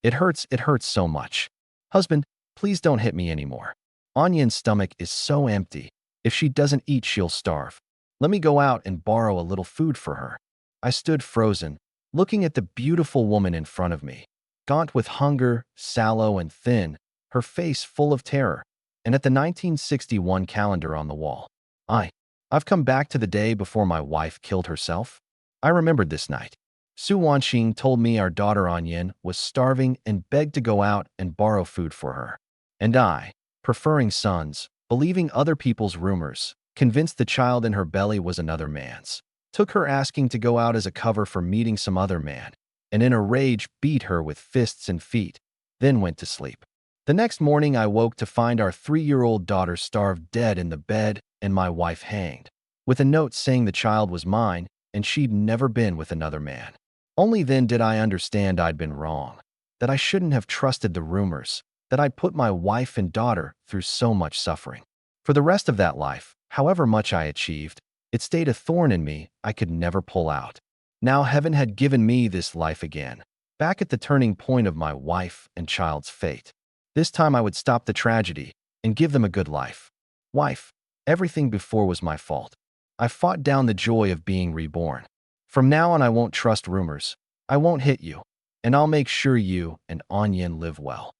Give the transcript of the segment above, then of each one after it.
It hurts so much. Husband, please don't hit me anymore. Anyan's stomach is so empty. If she doesn't eat, she'll starve. Let me go out and borrow a little food for her. I stood frozen, looking at the beautiful woman in front of me, gaunt with hunger, sallow and thin, her face full of terror, and at the 1961 calendar on the wall. I've come back to the day before my wife killed herself. I remembered this night. Su Wanxing told me our daughter Anyan was starving and begged to go out and borrow food for her. And I, preferring sons, believing other people's rumors, convinced the child in her belly was another man's, took her asking to go out as a cover for meeting some other man, and in a rage beat her with fists and feet, then went to sleep. The next morning I woke to find our 3-year-old daughter starved dead in the bed and my wife hanged, with a note saying the child was mine and she'd never been with another man. Only then did I understand I'd been wrong, that I shouldn't have trusted the rumors, that I'd put my wife and daughter through so much suffering. For the rest of that life, however much I achieved, it stayed a thorn in me I could never pull out. Now heaven had given me this life again, back at the turning point of my wife and child's fate. This time I would stop the tragedy and give them a good life. Wife, everything before was my fault. I fought down the joy of being reborn. From now on I won't trust rumors. I won't hit you, and I'll make sure you and Anyan live well.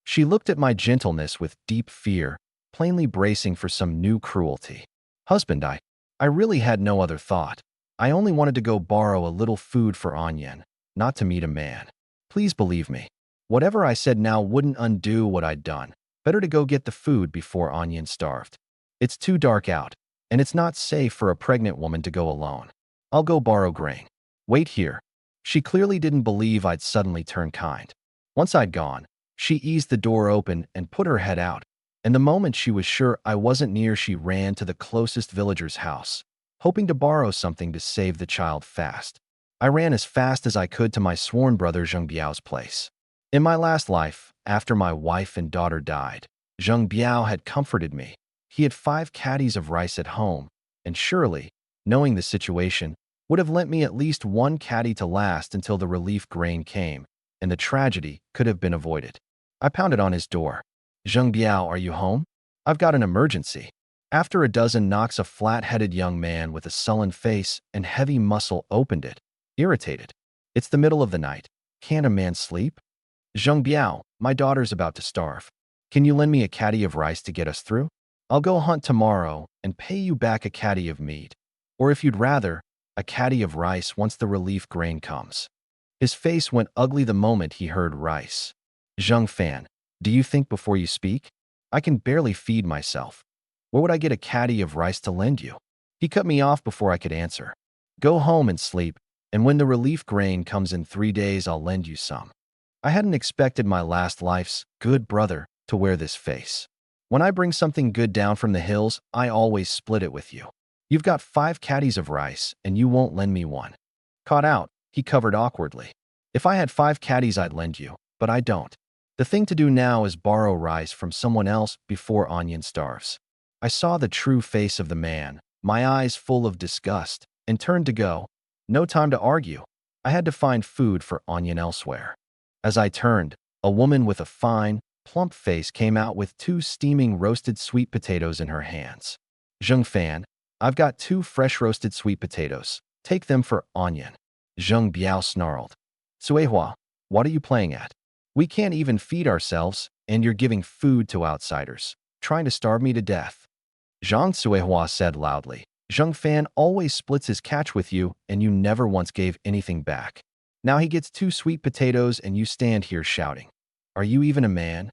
She looked at my gentleness with deep fear, plainly bracing for some new cruelty. Husband, I really had no other thought. I only wanted to go borrow a little food for Anyan, not to meet a man. Please believe me. Whatever I said now wouldn't undo what I'd done. Better to go get the food before Anyan starved. It's too dark out, and it's not safe for a pregnant woman to go alone. I'll go borrow grain. Wait here. She clearly didn't believe I'd suddenly turn kind. Once I'd gone, she eased the door open and put her head out, and the moment she was sure I wasn't near, she ran to the closest villager's house, hoping to borrow something to save the child fast. I ran as fast as I could to my sworn brother Zheng Biao's place. In my last life, after my wife and daughter died, Zheng Biao had comforted me. He had 5 caddies of rice at home, and surely, knowing the situation, would have lent me at least 1 caddy to last until the relief grain came, and the tragedy could have been avoided. I pounded on his door. Zheng Biao, are you home? I've got an emergency. After a dozen knocks, a flat-headed young man with a sullen face and heavy muscle opened it, irritated. It's the middle of the night. Can't a man sleep? Zheng Biao, my daughter's about to starve. Can you lend me a caddy of rice to get us through? I'll go hunt tomorrow and pay you back a caddy of meat. Or if you'd rather, a caddy of rice once the relief grain comes. His face went ugly the moment he heard rice. Zheng Fan, do you think before you speak? I can barely feed myself. Where would I get a caddy of rice to lend you? He cut me off before I could answer. Go home and sleep, and when the relief grain comes in 3 days, I'll lend you some. I hadn't expected my last life's good brother to wear this face. When I bring something good down from the hills, I always split it with you. You've got 5 caddies of rice, and you won't lend me one. Caught out, he covered awkwardly. If I had 5 caddies, I'd lend you, but I don't. The thing to do now is borrow rice from someone else before Anyan starves. I saw the true face of the man, my eyes full of disgust, and turned to go. No time to argue. I had to find food for Anyan elsewhere. As I turned, a woman with a fine, plump face came out with 2 steaming roasted sweet potatoes in her hands. Zheng Fan, I've got 2 fresh roasted sweet potatoes. Take them for Anyan. Zheng Biao snarled. Suehua, what are you playing at? We can't even feed ourselves, and you're giving food to outsiders, trying to starve me to death. Zhang Suehua said loudly. Zheng Fan always splits his catch with you, and you never once gave anything back. Now he gets 2 sweet potatoes, and you stand here shouting. Are you even a man?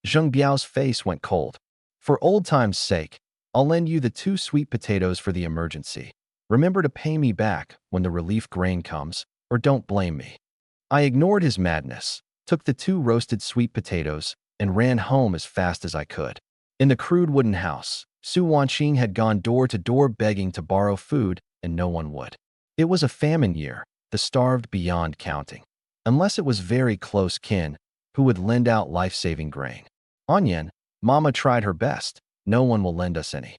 Zheng Biao's face went cold. For old time's sake, I'll lend you the 2 sweet potatoes for the emergency. Remember to pay me back when the relief grain comes, or don't blame me. I ignored his madness, took the 2 roasted sweet potatoes, and ran home as fast as I could. In the crude wooden house, Su Wanxing had gone door to door begging to borrow food, and no one would. It was a famine year, the starved beyond counting. Unless it was very close kin, who would lend out life-saving grain. Anyan, Mama tried her best. No one will lend us any.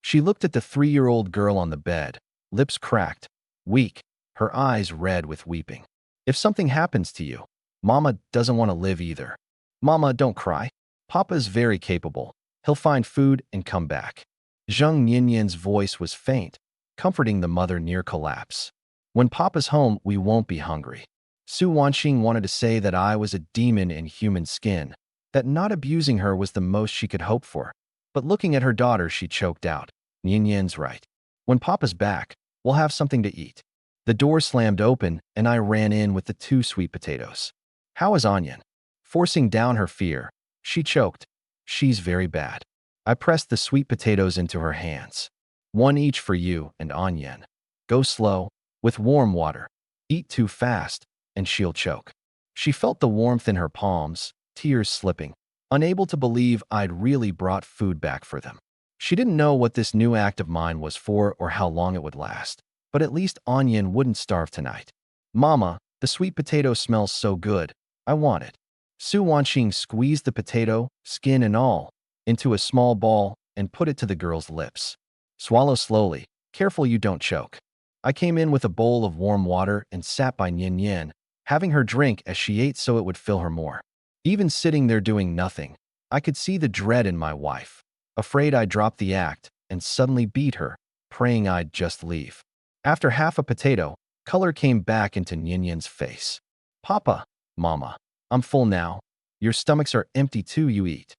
She looked at the 3-year-old girl on the bed, lips cracked, weak, her eyes red with weeping. If something happens to you, Mama doesn't want to live either. Mama, don't cry. Papa's very capable. He'll find food and come back. Zheng Yanyan's voice was faint, comforting the mother near collapse. When Papa's home, we won't be hungry. Su Wanxing wanted to say that I was a demon in human skin, that not abusing her was the most she could hope for. But looking at her daughter, she choked out. Yanyan's right. When Papa's back, we'll have something to eat. The door slammed open, and I ran in with the 2 sweet potatoes. How is Onion? Forcing down her fear, she choked. She's very bad. I pressed the sweet potatoes into her hands. 1 each for you and Onion. Go slow, with warm water. Eat too fast, and she'll choke. She felt the warmth in her palms, tears slipping, unable to believe I'd really brought food back for them. She didn't know what this new act of mine was for or how long it would last, but at least Onion wouldn't starve tonight. Mama, the sweet potato smells so good. I want it. Su Wanxing squeezed the potato, skin and all, into a small ball and put it to the girl's lips. Swallow slowly, careful you don't choke. I came in with a bowl of warm water and sat by Nian Yan, having her drink as she ate so it would fill her more. Even sitting there doing nothing, I could see the dread in my wife, afraid I'd drop the act and suddenly beat her, praying I'd just leave. After half a potato, color came back into Nian Yan's face. Papa, Mama, I'm full now. Your stomachs are empty too, you eat.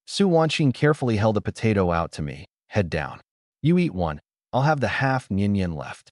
Su Wanxing carefully held a potato out to me, head down. You eat one, I'll have the half Nian Yan left.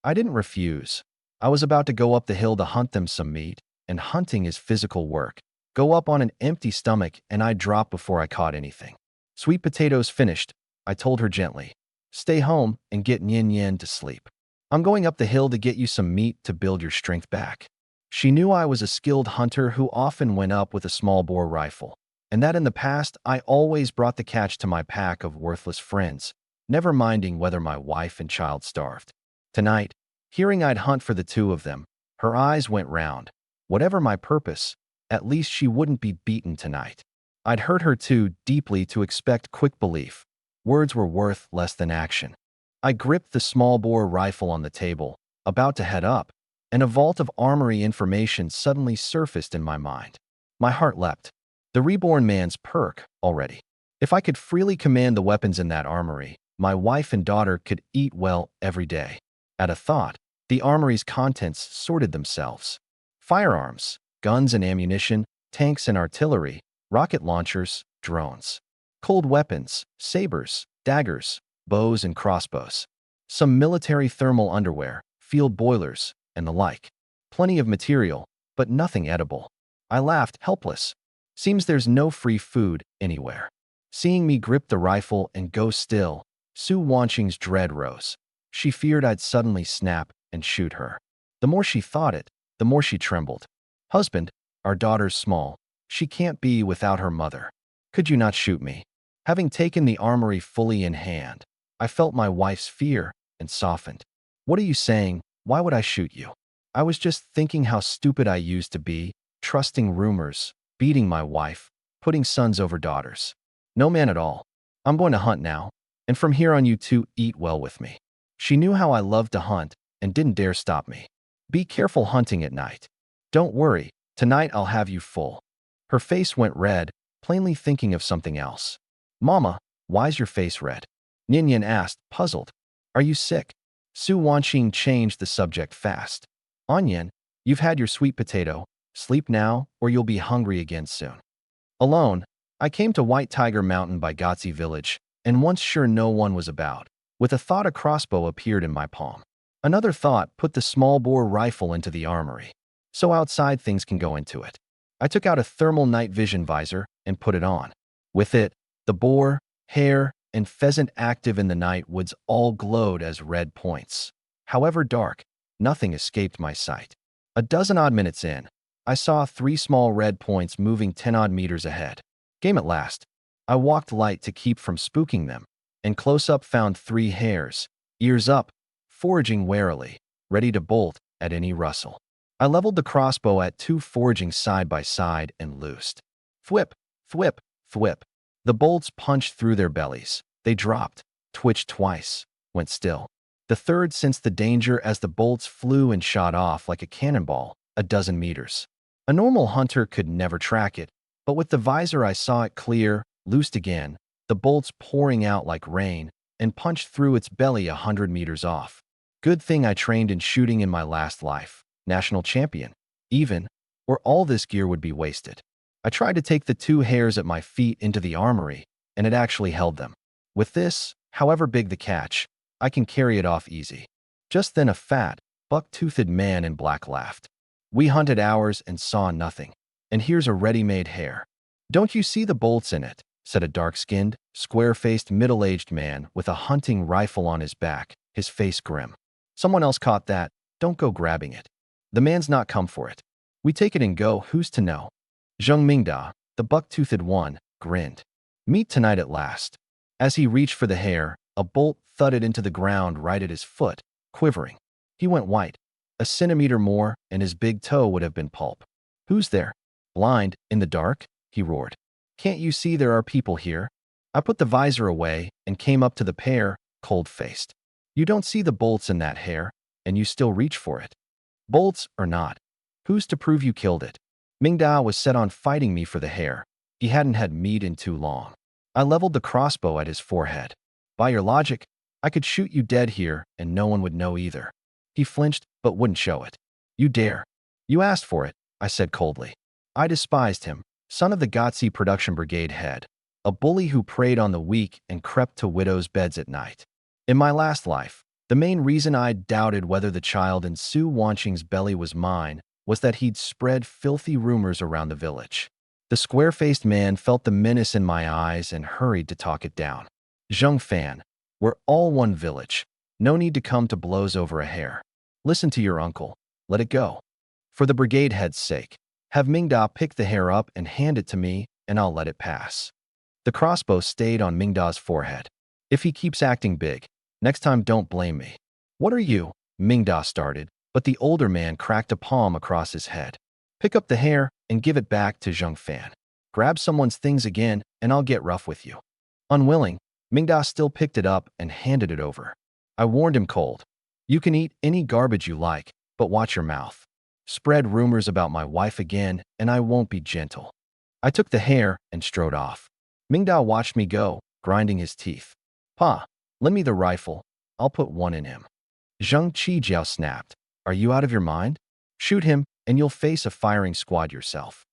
I didn't refuse. I was about to go up the hill to hunt them some meat, and hunting is physical work. Go up on an empty stomach and I'd drop before I caught anything. Sweet potatoes finished, I told her gently. Stay home and get Nian Yan to sleep. I'm going up the hill to get you some meat to build your strength back. She knew I was a skilled hunter who often went up with a small bore rifle, and that in the past I always brought the catch to my pack of worthless friends, never minding whether my wife and child starved. Tonight, hearing I'd hunt for the 2 of them, her eyes went round. Whatever my purpose, at least she wouldn't be beaten tonight. I'd hurt her too deeply to expect quick belief. Words were worth less than action. I gripped the small bore rifle on the table, about to head up, and a vault of armory information suddenly surfaced in my mind. My heart leapt. The reborn man's perk, already. If I could freely command the weapons in that armory, my wife and daughter could eat well every day. At a thought, the armory's contents sorted themselves. Firearms, guns and ammunition, tanks and artillery, rocket launchers, drones. Cold weapons, sabers, daggers, bows and crossbows. Some military thermal underwear, field boilers, and the like. Plenty of material, but nothing edible. I laughed, helpless. Seems there's no free food anywhere. Seeing me grip the rifle and go still, Su Wanxing's dread rose. She feared I'd suddenly snap and shoot her. The more she thought it, the more she trembled. Husband, our daughter's small. She can't be without her mother. Could you not shoot me? Having taken the armory fully in hand, I felt my wife's fear and softened. What are you saying? Why would I shoot you? I was just thinking how stupid I used to be, trusting rumors, beating my wife, putting sons over daughters. No man at all. I'm going to hunt now, and from here on you 2 eat well with me. She knew how I loved to hunt and didn't dare stop me. Be careful hunting at night. Don't worry, tonight I'll have you full. Her face went red, plainly thinking of something else. Mama, why's your face red? Nian Yan asked, puzzled. Are you sick? Su Wanxing changed the subject fast. Onion, you've had your sweet potato. Sleep now, or you'll be hungry again soon. Alone, I came to White Tiger Mountain by Gotzi village, and once sure no one was about, with a thought a crossbow appeared in my palm. Another thought put the small bore rifle into the armory. So outside things can go into it. I took out a thermal night vision visor and put it on. With it, the boar, hare, and pheasant active in the night woods all glowed as red points. However dark, nothing escaped my sight. A dozen odd minutes in, I saw 3 small red points moving 10 odd meters ahead. Game at last. I walked light to keep from spooking them, and close up found 3 hares, ears up, foraging warily, ready to bolt at any rustle. I leveled the crossbow at 2 foraging side by side and loosed. Thwip, thwip, thwip. The bolts punched through their bellies. They dropped, twitched twice, went still. The third sensed the danger as the bolts flew and shot off like a cannonball, a dozen meters. A normal hunter could never track it, but with the visor I saw it clear, loosed again, the bolts pouring out like rain, and punched through its belly 100 meters off. Good thing I trained in shooting in my last life. National champion. Even, or all this gear would be wasted. I tried to take the 2 hairs at my feet into the armory, and it actually held them. With this, however big the catch, I can carry it off easy. Just then a fat, buck-toothed man in black laughed. We hunted hours and saw nothing. And here's a ready-made hair. Don't you see the bolts in it? Said a dark-skinned, square-faced, middle-aged man with a hunting rifle on his back, his face grim. Someone else caught that. Don't go grabbing it. The man's not come for it. We take it and go, who's to know? Zheng Mingda, the buck-toothed one, grinned. Meet tonight at last. As he reached for the hair, a bolt thudded into the ground right at his foot, quivering. He went white. A centimeter more, and his big toe would have been pulp. Who's there? Blind, in the dark? He roared. Can't you see there are people here? I put the visor away and came up to the pair, cold-faced. You don't see the bolts in that hair, and you still reach for it. Bolts or not, who's to prove you killed it? Mingda was set on fighting me for the hair. He hadn't had meat in too long. I leveled the crossbow at his forehead. By your logic, I could shoot you dead here and no one would know either. He flinched but wouldn't show it. You dare. You asked for it, I said coldly. I despised him, son of the Gotzi production brigade head, a bully who preyed on the weak and crept to widows' beds at night. In my last life, the main reason I doubted whether the child in Su Wanqing's belly was mine was that he'd spread filthy rumors around the village. The square-faced man felt the menace in my eyes and hurried to talk it down. Zheng Fan, we're all one village. No need to come to blows over a hair. Listen to your uncle. Let it go. For the brigade head's sake, have Mingda pick the hair up and hand it to me, and I'll let it pass. The crossbow stayed on Mingda's forehead. If he keeps acting big, next time don't blame me. What are you? Mingda started, but the older man cracked a palm across his head. Pick up the hair and give it back to Zheng Fan. Grab someone's things again, and I'll get rough with you. Unwilling, Mingda still picked it up and handed it over. I warned him cold. You can eat any garbage you like, but watch your mouth. Spread rumors about my wife again, and I won't be gentle. I took the hair and strode off. Mingda watched me go, grinding his teeth. Pa, lend me the rifle. I'll put one in him. Zheng Qijiao snapped. Are you out of your mind? Shoot him, and you'll face a firing squad yourself.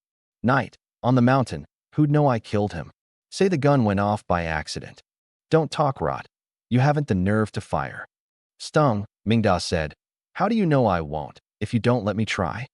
Night, on the mountain, who'd know I killed him? Say the gun went off by accident. Don't talk rot. You haven't the nerve to fire. Stung, Mingda said. How do you know I won't, if you don't let me try?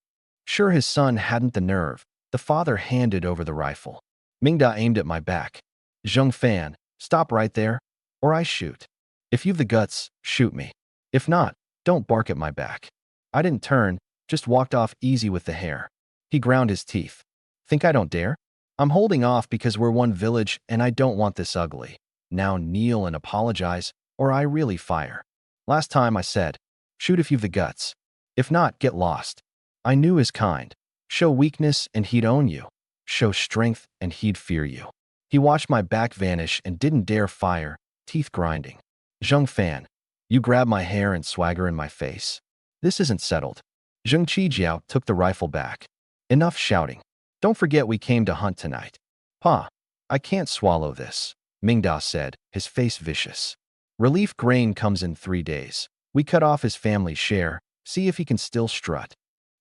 Sure his son hadn't the nerve. The father handed over the rifle. Mingda aimed at my back. Zheng Fan, stop right there, or I shoot. If you've the guts, shoot me. If not, don't bark at my back. I didn't turn, just walked off easy with the hair. He ground his teeth. Think I don't dare? I'm holding off because we're one village and I don't want this ugly. Now kneel and apologize, or I really fire. Last time I said, shoot if you've the guts. If not, get lost. I knew his kind. Show weakness and he'd own you. Show strength and he'd fear you. He watched my back vanish and didn't dare fire, teeth grinding. Zheng Fan, you grab my hair and swagger in my face. This isn't settled. Zheng Qijiao took the rifle back. Enough shouting. Don't forget we came to hunt tonight. Pa, I can't swallow this, Mingda said, his face vicious. Relief grain comes in 3 days. We cut off his family's share, see if he can still strut.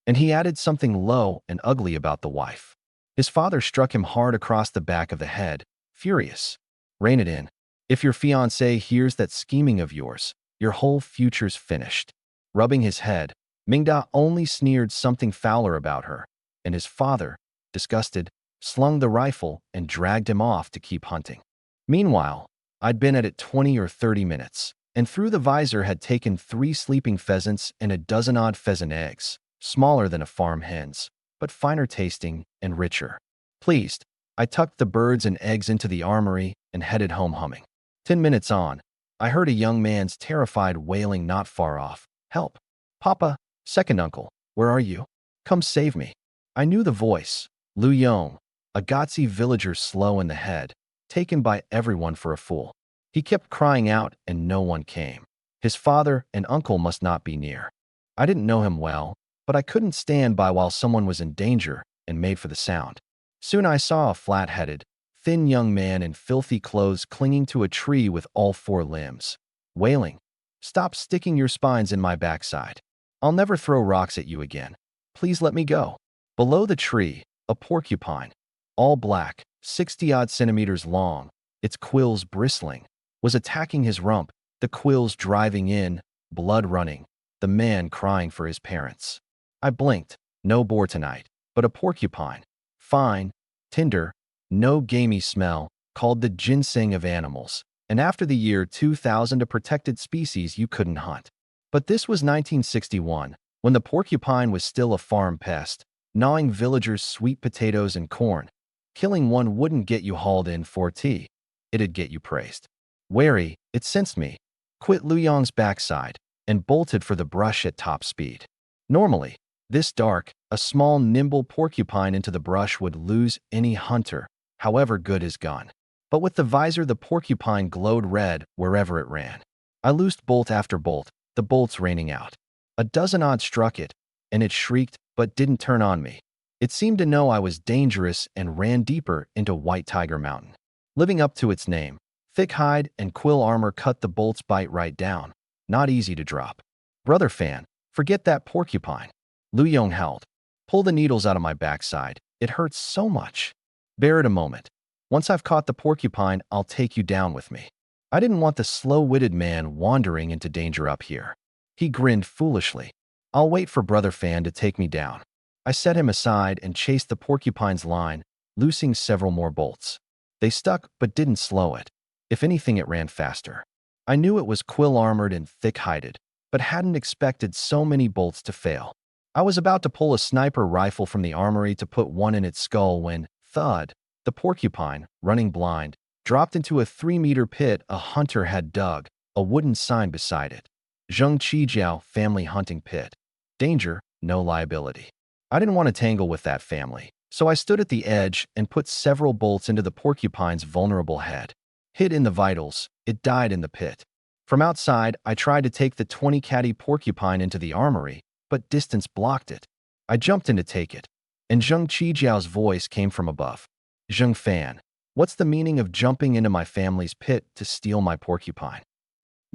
And he added something low and ugly about the wife. His father struck him hard across the back of the head, furious. Rein it in. If your fiancé hears that scheming of yours, your whole future's finished. Rubbing his head, Mingda only sneered something fouler about her, and his father, disgusted, slung the rifle and dragged him off to keep hunting. Meanwhile, I'd been at it 20 or 30 minutes, and through the visor had taken 3 sleeping pheasants and a dozen-odd pheasant eggs, smaller than a farm hen's, but finer tasting and richer. Pleased, I tucked the birds and eggs into the armory and headed home humming. 10 minutes on, I heard a young man's terrified wailing not far off. Help! Papa, second uncle, where are you? Come save me. I knew the voice. Lu Yong, a Gotzi villager slow in the head, taken by everyone for a fool. He kept crying out and no one came. His father and uncle must not be near. I didn't know him well, but I couldn't stand by while someone was in danger and made for the sound. Soon I saw a flat-headed, thin young man in filthy clothes clinging to a tree with all four limbs, wailing, "Stop sticking your spines in my backside. I'll never throw rocks at you again. Please let me go." Below the tree, a porcupine, all black, 60-odd centimeters long, its quills bristling, was attacking his rump, the quills driving in, blood running, the man crying for his parents. I blinked. No boar tonight, but a porcupine. Fine, tender, no gamey smell, called the ginseng of animals. And after the year 2000, a protected species you couldn't hunt. But this was 1961, when the porcupine was still a farm pest, gnawing villagers' sweet potatoes and corn. Killing one wouldn't get you hauled in for tea. It'd get you praised. Wary, it sensed me, quit Lu Yong's backside, and bolted for the brush at top speed. Normally, this dark, a small, nimble porcupine into the brush would lose any hunter, however good his gun. But with the visor, the porcupine glowed red wherever it ran. I loosed bolt after bolt, the bolts raining out. A dozen odd struck it, and it shrieked but didn't turn on me. It seemed to know I was dangerous and ran deeper into White Tiger Mountain. Living up to its name, thick hide and quill armor cut the bolt's bite right down. Not easy to drop. "Brother Fan, forget that porcupine," Lu Yong howled. "Pull the needles out of my backside. It hurts so much. Bear it a moment. Once I've caught the porcupine, I'll take you down with me." I didn't want the slow-witted man wandering into danger up here. He grinned foolishly. "I'll wait for Brother Fan to take me down." I set him aside and chased the porcupine's line, loosing several more bolts. They stuck but didn't slow it. If anything, it ran faster. I knew it was quill-armored and thick-hided, but hadn't expected so many bolts to fail. I was about to pull a sniper rifle from the armory to put one in its skull when, thud, the porcupine, running blind, dropped into a 3-meter pit a hunter had dug, a wooden sign beside it. Zheng Qijiao Family Hunting Pit. Danger, no liability. I didn't want to tangle with that family, so I stood at the edge and put several bolts into the porcupine's vulnerable head. Hit in the vitals, it died in the pit. From outside, I tried to take the 20-catty porcupine into the armory, but distance blocked it. I jumped in to take it, and Zheng Qijiao's voice came from above. "Zheng Fan, what's the meaning of jumping into my family's pit to steal my porcupine?"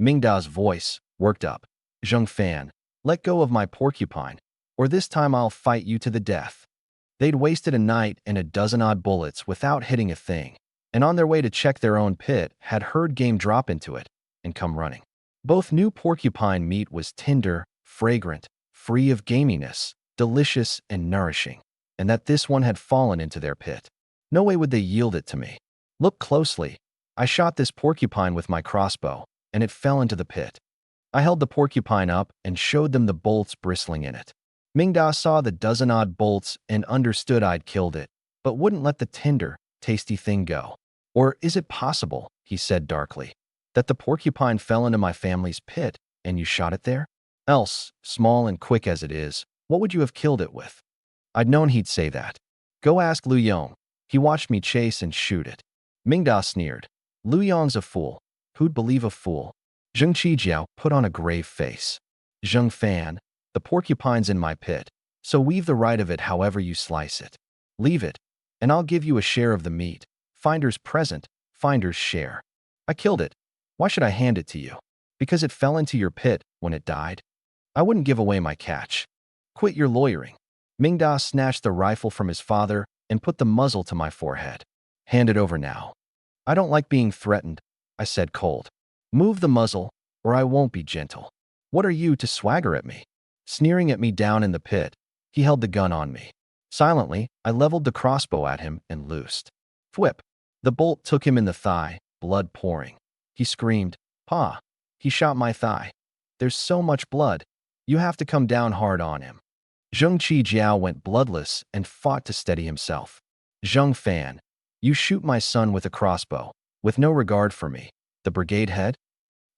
Mingda's voice worked up. "Zheng Fan, let go of my porcupine, or this time I'll fight you to the death." They'd wasted a night and a dozen-odd bullets without hitting a thing, and on their way to check their own pit, had heard game drop into it and come running. Both knew porcupine meat was tender, fragrant, free of gaminess, delicious and nourishing, and that this one had fallen into their pit. No way would they yield it to me. Look closely. I shot this porcupine with my crossbow, and it fell into the pit. I held the porcupine up and showed them the bolts bristling in it. Mingda saw the dozen-odd bolts and understood I'd killed it, but wouldn't let the tender, tasty thing go. "Or is it possible," he said darkly, "that the porcupine fell into my family's pit and you shot it there? Else, small and quick as it is, what would you have killed it with?" I'd known he'd say that. "Go ask Lu Yong. He watched me chase and shoot it." Mingda sneered. "Lu Yong's a fool. Who'd believe a fool?" Zheng Qijiao put on a grave face. "Zheng Fan, the porcupine's in my pit, so weave the right of it however you slice it. Leave it, and I'll give you a share of the meat. Finder's present, finder's share. I killed it. Why should I hand it to you? Because it fell into your pit when it died? I wouldn't give away my catch. Quit your lawyering." Mingda snatched the rifle from his father and put the muzzle to my forehead. "Hand it over now." "I don't like being threatened," I said cold. "Move the muzzle, or I won't be gentle. What are you to swagger at me?" Sneering at me down in the pit, he held the gun on me. Silently, I leveled the crossbow at him and loosed. Thwip! The bolt took him in the thigh, blood pouring. He screamed, "Pa!" He shot my thigh. "There's so much blood. You have to come down hard on him." Zheng Qijiao went bloodless and fought to steady himself. "Zheng Fan, you shoot my son with a crossbow, with no regard for me, the brigade head?"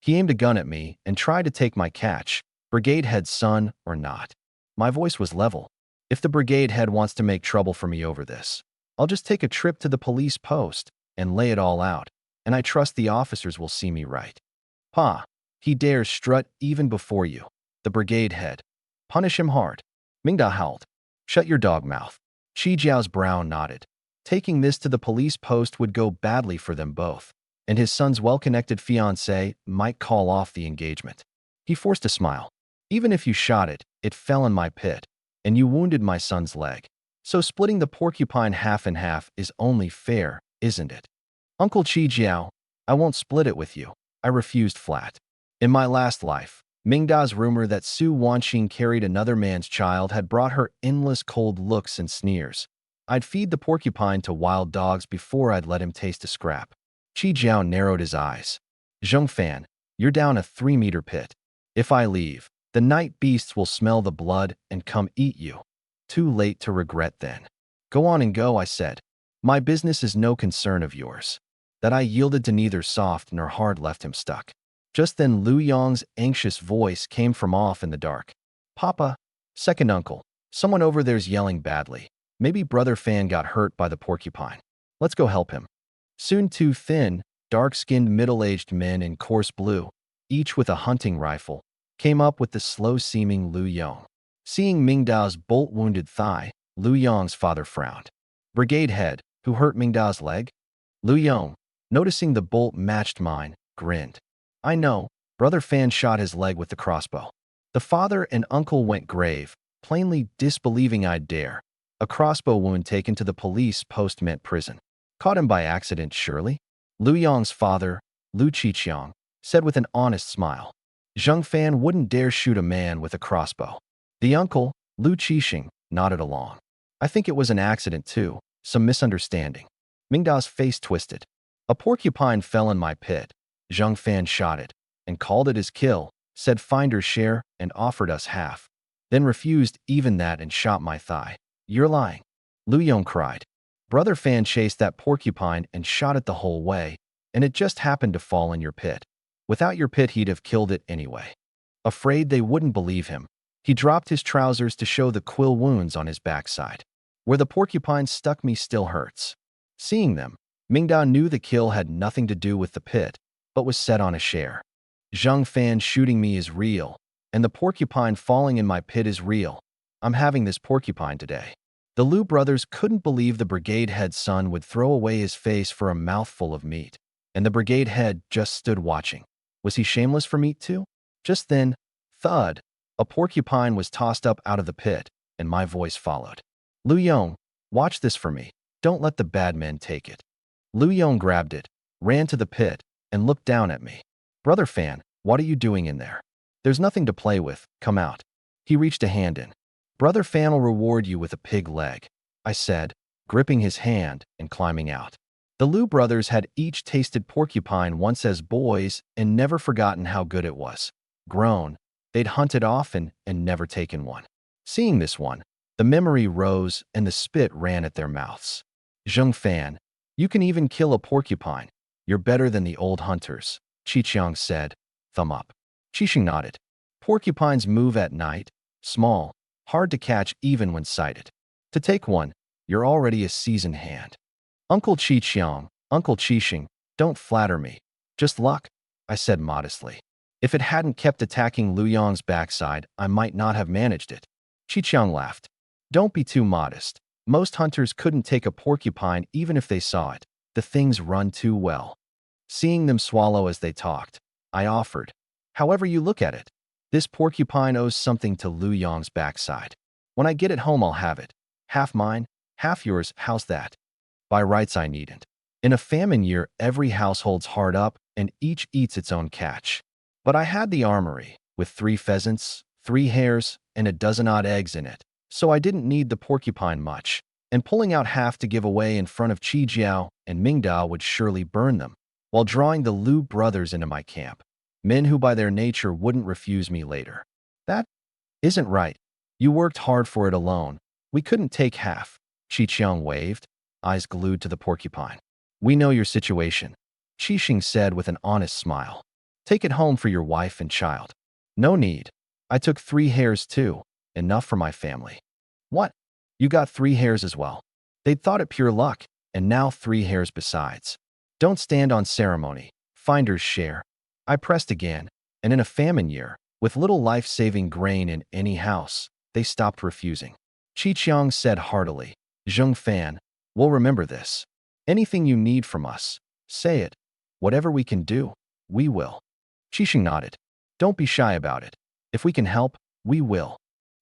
He aimed a gun at me and tried to take my catch, brigade head's son or not. My voice was level. "If the brigade head wants to make trouble for me over this, I'll just take a trip to the police post and lay it all out, and I trust the officers will see me right. Pa, he dares strut even before you, the brigade head. Punish him hard." Mingda howled. Shut your dog mouth. Qi Jiao's brow nodded. Taking this to the police post would go badly for them both, and his son's well-connected fiancée might call off the engagement. He forced a smile. Even if you shot it, it fell in my pit, and you wounded my son's leg. So splitting the porcupine half and half is only fair, isn't it? Uncle Qi Jiao, I won't split it with you. I refused flat. In my last life, Mingda's rumor that Su Wanxing carried another man's child had brought her endless cold looks and sneers. I'd feed the porcupine to wild dogs before I'd let him taste a scrap. Qi Jiao narrowed his eyes. Zheng Fan, you're down a 3-meter pit. If I leave, the night beasts will smell the blood and come eat you. Too late to regret then. Go on and go, I said. My business is no concern of yours. That I yielded to neither soft nor hard left him stuck. Just then Lu Yong's anxious voice came from off in the dark. Papa, second uncle, someone over there's yelling badly. Maybe Brother Fan got hurt by the porcupine. Let's go help him. Soon 2 thin, dark-skinned middle-aged men in coarse blue, each with a hunting rifle, came up with the slow-seeming Lu Yong. Seeing Mingdao's bolt-wounded thigh, Lu Yong's father frowned. Brigade head, who hurt Mingdao's leg? Lu Yong, noticing the bolt matched mine, grinned. I know, Brother Fan shot his leg with the crossbow. The father and uncle went grave, plainly disbelieving I'd dare. A crossbow wound taken to the police post meant prison. Caught him by accident, surely? Lu Yong's father, Lu Qiqiang, said with an honest smile. Zheng Fan wouldn't dare shoot a man with a crossbow. The uncle, Lu Qixing, nodded along. I think it was an accident too, some misunderstanding. Mingda's face twisted. A porcupine fell in my pit. Zheng Fan shot it, and called it his kill, said finder's share, and offered us half. Then refused even that and shot my thigh. You're lying. Lu Yong cried. Brother Fan chased that porcupine and shot it the whole way, and it just happened to fall in your pit. Without your pit, he'd have killed it anyway. Afraid they wouldn't believe him, he dropped his trousers to show the quill wounds on his backside. Where the porcupine stuck me still hurts. Seeing them, Mingda knew the kill had nothing to do with the pit, but was set on a share. Zheng Fan shooting me is real, and the porcupine falling in my pit is real. I'm having this porcupine today. The Lu brothers couldn't believe the brigade head's son would throw away his face for a mouthful of meat, and the brigade head just stood watching. Was he shameless for meat too? Just then, thud, a porcupine was tossed up out of the pit, and my voice followed. Lu Yong, watch this for me. Don't let the bad men take it. Lu Yong grabbed it, ran to the pit, and looked down at me. Brother Fan, what are you doing in there? There's nothing to play with, come out. He reached a hand in. Brother Fan will reward you with a pig leg, I said, gripping his hand and climbing out. The Lu brothers had each tasted porcupine once as boys and never forgotten how good it was. Grown, they'd hunted often and never taken one. Seeing this one, the memory rose and the spit ran at their mouths. Zheng Fan, you can even kill a porcupine. You're better than the old hunters, Qiqiang said, thumb up. Qixing nodded. Porcupines move at night, small, hard to catch even when sighted. To take one, you're already a seasoned hand. Uncle Qiqiang, Uncle Qixing, don't flatter me. Just luck, I said modestly. If it hadn't kept attacking Lu Yong's backside, I might not have managed it. Qiqiang laughed. Don't be too modest. Most hunters couldn't take a porcupine even if they saw it. The things run too well. Seeing them swallow as they talked, I offered. However you look at it, this porcupine owes something to Lu Yong's backside. When I get it home, I'll have it. Half mine, half yours, how's that? By rights, I needn't. In a famine year, every household's hard up and each eats its own catch. But I had the armory, with 3 pheasants, 3 hares, and a dozen odd eggs in it, so I didn't need the porcupine much, and pulling out half to give away in front of Qi Jiao and Mingda would surely burn them, while drawing the Lu brothers into my camp, men who by their nature wouldn't refuse me later. That isn't right. You worked hard for it alone. We couldn't take half. Qiqiang waved, eyes glued to the porcupine. We know your situation, Qixing said with an honest smile. Take it home for your wife and child. No need. I took 3 hares too, enough for my family. What? You got 3 hares as well? They'd thought it pure luck, and now 3 hares besides. Don't stand on ceremony. Finder's share. I pressed again, and in a famine year, with little life-saving grain in any house, they stopped refusing. Qiqiang said heartily, Zheng Fan, we'll remember this. Anything you need from us, say it. Whatever we can do, we will. Qixing nodded. Don't be shy about it. If we can help, we will.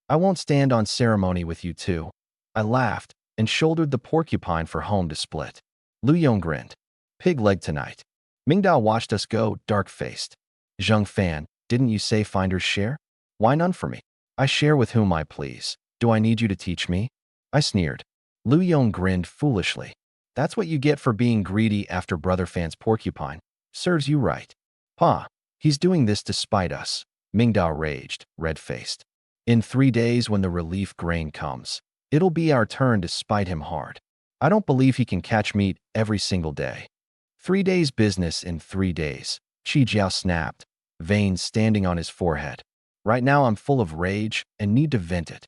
I won't stand on ceremony with you two. I laughed and shouldered the porcupine for home to split. Lu Yong grinned. Pig leg tonight. Mingdao watched us go, dark-faced. Zheng Fan, didn't you say finders share? Why none for me? I share with whom I please. Do I need you to teach me? I sneered. Lu Yong grinned foolishly. That's what you get for being greedy after Brother Fan's porcupine. Serves you right. Pa, he's doing this to spite us. Mingdao raged, red-faced. In 3 days when the relief grain comes, it'll be our turn to spite him hard. I don't believe he can catch meat every single day. 3 days business in 3 days. Qi Jiao snapped, veins standing on his forehead. Right now I'm full of rage and need to vent it.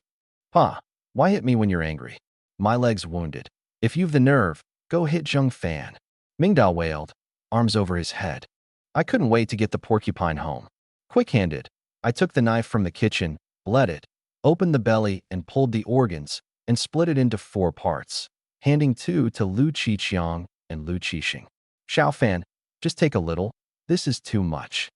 Pa, why hit me when you're angry? My leg's wounded. If you've the nerve, go hit Zheng Fan. Mingdao wailed, arms over his head. I couldn't wait to get the porcupine home. Quick-handed, I took the knife from the kitchen, bled it, opened the belly and pulled the organs, and split it into 4 parts, handing 2 to Lu Qiqiang and Lu Qixing. Xiao Fan, just take a little. This is too much.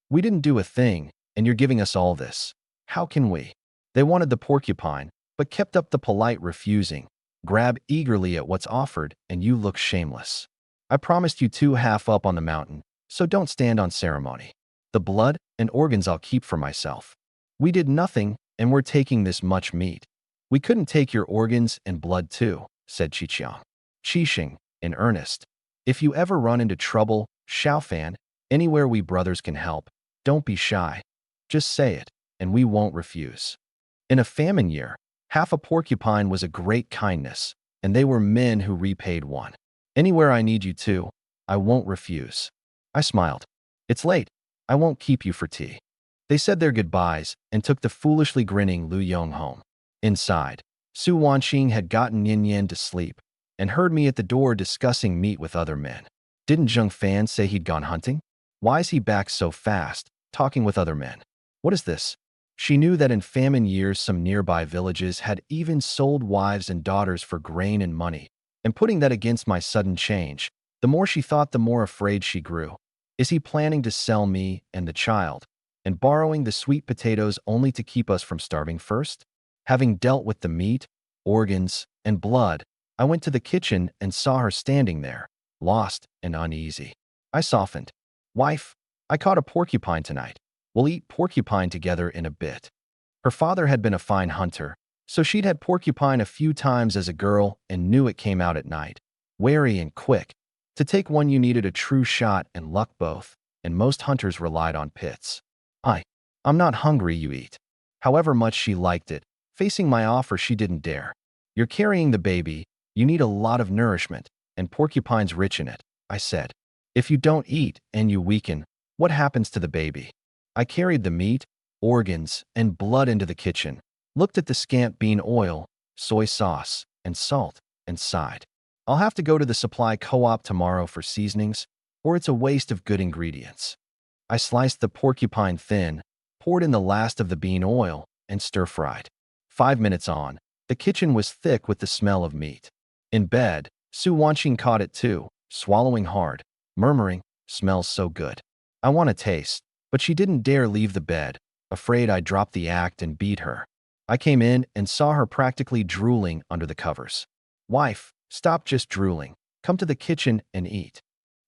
We didn't do a thing, and you're giving us all this. How can we? They wanted the porcupine, but kept up the polite refusing. Grab eagerly at what's offered, and you look shameless. I promised you 2 half up on the mountain, so don't stand on ceremony. The blood and organs I'll keep for myself. We did nothing, and we're taking this much meat. We couldn't take your organs and blood too, said Qiqiang. Qixing, in earnest. If you ever run into trouble, Xiao Fan, anywhere we brothers can help, don't be shy. Just say it, and we won't refuse. In a famine year, half a porcupine was a great kindness, and they were men who repaid one. Anywhere I need you to, I won't refuse. I smiled. It's late. I won't keep you for tea. They said their goodbyes and took the foolishly grinning Lu Yong home. Inside, Su Wanqing had gotten Yin Yan to sleep and heard me at the door discussing meat with other men. Didn't Zheng Fan say he'd gone hunting? Why is he back so fast, talking with other men? What is this? She knew that in famine years some nearby villages had even sold wives and daughters for grain and money, and putting that against my sudden change, the more she thought the more afraid she grew. Is he planning to sell me and the child, and borrowing the sweet potatoes only to keep us from starving first? Having dealt with the meat, organs, and blood, I went to the kitchen and saw her standing there, lost and uneasy. I softened. Wife, I caught a porcupine tonight. We'll eat porcupine together in a bit. Her father had been a fine hunter, so she'd had porcupine a few times as a girl and knew it came out at night, wary and quick. To take one you needed a true shot and luck both, and most hunters relied on pits. I'm not hungry, you eat. However much she liked it, facing my offer she didn't dare. You're carrying the baby, you need a lot of nourishment, and porcupine's rich in it, I said. If you don't eat and you weaken, what happens to the baby? I carried the meat, organs, and blood into the kitchen, looked at the scant bean oil, soy sauce, and salt, and sighed. I'll have to go to the supply co-op tomorrow for seasonings, or it's a waste of good ingredients. I sliced the porcupine thin, poured in the last of the bean oil, and stir-fried. 5 minutes on, the kitchen was thick with the smell of meat. In bed, Su Wanqing caught it too, swallowing hard, murmuring, smells so good. I want to taste, but she didn't dare leave the bed, afraid I'd drop the act and beat her. I came in and saw her practically drooling under the covers. Wife, stop just drooling. Come to the kitchen and eat.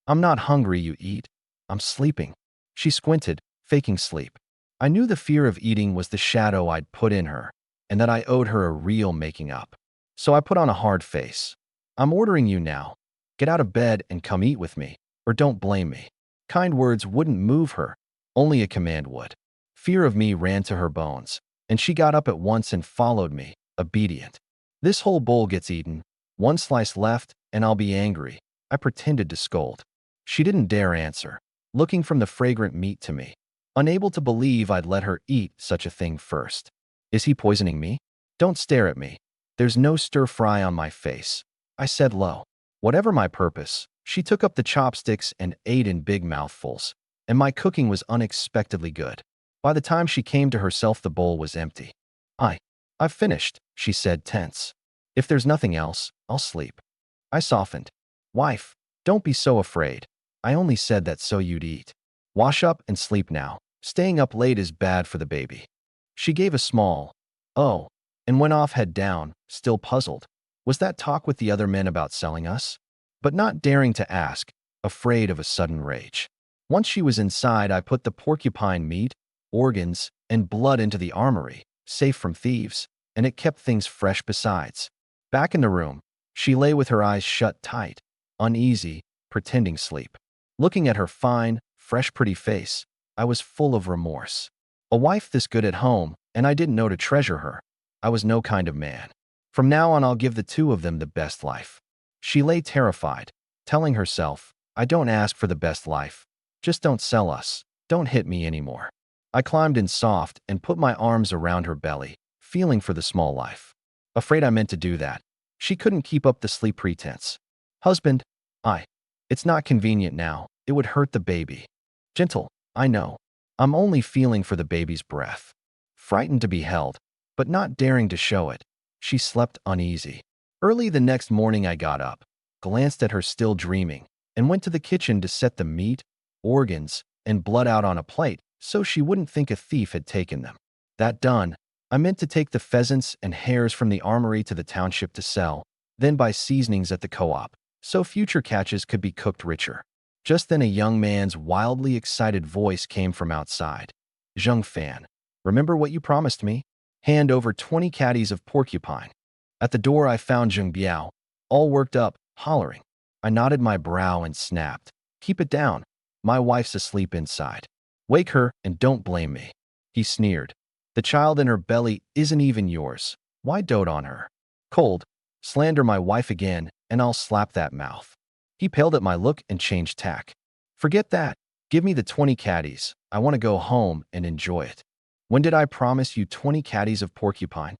I'm not hungry, you eat. I'm sleeping. She squinted, faking sleep. I knew the fear of eating was the shadow I'd put in her, and that I owed her a real making up. So I put on a hard face. I'm ordering you now. Get out of bed and come eat with me, or don't blame me. Kind words wouldn't move her, only a command would. Fear of me ran to her bones, and she got up at once and followed me, obedient. This whole bowl gets eaten, 1 slice left, and I'll be angry. I pretended to scold. She didn't dare answer, looking from the fragrant meat to me, unable to believe I'd let her eat such a thing first. Is he poisoning me? Don't stare at me. There's no stir-fry on my face, I said low. Whatever my purpose, she took up the chopsticks and ate in big mouthfuls, and my cooking was unexpectedly good. By the time she came to herself, the bowl was empty. "I've finished," she said, tense. "If there's nothing else, I'll sleep." I softened. "Wife, don't be so afraid. I only said that so you'd eat. Wash up and sleep now. Staying up late is bad for the baby." She gave a small, "Oh," and went off head down, still puzzled. Was that talk with the other men about selling us? But not daring to ask, afraid of a sudden rage. Once she was inside, I put the porcupine meat, organs, and blood into the armory, safe from thieves, and it kept things fresh besides. Back in the room, she lay with her eyes shut tight, uneasy, pretending sleep. Looking at her fine, fresh, pretty face, I was full of remorse. A wife this good at home, and I didn't know to treasure her. I was no kind of man. From now on, I'll give the two of them the best life. She lay terrified, telling herself, I don't ask for the best life. Just don't sell us. Don't hit me anymore. I climbed in soft and put my arms around her belly, feeling for the small life. Afraid I meant to do that. She couldn't keep up the sleep pretense. Husband, it's not convenient now. It would hurt the baby. Gentle, I know. I'm only feeling for the baby's breath. Frightened to be held, but not daring to show it. She slept uneasy. Early the next morning I got up, glanced at her still dreaming, and went to the kitchen to set the meat, organs, and blood out on a plate so she wouldn't think a thief had taken them. That done, I meant to take the pheasants and hares from the armory to the township to sell, then buy seasonings at the co-op, so future catches could be cooked richer. Just then a young man's wildly excited voice came from outside. Zheng Fan, remember what you promised me? Hand over 20 caddies of porcupine. At the door I found Zheng Biao, all worked up, hollering. I knotted my brow and snapped. Keep it down. My wife's asleep inside. Wake her and don't blame me. He sneered. The child in her belly isn't even yours. Why dote on her? Cold. Slander my wife again, and I'll slap that mouth. He paled at my look and changed tack. Forget that. Give me the 20 caddies. I want to go home and enjoy it. When did I promise you 20 caddies of porcupine?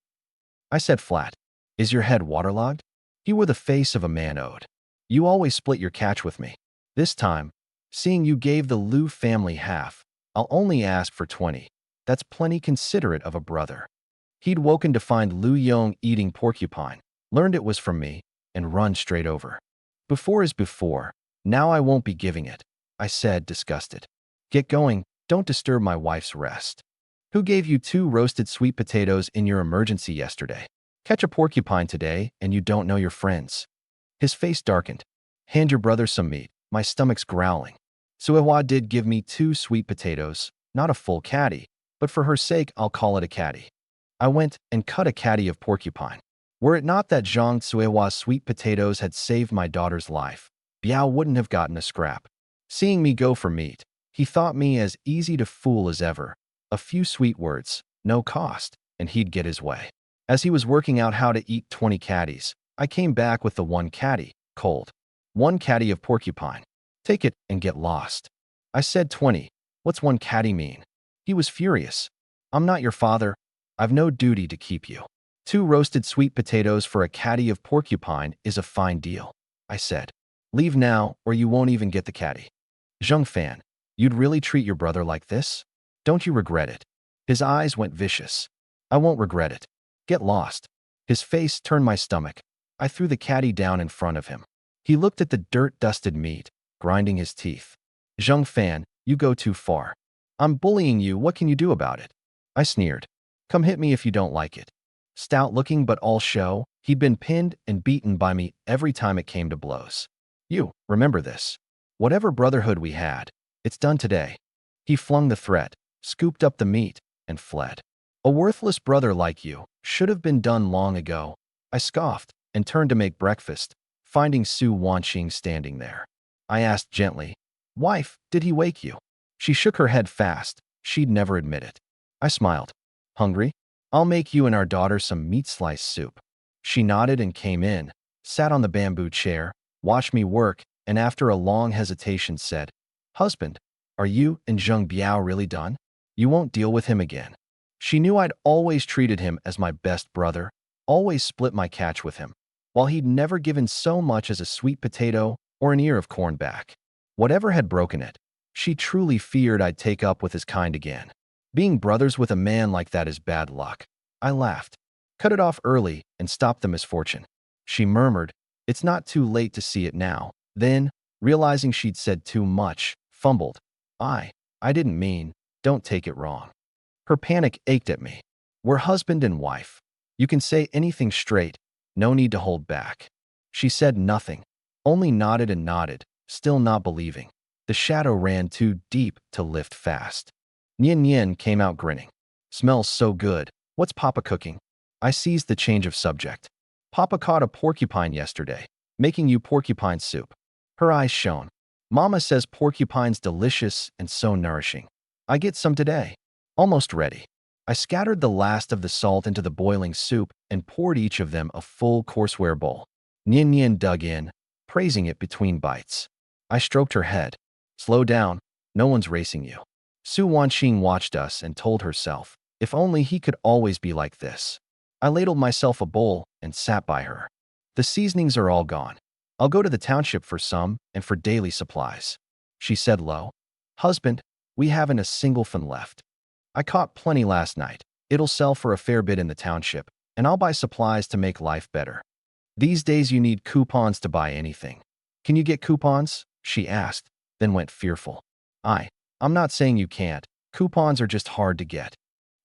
I said flat. Is your head waterlogged? He wore the face of a man owed. You always split your catch with me. This time, seeing you gave the Liu family half, I'll only ask for 20. That's plenty considerate of a brother. He'd woken to find Liu Yong eating porcupine, learned it was from me, and run straight over. Before is before. Now I won't be giving it, I said, disgusted. Get going. Don't disturb my wife's rest. Who gave you 2 roasted sweet potatoes in your emergency yesterday? Catch a porcupine today and you don't know your friends. His face darkened. Hand your brother some meat. My stomach's growling. Suehua did give me 2 sweet potatoes, not a full caddy, but for her sake I'll call it a caddy. I went and cut a caddy of porcupine. Were it not that Zhang Suehua's sweet potatoes had saved my daughter's life, Biao wouldn't have gotten a scrap. Seeing me go for meat, he thought me as easy to fool as ever. A few sweet words, no cost, and he'd get his way. As he was working out how to eat 20 caddies, I came back with the 1 caddy, cold. 1 caddy of porcupine. Take it and get lost. I said 20. What's 1 caddy mean? He was furious. I'm not your father. I've no duty to keep you. 2 roasted sweet potatoes for a caddy of porcupine is a fine deal, I said. Leave now or you won't even get the caddy. Zheng Fan, you'd really treat your brother like this? Don't you regret it? His eyes went vicious. I won't regret it. Get lost. His face turned my stomach. I threw the caddy down in front of him. He looked at the dirt-dusted meat, grinding his teeth. Zheng Fan, you go too far. I'm bullying you, what can you do about it? I sneered. Come hit me if you don't like it. Stout-looking but all show, he'd been pinned and beaten by me every time it came to blows. You, remember this. Whatever brotherhood we had, it's done today. He flung the threat, scooped up the meat, and fled. A worthless brother like you should have been done long ago. I scoffed and turned to make breakfast, finding Su Wanqing standing there. I asked gently, Wife, did he wake you? She shook her head fast. She'd never admit it. I smiled. Hungry? I'll make you and our daughter some meat slice soup. She nodded and came in, sat on the bamboo chair, watched me work, and after a long hesitation said, Husband, are you and Zheng Biao really done? You won't deal with him again. She knew I'd always treated him as my best brother, always split my catch with him, while he'd never given so much as a sweet potato or an ear of corn back. Whatever had broken it, she truly feared I'd take up with his kind again. Being brothers with a man like that is bad luck. I laughed. Cut it off early and stop the misfortune. She murmured, "It's not too late to see it now." Then, realizing she'd said too much, fumbled. I didn't mean, don't take it wrong." Her panic ached at me. "We're husband and wife. You can say anything straight. No need to hold back." She said nothing, only nodded and nodded, still not believing. The shadow ran too deep to lift fast. Nien Nien came out grinning. "Smells so good. What's Papa cooking?" I seized the change of subject. "Papa caught a porcupine yesterday, making you porcupine soup." Her eyes shone. "Mama says porcupine's delicious and so nourishing. I get some today." Almost ready. I scattered the last of the salt into the boiling soup and poured each of them a full courseware bowl. Nien Nien dug in, praising it between bites. I stroked her head. "Slow down. No one's racing you." Su Wanqing watched us and told herself, if only he could always be like this. I ladled myself a bowl and sat by her. "The seasonings are all gone. I'll go to the township for some and for daily supplies." She said low. "Husband, we haven't a single fin left. I caught plenty last night. It'll sell for a fair bit in the township, and I'll buy supplies to make life better. These days you need coupons to buy anything." "Can you get coupons?" she asked, then went fearful. I'm not saying you can't. Coupons are just hard to get."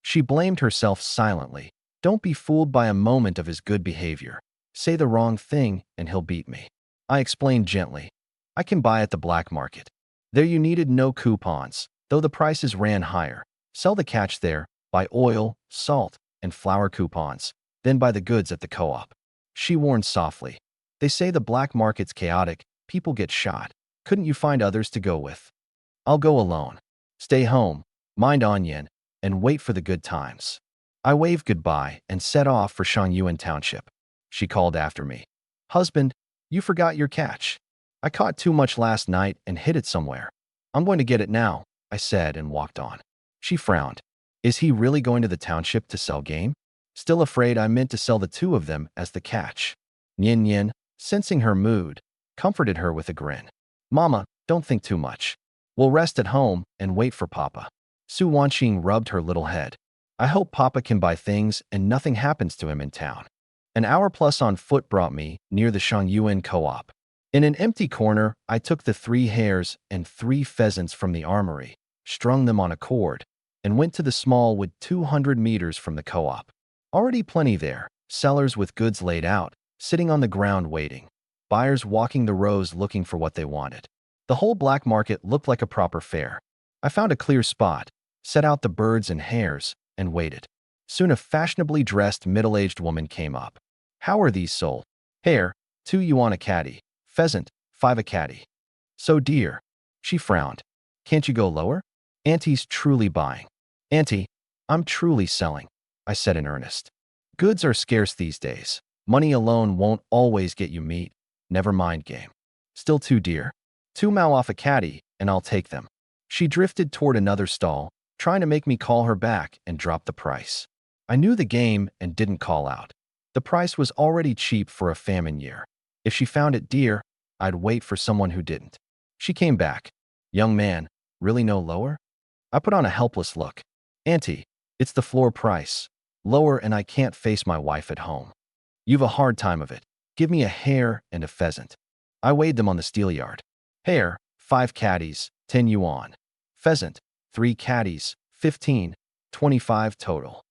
She blamed herself silently. "Don't be fooled by a moment of his good behavior. Say the wrong thing and he'll beat me." I explained gently. "I can buy at the black market. There you needed no coupons, though the prices ran higher. Sell the catch there, buy oil, salt, and flour coupons, then buy the goods at the co-op." She warned softly. "They say the black market's chaotic, people get shot. Couldn't you find others to go with?" "I'll go alone. Stay home, mind Onion, and wait for the good times." I waved goodbye and set off for Shangyuan Township. She called after me. "Husband, you forgot your catch. I caught too much last night and hid it somewhere." "I'm going to get it now," I said and walked on. She frowned. "Is he really going to the township to sell game?" Still afraid I meant to sell the two of them as the catch. Nien Nien, sensing her mood, comforted her with a grin. "Mama, don't think too much. We'll rest at home and wait for Papa." Su Wanqing rubbed her little head. "I hope Papa can buy things and nothing happens to him in town." An hour plus on foot brought me near the Shangyuan co-op. In an empty corner, I took the 3 hares and 3 pheasants from the armory, strung them on a cord, and went to the small wood 200 meters from the co-op. Already plenty there, sellers with goods laid out, sitting on the ground waiting, buyers walking the rows looking for what they wanted. The whole black market looked like a proper fair. I found a clear spot, set out the birds and hares, and waited. Soon a fashionably dressed middle-aged woman came up. "How are these sold?" "Hare, 2 yuan a caddy. Pheasant, 5 a caddy." "So dear." She frowned. "Can't you go lower?" "Auntie's truly buying." "Auntie, I'm truly selling," I said in earnest. "Goods are scarce these days. Money alone won't always get you meat. Never mind game. Still too dear. 2 mao off a caddy, and I'll take them." She drifted toward another stall, trying to make me call her back and drop the price. I knew the game and didn't call out. The price was already cheap for a famine year. If she found it dear, I'd wait for someone who didn't. She came back. "Young man, really no lower?" I put on a helpless look. "Auntie, it's the floor price. Lower and I can't face my wife at home." "You've a hard time of it. Give me a hare and a pheasant." I weighed them on the steelyard. Hare, 5 caddies, 10 yuan. Pheasant, 3 caddies, 15, 25 total.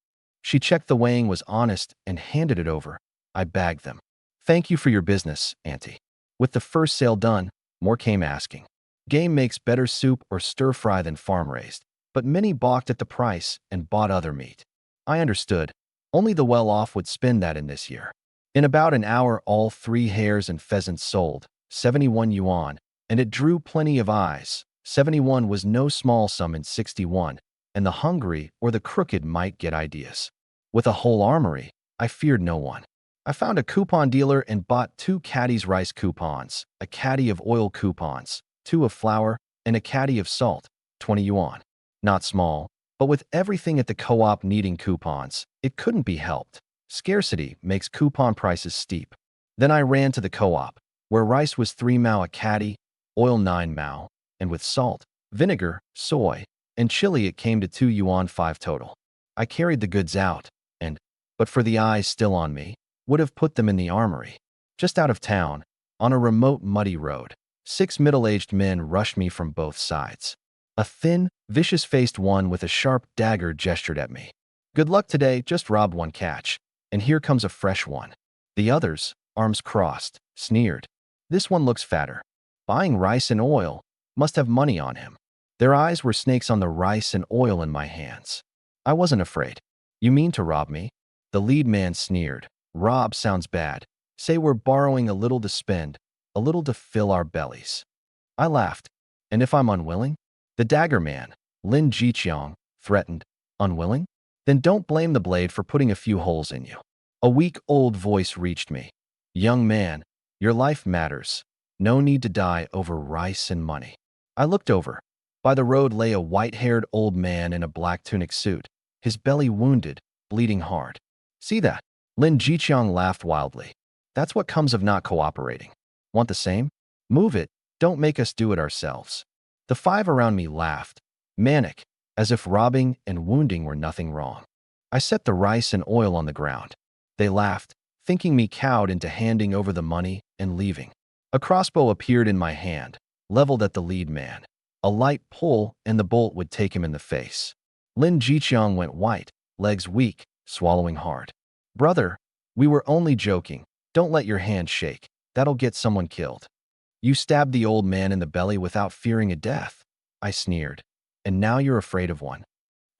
She checked the weighing was honest and handed it over. I bagged them. "Thank you for your business, Auntie." With the first sale done, more came asking. Game makes better soup or stir-fry than farm-raised, but many balked at the price and bought other meat. I understood. Only the well-off would spend that in this year. In about an hour, all 3 hares and pheasants sold, 71 yuan, and it drew plenty of eyes. 71 was no small sum in 61, and the hungry or the crooked might get ideas. With a whole armory, I feared no one. I found a coupon dealer and bought 2 caddies rice coupons, a caddy of oil coupons, 2 of flour, and a caddy of salt, 20 yuan. Not small, but with everything at the co-op needing coupons, it couldn't be helped. Scarcity makes coupon prices steep. Then I ran to the co-op, where rice was 3 mao a caddy, oil 9 mao, and with salt, vinegar, soy, and chili it came to 2 yuan 5 total. I carried the goods out, and but for the eyes still on me, would have put them in the armory. Just out of town, on a remote muddy road, 6 middle-aged men rushed me from both sides. A thin, vicious-faced one with a sharp dagger gestured at me. Good luck today, just robbed one catch. And here comes a fresh one. The others, arms crossed, sneered. This one looks fatter. Buying rice and oil, must have money on him. Their eyes were snakes on the rice and oil in my hands. I wasn't afraid. You mean to rob me? The lead man sneered. Rob sounds bad. Say we're borrowing a little to spend, a little to fill our bellies. I laughed. And if I'm unwilling? The dagger man, Lin Jiqiang, threatened. Unwilling? Then don't blame the blade for putting a few holes in you. A weak-old voice reached me. Young man, your life matters. No need to die over rice and money. I looked over. By the road lay a white-haired old man in a black tunic suit, his belly wounded, bleeding hard. See that? Lin Jiqiang laughed wildly. That's what comes of not cooperating. Want the same? Move it, don't make us do it ourselves. The 5 around me laughed, manic, as if robbing and wounding were nothing wrong. I set the rice and oil on the ground. They laughed, thinking me cowed into handing over the money and leaving. A crossbow appeared in my hand, leveled at the lead man. A light pull and the bolt would take him in the face. Lin Jiqiang went white, legs weak, swallowing hard. Brother, we were only joking. Don't let your hand shake. That'll get someone killed. You stabbed the old man in the belly without fearing a death. I sneered. And now you're afraid of one.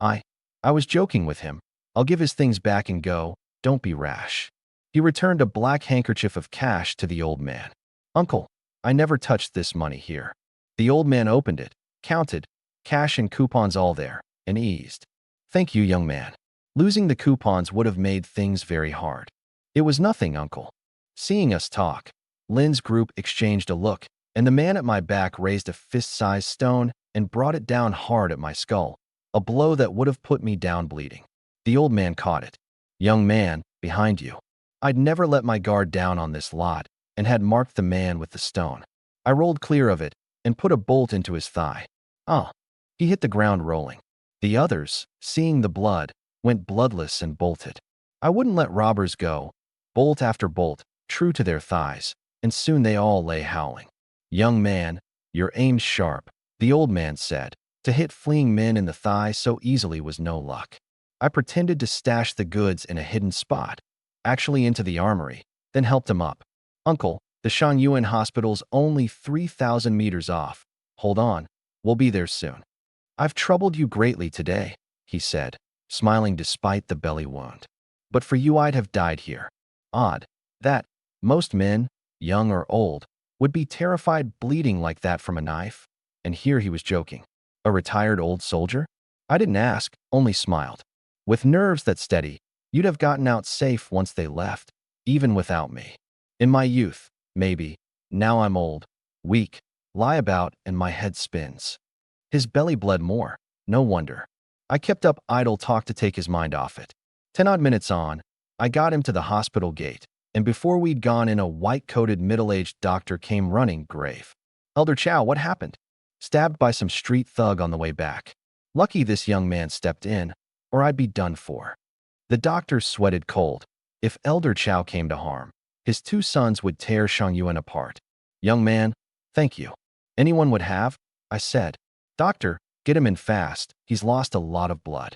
I was joking with him. I'll give his things back and go. Don't be rash. He returned a black handkerchief of cash to the old man. Uncle, I never touched this money here. The old man opened it, counted, cash and coupons all there, and eased. Thank you, young man. Losing the coupons would have made things very hard. It was nothing, uncle. Seeing us talk, Lin's group exchanged a look, and the man at my back raised a fist-sized stone and brought it down hard at my skull, a blow that would have put me down bleeding. The old man caught it. Young man, behind you. I'd never let my guard down on this lot and had marked the man with the stone. I rolled clear of it and put a bolt into his thigh. Ah, he hit the ground rolling. The others, seeing the blood, went bloodless and bolted. I wouldn't let robbers go, bolt after bolt, true to their thighs, and soon they all lay howling. Young man, your aim's sharp, the old man said. To hit fleeing men in the thigh so easily was no luck. I pretended to stash the goods in a hidden spot, actually into the armory, then helped him up. Uncle, the Shangyuan hospital's only 3,000 meters off. Hold on, we'll be there soon. I've troubled you greatly today, he said, smiling despite the belly wound. But for you I'd have died here. Odd, that most men, young or old, would be terrified bleeding like that from a knife. And here he was joking. A retired old soldier? I didn't ask, only smiled. With nerves that steady, you'd have gotten out safe once they left, even without me. In my youth, maybe. Now I'm old, weak, lie about, and my head spins. His belly bled more, no wonder. I kept up idle talk to take his mind off it. 10-odd minutes on, I got him to the hospital gate, and before we'd gone in, a white-coated middle-aged doctor came running, grave. Elder Chow, what happened? Stabbed by some street thug on the way back. Lucky this young man stepped in, or I'd be done for. The doctor sweated cold. If Elder Chow came to harm, his 2 sons would tear Shangyuan apart. Young man, thank you. Anyone would have, I said. Doctor, get him in fast. He's lost a lot of blood.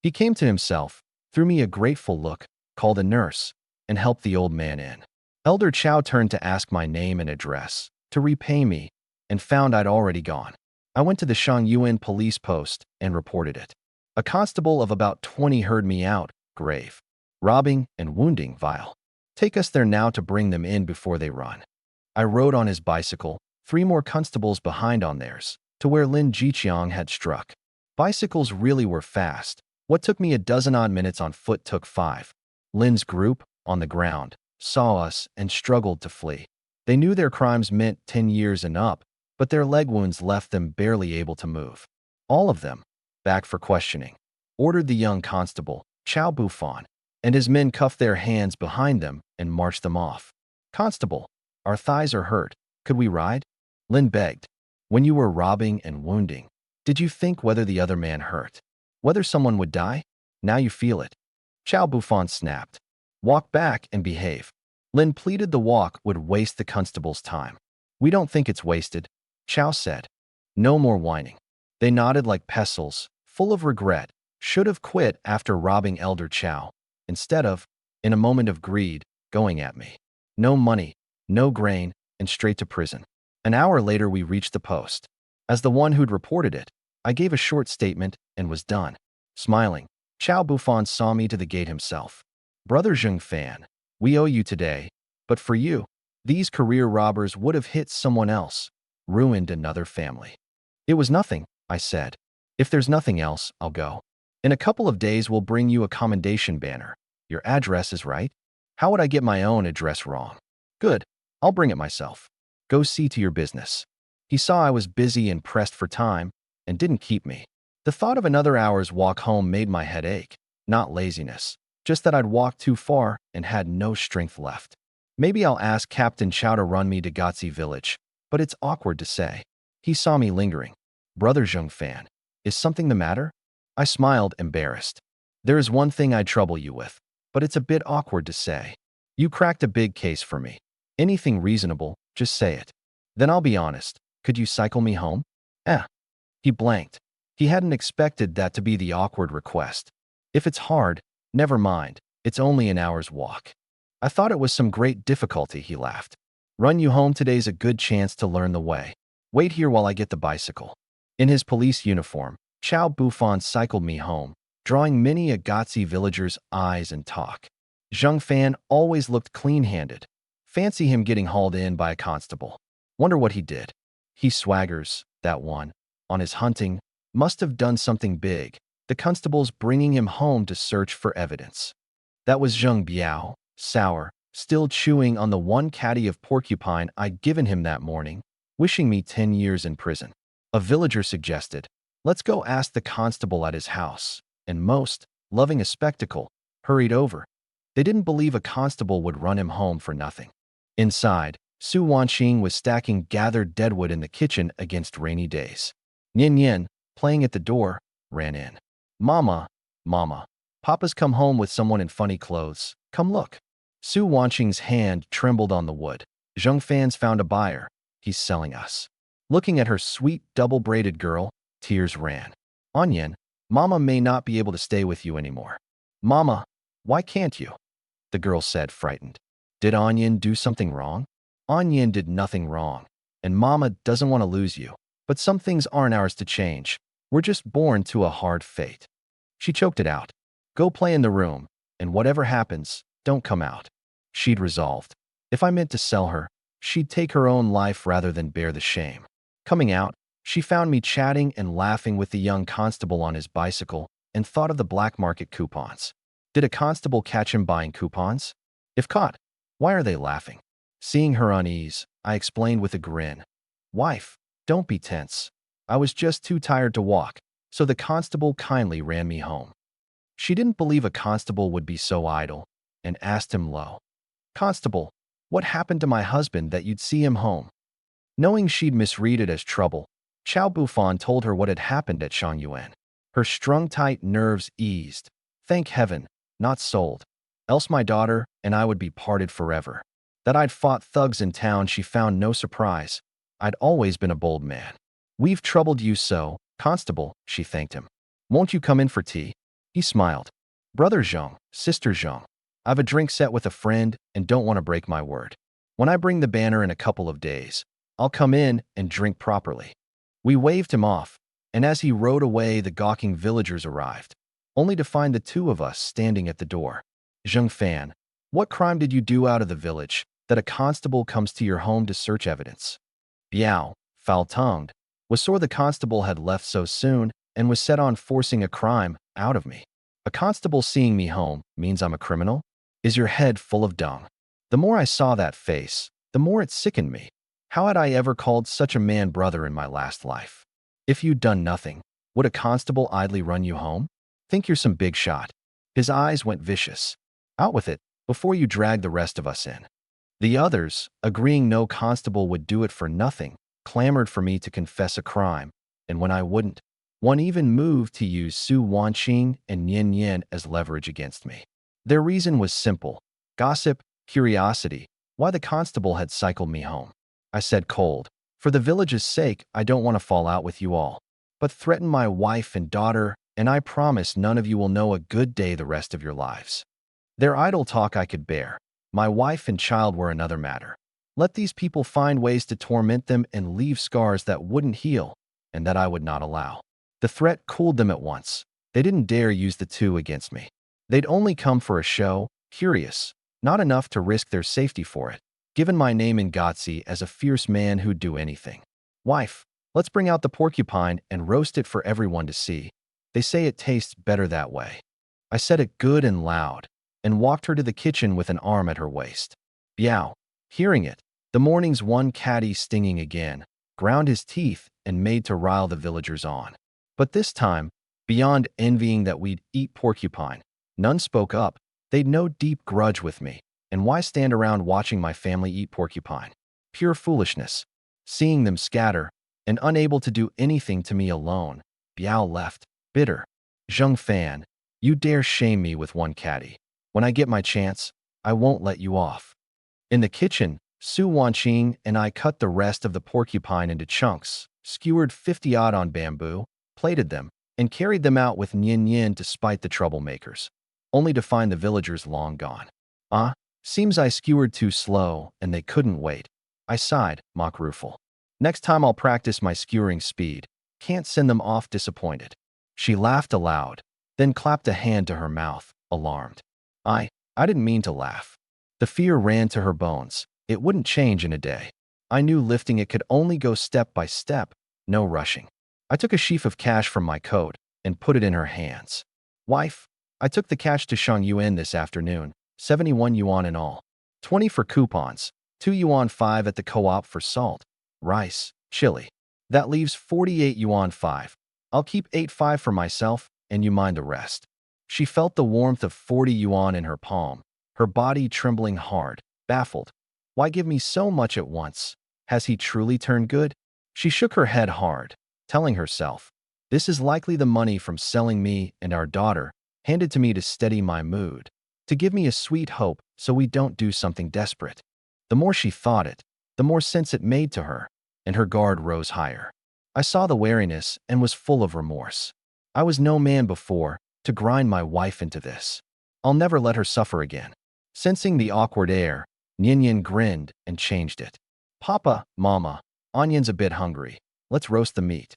He came to himself, threw me a grateful look, called a nurse, and helped the old man in. Elder Chow turned to ask my name and address, to repay me, and found I'd already gone. I went to the Shangyuan police post and reported it. A constable of about 20 heard me out, grave. Robbing and wounding vile. Take us there now to bring them in before they run. I rode on his bicycle, 3 more constables behind on theirs, to where Lin Jiqiang had struck. Bicycles really were fast. What took me a dozen-odd minutes on foot took 5. Lin's group, on the ground, saw us and struggled to flee. They knew their crimes meant 10 years and up, but their leg wounds left them barely able to move. All of them, back for questioning, ordered the young constable, Chow Bufan, and his men cuffed their hands behind them and marched them off. Constable, our thighs are hurt. Could we ride? Lin begged. When you were robbing and wounding, did you think whether the other man hurt? Whether someone would die? Now you feel it. Chow Buffon snapped. Walk back and behave. Lin pleaded the walk would waste the constable's time. We don't think it's wasted, Chow said. No more whining. They nodded like pestles, full of regret, should have quit after robbing Elder Chow, instead of, in a moment of greed, going at me. No money, no grain, and straight to prison. An hour later we reached the post. As the one who'd reported it, I gave a short statement and was done. Smiling, Chow Buffon saw me to the gate himself. Brother Zheng Fan, we owe you today, but for you, these career robbers would have hit someone else, ruined another family. It was nothing, I said. If there's nothing else, I'll go. In a couple of days we'll bring you a commendation banner. Your address is right? How would I get my own address wrong? Good, I'll bring it myself. Go see to your business. He saw I was busy and pressed for time, and didn't keep me. The thought of another hour's walk home made my head ache, not laziness, just that I'd walked too far and had no strength left. Maybe I'll ask Captain Chow to run me to Gotzi village, but it's awkward to say. He saw me lingering. Brother Zheng Fan, is something the matter? I smiled, embarrassed. There is one thing I'd trouble you with, but it's a bit awkward to say. You cracked a big case for me. Anything reasonable, just say it. Then I'll be honest. Could you cycle me home? He blanked. He hadn't expected that to be the awkward request. If it's hard, never mind. It's only an hour's walk. I thought it was some great difficulty, he laughed. Run you home today's a good chance to learn the way. Wait here while I get the bicycle. In his police uniform, Chow Buffon cycled me home, drawing many a Gotzi villager's eyes and talk. Zheng Fan always looked clean-handed. Fancy him getting hauled in by a constable. Wonder what he did. He swaggers, that one. On his hunting, must have done something big. The constables bringing him home to search for evidence. That was Zheng Biao, sour, still chewing on the one caddy of porcupine I'd given him that morning, wishing me 10 years in prison. A villager suggested, let's go ask the constable at his house, and most, loving a spectacle, hurried over. They didn't believe a constable would run him home for nothing. Inside, Su Wanqing was stacking gathered deadwood in the kitchen against rainy days. Nian Yin, playing at the door, ran in. Mama, Papa's come home with someone in funny clothes. Come look. Su Wanqing's hand trembled on the wood. Zheng Fan's found a buyer. He's selling us. Looking at her sweet, double-braided girl, tears ran. Onion, Mama may not be able to stay with you anymore. Mama, why can't you? The girl said, frightened. Did Onion do something wrong? Onion did nothing wrong, and Mama doesn't want to lose you. But some things aren't ours to change. We're just born to a hard fate. She choked it out. Go play in the room, and whatever happens, don't come out. She'd resolved. If I meant to sell her, she'd take her own life rather than bear the shame. Coming out, she found me chatting and laughing with the young constable on his bicycle and thought of the black market coupons. Did a constable catch him buying coupons? If caught, why are they laughing? Seeing her unease, I explained with a grin. Wife, don't be tense. I was just too tired to walk, so the constable kindly ran me home. She didn't believe a constable would be so idle, and asked him low. Constable, what happened to my husband that you'd see him home? Knowing she'd misread it as trouble, Chow Buffon told her what had happened at Shangyuan. Her strung-tight nerves eased. Thank heaven, not sold. Else my daughter and I would be parted forever. That I'd fought thugs in town she found no surprise. I'd always been a bold man. We've troubled you so, Constable, she thanked him. Won't you come in for tea? He smiled. Brother Zheng, Sister Zheng, I've a drink set with a friend and don't want to break my word. When I bring the banner in a couple of days, I'll come in and drink properly. We waved him off, and as he rode away the gawking villagers arrived, only to find the two of us standing at the door. Zheng Fan, what crime did you do out of the village that a constable comes to your home to search evidence? Biao, foul-tongued, was sore the constable had left so soon and was set on forcing a crime out of me. A constable seeing me home means I'm a criminal? Is your head full of dung? The more I saw that face, the more it sickened me. How had I ever called such a man brother in my last life? If you'd done nothing, would a constable idly run you home? Think you're some big shot. His eyes went vicious. Out with it, before you drag the rest of us in. The others, agreeing no constable would do it for nothing, clamored for me to confess a crime, and when I wouldn't, one even moved to use Su Wanqing and Nian Yin as leverage against me. Their reason was simple: gossip, curiosity, why the constable had cycled me home. I said cold, "For the village's sake, I don't want to fall out with you all, but threaten my wife and daughter, and I promise none of you will know a good day the rest of your lives." Their idle talk I could bear. My wife and child were another matter. Let these people find ways to torment them and leave scars that wouldn't heal, and that I would not allow. The threat cooled them at once. They didn't dare use the two against me. They'd only come for a show, curious, not enough to risk their safety for it, given my name in Gotzi as a fierce man who'd do anything. "Wife, let's bring out the porcupine and roast it for everyone to see. They say it tastes better that way." I said it good and loud, and walked her to the kitchen with an arm at her waist. Biao, hearing it, the morning's one catty stinging again, ground his teeth and made to rile the villagers on. But this time, beyond envying that we'd eat porcupine, none spoke up. They'd no deep grudge with me, and why stand around watching my family eat porcupine? Pure foolishness. Seeing them scatter, and unable to do anything to me alone, Biao left, bitter. "Zheng Fan, you dare shame me with one catty. When I get my chance, I won't let you off." In the kitchen, Su Wanqing and I cut the rest of the porcupine into chunks, skewered 50-odd on bamboo, plated them, and carried them out with Nian Yin to spite the troublemakers, only to find the villagers long gone. Seems I skewered too slow, and they couldn't wait. I sighed, mock rueful. "Next time I'll practice my skewering speed. Can't send them off disappointed." She laughed aloud, then clapped a hand to her mouth, alarmed. I didn't mean to laugh. The fear ran to her bones. It wouldn't change in a day. I knew lifting it could only go step by step, no rushing. I took a sheaf of cash from my coat and put it in her hands. "Wife, I took the cash to Shang Yuan this afternoon, 71 yuan in all. 20 for coupons, 2 yuan 5 at the co-op for salt, rice, chili. That leaves 48 yuan 5. I'll keep 8.5 for myself, and you mind the rest." She felt the warmth of 40 yuan in her palm, her body trembling hard, baffled. Why give me so much at once? Has he truly turned good? She shook her head hard, telling herself, "This is likely the money from selling me and our daughter, handed to me to steady my mood, to give me a sweet hope so we don't do something desperate." The more she thought it, the more sense it made to her, and her guard rose higher. I saw the wariness and was full of remorse. I was no man before to grind my wife into this. I'll never let her suffer again. Sensing the awkward air, Nian grinned and changed it. "Papa, Mama, Onion's a bit hungry. Let's roast the meat.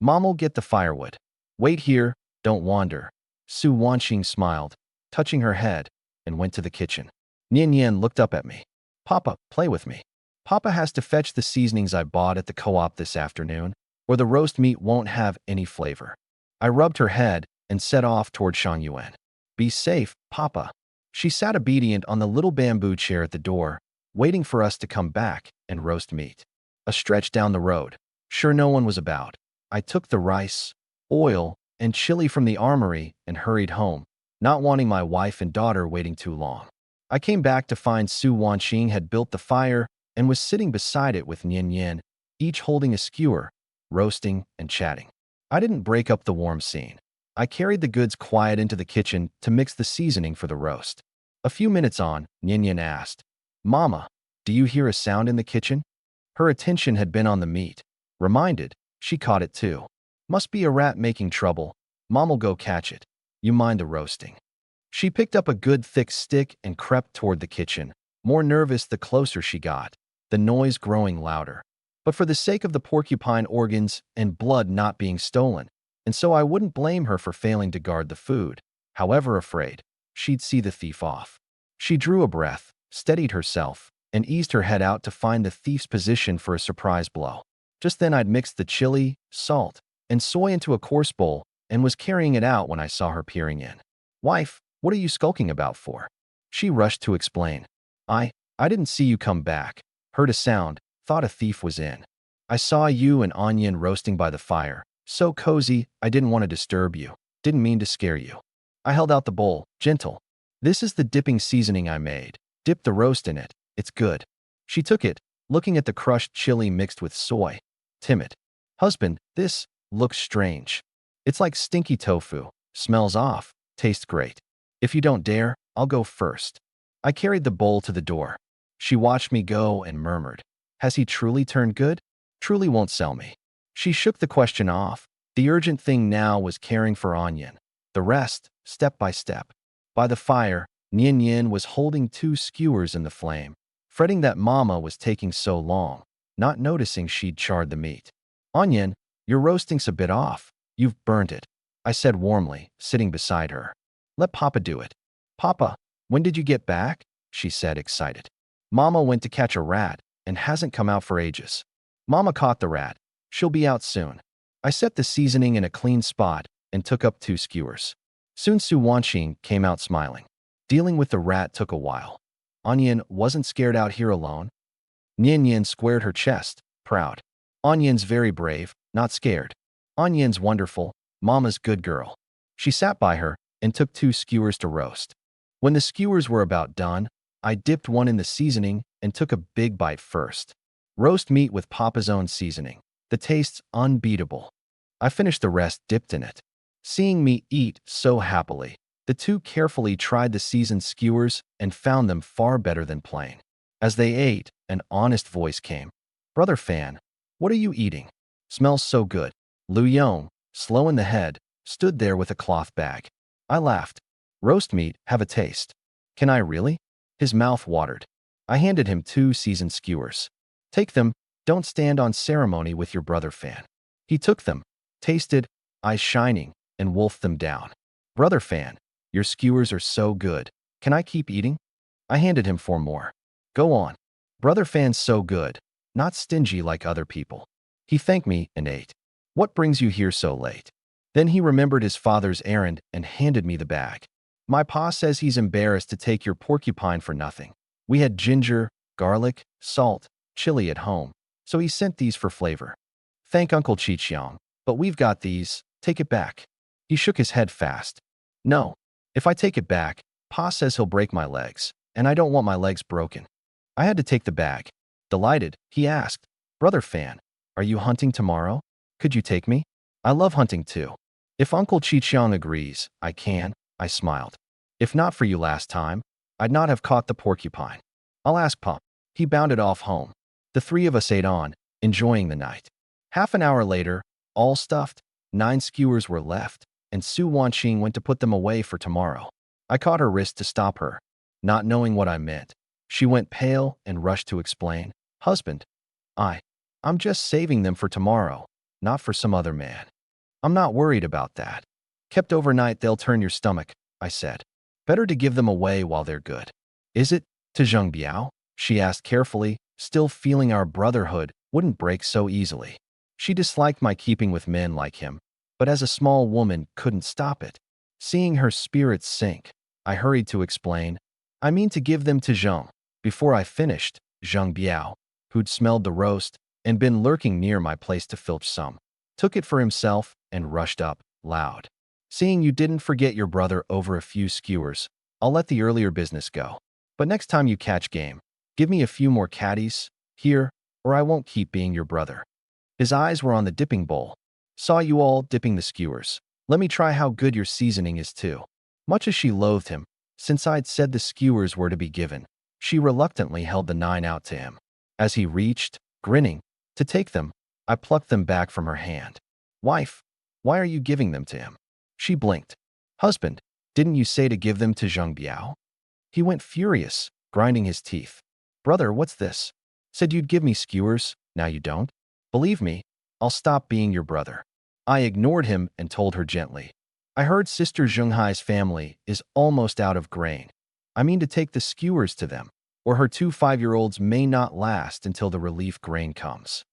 Mom'll get the firewood. Wait here, don't wander." Su Wanqing smiled, touching her head, and went to the kitchen. Nian looked up at me. "Papa, play with me. Papa has to fetch the seasonings I bought at the co-op this afternoon, or the roast meat won't have any flavor." I rubbed her head and set off toward Shang Yuan. "Be safe, Papa." She sat obedient on the little bamboo chair at the door, waiting for us to come back and roast meat. A stretch down the road, sure no one was about, I took the rice, oil, and chili from the armory and hurried home, not wanting my wife and daughter waiting too long. I came back to find Su Wanqing had built the fire and was sitting beside it with Nian, each holding a skewer, roasting and chatting. I didn't break up the warm scene. I carried the goods quiet into the kitchen to mix the seasoning for the roast. A few minutes on, Nian asked, "Mama, do you hear a sound in the kitchen?" Her attention had been on the meat. Reminded, she caught it too. "Must be a rat making trouble. Mom'll go catch it. You mind the roasting." She picked up a good thick stick and crept toward the kitchen, more nervous the closer she got, the noise growing louder. But for the sake of the porcupine organs and blood not being stolen, and so I wouldn't blame her for failing to guard the food, however afraid, she'd see the thief off. She drew a breath, steadied herself, and eased her head out to find the thief's position for a surprise blow. Just then I'd mixed the chili, salt, and soy into a coarse bowl and was carrying it out when I saw her peering in. "Wife, what are you skulking about for?" She rushed to explain. I didn't see you come back. Heard a sound, thought a thief was in. I saw you and Onion roasting by the fire. So cozy, I didn't want to disturb you. Didn't mean to scare you." I held out the bowl, gentle. "This is the dipping seasoning I made. Dip the roast in it. It's good." She took it, looking at the crushed chili mixed with soy. Timid. "Husband, this looks strange. It's like stinky tofu. Smells off. Tastes great. If you don't dare, I'll go first. I carried the bowl to the door. She watched me go and murmured, has he truly turned good? Truly won't sell me. She shook the question off. The urgent thing now was caring for Onion. The rest, step by step. By the fire, Nian Yin was holding 2 skewers in the flame, fretting that Mama was taking so long, not noticing she'd charred the meat. Onion, your roasting's a bit off. You've burnt it, I said warmly, sitting beside her. Let Papa do it. Papa, when did you get back? She said, excited. Mama went to catch a rat and hasn't come out for ages. Mama caught the rat. She'll be out soon. I set the seasoning in a clean spot and took up 2 skewers. Soon Su Wanqing came out smiling. Dealing with the rat took a while. Onion wasn't scared out here alone. Nian Yin squared her chest, proud. Onion's very brave, not scared. Onion's wonderful, Mama's good girl. She sat by her and took 2 skewers to roast. When the skewers were about done, I dipped one in the seasoning and took a big bite first. Roast meat with Papa's own seasoning. The taste's unbeatable. I finished the rest dipped in it. Seeing me eat so happily, the 2 carefully tried the seasoned skewers and found them far better than plain. As they ate, an honest voice came. Brother Fan, what are you eating? Smells so good. Lu Yong, slow in the head, stood there with a cloth bag. I laughed. Roast meat, have a taste. Can I really? His mouth watered. I handed him 2 seasoned skewers. Take them, don't stand on ceremony with your brother Fan. He took them, tasted, eyes shining, and wolfed them down. Brother Fan, your skewers are so good. Can I keep eating? I handed him 4 more. Go on. Brother Fan's so good, not stingy like other people. He thanked me and ate. What brings you here so late? Then he remembered his father's errand and handed me the bag. My pa says he's embarrassed to take your porcupine for nothing. We had ginger, garlic, salt, chili at home, so he sent these for flavor. Thank Uncle Chichiang, but we've got these, take it back. He shook his head fast. No, if I take it back, Pa says he'll break my legs, and I don't want my legs broken. I had to take the bag. Delighted, he asked, Brother Fan, are you hunting tomorrow? Could you take me? I love hunting too. If Uncle Chichiang agrees, I can, I smiled. If not for you last time, I'd not have caught the porcupine. I'll ask Pa. He bounded off home. The 3 of us ate on, enjoying the night. Half an hour later, all stuffed, 9 skewers were left, and Su Wanqing went to put them away for tomorrow. I caught her wrist to stop her. Not knowing what I meant, she went pale and rushed to explain. Husband, I'm just saving them for tomorrow, not for some other man. I'm not worried about that. Kept overnight, they'll turn your stomach, I said. Better to give them away while they're good. Is it, to Zheng Biao? She asked carefully, still feeling our brotherhood wouldn't break so easily. She disliked my keeping with men like him, but as a small woman couldn't stop it. Seeing her spirits sink, I hurried to explain. I mean to give them to Zheng. Before I finished, Zheng Biao, who'd smelled the roast and been lurking near my place to filch some, took it for himself and rushed up, loud. Seeing you didn't forget your brother over a few skewers, I'll let the earlier business go. But next time you catch game, give me a few more caddies, here, or I won't keep being your brother. His eyes were on the dipping bowl. Saw you all dipping the skewers. Let me try how good your seasoning is too. Much as she loathed him, since I'd said the skewers were to be given, she reluctantly held the 9 out to him. As he reached, grinning, to take them, I plucked them back from her hand. Wife, why are you giving them to him? She blinked. Husband, didn't you say to give them to Zheng Biao? He went furious, grinding his teeth. Brother, what's this? Said you'd give me skewers, now you don't? Believe me, I'll stop being your brother. I ignored him and told her gently. I heard Sister Zhenghai's family is almost out of grain. I mean to take the skewers to them, or her 2 5-year-olds may not last until the relief grain comes.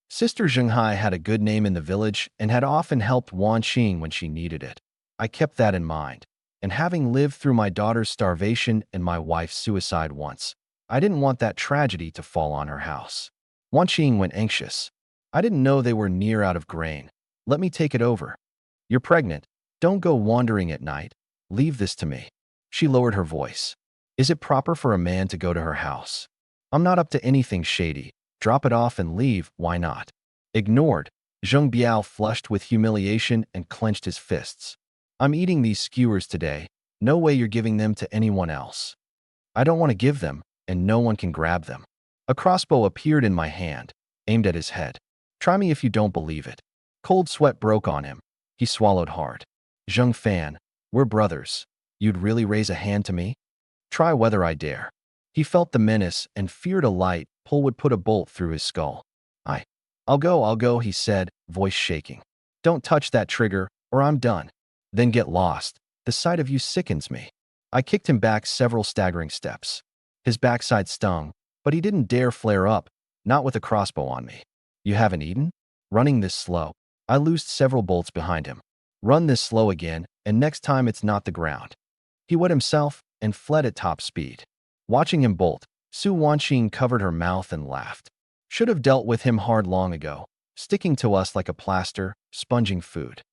Sister Zhenghai had a good name in the village and had often helped Wanqing when she needed it. I kept that in mind, and having lived through my daughter's starvation and my wife's suicide once, I didn't want that tragedy to fall on her house. Wanqing went anxious. I didn't know they were near out of grain. Let me take it over. You're pregnant. Don't go wandering at night. Leave this to me. She lowered her voice. Is it proper for a man to go to her house? I'm not up to anything shady. Drop it off and leave, why not? Ignored, Zheng Biao flushed with humiliation and clenched his fists. I'm eating these skewers today, No way you're giving them to anyone else. I don't want to give them, and no one can grab them. A crossbow appeared in my hand, aimed at his head. Try me if you don't believe it. Cold sweat broke on him. He swallowed hard. Zheng Fan, we're brothers. You'd really raise a hand to me? Try whether I dare. He felt the menace and feared a light pull would put a bolt through his skull. I'll go, he said, voice shaking. Don't touch that trigger, or I'm done. Then get lost. The sight of you sickens me. I kicked him back several staggering steps. His backside stung, but he didn't dare flare up, not with a crossbow on me. You haven't eaten? Running this slow. I loosed several bolts behind him. Run this slow again, and next time it's not the ground. He wet himself and fled at top speed. Watching him bolt, Su Wanqing covered her mouth and laughed. Should have dealt with him hard long ago, sticking to us like a plaster, sponging food.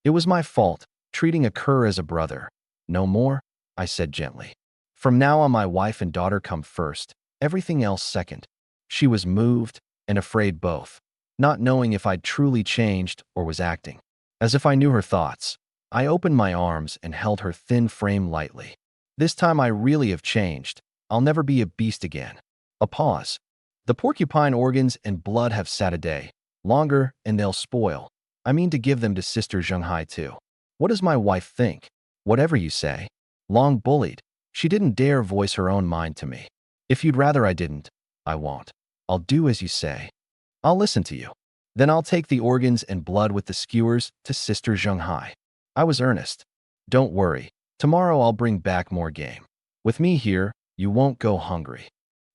It was my fault, treating a cur as a brother. No more, I said gently. From now on my wife and daughter come first, everything else second. She was moved and afraid both, not knowing if I'd truly changed or was acting. As if I knew her thoughts, I opened my arms and held her thin frame lightly. This time I really have changed. I'll never be a beast again. A pause. The porcupine organs and blood have sat a day, longer, and they'll spoil. I mean to give them to Sister Zhenghai too. What does my wife think? Whatever you say. Long bullied. She didn't dare voice her own mind to me. If you'd rather I didn't, I won't. I'll do as you say. I'll listen to you. Then I'll take the organs and blood with the skewers to Sister Zhenghai. I was earnest. Don't worry. Tomorrow I'll bring back more game. With me here, you won't go hungry.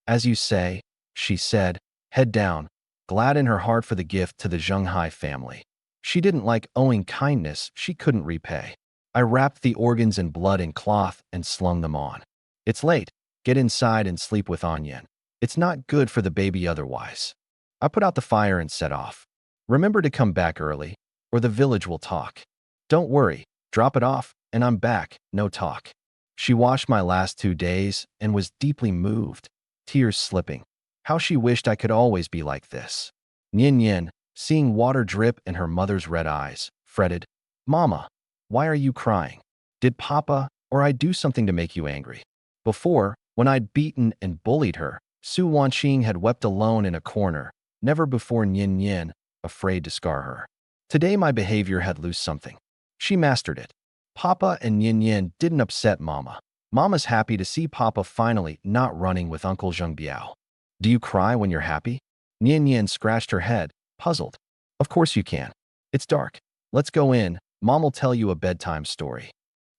As you say, she said, head down, glad in her heart for the gift to the Zhenghai family. She didn't like owing kindness she couldn't repay. I wrapped the organs and blood in cloth and slung them on. It's late. Get inside and sleep with Anyan. It's not good for the baby otherwise. I put out the fire and set off. Remember to come back early, or the village will talk. Don't worry, drop it off, and I'm back, no talk. She watched my last 2 days and was deeply moved, tears slipping. How she wished I could always be like this. Nian Yin, seeing water drip in her mother's red eyes, fretted, Mama, why are you crying? Did Papa or I do something to make you angry? Before, when I'd beaten and bullied her, Su Wanqing had wept alone in a corner, never before Nian Yin, afraid to scar her. Today my behavior had lost something. She mastered it. Papa and Nian Yin didn't upset Mama. Mama's happy to see Papa finally not running with Uncle Zheng Biao. Do you cry when you're happy? Nian Yin scratched her head, puzzled. Of course you can. It's dark. Let's go in. Mom'll tell you a bedtime story.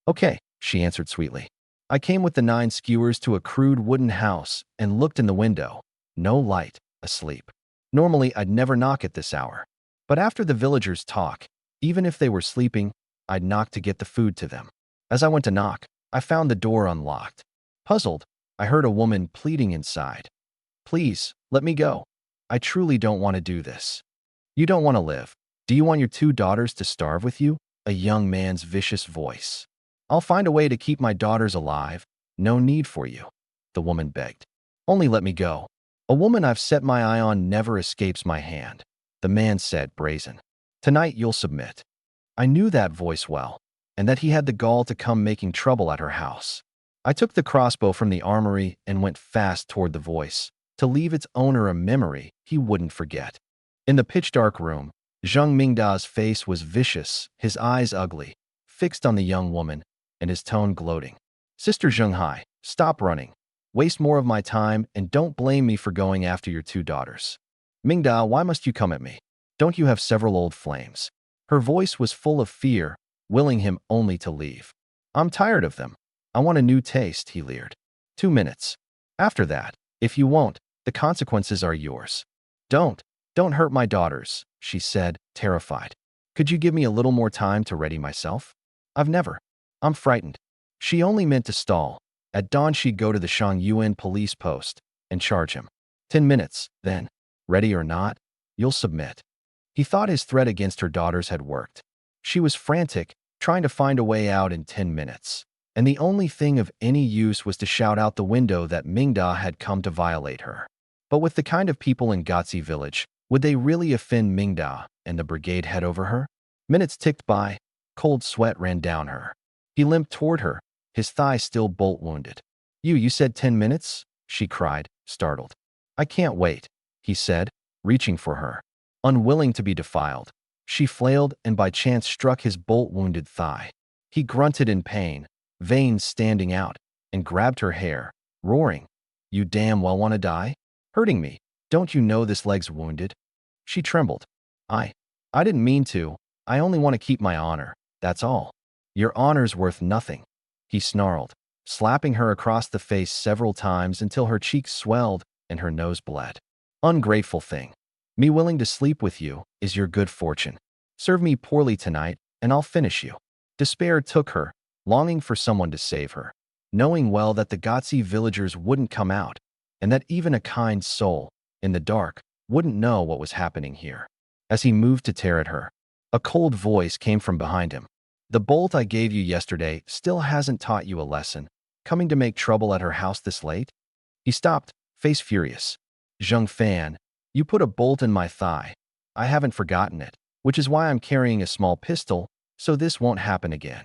Okay, she answered sweetly. I came with the 9 skewers to a crude wooden house and looked in the window. No light, asleep. Normally, I'd never knock at this hour. But after the villagers' talk, even if they were sleeping, I'd knock to get the food to them. As I went to knock, I found the door unlocked. Puzzled, I heard a woman pleading inside. Please, let me go. I truly don't want to do this. You don't want to live. Do you want your 2 daughters to starve with you? A young man's vicious voice. I'll find a way to keep my daughters alive. No need for you, the woman begged. Only let me go. A woman I've set my eye on never escapes my hand, the man said, brazen. Tonight you'll submit. I knew that voice well, and that he had the gall to come making trouble at her house. I took the crossbow from the armory and went fast toward the voice, to leave its owner a memory he wouldn't forget. In the pitch-dark room, Zheng Mingda's face was vicious, his eyes ugly, fixed on the young woman, and his tone gloating. Sister Zhenghai, stop running. Waste more of my time and don't blame me for going after your 2 daughters. Mingda, why must you come at me? Don't you have several old flames? Her voice was full of fear, willing him only to leave. I'm tired of them. I want a new taste, he leered. 2 minutes. After that, if you won't, the consequences are yours. Don't hurt my daughters, she said, terrified. Could you give me a little more time to ready myself? I'm frightened. She only meant to stall. At dawn she'd go to the Shangyuan police post and charge him. 10 minutes, then, ready or not, you'll submit. He thought his threat against her daughters had worked. She was frantic, trying to find a way out in 10 minutes. And the only thing of any use was to shout out the window that Mingda had come to violate her. But with the kind of people in Gotzi village, would they really offend Mingda and the brigade head over her? Minutes ticked by. Cold sweat ran down her. He limped toward her, his thigh still bolt wounded. You said 10 minutes? She cried, startled. I can't wait, he said, reaching for her. Unwilling to be defiled, she flailed and by chance struck his bolt-wounded thigh. He grunted in pain, veins standing out, and grabbed her hair, roaring, You damn well want to die? Hurting me. Don't you know this leg's wounded? She trembled. I didn't mean to. I only want to keep my honor, that's all. Your honor's worth nothing, he snarled, slapping her across the face several times until her cheeks swelled and her nose bled. Ungrateful thing. Me willing to sleep with you is your good fortune. Serve me poorly tonight, and I'll finish you. Despair took her, longing for someone to save her, knowing well that the Gotzi villagers wouldn't come out, and that even a kind soul, in the dark, wouldn't know what was happening here. As he moved to tear at her, a cold voice came from behind him. The bolt I gave you yesterday still hasn't taught you a lesson, coming to make trouble at her house this late? He stopped, face furious. Zheng Fan, you put a bolt in my thigh. I haven't forgotten it, which is why I'm carrying a small pistol, so this won't happen again.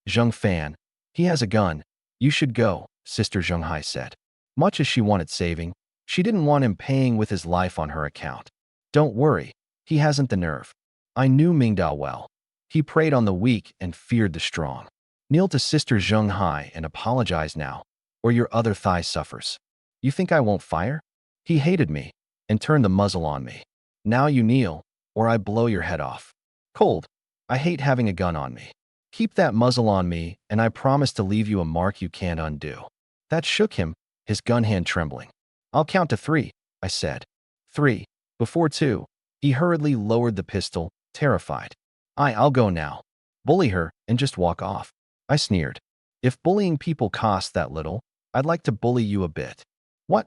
Zheng Fan, he has a gun. You should go, Sister Zhenghai said. Much as she wanted saving, she didn't want him paying with his life on her account. Don't worry, he hasn't the nerve. I knew Mingda well. He preyed on the weak and feared the strong. Kneel to Sister Zhenghai and apologize now, or your other thigh suffers. You think I won't fire? He hated me and turned the muzzle on me. Now you kneel, or I blow your head off. Cold. I hate having a gun on me. Keep that muzzle on me, and I promise to leave you a mark you can't undo. That shook him, his gun hand trembling. I'll count to 3, I said. 3. Before 2, he hurriedly lowered the pistol, terrified. I'll go now. Bully her and just walk off. I sneered. If bullying people costs that little, I'd like to bully you a bit. What?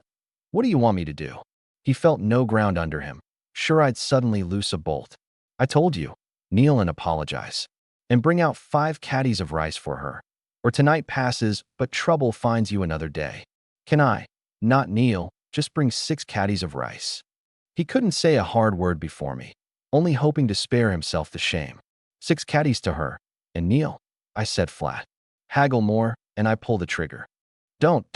What do you want me to do? He felt no ground under him. Sure, I'd suddenly loose a bolt. I told you, kneel and apologize. And bring out 5 caddies of rice for her. Or tonight passes, but trouble finds you another day. Can I? Not kneel, just bring 6 caddies of rice. He couldn't say a hard word before me, only hoping to spare himself the shame. 6 caddies to her, and kneel, I said flat. Haggle more, and I pull the trigger. Don't.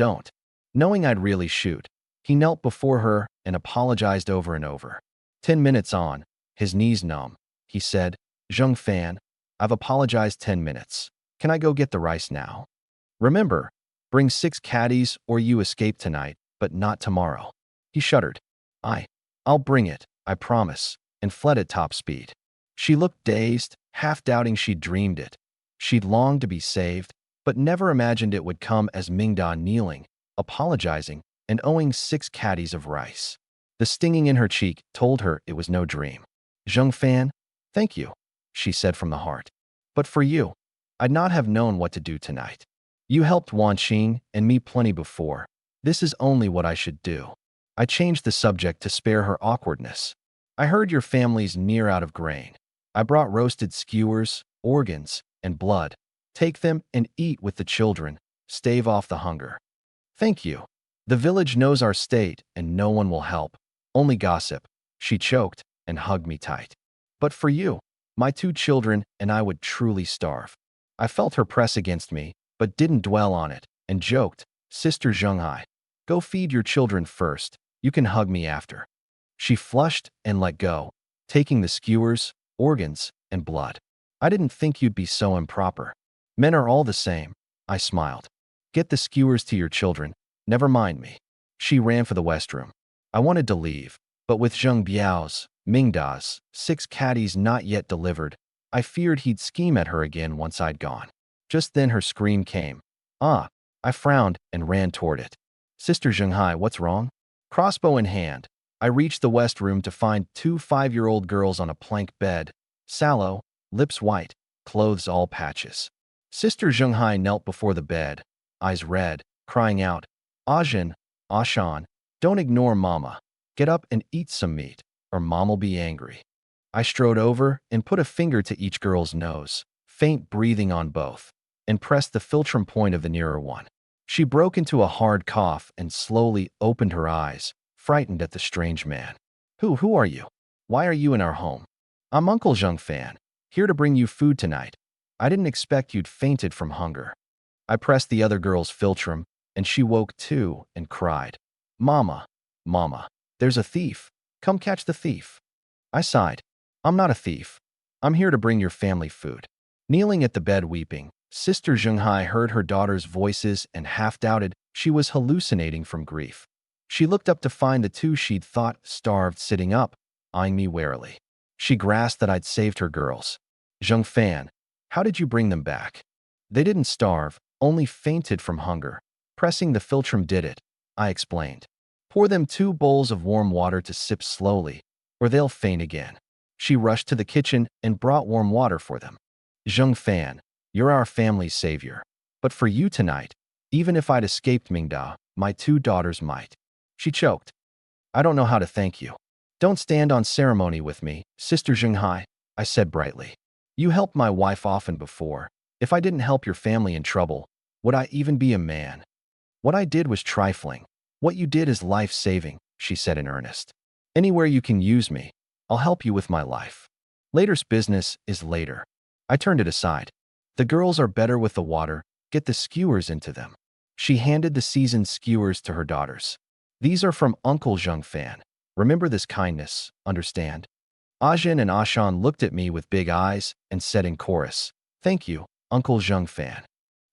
Knowing I'd really shoot, he knelt before her and apologized over and over. 10 minutes on, his knees numb, he said, Zheng Fan, I've apologized 10 minutes. Can I go get the rice now? Remember, bring 6 caddies or you escape tonight, but not tomorrow. He shuddered. I'll bring it, I promise, and fled at top speed. She looked dazed, half doubting she'd dreamed it. She'd longed to be saved, but never imagined it would come as Mingda kneeling, apologizing, and owing 6 caddies of rice. The stinging in her cheek told her it was no dream. Zheng Fan, thank you, she said from the heart. But for you, I'd not have known what to do tonight. You helped Wan Qing and me plenty before. This is only what I should do. I changed the subject to spare her awkwardness. I heard your family's near out of grain. I brought roasted skewers, organs, and blood. Take them and eat with the children. Stave off the hunger. Thank you. The village knows our state and no one will help. Only gossip. She choked and hugged me tight. But for you, my 2 children and I would truly starve. I felt her press against me, but didn't dwell on it, and joked, Sister Zhenghai, go feed your children first. You can hug me after. She flushed and let go, taking the skewers, organs, and blood. I didn't think you'd be so improper. Men are all the same, I smiled. Get the skewers to your children. Never mind me. She ran for the west room. I wanted to leave, but with Zheng Biao's, Mingda's, 6 caddies not yet delivered, I feared he'd scheme at her again once I'd gone. Just then her scream came. I frowned and ran toward it. Sister Zhenghai, what's wrong? Crossbow in hand, I reached the west room to find 2 5-year-old girls on a plank bed, sallow, lips white, clothes all patches. Sister Zhenghai knelt before the bed, eyes red, crying out, Ajin, Ashan, don't ignore Mama. Get up and eat some meat, or Mom'll be angry. I strode over and put a finger to each girl's nose, faint breathing on both, and pressed the philtrum point of the nearer one. She broke into a hard cough and slowly opened her eyes, frightened at the strange man. Who are you? Why are you in our home? I'm Uncle Zheng Fan, here to bring you food tonight. I didn't expect you'd fainted from hunger. I pressed the other girl's philtrum, and she woke too and cried, "Mama, Mama, there's a thief. Come catch the thief." I sighed. "I'm not a thief. I'm here to bring your family food." Kneeling at the bed weeping, Sister Zhenghai heard her daughter's voices and half doubted she was hallucinating from grief. She looked up to find the two she'd thought starved sitting up, eyeing me warily. She grasped that I'd saved her girls. "Zheng Fan, how did you bring them back?" "They didn't starve, only fainted from hunger. Pressing the philtrum did it," I explained. "Pour them 2 bowls of warm water to sip slowly, or they'll faint again." She rushed to the kitchen and brought warm water for them. "Zheng Fan, you're our family's savior. But for you tonight, even if I'd escaped Mingda, my 2 daughters might." She choked. "I don't know how to thank you." "Don't stand on ceremony with me, Sister Zhenghai," I said brightly. "You helped my wife often before. If I didn't help your family in trouble, would I even be a man? What I did was trifling. What you did is life-saving," she said in earnest. "Anywhere you can use me, I'll help you with my life. Later's business is later." I turned it aside. "The girls are better with the water. Get the skewers into them." She handed the seasoned skewers to her daughters. "These are from Uncle Zheng Fan. Remember this kindness, understand?" Ajin and Ashan looked at me with big eyes and said in chorus, "Thank you, Uncle Zheng Fan."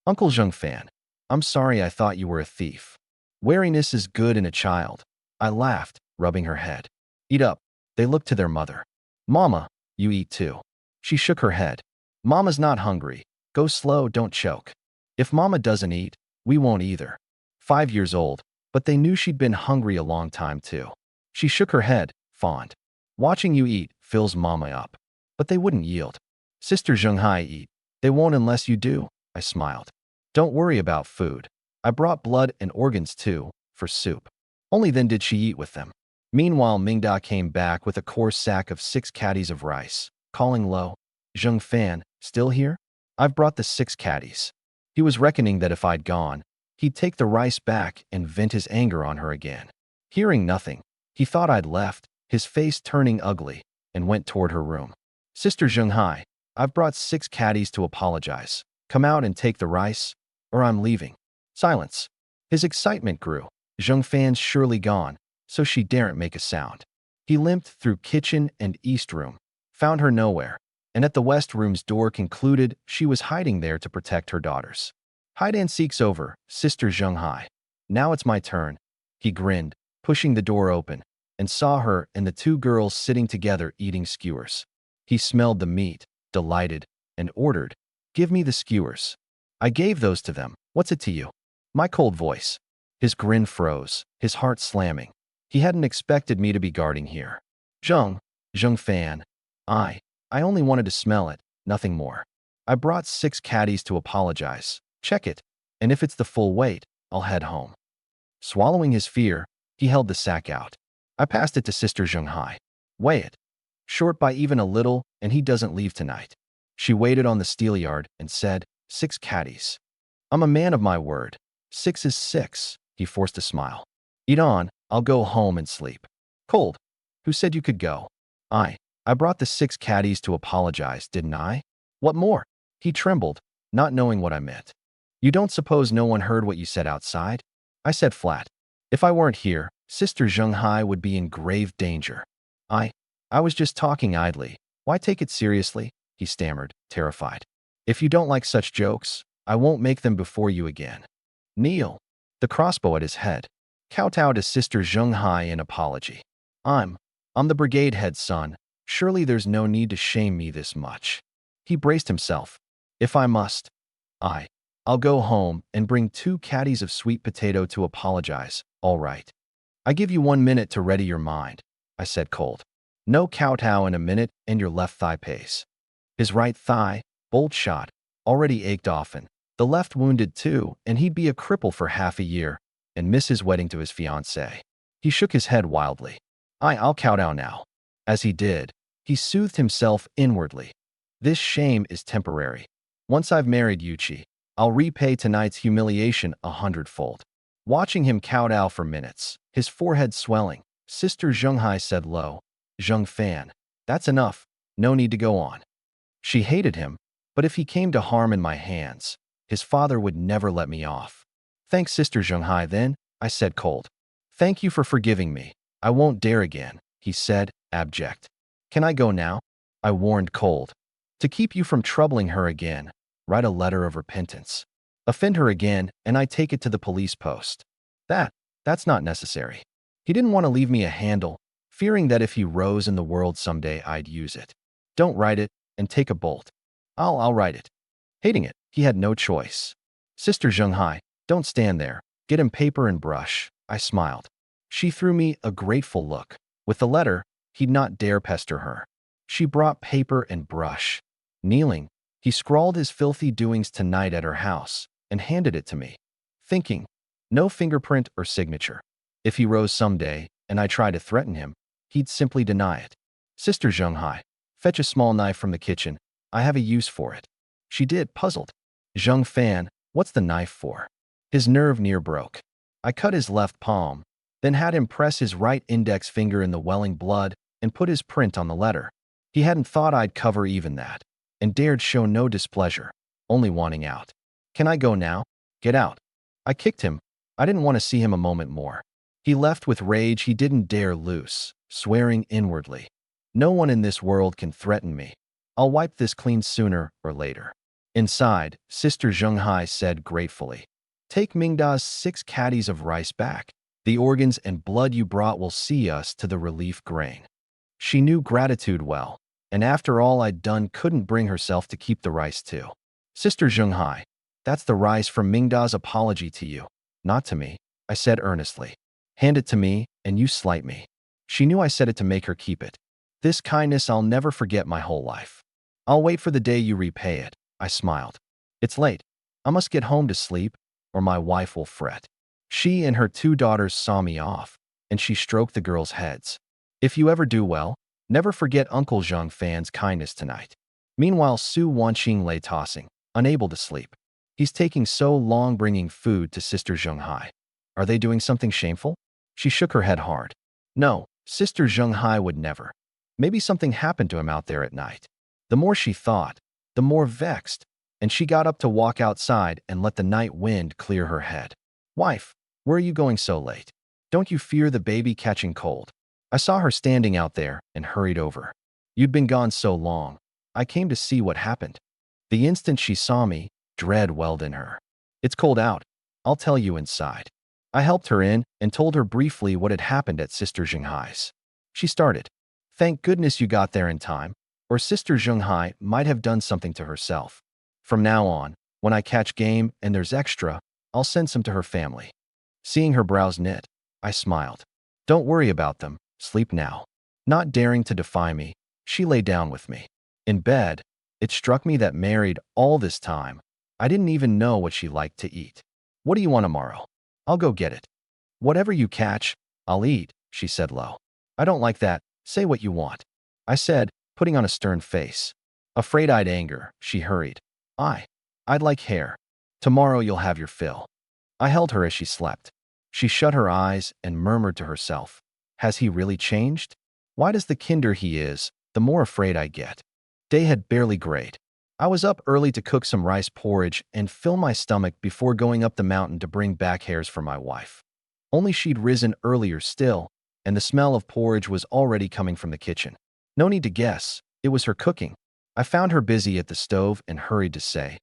"Uncle Zheng Fan, I'm sorry I thought you were a thief. Wariness is good in a child." I laughed, rubbing her head. "Eat up." They looked to their mother. "Mama, you eat too." She shook her head. "Mama's not hungry. Go slow, don't choke." "If Mama doesn't eat, we won't either." 5 years old, but they knew she'd been hungry a long time too. She shook her head, fond. "Watching you eat fills Mama up." But they wouldn't yield. "Sister Zhenghai eat. They won't unless you do," I smiled. "Don't worry about food. I brought blood and organs too, for soup." Only then did she eat with them. Meanwhile, Mingda came back with a coarse sack of 6 caddies of rice, calling low, "Zheng Fan, still here?" "I've brought the 6 caddies." He was reckoning that if I'd gone, he'd take the rice back and vent his anger on her again. Hearing nothing, he thought I'd left, his face turning ugly, and went toward her room. "Sister Zhenghai, I've brought 6 caddies to apologize. Come out and take the rice, or I'm leaving." Silence. His excitement grew. Zheng Fan's surely gone, so she daren't make a sound. He limped through kitchen and east room, found her nowhere, and at the west room's door concluded she was hiding there to protect her daughters. "Hide-and-seek's over, Sister Zhenghai. Now it's my turn." He grinned, pushing the door open, and saw her and the 2 girls sitting together eating skewers. He smelled the meat, delighted, and ordered, "Give me the skewers." I gave those to them. "What's it to you?" My cold voice. His grin froze, his heart slamming. He hadn't expected me to be guarding here. Zheng Fan. I only wanted to smell it, nothing more. I brought 6 caddies to apologize. Check it, and if it's the full weight, I'll head home." Swallowing his fear, he held the sack out. I passed it to Sister Zhenghai. "Weigh it. Short by even a little, and he doesn't leave tonight." She waited on the steelyard and said, "6 caddies." "I'm a man of my word. 6 is 6. He forced a smile. "Eat on, I'll go home and sleep." "Cold. Who said you could go?" I brought the 6 caddies to apologize, didn't I?" "What more?" He trembled, not knowing what I meant. "You don't suppose no one heard what you said outside?" I said flat. "If I weren't here, Sister Zhenghai would be in grave danger." I was just talking idly. Why take it seriously?" he stammered, terrified. "If you don't like such jokes, I won't make them before you again." "Kneel." The crossbow at his head. Kowtow to Sister Zhenghai in apology. I'm the brigade head's son. Surely there's no need to shame me this much." He braced himself. "If I must, I'll go home and bring 2 caddies of sweet potato to apologize, all right." "I give you 1 minute to ready your mind," I said cold. "No kowtow in a minute and your left thigh pays." His right thigh, bolt shot, already ached often. The left wounded too, and he'd be a cripple for half a year and miss his wedding to his fiancée. He shook his head wildly. I'll kowtow now." As he did, he soothed himself inwardly. "This shame is temporary. Once I've married Yuchi, I'll repay tonight's humiliation 100-fold." Watching him kowtow for minutes, his forehead swelling, Sister Zhenghai said low, "Zheng Fan, that's enough. No need to go on." She hated him, but if he came to harm in my hands, His father would never let me off. Thanks, Sister Zhenghai, then, I said cold. Thank you for forgiving me. I won't dare again, he said, abject. Can I go now? I warned cold. To keep you from troubling her again, write a letter of repentance. Offend her again, and I take it to the police post. That's not necessary. He didn't want to leave me a handle, fearing that if he rose in the world someday I'd use it. Don't write it, and take a bolt. I'll write it. Hating it, he had no choice. Sister Zhenghai, don't stand there. Get him paper and brush. I smiled. She threw me a grateful look. With the letter, he'd not dare pester her. She brought paper and brush. Kneeling, he scrawled his filthy doings tonight at her house and handed it to me, thinking, no fingerprint or signature. If he rose someday and I tried to threaten him, he'd simply deny it. Sister Zhenghai, fetch a small knife from the kitchen. I have a use for it. She did, puzzled. Zheng Fan, what's the knife for? His nerve near broke. I cut his left palm, then had him press his right index finger in the welling blood and put his print on the letter. He hadn't thought I'd cover even that, and dared show no displeasure, only wanting out. Can I go now? Get out. I kicked him. I didn't want to see him a moment more. He left with rage he didn't dare loose, swearing inwardly. No one in this world can threaten me. I'll wipe this clean sooner or later. Inside, Sister Zhenghai said gratefully, take Mingda's 6 caddies of rice back. The organs and blood you brought will see us to the relief grain. She knew gratitude well, and after all I'd done couldn't bring herself to keep the rice too. Sister Zhenghai, that's the rice from Mingda's apology to you, not to me, I said earnestly. Hand it to me, and you slight me. She knew I said it to make her keep it. This kindness I'll never forget my whole life. I'll wait for the day you repay it, I smiled. It's late. I must get home to sleep, or my wife will fret. She and her 2 daughters saw me off, and she stroked the girls' heads. If you ever do well, never forget Uncle Zheng Fan's kindness tonight. Meanwhile, Su Wanqing lay tossing, unable to sleep. He's taking so long bringing food to Sister Zhenghai. Are they doing something shameful? She shook her head hard. No, Sister Zhenghai would never. Maybe something happened to him out there at night. The more she thought, the more vexed, and she got up to walk outside and let the night wind clear her head. Wife, where are you going so late? Don't you fear the baby catching cold? I saw her standing out there and hurried over. You'd been gone so long. I came to see what happened. The instant she saw me, dread welled in her. It's cold out. I'll tell you inside. I helped her in and told her briefly what had happened at Sister Zhenghai's. She started. Thank goodness you got there in time, or Sister Zhenghai might have done something to herself. From now on, when I catch game and there's extra, I'll send some to her family. Seeing her brows knit, I smiled. Don't worry about them, sleep now. Not daring to defy me, she lay down with me. In bed, it struck me that married all this time, I didn't even know what she liked to eat. What do you want tomorrow? I'll go get it. Whatever you catch, I'll eat, she said low. I don't like that, say what you want. I said, putting on a stern face. Afraid I'd anger, she hurried. I'd like hair. Tomorrow you'll have your fill. I held her as she slept. She shut her eyes and murmured to herself, has he really changed? Why does the kinder he is, the more afraid I get? Day had barely grayed. I was up early to cook some rice porridge and fill my stomach before going up the mountain to bring back hares for my wife. Only she'd risen earlier still, and the smell of porridge was already coming from the kitchen. No need to guess, it was her cooking. I found her busy at the stove and hurried to say,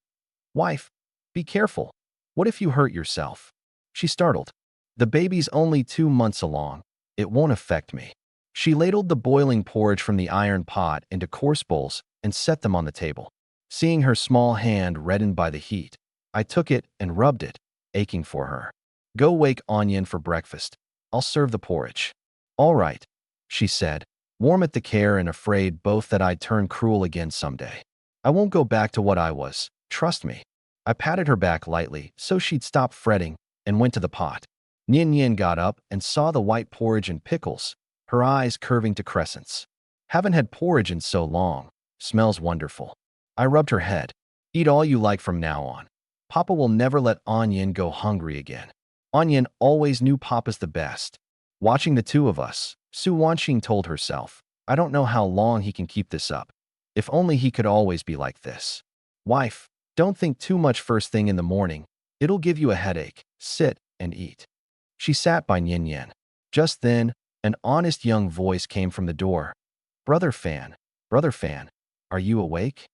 Wife, be careful. What if you hurt yourself? She startled. The baby's only 2 months along. It won't affect me. She ladled the boiling porridge from the iron pot into coarse bowls and set them on the table. Seeing her small hand reddened by the heat, I took it and rubbed it, aching for her. Go wake Onion for breakfast. I'll serve the porridge. All right, she said, warm at the care and afraid both that I'd turn cruel again someday. I won't go back to what I was, trust me. I patted her back lightly so she'd stop fretting and went to the pot. Nian Nian got up and saw the white porridge and pickles, her eyes curving to crescents. Haven't had porridge in so long. Smells wonderful. I rubbed her head. Eat all you like from now on. Papa will never let Onion go hungry again. Onion always knew Papa's the best. Watching the 2 of us, Su Wanqing told herself, I don't know how long he can keep this up. If only he could always be like this. Wife, Don't think too much first thing in the morning. It'll give you a headache. Sit and eat. She sat by Nian Nian. Just then, an honest young voice came from the door. Brother Fan, are you awake?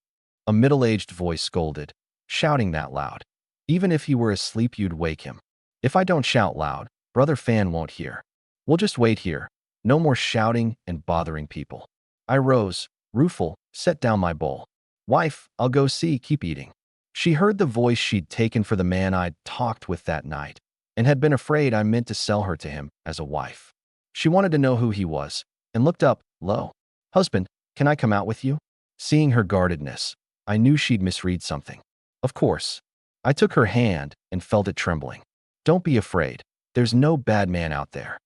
A middle-aged voice scolded, shouting that loud. Even if he were asleep, you'd wake him. If I don't shout loud, Brother Fan won't hear. We'll just wait here. No more shouting and bothering people. I rose, rueful, set down my bowl. Wife, I'll go see, keep eating. She heard the voice she'd taken for the man I'd talked with that night, and had been afraid I meant to sell her to him as a wife. She wanted to know who he was, and looked up, low. Husband, can I come out with you? Seeing her guardedness, I knew she'd misread something. Of course. I took her hand and felt it trembling. Don't be afraid. There's no bad man out there.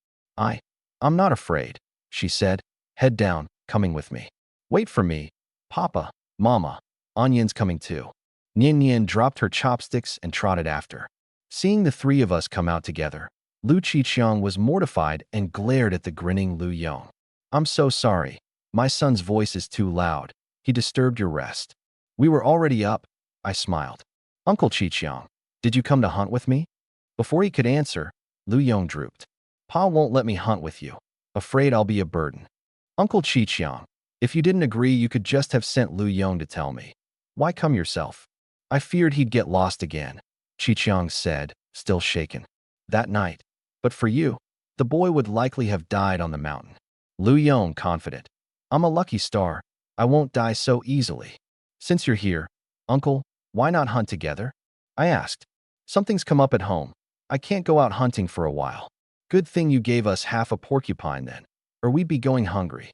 I'm not afraid, she said, head down, coming with me. Wait for me. Papa, Mama, Anyan's coming too. Nian Nian dropped her chopsticks and trotted after. Seeing the three of us come out together, Lu Qiqiang was mortified and glared at the grinning Lu Yong. I'm so sorry. My son's voice is too loud. He disturbed your rest. We were already up, I smiled. Uncle Qiqiang, did you come to hunt with me? Before he could answer, Lu Yong drooped. Pa won't let me hunt with you. Afraid I'll be a burden. Uncle Qiqiang, if you didn't agree, you could just have sent Lu Yong to tell me. Why come yourself? I feared he'd get lost again, Qiqiang said, still shaken. That night. But for you, the boy would likely have died on the mountain. Lu Yong confident. I'm a lucky star. I won't die so easily. Since you're here, Uncle, why not hunt together? I asked. Something's come up at home. I can't go out hunting for a while. Good thing you gave us half a porcupine then, or we'd be going hungry.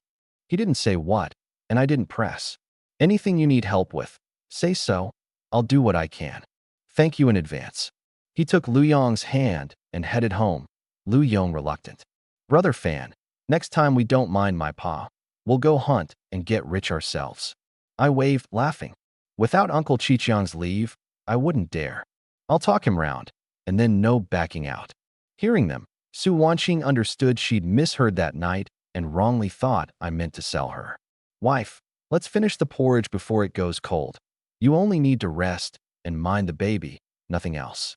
He didn't say what, and I didn't press. Anything you need help with, say so. I'll do what I can. Thank you in advance. He took Lu Yong's hand and headed home, Lu Yong reluctant. Brother Fan, next time we don't mind my pa. We'll go hunt and get rich ourselves. I waved, laughing. Without Uncle Qiqiang's leave, I wouldn't dare. I'll talk him round, and then no backing out. Hearing them, Su Wanqing understood she'd misheard that night and wrongly thought I meant to sell her. Wife, let's finish the porridge before it goes cold. You only need to rest and mind the baby, nothing else.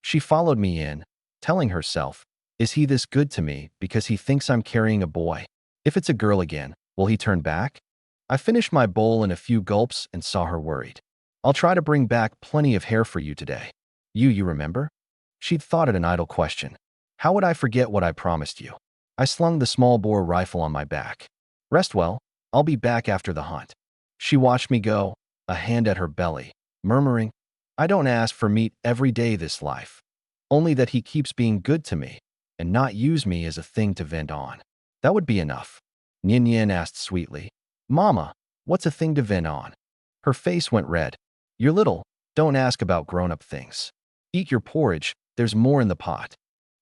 She followed me in, telling herself, is he this good to me because he thinks I'm carrying a boy? If it's a girl again, will he turn back? I finished my bowl in a few gulps and saw her worried. I'll try to bring back plenty of hair for you today. You remember? She'd thought it an idle question. How would I forget what I promised you? I slung the small-bore rifle on my back. Rest well. I'll be back after the hunt. She watched me go, a hand at her belly, murmuring, I don't ask for meat every day this life. Only that he keeps being good to me and not use me as a thing to vent on. That would be enough. Nian Nian asked sweetly, Mama, what's a thing to vent on? Her face went red. You're little. Don't ask about grown-up things. Eat your porridge. There's more in the pot.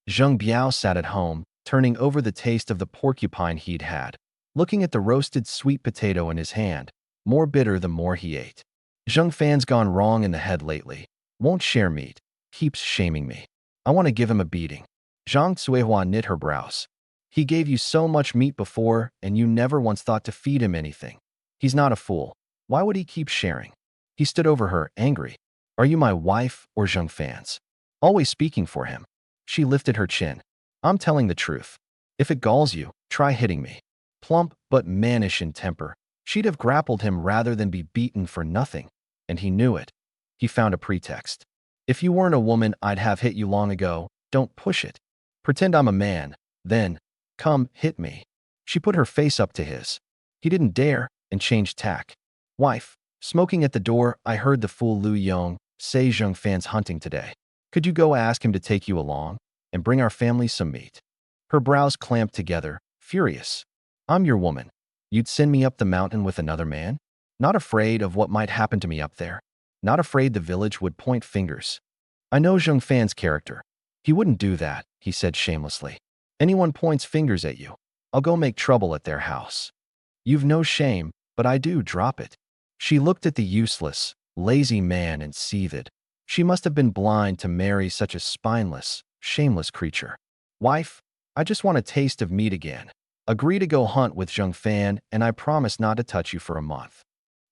Zheng Biao sat at home, turning over the taste of the porcupine he'd had, looking at the roasted sweet potato in his hand, more bitter the more he ate. Zheng Fan's gone wrong in the head lately. Won't share meat. Keeps shaming me. I want to give him a beating. Zhang Cuihua knit her brows. He gave you so much meat before, and you never once thought to feed him anything. He's not a fool. Why would he keep sharing? He stood over her, angry. Are you my wife or Zheng Fan's? Always speaking for him. She lifted her chin. I'm telling the truth. If it galls you, try hitting me. Plump but mannish in temper, she'd have grappled him rather than be beaten for nothing, and he knew it. He found a pretext. If you weren't a woman, I'd have hit you long ago. Don't push it. Pretend I'm a man, then, come, hit me. She put her face up to his. He didn't dare, and changed tack. Wife, smoking at the door, I heard the fool Lu Yong say Zheng Fan's hunting today. Could you go ask him to take you along, and bring our family some meat? Her brows clamped together, furious. I'm your woman. You'd send me up the mountain with another man? Not afraid of what might happen to me up there? Not afraid the village would point fingers? I know Zheng Fan's character. He wouldn't do that, he said shamelessly. Anyone points fingers at you, I'll go make trouble at their house. You've no shame, but I do, drop it. She looked at the useless, lazy man and seethed. She must have been blind to marry such a spineless, shameless creature. Wife, I just want a taste of meat again. Agree to go hunt with Zheng Fan, and I promise not to touch you for a month.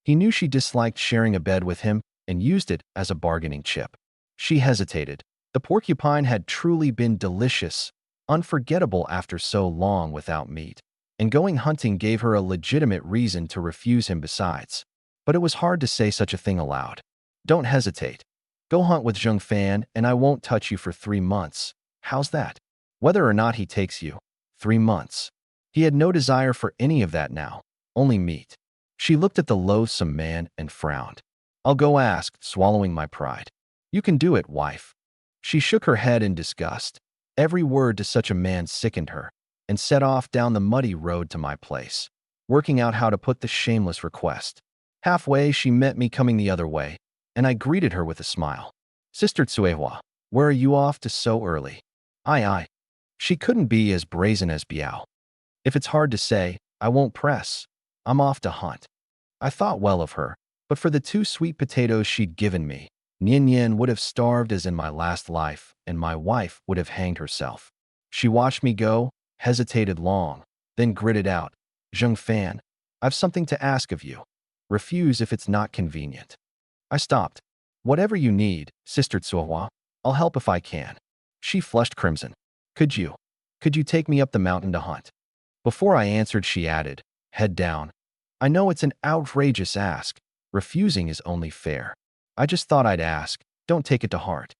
He knew she disliked sharing a bed with him and used it as a bargaining chip. She hesitated. The porcupine had truly been delicious, unforgettable after so long without meat, and going hunting gave her a legitimate reason to refuse him besides. But it was hard to say such a thing aloud. Don't hesitate. Go hunt with Zheng Fan and I won't touch you for 3 months. How's that? Whether or not he takes you. 3 months. He had no desire for any of that now, only meat. She looked at the loathsome man and frowned. I'll go ask, swallowing my pride. You can do it, wife. She shook her head in disgust. Every word to such a man sickened her, and set off down the muddy road to my place, working out how to put the shameless request. Halfway, she met me coming the other way, and I greeted her with a smile. Sister Tsuehua, where are you off to so early? Aye. She couldn't be as brazen as Biao. If it's hard to say, I won't press. I'm off to hunt. I thought well of her, but for the 2 sweet potatoes she'd given me, Nian Yin would have starved as in my last life, and my wife would have hanged herself. She watched me go, hesitated long, then gritted out, Zheng Fan, I've something to ask of you. Refuse if it's not convenient. I stopped. Whatever you need, Sister Tsuehua, I'll help if I can. She flushed crimson. Could you take me up the mountain to hunt? Before I answered, she added, head down. I know it's an outrageous ask. Refusing is only fair. I just thought I'd ask. Don't take it to heart.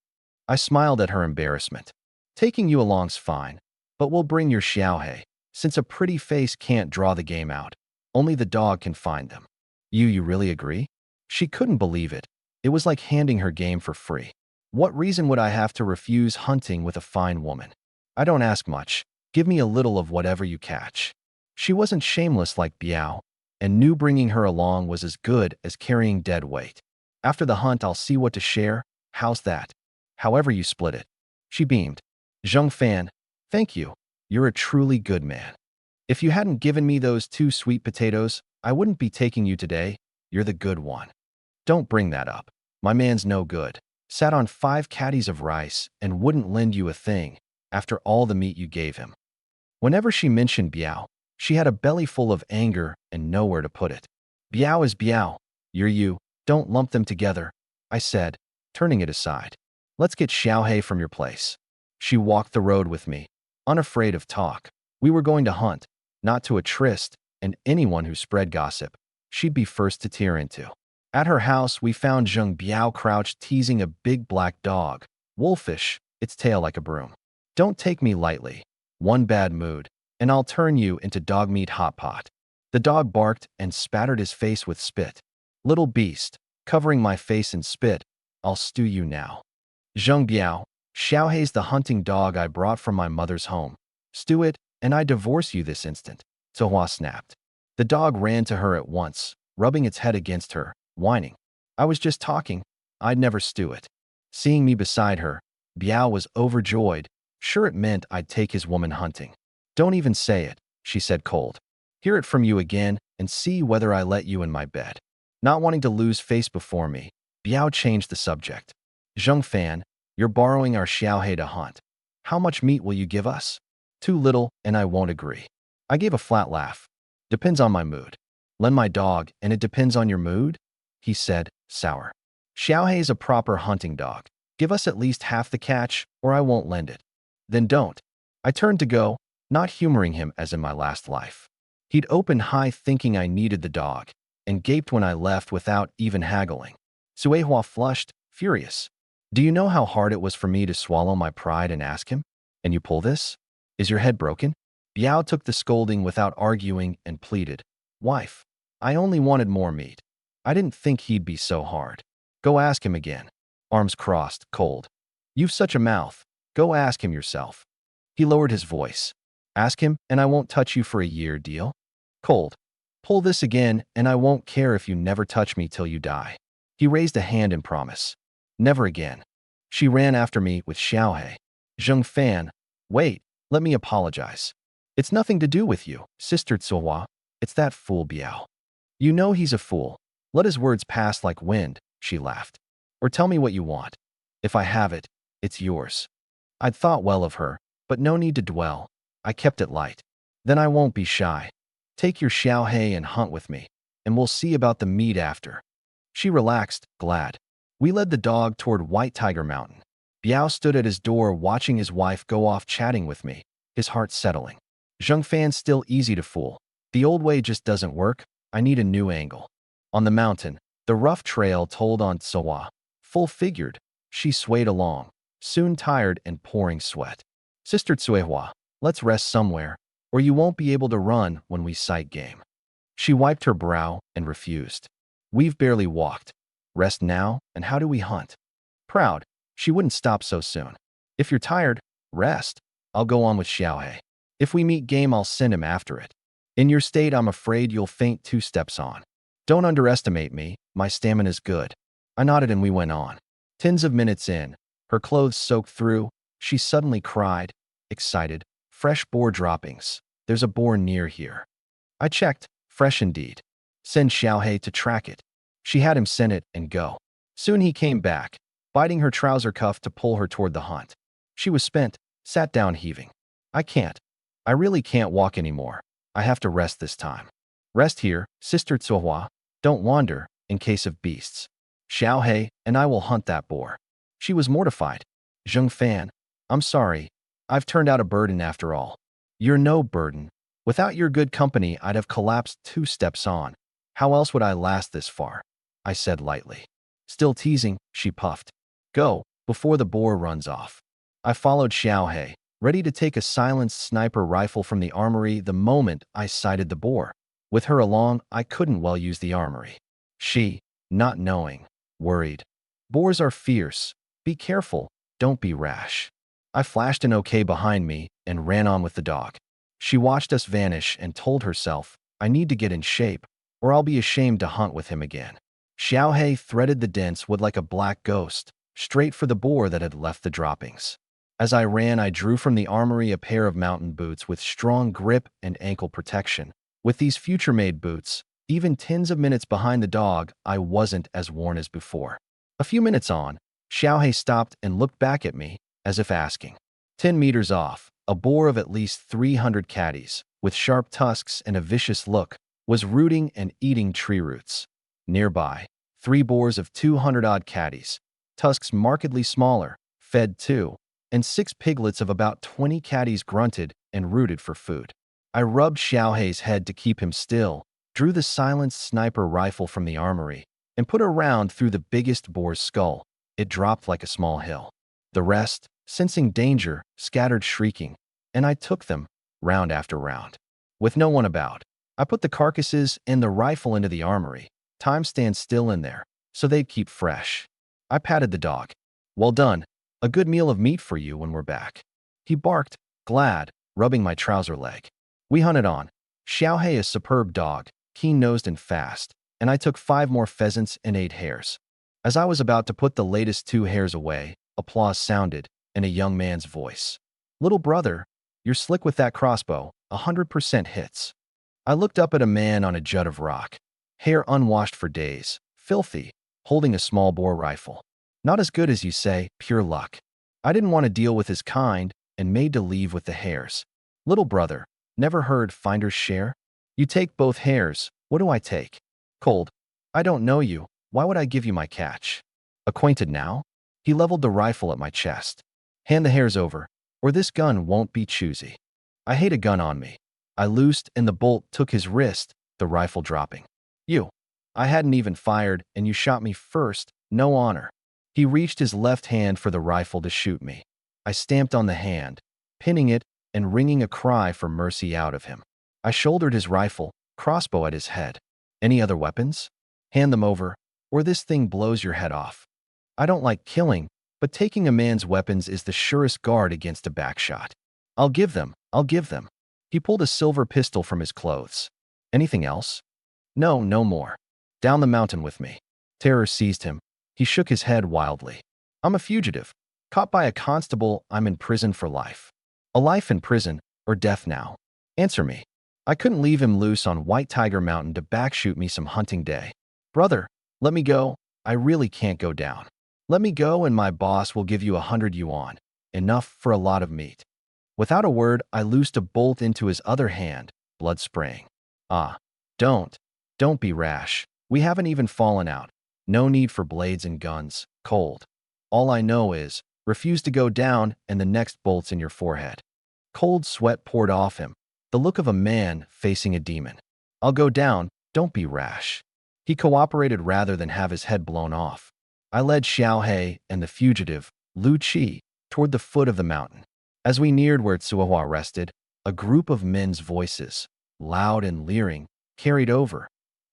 I smiled at her embarrassment. Taking you along's fine, but we'll bring your Xiaohei, since a pretty face can't draw the game out. Only the dog can find them. You really agree? She couldn't believe it. It was like handing her game for free. What reason would I have to refuse hunting with a fine woman? I don't ask much. Give me a little of whatever you catch. She wasn't shameless like Biao, and knew bringing her along was as good as carrying dead weight. After the hunt, I'll see what to share. How's that? However you split it. She beamed. Zheng Fan, thank you. You're a truly good man. If you hadn't given me those 2 sweet potatoes, I wouldn't be taking you today. You're the good one. Don't bring that up. My man's no good. Sat on 5 caddies of rice and wouldn't lend you a thing after all the meat you gave him. Whenever she mentioned Biao, she had a belly full of anger and nowhere to put it. Biao is Biao. You're you. Don't lump them together, I said, turning it aside. Let's get Xiaohei from your place. She walked the road with me, unafraid of talk. We were going to hunt, not to a tryst, and anyone who spread gossip, she'd be first to tear into. At her house, we found Zheng Biao crouched teasing a big black dog, wolfish, its tail like a broom. Don't take me lightly. One bad mood, and I'll turn you into dog meat hot pot. The dog barked and spattered his face with spit. Little beast, covering my face in spit, I'll stew you now. Zheng Biao, Xiaohei's the hunting dog I brought from my mother's home. Stew it, and I divorce you this instant. Tsuehua snapped. The dog ran to her at once, rubbing its head against her, whining. I was just talking. I'd never stew it. Seeing me beside her, Biao was overjoyed. Sure, it meant I'd take his woman hunting. Don't even say it, she said cold. Hear it from you again and see whether I let you in my bed. Not wanting to lose face before me, Biao changed the subject. Zheng Fan, you're borrowing our Xiaohei to hunt. How much meat will you give us? Too little, and I won't agree. I gave a flat laugh. Depends on my mood. Lend my dog, and it depends on your mood? He said, sour. Xiaohei is a proper hunting dog. Give us at least half the catch, or I won't lend it. Then don't. I turned to go, not humoring him as in my last life. He'd opened high thinking I needed the dog, and gaped when I left without even haggling. Tsuehua flushed, furious. Do you know how hard it was for me to swallow my pride and ask him? And you pull this? Is your head broken? Biao took the scolding without arguing and pleaded. Wife, I only wanted more meat. I didn't think he'd be so hard. Go ask him again. Arms crossed, cold. You've such a mouth. Go ask him yourself. He lowered his voice. Ask him, and I won't touch you for a year, deal? Cold. Pull this again, and I won't care if you never touch me till you die. He raised a hand in promise. Never again. She ran after me with Xiaohei. Zheng Fan, wait, let me apologize. It's nothing to do with you, Sister Tsuehua. It's that fool Biao. You know he's a fool. Let his words pass like wind, she laughed. Or tell me what you want. If I have it, it's yours. I'd thought well of her, but no need to dwell. I kept it light. Then I won't be shy. Take your Xiaohei and hunt with me, and we'll see about the meat after. She relaxed, glad. We led the dog toward White Tiger Mountain. Biao stood at his door watching his wife go off chatting with me, his heart settling. Zheng Fan's still easy to fool. The old way just doesn't work. I need a new angle. On the mountain, the rough trail told on Tsawa. Full-figured, she swayed along, soon tired and pouring sweat. Sister Tsuehua, let's rest somewhere, or you won't be able to run when we sight game. She wiped her brow and refused. We've barely walked. Rest now, and how do we hunt? Proud, she wouldn't stop so soon. If you're tired, rest. I'll go on with Xiaohe. If we meet game, I'll send him after it. In your state, I'm afraid you'll faint 2 steps on. Don't underestimate me, my stamina's good. I nodded and we went on. Tens of minutes in, her clothes soaked through, she suddenly cried, excited, fresh boar droppings. There's a boar near here. I checked, fresh indeed. Send Xiaohe to track it. She had him send it and go. Soon he came back, biting her trouser cuff to pull her toward the hunt. She was spent, sat down heaving. I can't. I really can't walk anymore. I have to rest this time. Rest here, Sister Tsuehua. Don't wander, in case of beasts. Xiaohe and I will hunt that boar. She was mortified. Zheng Fan, I'm sorry. I've turned out a burden after all. You're no burden. Without your good company, I'd have collapsed 2 steps on. How else would I last this far? I said lightly. Still teasing, she puffed. Go, before the boar runs off. I followed Xiaohe, ready to take a silenced sniper rifle from the armory the moment I sighted the boar. With her along, I couldn't well use the armory. She, not knowing, worried. Boars are fierce. Be careful, don't be rash. I flashed an okay behind me and ran on with the dog. She watched us vanish and told herself, I need to get in shape, or I'll be ashamed to hunt with him again. Xiaohe threaded the dense wood like a black ghost, straight for the boar that had left the droppings. As I ran, I drew from the armory a pair of mountain boots with strong grip and ankle protection. With these future-made boots, even tens of minutes behind the dog, I wasn't as worn as before. A few minutes on, Xiaohe stopped and looked back at me, as if asking. 10 meters off, a boar of at least 300 caddies, with sharp tusks and a vicious look, was rooting and eating tree roots. Nearby, 3 boars of 200-odd caddies, tusks markedly smaller, fed too, and 6 piglets of about 20 caddies grunted and rooted for food. I rubbed Xiaohe's head to keep him still, drew the silenced sniper rifle from the armory, and put a round through the biggest boar's skull. It dropped like a small hill. The rest, sensing danger, scattered shrieking, and I took them, round after round. With no one about, I put the carcasses and the rifle into the armory. Time stands still in there, so they'd keep fresh. I patted the dog. Well done. A good meal of meat for you when we're back. He barked, glad, rubbing my trouser leg. We hunted on. Xiaohe a superb dog, keen-nosed and fast, and I took 5 more pheasants and 8 hares. As I was about to put the latest 2 hares away, applause sounded, in a young man's voice. Little brother, you're slick with that crossbow, 100% hits. I looked up at a man on a jut of rock, hair unwashed for days, filthy, holding a small bore rifle. Not as good as you say, pure luck. I didn't want to deal with his kind and made to leave with the hares. Little brother, never heard finder's share? You take both hares, what do I take? Cold. I don't know you, why would I give you my catch? Acquainted now? He leveled the rifle at my chest. Hand the hares over, or this gun won't be choosy. I hate a gun on me. I loosed and the bolt took his wrist, the rifle dropping. You. I hadn't even fired and you shot me first, no honor. He reached his left hand for the rifle to shoot me. I stamped on the hand, pinning it and wringing a cry for mercy out of him. I shouldered his rifle, crossbow at his head. Any other weapons? Hand them over, or this thing blows your head off. I don't like killing, but taking a man's weapons is the surest guard against a backshot. I'll give them. He pulled a silver pistol from his clothes. Anything else? No, no more. Down the mountain with me. Terror seized him. He shook his head wildly. I'm a fugitive. Caught by a constable, I'm in prison for life. A life in prison, or death now. Answer me. I couldn't leave him loose on White Tiger Mountain to backshoot me some hunting day. Brother, let me go. I really can't go down. Let me go and my boss will give you 100 yuan. Enough for a lot of meat. Without a word, I loosed a bolt into his other hand, blood spraying. Ah, don't be rash. We haven't even fallen out. No need for blades and guns. Cold. All I know is, refuse to go down and the next bolt's in your forehead. Cold sweat poured off him, the look of a man facing a demon. I'll go down, don't be rash. He cooperated rather than have his head blown off. I led Xiao He and the fugitive, Lu Qi, toward the foot of the mountain. As we neared where Tsuehua rested, a group of men's voices, loud and leering, carried over.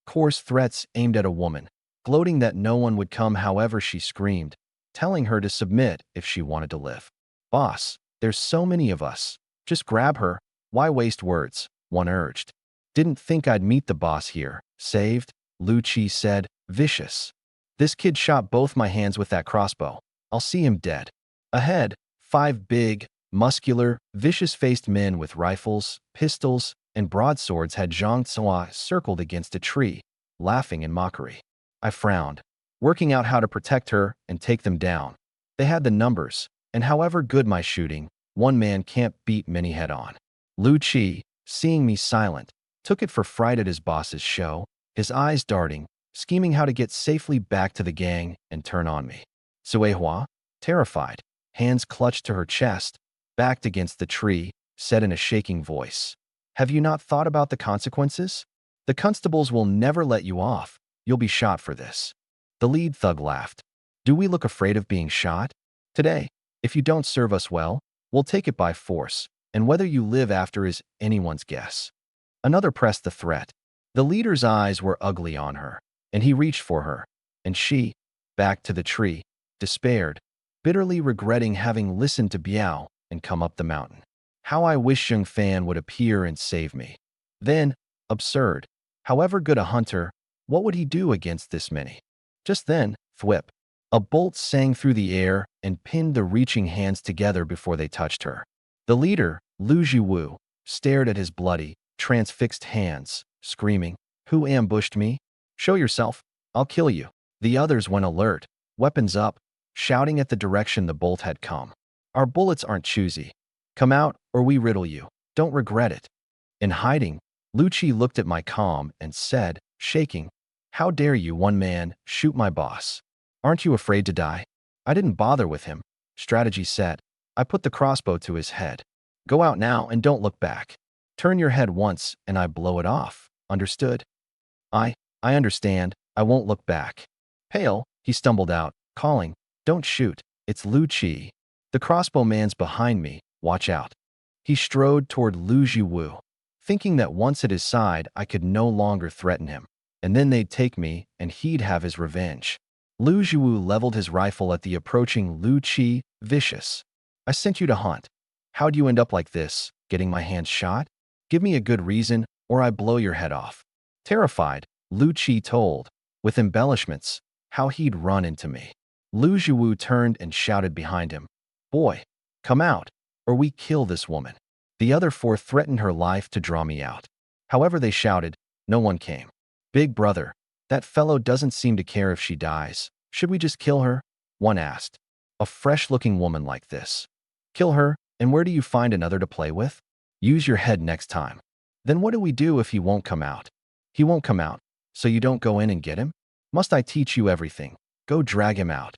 Coarse threats aimed at a woman, gloating that no one would come however she screamed, telling her to submit if she wanted to live. Boss, there's so many of us. Just grab her. Why waste words? One urged. Didn't think I'd meet the boss here. Saved? Lu Qi said, vicious. This kid shot both my hands with that crossbow. I'll see him dead. Ahead, 5 big, muscular, vicious-faced men with rifles, pistols, and broadswords had Zhang Tsua circled against a tree, laughing in mockery. I frowned, working out how to protect her and take them down. They had the numbers, and however good my shooting, one man can't beat many head-on. Lu Qi, seeing me silent, took it for fright at his boss's show, his eyes darting, scheming how to get safely back to the gang and turn on me. Tsuehua, terrified, hands clutched to her chest, backed against the tree, said in a shaking voice, "Have you not thought about the consequences? The constables will never let you off. You'll be shot for this." The lead thug laughed. "Do we look afraid of being shot? Today, if you don't serve us well, we'll take it by force, and whether you live after is anyone's guess." Another pressed the threat. The leader's eyes were ugly on her, and he reached for her, and she, back to the tree, despaired, bitterly regretting having listened to Biao and come up the mountain. How I wish Zheng Fan would appear and save me. Then, absurd, however good a hunter, what would he do against this many? Just then, thwip, a bolt sang through the air and pinned the reaching hands together before they touched her. The leader, Lu Jiwu, stared at his bloody, transfixed hands, screaming, "Who ambushed me? Show yourself, I'll kill you." The others went alert, weapons up, shouting at the direction the bolt had come. "Our bullets aren't choosy. Come out, or we riddle you. Don't regret it." In hiding, Lu Qi looked at my comm and said, shaking, "How dare you, one man, shoot my boss? Aren't you afraid to die?" I didn't bother with him. Strategy set. I put the crossbow to his head. "Go out now and don't look back. Turn your head once and I blow it off. Understood?" I understand. I won't look back." "Pale," he stumbled out, calling, "Don't shoot. It's Lu Qi. The crossbow man's behind me. Watch out." He strode toward Lu Jiwu, thinking that once at his side I could no longer threaten him, and then they'd take me and he'd have his revenge. Lu Jiwu leveled his rifle at the approaching Lu Qi, vicious. "I sent you to hunt. How'd you end up like this, getting my hands shot? Give me a good reason, or I blow your head off." Terrified, Lu Qi told, with embellishments, how he'd run into me. Lu Jiwu turned and shouted behind him, "Boy, come out, or we kill this woman." The other 4 threatened her life to draw me out. However they shouted, no one came. "Big brother, that fellow doesn't seem to care if she dies. Should we just kill her?" one asked. "A fresh-looking woman like this. Kill her, and where do you find another to play with? Use your head next time." "Then what do we do if he won't come out?" "He won't come out, so you don't go in and get him? Must I teach you everything? Go drag him out."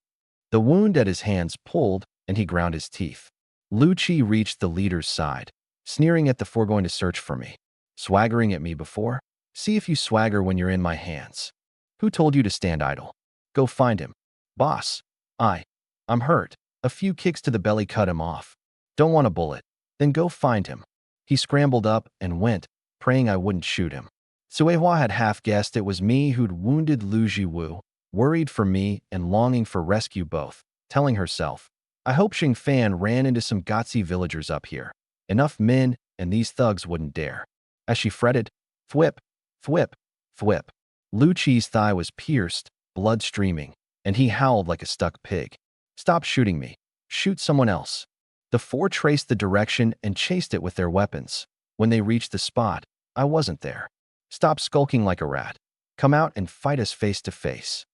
The wound at his hands pulled, and he ground his teeth. Lu Qi reached the leader's side, sneering at the 4 going to search for me. "Swaggering at me before? See if you swagger when you're in my hands. Who told you to stand idle? Go find him." "Boss, I'm hurt." A few kicks to the belly cut him off. "Don't want a bullet? Then go find him." He scrambled up and went, praying I wouldn't shoot him. Tsuehua had half guessed it was me who'd wounded Lu Jiwu, worried for me and longing for rescue both, telling herself, "I hope Xing Fan ran into some Gotzi villagers up here. Enough men, and these thugs wouldn't dare." As she fretted, thwip, thwip, thwip. Lu Qi's thigh was pierced, blood streaming, and he howled like a stuck pig. "Stop shooting me. Shoot someone else." The 4 traced the direction and chased it with their weapons. When they reached the spot, I wasn't there. "Stop skulking like a rat. Come out and fight us face to face.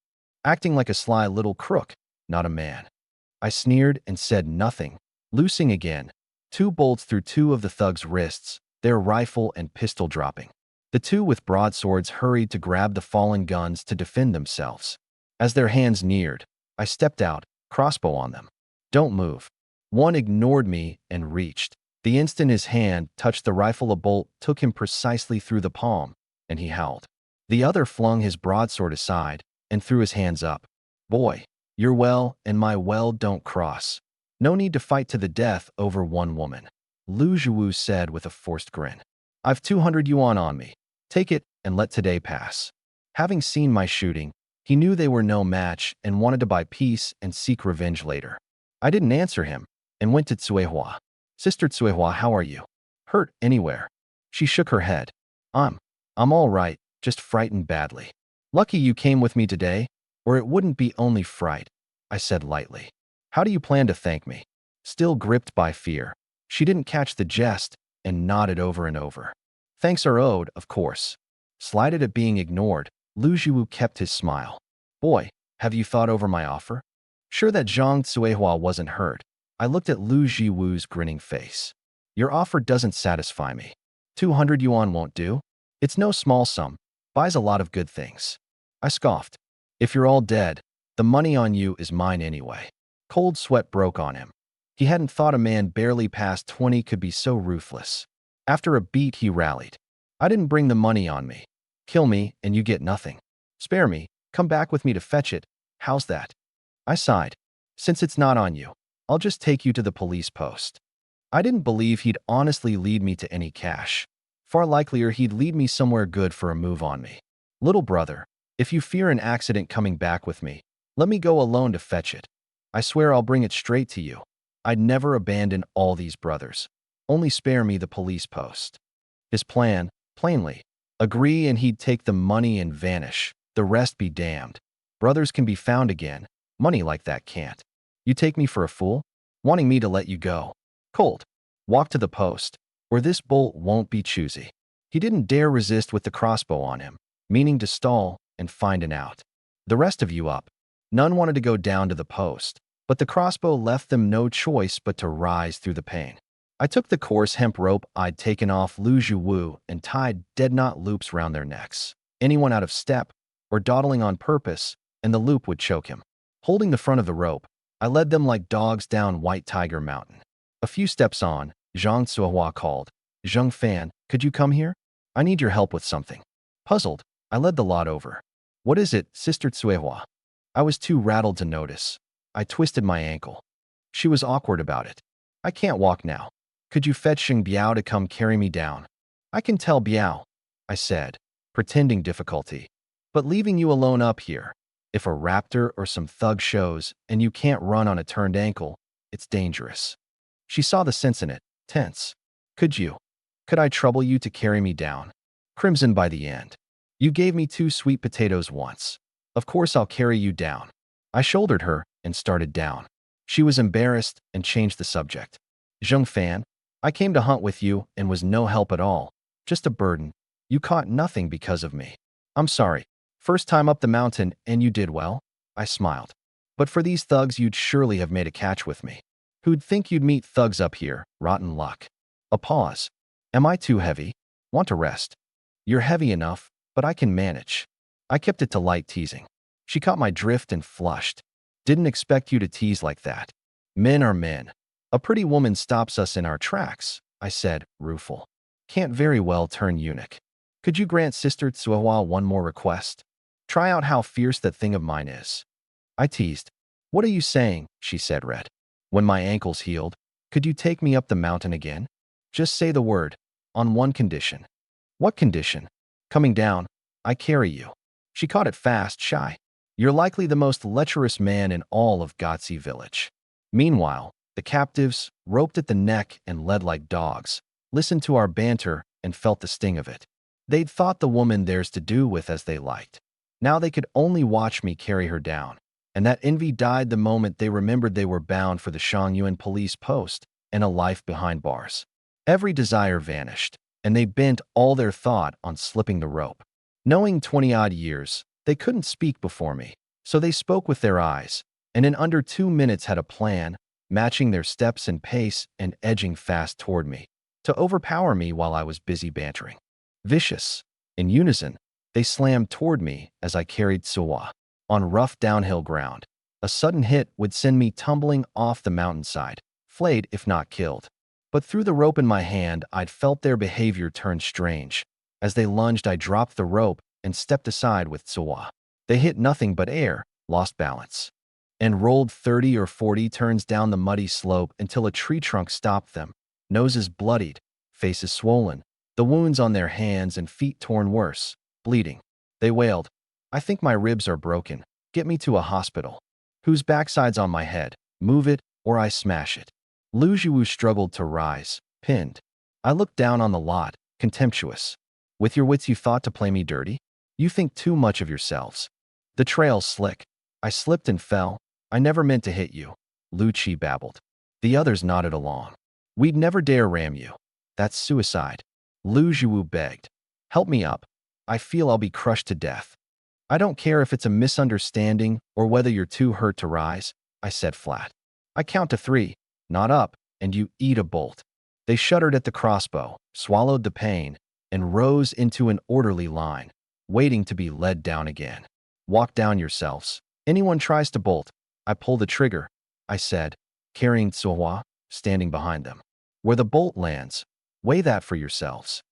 Acting like a sly little crook, not a man." I sneered and said nothing, loosing again, 2 bolts through 2 of the thugs' wrists, their rifle and pistol dropping. The 2 with broadswords hurried to grab the fallen guns to defend themselves. As their hands neared, I stepped out, crossbow on them. Don't move. One ignored me and reached. The instant his hand touched the rifle, a bolt took him precisely through the palm, and he howled. The other flung his broadsword aside and threw his hands up. Boy, your well and my well don't cross. No need to fight to the death over one woman, Lu Zhiwu said with a forced grin. I've 200 yuan on me. Take it and let today pass. Having seen my shooting, he knew they were no match and wanted to buy peace and seek revenge later. I didn't answer him and went to Cuihua. Sister Cuihua, how are you? Hurt anywhere? She shook her head. I'm all right, just frightened badly. Lucky you came with me today, or it wouldn't be only fright, I said lightly. How do you plan to thank me? Still gripped by fear, she didn't catch the jest and nodded over and over. Thanks are owed, of course. Slighted at being ignored, Lu Zhiwu kept his smile. Boy, have you thought over my offer? Sure that Zhang Cuihua wasn't hurt. I looked at Lu Zhiwu's grinning face. Your offer doesn't satisfy me. 200 yuan won't do. It's no small sum. Buys a lot of good things. I scoffed. If you're all dead, the money on you is mine anyway. Cold sweat broke on him. He hadn't thought a man barely past 20 could be so ruthless. After a beat, he rallied. I didn't bring the money on me. Kill me and you get nothing. Spare me, come back with me to fetch it. How's that? I sighed. Since it's not on you, I'll just take you to the police post. I didn't believe he'd honestly lead me to any cash. Far likelier he'd lead me somewhere good for a move on me. Little brother, if you fear an accident coming back with me, let me go alone to fetch it. I swear I'll bring it straight to you. I'd never abandon all these brothers. Only spare me the police post. His plan, plainly, agree and he'd take the money and vanish. The rest be damned. Brothers can be found again. Money like that can't. You take me for a fool? Wanting me to let you go. Colt, walk to the post, or this bolt won't be choosy. He didn't dare resist with the crossbow on him, meaning to stall and find an out. The rest of you up. None wanted to go down to the post, but the crossbow left them no choice but to rise through the pain. I took the coarse hemp rope I'd taken off Lu Zhiwu and tied dead knot loops round their necks. Anyone out of step or dawdling on purpose, and the loop would choke him. Holding the front of the rope, I led them like dogs down White Tiger Mountain. A few steps on, Zhang Cuihua called, Zheng Fan, could you come here? I need your help with something. Puzzled, I led the lot over. What is it, Sister Cuihua? I was too rattled to notice. I twisted my ankle. She was awkward about it. I can't walk now. Could you fetch Xing Biao to come carry me down? I can tell Biao, I said, pretending difficulty. But leaving you alone up here, if a raptor or some thug shows and you can't run on a turned ankle, it's dangerous. She saw the sense in it, tense. Could I trouble you to carry me down? Crimson by the end. You gave me 2 sweet potatoes once. Of course I'll carry you down. I shouldered her and started down. She was embarrassed and changed the subject. Zheng Fan, I came to hunt with you and was no help at all. Just a burden. You caught nothing because of me. I'm sorry. First time up the mountain and you did well? I smiled. But for these thugs you'd surely have made a catch with me. Who'd think you'd meet thugs up here? Rotten luck. A pause. Am I too heavy? Want to rest? You're heavy enough, but I can manage. I kept it to light teasing. She caught my drift and flushed. Didn't expect you to tease like that. Men are men. A pretty woman stops us in our tracks, I said, rueful. Can't very well turn eunuch. Could you grant Sister Cuihua one more request? Try out how fierce that thing of mine is. I teased. What are you saying? She said, red. When my ankle's healed, could you take me up the mountain again? Just say the word, on one condition. What condition? Coming down, I carry you. She caught it fast, shy. You're likely the most lecherous man in all of Gotzi village. Meanwhile, the captives, roped at the neck and led like dogs, listened to our banter and felt the sting of it. They'd thought the woman theirs to do with as they liked. Now they could only watch me carry her down, and that envy died the moment they remembered they were bound for the Shangyuan police post and a life behind bars. Every desire vanished, and they bent all their thought on slipping the rope. Knowing 20-odd years, they couldn't speak before me, so they spoke with their eyes, and in under 2 minutes had a plan, matching their steps and pace and edging fast toward me, to overpower me while I was busy bantering. Vicious. In unison, they slammed toward me as I carried Suwa on rough downhill ground. A sudden hit would send me tumbling off the mountainside, flayed if not killed. But through the rope in my hand, I'd felt their behavior turn strange. As they lunged, I dropped the rope and stepped aside with Tsuwa. They hit nothing but air, lost balance, and rolled 30 or 40 turns down the muddy slope until a tree trunk stopped them. Noses bloodied, faces swollen, the wounds on their hands and feet torn worse, bleeding. They wailed, "I think my ribs are broken. Get me to a hospital." Whose backside's on my head? Move it, or I smash it. Lu Jiwu struggled to rise, pinned. I looked down on the lot, contemptuous. With your wits you thought to play me dirty? You think too much of yourselves. The trail's slick. I slipped and fell. I never meant to hit you, Lu Chi babbled. The others nodded along. We'd never dare ram you. That's suicide. Lu Jiwu begged. Help me up. I feel I'll be crushed to death. I don't care if it's a misunderstanding or whether you're too hurt to rise, I said flat. I count to 3, not up, and you eat a bolt. They shuddered at the crossbow, swallowed the pain, and rose into an orderly line, waiting to be led down again. Walk down yourselves. Anyone tries to bolt, I pull the trigger, I said, carrying Tsuwa, standing behind them. Where the bolt lands, weigh that for yourselves.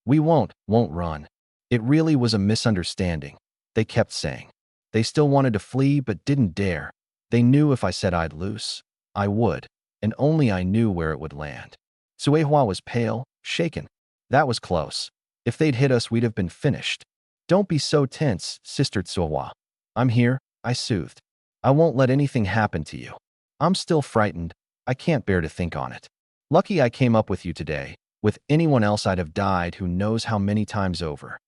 We won't run. It really was a misunderstanding, they kept saying. They still wanted to flee but didn't dare. They knew if I said I'd loose, I would, and only I knew where it would land. Suehua was pale, shaken. That was close. If they'd hit us, we'd have been finished. Don't be so tense, Sister Tsuehua. I'm here, I soothed. I won't let anything happen to you. I'm still frightened. I can't bear to think on it. Lucky I came up with you today. With anyone else I'd have died who knows how many times over.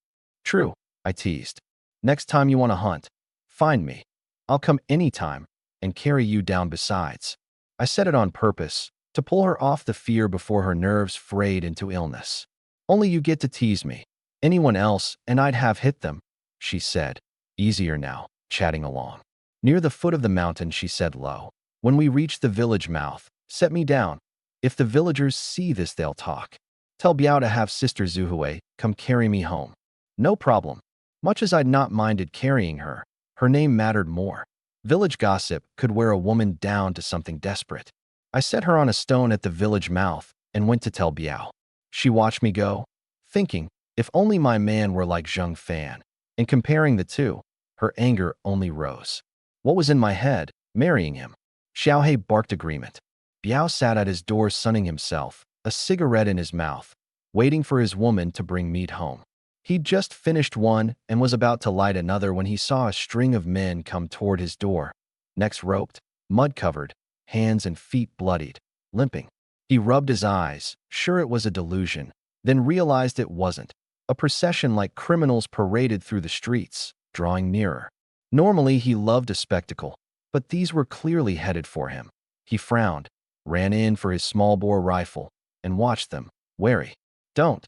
True, I teased. Next time you want to hunt, find me. I'll come anytime and carry you down besides. I said it on purpose, to pull her off the fear before her nerves frayed into illness. Only you get to tease me. Anyone else, and I'd have hit them, she said, easier now, chatting along. Near the foot of the mountain, she said low. When we reach the village mouth, set me down. If the villagers see this, they'll talk. Tell Biao to have Sister Zuhue come carry me home. No problem. Much as I'd not minded carrying her, her name mattered more. Village gossip could wear a woman down to something desperate. I set her on a stone at the village mouth and went to tell Biao. She watched me go, thinking, if only my man were like Zheng Fan. In comparing the two, her anger only rose. What was in my head? Marrying him. Xiaohei barked agreement. Biao sat at his door sunning himself, a cigarette in his mouth, waiting for his woman to bring meat home. He'd just finished one and was about to light another when he saw a string of men come toward his door, necks roped, mud-covered, hands and feet bloodied, limping. He rubbed his eyes, sure it was a delusion, then realized it wasn't. A procession like criminals paraded through the streets, drawing nearer. Normally he loved a spectacle, but these were clearly headed for him. He frowned, ran in for his small-bore rifle, and watched them, wary. Don't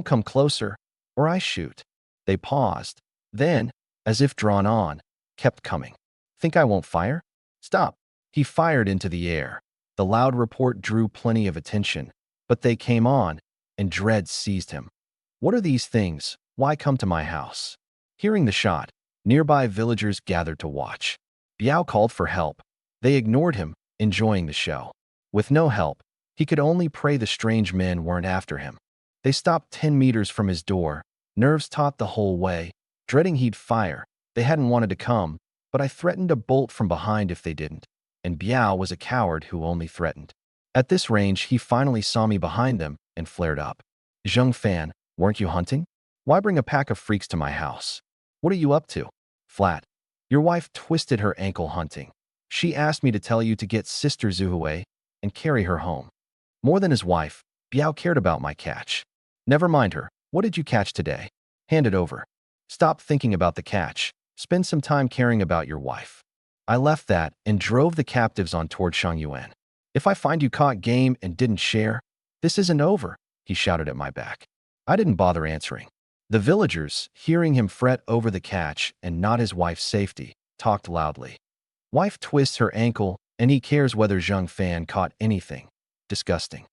come closer, or I shoot. They paused, then, as if drawn on, kept coming. Think I won't fire? Stop. He fired into the air. The loud report drew plenty of attention, but they came on, and dread seized him. What are these things? Why come to my house? Hearing the shot, nearby villagers gathered to watch. Biao called for help. They ignored him, enjoying the show. With no help, he could only pray the strange men weren't after him. They stopped 10 meters from his door, nerves taut the whole way, dreading he'd fire. They hadn't wanted to come, but I threatened to bolt from behind if they didn't, and Biao was a coward who only threatened. At this range, he finally saw me behind them and flared up. Zheng Fan, weren't you hunting? Why bring a pack of freaks to my house? What are you up to? Flat. Your wife twisted her ankle hunting. She asked me to tell you to get Sister Zuhue and carry her home. More than his wife, Biao cared about my catch. Never mind her. What did you catch today? Hand it over. Stop thinking about the catch. Spend some time caring about your wife. I left that and drove the captives on toward Shangyuan. If I find you caught game and didn't share, this isn't over, he shouted at my back. I didn't bother answering. The villagers, hearing him fret over the catch and not his wife's safety, talked loudly. Wife twists her ankle, and he cares whether Zheng Fan caught anything. Disgusting.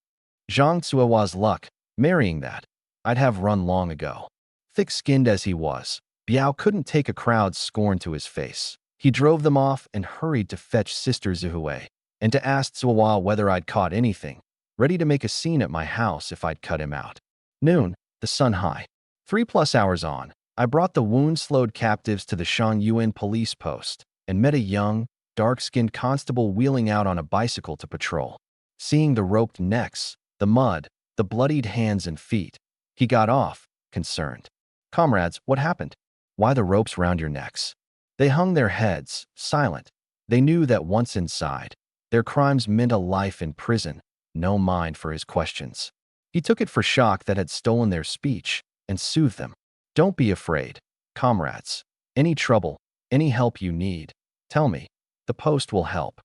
Zhang Tsuehua's luck, marrying that. I'd have run long ago. Thick-skinned as he was, Biao couldn't take a crowd's scorn to his face. He drove them off and hurried to fetch Sister Zihue and to ask Zuwa whether I'd caught anything, ready to make a scene at my house if I'd cut him out. Noon, the sun high. 3+ hours on, I brought the wound-slowed captives to the Shangyuan police post and met a young, dark-skinned constable wheeling out on a bicycle to patrol. Seeing the roped necks, the mud, the bloodied hands and feet, he got off, concerned. "Comrades, what happened? Why the ropes round your necks?" They hung their heads, silent. They knew that once inside, their crimes meant a life in prison, no mind for his questions. He took it for shock that had stolen their speech and soothed them. "Don't be afraid, comrades. Any trouble, any help you need, tell me. The post will help."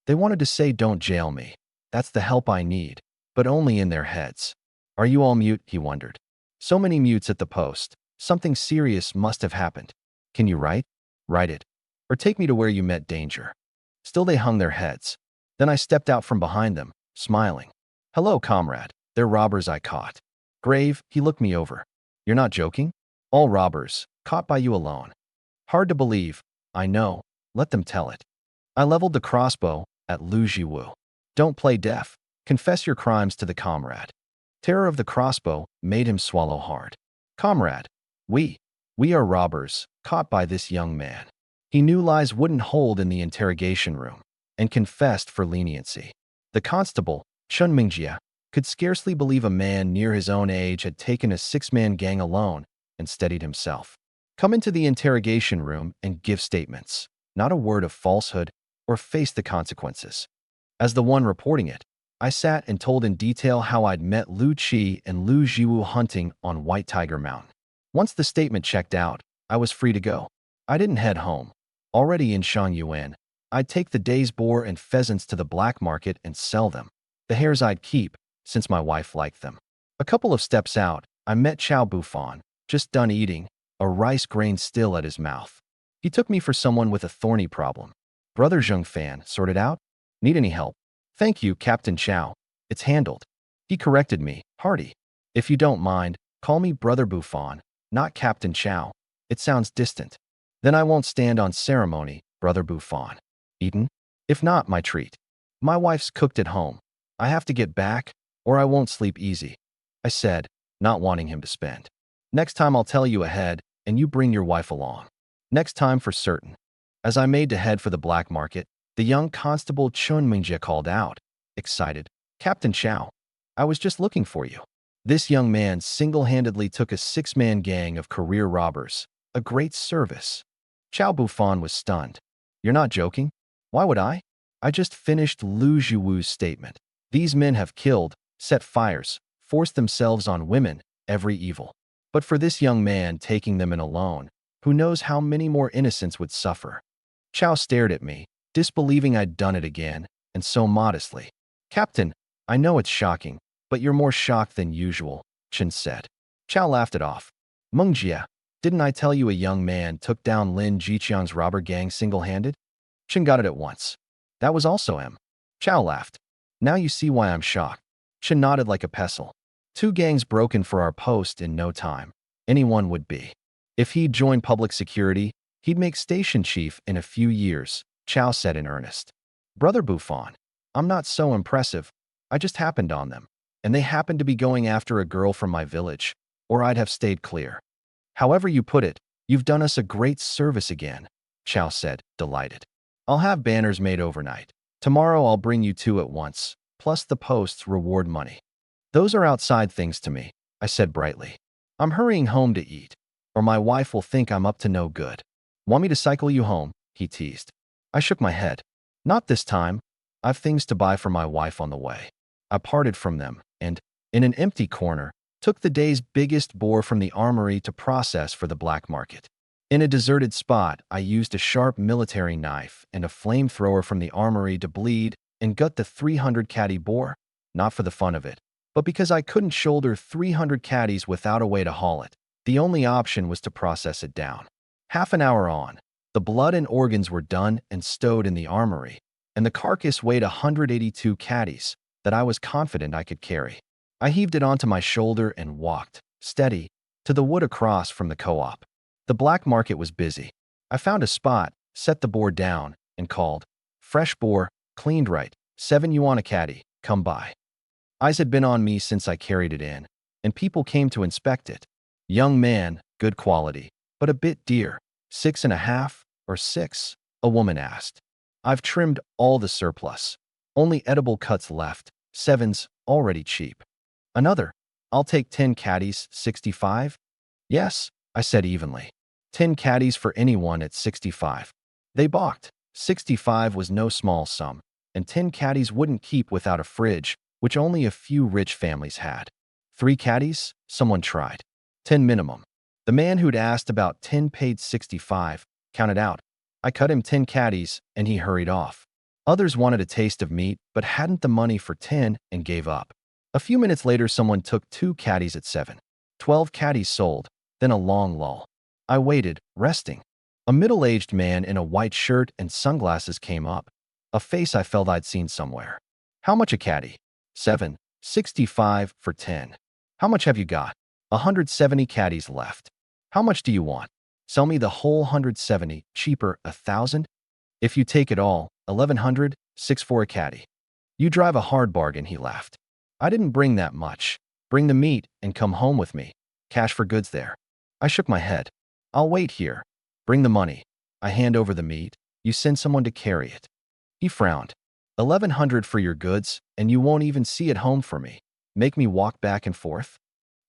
They wanted to say, "Don't jail me. That's the help I need," but only in their heads. "Are you all mute?" he wondered. So many mutes at the post. Something serious must have happened. "Can you write? Write it. Or take me to where you met danger." Still they hung their heads. Then I stepped out from behind them, smiling. "Hello, comrade. They're robbers I caught." Grave, he looked me over. "You're not joking? All robbers, caught by you alone." Hard to believe. I know. Let them tell it. I leveled the crossbow at Lu Jiwu. "Don't play deaf. Confess your crimes to the comrade." Terror of the crossbow made him swallow hard. "Comrade, we are robbers, caught by this young man." He knew lies wouldn't hold in the interrogation room, and confessed for leniency. The constable, Chun Mingjia, could scarcely believe a man near his own age had taken a 6-man gang alone and steadied himself. "Come into the interrogation room and give statements, not a word of falsehood, or face the consequences." As the one reporting it, I sat and told in detail how I'd met Lu Qi and Lu Jiwu hunting on White Tiger Mountain. Once the statement checked out, I was free to go. I didn't head home. Already in Shangyuan, I'd take the day's boar and pheasants to the black market and sell them. The hares I'd keep, since my wife liked them. A couple of steps out, I met Chow Bufan, just done eating, a rice grain still at his mouth. He took me for someone with a thorny problem. "Brother Zheng Fan, sort it out? Need any help?" "Thank you, Captain Chow. It's handled." He corrected me, hearty. "If you don't mind, call me Brother Bufan, not Captain Chow. It sounds distant." "Then I won't stand on ceremony, Brother Bufan." "Eaten?" "If not, my treat. My wife's cooked at home. I have to get back, or I won't sleep easy," I said, not wanting him to spend. "Next time I'll tell you ahead, and you bring your wife along." Next time for certain. As I made to head for the black market, the young constable Chun Mingjia called out, excited, "Captain Chow, I was just looking for you." This young man single-handedly took a 6-man gang of career robbers, a great service. Chow Bufan was stunned. "You're not joking? Why would I? I just finished Lu Jiwu's statement. These men have killed, set fires, forced themselves on women, every evil. But for this young man taking them in alone, who knows how many more innocents would suffer?" Chow stared at me, disbelieving I'd done it again, and so modestly. "Captain, I know it's shocking, but you're more shocked than usual," Chen said. Chow laughed it off. "Mengjia, didn't I tell you a young man took down Lin Jiqiang's robber gang single-handed?" Chen got it at once. "That was also him." Chow laughed. "Now you see why I'm shocked." Chen nodded like a pestle. 2 gangs broken for our post in no time. Anyone would be. If he'd joined public security, he'd make station chief in a few years, Chow said in earnest. "Brother Bufan, I'm not so impressive. I just happened on them, and they happened to be going after a girl from my village, or I'd have stayed clear." "However you put it, you've done us a great service again," Chow said, delighted. "I'll have banners made overnight. Tomorrow I'll bring you 2 at once, plus the post's reward money." "Those are outside things to me," I said brightly. "I'm hurrying home to eat, or my wife will think I'm up to no good." "Want me to cycle you home?" he teased. I shook my head. "Not this time. I've things to buy for my wife on the way." I parted from them and, in an empty corner, took the day's biggest boar from the armory to process for the black market. In a deserted spot, I used a sharp military knife and a flamethrower from the armory to bleed and gut the 300 catty boar, not for the fun of it, but because I couldn't shoulder 300 catties without a way to haul it. The only option was to process it down. Half an hour on, the blood and organs were done and stowed in the armory, and the carcass weighed 182 catties that I was confident I could carry. I heaved it onto my shoulder and walked, steady, to the wood across from the co-op. The black market was busy. I found a spot, set the boar down, and called, "Fresh boar, cleaned right, 7 yuan a caddy, come by." Eyes had been on me since I carried it in, and people came to inspect it. "Young man, good quality, but a bit dear. 6.5 or 6?" a woman asked. "I've trimmed all the surplus. Only edible cuts left. 7's already cheap." Another, "I'll take 10 caddies, 65? "Yes," I said evenly. 10 caddies for anyone at 65. They balked. 65 was no small sum, and 10 caddies wouldn't keep without a fridge, which only a few rich families had. 3 caddies? Someone tried. 10 minimum. The man who'd asked about 10 paid 65, counted out. I cut him 10 caddies, and he hurried off. Others wanted a taste of meat, but hadn't the money for 10 and gave up. A few minutes later, someone took 2 caddies at 7. 12 caddies sold, then a long lull. I waited, resting. A middle-aged man in a white shirt and sunglasses came up, a face I felt I'd seen somewhere. "How much a caddy?" 7. 65 for 10. "How much have you got?" 170 caddies left. "How much do you want?" "Sell me the whole 170, cheaper, 1,000? If you take it all, 1,100, 6 for a caddy." "You drive a hard bargain," he laughed. "I didn't bring that much. Bring the meat and come home with me. Cash for goods there." I shook my head. "I'll wait here. Bring the money. I hand over the meat. You send someone to carry it." He frowned. 1,100 for your goods, and you won't even see it home for me. Make me walk back and forth?"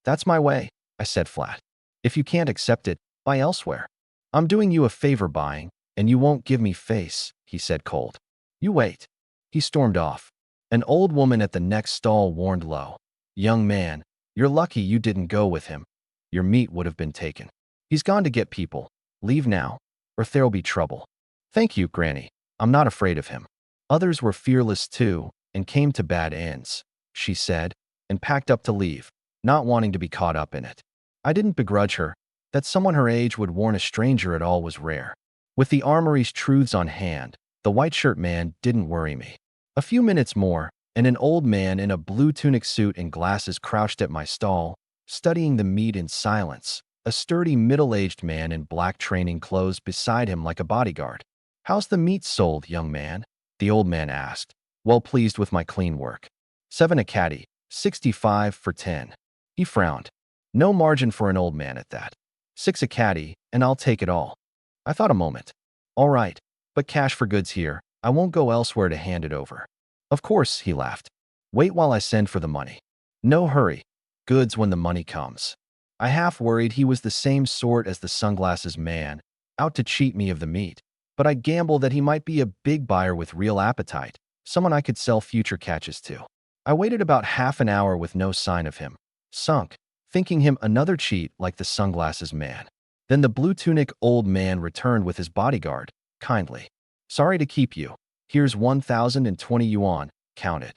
"That's my way," I said flat. "If you can't accept it, buy elsewhere." "I'm doing you a favor buying, and you won't give me face," he said cold. "You wait." He stormed off. An old woman at the next stall warned low, "Young man, you're lucky you didn't go with him. Your meat would have been taken. He's gone to get people. Leave now, or there'll be trouble." "Thank you, Granny. I'm not afraid of him." Others were fearless too, and came to bad ends, she said, and packed up to leave, not wanting to be caught up in it. I didn't begrudge her. That someone her age would warn a stranger at all was rare. With the armory's truths on hand, the white shirt man didn't worry me. A few minutes more, and an old man in a blue tunic suit and glasses crouched at my stall, studying the meat in silence, a sturdy middle-aged man in black training clothes beside him like a bodyguard. "How's the meat sold, young man?" the old man asked, well pleased with my clean work. 7 a caddy, 65 for 10. He frowned. No margin for an old man at that. 6 a caddy, and I'll take it all. I thought a moment. "All right, but cash for goods here. I won't go elsewhere to hand it over." "Of course," he laughed. "Wait while I send for the money." "No hurry. Goods when the money comes." I half worried he was the same sort as the sunglasses man, out to cheat me of the meat. But I gambled that he might be a big buyer with real appetite, someone I could sell future catches to. I waited about half an hour with no sign of him, sunk, thinking him another cheat like the sunglasses man. Then the blue tunic old man returned with his bodyguard, kindly. "Sorry to keep you. Here's 1,020 yuan, count it."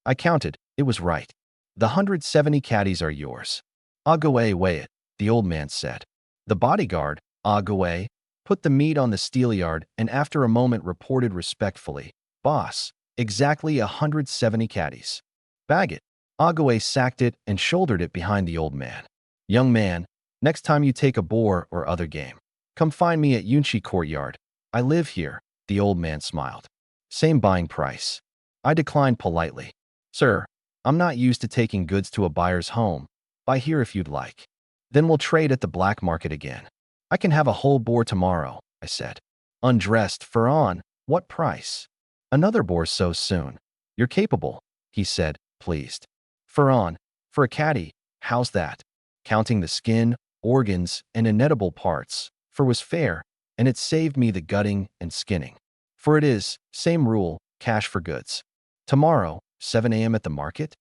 I counted, it was right. "The 170 caddies are yours." "Ah go weigh it," the old man said. The bodyguard, Ah go put the meat on the steelyard and after a moment reported respectfully, "Boss, exactly 170 caddies." "Bag it." Agaway sacked it and shouldered it behind the old man. "Young man, next time you take a boar or other game, come find me at Yunchi Courtyard. I live here," the old man smiled. "Same buying price." I declined politely. "Sir, I'm not used to taking goods to a buyer's home. Buy here if you'd like. Then we'll trade at the black market again." "I can have a whole boar tomorrow," I said. "Undressed, fur on, what price?" "Another boar so soon." "You're capable," he said, pleased. "Fur on, for a caddy, how's that?" Counting the skin, organs, and inedible parts, fur was fair, and it saved me the gutting and skinning. For it is, same rule, cash for goods. "Tomorrow, 7 a.m. at the market?"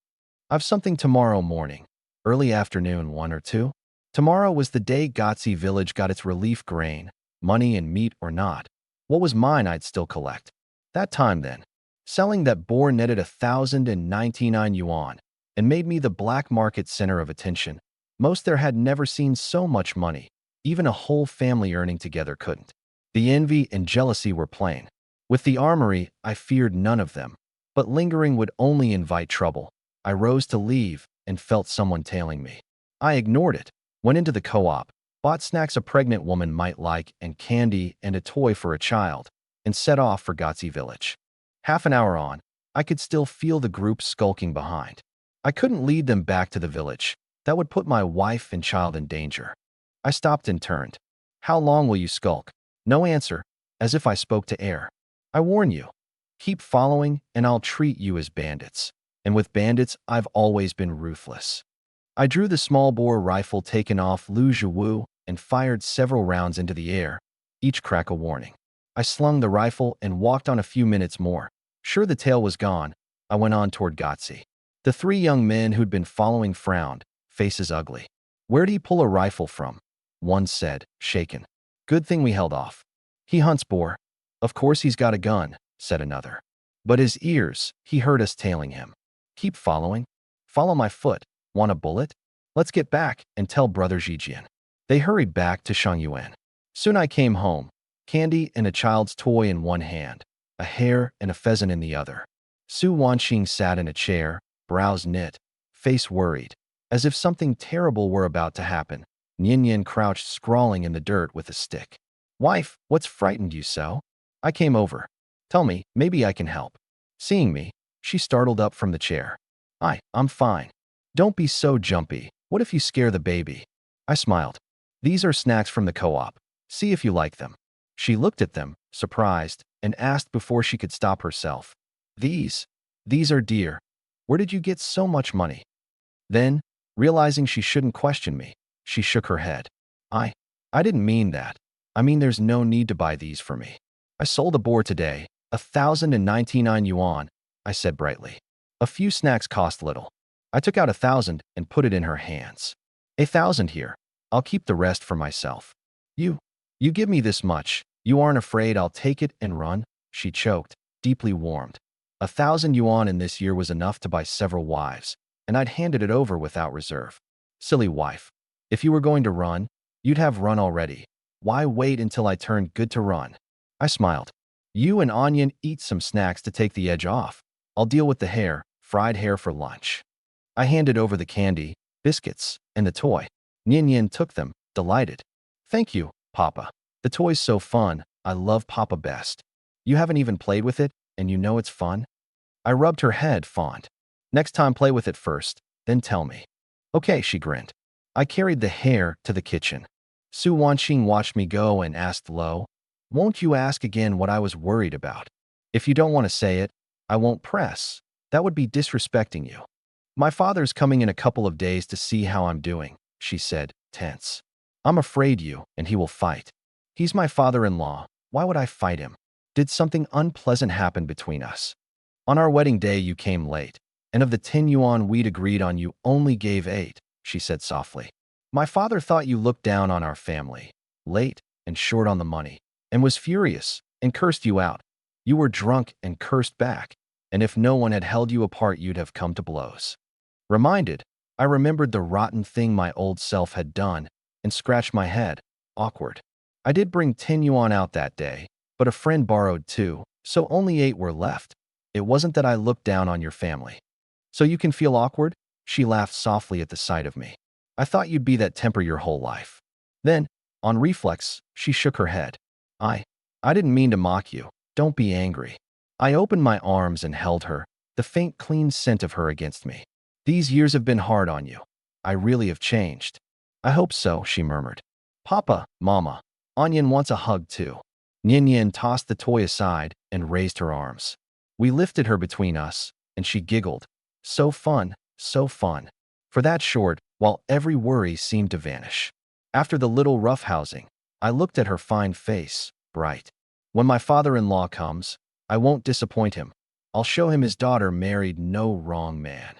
"I've something tomorrow morning. Early afternoon, 1 or 2? Tomorrow was the day Gotsi village got its relief grain, money and meat or not. What was mine I'd still collect. That time then. Selling that boar netted 1,099 yuan and made me the black market center of attention. Most there had never seen so much money. Even a whole family earning together couldn't. The envy and jealousy were plain. With the armory, I feared none of them. But lingering would only invite trouble. I rose to leave and felt someone tailing me. I ignored it. Went into the co-op, bought snacks a pregnant woman might like and candy and a toy for a child, and set off for Gotzi village. Half an hour on, I could still feel the group skulking behind. I couldn't lead them back to the village. That would put my wife and child in danger. I stopped and turned. How long will you skulk? No answer, as if I spoke to air. I warn you. Keep following, and I'll treat you as bandits. And with bandits, I've always been ruthless. I drew the small-bore rifle taken off Lu Zhiwu and fired several rounds into the air, each crack a warning. I slung the rifle and walked on a few minutes more. Sure the tail was gone, I went on toward Gotzi. The three young men who'd been following frowned, faces ugly. Where'd he pull a rifle from? One said, shaken. Good thing we held off. He hunts boar. Of course he's got a gun, said another. But his ears, he heard us tailing him. Keep following. Follow my foot. Want a bullet? Let's get back and tell Brother Zhijian. They hurried back to Shangyuan. Soon I came home, candy and a child's toy in one hand, a hare and a pheasant in the other. Su Wanxing sat in a chair, brows knit, face worried, as if something terrible were about to happen. Nian Yin crouched scrawling in the dirt with a stick. Wife, what's frightened you so? I came over. Tell me, maybe I can help. Seeing me, she startled up from the chair. I'm fine. Don't be so jumpy. What if you scare the baby? I smiled. These are snacks from the co-op. See if you like them. She looked at them, surprised, and asked before she could stop herself. These are dear. Where did you get so much money? Then, realizing she shouldn't question me, she shook her head. I didn't mean that. I mean there's no need to buy these for me. I sold a boar today, 1,099 yuan, I said brightly. A few snacks cost little. I took out 1,000 and put it in her hands. 1,000 here. I'll keep the rest for myself. You give me this much. You aren't afraid I'll take it and run? She choked, deeply warmed. 1,000 yuan in this year was enough to buy several wives, and I'd handed it over without reserve. Silly wife. If you were going to run, you'd have run already. Why wait until I turned good to run? I smiled. You and Onion eat some snacks to take the edge off. I'll deal with the hare, fried hare for lunch. I handed over the candy, biscuits, and the toy. Nian Yin took them, delighted. Thank you, Papa. The toy's so fun. I love Papa best. You haven't even played with it, and you know it's fun? I rubbed her head, fond. Next time play with it first, then tell me. Okay, she grinned. I carried the hare to the kitchen. Su Wanxing watched me go and asked low, won't you ask again what I was worried about? If you don't want to say it, I won't press. That would be disrespecting you. My father's coming in a couple of days to see how I'm doing, she said, tense. I'm afraid you, and he will fight. He's my father-in-law. Why would I fight him? Did something unpleasant happen between us? On our wedding day you came late, and of the 10 yuan we'd agreed on you only gave 8, she said softly. My father thought you looked down on our family, late and short on the money, and was furious and cursed you out. You were drunk and cursed back, and if no one had held you apart you'd have come to blows. Reminded, I remembered the rotten thing my old self had done and scratched my head, awkward. I did bring 10 yuan out that day, but a friend borrowed 2, so only 8 were left. It wasn't that I looked down on your family. So you can feel awkward? She laughed softly at the sight of me. I thought you'd be that temper your whole life. Then, on reflex, she shook her head. I didn't mean to mock you. Don't be angry. I opened my arms and held her, the faint clean scent of her against me. These years have been hard on you. I really have changed. I hope so, she murmured. Papa, Mama, Onion wants a hug too. Nian Yin tossed the toy aside and raised her arms. We lifted her between us, and she giggled. So fun, so fun. For that short, while every worry seemed to vanish. After the little roughhousing, I looked at her fine face, bright. When my father-in-law comes, I won't disappoint him. I'll show him his daughter married no wrong man.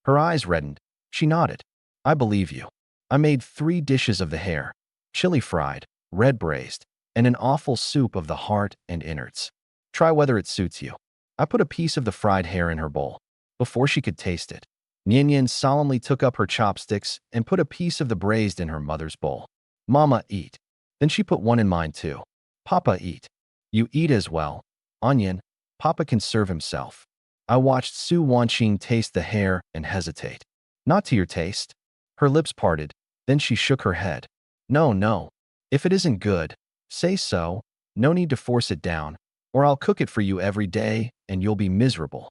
Her eyes reddened. She nodded. I believe you. I made 3 dishes of the hare, chili fried, red braised, and an awful soup of the heart and innards. Try whether it suits you. I put a piece of the fried hare in her bowl. Before she could taste it, Nian Yin solemnly took up her chopsticks and put a piece of the braised in her mother's bowl. Mama, eat. Then she put one in mine too. Papa, eat. You eat as well. Onion, Papa can serve himself. I watched Su Wanxing taste the hare and hesitate. Not to your taste. Her lips parted, then she shook her head. No, no. If it isn't good, say so. No need to force it down, or I'll cook it for you every day and you'll be miserable.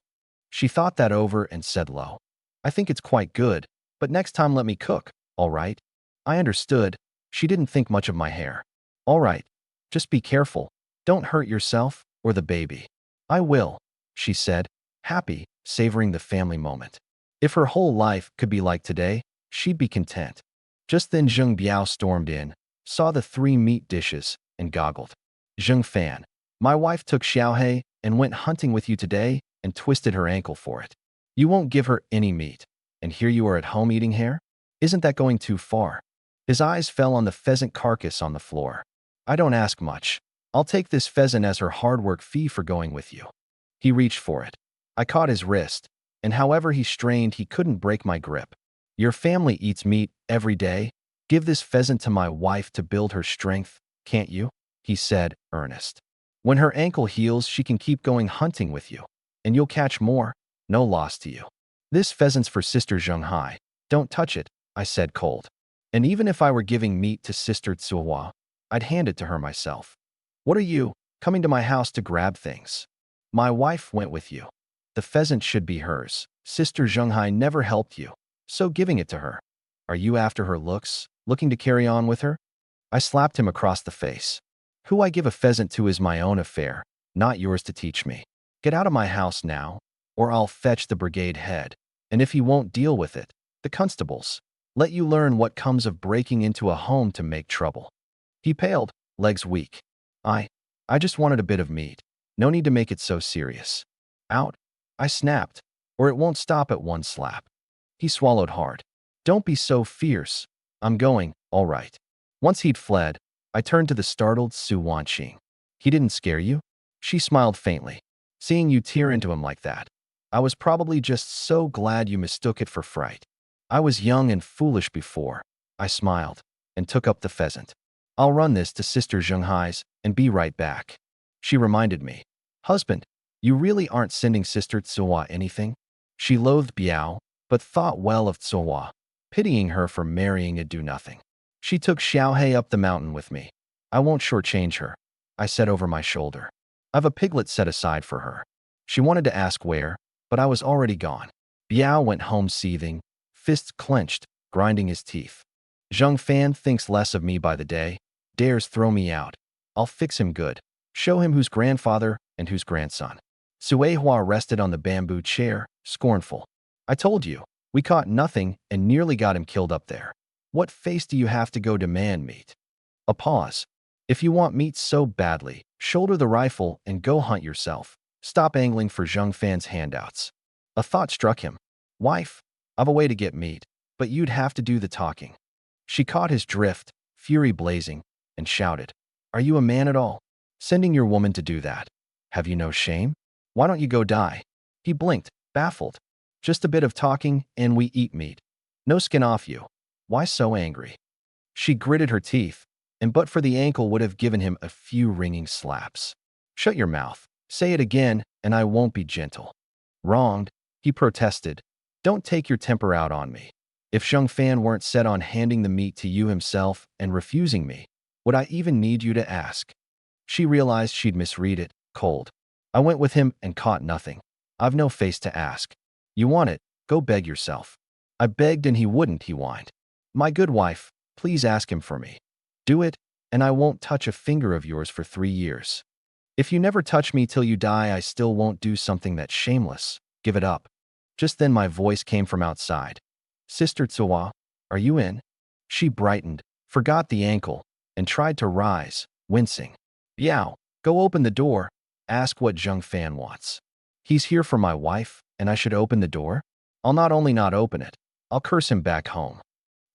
She thought that over and said low, I think it's quite good, but next time let me cook, all right? I understood. She didn't think much of my hair. All right. Just be careful. Don't hurt yourself or the baby. I will, she said, happy, savoring the family moment. If her whole life could be like today, she'd be content. Just then Zheng Biao stormed in, saw the 3 meat dishes, and goggled. Zheng Fan, my wife took Xiaohei and went hunting with you today and twisted her ankle for it. You won't give her any meat, and here you are at home eating hare? Isn't that going too far? His eyes fell on the pheasant carcass on the floor. I don't ask much. I'll take this pheasant as her hard work fee for going with you. He reached for it. I caught his wrist, and however he strained, he couldn't break my grip. Your family eats meat every day. Give this pheasant to my wife to build her strength, can't you? He said, earnest. When her ankle heals, she can keep going hunting with you, and you'll catch more. No loss to you. This pheasant's for Sister Zhenghai. Don't touch it, I said cold. And even if I were giving meat to Sister Tsuhua, I'd hand it to her myself. What are you, coming to my house to grab things? My wife went with you. The pheasant should be hers. Sister Zhenghai never helped you, so giving it to her. Are you after her looks, looking to carry on with her? I slapped him across the face. Who I give a pheasant to is my own affair, not yours to teach me. Get out of my house now, or I'll fetch the brigade head. And if he won't deal with it, the constables. Let you learn what comes of breaking into a home to make trouble. He paled, legs weak. I just wanted a bit of meat. No need to make it so serious. Out, I snapped, or it won't stop at one slap. He swallowed hard. Don't be so fierce. I'm going, all right. Once he'd fled, I turned to the startled Su Wanqing. He didn't scare you? She smiled faintly. Seeing you tear into him like that. I was probably just so glad you mistook it for fright. I was young and foolish before. I smiled and took up the pheasant. I'll run this to Sister Zhenghai's and be right back. She reminded me. Husband, you really aren't sending Sister Tsuhua anything? She loathed Biao, but thought well of Tsuhua, pitying her for marrying a do-nothing. She took Xiaohei up the mountain with me. I won't shortchange her, I said over my shoulder. I've a piglet set aside for her. She wanted to ask where, but I was already gone. Biao went home seething, fists clenched, grinding his teeth. Zheng Fan thinks less of me by the day, dares throw me out. I'll fix him good, show him who's grandfather and who's grandson. Suehua rested on the bamboo chair, scornful. I told you, we caught nothing and nearly got him killed up there. What face do you have to go demand meat? A pause. If you want meat so badly, shoulder the rifle and go hunt yourself. Stop angling for Zheng Fan's handouts. A thought struck him. Wife, I've a way to get meat, but you'd have to do the talking. She caught his drift, fury blazing, and shouted, Are you a man at all? Sending your woman to do that? Have you no shame? Why don't you go die? He blinked, baffled. Just a bit of talking and we eat meat. No skin off you. Why so angry? She gritted her teeth, and but for the ankle would have given him a few ringing slaps. Shut your mouth. Say it again, and I won't be gentle. Wronged, he protested. Don't take your temper out on me. If Zheng Fan weren't set on handing the meat to you himself and refusing me, would I even need you to ask? She realized she'd misread it, cold. I went with him and caught nothing. I've no face to ask. You want it, go beg yourself. I begged and he wouldn't, he whined. My good wife, please ask him for me. Do it, and I won't touch a finger of yours for 3 years. If you never touch me till you die, I still won't do something that's shameless. Give it up. Just then my voice came from outside. Sister Tsuhua, are you in? She brightened, forgot the ankle, and tried to rise, wincing. Biao, go open the door. Ask what Zheng Fan wants. He's here for my wife, and I should open the door? I'll not only not open it, I'll curse him back home.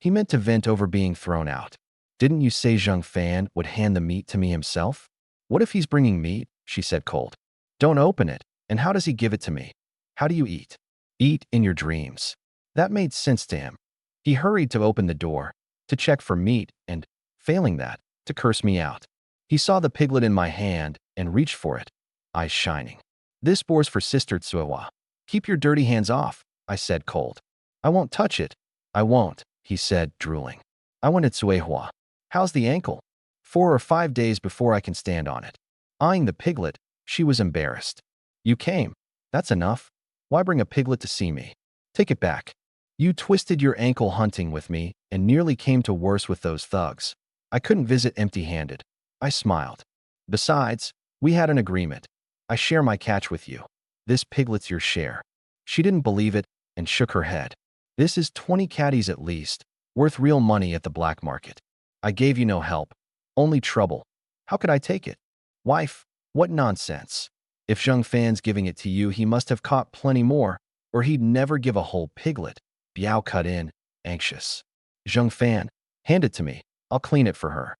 He meant to vent over being thrown out. Didn't you say Zheng Fan would hand the meat to me himself? What if he's bringing meat? She said cold. Don't open it. And how does he give it to me? How do you eat? Eat in your dreams. That made sense to him. He hurried to open the door, to check for meat, and, failing that, to curse me out. He saw the piglet in my hand and reached for it, eyes shining. This boar's for Sister Tsuhua. Keep your dirty hands off, I said cold. I won't touch it. I won't, he said, drooling. I wanted Suehua. How's the ankle? 4 or 5 days before I can stand on it. Eyeing the piglet, she was embarrassed. You came. That's enough. Why bring a piglet to see me? Take it back. You twisted your ankle hunting with me and nearly came to worse with those thugs. I couldn't visit empty-handed. I smiled. Besides, we had an agreement. I share my catch with you. This piglet's your share. She didn't believe it and shook her head. This is 20 caddies at least, worth real money at the black market. I gave you no help, only trouble. How could I take it? Wife, what nonsense. If Zheng Fan's giving it to you, he must have caught plenty more, or he'd never give a whole piglet. Biao cut in, anxious. Zheng Fan, hand it to me. I'll clean it for her.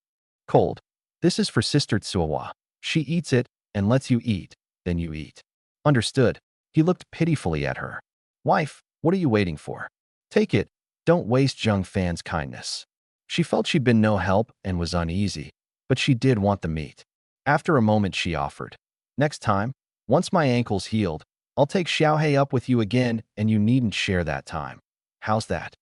Cold. This is for Sister Tsuawa. She eats it and lets you eat, then you eat. Understood. He looked pitifully at her. Wife, what are you waiting for? Take it. Don't waste Zheng Fan's kindness. She felt she'd been no help and was uneasy, but she did want the meat. After a moment she offered. Next time, once my ankle's healed, I'll take Xiaohei up with you again and you needn't share that time. How's that?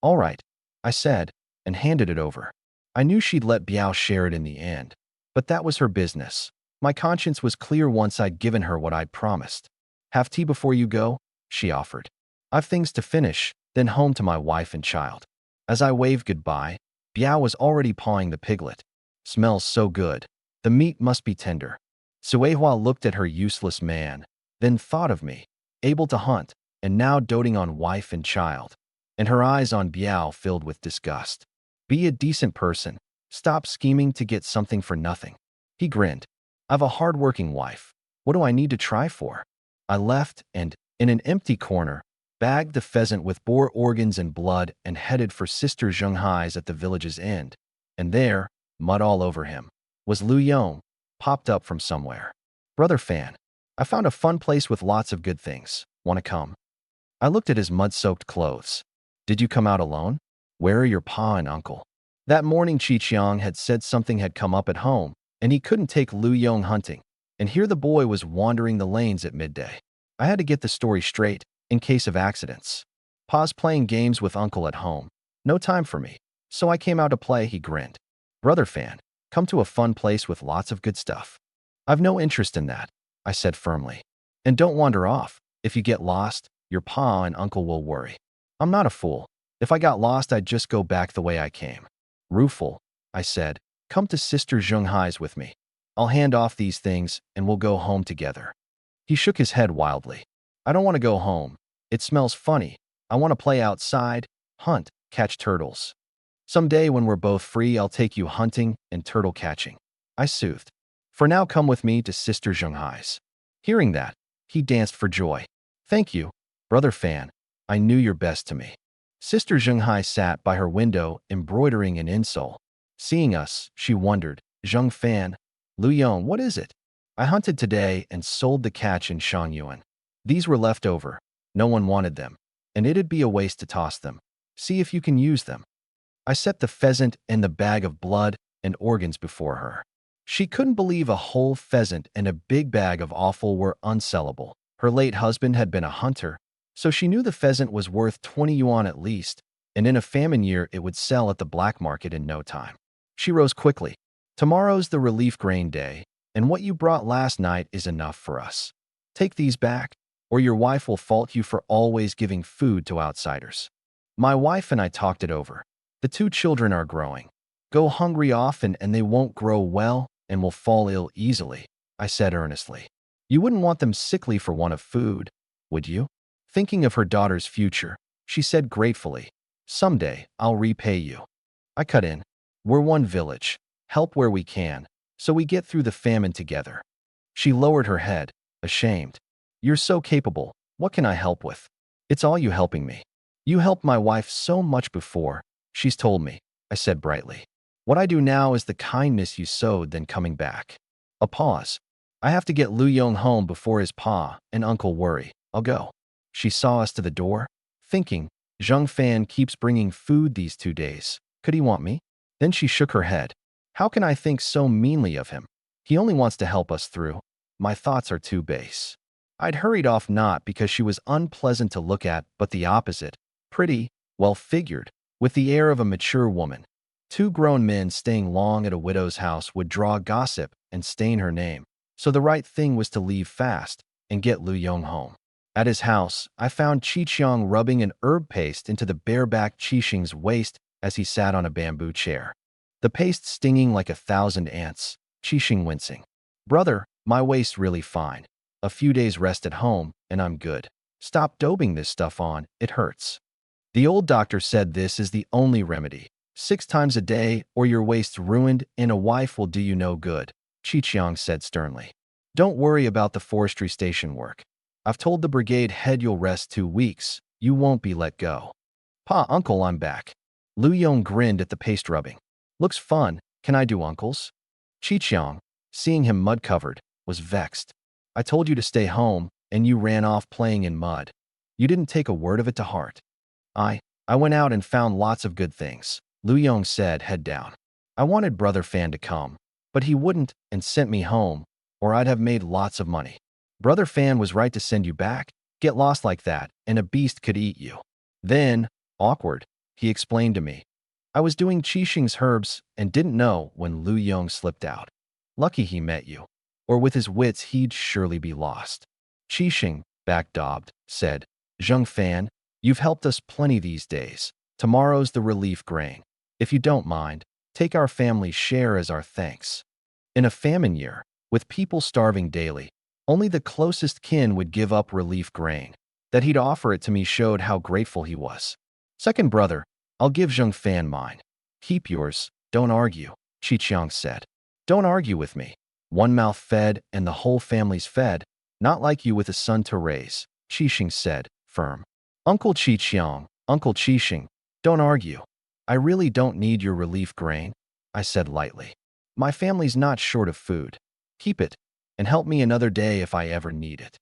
All right, I said, and handed it over. I knew she'd let Biao share it in the end, but that was her business. My conscience was clear once I'd given her what I'd promised. Have tea before you go? She offered. I've things to finish, then home to my wife and child. As I waved goodbye, Biao was already pawing the piglet. Smells so good. The meat must be tender. Suehua looked at her useless man, then thought of me, able to hunt, and now doting on wife and child. And her eyes on Biao filled with disgust. Be a decent person. Stop scheming to get something for nothing. He grinned. I've a hard-working wife. What do I need to try for? I left and, in an empty corner, bagged the pheasant with boar organs and blood and headed for Sister Zhenghai's at the village's end. And there, mud all over him, was Lu Yong, popped up from somewhere. Brother Fan, I found a fun place with lots of good things. Wanna come? I looked at his mud-soaked clothes. Did you come out alone? Where are your pa and uncle? That morning Chi Chiang had said something had come up at home, and he couldn't take Lu Yong hunting. And here the boy was wandering the lanes at midday. I had to get the story straight, in case of accidents. Pa's playing games with uncle at home. No time for me. So I came out to play, he grinned. Brother Fan, come to a fun place with lots of good stuff. I've no interest in that, I said firmly. And don't wander off. If you get lost, your pa and uncle will worry. I'm not a fool. If I got lost, I'd just go back the way I came. Rueful, I said, come to Sister Zhenghai's with me. I'll hand off these things and we'll go home together. He shook his head wildly. I don't want to go home. It smells funny. I want to play outside, hunt, catch turtles. Someday when we're both free, I'll take you hunting and turtle catching. I soothed. For now, come with me to Sister Zhenghai's. Hearing that, he danced for joy. Thank you, Brother Fan. I knew you're best to me. Sister Zhenghai sat by her window, embroidering an insole. Seeing us, she wondered, Zheng Fan, Lu Yong, what is it? I hunted today and sold the catch in Shangyuan. These were left over. No one wanted them, and it'd be a waste to toss them. See if you can use them. I set the pheasant and the bag of blood and organs before her. She couldn't believe a whole pheasant and a big bag of offal were unsellable. Her late husband had been a hunter, so she knew the pheasant was worth 20 yuan at least, and in a famine year it would sell at the black market in no time. She rose quickly. Tomorrow's the relief grain day, and what you brought last night is enough for us. Take these back, or your wife will fault you for always giving food to outsiders. My wife and I talked it over. The 2 children are growing. Go hungry often and they won't grow well and will fall ill easily, I said earnestly. You wouldn't want them sickly for want of food, would you? Thinking of her daughter's future, she said gratefully, someday I'll repay you. I cut in. We're one village. Help where we can, so we get through the famine together. She lowered her head, ashamed. You're so capable. What can I help with? It's all you helping me. You helped my wife so much before, she's told me, I said brightly. What I do now is the kindness you sowed then coming back. A pause. I have to get Lu Yong home before his pa and uncle worry. I'll go. She saw us to the door, thinking, Zheng Fan keeps bringing food these 2 days. Could he want me? Then she shook her head. How can I think so meanly of him? He only wants to help us through. My thoughts are too base. I'd hurried off not because she was unpleasant to look at, but the opposite. Pretty, well-figured, with the air of a mature woman. Two grown men staying long at a widow's house would draw gossip and stain her name, so the right thing was to leave fast and get Lu Yong home. At his house, I found Chi-chiang rubbing an herb paste into the bareback Chi-xing's waist as he sat on a bamboo chair. The paste stinging like 1,000 ants, Chi-xing wincing. "Brother, my waist's really fine. A few days rest at home, and I'm good. Stop daubing this stuff on, it hurts." The old doctor said this is the only remedy. 6 times a day, or your waist's ruined, and a wife will do you no good, Chi-chiang said sternly. "Don't worry about the forestry station work. I've told the brigade head you'll rest 2 weeks. You won't be let go." "Pa, uncle, I'm back." Lu Yong grinned at the paste rubbing. "Looks fun. Can I do uncle's?" Chi-chiang, seeing him mud-covered, was vexed. "I told you to stay home, and you ran off playing in mud. You didn't take a word of it to heart." I went out and found lots of good things," Lu Yong said, head down. "I wanted Brother Fan to come, but he wouldn't and sent me home, or I'd have made lots of money. Brother Fan was right to send you back. Get lost like that, and a beast could eat you." Then, awkward, he explained to me. "I was doing Chi-xing's herbs and didn't know when Lu Yong slipped out. Lucky he met you, or with his wits he'd surely be lost." Chi-xing, back-daubed, said, "Zheng Fan, you've helped us plenty these days. Tomorrow's the relief grain. If you don't mind, take our family's share as our thanks." In a famine year, with people starving daily, only the closest kin would give up relief grain. That he'd offer it to me showed how grateful he was. "Second brother, I'll give Zheng Fan mine." "Keep yours, don't argue," Chi-chiang said. "Don't argue with me. One mouth fed and the whole family's fed, not like you with a son to raise," Chi-xing said, firm. "Uncle Chi-chiang, Uncle Chi-xing, don't argue. I really don't need your relief grain," I said lightly. "My family's not short of food. Keep it, and help me another day if I ever need it."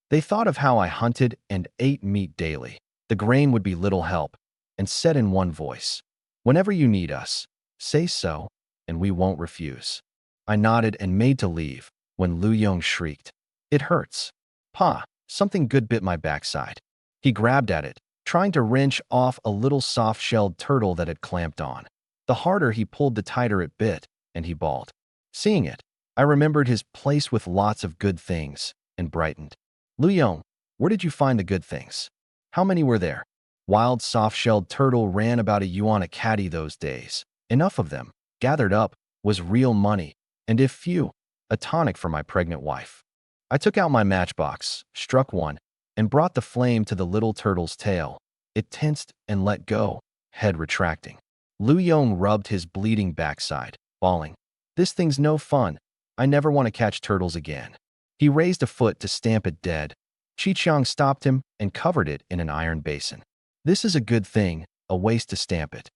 They thought of how I hunted and ate meat daily. The grain would be little help, and said in one voice, "Whenever you need us, say so, and we won't refuse." I nodded and made to leave when Lu Yong shrieked, "It hurts. Pa, something good bit my backside." He grabbed at it, trying to wrench off a little soft-shelled turtle that had clamped on. The harder he pulled, the tighter it bit, and he bawled. Seeing it, I remembered his place with lots of good things and brightened. "Lu Yong, where did you find the good things? How many were there?" Wild soft-shelled turtle ran about a yuan a caddy those days. Enough of them, gathered up, was real money, and if few, a tonic for my pregnant wife. I took out my matchbox, struck one, and brought the flame to the little turtle's tail. It tensed and let go, head retracting. Lu Yong rubbed his bleeding backside, bawling, "This thing's no fun. I never want to catch turtles again." He raised a foot to stamp it dead. Chi-chiang stopped him and covered it in an iron basin. "This is a good thing, a waste to stamp it."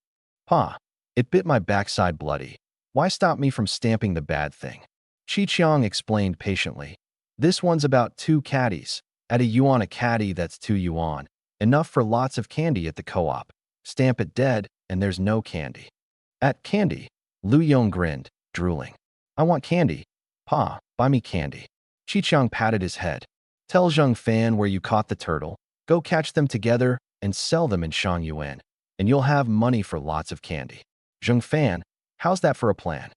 "Pa, it bit my backside bloody. Why stop me from stamping the bad thing?" Chi-chiang explained patiently. "This one's about 2 caddies. At a yuan a caddy, that's 2 yuan. Enough for lots of candy at the co-op. Stamp it dead, and there's no candy." "At candy?" Lu Yong grinned, drooling. "I want candy. Pa, buy me candy." Chi-chiang patted his head. "Tell Zheng Fan where you caught the turtle. Go catch them together and sell them in Shangyuan, and you'll have money for lots of candy." "Zheng Fan, how's that for a plan?"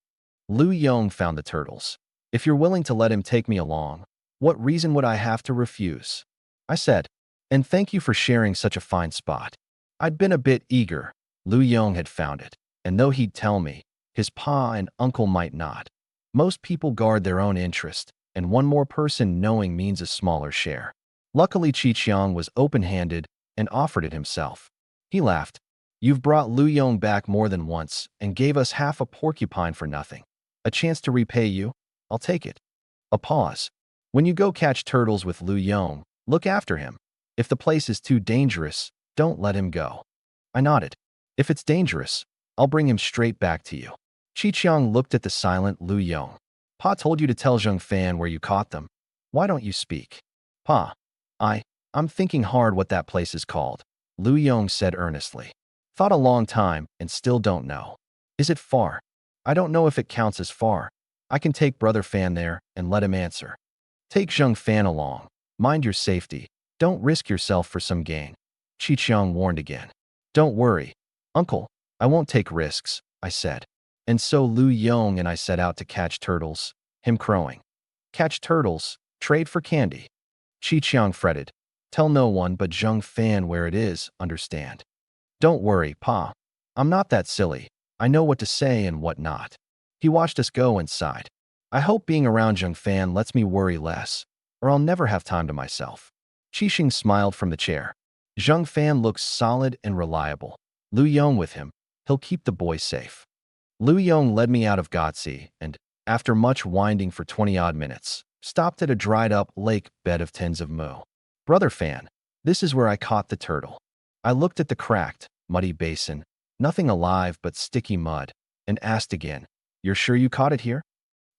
Lu Yong found the turtles. "If you're willing to let him take me along, what reason would I have to refuse?" I said, "And thank you for sharing such a fine spot." I'd been a bit eager. Lu Yong had found it, and though he'd tell me, his pa and uncle might not. Most people guard their own interest, and one more person knowing means a smaller share. Luckily, Chi-chiang was open-handed and offered it himself. He laughed. "You've brought Lu Yong back more than once and gave us half a porcupine for nothing. A chance to repay you? I'll take it." A pause. "When you go catch turtles with Lu Yong, look after him. If the place is too dangerous, don't let him go." I nodded. "If it's dangerous, I'll bring him straight back to you." Chi-chiang looked at the silent Lu Yong. "Pa told you to tell Zheng Fan where you caught them. Why don't you speak?" "Pa, I'm thinking hard what that place is called," Lu Yong said earnestly. "Thought a long time and still don't know. Is it far?" "I don't know if it counts as far. I can take Brother Fan there and let him answer." "Take Zheng Fan along. Mind your safety. Don't risk yourself for some gain," Chi-chiang warned again. "Don't worry, Uncle. I won't take risks. I said. And so Lu Yong and I set out to catch turtles, him crowing. Catch turtles, trade for candy. Chi Chiang fretted. Tell no one but Zheng Fan where it is, understand? Don't worry, Pa. I'm not that silly. I know what to say and what not. He watched us go and sighed. I hope being around Zheng Fan lets me worry less, or I'll never have time to myself. Qixing smiled from the chair. Zheng Fan looks solid and reliable. Lu Yong with him. He'll keep the boy safe. Lu Yong led me out of Gotzi and, after much winding for 20-odd minutes, stopped at a dried-up lake bed of tins of moo. Brother Fan, this is where I caught the turtle. I looked at the cracked, muddy basin, nothing alive but sticky mud, and asked again, You're sure you caught it here?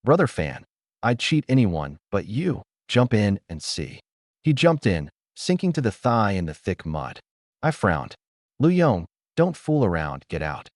Brother Fan, I'd cheat anyone but you. Jump in and see. He jumped in, sinking to the thigh in the thick mud. I frowned. Lu Yong, don't fool around, get out.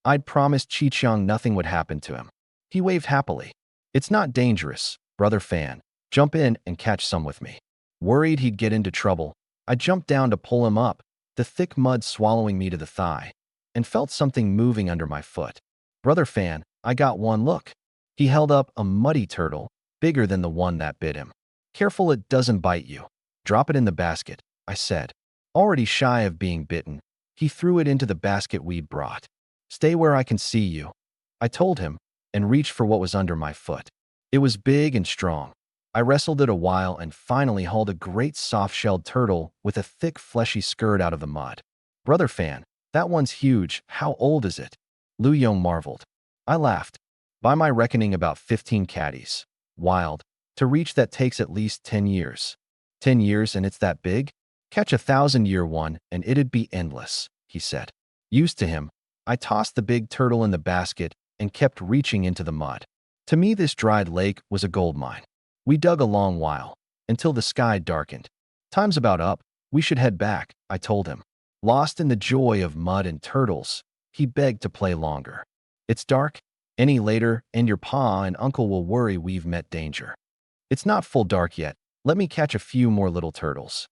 I'd promised Qiqiang nothing would happen to him. He waved happily. It's not dangerous, Brother Fan. Jump in and catch some with me. Worried he'd get into trouble, I jumped down to pull him up, the thick mud swallowing me to the thigh, and felt something moving under my foot. Brother Fan, I got one look. He held up a muddy turtle, bigger than the one that bit him. Careful it doesn't bite you. Drop it in the basket, I said. Already shy of being bitten, he threw it into the basket we'd brought. Stay where I can see you, I told him, and reached for what was under my foot. It was big and strong. I wrestled it a while and finally hauled a great soft-shelled turtle with a thick fleshy skirt out of the mud. Brother Fan, that one's huge. How old is it? Lu Yong marveled. I laughed. By my reckoning, about 15 caddies. Wild. To reach that takes at least 10 years. 10 years and it's that big? Catch a 1,000-year one and it'd be endless, he said. Used to him, I tossed the big turtle in the basket and kept reaching into the mud. To me, this dried lake was a gold mine. We dug a long while, until the sky darkened. Time's about up. We should head back, I told him. Lost in the joy of mud and turtles, he begged to play longer. It's dark. Any later, and your pa and uncle will worry we've met danger. It's not full dark yet. Let me catch a few more little turtles.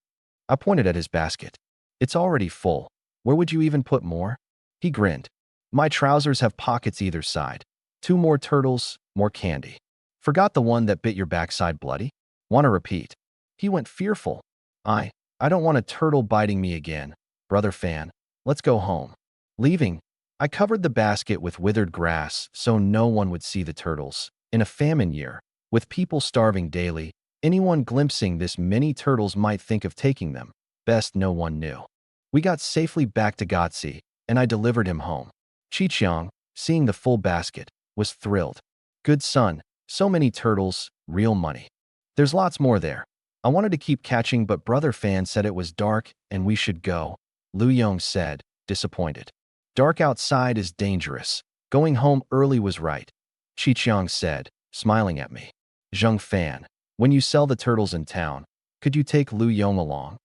I pointed at his basket. It's already full. Where would you even put more? He grinned. My trousers have pockets either side. 2 more turtles, more candy. Forgot the one that bit your backside bloody? Want to repeat? He went fearful. I don't want a turtle biting me again. Brother Fan, let's go home. Leaving, I covered the basket with withered grass so no one would see the turtles. In a famine year, with people starving daily, anyone glimpsing this many turtles might think of taking them. Best no one knew. We got safely back to Gotzi, and I delivered him home. Qiqiang, seeing the full basket, was thrilled. Good son, so many turtles, real money. There's lots more there. I wanted to keep catching, but Brother Fan said it was dark and we should go. Lu Yong said, disappointed. Dark outside is dangerous. Going home early was right. Qiqiang said, smiling at me. Zheng Fan, when you sell the turtles in town, could you take Lu Yong along?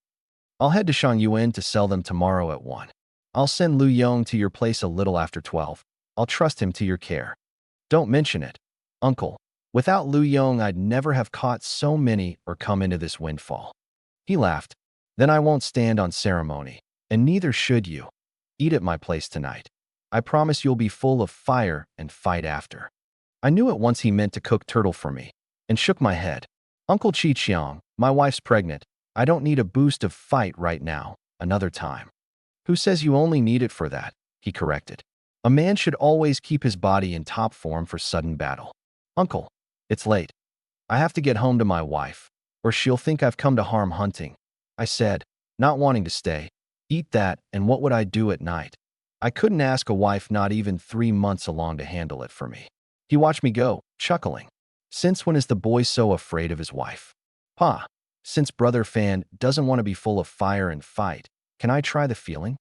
I'll head to Shangyuan to sell them tomorrow at 1. I'll send Lu Yong to your place a little after 12. I'll trust him to your care. Don't mention it, Uncle. Without Lu Yong, I'd never have caught so many or come into this windfall. He laughed. Then I won't stand on ceremony, and neither should you. Eat at my place tonight. I promise you'll be full of fire and fight after. I knew at once he meant to cook turtle for me, and shook my head. Uncle Qiqiang, my wife's pregnant. I don't need a boost of fight right now, another time. Who says you only need it for that? He corrected. A man should always keep his body in top form for sudden battle. Uncle, it's late. I have to get home to my wife, or she'll think I've come to harm hunting, I said, not wanting to stay. Eat that, and what would I do at night? I couldn't ask a wife not even 3 months along to handle it for me. He watched me go, chuckling. Since when is the boy so afraid of his wife? Pa, since Brother Fan doesn't want to be full of fire and fight, can I try the feeling?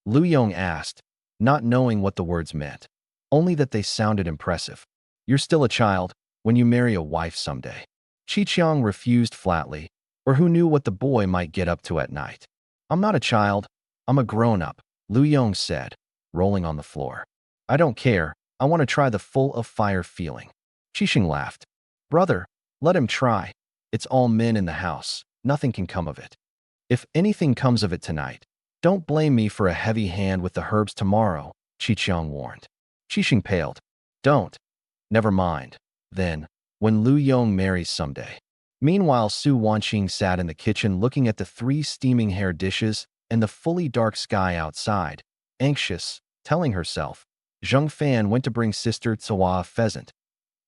Lu Yong asked, not knowing what the words meant, only that they sounded impressive. You're still a child. When you marry a wife someday. Qiqiang refused flatly, or who knew what the boy might get up to at night. I'm not a child. I'm a grown-up, Lu Yong said, rolling on the floor. I don't care. I want to try the full of fire feeling. Qixing laughed. Brother, let him try. It's all men in the house. Nothing can come of it. If anything comes of it tonight, don't blame me for a heavy hand with the herbs tomorrow, Qiqiang warned. Qixing paled. Don't. Never mind. Then, when Lu Yong marries someday. Meanwhile, Su Wanqing sat in the kitchen looking at the 3 steaming hair dishes and the fully dark sky outside, anxious, telling herself, Zheng Fan went to bring Sister Tsawa a pheasant.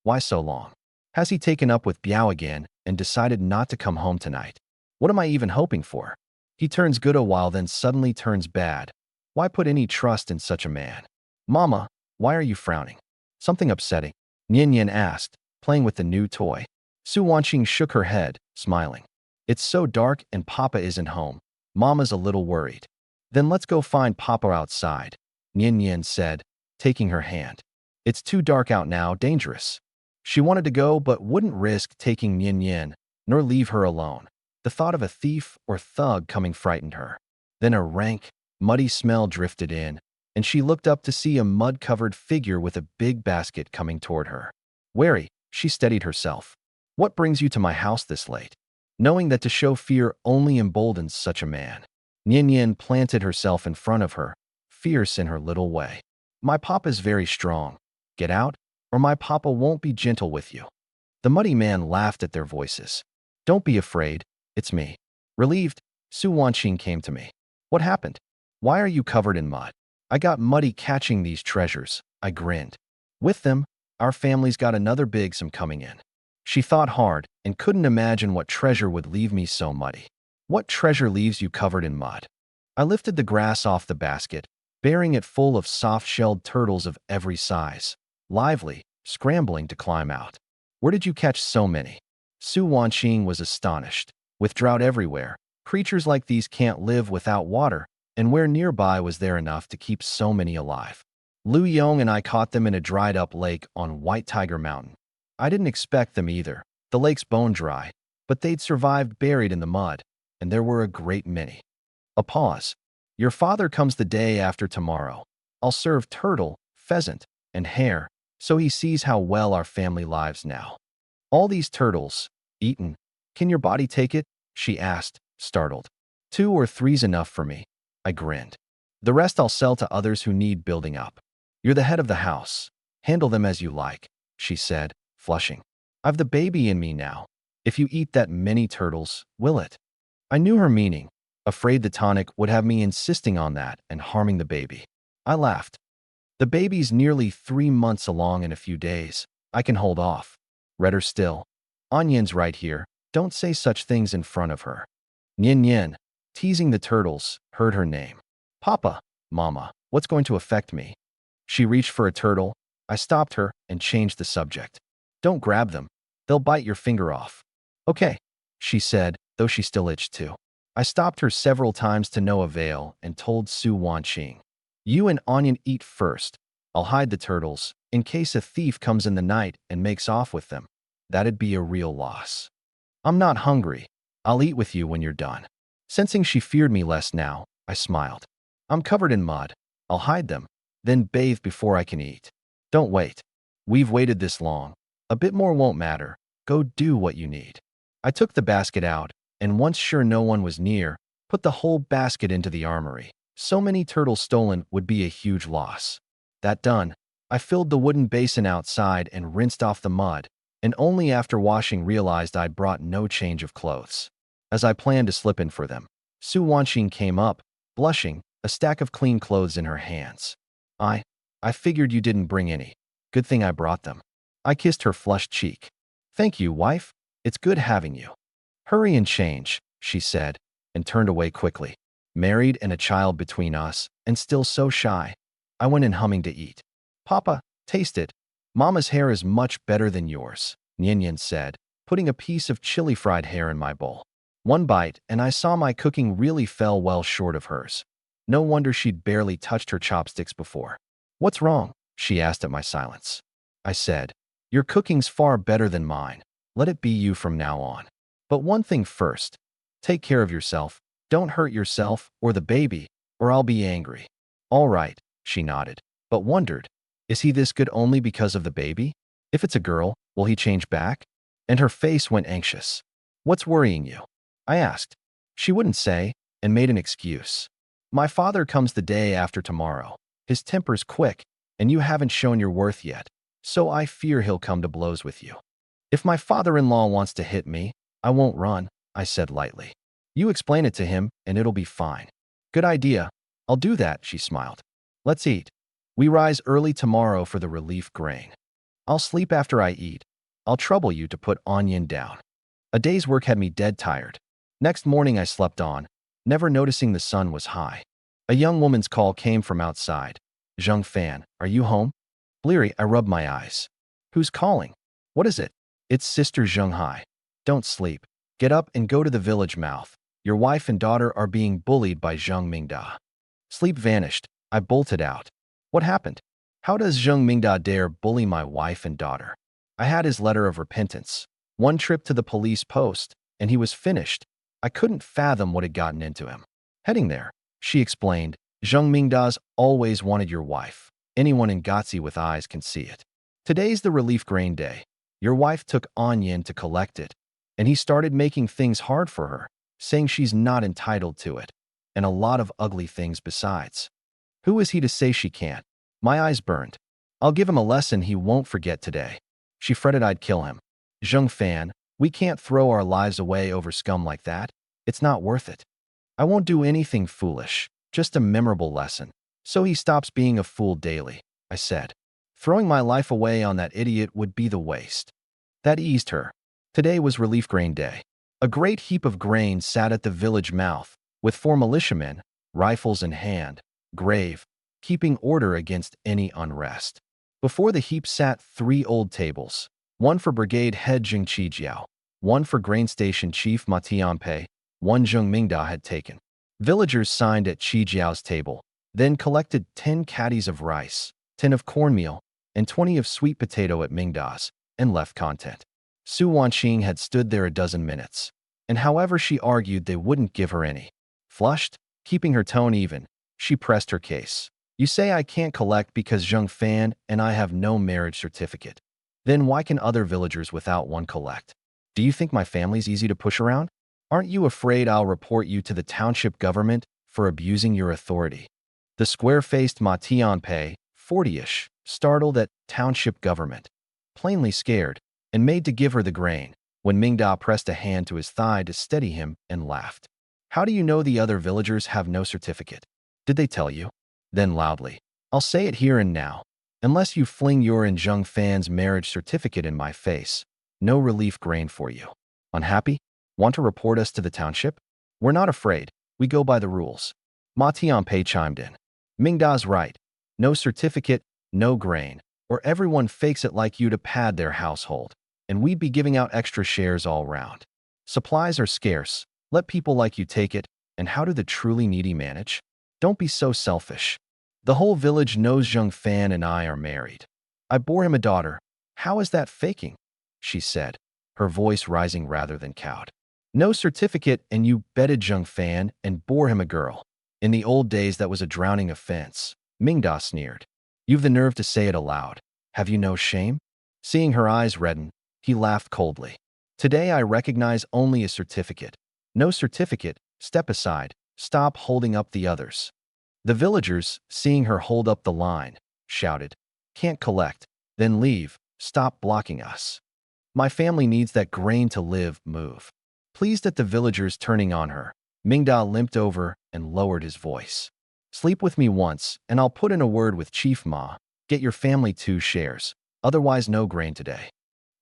Why so long? Has he taken up with Biao again and decided not to come home tonight? What am I even hoping for? He turns good a while then suddenly turns bad. Why put any trust in such a man? Mama, why are you frowning? Something upsetting? Nian Yin asked, playing with the new toy. Su Wanqing shook her head, smiling. It's so dark and Papa isn't home. Mama's a little worried. Then let's go find Papa outside, Nian Yin said, taking her hand. It's too dark out now, dangerous. She wanted to go but wouldn't risk taking Nian Yin, nor leave her alone. The thought of a thief or thug coming frightened her. Then a rank, muddy smell drifted in, and she looked up to see a mud-covered figure with a big basket coming toward her. Wary, she steadied herself. What brings you to my house this late? Knowing that to show fear only emboldens such a man. Nian Yin planted herself in front of her, fierce in her little way. My papa's very strong. Get out, or my papa won't be gentle with you. The muddy man laughed at their voices. Don't be afraid, it's me. Relieved, Su Wanqing came to me. What happened? Why are you covered in mud? I got muddy catching these treasures, I grinned. With them, our family's got another big some coming in. She thought hard and couldn't imagine what treasure would leave me so muddy. What treasure leaves you covered in mud? I lifted the grass off the basket, bearing it full of soft-shelled turtles of every size, lively, scrambling to climb out. Where did you catch so many? Su Wanqing was astonished. With drought everywhere, creatures like these can't live without water, and where nearby was there enough to keep so many alive? Lu Yong and I caught them in a dried-up lake on White Tiger Mountain. I didn't expect them either. The lake's bone dry, but they'd survived buried in the mud, and there were a great many. A pause. Your father comes the day after tomorrow. I'll serve turtle, pheasant, and hare, so he sees how well our family lives now. All these turtles, eaten. Can your body take it? She asked, startled. 2 or 3's enough for me. I grinned. The rest I'll sell to others who need building up. You're the head of the house. Handle them as you like, she said, flushing. I've the baby in me now. If you eat that many turtles, will it? I knew her meaning, afraid the tonic would have me insisting on that and harming the baby. I laughed. The baby's nearly 3 months along in a few days. I can hold off. Redder still. Onion's right here. Don't say such things in front of her. Nian Yin, teasing the turtles, heard her name. Papa, Mama, what's going to affect me? She reached for a turtle. I stopped her and changed the subject. Don't grab them. They'll bite your finger off. Okay, she said, though she still itched too. I stopped her several times to no avail and told Su Wanqing. You and Onion eat first. I'll hide the turtles, in case a thief comes in the night and makes off with them. That'd be a real loss. I'm not hungry. I'll eat with you when you're done. Sensing she feared me less now, I smiled. I'm covered in mud. I'll hide them, then bathe before I can eat. Don't wait. We've waited this long. A bit more won't matter. Go do what you need. I took the basket out, and once sure no one was near, put the whole basket into the armory. So many turtles stolen would be a huge loss. That done, I filled the wooden basin outside and rinsed off the mud, and only after washing realized I'd brought no change of clothes. As I planned to slip in for them, Su Wanqing came up, blushing, a stack of clean clothes in her hands. I figured you didn't bring any. Good thing I brought them. I kissed her flushed cheek. Thank you, wife. It's good having you. Hurry and change, she said, and turned away quickly. Married and a child between us, and still so shy. I went in humming to eat. Papa, taste it. Mama's hair is much better than yours, Nian Yin said, putting a piece of chili fried hare in my bowl. One bite, and I saw my cooking really fell well short of hers. No wonder she'd barely touched her chopsticks before. What's wrong? She asked at my silence. I said, your cooking's far better than mine. Let it be you from now on. But one thing first. Take care of yourself. Don't hurt yourself or the baby, or I'll be angry. All right, she nodded, but wondered, is he this good only because of the baby? If it's a girl, will he change back? And her face went anxious. What's worrying you? I asked. She wouldn't say, and made an excuse. My father comes the day after tomorrow. His temper's quick, and you haven't shown your worth yet, so I fear he'll come to blows with you. If my father-in-law wants to hit me, I won't run, I said lightly. You explain it to him, and it'll be fine. Good idea. I'll do that, she smiled. Let's eat. We rise early tomorrow for the relief grain. I'll sleep after I eat. I'll trouble you to put onion down. A day's work had me dead tired. Next morning I slept on, never noticing the sun was high. A young woman's call came from outside. Zheng Fan, are you home? Bleary, I rubbed my eyes. Who's calling? What is it? It's Sister Zheng Hai. Don't sleep. Get up and go to the village mouth. Your wife and daughter are being bullied by Zheng Mingda. Sleep vanished. I bolted out. What happened? How does Zheng Mingda dare bully my wife and daughter? I had his letter of repentance. One trip to the police post, and he was finished. I couldn't fathom what had gotten into him. Heading there, she explained, Zheng Mingda's always wanted your wife. Anyone in Gotzi with eyes can see it. Today's the relief grain day. Your wife took onion to collect it, and he started making things hard for her, saying she's not entitled to it, and a lot of ugly things besides. Who is he to say she can't? My eyes burned. I'll give him a lesson he won't forget today. She fretted I'd kill him. Zheng Fan, we can't throw our lives away over scum like that. It's not worth it. I won't do anything foolish, just a memorable lesson, so he stops being a fool daily, I said. Throwing my life away on that idiot would be the waste. That eased her. Today was relief grain day. A great heap of grain sat at the village mouth, with 4 militiamen, rifles in hand, grave, keeping order against any unrest. Before the heap sat 3 old tables, one for brigade head Jing Qijiao, one for grain station chief Ma Tianpei, one Zheng Mingda had taken. Villagers signed at Qijiao's table, then collected 10 caddies of rice, 10 of cornmeal, and 20 of sweet potato at Mingda's, and left content. Su Wanqing had stood there a dozen minutes, and however she argued they wouldn't give her any. Flushed, keeping her tone even, she pressed her case. You say I can't collect because Zheng Fan and I have no marriage certificate. Then why can other villagers without one collect? Do you think my family's easy to push around? Aren't you afraid I'll report you to the township government for abusing your authority? The square-faced Ma Tianpei, 40-ish, startled at township government, plainly scared, and made to give her the grain, when Mingda pressed a hand to his thigh to steady him and laughed. How do you know the other villagers have no certificate? Did they tell you? Then loudly, I'll say it here and now. Unless you fling your and Zheng Fan's marriage certificate in my face, no relief grain for you. Unhappy? Want to report us to the township? We're not afraid. We go by the rules. Ma Tianpei chimed in. Mingda's right. No certificate, no grain, or everyone fakes it like you to pad their household, and we'd be giving out extra shares all round. Supplies are scarce. Let people like you take it, and how do the truly needy manage? Don't be so selfish. The whole village knows Zheng Fan and I are married. I bore him a daughter. How is that faking? She said, her voice rising rather than cowed. No certificate, and you bedded Zheng Fan and bore him a girl. In the old days that was a drowning offense, Mingda sneered. You've the nerve to say it aloud. Have you no shame? Seeing her eyes redden, he laughed coldly. Today I recognize only a certificate. No certificate, step aside, stop holding up the others. The villagers, seeing her hold up the line, shouted, Can't collect, then leave, stop blocking us. My family needs that grain to live, move. Pleased at the villagers turning on her, Mingda limped over and lowered his voice. Sleep with me once, and I'll put in a word with Chief Ma. Get your family 2 shares, otherwise no grain today.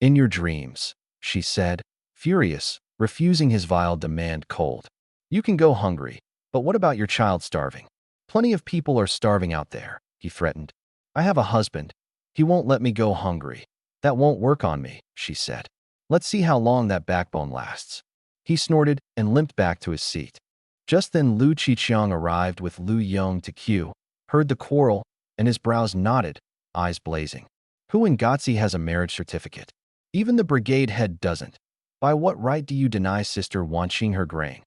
In your dreams, she said, furious, refusing his vile demand cold. You can go hungry, but what about your child starving? Plenty of people are starving out there, he threatened. I have a husband. He won't let me go hungry. That won't work on me, she said. Let's see how long that backbone lasts. He snorted and limped back to his seat. Just then Lu Qiqiang arrived with Lu Yong to queue, heard the quarrel, and his brows knotted, eyes blazing. Who in Gotzi has a marriage certificate? Even the brigade head doesn't. By what right do you deny Sister Wanqing her grain?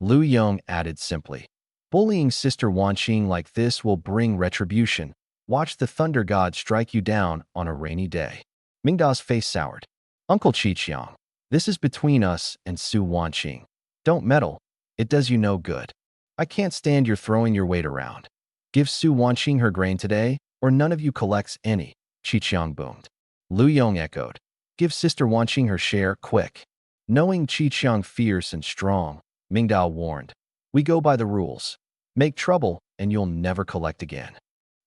Lu Yong added simply. Bullying Sister Wanqing like this will bring retribution. Watch the thunder god strike you down on a rainy day. Mingda's face soured. Uncle Qiqiang, this is between us and Su Wanqing. Don't meddle. It does you no good. I can't stand your throwing your weight around. Give Su Wanqing her grain today, Or none of you collects any, Qiqiang boomed. Lu Yong echoed. Give Sister Wanqing her share, quick. Knowing Qiqiang fierce and strong, Mingdao warned. We go by the rules. Make trouble, and you'll never collect again.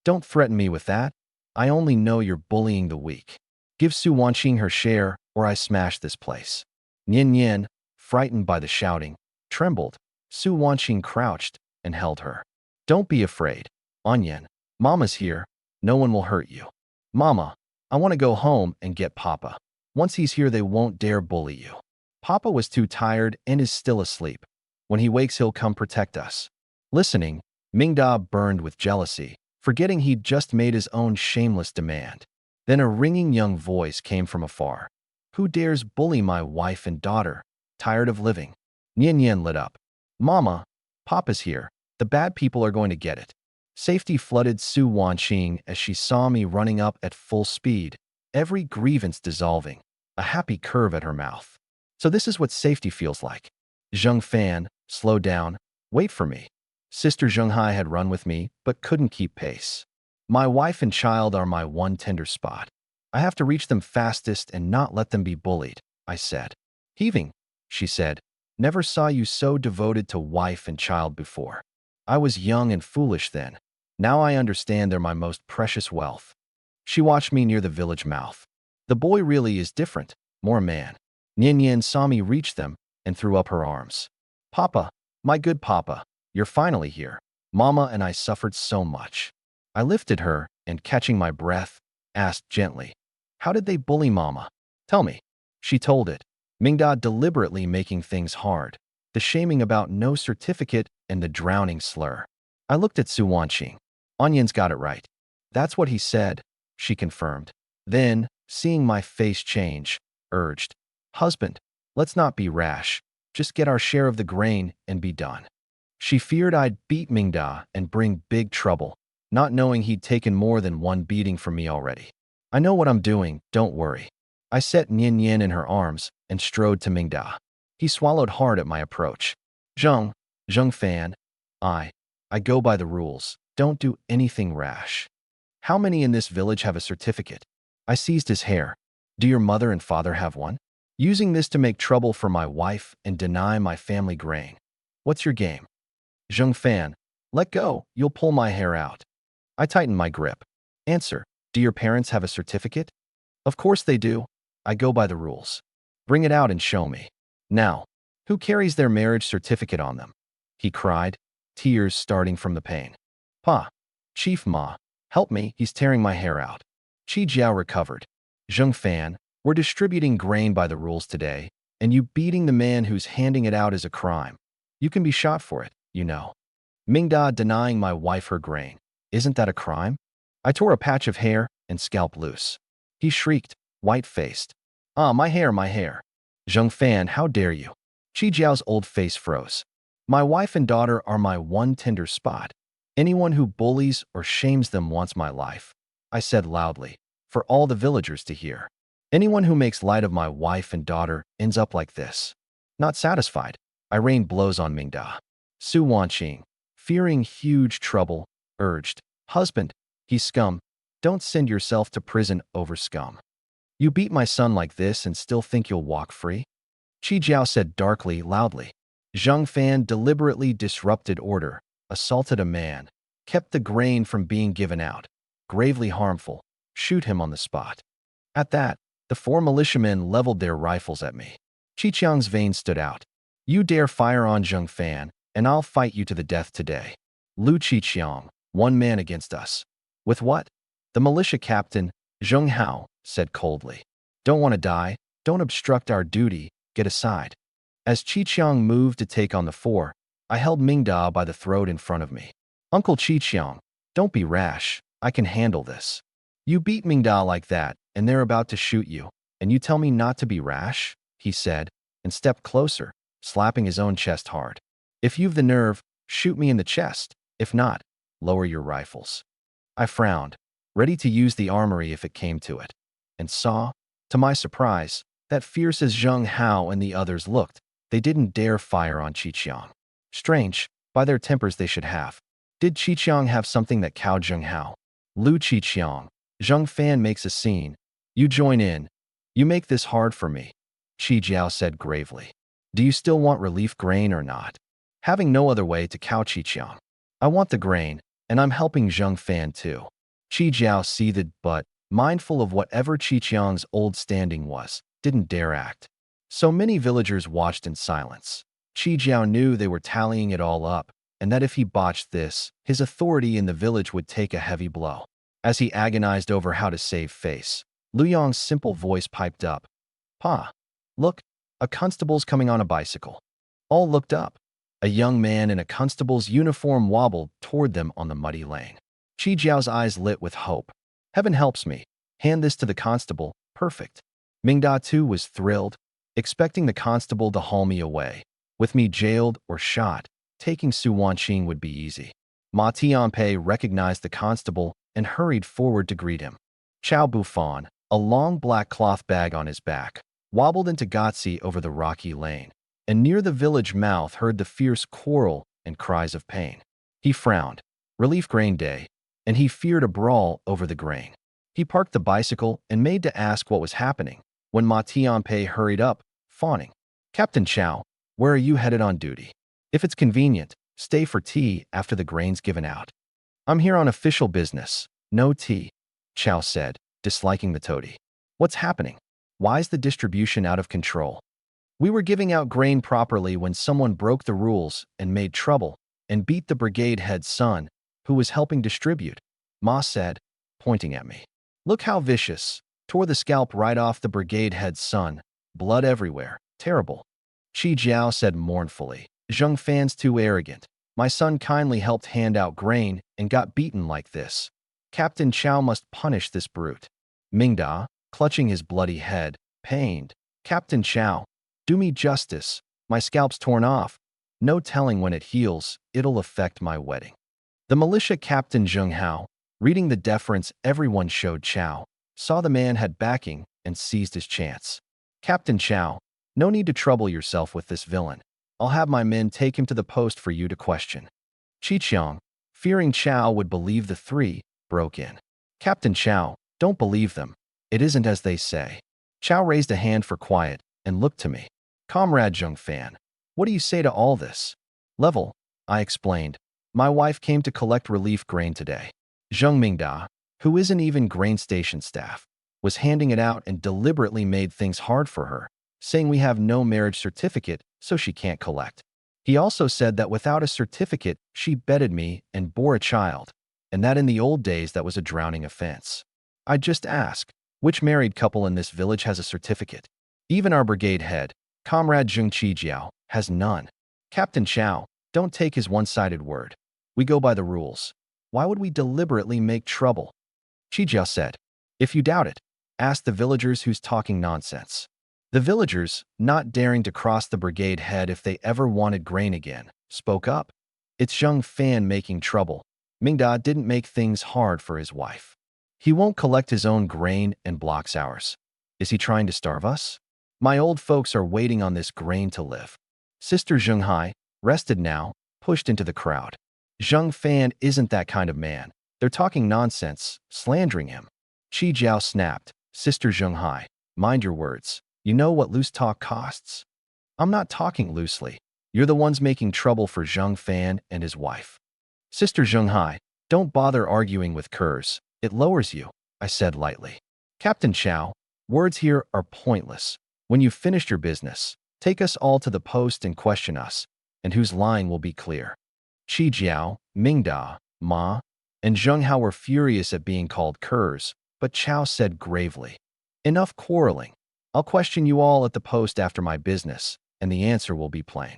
Don't threaten me with that. I only know you're bullying the weak. Give Su Wanqing her share, or I smash this place. Nian Nian, frightened by the shouting, trembled. Su Wanqing crouched and held her. Don't be afraid, Anyan. Mama's here. No one will hurt you. Mama, I want to go home and get Papa. Once he's here, they won't dare bully you. Papa was too tired and is still asleep. When he wakes, he'll come protect us. Listening, Mingda burned with jealousy, forgetting he'd just made his own shameless demand. Then a ringing young voice came from afar. Who dares bully my wife and daughter? Tired of living? Nian Nian lit up. Mama, Papa's here. The bad people are going to get it. Safety flooded Su Wanqing as she saw me running up at full speed, every grievance dissolving, a happy curve at her mouth. So this is what safety feels like. Zheng Fan, slow down, wait for me. Sister Zhenghai had run with me, but couldn't keep pace. My wife and child are my one tender spot. I have to reach them fastest and not let them be bullied, I said. Heaving, she said, never saw you so devoted to wife and child before. I was young and foolish then. Now I understand they're my most precious wealth. She watched me near the village mouth. The boy really is different, more man. Nian Nian saw me reach them and threw up her arms. Papa, my good Papa, you're finally here. Mama and I suffered so much. I lifted her and, catching my breath, asked gently, how did they bully Mama? Tell me. She told it, Mingda deliberately making things hard, the shaming about no certificate and the drowning slur. I looked at Su Wanqing. Onion's got it right. That's what he said, she confirmed. Then, seeing my face change, urged, Husband, let's not be rash. Just get our share of the grain and be done. She feared I'd beat Mingda and bring big trouble, not knowing he'd taken more than one beating from me already. I know what I'm doing, don't worry. I set Nian Nian in her arms and strode to Mingda. He swallowed hard at my approach. Zheng Fan, I go by the rules. Don't do anything rash. How many in this village have a certificate? I seized his hair. Do your mother and father have one? Using this to make trouble for my wife and deny my family grain. What's your game? Zheng Fan, let go, you'll pull my hair out. I tightened my grip. Answer, do your parents have a certificate? Of course they do. I go by the rules. Bring it out and show me. Now, who carries their marriage certificate on them? He cried, tears starting from the pain. Pa, Chief Ma, help me, he's tearing my hair out. Qi Jiao recovered. Zheng Fan, we're distributing grain by the rules today, and you beating the man who's handing it out is a crime. You can be shot for it, you know. Mingda denying my wife her grain. Isn't that a crime? I tore a patch of hair and scalp loose. He shrieked, white-faced. Ah, my hair, my hair. Zheng Fan, how dare you? Qi Jiao's old face froze. My wife and daughter are my one tender spot. Anyone who bullies or shames them wants my life, I said loudly, for all the villagers to hear. Anyone who makes light of my wife and daughter ends up like this. Not satisfied, I rained blows on Mingda. Su Wanqing, fearing huge trouble, urged, Husband, he's scum. Don't send yourself to prison over scum. You beat my son like this and still think you'll walk free? Qi Jiao said darkly, loudly. Zheng Fan deliberately disrupted order, assaulted a man, kept the grain from being given out. Gravely harmful. Shoot him on the spot. At that, the 4 militiamen leveled their rifles at me. Qiqiang's veins stood out. You dare fire on Zheng Fan, and I'll fight you to the death today. Lu Qiqiang, 1 man against us. With what? The militia captain, Zheng Hao, said coldly. Don't want to die, don't obstruct our duty, get aside. As Qiqiang moved to take on the 4, I held Mingda by the throat in front of me. Uncle Qiqiang, don't be rash, I can handle this. You beat Mingda like that, and they're about to shoot you, and you tell me not to be rash? He said, and stepped closer, slapping his own chest hard. If you've the nerve, shoot me in the chest. If not, lower your rifles. I frowned, ready to use the armory if it came to it, and saw, to my surprise, that fierce as Zheng Hao and the others looked, they didn't dare fire on Qiqiang. Strange, by their tempers they should have. Did Qiqiang have something that cowed Zheng Hao? Lu Qiqiang. Zheng Fan makes a scene. You join in. You make this hard for me. Qi Jiao said gravely. Do you still want relief grain or not? Having no other way to cow Qiqiang. I want the grain, and I'm helping Zheng Fan too. Qi Jiao seethed but, mindful of whatever Qiqiang's old standing was, didn't dare act. So many villagers watched in silence. Qi Jiao knew they were tallying it all up, and that if he botched this, his authority in the village would take a heavy blow. As he agonized over how to save face, Lu Yong's simple voice piped up. Pa, look, a constable's coming on a bicycle. All looked up. A young man in a constable's uniform wobbled toward them on the muddy lane. Qi Jiao's eyes lit with hope. Heaven helps me. Hand this to the constable. Perfect. Mingda too was thrilled, expecting the constable to haul me away. With me jailed or shot, taking Su Wanqing would be easy. Ma Tianpei recognized the constable and hurried forward to greet him. Chao Bufan, a long black cloth bag on his back, wobbled into Gotzi over the rocky lane, and near the village mouth heard the fierce quarrel and cries of pain. He frowned. Relief grain day, and he feared a brawl over the grain. He parked the bicycle and made to ask what was happening, when Ma Tianpei hurried up, fawning. Captain Chao, where are you headed on duty? If it's convenient, stay for tea after the grain's given out. I'm here on official business. No tea, Chao said, disliking the toady. What's happening? Why's the distribution out of control? We were giving out grain properly when someone broke the rules and made trouble and beat the brigade head's son, who was helping distribute, Ma said, pointing at me. Look how vicious. Tore the scalp right off the brigade head's son. Blood everywhere. Terrible. Qi Jiao said mournfully. Zheng Fan's too arrogant. My son kindly helped hand out grain and got beaten like this. Captain Chao must punish this brute. Mingda, clutching his bloody head, pained. Captain Chao, do me justice. My scalp's torn off. No telling when it heals, it'll affect my wedding. The militia captain Zheng Hao, reading the deference everyone showed Chao, saw the man had backing and seized his chance. Captain Chao, no need to trouble yourself with this villain. I'll have my men take him to the post for you to question. Qiqiang, fearing Chao would believe the three, broke in. Captain Chao, don't believe them. It isn't as they say. Chao raised a hand for quiet and looked to me. Comrade Zheng Fan, what do you say to all this? Level, I explained. My wife came to collect relief grain today. Zheng Mingda, who isn't even grain station staff, was handing it out and deliberately made things hard for her, saying we have no marriage certificate, so she can't collect. He also said that without a certificate, she bedded me and bore a child, and that in the old days that was a drowning offense. I just ask, which married couple in this village has a certificate? Even our brigade head, Comrade Zheng Qijiao, has none. Captain Chao, don't take his one-sided word. We go by the rules. Why would we deliberately make trouble? Qijiao said. If you doubt it, ask the villagers who's talking nonsense. The villagers, not daring to cross the brigade head if they ever wanted grain again, spoke up. It's Zheng Fan making trouble. Mingda didn't make things hard for his wife. He won't collect his own grain and blocks ours. Is he trying to starve us? My old folks are waiting on this grain to live. Sister Zhenghai, rested now, pushed into the crowd. Zheng Fan isn't that kind of man. They're talking nonsense, slandering him. Qi Jiao snapped. Sister Zhenghai, mind your words. You know what loose talk costs? I'm not talking loosely. You're the ones making trouble for Zheng Fan and his wife. Sister Zhenghai, don't bother arguing with curs. It lowers you, I said lightly. Captain Chao, words here are pointless. When you've finished your business, take us all to the post and question us, and whose line will be clear. Qi Jiao, Mingda, Ma, and Zheng Hao were furious at being called curs, but Chao said gravely, enough quarreling. I'll question you all at the post after my business, and the answer will be plain.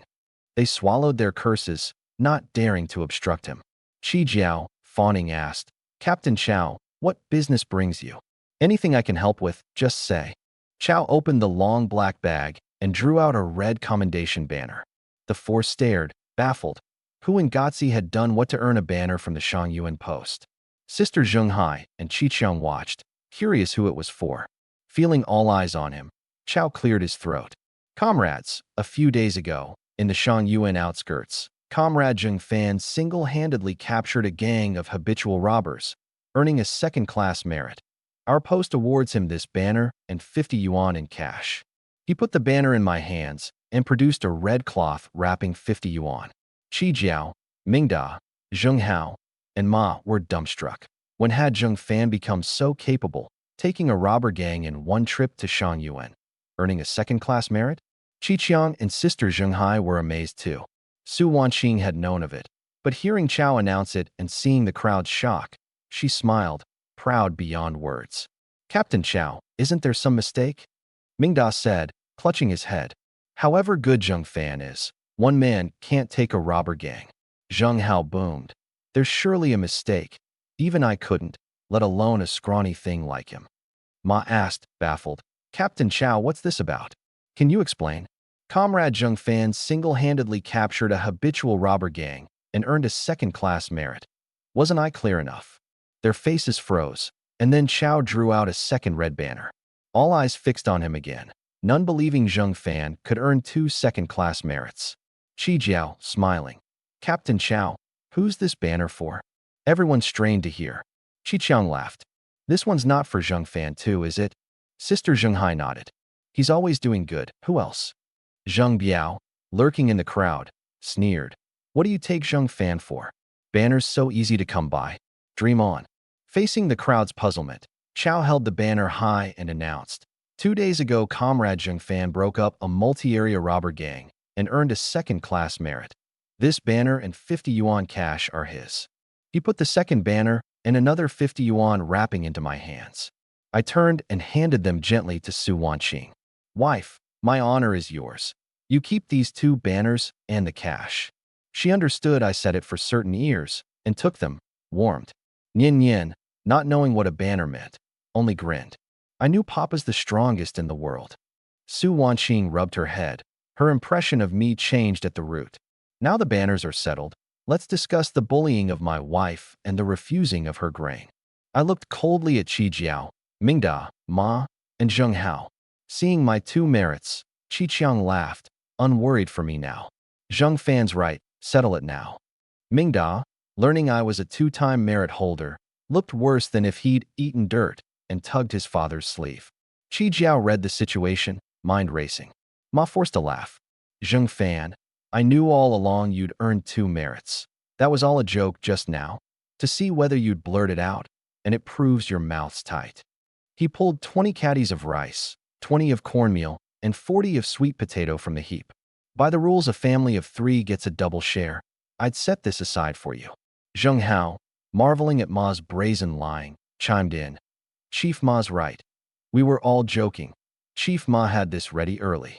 They swallowed their curses, not daring to obstruct him. Qi Jiao, fawning, asked, Captain Chao, what business brings you? Anything I can help with, just say. Chao opened the long black bag and drew out a red commendation banner. The four stared, baffled. Who in Gotzi had done what to earn a banner from the Shangyuan post? Sister Zhenghai and Qiqiang watched, curious who it was for. Feeling all eyes on him, Chao cleared his throat. Comrades, a few days ago, in the Shangyuan outskirts, Comrade Zheng Fan single-handedly captured a gang of habitual robbers, earning a second-class merit. Our post awards him this banner and 50 yuan in cash. He put the banner in my hands and produced a red cloth wrapping 50 yuan. Qi Jiao, Mingda, Zheng Hao, and Ma were dumbstruck. When had Zheng Fan become so capable, taking a robber gang in one trip to Shangyuan, earning a second-class merit? Qi Qiang and sister Zheng Hai were amazed too. Su Wanqing had known of it, but hearing Chao announce it and seeing the crowd's shock, she smiled, proud beyond words. Captain Chao, isn't there some mistake? Mingda said, clutching his head. However good Zheng Fan is, one man can't take a robber gang. Zheng Hao boomed. There's surely a mistake. Even I couldn't, let alone a scrawny thing like him. Ma asked, baffled. Captain Chao, what's this about? Can you explain? Comrade Zheng Fan single-handedly captured a habitual robber gang and earned a second-class merit. Wasn't I clear enough? Their faces froze, and then Chao drew out a second red banner. All eyes fixed on him again, none believing Zheng Fan could earn 2 second-class merits. Qi Jiao, smiling. Captain Chao, who's this banner for? Everyone strained to hear. Qi Qiang laughed. This one's not for Zheng Fan too, is it? Sister Zheng Hai nodded. He's always doing good. Who else? Zheng Biao, lurking in the crowd, sneered. What do you take Zheng Fan for? Banners so easy to come by. Dream on. Facing the crowd's puzzlement, Chao held the banner high and announced, 2 days ago Comrade Zheng Fan broke up a multi-area robber gang and earned a second-class merit. This banner and 50 yuan cash are his. He put the second banner and another 50 yuan wrapping into my hands. I turned and handed them gently to Su Wanqing. Wife, my honor is yours. You keep these 2 banners and the cash. She understood I said it for certain ears and took them, warmed. Nian Nian, not knowing what a banner meant, only grinned. I knew Papa's the strongest in the world. Su Wanqing rubbed her head. Her impression of me changed at the root. Now the banners are settled, let's discuss the bullying of my wife and the refusing of her grain. I looked coldly at Qi Jiao, Mingda, Ma, and Zheng Hao. Seeing my 2 merits, Qi Qiang laughed, unworried for me now. Zheng Fan's right, settle it now. Mingda, learning I was a 2-time merit holder, looked worse than if he'd eaten dirt and tugged his father's sleeve. Qi Jiao read the situation, mind racing. Ma forced a laugh. Zheng Fan, I knew all along you'd earned 2 merits. That was all a joke just now, to see whether you'd blurt it out, and it proves your mouth's tight. He pulled 20 caddies of rice, 20 of cornmeal, and 40 of sweet potato from the heap. By the rules, a family of 3 gets a double share. I'd set this aside for you. Zheng Hao, marveling at Ma's brazen lying, chimed in. Chief Ma's right. We were all joking. Chief Ma had this ready early.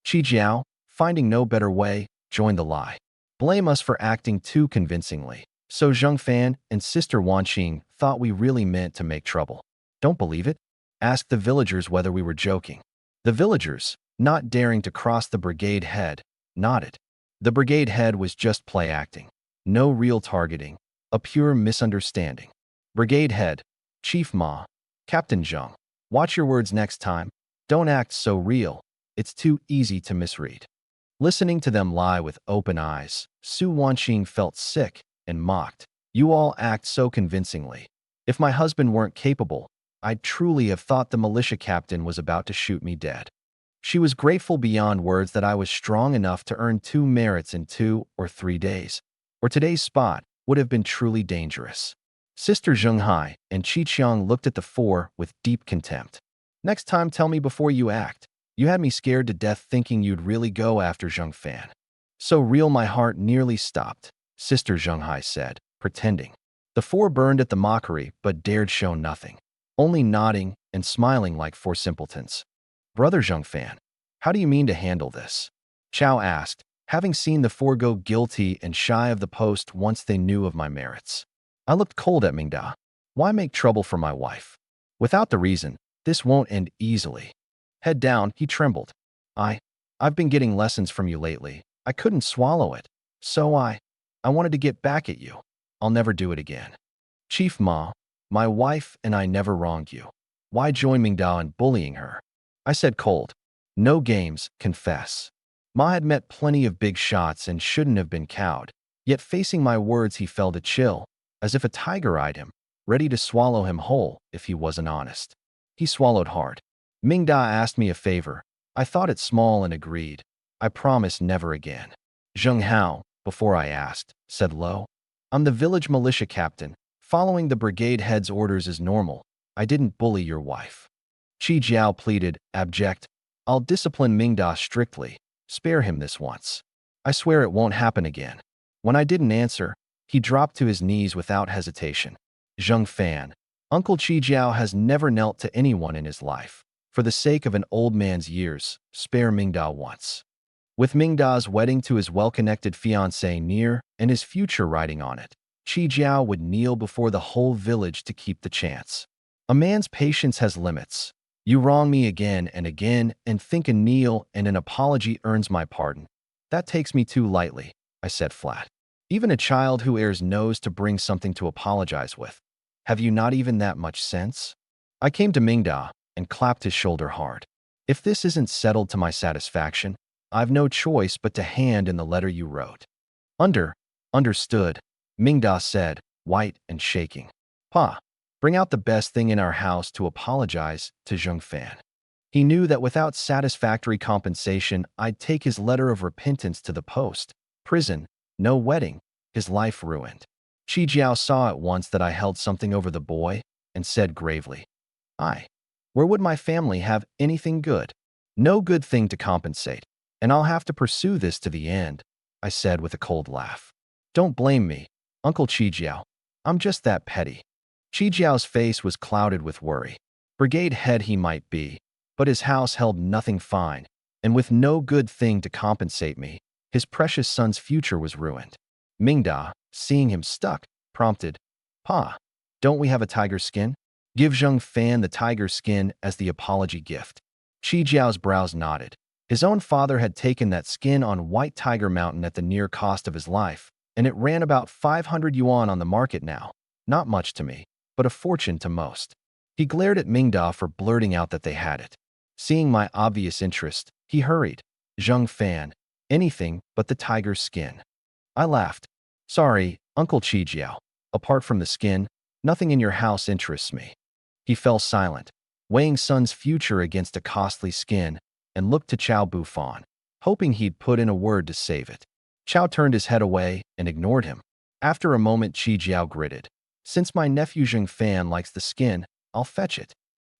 Qi Jiao, finding no better way, joined the lie. Blame us for acting too convincingly. So Zheng Fan and Sister Wanqing thought we really meant to make trouble. Don't believe it? Asked the villagers whether we were joking. The villagers, not daring to cross the brigade head, nodded. The brigade head was just play acting. No real targeting. A pure misunderstanding. Brigade head, Chief Ma, Captain Zheng. Watch your words next time. Don't act so real. It's too easy to misread. Listening to them lie with open eyes, Su Wanqing felt sick and mocked. You all act so convincingly. If my husband weren't capable, I'd truly have thought the militia captain was about to shoot me dead. She was grateful beyond words that I was strong enough to earn 2 merits in 2 or 3 days, or today's spot would have been truly dangerous. Sister Zheng Hai and Qi Qiang looked at the 4 with deep contempt. Next time tell me before you act. You had me scared to death thinking you'd really go after Zheng Fan. So real my heart nearly stopped, Sister Zheng Hai said, pretending. The 4 burned at the mockery but dared show nothing, only nodding and smiling like 4 simpletons. Brother Zheng Fan, how do you mean to handle this? Chao asked, having seen the 4 go guilty and shy of the post once they knew of my merits. I looked cold at Mingda. Why make trouble for my wife? Without the reason, this won't end easily. Head down, he trembled. I've been getting lessons from you lately. I couldn't swallow it. So I wanted to get back at you. I'll never do it again. Chief Ma, my wife and I never wronged you. Why join Mingda in bullying her? I said cold. No games, confess. Ma had met plenty of big shots and shouldn't have been cowed. Yet facing my words he felt a chill, as if a tiger eyed him, ready to swallow him whole if he wasn't honest. He swallowed hard. Mingda asked me a favor. I thought it small and agreed. I promise never again. Zheng Hao, before I asked, said low. I'm the village militia captain. Following the brigade head's orders is normal. I didn't bully your wife. Qi Jiao pleaded, abject. I'll discipline Mingda strictly. Spare him this once. I swear it won't happen again. When I didn't answer, he dropped to his knees without hesitation. Zheng Fan, Uncle Qi Jiao has never knelt to anyone in his life. For the sake of an old man's years, spare Mingda once. With Mingda's wedding to his well-connected fiancée near and his future riding on it, Qi Jiao would kneel before the whole village to keep the chance. A man's patience has limits. You wrong me again and think a kneel and an apology earns my pardon. That takes me too lightly, I said flat. Even a child who errs knows to bring something to apologize with. Have you not even that much sense? I came to Mingda and clapped his shoulder hard. If this isn't settled to my satisfaction, I've no choice but to hand in the letter you wrote. Understood, Mingda said, white and shaking. Pa, bring out the best thing in our house to apologize to Zheng Fan. He knew that without satisfactory compensation, I'd take his letter of repentance to the post. Prison, no wedding, his life ruined. Qi Jiao saw at once that I held something over the boy and said gravely, where would my family have anything good? No good thing to compensate, and I'll have to pursue this to the end, I said with a cold laugh. Don't blame me, Uncle Qi Jiao. I'm just that petty. Qi Jiao's face was clouded with worry. Brigade head he might be, but his house held nothing fine, and with no good thing to compensate me, his precious son's future was ruined. Mingda, seeing him stuck, prompted, Pa, don't we have a tiger skin? Give Zheng Fan the tiger skin as the apology gift. Qi Jiao's brows nodded. His own father had taken that skin on White Tiger Mountain at the near cost of his life, and it ran about 500 yuan on the market now. Not much to me, but a fortune to most. He glared at Mingda for blurting out that they had it. Seeing my obvious interest, he hurried. Zheng Fan, anything but the tiger's skin. I laughed. Sorry, Uncle Qi Jiao. Apart from the skin, nothing in your house interests me. He fell silent, weighing son's future against a costly skin, and looked to Chao Bufan, hoping he'd put in a word to save it. Chao turned his head away and ignored him. After a moment, Qi Jiao gritted. Since my nephew Zheng Fan likes the skin, I'll fetch it.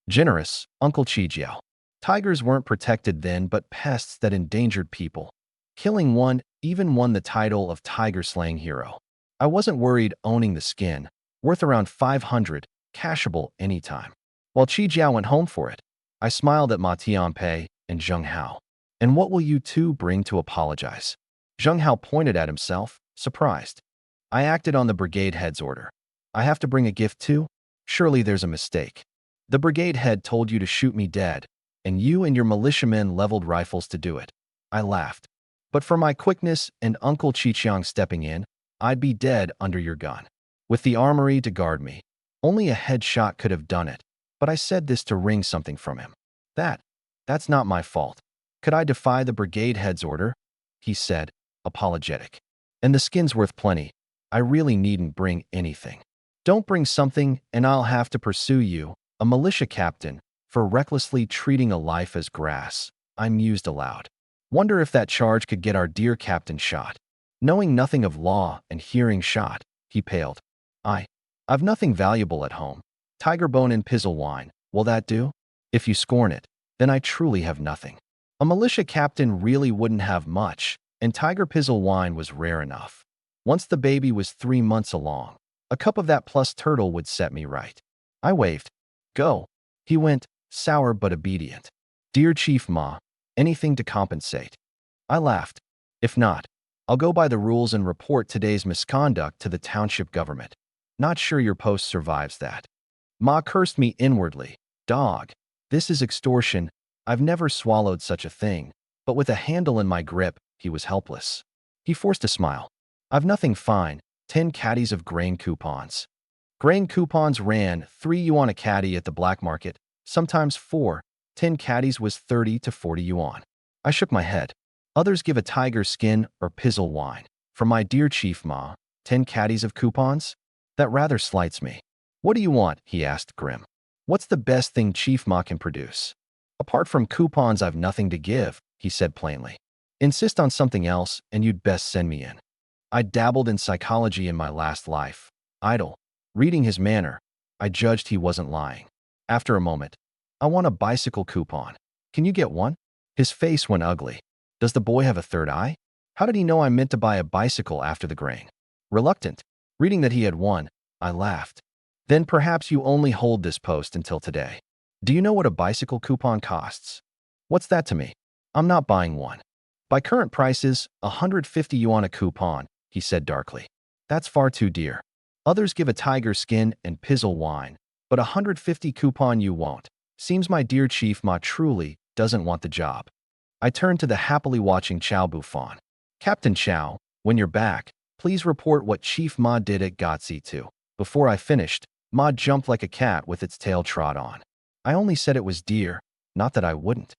Generous, Uncle Qi Jiao. Tigers weren't protected then, but pests that endangered people. Killing one even won the title of tiger-slaying hero. I wasn't worried owning the skin, worth around 500, cashable anytime. While Qi Jiao went home for it, I smiled at Ma Tianpei and Zheng Hao. And what will you two bring to apologize? Zheng Hao pointed at himself, surprised. I acted on the brigade head's order. I have to bring a gift too? Surely there's a mistake. The brigade head told you to shoot me dead, and you and your militiamen leveled rifles to do it. I laughed. But for my quickness and Uncle Qiqiang stepping in, I'd be dead under your gun. With the armory to guard me. Only a headshot could have done it, but I said this to wring something from him. That's not my fault. Could I defy the brigade head's order? He said, apologetic. And the skin's worth plenty. I really needn't bring anything. Don't bring something and I'll have to pursue you, a militia captain, for recklessly treating a life as grass. I mused aloud. Wonder if that charge could get our dear captain shot. Knowing nothing of law and hearing shot, he paled. I've nothing valuable at home. Tiger bone and pizzle wine, will that do? If you scorn it, then I truly have nothing. A militia captain really wouldn't have much, and tiger pizzle wine was rare enough. Once the baby was 3 months along, a cup of that plus turtle would set me right. I waved. Go. He went, sour but obedient. Dear Chief Ma, anything to compensate. I laughed. If not, I'll go by the rules and report today's misconduct to the township government. Not sure your post survives that. Ma cursed me inwardly. Dog. This is extortion. I've never swallowed such a thing. But with a handle in my grip, he was helpless. He forced a smile. I've nothing fine. 10 caddies of grain coupons. Grain coupons ran 3 yuan a caddy at the black market, sometimes 4. 10 caddies was 30 to 40 yuan. I shook my head. Others give a tiger skin or pizzle wine. For my dear Chief Ma, 10 caddies of coupons? That rather slights me. What do you want? He asked, grim. What's the best thing Chief Ma can produce? Apart from coupons, I've nothing to give, he said plainly. Insist on something else, and you'd best send me in. I dabbled in psychology in my last life. Idle. Reading his manner, I judged he wasn't lying. After a moment, I want a bicycle coupon. Can you get one? His face went ugly. Does the boy have a third eye? How did he know I meant to buy a bicycle after the grain? Reluctant, reading that he had won, I laughed. Then perhaps you only hold this post until today. Do you know what a bicycle coupon costs? What's that to me? I'm not buying one. By current prices, 150 yuan a coupon, he said darkly. That's far too dear. Others give a tiger skin and pizzle wine, but 150 coupon you won't. Seems my dear Chief Ma truly doesn't want the job. I turned to the happily watching Chow Buffon. Captain Chow, when you're back, please report what Chief Ma did at Gotzi too. Before I finished, Ma jumped like a cat with its tail trod on. I only said it was dear, not that I wouldn't.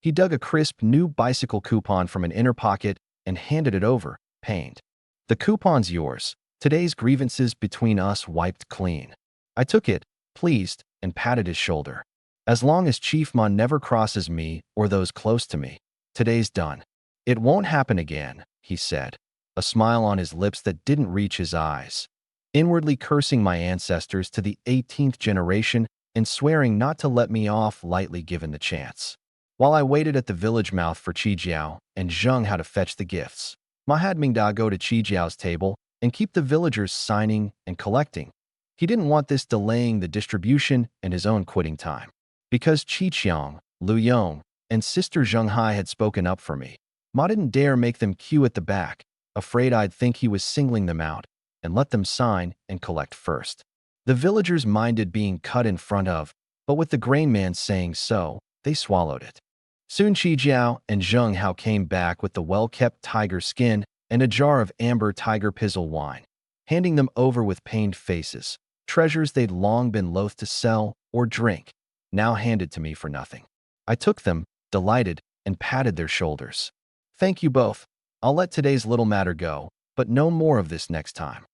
He dug a crisp new bicycle coupon from an inner pocket and handed it over, pained. The coupon's yours. Today's grievances between us wiped clean. I took it, pleased, and patted his shoulder. As long as Chief Ma never crosses me or those close to me, today's done. It won't happen again, he said, a smile on his lips that didn't reach his eyes. Inwardly cursing my ancestors to the 18th generation and swearing not to let me off lightly given the chance. While I waited at the village mouth for Chi Jiao and Zheng how to fetch the gifts, Ma had Mingda go to Chi Jiao's table and keep the villagers signing and collecting. He didn't want this delaying the distribution and his own quitting time. Because Qi Qiang, Lu Yong, and Sister Zheng Hai had spoken up for me, Ma didn't dare make them queue at the back, afraid I'd think he was singling them out, and let them sign and collect first. The villagers minded being cut in front of, but with the grain man saying so, they swallowed it. Soon Qi Jiao and Zheng Hao came back with the well-kept tiger skin and a jar of amber tiger pizzle wine, handing them over with pained faces, treasures they'd long been loath to sell or drink, now handed to me for nothing. I took them, delighted, and patted their shoulders. Thank you both. I'll let today's little matter go, but no more of this next time.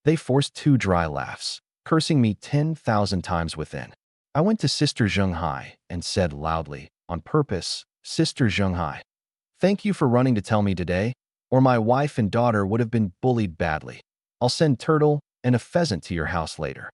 They forced 2 dry laughs, cursing me 10,000 times within. I went to Sister Zheng Hai and said loudly, on purpose, Sister Zheng Hai, thank you for running to tell me today, or my wife and daughter would have been bullied badly. I'll send turtle and a pheasant to your house later.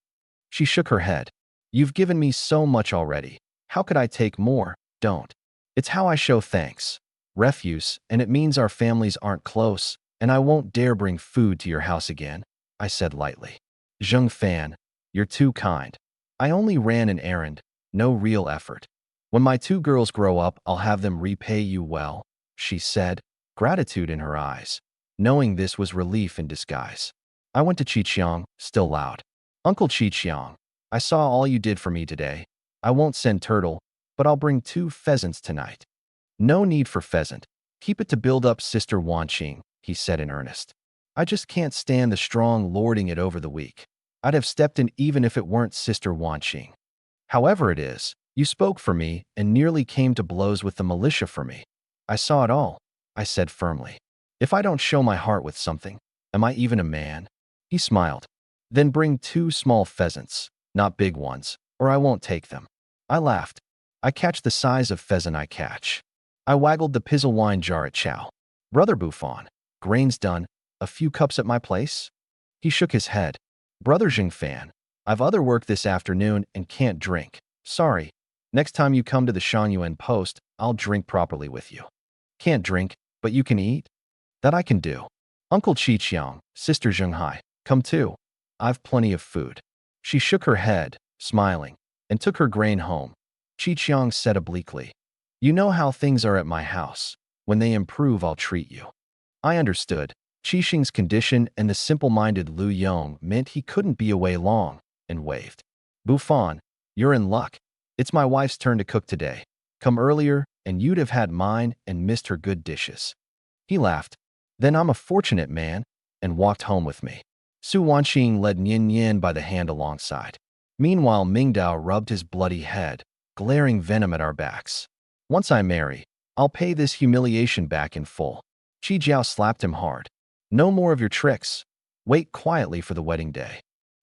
She shook her head. You've given me so much already. How could I take more? Don't. It's how I show thanks. Refuse, and it means our families aren't close, and I won't dare bring food to your house again, I said lightly. Zheng Fan, you're too kind. I only ran an errand, no real effort. When my 2 girls grow up, I'll have them repay you well, she said, gratitude in her eyes. Knowing this was relief in disguise. I went to Chi Qiang, still loud. Uncle Chi Qiang, I saw all you did for me today. I won't send turtle, but I'll bring 2 pheasants tonight. No need for pheasant. Keep it to build up Sister Wanqing, he said in earnest. I just can't stand the strong lording it over the weak. I'd have stepped in even if it weren't Sister Wanqing. However it is, you spoke for me and nearly came to blows with the militia for me. I saw it all, I said firmly. If I don't show my heart with something, am I even a man? He smiled. Then bring 2 small pheasants, not big ones, or I won't take them. I laughed. I catch the size of pheasant I catch. I waggled the pizzle wine jar at Chow. Brother Buffon, grain's done, a few cups at my place? He shook his head. Brother Jingfan, I've other work this afternoon and can't drink. Sorry. Next time you come to the Shangyuan post, I'll drink properly with you. Can't drink, but you can eat? That I can do. Uncle Chi Qiang, Sister Zheng Hai, come too. I've plenty of food. She shook her head, smiling, and took her grain home. Chi Qiang said obliquely, you know how things are at my house. When they improve, I'll treat you. I understood. Qi Xing's condition and the simple-minded Lu Yong meant he couldn't be away long, and waved. Buffon, you're in luck. It's my wife's turn to cook today. Come earlier, and you'd have had mine and missed her good dishes. He laughed. Then I'm a fortunate man, and walked home with me. Su Wanqing led Nian Nian by the hand alongside. Meanwhile, Mingdao rubbed his bloody head, glaring venom at our backs. Once I marry, I'll pay this humiliation back in full. Qi Jiao slapped him hard. No more of your tricks. Wait quietly for the wedding day.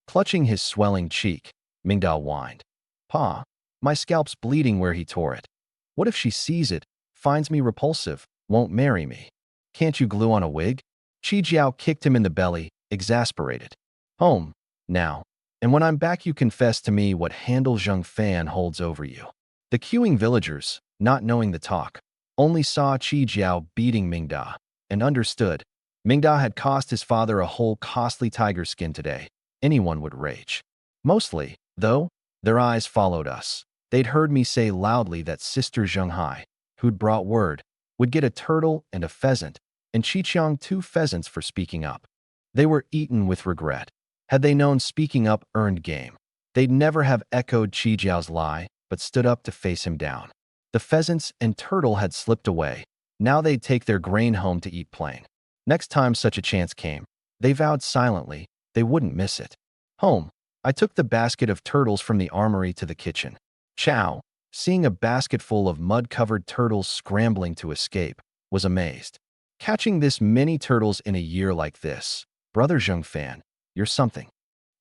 Clutching his swelling cheek, Mingda whined. Pa, my scalp's bleeding where he tore it. What if she sees it, finds me repulsive, won't marry me? Can't you glue on a wig? Chi Jiao kicked him in the belly, exasperated. Home, now. And when I'm back you confess to me what handle Zheng Fan holds over you. The queuing villagers, not knowing the talk, only saw Chi Jiao beating Mingda, and understood. Mingda had cost his father a whole costly tiger skin today. Anyone would rage. Mostly, though, their eyes followed us. They'd heard me say loudly that Sister Zhenghai, who'd brought word, would get a turtle and a pheasant, and Qiqiang 2 pheasants for speaking up. They were eaten with regret. Had they known speaking up earned game, they'd never have echoed Qi Jiao's lie, but stood up to face him down. The pheasants and turtle had slipped away. Now they'd take their grain home to eat plain. Next time such a chance came, they vowed silently they wouldn't miss it. Home, I took the basket of turtles from the armory to the kitchen. Chow, seeing a basket full of mud-covered turtles scrambling to escape, was amazed. Catching this many turtles in a year like this, Brother Zheng Fan, you're something.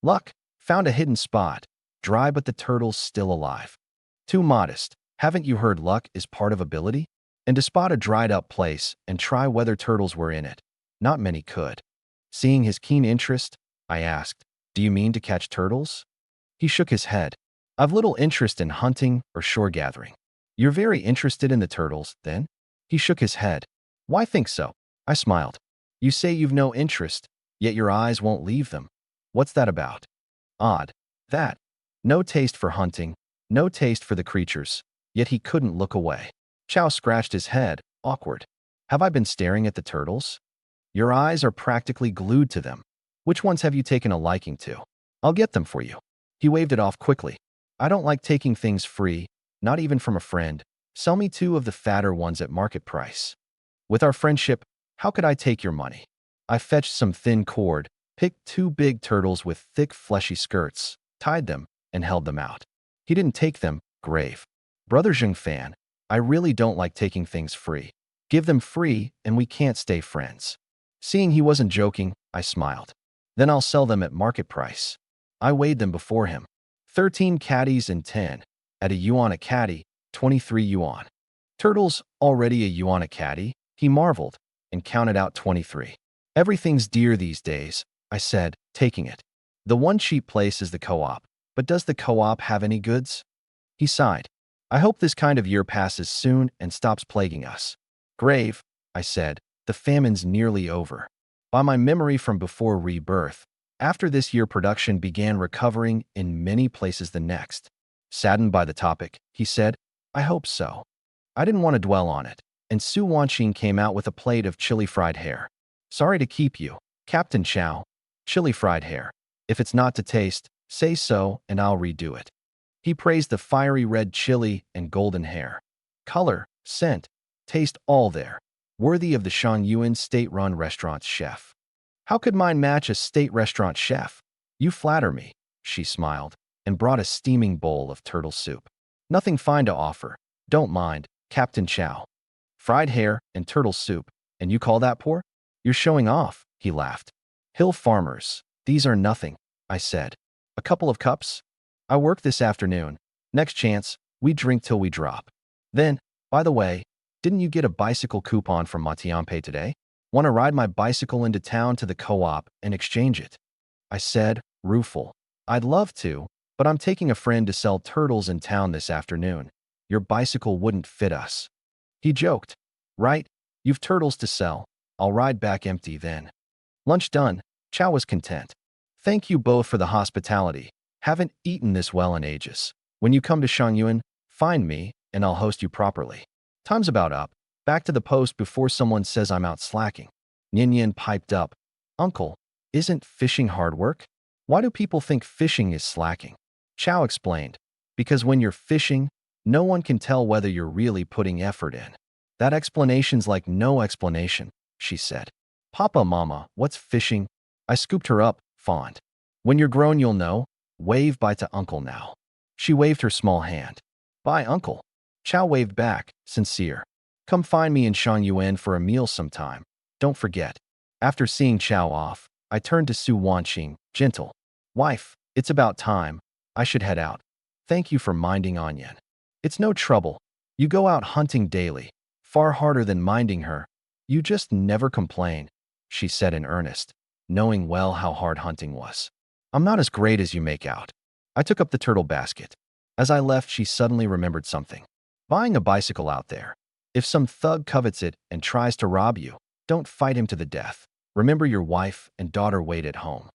Luck, found a hidden spot, dry but the turtles still alive. Too modest, haven't you heard luck is part of ability? And to spot a dried-up place and try whether turtles were in it, not many could. Seeing his keen interest, I asked, do you mean to catch turtles? He shook his head. I've little interest in hunting or shore gathering. You're very interested in the turtles, then? He shook his head. Why think so? I smiled. You say you've no interest, yet your eyes won't leave them. What's that about? Odd. That. No taste for hunting, no taste for the creatures, yet he couldn't look away. Chow scratched his head, awkward. Have I been staring at the turtles? Your eyes are practically glued to them. Which ones have you taken a liking to? I'll get them for you. He waved it off quickly. I don't like taking things free, not even from a friend. Sell me 2 of the fatter ones at market price. With our friendship, how could I take your money? I fetched some thin cord, picked 2 big turtles with thick fleshy skirts, tied them, and held them out. He didn't take them, grave. Brother Zheng Fan, I really don't like taking things free. Give them free and we can't stay friends. Seeing he wasn't joking, I smiled. Then I'll sell them at market price. I weighed them before him. 13 caddies and 10. At a yuan a caddy, 23 yuan. Turtles, already a yuan a caddy? He marveled and counted out 23. Everything's dear these days, I said, taking it. The one cheap place is the co-op, but does the co-op have any goods? He sighed. I hope this kind of year passes soon and stops plaguing us. Grave, I said, the famine's nearly over. By my memory from before rebirth, after this year production began recovering in many places the next. Saddened by the topic, he said, I hope so. I didn't want to dwell on it, and Su Wanqing came out with a plate of chili fried hare. Sorry to keep you, Captain Chow. Chili fried hare. If it's not to taste, say so and I'll redo it. He praised the fiery red chili and golden hare. Color, scent, taste all there. Worthy of the Shangyuan state-run restaurant's chef. How could mine match a state restaurant chef? You flatter me, she smiled, and brought a steaming bowl of turtle soup. Nothing fine to offer. Don't mind, Captain Chow. Fried hare and turtle soup, and you call that poor? You're showing off, he laughed. Hill farmers, these are nothing, I said. A couple of cups? I work this afternoon. Next chance, we drink till we drop. Then, by the way, didn't you get a bicycle coupon from Matiampe today? Want to ride my bicycle into town to the co-op and exchange it? I said, rueful. I'd love to, but I'm taking a friend to sell turtles in town this afternoon. Your bicycle wouldn't fit us. He joked. Right, you've turtles to sell. I'll ride back empty then. Lunch done, Chow was content. Thank you both for the hospitality. Haven't eaten this well in ages. When you come to Shangyuan, find me, and I'll host you properly. Time's about up. Back to the post before someone says I'm out slacking. Ninian piped up. Uncle, isn't fishing hard work? Why do people think fishing is slacking? Chow explained. Because when you're fishing, no one can tell whether you're really putting effort in. That explanation's like no explanation, she said. Papa, Mama, what's fishing? I scooped her up, fond. When you're grown, you'll know. Wave bye to Uncle now. She waved her small hand. Bye, Uncle. Chow waved back, sincere. Come find me in Shangyuan for a meal sometime. Don't forget. After seeing Chow off, I turned to Su Wanqing, gentle. Wife, it's about time. I should head out. Thank you for minding Onion. It's no trouble. You go out hunting daily. Far harder than minding her. You just never complain, she said in earnest, knowing well how hard hunting was. I'm not as great as you make out. I took up the turtle basket. As I left, she suddenly remembered something. Buying a bicycle out there. If some thug covets it and tries to rob you, don't fight him to the death. Remember your wife and daughter wait at home.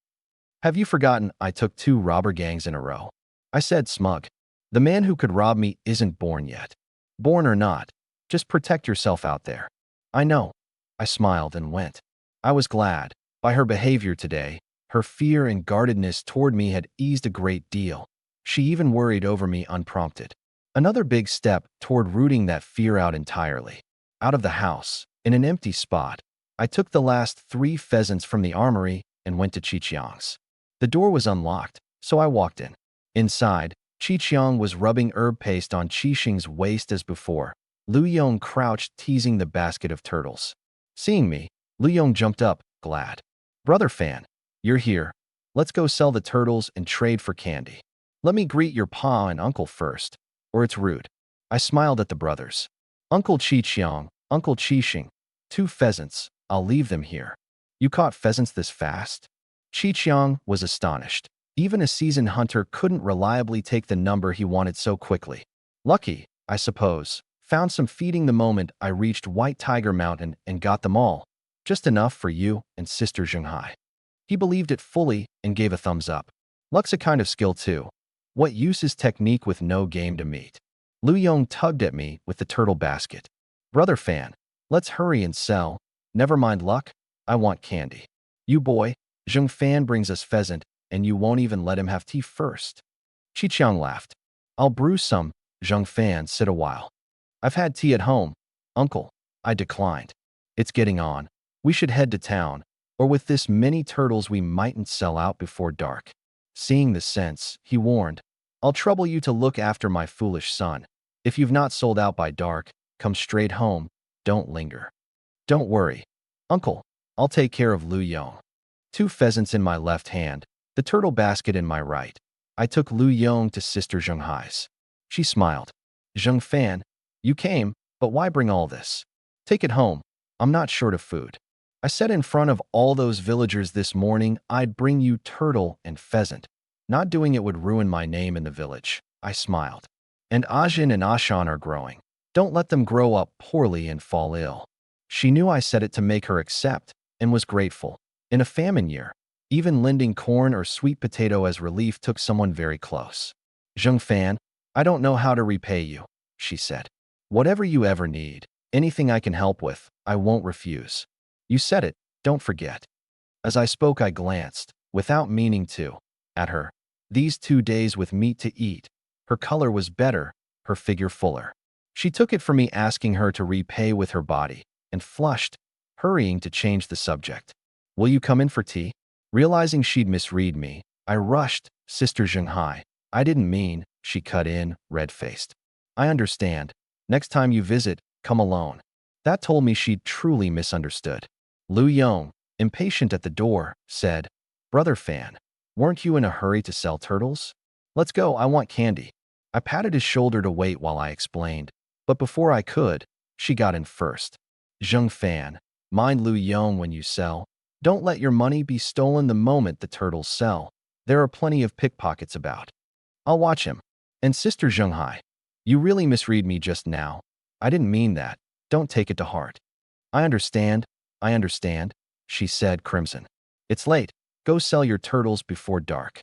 Have you forgotten I took 2 robber gangs in a row? I said, smug. The man who could rob me isn't born yet. Born or not, just protect yourself out there. I know. I smiled and went. I was glad. By her behavior today, her fear and guardedness toward me had eased a great deal. She even worried over me unprompted. Another big step toward rooting that fear out entirely. Out of the house, in an empty spot, I took the last 3 pheasants from the armory and went to Chichiang's. The door was unlocked, so I walked in. Inside, Chichiang was rubbing herb paste on Qixing's waist as before. Lu Yong crouched teasing the basket of turtles. Seeing me, Lu Yong jumped up, glad. Brother Fan, you're here. Let's go sell the turtles and trade for candy. Let me greet your pa and uncle first, or it's rude. I smiled at the brothers. Uncle Chichiang, Uncle Qixing, 2 pheasants. I'll leave them here. You caught pheasants this fast? Chichiang was astonished. Even a seasoned hunter couldn't reliably take the number he wanted so quickly. Lucky, I suppose. Found some feeding the moment I reached White Tiger Mountain and got them all. Just enough for you and Sister Zhenghai. He believed it fully and gave a thumbs up. Luck's a kind of skill too. What use is technique with no game to meet? Lu Yong tugged at me with the turtle basket. Brother Fan, let's hurry and sell. Never mind luck. I want candy. You boy, Zheng Fan brings us pheasant, and you won't even let him have tea first. Chichiang laughed. I'll brew some. Zheng Fan, sit a while. I've had tea at home, uncle. I declined. It's getting on. We should head to town, or with this many turtles we mightn't sell out before dark. Seeing the sense, he warned. I'll trouble you to look after my foolish son. If you've not sold out by dark, come straight home. Don't linger. Don't worry. Uncle, I'll take care of Lu Yong. 2 pheasants in my left hand, the turtle basket in my right. I took Lu Yong to Sister Zhenghai's. She smiled. Zheng Fan, you came, but why bring all this? Take it home. I'm not short of food. I said in front of all those villagers this morning I'd bring you turtle and pheasant. Not doing it would ruin my name in the village. I smiled. And Ajin and Ashan are growing. Don't let them grow up poorly and fall ill. She knew I said it to make her accept, and was grateful. In a famine year, even lending corn or sweet potato as relief took someone very close. Zheng Fan, I don't know how to repay you, she said. Whatever you ever need, anything I can help with, I won't refuse. You said it, don't forget. As I spoke, I glanced, without meaning to, at her. These 2 days with meat to eat. Her color was better, her figure fuller. She took it from me asking her to repay with her body, and flushed, hurrying to change the subject. Will you come in for tea? Realizing she'd misread me, I rushed, Sister Zhenghai. I didn't mean, she cut in, red-faced. I understand. Next time you visit, come alone. That told me she'd truly misunderstood. Lu Yong, impatient at the door, said, Brother Fan, weren't you in a hurry to sell turtles? Let's go, I want candy. I patted his shoulder to wait while I explained, but before I could, she got in first. Zheng Fan, mind Lu Yong when you sell. Don't let your money be stolen the moment the turtles sell. There are plenty of pickpockets about. I'll watch him. And Sister Zhenghai, you really misread me just now. I didn't mean that. Don't take it to heart. I understand, she said, crimson. It's late. Go sell your turtles before dark.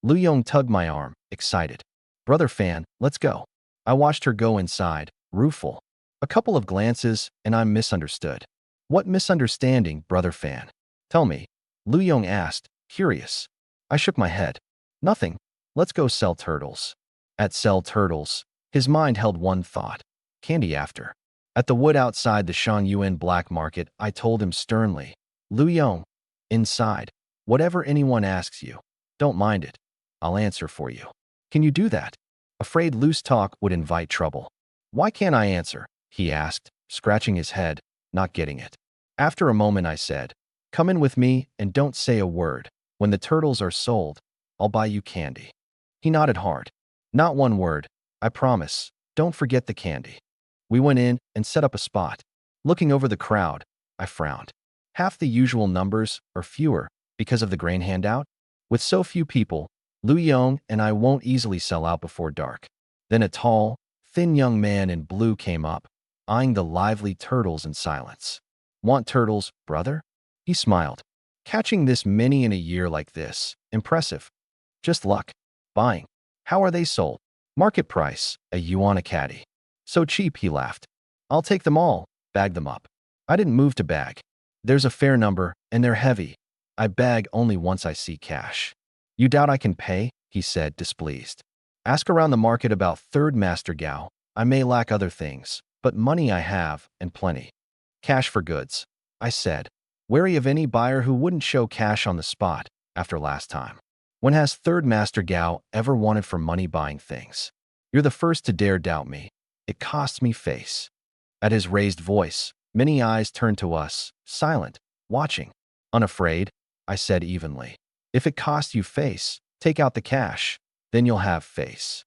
Lu Yong tugged my arm, excited. Brother Fan, let's go. I watched her go inside, rueful. A couple of glances, and I'm misunderstood. What misunderstanding, Brother Fan? Tell me. Lu Yong asked, curious. I shook my head. Nothing. Let's go sell turtles. At sell turtles, his mind held one thought. Candy after. At the wood outside the Shangyuan black market, I told him sternly, Lu Yong, inside. Whatever anyone asks you, don't mind it. I'll answer for you. Can you do that? Afraid loose talk would invite trouble. Why can't I answer? He asked, scratching his head, not getting it. After a moment I said, come in with me and don't say a word. When the turtles are sold, I'll buy you candy. He nodded hard. Not one word. I promise. Don't forget the candy. We went in and set up a spot. Looking over the crowd, I frowned. Half the usual numbers or fewer because of the grain handout. With so few people, Lu Yong and I won't easily sell out before dark. Then a tall, thin young man in blue came up, eyeing the lively turtles in silence. Want turtles, brother? He smiled. Catching this many in a year like this, impressive. Just luck. Buying. How are they sold? Market price, a yuan a caddy. So cheap, he laughed. I'll take them all, bag them up. I didn't move to bag. There's a fair number, and they're heavy. I bag only once I see cash. You doubt I can pay? He said, displeased. Ask around the market about third master Gao. I may lack other things, but money I have, and plenty. Cash for goods, I said, wary of any buyer who wouldn't show cash on the spot after last time. When has third master Gao ever wanted for money buying things? You're the first to dare doubt me. It costs me face. At his raised voice, many eyes turned to us, silent, watching. Unafraid, I said evenly. If it costs you face, take out the cash, then you'll have face.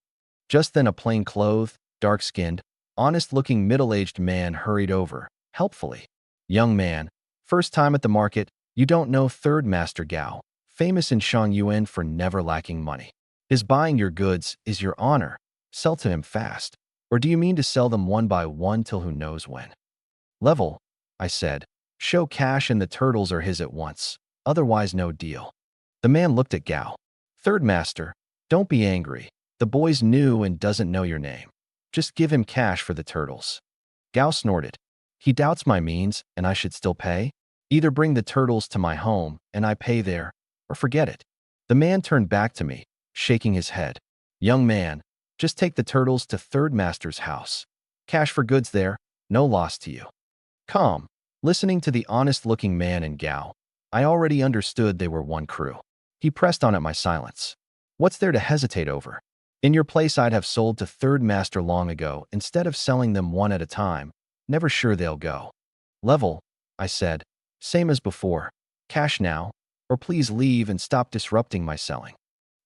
Just then a plain-clothed, dark-skinned, honest-looking middle-aged man hurried over, helpfully. Young man, first time at the market, you don't know third master Gao, famous in Shangyuan for never lacking money. His buying your goods is your honor. Sell to him fast. Or do you mean to sell them one by one till who knows when? Level, I said. Show cash and the turtles are his at once. Otherwise no deal. The man looked at Gao. Third master, don't be angry. The boy's new and doesn't know your name. Just give him cash for the turtles. Gao snorted. He doubts my means and I should still pay? Either bring the turtles to my home and I pay there, or forget it. The man turned back to me, shaking his head. Young man, just take the turtles to third master's house. Cash for goods there, no loss to you. Calm. Listening to the honest-looking man and Gao, I already understood they were one crew. He pressed on at my silence. What's there to hesitate over? In your place I'd have sold to third master long ago instead of selling them one at a time, never sure they'll go. Level, I said. Same as before. Cash now, or please leave and stop disrupting my selling.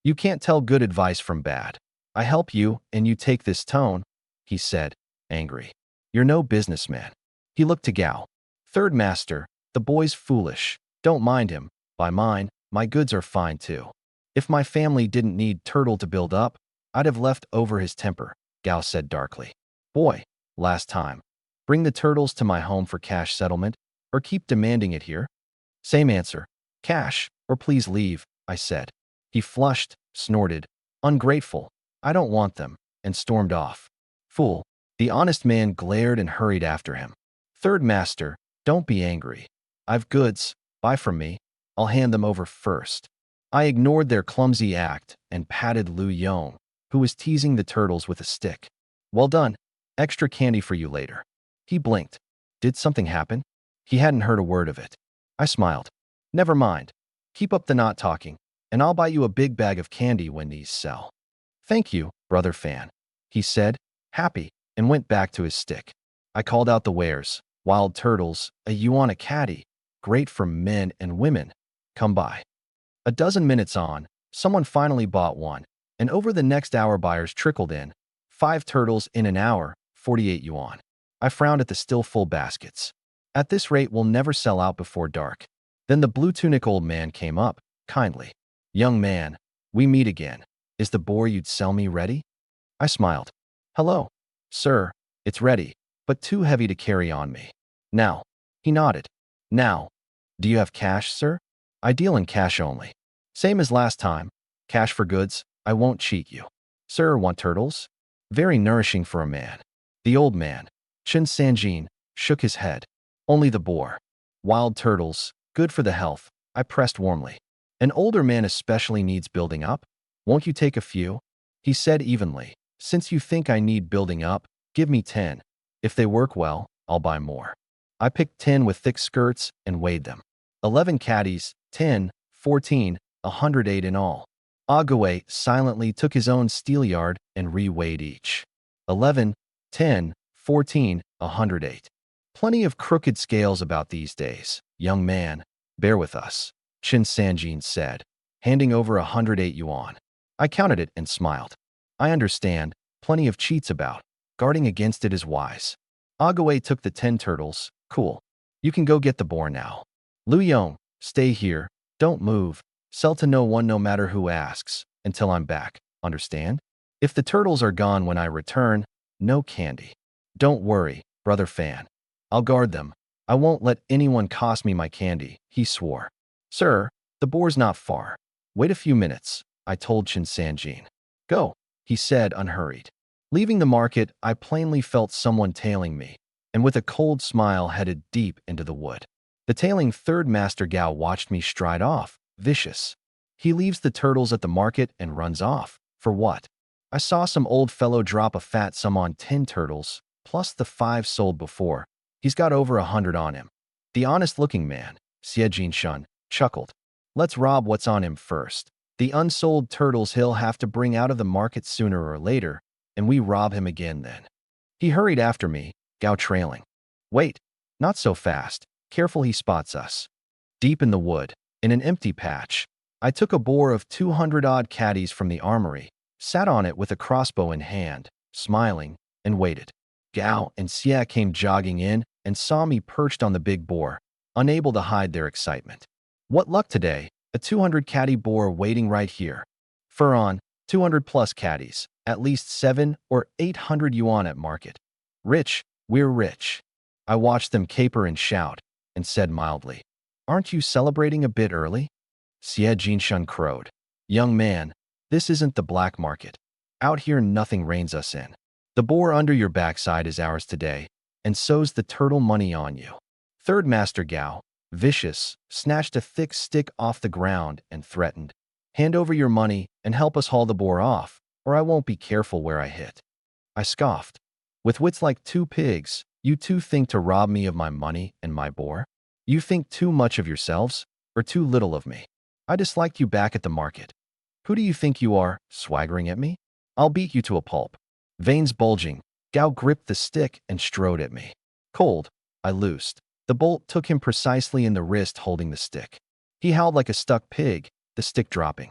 You can't tell good advice from bad. I help you and you take this tone, he said, angry. You're no businessman. He looked to Gao. Third master, the boy's foolish. Don't mind him. By mine, my goods are fine too. If my family didn't need turtle to build up, I'd have left over his temper, Gao said darkly. Boy, last time. Bring the turtles to my home for cash settlement, or keep demanding it here? Same answer. Cash, or please leave, I said. He flushed, snorted. Ungrateful. I don't want them, and stormed off. Fool. The honest man glared and hurried after him. Third master, don't be angry. I've goods, buy from me. I'll hand them over first. I ignored their clumsy act and patted Lu Yong, who was teasing the turtles with a stick. Well done. Extra candy for you later. He blinked. Did something happen? He hadn't heard a word of it. I smiled. Never mind. Keep up the not talking, and I'll buy you a big bag of candy when these sell. Thank you, brother Fan, he said, happy, and went back to his stick. I called out the wares. Wild turtles, a yuan a caddy, great for men and women. Come by. A dozen minutes on, someone finally bought one, and over the next hour buyers trickled in. 5 turtles in an hour, 48 yuan. I frowned at the still full baskets. At this rate we'll never sell out before dark. Then the blue tunic old man came up, kindly. Young man, we meet again. Is the boar you'd sell me ready? I smiled. Hello. Sir, it's ready, but too heavy to carry on me. Now. He nodded. Now. Do you have cash, sir? I deal in cash only. Same as last time. Cash for goods, I won't cheat you. Sir, want turtles? Very nourishing for a man. The old man, Chen Sanjin, shook his head. Only the boar. Wild turtles, good for the health, I pressed warmly. An older man especially needs building up? Won't you take a few? He said evenly. Since you think I need building up, give me 10. If they work well, I'll buy more. I picked 10 with thick skirts and weighed them. 11 caddies, 10, 14, 108 in all. Agaway silently took his own steelyard and re-weighed each. 11, 10, 14, 108. Plenty of crooked scales about these days. Young man, bear with us, Chen Sanjin said, handing over 108 yuan. I counted it and smiled. I understand, plenty of cheats about. Guarding against it is wise. Agaway took the 10 turtles. Cool. You can go get the boar now. Lu Yong, stay here. Don't move. Sell to no one no matter who asks, until I'm back. Understand? If the turtles are gone when I return, no candy. Don't worry, brother Fan. I'll guard them. I won't let anyone cost me my candy, he swore. Sir, the boar's not far. Wait a few minutes, I told Chin Sanjin. Go, he said unhurried. Leaving the market, I plainly felt someone tailing me, and with a cold smile headed deep into the wood. The tailing third master Gao watched me stride off, vicious. He leaves the turtles at the market and runs off. For what? I saw some old fellow drop a fat sum on 10 turtles, plus the 5 sold before. He's got over 100 on him. The honest-looking man, Xie Jinshun, chuckled. Let's rob what's on him first. The unsold turtles he'll have to bring out of the market sooner or later, and we rob him again then. He hurried after me, Gao trailing. Wait, not so fast. Careful he spots us. Deep in the wood, in an empty patch, I took a boar of 200-odd caddies from the armory, sat on it with a crossbow in hand, smiling, and waited. Gao and Xia came jogging in and saw me perched on the big boar, unable to hide their excitement. What luck today, a 200-caddy boar waiting right here. Fur on, 200-plus caddies, at least 7 or 800 yuan at market. Rich, we're rich. I watched them caper and shout, and said mildly, Aren't you celebrating a bit early? Xie Jinshun crowed. Young man, this isn't the black market. Out here nothing reins us in. The boar under your backside is ours today, and so's the turtle money on you. Third Master Gao, vicious, snatched a thick stick off the ground and threatened, Hand over your money and help us haul the boar off, or I won't be careful where I hit. I scoffed. With wits like 2 pigs, you two think to rob me of my money and my boar? You think too much of yourselves, or too little of me. I disliked you back at the market. Who do you think you are, swaggering at me? I'll beat you to a pulp. Veins bulging, Gao gripped the stick and strode at me. Cold, I loosed. The bolt took him precisely in the wrist holding the stick. He howled like a stuck pig, the stick dropping.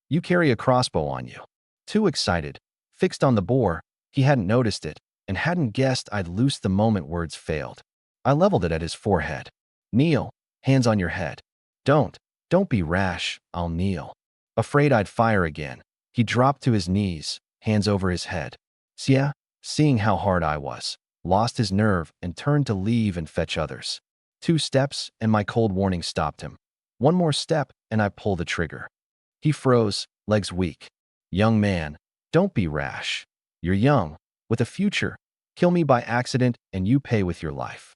You carry a crossbow on you. Too excited, fixed on the boar, he hadn't noticed it, and hadn't guessed I'd loosed the moment words failed. I leveled it at his forehead. Kneel, hands on your head. Don't be rash, I'll kneel. Afraid I'd fire again, he dropped to his knees, hands over his head. Xia, seeing how hard I was, lost his nerve and turned to leave and fetch others. 2 steps and my cold warning stopped him. 1 more step and I pulled the trigger. He froze, legs weak. Young man, don't be rash. You're young, with a future. Kill me by accident and you pay with your life.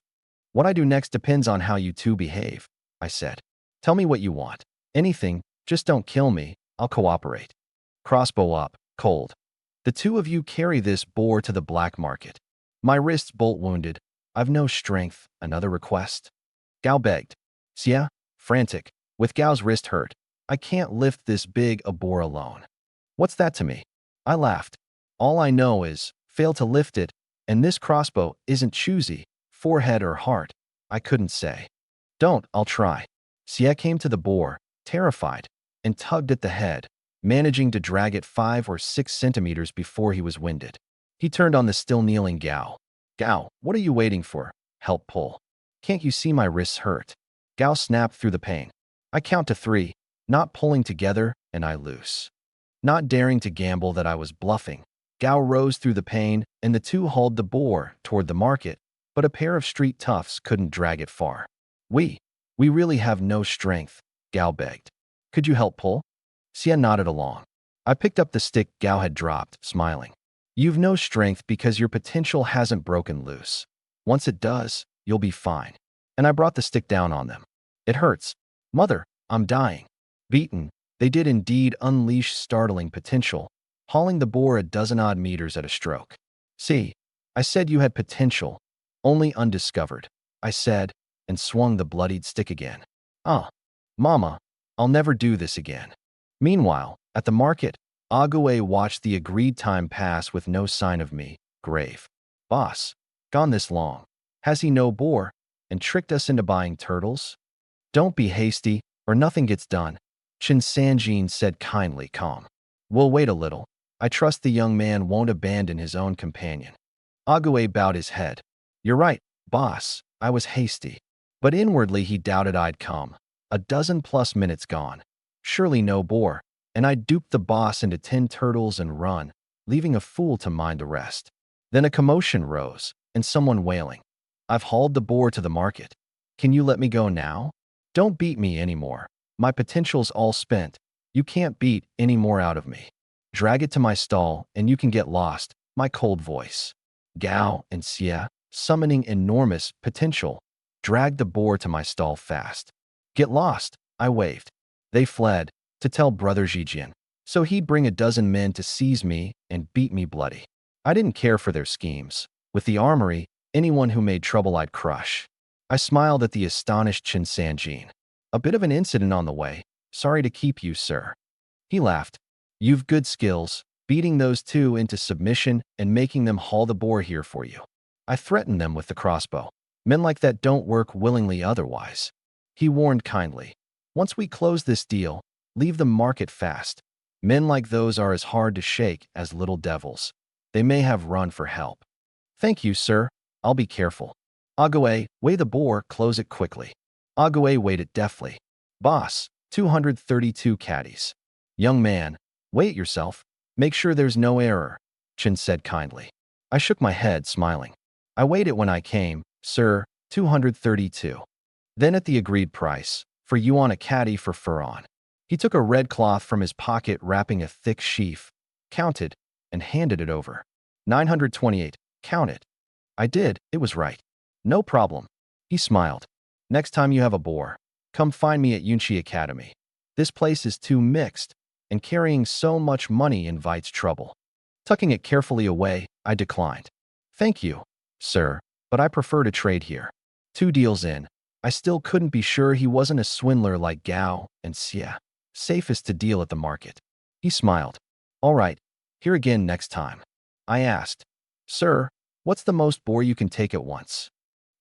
What I do next depends on how you two behave, I said. Tell me what you want. Anything, just don't kill me, I'll cooperate. Crossbow up, cold. The 2 of you carry this boar to the black market. My wrist's bolt wounded. I've no strength, another request. Gao begged. Xia, frantic, with Gao's wrist hurt. I can't lift this big a boar alone. What's that to me? I laughed. All I know is, fail to lift it, and this crossbow isn't choosy, forehead or heart. I couldn't say. Don't, I'll try. Xie came to the boar, terrified, and tugged at the head, managing to drag it 5 or 6 centimeters before he was winded. He turned on the still kneeling Gao. Gao, what are you waiting for? Help pull. Can't you see my wrists hurt? Gao snapped through the pain. I count to 3, not pulling together, and I loose. Not daring to gamble that I was bluffing, Gao rose through the pain, and the 2 hauled the boar toward the market, but a pair of street toughs couldn't drag it far. We really have no strength, Gao begged. Could you help pull? Xia nodded along. I picked up the stick Gao had dropped, smiling. You've no strength because your potential hasn't broken loose. Once it does, you'll be fine. And I brought the stick down on them. It hurts. Mother, I'm dying. Beaten, they did indeed unleash startling potential, hauling the boar a dozen-odd meters at a stroke. See, I said you had potential, only undiscovered, I said, and swung the bloodied stick again. Mama, I'll never do this again. Meanwhile, at the market, Ague watched the agreed time pass with no sign of me, grave. Boss, gone this long. Has he no boar, and tricked us into buying turtles? Don't be hasty, or nothing gets done. Chin Sanjin said kindly, calm. We'll wait a little. I trust the young man won't abandon his own companion. Ague bowed his head. You're right, boss. I was hasty. But inwardly he doubted I'd come. A dozen plus minutes gone. Surely no boar. And I duped the boss into 10 turtles and run, leaving a fool to mind the rest. Then a commotion rose, and someone wailing. I've hauled the boar to the market. Can you let me go now? Don't beat me anymore. My potential's all spent. You can't beat any more out of me. Drag it to my stall, and you can get lost, my cold voice. Gao and Xie, summoning enormous potential, dragged the boar to my stall fast. Get lost, I waved. They fled, to tell Brother Zhijian, so he'd bring a dozen men to seize me and beat me bloody. I didn't care for their schemes. With the armory, anyone who made trouble I'd crush. I smiled at the astonished Chin Sanjin. A bit of an incident on the way. Sorry to keep you, sir. He laughed. You've good skills, beating those two into submission and making them haul the boar here for you. I threatened them with the crossbow. Men like that don't work willingly otherwise. He warned kindly. Once we close this deal, leave the market fast. Men like those are as hard to shake as little devils. They may have run for help. Thank you, sir. I'll be careful. Ague, weigh the boar, close it quickly. Ague weighed it deftly. Boss, 232 caddies. Young man, weigh it yourself. Make sure there's no error, Chin said kindly. I shook my head, smiling. I weighed it when I came, sir, 232. Then at the agreed price, for you on a caddy for fur on. He took a red cloth from his pocket wrapping a thick sheaf, counted, and handed it over. 928, count it. I did, it was right. No problem. He smiled. Next time you have a boar, come find me at Yunchi Academy. This place is too mixed, and carrying so much money invites trouble. Tucking it carefully away, I declined. Thank you, sir, but I prefer to trade here. 2 deals in, I still couldn't be sure he wasn't a swindler like Gao and Xie. Safest to deal at the market. He smiled. All right, here again next time. I asked, Sir, what's the most boar you can take at once?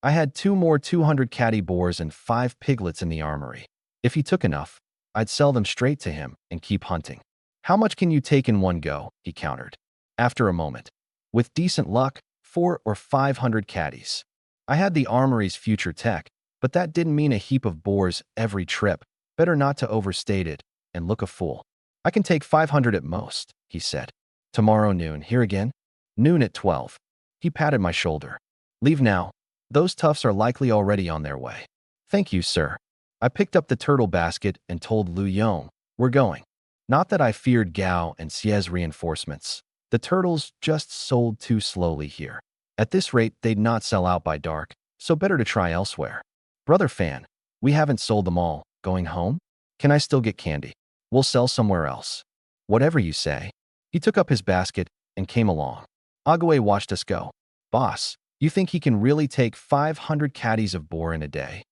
I had 2 more 200 catty boars and 5 piglets in the armory. If he took enough, I'd sell them straight to him and keep hunting. How much can you take in one go? He countered. After a moment. With decent luck, 400 or 500 caddies. I had the armory's future tech, but that didn't mean a heap of boars every trip. Better not to overstate it and look a fool. I can take 500 at most, he said. Tomorrow noon, here again? Noon at 12. He patted my shoulder. Leave now. Those toughs are likely already on their way. Thank you, sir. I picked up the turtle basket and told Lu Yong, we're going. Not that I feared Gao and Xie's reinforcements. The turtles just sold too slowly here. At this rate, they'd not sell out by dark, so better to try elsewhere. Brother Fan, we haven't sold them all. Going home? Can I still get candy? We'll sell somewhere else. Whatever you say. He took up his basket and came along. Ague watched us go. Boss, you think he can really take 500 caddies of boar in a day?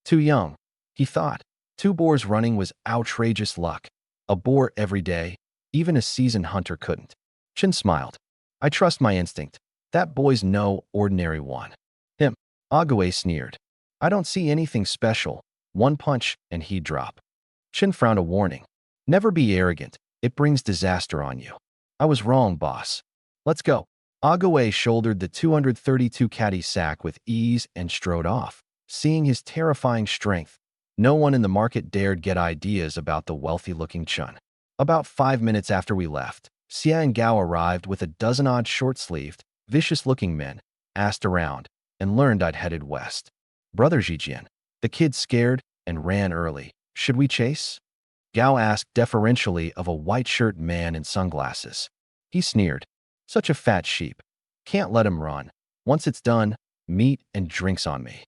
Too young, he thought. 2 boars running was outrageous luck. A boar every day, even a seasoned hunter couldn't. Chin smiled. I trust my instinct. That boy's no ordinary one. Him. Ague sneered. I don't see anything special. 1 punch, and he'd drop. Chin frowned a warning. Never be arrogant. It brings disaster on you. I was wrong, boss. Let's go. Ague shouldered the 232 caddy sack with ease and strode off. Seeing his terrifying strength, no one in the market dared get ideas about the wealthy-looking Chun. About 5 minutes after we left, Xie and Gao arrived with a dozen-odd short-sleeved, vicious-looking men, asked around, and learned I'd headed west. Brother Zhijian. The kid scared and ran early. Should we chase? Gao asked deferentially of a white-shirt man in sunglasses. He sneered. Such a fat sheep. Can't let him run. Once it's done, meat and drinks on me.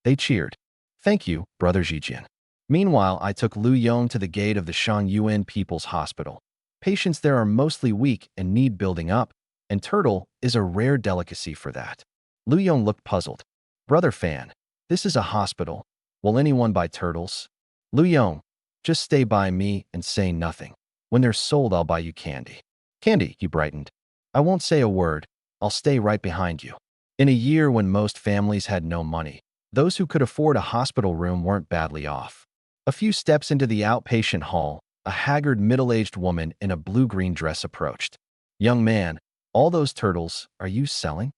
They cheered. Thank you, Brother Zhijian. Meanwhile, I took Lu Yong to the gate of the Shangyuan People's Hospital. Patients there are mostly weak and need building up, and turtle is a rare delicacy for that. Lu Yong looked puzzled. Brother Fan, this is a hospital. Will anyone buy turtles? Lu Yong, just stay by me and say nothing. When they're sold, I'll buy you candy. Candy, he brightened. I won't say a word. I'll stay right behind you. In a year when most families had no money, those who could afford a hospital room weren't badly off. A few steps into the outpatient hall, A haggard middle-aged woman in a blue-green dress approached. Young man, all those turtles, are you selling?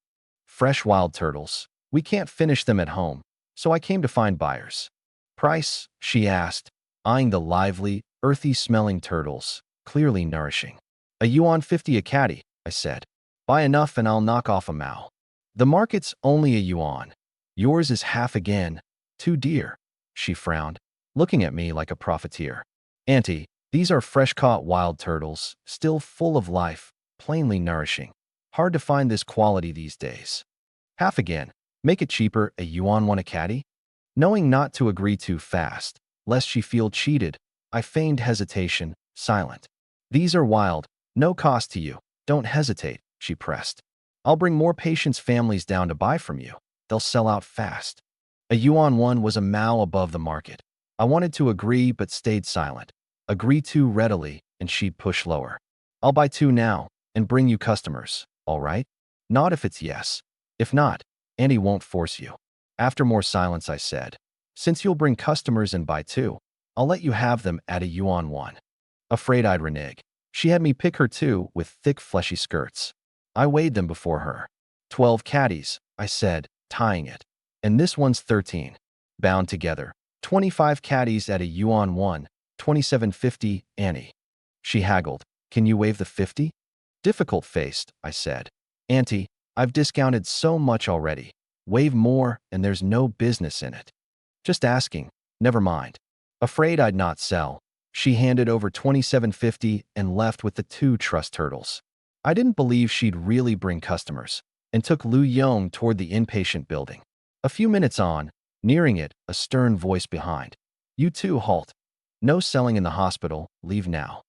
Fresh wild turtles. We can't finish them at home, so I came to find buyers. Price? She asked, eyeing the lively, earthy-smelling turtles, clearly nourishing. A yuan 50 a catty, I said. Buy enough and I'll knock off a mao. The market's only a yuan. Yours is half again. Too dear. She frowned, looking at me like a profiteer. Auntie, these are fresh-caught wild turtles, still full of life, plainly nourishing. Hard to find this quality these days. Half again. Make it cheaper, a yuan 1 a catty? Knowing not to agree too fast, lest she feel cheated, I feigned hesitation, silent. These are wild, no cost to you. Don't hesitate, she pressed. I'll bring more patients' families down to buy from you. They'll sell out fast. A yuan 1 was a mao above the market. I wanted to agree but stayed silent. Agree too readily, and she'd push lower. I'll buy 2 now, and bring you customers, all right? Not if it's yes. If not, Annie won't force you. After more silence, I said, since you'll bring customers and buy 2, I'll let you have them at a yuan 1. Afraid I'd renege. She had me pick her 2 with thick fleshy skirts. I weighed them before her. 12 catties, I said, tying it. And this one's 13. Bound together. 25 catties at a yuan 1, 27.50, Annie. She haggled. Can you waive the 50? Difficult-faced, I said. Auntie, I've discounted so much already. Waive more, and there's no business in it. Just asking. Never mind. Afraid I'd not sell. She handed over 27.50 and left with the 2 trust turtles. I didn't believe she'd really bring customers, and took Lu Yong toward the inpatient building. A few minutes on, nearing it, a stern voice behind. You two halt. No selling in the hospital, leave now.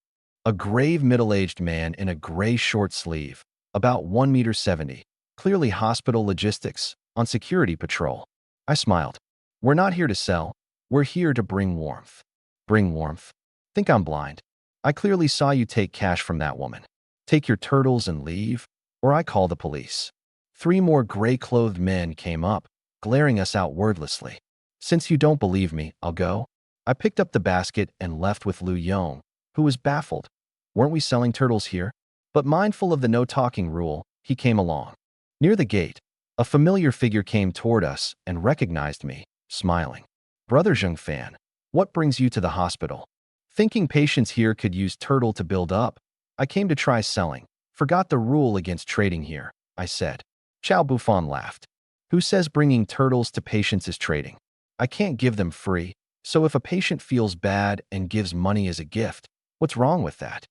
A grave middle-aged man in a gray short sleeve, about 1.70 meters, clearly hospital logistics, on security patrol. I smiled. We're not here to sell, we're here to bring warmth. Bring warmth? Think I'm blind. I clearly saw you take cash from that woman. Take your turtles and leave, or I call the police. 3 more gray-clothed men came up, glaring us out wordlessly. Since you don't believe me, I'll go. I picked up the basket and left with Lu Yong, who was baffled. Weren't we selling turtles here? But mindful of the no-talking rule, he came along. Near the gate, a familiar figure came toward us and recognized me, smiling. Brother Zheng Fan, what brings you to the hospital? Thinking patients here could use turtle to build up, I came to try selling. Forgot the rule against trading here, I said. Chow Buffon laughed. Who says bringing turtles to patients is trading? I can't give them free, so if a patient feels bad and gives money as a gift, what's wrong with that?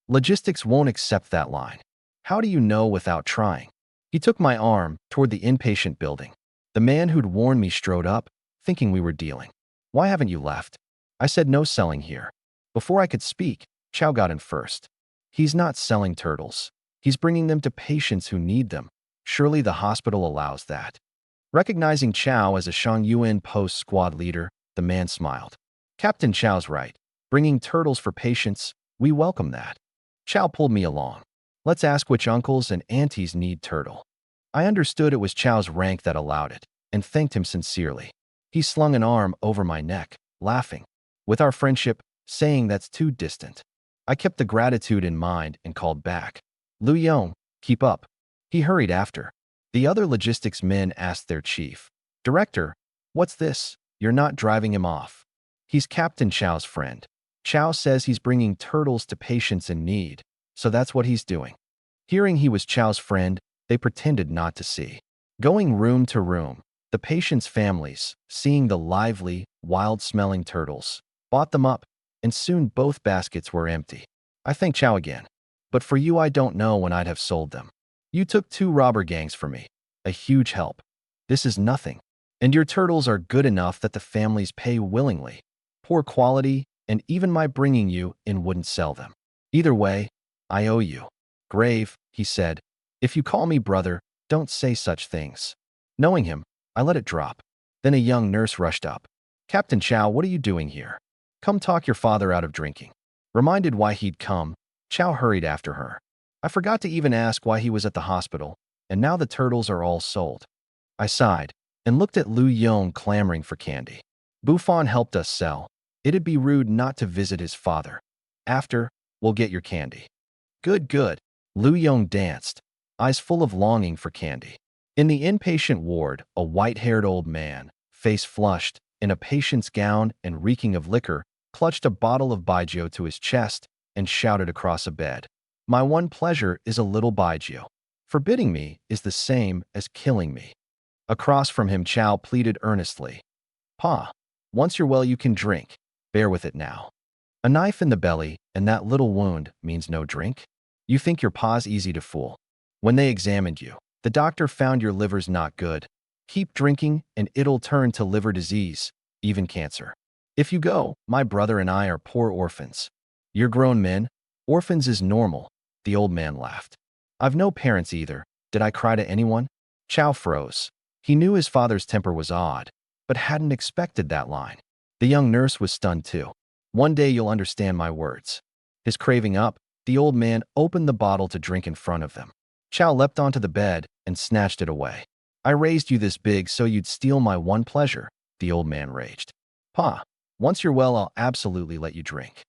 Logistics won't accept that line. How do you know without trying? He took my arm toward the inpatient building. The man who'd warned me strode up, thinking we were dealing. Why haven't you left? I said no selling here. Before I could speak, Chow got in first. He's not selling turtles. He's bringing them to patients who need them. Surely the hospital allows that. Recognizing Chow as a Shangyuan Post squad leader, the man smiled. Captain Chow's right. Bringing turtles for patients, we welcome that. Chow pulled me along. Let's ask which uncles and aunties need turtle. I understood it was Chow's rank that allowed it, and thanked him sincerely. He slung an arm over my neck, laughing. With our friendship, saying that's too distant. I kept the gratitude in mind and called back. Lu Yong, keep up. He hurried after. The other logistics men asked their chief. Director, what's this? You're not driving him off. He's Captain Chow's friend. Chow says he's bringing turtles to patients in need, so that's what he's doing. Hearing he was Chow's friend, they pretended not to see. Going room to room, the patients' families, seeing the lively, wild-smelling turtles, bought them up, and soon both baskets were empty. I thanked Chow again. But for you, I don't know when I'd have sold them. You took 2 robber gangs for me. A huge help. This is nothing. And your turtles are good enough that the families pay willingly. Poor quality, and even my bringing you in wouldn't sell them. Either way, I owe you. Grave, he said. If you call me brother, don't say such things. Knowing him, I let it drop. Then a young nurse rushed up. Captain Chow, what are you doing here? Come talk your father out of drinking. Reminded why he'd come, Chow hurried after her. I forgot to even ask why he was at the hospital, and now the turtles are all sold. I sighed, and looked at Lu Yong clamoring for candy. Buffon helped us sell. It'd be rude not to visit his father. After, we'll get your candy. Good, good. Lu Yong danced, eyes full of longing for candy. In the inpatient ward, a white-haired old man, face flushed, in a patient's gown and reeking of liquor, clutched a bottle of baijiu to his chest and shouted across a bed. My one pleasure is a little baijiu. Forbidding me is the same as killing me. Across from him, Chow pleaded earnestly. Pa, once you're well you can drink. Bear with it now. A knife in the belly and that little wound means no drink? You think your pa's easy to fool. When they examined you, the doctor found your liver's not good. Keep drinking and it'll turn to liver disease, even cancer. If you go, my brother and I are poor orphans. You're grown men. Orphans is normal. The old man laughed. I've no parents either. Did I cry to anyone? Chow froze. He knew his father's temper was odd, but hadn't expected that line. The young nurse was stunned too. One day you'll understand my words. His craving up, the old man opened the bottle to drink in front of them. Chow leapt onto the bed and snatched it away. I raised you this big so you'd steal my one pleasure, the old man raged. Pa, once you're well I'll absolutely let you drink.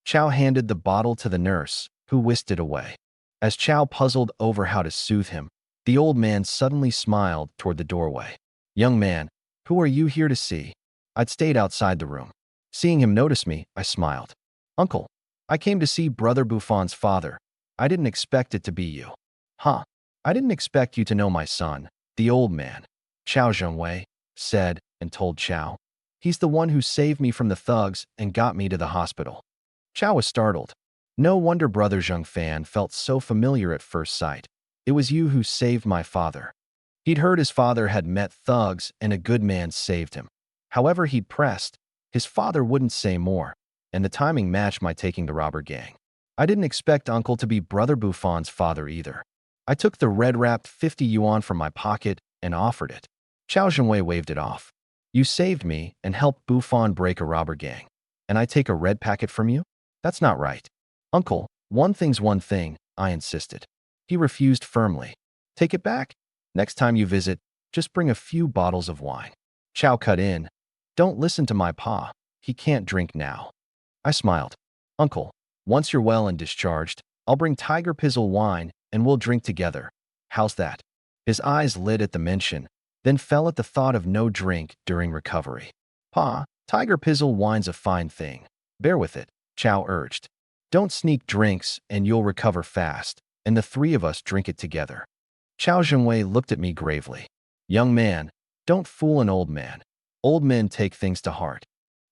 Chow handed the bottle to the nurse, who whisked it away. As Chow puzzled over how to soothe him, the old man suddenly smiled toward the doorway. Young man, who are you here to see? I'd stayed outside the room. Seeing him notice me, I smiled. Uncle, I came to see Brother Buffon's father. I didn't expect it to be you. Huh? I didn't expect you to know my son, the old man. Chow Zhengwei said and told Chow. He's the one who saved me from the thugs and got me to the hospital. Chow was startled. No wonder Brother Zheng Fan felt so familiar at first sight. It was you who saved my father. He'd heard his father had met thugs and a good man saved him. However he'd pressed, his father wouldn't say more, and the timing matched my taking the robber gang. I didn't expect Uncle to be Brother Buffon's father either. I took the red-wrapped 50 yuan from my pocket and offered it. Chow Zhengwei waved it off. You saved me and helped Buffon break a robber gang, and I take a red packet from you? That's not right. Uncle, one thing's one thing, I insisted. He refused firmly. Take it back? Next time you visit, just bring a few bottles of wine. Chow cut in. Don't listen to my pa. He can't drink now. I smiled. Uncle, once you're well and discharged, I'll bring Tiger Pizzle wine and we'll drink together. How's that? His eyes lit at the mention, then fell at the thought of no drink during recovery. Pa, Tiger Pizzle wine's a fine thing. Bear with it, Chow urged. Don't sneak drinks and you'll recover fast, and the three of us drink it together. Chow Zhengwei looked at me gravely. Young man, don't fool an old man. Old men take things to heart.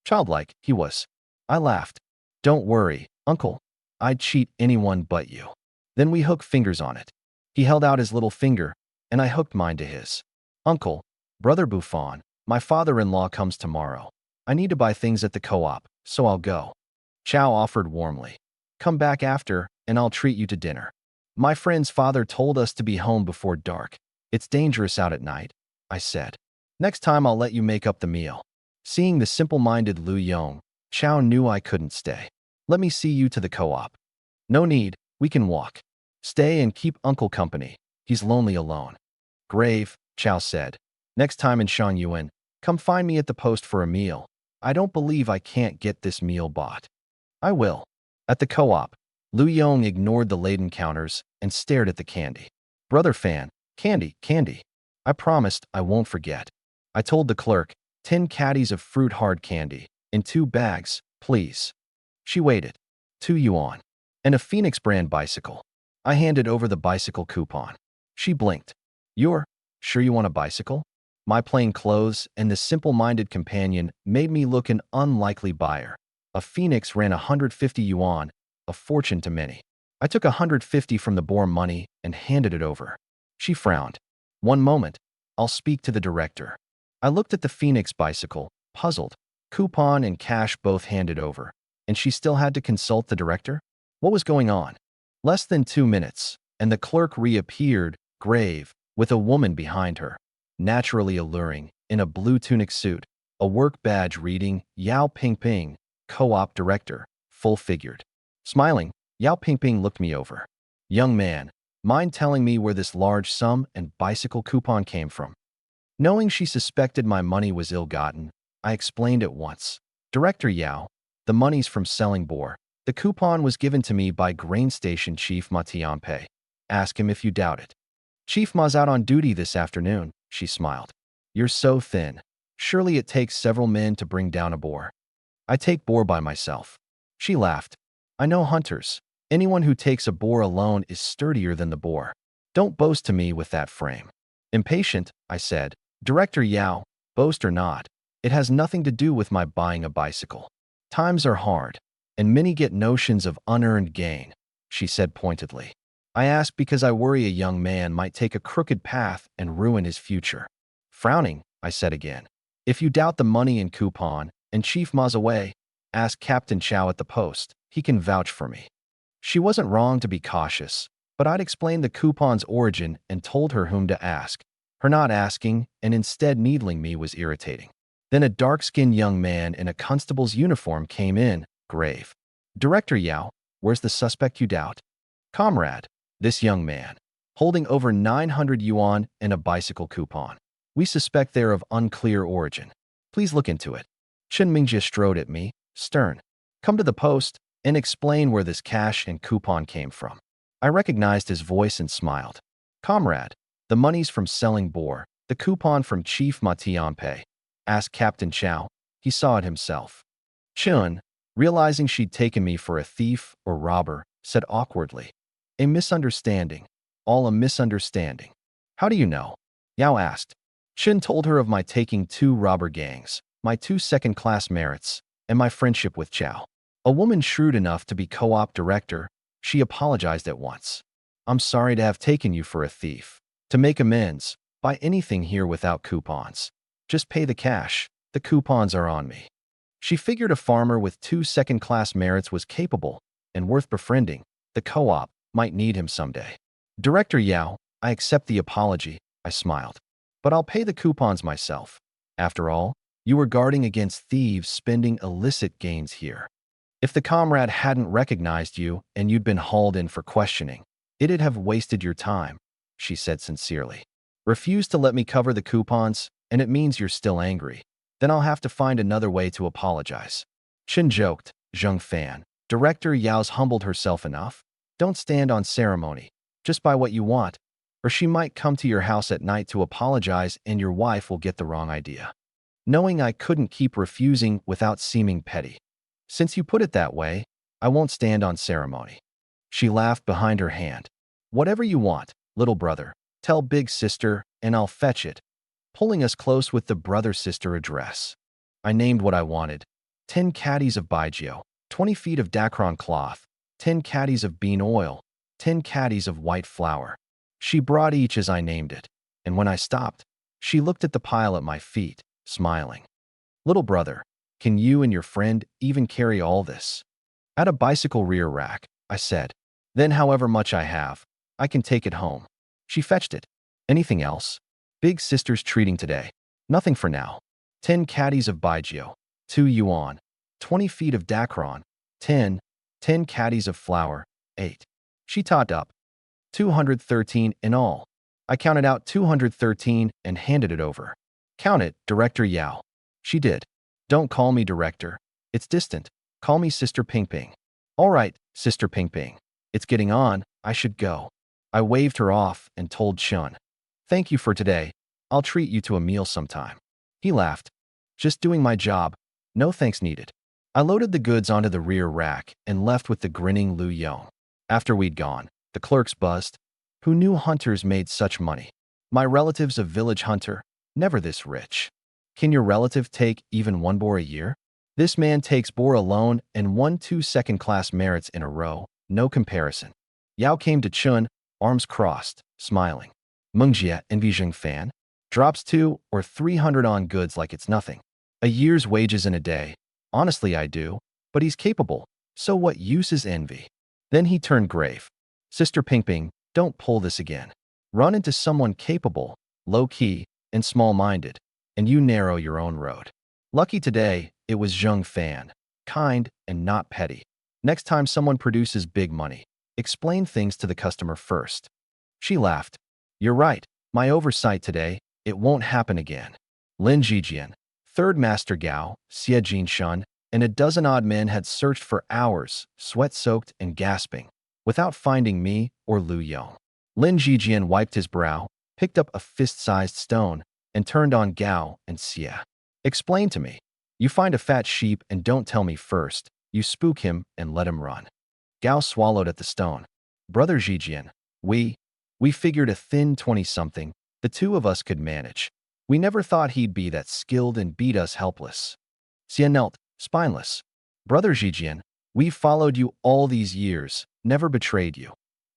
Childlike, he was. I laughed. Don't worry, Uncle. I'd cheat anyone but you. Then we hooked fingers on it. He held out his little finger, and I hooked mine to his. Uncle, Brother Buffon, my father-in-law comes tomorrow. I need to buy things at the co-op, so I'll go. Chow offered warmly. Come back after, and I'll treat you to dinner. My friend's father told us to be home before dark. It's dangerous out at night, I said. Next time I'll let you make up the meal. Seeing the simple-minded Lu Yong, Chow knew I couldn't stay. Let me see you to the co-op. No need, we can walk. Stay and keep Uncle company. He's lonely alone. Grave, Chow said. Next time in Shangyuan, come find me at the post for a meal. I don't believe I can't get this meal bought. I will. At the co-op, Lu Yong ignored the laden counters and stared at the candy. Brother Fan, candy, candy. I promised I won't forget. I told the clerk, 10 caddies of fruit hard candy, in 2 bags, please. She waited. 2 yuan. And a Phoenix brand bicycle. I handed over the bicycle coupon. She blinked. You're sure you want a bicycle? My plain clothes and the simple-minded companion made me look an unlikely buyer. A Phoenix ran 150 yuan, a fortune to many. I took 150 from the boar money and handed it over. She frowned. One moment, I'll speak to the director. I looked at the Phoenix bicycle, puzzled. Coupon and cash both handed over, and she still had to consult the director? What was going on? Less than 2 minutes, and the clerk reappeared, grave, with a woman behind her, naturally alluring, in a blue tunic suit, a work badge reading Yao Pingping, co-op director, full-figured. Smiling, Yao Pingping looked me over. Young man, mind telling me where this large sum and bicycle coupon came from? Knowing she suspected my money was ill-gotten, I explained at once. Director Yao, the money's from selling boar. The coupon was given to me by grain station Chief Ma Tianpei. Ask him if you doubt it. Chief Ma's out on duty this afternoon, she smiled. You're so thin. Surely it takes several men to bring down a boar. I take boar by myself. She laughed. I know hunters. Anyone who takes a boar alone is sturdier than the boar. Don't boast to me with that frame. Impatient, I said. Director Yao, boast or not, it has nothing to do with my buying a bicycle. Times are hard, and many get notions of unearned gain, she said pointedly. I ask because I worry a young man might take a crooked path and ruin his future. Frowning, I said again. If you doubt the money and coupon, and Chief Ma's away, ask Captain Chow at the post. He can vouch for me. She wasn't wrong to be cautious, but I'd explained the coupon's origin and told her whom to ask. Her not asking and instead needling me was irritating. Then a dark-skinned young man in a constable's uniform came in, grave. Director Yao, where's the suspect you doubt? Comrade, this young man, holding over 900 yuan and a bicycle coupon. We suspect they're of unclear origin. Please look into it. Chen Mingjie strode at me, stern. Come to the post and explain where this cash and coupon came from. I recognized his voice and smiled. Comrade, the money's from selling boar, the coupon from Chief Ma Tianpei. Asked Captain Chow. He saw it himself. Chun, realizing she'd taken me for a thief or robber, said awkwardly. A misunderstanding. All a misunderstanding. How do you know? Yao asked. Chun told her of my taking 2 robber gangs, my 2 second-class merits, and my friendship with Chow. A woman shrewd enough to be co-op director, she apologized at once. I'm sorry to have taken you for a thief. To make amends, buy anything here without coupons. Just pay the cash. The coupons are on me. She figured a farmer with 2 second-class merits was capable and worth befriending. The co-op might need him someday. Director Yao, I accept the apology, I smiled. But I'll pay the coupons myself. After all, you were guarding against thieves spending illicit gains here. If the comrade hadn't recognized you and you'd been hauled in for questioning, it'd have wasted your time, she said sincerely. Refuse to let me cover the coupons, and it means you're still angry. Then I'll have to find another way to apologize. Chen joked. Zheng Fan. Director Yao's humbled herself enough. Don't stand on ceremony. Just buy what you want, or she might come to your house at night to apologize and your wife will get the wrong idea. Knowing I couldn't keep refusing without seeming petty. Since you put it that way, I won't stand on ceremony. She laughed behind her hand. Whatever you want, little brother. Tell big sister, and I'll fetch it. Pulling us close with the brother-sister address. I named what I wanted. 10 caddies of baijiu, 20 feet of dacron cloth, 10 caddies of bean oil, 10 caddies of white flour. She brought each as I named it, and when I stopped, she looked at the pile at my feet, smiling. Little brother, can you and your friend even carry all this? At a bicycle rear rack, I said. Then however much I have, I can take it home. She fetched it. Anything else? Big sister's treating today. Nothing for now. 10 caddies of baijiu, 2 yuan, 20 feet of dacron, 10 caddies of flour, 8. She totted up. 213 in all. I counted out 213 and handed it over. Count it, Director Yao. She did. Don't call me director. It's distant. Call me Sister Ping Ping. All right, Sister Ping Ping. It's getting on. I should go. I waved her off and told Chun. Thank you for today. I'll treat you to a meal sometime. He laughed. Just doing my job. No thanks needed. I loaded the goods onto the rear rack and left with the grinning Lu Yong. After we'd gone, the clerks buzzed. Who knew hunters made such money? My relative's a village hunter, never this rich. Can your relative take even 1 boar a year? This man takes boar alone and won 2 second-class merits in a row, no comparison. Yao came to Chun, arms crossed, smiling. Mengjie envy Zheng Fan. Drops 2 or 300 on goods like it's nothing. A year's wages in a day. Honestly, I do. But he's capable. So what use is envy? Then he turned grave. Sister Ping Ping, don't pull this again. Run into someone capable, low-key, and small-minded, and you narrow your own road. Lucky today, it was Zheng Fan. Kind and not petty. Next time someone produces big money, explain things to the customer first. She laughed. You're right. My oversight today, it won't happen again. Lin Jijian, 3rd Master Gao, Xie Jin Shun, and a dozen odd men had searched for hours, sweat-soaked and gasping, without finding me or Lu Yong. Lin Jijian wiped his brow, picked up a fist-sized stone, and turned on Gao and Xia. Explain to me. You find a fat sheep and don't tell me first. You spook him and let him run. Gao swallowed at the stone. Brother Jijian, we figured a thin 20-something, the two of us could manage. We never thought he'd be that skilled and beat us helpless. Xia knelt, spineless. Brother Jijian, we've followed you all these years, never betrayed you.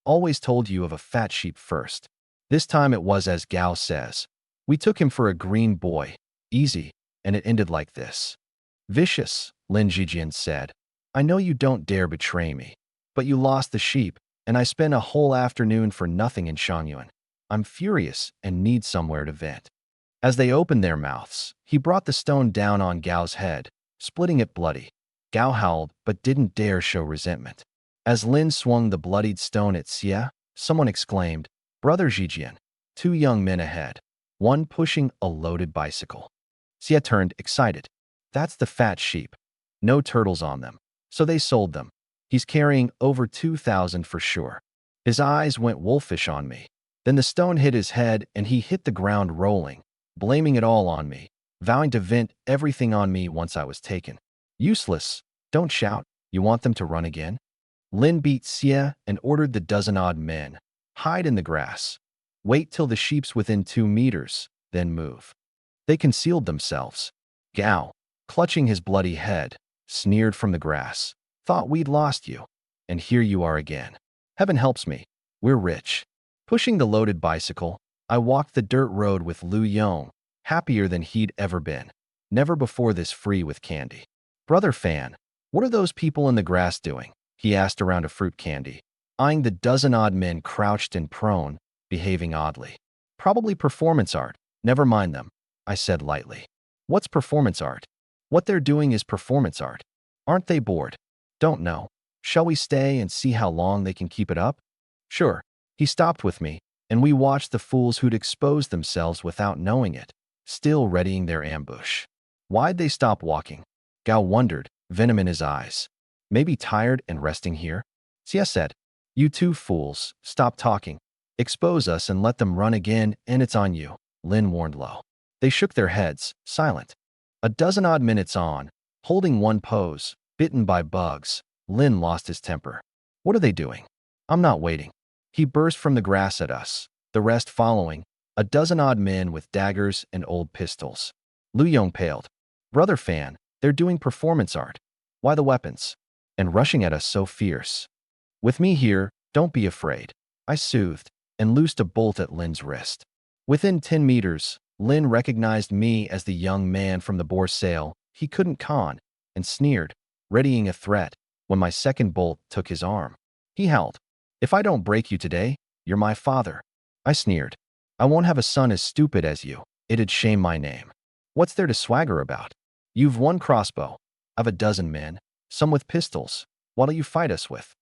Always told you of a fat sheep first. This time it was as Gao says. We took him for a green boy, easy, and it ended like this. Vicious, Lin Jijian said. I know you don't dare betray me, but you lost the sheep, and I spent a whole afternoon for nothing in Shangyuan. I'm furious and need somewhere to vent. As they opened their mouths, he brought the stone down on Gao's head, splitting it bloody. Gao howled, but didn't dare show resentment. As Lin swung the bloodied stone at Xia, someone exclaimed, Brother Jijian. Two young men ahead, one pushing a loaded bicycle. Xia turned, excited. That's the fat sheep. No turtles on them, so they sold them. He's carrying over 2,000 for sure. His eyes went wolfish on me. Then the stone hit his head and he hit the ground rolling, blaming it all on me, vowing to vent everything on me once I was taken. Useless. Don't shout. You want them to run again? Lin beat Xia and ordered the dozen-odd men. Hide in the grass. Wait till the sheep's within 2 meters, then move. They concealed themselves. Gao, clutching his bloody head, sneered from the grass. Thought we'd lost you. And here you are again. Heaven helps me. We're rich. Pushing the loaded bicycle, I walked the dirt road with Lu Yong, happier than he'd ever been. Never before this free with candy. Brother Fan, what are those people in the grass doing? He asked around a fruit candy, eyeing the dozen-odd men crouched and prone, behaving oddly. Probably performance art. Never mind them, I said lightly. What's performance art? What they're doing is performance art. Aren't they bored? Don't know. Shall we stay and see how long they can keep it up? Sure. He stopped with me, and we watched the fools who'd exposed themselves without knowing it, still readying their ambush. Why'd they stop walking? Gao wondered, venom in his eyes. Maybe tired and resting here? Xia said, You two fools, stop talking. Expose us and let them run again, and it's on you, Lin warned low. They shook their heads, silent. A dozen-odd minutes on, holding one pose, bitten by bugs, Lin lost his temper. What are they doing? I'm not waiting. He burst from the grass at us, the rest following, a dozen-odd men with daggers and old pistols. Lu Yong paled. Brother Fan, they're doing performance art. Why the weapons? And rushing at us so fierce. With me here, don't be afraid. I soothed, and loosed a bolt at Lin's wrist. Within 10 meters, Lin recognized me as the young man from the boar sale he couldn't con, and sneered, readying a threat, when my second bolt took his arm. He howled. If I don't break you today, you're my father. I sneered. I won't have a son as stupid as you. It'd shame my name. What's there to swagger about? You've one crossbow. I've a dozen men, some with pistols. What'll you fight us with?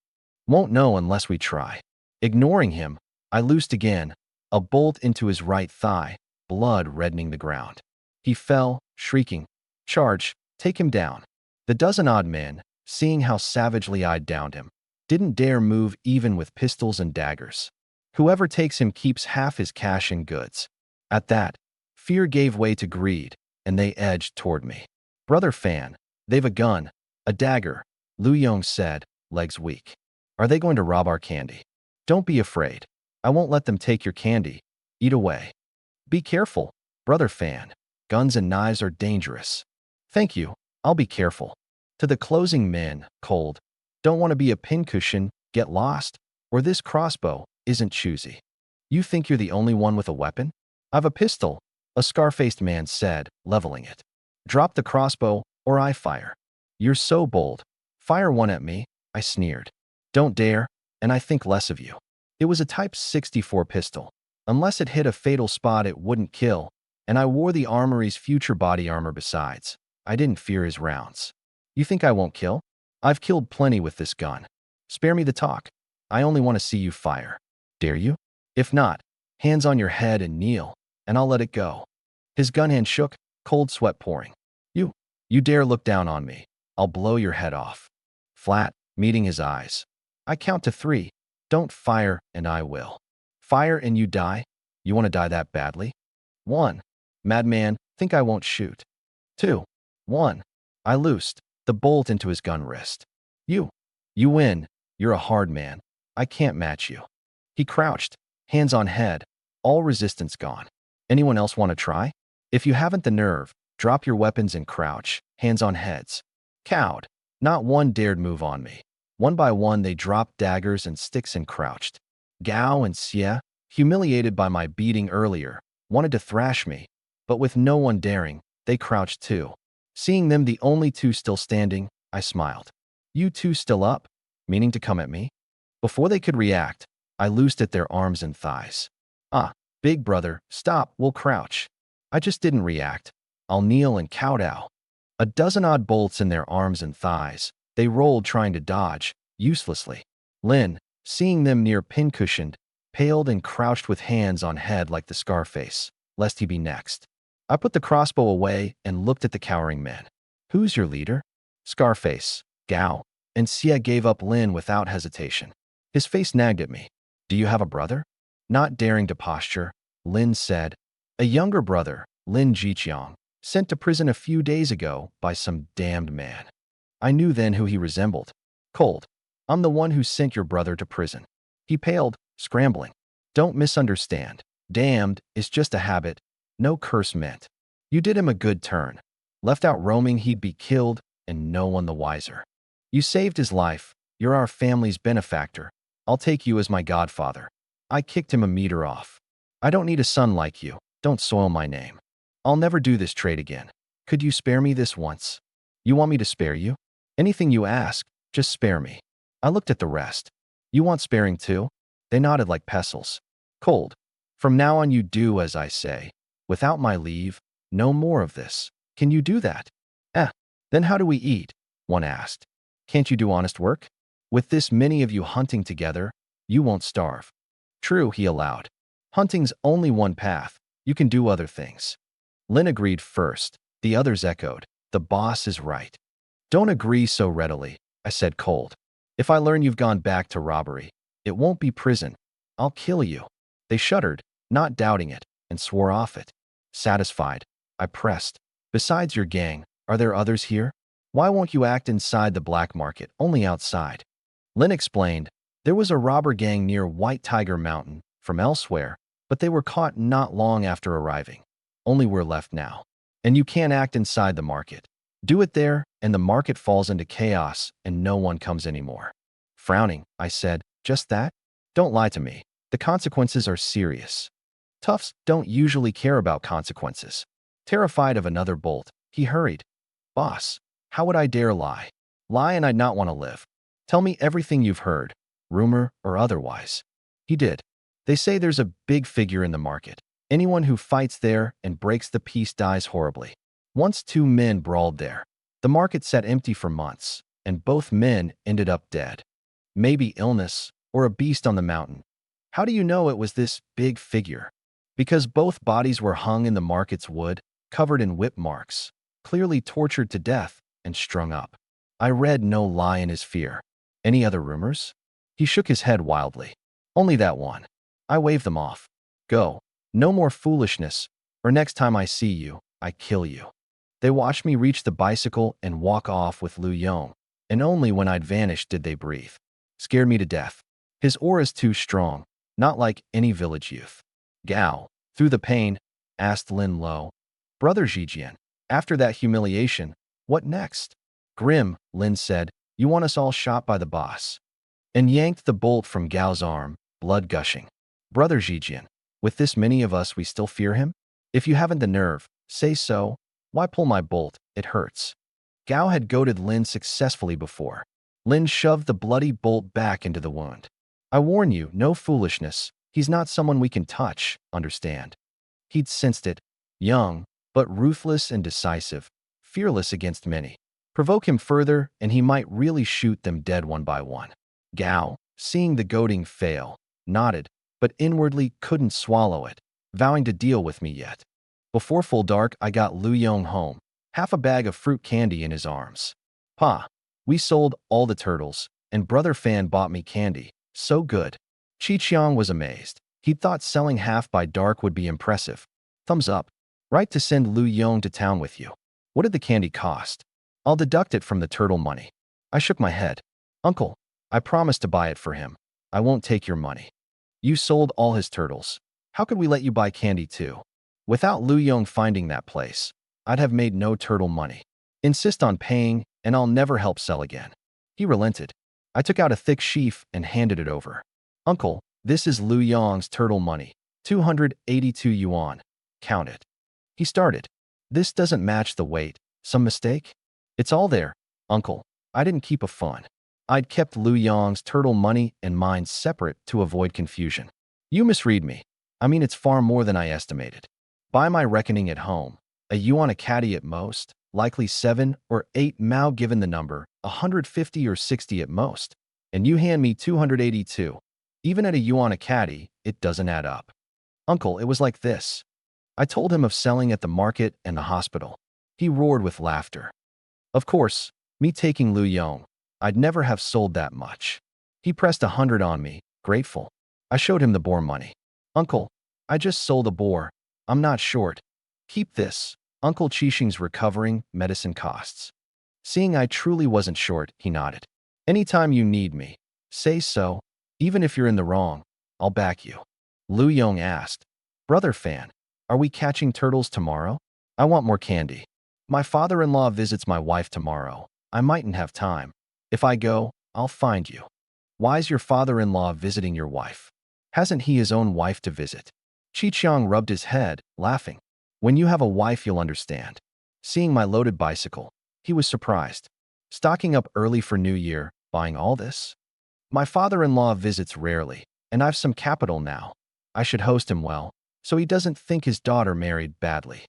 Won't know unless we try. Ignoring him, I loosed again, a bolt into his right thigh, blood reddening the ground. He fell, shrieking. Charge, take him down. The dozen-odd men, seeing how savagely I'd downed him, didn't dare move even with pistols and daggers. Whoever takes him keeps half his cash and goods. At that, fear gave way to greed, and they edged toward me. Brother Fan, they've a gun, a dagger, Lu Yong said, legs weak. Are they going to rob our candy? Don't be afraid. I won't let them take your candy. Eat away. Be careful, Brother Fan. Guns and knives are dangerous. Thank you, I'll be careful. To the closing men, cold. Don't want to be a pincushion, get lost, or this crossbow isn't choosy. You think you're the only one with a weapon? I've a pistol, a scar-faced man said, leveling it. Drop the crossbow, or I fire. You're so bold. Fire one at me, I sneered. Don't dare, and I think less of you. It was a Type 64 pistol. Unless it hit a fatal spot it wouldn't kill, and I wore the armory's future body armor besides. I didn't fear his rounds. You think I won't kill? I've killed plenty with this gun. Spare me the talk. I only want to see you fire. Dare you? If not, hands on your head and kneel, and I'll let it go. His gun hand shook, cold sweat pouring. You dare look down on me. I'll blow your head off. Flat, meeting his eyes. I count to 3. Don't fire, and I will. Fire and you die? You want to die that badly? 1. Madman, think I won't shoot. 2. 1. I loosed the bolt into his gun wrist. You win. You're a hard man. I can't match you. He crouched, hands on head, all resistance gone. Anyone else want to try? If you haven't the nerve, drop your weapons and crouch, hands on heads. Cowed. Not one dared move on me. One by one they dropped daggers and sticks and crouched. Gao and Xie, humiliated by my beating earlier, wanted to thrash me, but with no one daring, they crouched too. Seeing them the only 2 still standing, I smiled. You 2 still up? Meaning to come at me? Before they could react, I loosed at their arms and thighs. Big brother, stop, we'll crouch. I just didn't react. I'll kneel and kowtow. A dozen odd bolts in their arms and thighs. They rolled trying to dodge, uselessly. Lin, seeing them near pincushioned, paled and crouched with hands on head like the Scarface, lest he be next. I put the crossbow away and looked at the cowering men. Who's your leader? Scarface, Gao, and Xie gave up Lin without hesitation. His face nagged at me. Do you have a brother? Not daring to posture, Lin said. A younger brother, Lin Jiqiang, sent to prison a few days ago by some damned man. I knew then who he resembled. Cold. I'm the one who sent your brother to prison. He paled, scrambling. Don't misunderstand. Damned is just a habit, no curse meant. You did him a good turn. Left out roaming, he'd be killed, and no one the wiser. You saved his life. You're our family's benefactor. I'll take you as my godfather. I kicked him a meter off. I don't need a son like you. Don't soil my name. I'll never do this trade again. Could you spare me this once? You want me to spare you? Anything you ask, just spare me. I looked at the rest. You want sparing too? They nodded like pestles. Cold. From now on you do as I say. Without my leave, no more of this. Can you do that? Then how do we eat? One asked. Can't you do honest work? With this many of you hunting together, you won't starve. True, he allowed. Hunting's only one path. You can do other things. Lin agreed first. The others echoed. The boss is right. Don't agree so readily, I said cold. If I learn you've gone back to robbery, it won't be prison. I'll kill you. They shuddered, not doubting it, and swore off it. Satisfied, I pressed. Besides your gang, are there others here? Why won't you act inside the black market, only outside? Lin explained. There was a robber gang near White Tiger Mountain, from elsewhere, but they were caught not long after arriving. Only we're left now. And you can't act inside the market. Do it there, and the market falls into chaos, and no one comes anymore. Frowning, I said, just that? Don't lie to me. The consequences are serious. Toughs don't usually care about consequences. Terrified of another bolt, he hurried. Boss, how would I dare lie? Lie and I'd not want to live. Tell me everything you've heard, rumor or otherwise. He did. They say there's a big figure in the market. Anyone who fights there and breaks the peace dies horribly. Once 2 men brawled there. The market sat empty for months, and both men ended up dead. Maybe illness or a beast on the mountain. How do you know it was this big figure? Because both bodies were hung in the market's wood, covered in whip marks, clearly tortured to death and strung up. I read no lie in his fear. Any other rumors? He shook his head wildly. Only that one. I waved them off. Go. No more foolishness, or next time I see you, I kill you. They watched me reach the bicycle and walk off with Lu Yong, and only when I'd vanished did they breathe. Scared me to death. His aura's too strong, not like any village youth. Gao, through the pain, asked Lin low. Brother Zhijian, after that humiliation, what next? Grim, Lin said, you want us all shot by the boss. And yanked the bolt from Gao's arm, blood gushing. Brother Zhijian, with this many of us we still fear him? If you haven't the nerve, say so. Why pull my bolt? It hurts. Gao had goaded Lin successfully before. Lin shoved the bloody bolt back into the wound. I warn you, no foolishness. He's not someone we can touch, understand. He'd sensed it. Young, but ruthless and decisive. Fearless against many. Provoke him further, and he might really shoot them dead one by one. Gao, seeing the goading fail, nodded, but inwardly couldn't swallow it, vowing to deal with me yet. Before full dark, I got Lu Yong home, half a bag of fruit candy in his arms. Pa, we sold all the turtles, and Brother Fan bought me candy. So good. Chi Chiang was amazed. He thought selling half by dark would be impressive. Thumbs up. Right to send Lu Yong to town with you. What did the candy cost? I'll deduct it from the turtle money. I shook my head. Uncle, I promised to buy it for him. I won't take your money. You sold all his turtles. How could we let you buy candy too? Without Lu Yong finding that place, I'd have made no turtle money. Insist on paying, and I'll never help sell again. He relented. I took out a thick sheaf and handed it over. Uncle, this is Lu Yong's turtle money. 282 yuan. Count it. He started. This doesn't match the weight. Some mistake? It's all there, Uncle. I didn't keep a fund. I'd kept Lu Yong's turtle money and mine separate to avoid confusion. You misread me. I mean, it's far more than I estimated. By my reckoning at home, a yuan a caddy at most, likely 7 or 8 mao given the number, 150 or 60 at most. And you hand me 282. Even at a yuan a caddy, it doesn't add up. Uncle, it was like this. I told him of selling at the market and the hospital. He roared with laughter. Of course, me taking Lu Yong, I'd never have sold that much. He pressed 100 on me, grateful. I showed him the boar money. Uncle, I just sold a boar. I'm not short. Keep this. Uncle Chishing's recovering medicine costs. Seeing I truly wasn't short, he nodded. Anytime you need me, say so. Even if you're in the wrong, I'll back you. Lu Yong asked, Brother Fan, are we catching turtles tomorrow? I want more candy. My father-in-law visits my wife tomorrow. I mightn't have time. If I go, I'll find you. Why's your father-in-law visiting your wife? Hasn't he his own wife to visit? Chi Chiang rubbed his head, laughing. When you have a wife, you'll understand. Seeing my loaded bicycle, he was surprised. Stocking up early for New Year, buying all this? My father-in-law visits rarely, and I've some capital now. I should host him well, so he doesn't think his daughter married badly.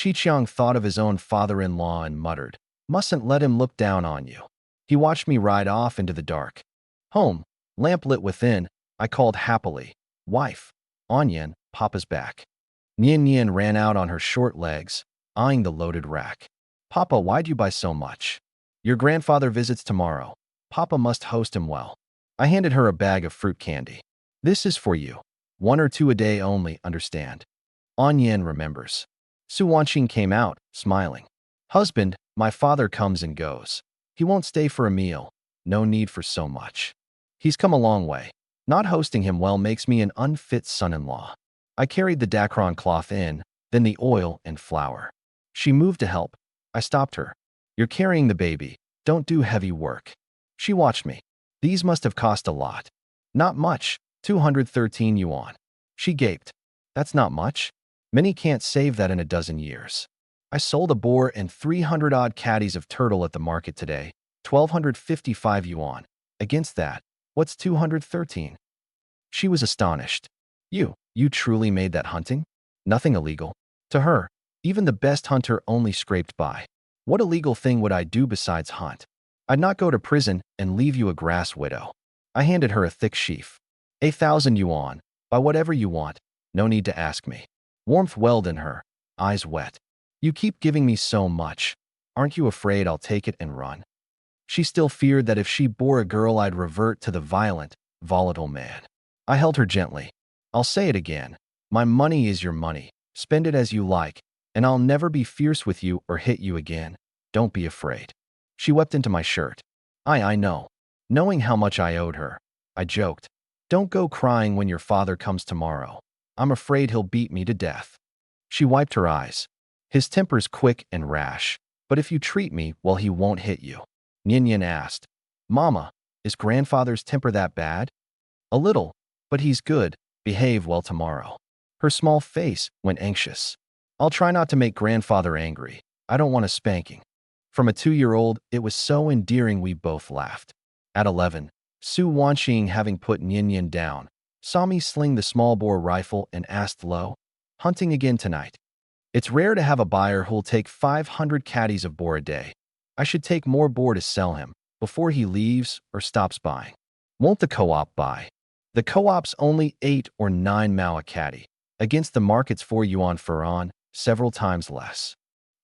Chi Chiang thought of his own father-in-law and muttered, Mustn't let him look down on you. He watched me ride off into the dark. Home, lamp lit within, I called happily, Wife, Onion, Papa's back. Nian Nian ran out on her short legs, eyeing the loaded rack. Papa, why'd you buy so much? Your grandfather visits tomorrow. Papa must host him well. I handed her a bag of fruit candy. This is for you. 1 or 2 a day only, understand. Onion remembers. Su Wanqing came out, smiling. Husband, my father comes and goes. He won't stay for a meal. No need for so much. He's come a long way. Not hosting him well makes me an unfit son-in-law. I carried the dacron cloth in, then the oil and flour. She moved to help. I stopped her. You're carrying the baby. Don't do heavy work. She watched me. These must have cost a lot. Not much, 213 yuan. She gaped. That's not much. Many can't save that in a dozen years. I sold a boar and 300-odd caddies of turtle at the market today, 1,255 yuan. Against that, what's 213? She was astonished. You truly made that hunting? Nothing illegal. To her, even the best hunter only scraped by. What illegal thing would I do besides hunt? I'd not go to prison and leave you a grass widow. I handed her a thick sheaf. 1,000 yuan. Buy whatever you want. No need to ask me. Warmth welled in her, eyes wet. You keep giving me so much. Aren't you afraid I'll take it and run? She still feared that if she bore a girl, I'd revert to the violent, volatile man. I held her gently. I'll say it again. My money is your money. Spend it as you like, and I'll never be fierce with you or hit you again. Don't be afraid. She wept into my shirt. I know. Knowing how much I owed her, I joked. Don't go crying when your father comes tomorrow. I'm afraid he'll beat me to death. She wiped her eyes. His temper's quick and rash, but if you treat me, well, he won't hit you. Nian Nian asked. Mama, is grandfather's temper that bad? A little, but he's good. Behave well tomorrow. Her small face went anxious. I'll try not to make grandfather angry. I don't want a spanking. From a 2-year-old, it was so endearing we both laughed. At 11, Su Wanqing, having put Nian Nian down, saw me sling the small bore rifle and asked low, Hunting again tonight? It's rare to have a buyer who'll take 500 caddies of boar a day. I should take more boar to sell him before he leaves or stops buying. Won't the co-op buy? The co-op's only 8 or 9 mao a caddy, against the market's 4 yuan furan, several times less.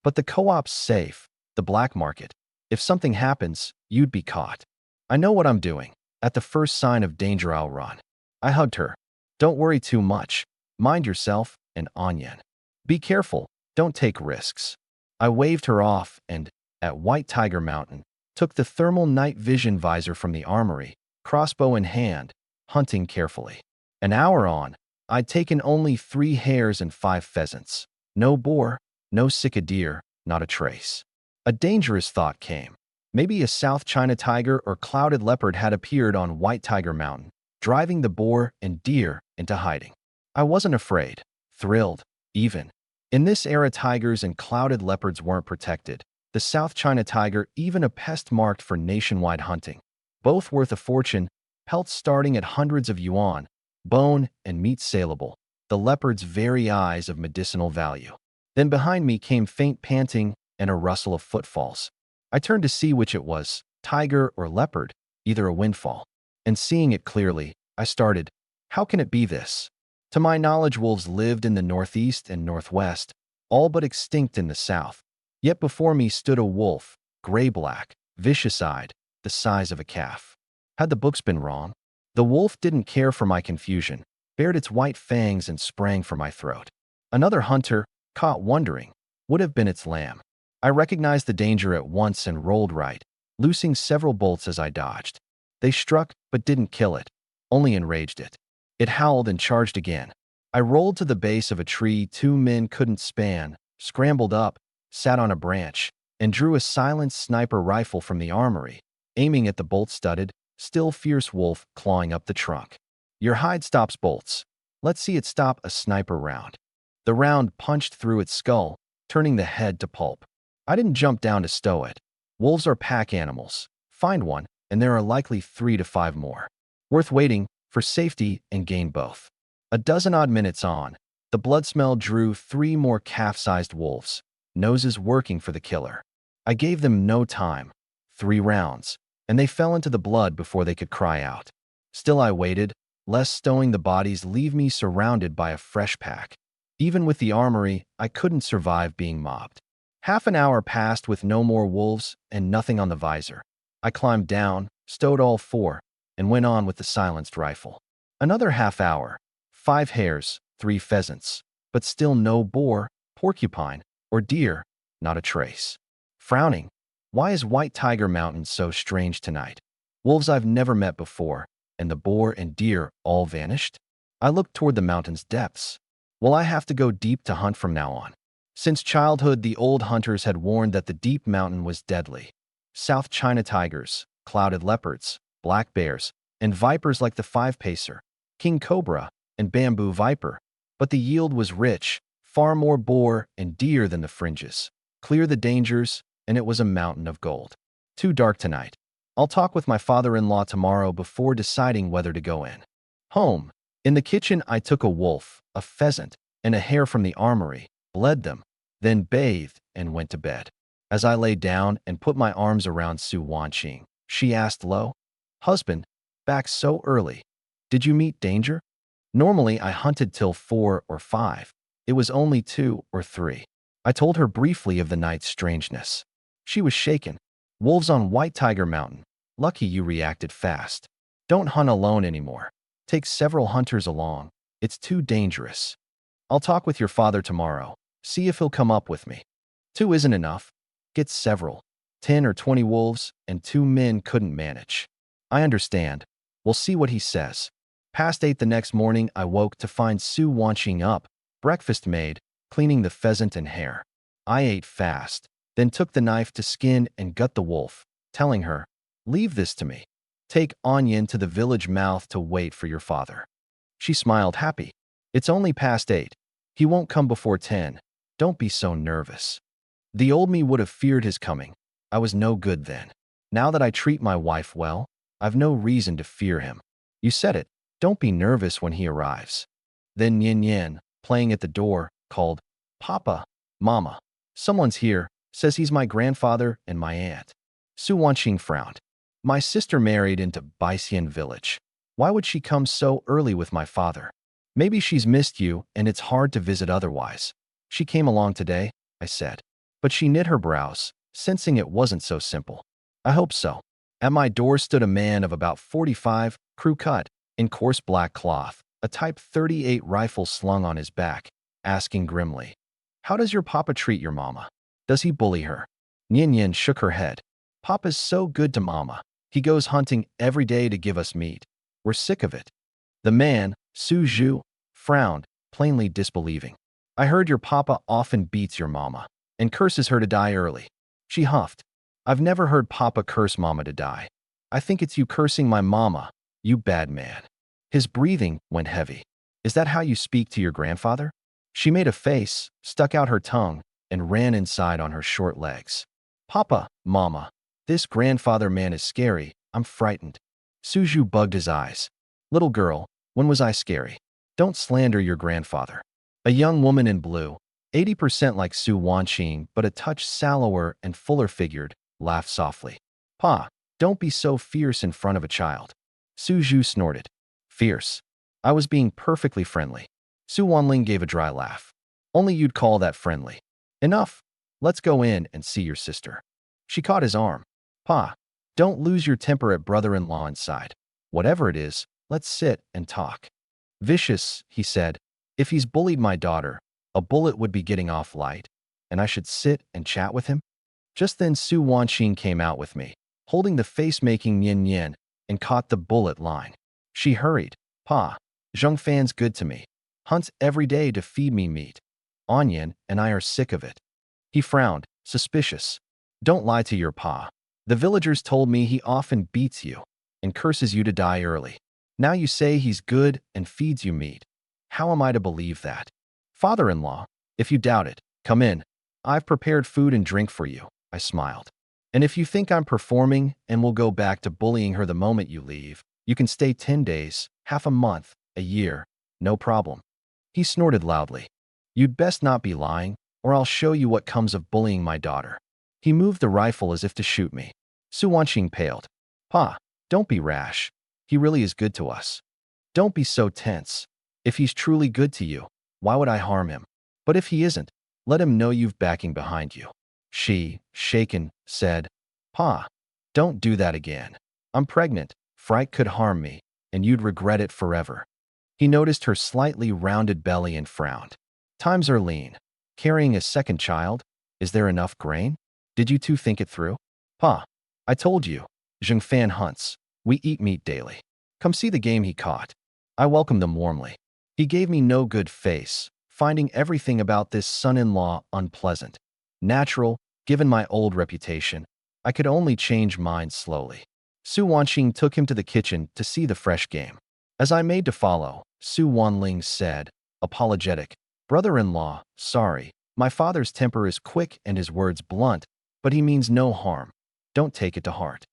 But the co-op's safe, the black market. If something happens, you'd be caught. I know what I'm doing. At the first sign of danger, I'll run. I hugged her. Don't worry too much. Mind yourself, and Onion. Be careful. Don't take risks. I waved her off and, at White Tiger Mountain, took the thermal night vision visor from the armory, crossbow in hand, hunting carefully. An hour on, I'd taken only 3 hares and 5 pheasants. No boar, no sika deer, not a trace. A dangerous thought came. Maybe a South China tiger or clouded leopard had appeared on White Tiger Mountain, driving the boar and deer into hiding. I wasn't afraid, thrilled, even. In this era, tigers and clouded leopards weren't protected. The South China tiger, even a pest marked for nationwide hunting. Both worth a fortune, pelts starting at hundreds of yuan, bone and meat saleable, the leopard's very eyes of medicinal value. Then behind me came faint panting and a rustle of footfalls. I turned to see which it was, tiger or leopard, either a windfall. And seeing it clearly, I started, how can it be this? To my knowledge, wolves lived in the northeast and northwest, all but extinct in the south. Yet before me stood a wolf, gray-black, vicious-eyed, the size of a calf. Had the books been wrong? The wolf didn't care for my confusion, bared its white fangs and sprang for my throat. Another hunter, caught wondering, would have been its lamb. I recognized the danger at once and rolled right, loosing several bolts as I dodged. They struck but didn't kill it, only enraged it. It howled and charged again. I rolled to the base of a tree 2 men couldn't span, scrambled up, sat on a branch, and drew a silenced sniper rifle from the armory, aiming at the bolt-studded, still fierce wolf clawing up the trunk. Your hide stops bolts. Let's see it stop a sniper round. The round punched through its skull, turning the head to pulp. I didn't jump down to stow it. Wolves are pack animals. Find one, and there are likely 3 to 5 more. Worth waiting, for safety and gain both. A dozen-odd minutes on, the blood smell drew 3 more calf-sized wolves, noses working for the killer. I gave them no time, 3 rounds, and they fell into the blood before they could cry out. Still I waited, lest stowing the bodies leave me surrounded by a fresh pack. Even with the armory, I couldn't survive being mobbed. Half an hour passed with no more wolves and nothing on the visor. I climbed down, stowed all 4, and went on with the silenced rifle. Another half hour, 5 hares, 3 pheasants, but still no boar, porcupine, or deer, not a trace. Frowning, why is White Tiger Mountain so strange tonight? Wolves I've never met before, and the boar and deer all vanished? I looked toward the mountain's depths. Will I have to go deep to hunt from now on? Since childhood, the old hunters had warned that the deep mountain was deadly. South China tigers, clouded leopards, black bears, and vipers like the 5-pacer, king cobra, and bamboo viper. But the yield was rich, far more boar and deer than the fringes. Clear the dangers, and it was a mountain of gold. Too dark tonight. I'll talk with my father-in-law tomorrow before deciding whether to go in. Home. In the kitchen, I took a wolf, a pheasant, and a hare from the armory, bled them, then bathed and went to bed. As I lay down and put my arms around Su Wanqing, she asked low, "Husband, back so early. Did you meet danger?" Normally, I hunted till 4 or 5. It was only 2 or 3. I told her briefly of the night's strangeness. She was shaken. Wolves on White Tiger Mountain. Lucky you reacted fast. Don't hunt alone anymore. Take several hunters along. It's too dangerous. I'll talk with your father tomorrow. See if he'll come up with me. 2 isn't enough. Get several. 10 or 20 wolves, and 2 men couldn't manage. I understand. We'll see what he says. Past 8 the next morning, I woke to find Su Wanqing up, breakfast made, cleaning the pheasant and hare. I ate fast, then took the knife to skin and gut the wolf, telling her, "Leave this to me. Take Onion to the village mouth to wait for your father." She smiled happy. "It's only past 8. He won't come before 10. Don't be so nervous." The old me would have feared his coming. I was no good then. Now that I treat my wife well, I've no reason to fear him. You said it. Don't be nervous when he arrives. Then Yin Yin, playing at the door, called, "Papa, Mama, someone's here, says he's my grandfather and my aunt." Su Wanqing frowned. "My sister married into Baixian village. Why would she come so early with my father? Maybe she's missed you and it's hard to visit otherwise. She came along today," I said. But she knit her brows, sensing it wasn't so simple. I hope so. At my door stood a man of about 45, crew cut, in coarse black cloth, a Type 38 rifle slung on his back, asking grimly, "How does your papa treat your mama? Does he bully her?" Nian Yin shook her head. "Papa's so good to mama. He goes hunting every day to give us meat. We're sick of it." The man, Su Zhu, frowned, plainly disbelieving. "I heard your papa often beats your mama and curses her to die early." She huffed. "I've never heard papa curse mama to die. I think it's you cursing my mama, you bad man." His breathing went heavy. "Is that how you speak to your grandfather?" She made a face, stuck out her tongue, and ran inside on her short legs. "Papa, mama, this grandfather man is scary. I'm frightened." Suju bugged his eyes. "Little girl, when was I scary? Don't slander your grandfather." A young woman in blue, 80% like Su Wanqing but a touch sallower and fuller-figured, laughed softly. "Pa, don't be so fierce in front of a child." Su Zhu snorted. "Fierce? I was being perfectly friendly." Su Wanling gave a dry laugh. "Only you'd call that friendly." "Enough. Let's go in and see your sister." She caught his arm. "Pa, don't lose your temper at brother-in-law inside. Whatever it is, let's sit and talk." "Vicious," he said. "If he's bullied my daughter, a bullet would be getting off light, and I should sit and chat with him." Just then Su Wanqing came out with me, holding the face-making Yin Yin, and caught the bullet line. She hurried. "Pa, Zheng Fan's good to me. Hunts every day to feed me meat. Onion and I are sick of it." He frowned, suspicious. "Don't lie to your pa. The villagers told me he often beats you and curses you to die early. Now you say he's good and feeds you meat. How am I to believe that?" "Father-in-law, if you doubt it, come in. I've prepared food and drink for you," I smiled. "And if you think I'm performing and will go back to bullying her the moment you leave, you can stay 10 days, half a month, a year, no problem." He snorted loudly. "You'd best not be lying, or I'll show you what comes of bullying my daughter." He moved the rifle as if to shoot me. Su Wanqing paled. "Pa, don't be rash. He really is good to us. Don't be so tense. If he's truly good to you, why would I harm him? But if he isn't, let him know you've backing behind you." She, shaken, said, "Pa, don't do that again. I'm pregnant. Fright could harm me, and you'd regret it forever." He noticed her slightly rounded belly and frowned. "Times are lean. Carrying a second child? Is there enough grain? Did you two think it through?" "Pa, I told you. Zheng Fan hunts. We eat meat daily. Come see the game he caught." I welcomed them warmly. He gave me no good face, finding everything about this son-in-law unpleasant. Natural, given my old reputation, I could only change minds slowly. Su Wanqing took him to the kitchen to see the fresh game. As I made to follow, Su Wanling said, apologetic, "Brother-in-law, sorry. My father's temper is quick and his words blunt, but he means no harm. Don't take it to heart."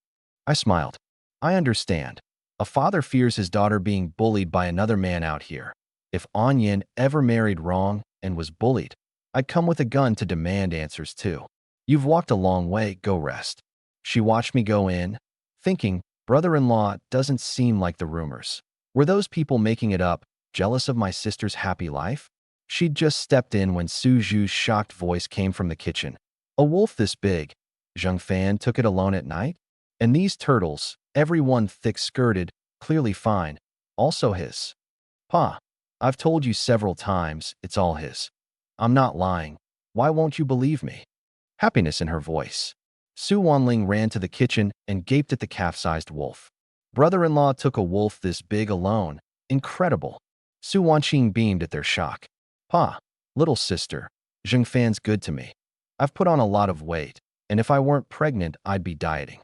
I smiled. "I understand. A father fears his daughter being bullied by another man out here. If Onion ever married wrong and was bullied, I'd come with a gun to demand answers too. You've walked a long way, go rest." She watched me go in, thinking, brother-in-law doesn't seem like the rumors. Were those people making it up, jealous of my sister's happy life? She'd just stepped in when Su Zhu's shocked voice came from the kitchen. "A wolf this big. Zheng Fan took it alone at night? And these turtles, every one thick-skirted, clearly fine, also his." "Pa, I've told you several times, it's all his. I'm not lying. Why won't you believe me?" Happiness in her voice. Su Wanling ran to the kitchen and gaped at the calf-sized wolf. "Brother-in-law took a wolf this big alone. Incredible." Su Wanqing beamed at their shock. "Pa, little sister, Zheng Fan's good to me. I've put on a lot of weight, and if I weren't pregnant, I'd be dieting."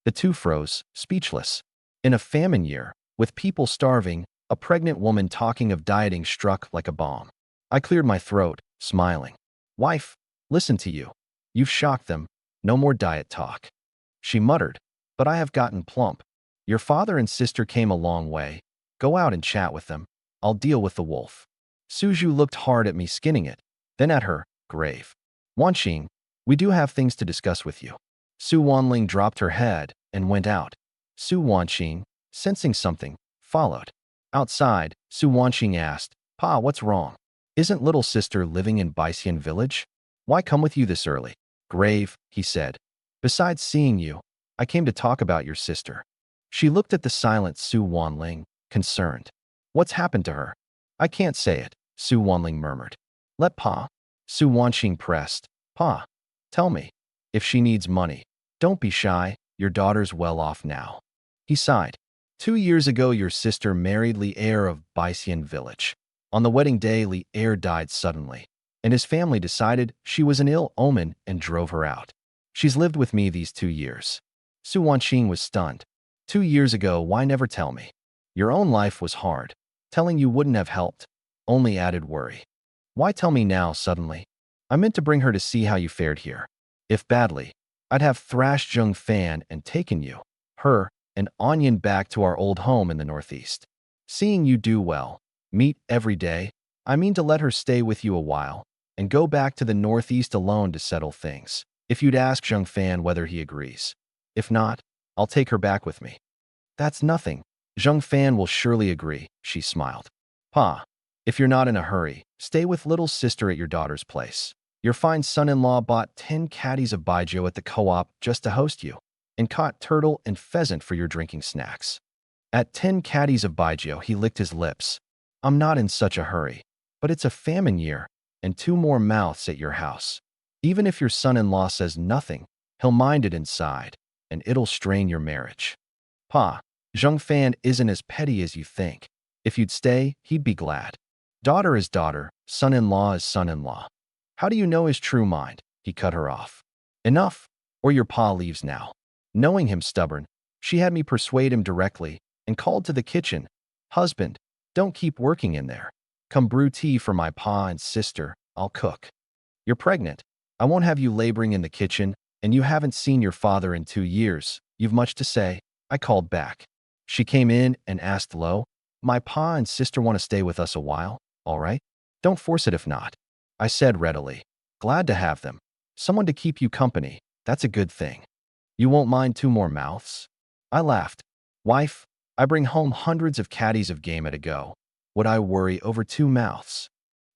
The two froze, speechless. In a famine year, with people starving, a pregnant woman talking of dieting struck like a bomb. I cleared my throat, smiling. "Wife, listen to you. You've shocked them. No more diet talk." She muttered, "But I have gotten plump. Your father and sister came a long way. Go out and chat with them. I'll deal with the wolf." Suju looked hard at me skinning it, then at her, grave. "Wanqing, we do have things to discuss with you." Su Wanling dropped her head and went out. Su Wanqing, sensing something, followed. Outside, Su Wanqing asked, "Pa, what's wrong? Isn't little sister living in Baixian village? Why come with you this early?" "Grave," he said. Besides seeing you, I came to talk about your sister. She looked at the silent Su Wanling, concerned. What's happened to her? I can't say it, Su Wanling murmured. Let Pa. Su Wanqing pressed. Pa, tell me. If she needs money, don't be shy, your daughter's well off now. He sighed. 2 years ago, your sister married Li Heir of Baixian village. On the wedding day, Li Heir died suddenly, and his family decided she was an ill omen and drove her out. She's lived with me these 2 years. Su Wanqing was stunned. 2 years ago, why never tell me? Your own life was hard. Telling you wouldn't have helped, only added worry. Why tell me now suddenly? I meant to bring her to see how you fared here. If badly, I'd have thrashed Zheng Fan and taken you, her, and Onion back to our old home in the Northeast. Seeing you do well, meet every day, I mean to let her stay with you a while, and go back to the Northeast alone to settle things. If you'd ask Zheng Fan whether he agrees. If not, I'll take her back with me. That's nothing. Zheng Fan will surely agree, she smiled. Pa, if you're not in a hurry, stay with little sister at your daughter's place. Your fine son-in-law bought 10 caddies of baijiu at the co-op just to host you, and caught turtle and pheasant for your drinking snacks. At 10 caddies of baijiu, he licked his lips. I'm not in such a hurry, but it's a famine year, and 2 more mouths at your house. Even if your son-in-law says nothing, he'll mind it inside, and it'll strain your marriage. Pa, Zheng Fan isn't as petty as you think. If you'd stay, he'd be glad. Daughter is daughter, son-in-law is son-in-law. How do you know his true mind? He cut her off. Enough, or your pa leaves now. Knowing him stubborn, she had me persuade him directly and called to the kitchen. Husband, don't keep working in there. Come brew tea for my pa and sister, I'll cook. You're pregnant. I won't have you laboring in the kitchen, and you haven't seen your father in 2 years. You've much to say. I called back. She came in and asked low, my pa and sister want to stay with us a while, all right? Don't force it if not. I said readily. Glad to have them. Someone to keep you company, that's a good thing. You won't mind 2 more mouths? I laughed. Wife, I bring home hundreds of caddies of game at a go. Would I worry over 2 mouths?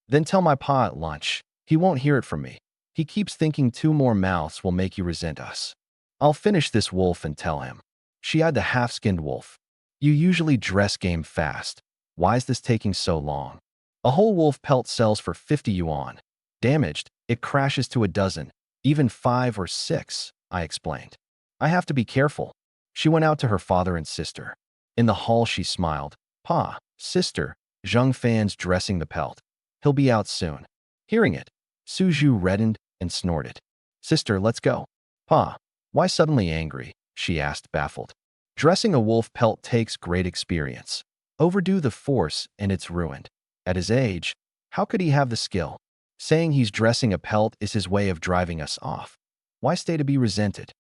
Then tell my pa at lunch. He won't hear it from me. He keeps thinking 2 more mouths will make you resent us. I'll finish this wolf and tell him. She eyed the half-skinned wolf. You usually dress game fast. Why is this taking so long? A whole wolf pelt sells for 50 yuan. Damaged, it crashes to a dozen, even 5 or 6, I explained. I have to be careful. She went out to her father and sister. In the hall she smiled. Pa, sister, Zheng Fan's dressing the pelt. He'll be out soon. Hearing it, Su Zhu reddened and snorted. Sister, let's go. Pa, why suddenly angry? She asked, baffled. Dressing a wolf pelt takes great experience. Overdo the force and it's ruined. At his age, how could he have the skill? Saying he's dressing a pelt is his way of driving us off. Why stay to be resented?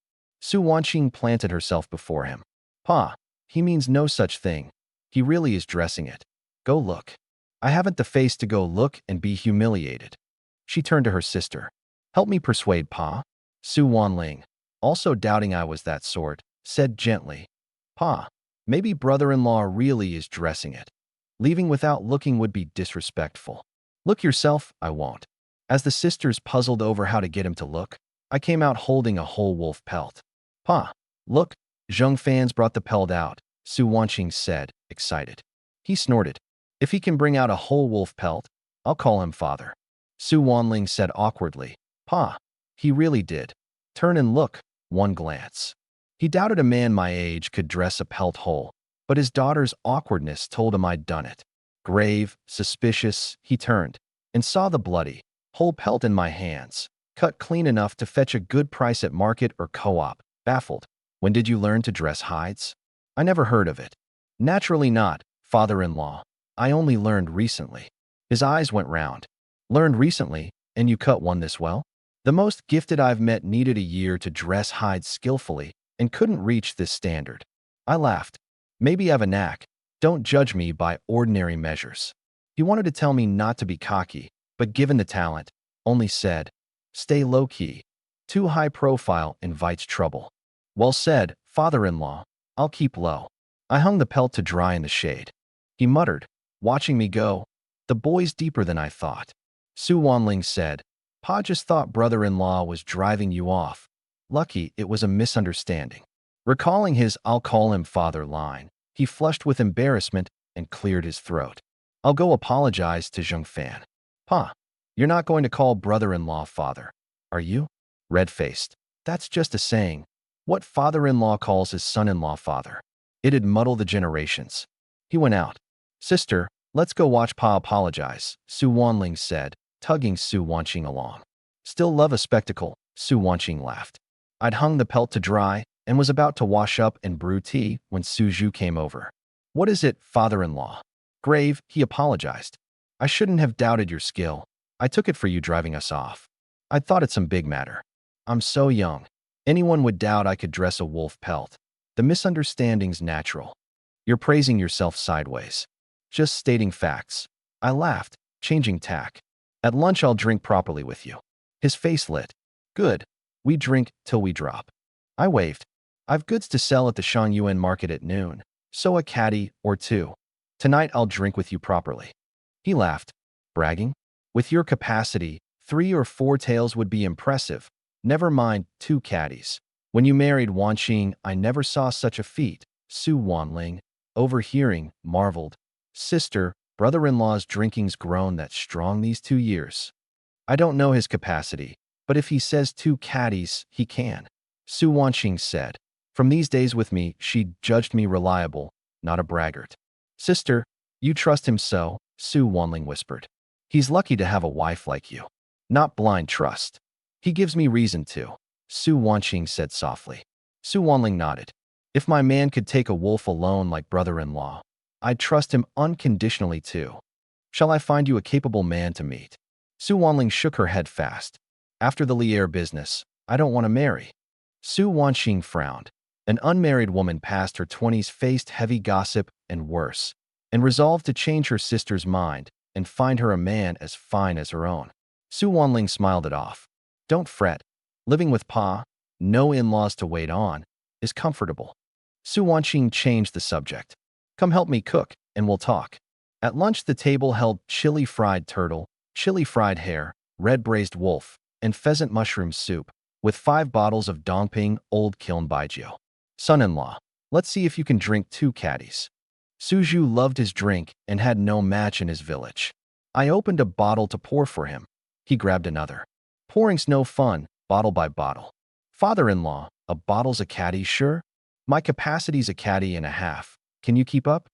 Su Wanqing planted herself before him. Pa, he means no such thing. He really is dressing it. Go look. I haven't the face to go look and be humiliated. She turned to her sister. Help me persuade Pa. Su Wanling, also doubting I was that sort, said gently. Pa, maybe brother-in-law really is dressing it. Leaving without looking would be disrespectful. Look yourself, I won't. As the sisters puzzled over how to get him to look, I came out holding a whole wolf pelt. Pa, look, Zheng Fan's brought the pelt out, Su Wanqing said, excited. He snorted. If he can bring out a whole wolf pelt, I'll call him father. Su Wanling said awkwardly. Pa, he really did. Turn and look, one glance. He doubted a man my age could dress a pelt whole, but his daughter's awkwardness told him I'd done it. Grave, suspicious, he turned and saw the bloody, whole pelt in my hands, cut clean enough to fetch a good price at market or co-op, baffled. When did you learn to dress hides? I never heard of it. Naturally not, father-in-law. I only learned recently. His eyes went round. Learned recently, and you cut one this well? The most gifted I've met needed a year to dress hides skillfully and couldn't reach this standard. I laughed. Maybe I've a knack. Don't judge me by ordinary measures. He wanted to tell me not to be cocky, but given the talent, only said, stay low-key. Too high profile invites trouble. Well said, father-in-law. I'll keep low. I hung the pelt to dry in the shade. He muttered, watching me go. The boy's deeper than I thought. Su Wanling said, Pa just thought brother-in-law was driving you off. Lucky it was a misunderstanding. Recalling his "I'll call him father" line, he flushed with embarrassment and cleared his throat. I'll go apologize to Zheng Fan. Pa, you're not going to call brother-in-law father, are you? Red-faced. That's just a saying. What father-in-law calls his son-in-law father? It'd muddle the generations. He went out. Sister, let's go watch Pa apologize, Su Wanling said, tugging Su Wanqing along. Still love a spectacle, Su Wanqing laughed. I'd hung the pelt to dry and was about to wash up and brew tea when Su Zhu came over. What is it, father-in-law? Grave, he apologized. I shouldn't have doubted your skill. I took it for you driving us off. I thought it some big matter. I'm so young. Anyone would doubt I could dress a wolf pelt. The misunderstanding's natural. You're praising yourself sideways. Just stating facts. I laughed, changing tack. At lunch I'll drink properly with you. His face lit. Good. We drink till we drop. I waved. I've goods to sell at the Shangyuan market at noon, so a caddy or two. Tonight I'll drink with you properly. He laughed. Bragging? With your capacity, 3 or 4 tails would be impressive. Never mind 2 caddies. When you married Wanqing, I never saw such a feat. Su Wanling, overhearing, marveled. Sister, brother-in-law's drinking's grown that strong these 2 years. I don't know his capacity, but if he says 2 caddies, he can. Su Wanqing said. From these days with me, she judged me reliable, not a braggart. Sister, you trust him so, Su Wanling whispered. He's lucky to have a wife like you. Not blind trust. He gives me reason to, Su Wanqing said softly. Su Wanling nodded. If my man could take a wolf alone like brother-in-law, I'd trust him unconditionally too. Shall I find you a capable man to meet? Su Wanling shook her head fast. After the Lier business, I don't want to marry. Su Wanqing frowned. An unmarried woman past her 20s faced heavy gossip and worse, and resolved to change her sister's mind and find her a man as fine as her own. Su Wanling smiled it off. Don't fret. Living with Pa, no in-laws to wait on, is comfortable. Su Wanqing changed the subject. Come help me cook, and we'll talk. At lunch the table held chili fried turtle, chili fried hare, red braised wolf, and pheasant mushroom soup, with 5 bottles of Dongping Old Kiln Baijiu. Son-in-law, let's see if you can drink 2 caddies. Su Zhu loved his drink and had no match in his village. I opened a bottle to pour for him. He grabbed another. Pouring's no fun, bottle by bottle. Father-in-law, a bottle's a caddy, sure? My capacity's a caddy and a half. Can you keep up?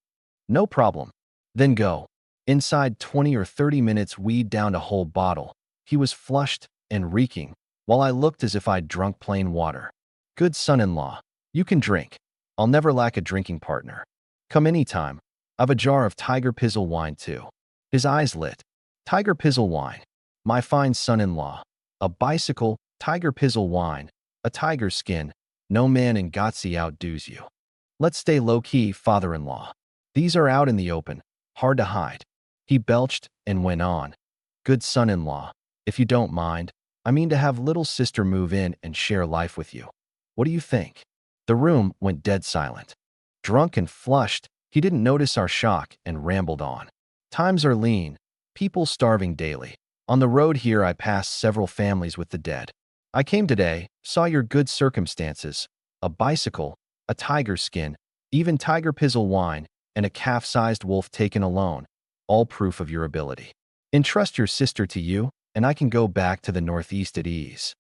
No problem. Then go. Inside 20 or 30 minutes we downed a whole bottle. He was flushed and reeking, while I looked as if I'd drunk plain water. Good son-in-law. You can drink. I'll never lack a drinking partner. Come anytime. I've a jar of Tiger Pizzle wine too. His eyes lit. Tiger Pizzle wine. My fine son-in-law. A bicycle, Tiger Pizzle wine, a tiger skin. No man in Gotzi outdoes you. Let's stay low-key, father-in-law. These are out in the open, hard to hide. He belched and went on. Good son-in-law, if you don't mind, I mean to have little sister move in and share life with you. What do you think? The room went dead silent. Drunk and flushed, he didn't notice our shock and rambled on. Times are lean, people starving daily. On the road here I passed several families with the dead. I came today, saw your good circumstances, a bicycle, a tiger skin, even Tiger Pizzle wine, and a calf-sized wolf taken alone, all proof of your ability. Entrust your sister to you, and I can go back to the northeast at ease.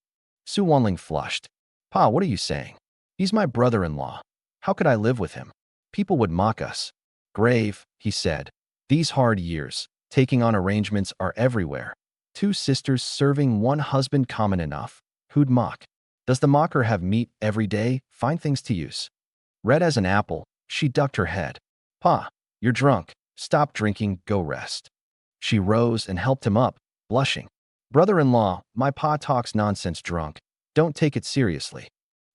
Su Wanling flushed. Pa, what are you saying? He's my brother-in-law. How could I live with him? People would mock us. Grave, he said. These hard years, taking on arrangements are everywhere. 2 sisters serving 1 husband common enough. Who'd mock? Does the mocker have meat every day? Find things to use. Red as an apple, she ducked her head. Pa, you're drunk. Stop drinking, go rest. She rose and helped him up, blushing. Brother-in-law, my pa talks nonsense drunk. Don't take it seriously.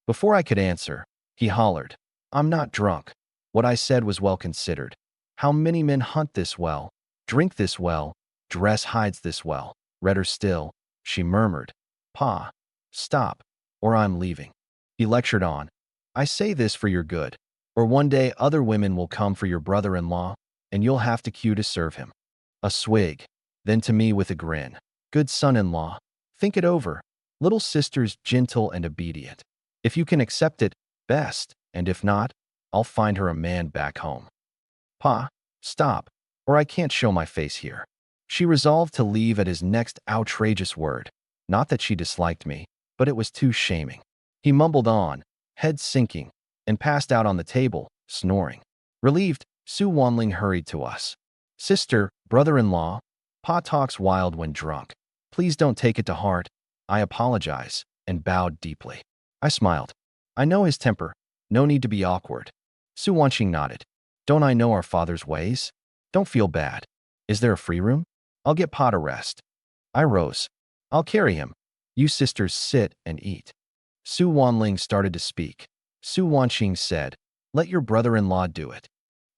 Before I could answer, he hollered. I'm not drunk. What I said was well considered. How many men hunt this well, drink this well, dress hides this well? Redder still, she murmured. Pa, stop, or I'm leaving. He lectured on. I say this for your good, or one day other women will come for your brother-in-law, and you'll have to queue to serve him. A swig, then to me with a grin. Good son-in-law, think it over. Little sister's gentle and obedient. If you can accept it, best, and if not, I'll find her a man back home. Pa, stop, or I can't show my face here. She resolved to leave at his next outrageous word. Not that she disliked me, but it was too shaming. He mumbled on, head sinking, and passed out on the table, snoring. Relieved, Su Wanling hurried to us. Sister, brother-in-law, Pa talks wild when drunk. Please don't take it to heart. I apologize, and bowed deeply. I smiled. I know his temper. No need to be awkward. Su Wanqing nodded. Don't I know our father's ways? Don't feel bad. Is there a free room? I'll get Pa to rest. I rose. I'll carry him. You sisters sit and eat. Su Wanling started to speak. Su Wanqing said, let your brother-in-law do it.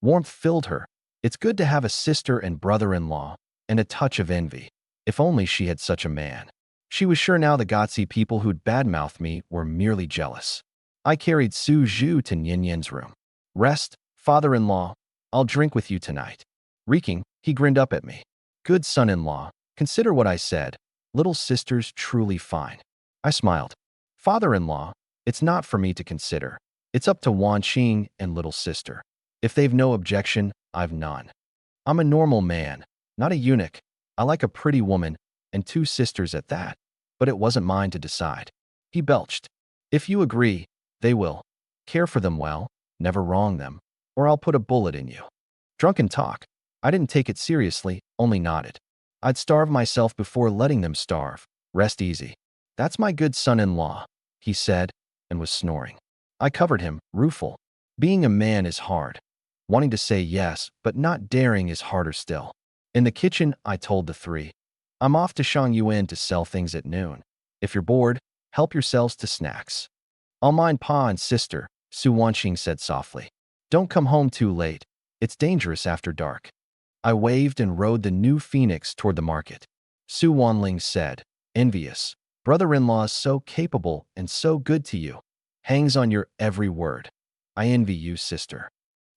Warmth filled her. It's good to have a sister and brother-in-law, and a touch of envy. If only she had such a man. She was sure now the Gotzi people who'd badmouthed me were merely jealous. I carried Su Zhu to Yin Yin's room. Rest, father-in-law. I'll drink with you tonight. Reeking, he grinned up at me. Good son-in-law, consider what I said. Little sister's truly fine. I smiled. Father-in-law, it's not for me to consider. It's up to Wanqing and little sister. If they've no objection, I've none. I'm a normal man, not a eunuch. I like a pretty woman, and 2 sisters at that. But it wasn't mine to decide. He belched. If you agree, they will. Care for them well, never wrong them, or I'll put a bullet in you. Drunken talk. I didn't take it seriously, only nodded. I'd starve myself before letting them starve. Rest easy. That's my good son-in-law, he said, and was snoring. I covered him, rueful. Being a man is hard. Wanting to say yes, but not daring is harder still. In the kitchen, I told the 3. I'm off to Shangyuan to sell things at noon. If you're bored, help yourselves to snacks. I'll mind Pa and sister, Su Wanqing said softly. Don't come home too late. It's dangerous after dark. I waved and rode the new phoenix toward the market. Su Wanling said, envious. Brother-in-law is so capable and so good to you. Hangs on your every word. I envy you, sister.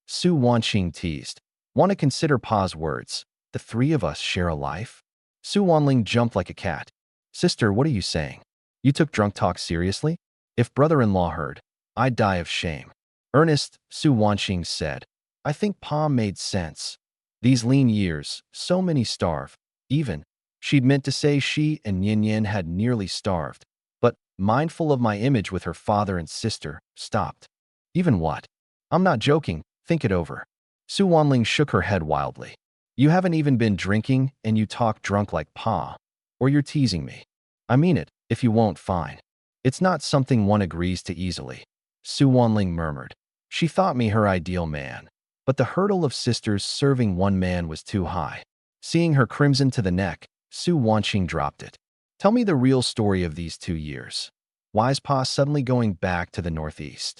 Su Wanqing teased. Want to consider Pa's words? The 3 of us share a life? Su Wanling jumped like a cat. Sister, what are you saying? You took drunk talk seriously? If brother-in-law heard, I'd die of shame. Ernest, Su Wanqing said. I think Pa made sense. These lean years, so many starve. Even, she'd meant to say she and Yin Yin had nearly starved, but, mindful of my image with her father and sister, stopped. Even what? I'm not joking, think it over. Su Wanling shook her head wildly. You haven't even been drinking and you talk drunk like Pa. Or you're teasing me. I mean it, if you won't, fine. It's not something one agrees to easily. Su Wanling murmured. She thought me her ideal man. But the hurdle of sisters serving one man was too high. Seeing her crimson to the neck, Su Wanqing dropped it. Tell me the real story of these 2 years. Why's Pa suddenly going back to the northeast?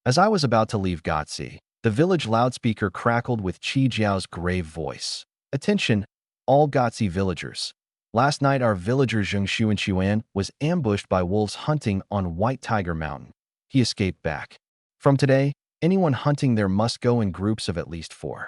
As I was about to leave Gotzi, the village loudspeaker crackled with Qi Jiao's grave voice. Attention, all Gotzi villagers. Last night our villager Zheng Xuan was ambushed by wolves hunting on White Tiger Mountain. He escaped back. From today, anyone hunting there must go in groups of at least 4.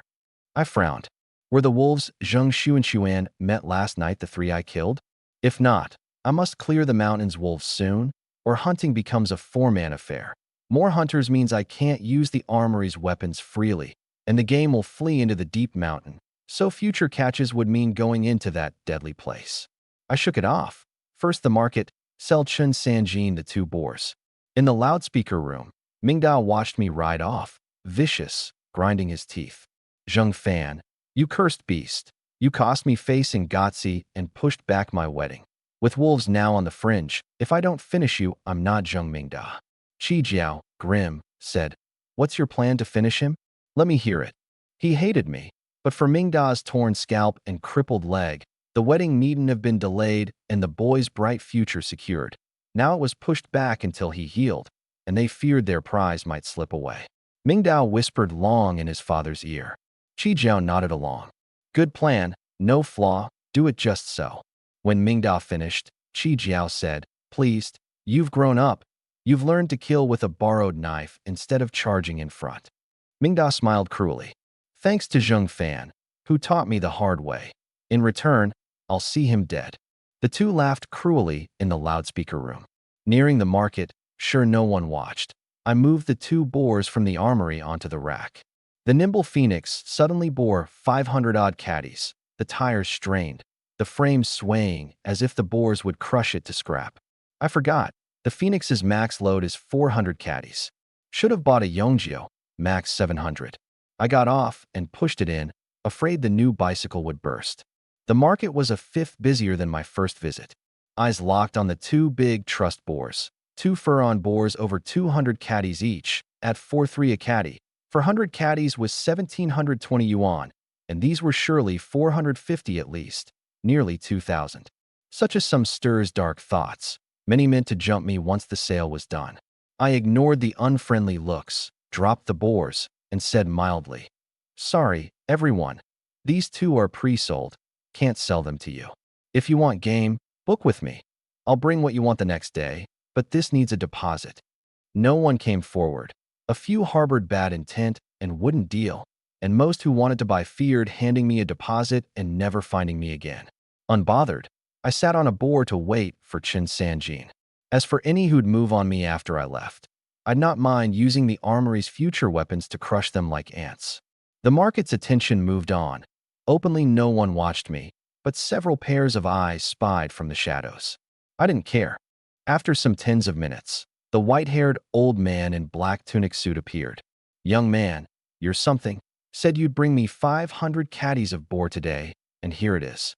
I frowned. Were the wolves Zheng Xuan met last night the 3 I killed? If not, I must clear the mountain's wolves soon, or hunting becomes a 4-man affair. More hunters means I can't use the armory's weapons freely, and the game will flee into the deep mountain, so future catches would mean going into that deadly place. I shook it off. First the market, sell Chun Sanjin the 2 boars. In the loudspeaker room, Mingdao watched me ride off, vicious, grinding his teeth. Zheng Fan, you cursed beast. You cost me face in Gotzi and pushed back my wedding. With wolves now on the fringe, if I don't finish you, I'm not Zheng Mingda. Qi Jiao, grim, said, what's your plan to finish him? Let me hear it. He hated me, but for Mingda's torn scalp and crippled leg, the wedding needn't have been delayed and the boy's bright future secured. Now it was pushed back until he healed, and they feared their prize might slip away. Mingdao whispered long in his father's ear. Qi Jiao nodded along. Good plan, no flaw, do it just so. When Mingdao finished, Qi Jiao said, pleased, you've grown up. You've learned to kill with a borrowed knife instead of charging in front. Mingdao smiled cruelly. Thanks to Zheng Fan, who taught me the hard way. In return, I'll see him dead. The two laughed cruelly in the loudspeaker room. Nearing the market, sure no one watched, I moved the two boars from the armory onto the rack. The nimble phoenix suddenly bore 500-odd caddies, the tires strained, the frame swaying as if the boars would crush it to scrap. I forgot, the phoenix's max load is 400 caddies. Should have bought a Yongjio, max 700. I got off and pushed it in, afraid the new bicycle would burst. The market was a fifth busier than my first visit. Eyes locked on the two big trust boars. Two furon boars over 200 caddies each, at 4.3 a caddy. For 100 caddies was 1,720 yuan, and these were surely 450 at least, nearly 2,000. Such as some stirs dark thoughts. Many meant to jump me once the sale was done. I ignored the unfriendly looks, dropped the boars, and said mildly, "Sorry, everyone. These two are pre-sold. Can't sell them to you. If you want game, book with me. I'll bring what you want the next day, but this needs a deposit." No one came forward. A few harbored bad intent and wouldn't deal, and most who wanted to buy feared handing me a deposit and never finding me again. Unbothered, I sat on a boar to wait for Chen Sanjin. As for any who'd move on me after I left, I'd not mind using the armory's future weapons to crush them like ants. The market's attention moved on. Openly no one watched me, but several pairs of eyes spied from the shadows. I didn't care. After some tens of minutes, the white-haired old man in black tunic suit appeared. "Young man, you're something. Said you'd bring me 500 caddies of boar today, and here it is."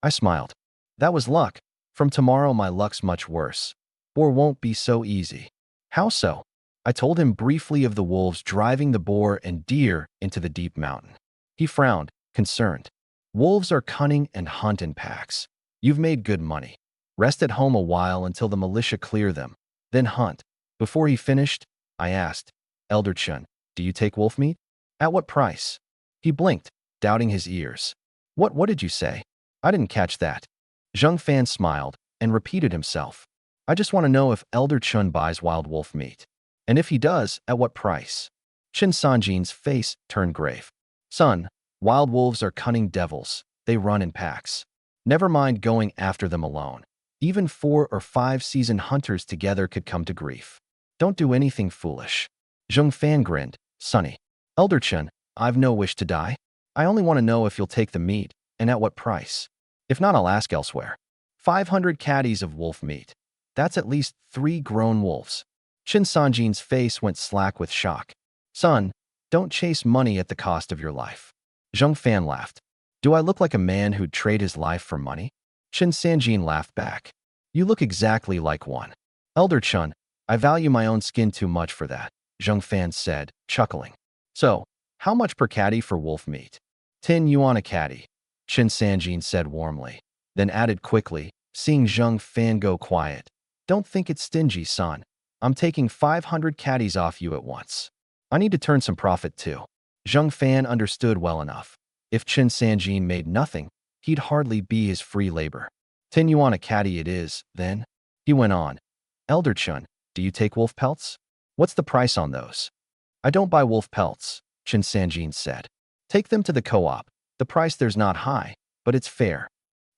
I smiled. That was luck. From tomorrow my luck's much worse. Boar won't be so easy. How so? I told him briefly of the wolves driving the boar and deer into the deep mountain. He frowned, concerned. "Wolves are cunning and hunt in packs. You've made good money. Rest at home a while until the militia clear them, then hunt." Before he finished, I asked, "Elder Chun, do you take wolf meat? At what price?" He blinked, doubting his ears. What did you say? I didn't catch that." Zheng Fan smiled and repeated himself. "I just want to know if Elder Chun buys wild wolf meat. And if he does, at what price?" Chen Sanjin's face turned grave. "Son, wild wolves are cunning devils. They run in packs. Never mind going after them alone. Even 4 or 5 seasoned hunters together could come to grief. Don't do anything foolish." Zheng Fan grinned, "Sonny, Elder Chen, I've no wish to die. I only want to know if you'll take the meat, and at what price. If not, I'll ask elsewhere. 500 caddies of wolf meat. That's at least 3 grown wolves." Chen Sanjin's face went slack with shock. "Son, don't chase money at the cost of your life." Zheng Fan laughed. "Do I look like a man who'd trade his life for money?" Chen Sanjin laughed back. "You look exactly like one." "Elder Chun, I value my own skin too much for that," Zheng Fan said, chuckling. "So, how much per caddy for wolf meat?" 10 yuan a caddy," Chen Sanjin said warmly, then added quickly, seeing Zheng Fan go quiet. "Don't think it's stingy, son. I'm taking 500 caddies off you at once. I need to turn some profit too." Zheng Fan understood well enough. If Chen Sanjin made nothing, he'd hardly be his free labor. 10 yuan a caddy it is, then. He went on. "Elder Chun, do you take wolf pelts? What's the price on those?" "I don't buy wolf pelts," Chen Sanjin said. "Take them to the co-op. The price there's not high, but it's fair."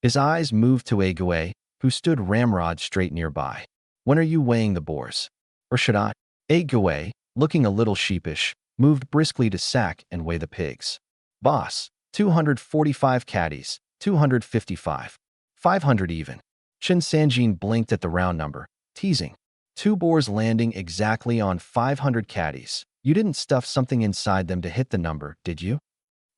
His eyes moved to Ague, who stood ramrod straight nearby. "When are you weighing the boars? Or should I?" Ague, looking a little sheepish, moved briskly to sack and weigh the pigs. "Boss, 245 caddies, 255. 500 even." Chen Sanjin blinked at the round number, teasing. 2 boars landing exactly on 500 caddies. You didn't stuff something inside them to hit the number, did you?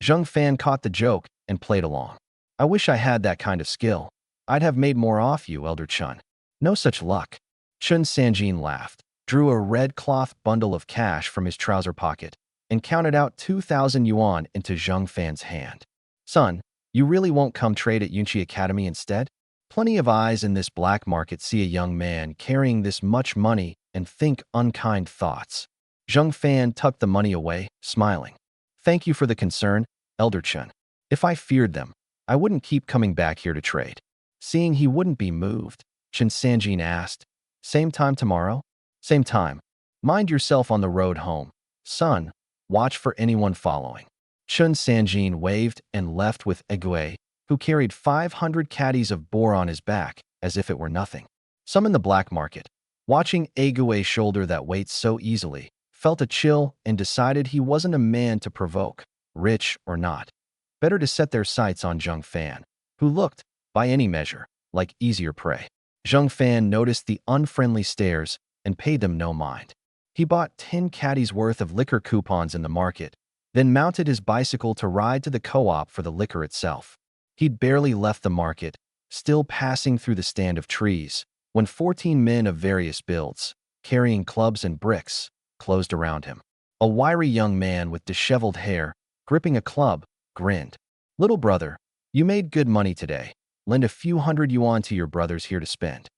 Zheng Fan caught the joke and played along. "I wish I had that kind of skill. I'd have made more off you, Elder Chun." "No such luck." Chen Sanjin laughed, drew a red cloth bundle of cash from his trouser pocket, and counted out 2,000 yuan into Zheng Fan's hand. "Son, you really won't come trade at Yunqi Academy instead? Plenty of eyes in this black market see a young man carrying this much money and think unkind thoughts." Zheng Fan tucked the money away, smiling. "Thank you for the concern, Elder Chun. If I feared them, I wouldn't keep coming back here to trade." Seeing he wouldn't be moved, Chen Sanjin asked, "Same time tomorrow?" "Same time. Mind yourself on the road home. Son, watch for anyone following." Chen Sanjin waved and left with Ague, who carried 500 caddies of boar on his back as if it were nothing. Some in the black market, watching Ague's shoulder that weight so easily, felt a chill and decided he wasn't a man to provoke, rich or not. Better to set their sights on Zheng Fan, who looked, by any measure, like easier prey. Zheng Fan noticed the unfriendly stares and paid them no mind. He bought 10 caddies worth of liquor coupons in the market, then mounted his bicycle to ride to the co-op for the liquor itself. He'd barely left the market, still passing through the stand of trees, when 14 men of various builds, carrying clubs and bricks, closed around him. A wiry young man with disheveled hair, gripping a club, grinned. "Little brother, you made good money today. Lend a few hundred yuan to your brothers here to spend."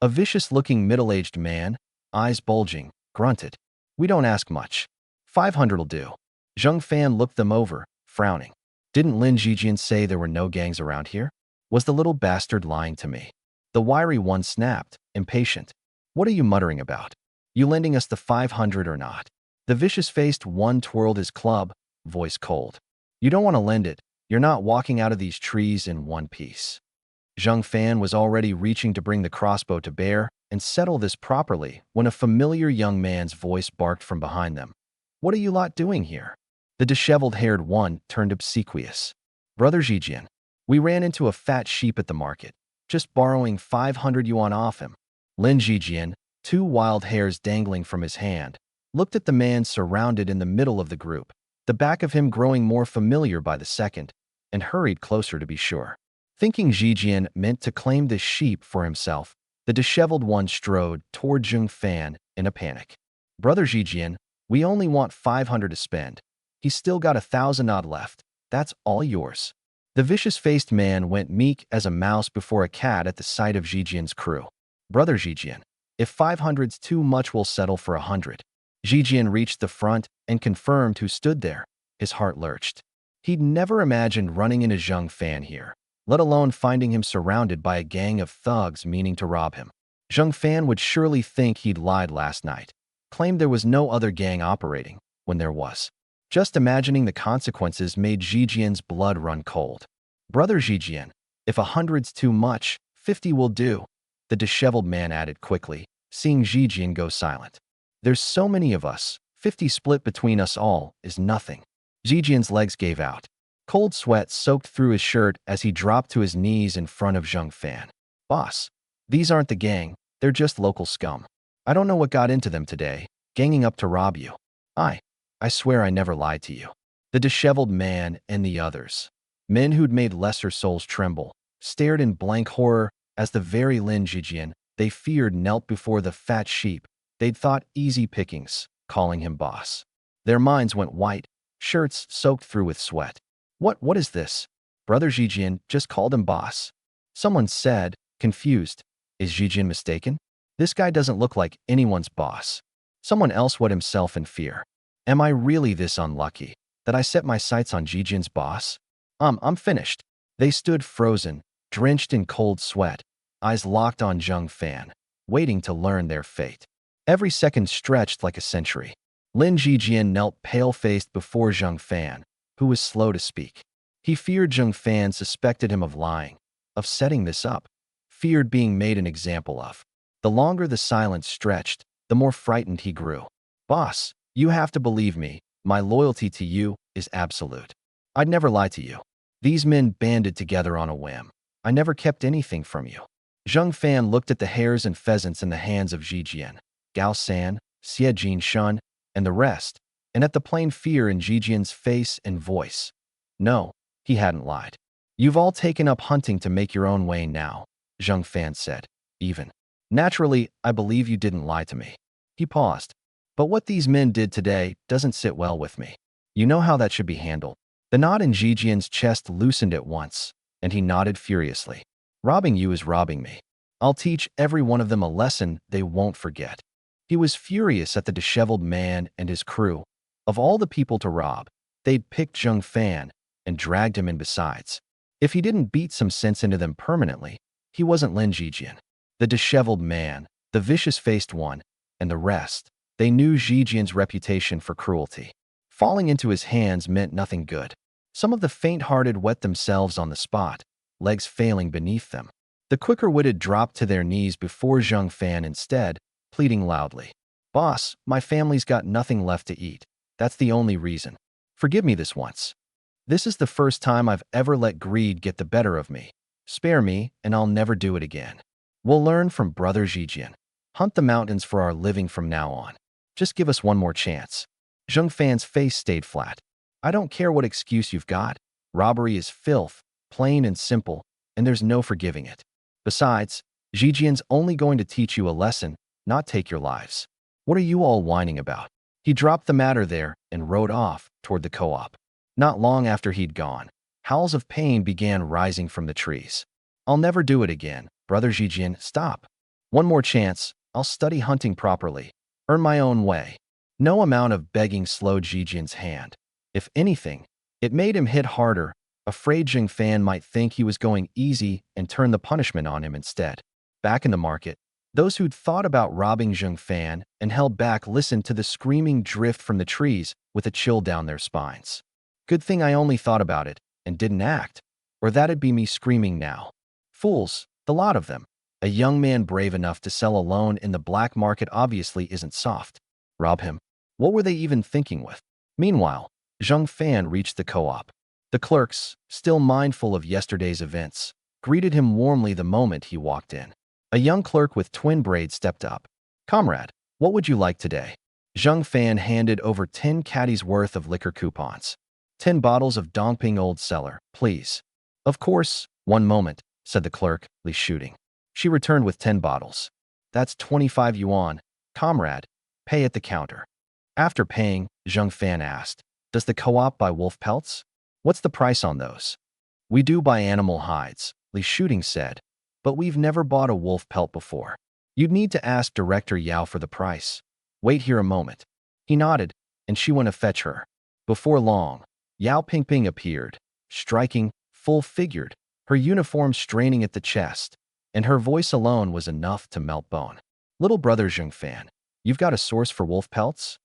A vicious-looking middle-aged man, eyes bulging, grunted. "We don't ask much. 500'll do." Zheng Fan looked them over, frowning. "Didn't Lin Zijian say there were no gangs around here? Was the little bastard lying to me?" The wiry one snapped, impatient. "What are you muttering about? You lending us the 500 or not?" The vicious-faced one twirled his club, voice cold. "You don't want to lend it. You're not walking out of these trees in one piece." Zheng Fan was already reaching to bring the crossbow to bear and settle this properly when a familiar young man's voice barked from behind them. "What are you lot doing here?" The disheveled-haired one turned obsequious. "Brother Zijian, we ran into a fat sheep at the market, just borrowing 500 yuan off him." Lin Zijian, 2 wild hairs dangling from his hand, looked at the man surrounded in the middle of the group, the back of him growing more familiar by the second, and hurried closer to be sure. Thinking Zijian meant to claim the sheep for himself, the disheveled one strode toward Zheng Fan in a panic. "Brother Zijian, we only want 500 to spend. He's still got 1,000 odd left. That's all yours." The vicious-faced man went meek as a mouse before a cat at the sight of Zijian's crew. "Brother Zijian, if 500's too much, we'll settle for 100. Zijian reached the front and confirmed who stood there. His heart lurched. He'd never imagined running into Zheng Fan here, let alone finding him surrounded by a gang of thugs meaning to rob him. Zheng Fan would surely think he'd lied last night, claimed there was no other gang operating, when there was. Just imagining the consequences made Zijian's blood run cold. "Brother Zijian, if 100's too much, 50 will do," the disheveled man added quickly, seeing Zijian go silent. "There's so many of us, 50 split between us all is nothing." Zijian's legs gave out. Cold sweat soaked through his shirt as he dropped to his knees in front of Zheng Fan. "Boss, these aren't the gang, they're just local scum. I don't know what got into them today, ganging up to rob you. I swear I never lied to you." The disheveled man and the others, men who'd made lesser souls tremble, stared in blank horror as the very Lin Zijian they feared knelt before the fat sheep they'd thought easy pickings, calling him boss. Their minds went white, shirts soaked through with sweat. What is this? Brother Zijian just called him boss." Someone said, confused. "Is Zijian mistaken? This guy doesn't look like anyone's boss." Someone else would himself in fear. "Am I really this unlucky, that I set my sights on Zijian's boss? I'm finished." They stood frozen, drenched in cold sweat, eyes locked on Zheng Fan, waiting to learn their fate. Every second stretched like a century. Lin Zijian knelt pale-faced before Zheng Fan, who was slow to speak. He feared Zheng Fan suspected him of lying, of setting this up, feared being made an example of. The longer the silence stretched, the more frightened he grew. "Boss, you have to believe me. My loyalty to you is absolute. I'd never lie to you. These men banded together on a whim. I never kept anything from you." Zheng Fan looked at the hares and pheasants in the hands of Zijian, Gao San, Xie Jin Shun, and the rest, and at the plain fear in Zijian's face and voice. No, he hadn't lied. "You've all taken up hunting to make your own way now," Zheng Fan said, even. "Naturally, I believe you didn't lie to me." He paused. "But what these men did today doesn't sit well with me. You know how that should be handled." The knot in Zijian's chest loosened at once, and he nodded furiously. "Robbing you is robbing me. I'll teach every one of them a lesson they won't forget." He was furious at the disheveled man and his crew. Of all the people to rob, they'd picked Zheng Fan and dragged him in besides. If he didn't beat some sense into them permanently, he wasn't Lin Zijian. The disheveled man, the vicious-faced one, and the rest, they knew Zijian's reputation for cruelty. Falling into his hands meant nothing good. Some of the faint-hearted wet themselves on the spot, legs failing beneath them. The quicker-witted dropped to their knees before Zheng Fan instead, pleading loudly. Boss, my family's got nothing left to eat. That's the only reason. Forgive me this once. This is the first time I've ever let greed get the better of me. Spare me, and I'll never do it again. We'll learn from Brother Zhijian. Hunt the mountains for our living from now on. Just give us one more chance. Zheng Fan's face stayed flat. I don't care what excuse you've got. Robbery is filth, plain and simple, and there's no forgiving it. Besides, Zhijian's only going to teach you a lesson, not take your lives. What are you all whining about? He dropped the matter there and rode off toward the co-op. Not long after he'd gone, howls of pain began rising from the trees. I'll never do it again. Brother Zhijian, stop. One more chance, I'll study hunting properly, earn my own way. No amount of begging slowed Zhijian's hand. If anything, it made him hit harder, afraid Zheng Fan might think he was going easy and turn the punishment on him instead. Back in the market, those who'd thought about robbing Zheng Fan and held back listened to the screaming drift from the trees with a chill down their spines. Good thing I only thought about it and didn't act, or that'd be me screaming now. Fools, the lot of them. A young man brave enough to sell alone in the black market obviously isn't soft. Rob him. What were they even thinking with? Meanwhile, Zheng Fan reached the co-op. The clerks, still mindful of yesterday's events, greeted him warmly the moment he walked in. A young clerk with twin braids stepped up. Comrade, what would you like today? Zheng Fan handed over 10 caddies worth of liquor coupons. 10 bottles of Dongping Old Cellar, please. Of course, one moment, said the clerk, Li shooting. She returned with 10 bottles. That's 25 yuan. Comrade, pay at the counter. After paying, Zheng Fan asked, does the co-op buy wolf pelts? What's the price on those? We do buy animal hides, Li shooting said, but we've never bought a wolf pelt before. You'd need to ask Director Yao for the price. Wait here a moment. He nodded, and she went to fetch her. Before long, Yao Pingping appeared, striking, full-figured, her uniform straining at the chest, and her voice alone was enough to melt bone. Little brother Zheng Fan, you've got a source for wolf pelts?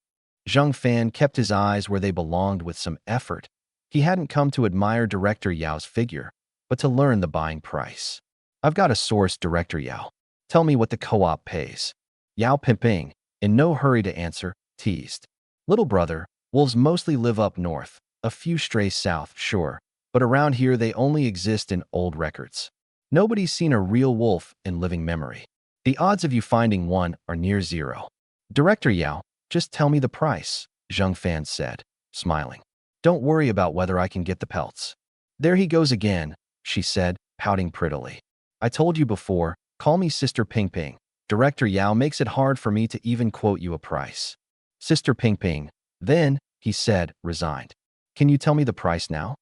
Zheng Fan kept his eyes where they belonged with some effort. He hadn't come to admire Director Yao's figure, but to learn the buying price. I've got a source, Director Yao. Tell me what the co-op pays. Yao Pingping, in no hurry to answer, teased. Little brother, wolves mostly live up north, a few stray south, sure, but around here they only exist in old records. Nobody's seen a real wolf in living memory. The odds of you finding one are near zero. Director Yao, just tell me the price, Zheng Fan said, smiling. Don't worry about whether I can get the pelts. There he goes again, she said, pouting prettily. I told you before, call me Sister Pingping. Director Yao makes it hard for me to even quote you a price. Sister Pingping, then, he said, resigned. Can you tell me the price now?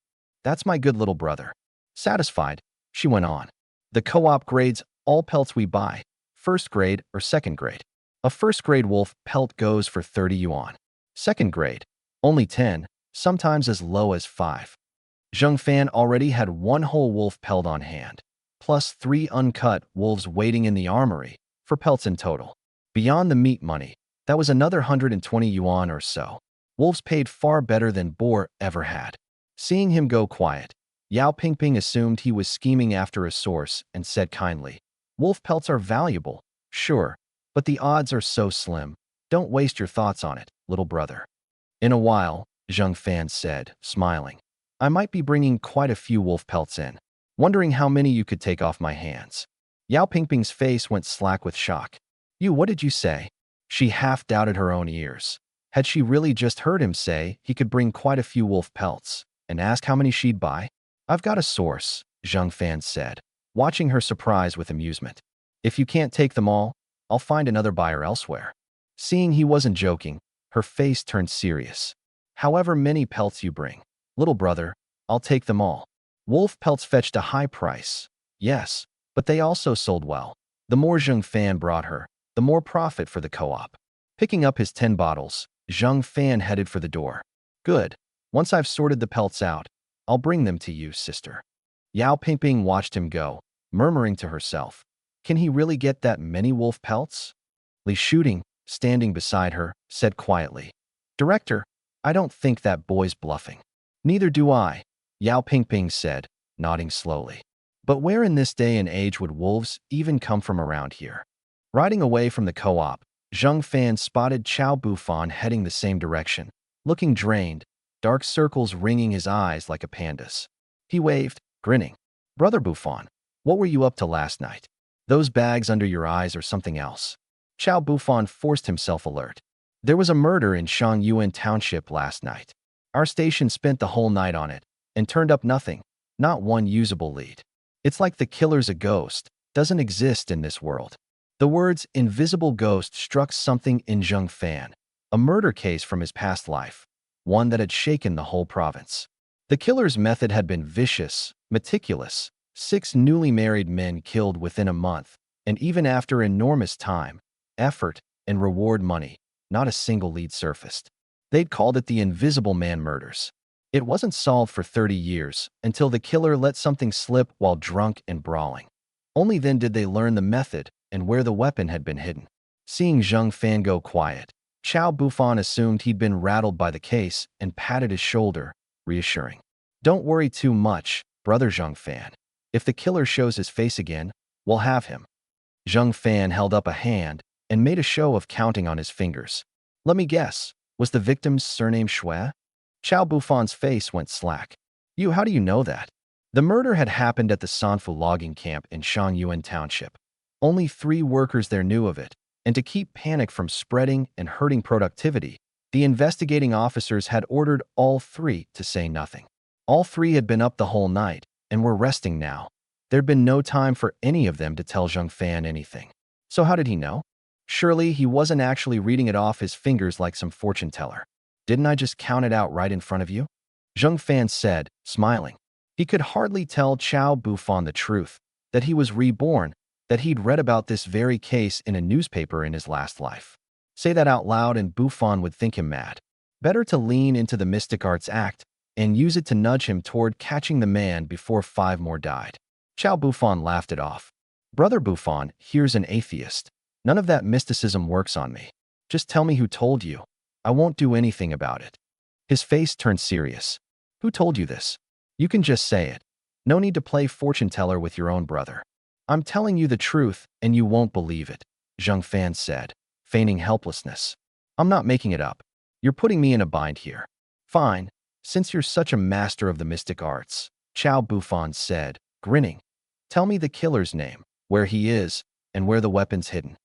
That's my good little brother. Satisfied, she went on. The co-op grades all pelts we buy, first grade or second grade. A first grade wolf pelt goes for 30 yuan. Second grade, only 10, sometimes as low as 5. Zheng Fan already had one whole wolf pelt on hand, plus 3 uncut wolves waiting in the armory, for pelts in total. Beyond the meat money, that was another 120 yuan or so. Wolves paid far better than boar ever had. Seeing him go quiet, Yao Pingping assumed he was scheming after a source and said kindly, wolf pelts are valuable, sure, but the odds are so slim. Don't waste your thoughts on it, little brother. In a while, Zheng Fan said, smiling. I might be bringing quite a few wolf pelts in, wondering how many you could take off my hands. Yao Pingping's face went slack with shock. You, what did you say? She half doubted her own ears. Had she really just heard him say he could bring quite a few wolf pelts, and ask how many she'd buy? I've got a source, Zheng Fan said, watching her surprise with amusement. If you can't take them all, I'll find another buyer elsewhere. Seeing he wasn't joking, her face turned serious. However many pelts you bring, little brother, I'll take them all. Wolf pelts fetched a high price, yes, but they also sold well. The more Zheng Fan brought her, the more profit for the co-op. Picking up his 10 bottles, Zheng Fan headed for the door. Good. Once I've sorted the pelts out, I'll bring them to you, sister. Yao Pingping watched him go, murmuring to herself, can he really get that many wolf pelts? Li Shooting, standing beside her, said quietly, Director, I don't think that boy's bluffing. Neither do I, Yao Pingping said, nodding slowly. But where in this day and age would wolves even come from around here? Riding away from the co-op, Zheng Fan spotted Chow Bufan heading the same direction, looking drained, dark circles ringing his eyes like a panda's. He waved, grinning. Brother Bufan, what were you up to last night? Those bags under your eyes or something else? Chow Bufan forced himself alert. There was a murder in Shangyuan Township last night. Our station spent the whole night on it and turned up nothing, not one usable lead. It's like the killer's a ghost, doesn't exist in this world. The words invisible ghost struck something in Zheng Fan, a murder case from his past life, one that had shaken the whole province. The killer's method had been vicious, meticulous. 6 newly married men killed within a month, and even after enormous time, effort, and reward money, not a single lead surfaced. They'd called it the Invisible Man murders. It wasn't solved for 30 years until the killer let something slip while drunk and brawling. Only then did they learn the method and where the weapon had been hidden. Seeing Zheng Fan go quiet, Chow Bufan assumed he'd been rattled by the case and patted his shoulder, reassuring. Don't worry too much, brother Zheng Fan. If the killer shows his face again, we'll have him. Zheng Fan held up a hand and made a show of counting on his fingers. Let me guess, was the victim's surname Shui? Chow Bufan's face went slack. How do you know that? The murder had happened at the Sanfu logging camp in Shangyuan Township. Only 3 workers there knew of it, and to keep panic from spreading and hurting productivity, the investigating officers had ordered all 3 to say nothing. All 3 had been up the whole night and were resting now. There'd been no time for any of them to tell Zheng Fan anything. So how did he know? Surely he wasn't actually reading it off his fingers like some fortune teller. Didn't I just count it out right in front of you? Zheng Fan said, smiling. He could hardly tell Chow Bufan the truth, that he was reborn, that he'd read about this very case in a newspaper in his last life. Say that out loud and Bufan would think him mad. Better to lean into the mystic arts act and use it to nudge him toward catching the man before 5 more died. Chow Bufan laughed it off. Brother Bufan, here's an atheist. None of that mysticism works on me. Just tell me who told you. I won't do anything about it. His face turned serious. Who told you this? You can just say it. No need to play fortune teller with your own brother. I'm telling you the truth, and you won't believe it, Zheng Fan said, feigning helplessness. I'm not making it up. You're putting me in a bind here. Fine, since you're such a master of the mystic arts, Chow Bufan said, grinning. Tell me the killer's name, where he is, and where the weapon's hidden.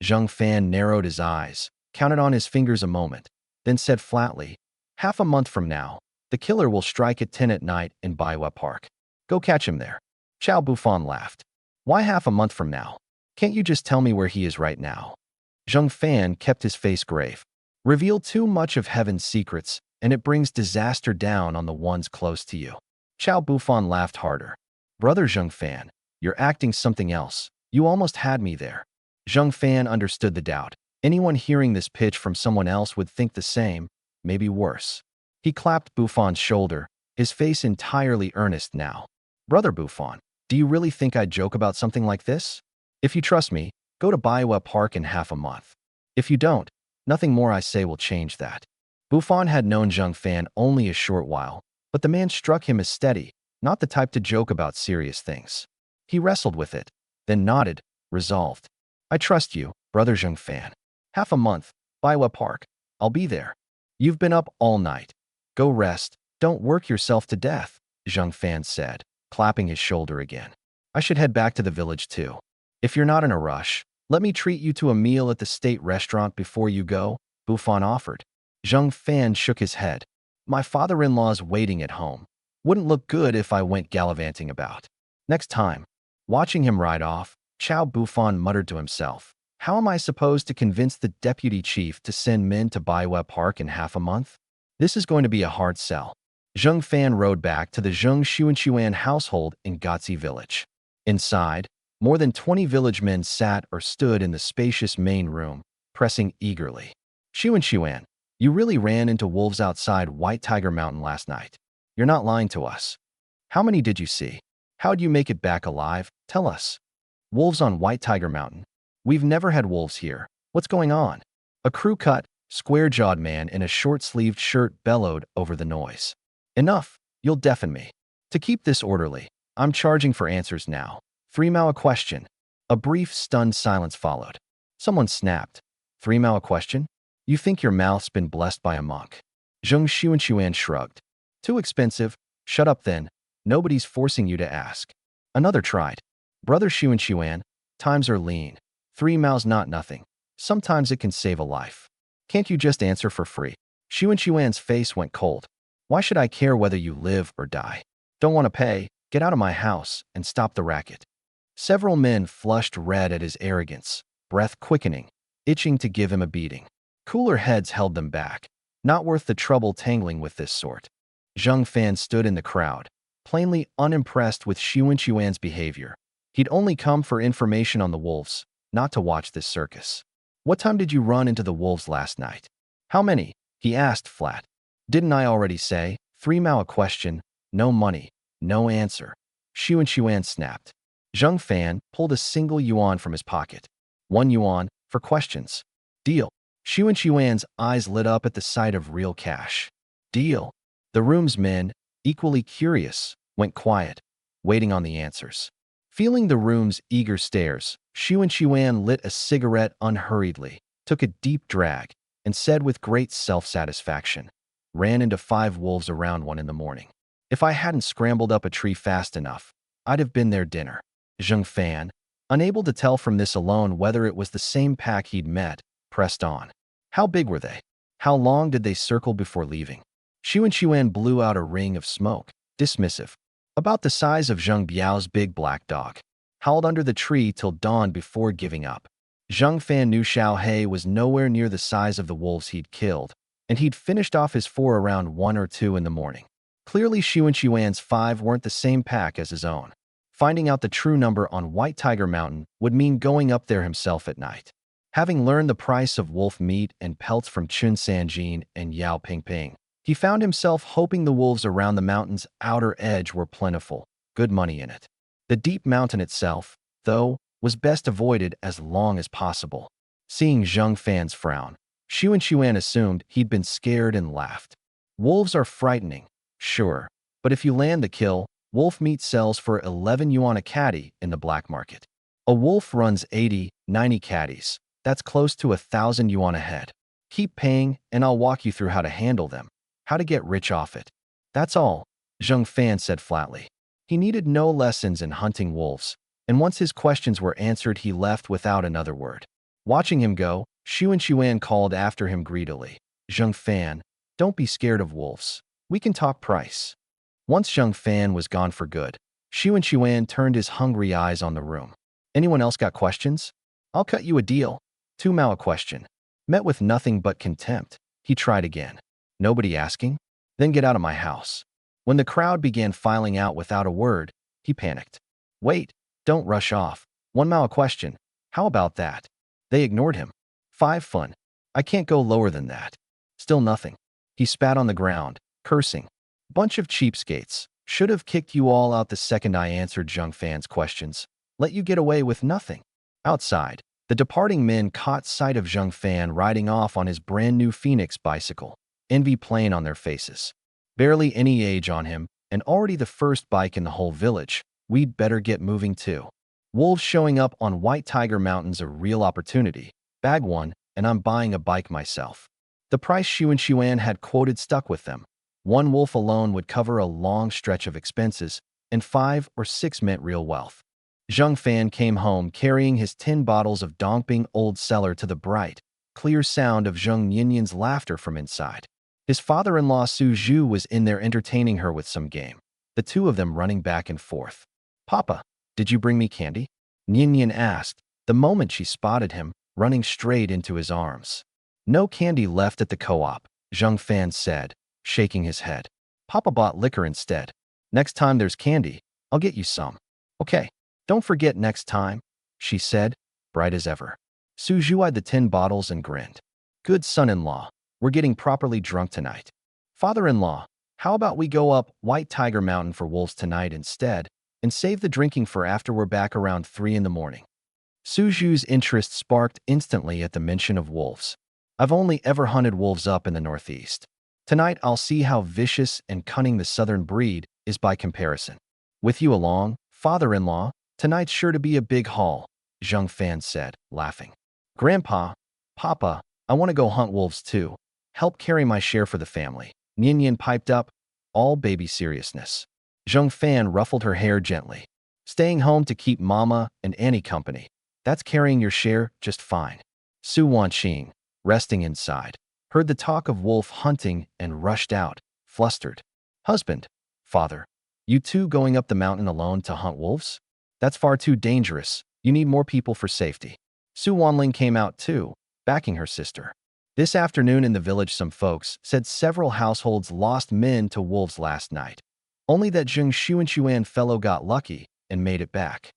Zheng Fan narrowed his eyes, counted on his fingers a moment, then said flatly, half a month from now, the killer will strike at 10 at night in Baiwa Park. Go catch him there. Chow Bufan laughed. Why half a month from now? Can't you just tell me where he is right now? Zheng Fan kept his face grave. Reveal too much of heaven's secrets, and it brings disaster down on the ones close to you. Chow Bufan laughed harder. Brother Zheng Fan, you're acting something else. You almost had me there. Zheng Fan understood the doubt. Anyone hearing this pitch from someone else would think the same, maybe worse. He clapped Bufan's shoulder, his face entirely earnest now. Brother Bufan, do you really think I'd joke about something like this? If you trust me, go to Baiwa Park in half a month. If you don't, nothing more I say will change that. Bufan had known Zheng Fan only a short while, but the man struck him as steady, not the type to joke about serious things. He wrestled with it, then nodded, resolved. I trust you, brother Zheng Fan. Half a month, Baiwa Park. I'll be there. You've been up all night. Go rest. Don't work yourself to death, Zheng Fan said, clapping his shoulder again. I should head back to the village too. If you're not in a rush, let me treat you to a meal at the state restaurant before you go, Bufan offered. Zheng Fan shook his head. My father-in-law's waiting at home. Wouldn't look good if I went gallivanting about. Next time. Watching him ride off, Chow Bufan muttered to himself. How am I supposed to convince the deputy chief to send men to Baiwa Park in half a month? This is going to be a hard sell. Zheng Fan rode back to the Zheng Xuanchuan household in Gotzi village. Inside, more than 20 village men sat or stood in the spacious main room, pressing eagerly. Xuanchuan, you really ran into wolves outside White Tiger Mountain last night. You're not lying to us. How many did you see? How'd you make it back alive? Tell us. Wolves on White Tiger Mountain. We've never had wolves here. What's going on? A crew-cut, square-jawed man in a short-sleeved shirt bellowed over the noise. Enough, you'll deafen me. To keep this orderly, I'm charging for answers now. 3 Mao a question. A brief, stunned silence followed. Someone snapped. 3 Mao a question? You think your mouth's been blessed by a monk? Zheng Xuanquan shrugged. Too expensive? Shut up then. Nobody's forcing you to ask. Another tried. Brother Xuanquan, times are lean. 3 Mao's not nothing. Sometimes it can save a life. Can't you just answer for free? Xuanquan's face went cold. Why should I care whether you live or die? Don't want to pay? Get out of my house and stop the racket. Several men flushed red at his arrogance, breath quickening, itching to give him a beating. Cooler heads held them back. Not worth the trouble tangling with this sort. Zheng Fan stood in the crowd, plainly unimpressed with Xuanquan's behavior. He'd only come for information on the wolves, not to watch this circus. What time did you run into the wolves last night? How many? He asked flat. Didn't I already say? 3 Mao a question, no money, no answer. Xuanquan snapped. Zheng Fan pulled a single yuan from his pocket. 1 yuan for questions. Deal. Xuanquan's eyes lit up at the sight of real cash. Deal. The room's men, equally curious, went quiet, waiting on the answers. Feeling the room's eager stares, Xuanquan lit a cigarette unhurriedly, took a deep drag, and said with great self-satisfaction, ran into 5 wolves around 1 in the morning. If I hadn't scrambled up a tree fast enough, I'd have been their dinner. Zheng Fan, unable to tell from this alone whether it was the same pack he'd met, pressed on. How big were they? How long did they circle before leaving? Xuanquan blew out a ring of smoke, dismissive. About the size of Zheng Biao's big black dog. Howled under the tree till dawn before giving up. Zheng Fan knew Xiao He was nowhere near the size of the wolves he'd killed, and he'd finished off his 4 around 1 or 2 in the morning. Clearly Xuanquan's 5 weren't the same pack as his own. Finding out the true number on White Tiger Mountain would mean going up there himself at night. Having learned the price of wolf meat and pelts from Chun Sanjin and Yao Pingping, he found himself hoping the wolves around the mountain's outer edge were plentiful, good money in it. The deep mountain itself, though, was best avoided as long as possible. Seeing Zheng Fan's frown, Xuanquan assumed he'd been scared and laughed. Wolves are frightening, sure, but if you land the kill, wolf meat sells for 11 yuan a caddy in the black market. A wolf runs 80, 90 caddies. That's close to 1,000 yuan a head. Keep paying, and I'll walk you through how to handle them, how to get rich off it. That's all, Zheng Fan said flatly. He needed no lessons in hunting wolves, and once his questions were answered he left without another word. Watching him go, Xuanquan called after him greedily. Zheng Fan, don't be scared of wolves. We can talk price. Once Zheng Fan was gone for good, Xuanquan turned his hungry eyes on the room. Anyone else got questions? I'll cut you a deal. 2 Mao a question. Met with nothing but contempt. He tried again. Nobody asking? Then get out of my house. When the crowd began filing out without a word, he panicked. Wait, don't rush off. 1 Mao a question. How about that? They ignored him. 5 fun. I can't go lower than that. Still nothing. He spat on the ground, cursing. Bunch of cheapskates. Should have kicked you all out the second I answered Zheng Fan's questions. Let you get away with nothing. Outside, the departing men caught sight of Zheng Fan riding off on his brand new Phoenix bicycle, envy plain on their faces. Barely any age on him, and already the first bike in the whole village. We'd better get moving too. Wolves showing up on White Tiger Mountain's a real opportunity. Bag one, and I'm buying a bike myself. The price Xuanquan had quoted stuck with them. 1 wolf alone would cover a long stretch of expenses, and 5 or 6 meant real wealth. Zheng Fan came home carrying his 10 bottles of Dongping Old Cellar to the bright, clear sound of Zheng Yinyan's laughter from inside. His father-in-law Su Zhu was in there entertaining her with some game, the 2 of them running back and forth. Papa, did you bring me candy? Yinyan asked, the moment she spotted him, running straight into his arms. No candy left at the co-op, Zheng Fan said, shaking his head. Papa bought liquor instead. Next time there's candy, I'll get you some. Okay. Don't forget next time, she said, bright as ever. Su Zhu eyed the 10 bottles and grinned. Good son-in-law, we're getting properly drunk tonight. Father-in-law, how about we go up White Tiger Mountain for wolves tonight instead, and save the drinking for after we're back around 3 in the morning. Su Zhu's interest sparked instantly at the mention of wolves. I've only ever hunted wolves up in the Northeast. Tonight I'll see how vicious and cunning the southern breed is by comparison. With you along, father-in-law, tonight's sure to be a big haul, Zheng Fan said, laughing. Grandpa, Papa, I want to go hunt wolves too. Help carry my share for the family. Nian piped up, all baby seriousness. Zheng Fan ruffled her hair gently. Staying home to keep Mama and Annie company. That's carrying your share just fine. Su Wanqing, resting inside, heard the talk of wolf hunting and rushed out, flustered. Husband, father, you two going up the mountain alone to hunt wolves? That's far too dangerous. You need more people for safety. Su Wanling came out too, backing her sister. This afternoon in the village, some folks said several households lost men to wolves last night. Only that Zheng Xuan fellow got lucky and made it back.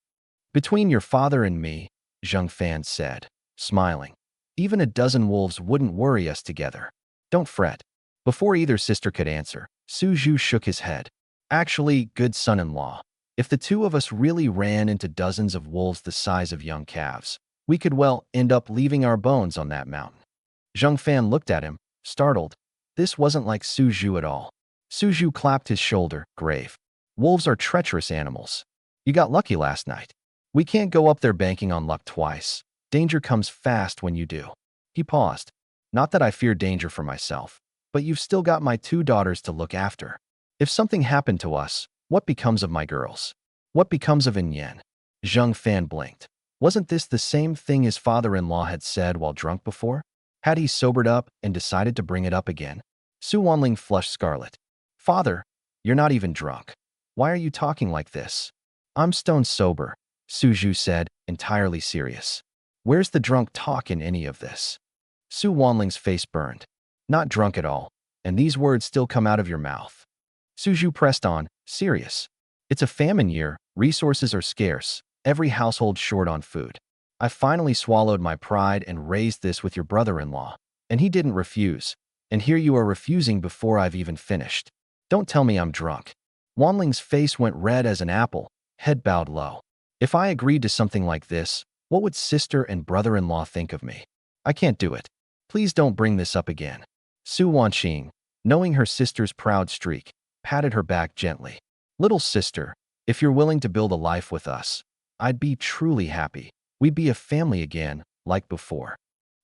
Between your father and me, Zheng Fan said, smiling, even a dozen wolves wouldn't worry us together. Don't fret. Before either sister could answer, Su Zhu shook his head. Actually, good son-in-law, if the two of us really ran into dozens of wolves the size of young calves, we could well end up leaving our bones on that mountain. Zheng Fan looked at him, startled. This wasn't like Su Zhu at all. Su Zhu clapped his shoulder, grave. Wolves are treacherous animals. You got lucky last night. We can't go up there banking on luck twice. Danger comes fast when you do. He paused. Not that I fear danger for myself, but you've still got my two daughters to look after. If something happened to us, what becomes of my girls? What becomes of Yin? Zheng Fan blinked. Wasn't this the same thing his father-in-law had said while drunk before? Had he sobered up and decided to bring it up again? Su Wanling flushed scarlet. Father, you're not even drunk. Why are you talking like this? I'm stone sober, Su Zhu said, entirely serious. Where's the drunk talk in any of this? Su Wanling's face burned. Not drunk at all, and these words still come out of your mouth. Su Zhu pressed on, serious. It's a famine year, resources are scarce, every household short on food. I finally swallowed my pride and raised this with your brother-in-law, and he didn't refuse. And here you are refusing before I've even finished. Don't tell me I'm drunk. Wanling's face went red as an apple, head bowed low. If I agreed to something like this, what would sister and brother-in-law think of me? I can't do it. Please don't bring this up again. Su Wanqing, knowing her sister's proud streak, patted her back gently. Little sister, if you're willing to build a life with us, I'd be truly happy. We'd be a family again, like before.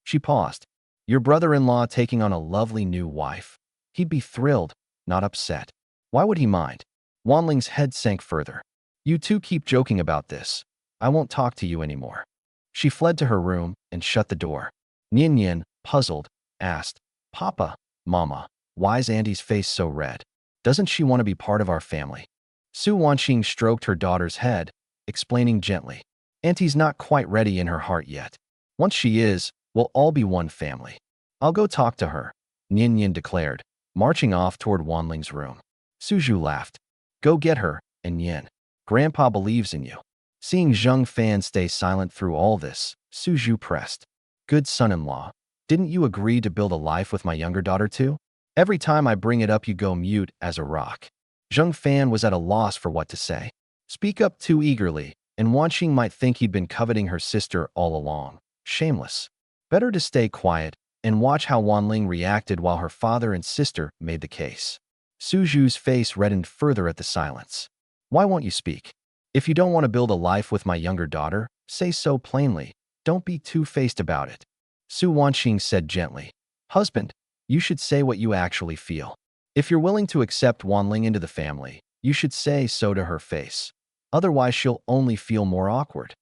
She paused. Your brother-in-law taking on a lovely new wife. He'd be thrilled, not upset. Why would he mind? Wanling's head sank further. You two keep joking about this. I won't talk to you anymore. She fled to her room and shut the door. Nian, puzzled, asked, Papa, Mama, why's Auntie's face so red? Doesn't she want to be part of our family? Su Wanqing stroked her daughter's head, explaining gently. Auntie's not quite ready in her heart yet. Once she is, we'll all be one family. I'll go talk to her, Nian declared, marching off toward Wanling's room. Su Zhu laughed. Go get her, and Yin. Grandpa believes in you. Seeing Zheng Fan stay silent through all this, Su Zhu pressed. Good son-in-law, didn't you agree to build a life with my younger daughter too? Every time I bring it up you go mute as a rock. Zheng Fan was at a loss for what to say. Speak up too eagerly, and Wanqing might think he'd been coveting her sister all along. Shameless. Better to stay quiet and watch how Wanling reacted while her father and sister made the case. Su Zhu's face reddened further at the silence. Why won't you speak? If you don't want to build a life with my younger daughter, say so plainly. Don't be two-faced about it. Su Wanqing said gently. Husband, you should say what you actually feel. If you're willing to accept Wanling into the family, you should say so to her face. Otherwise she'll only feel more awkward.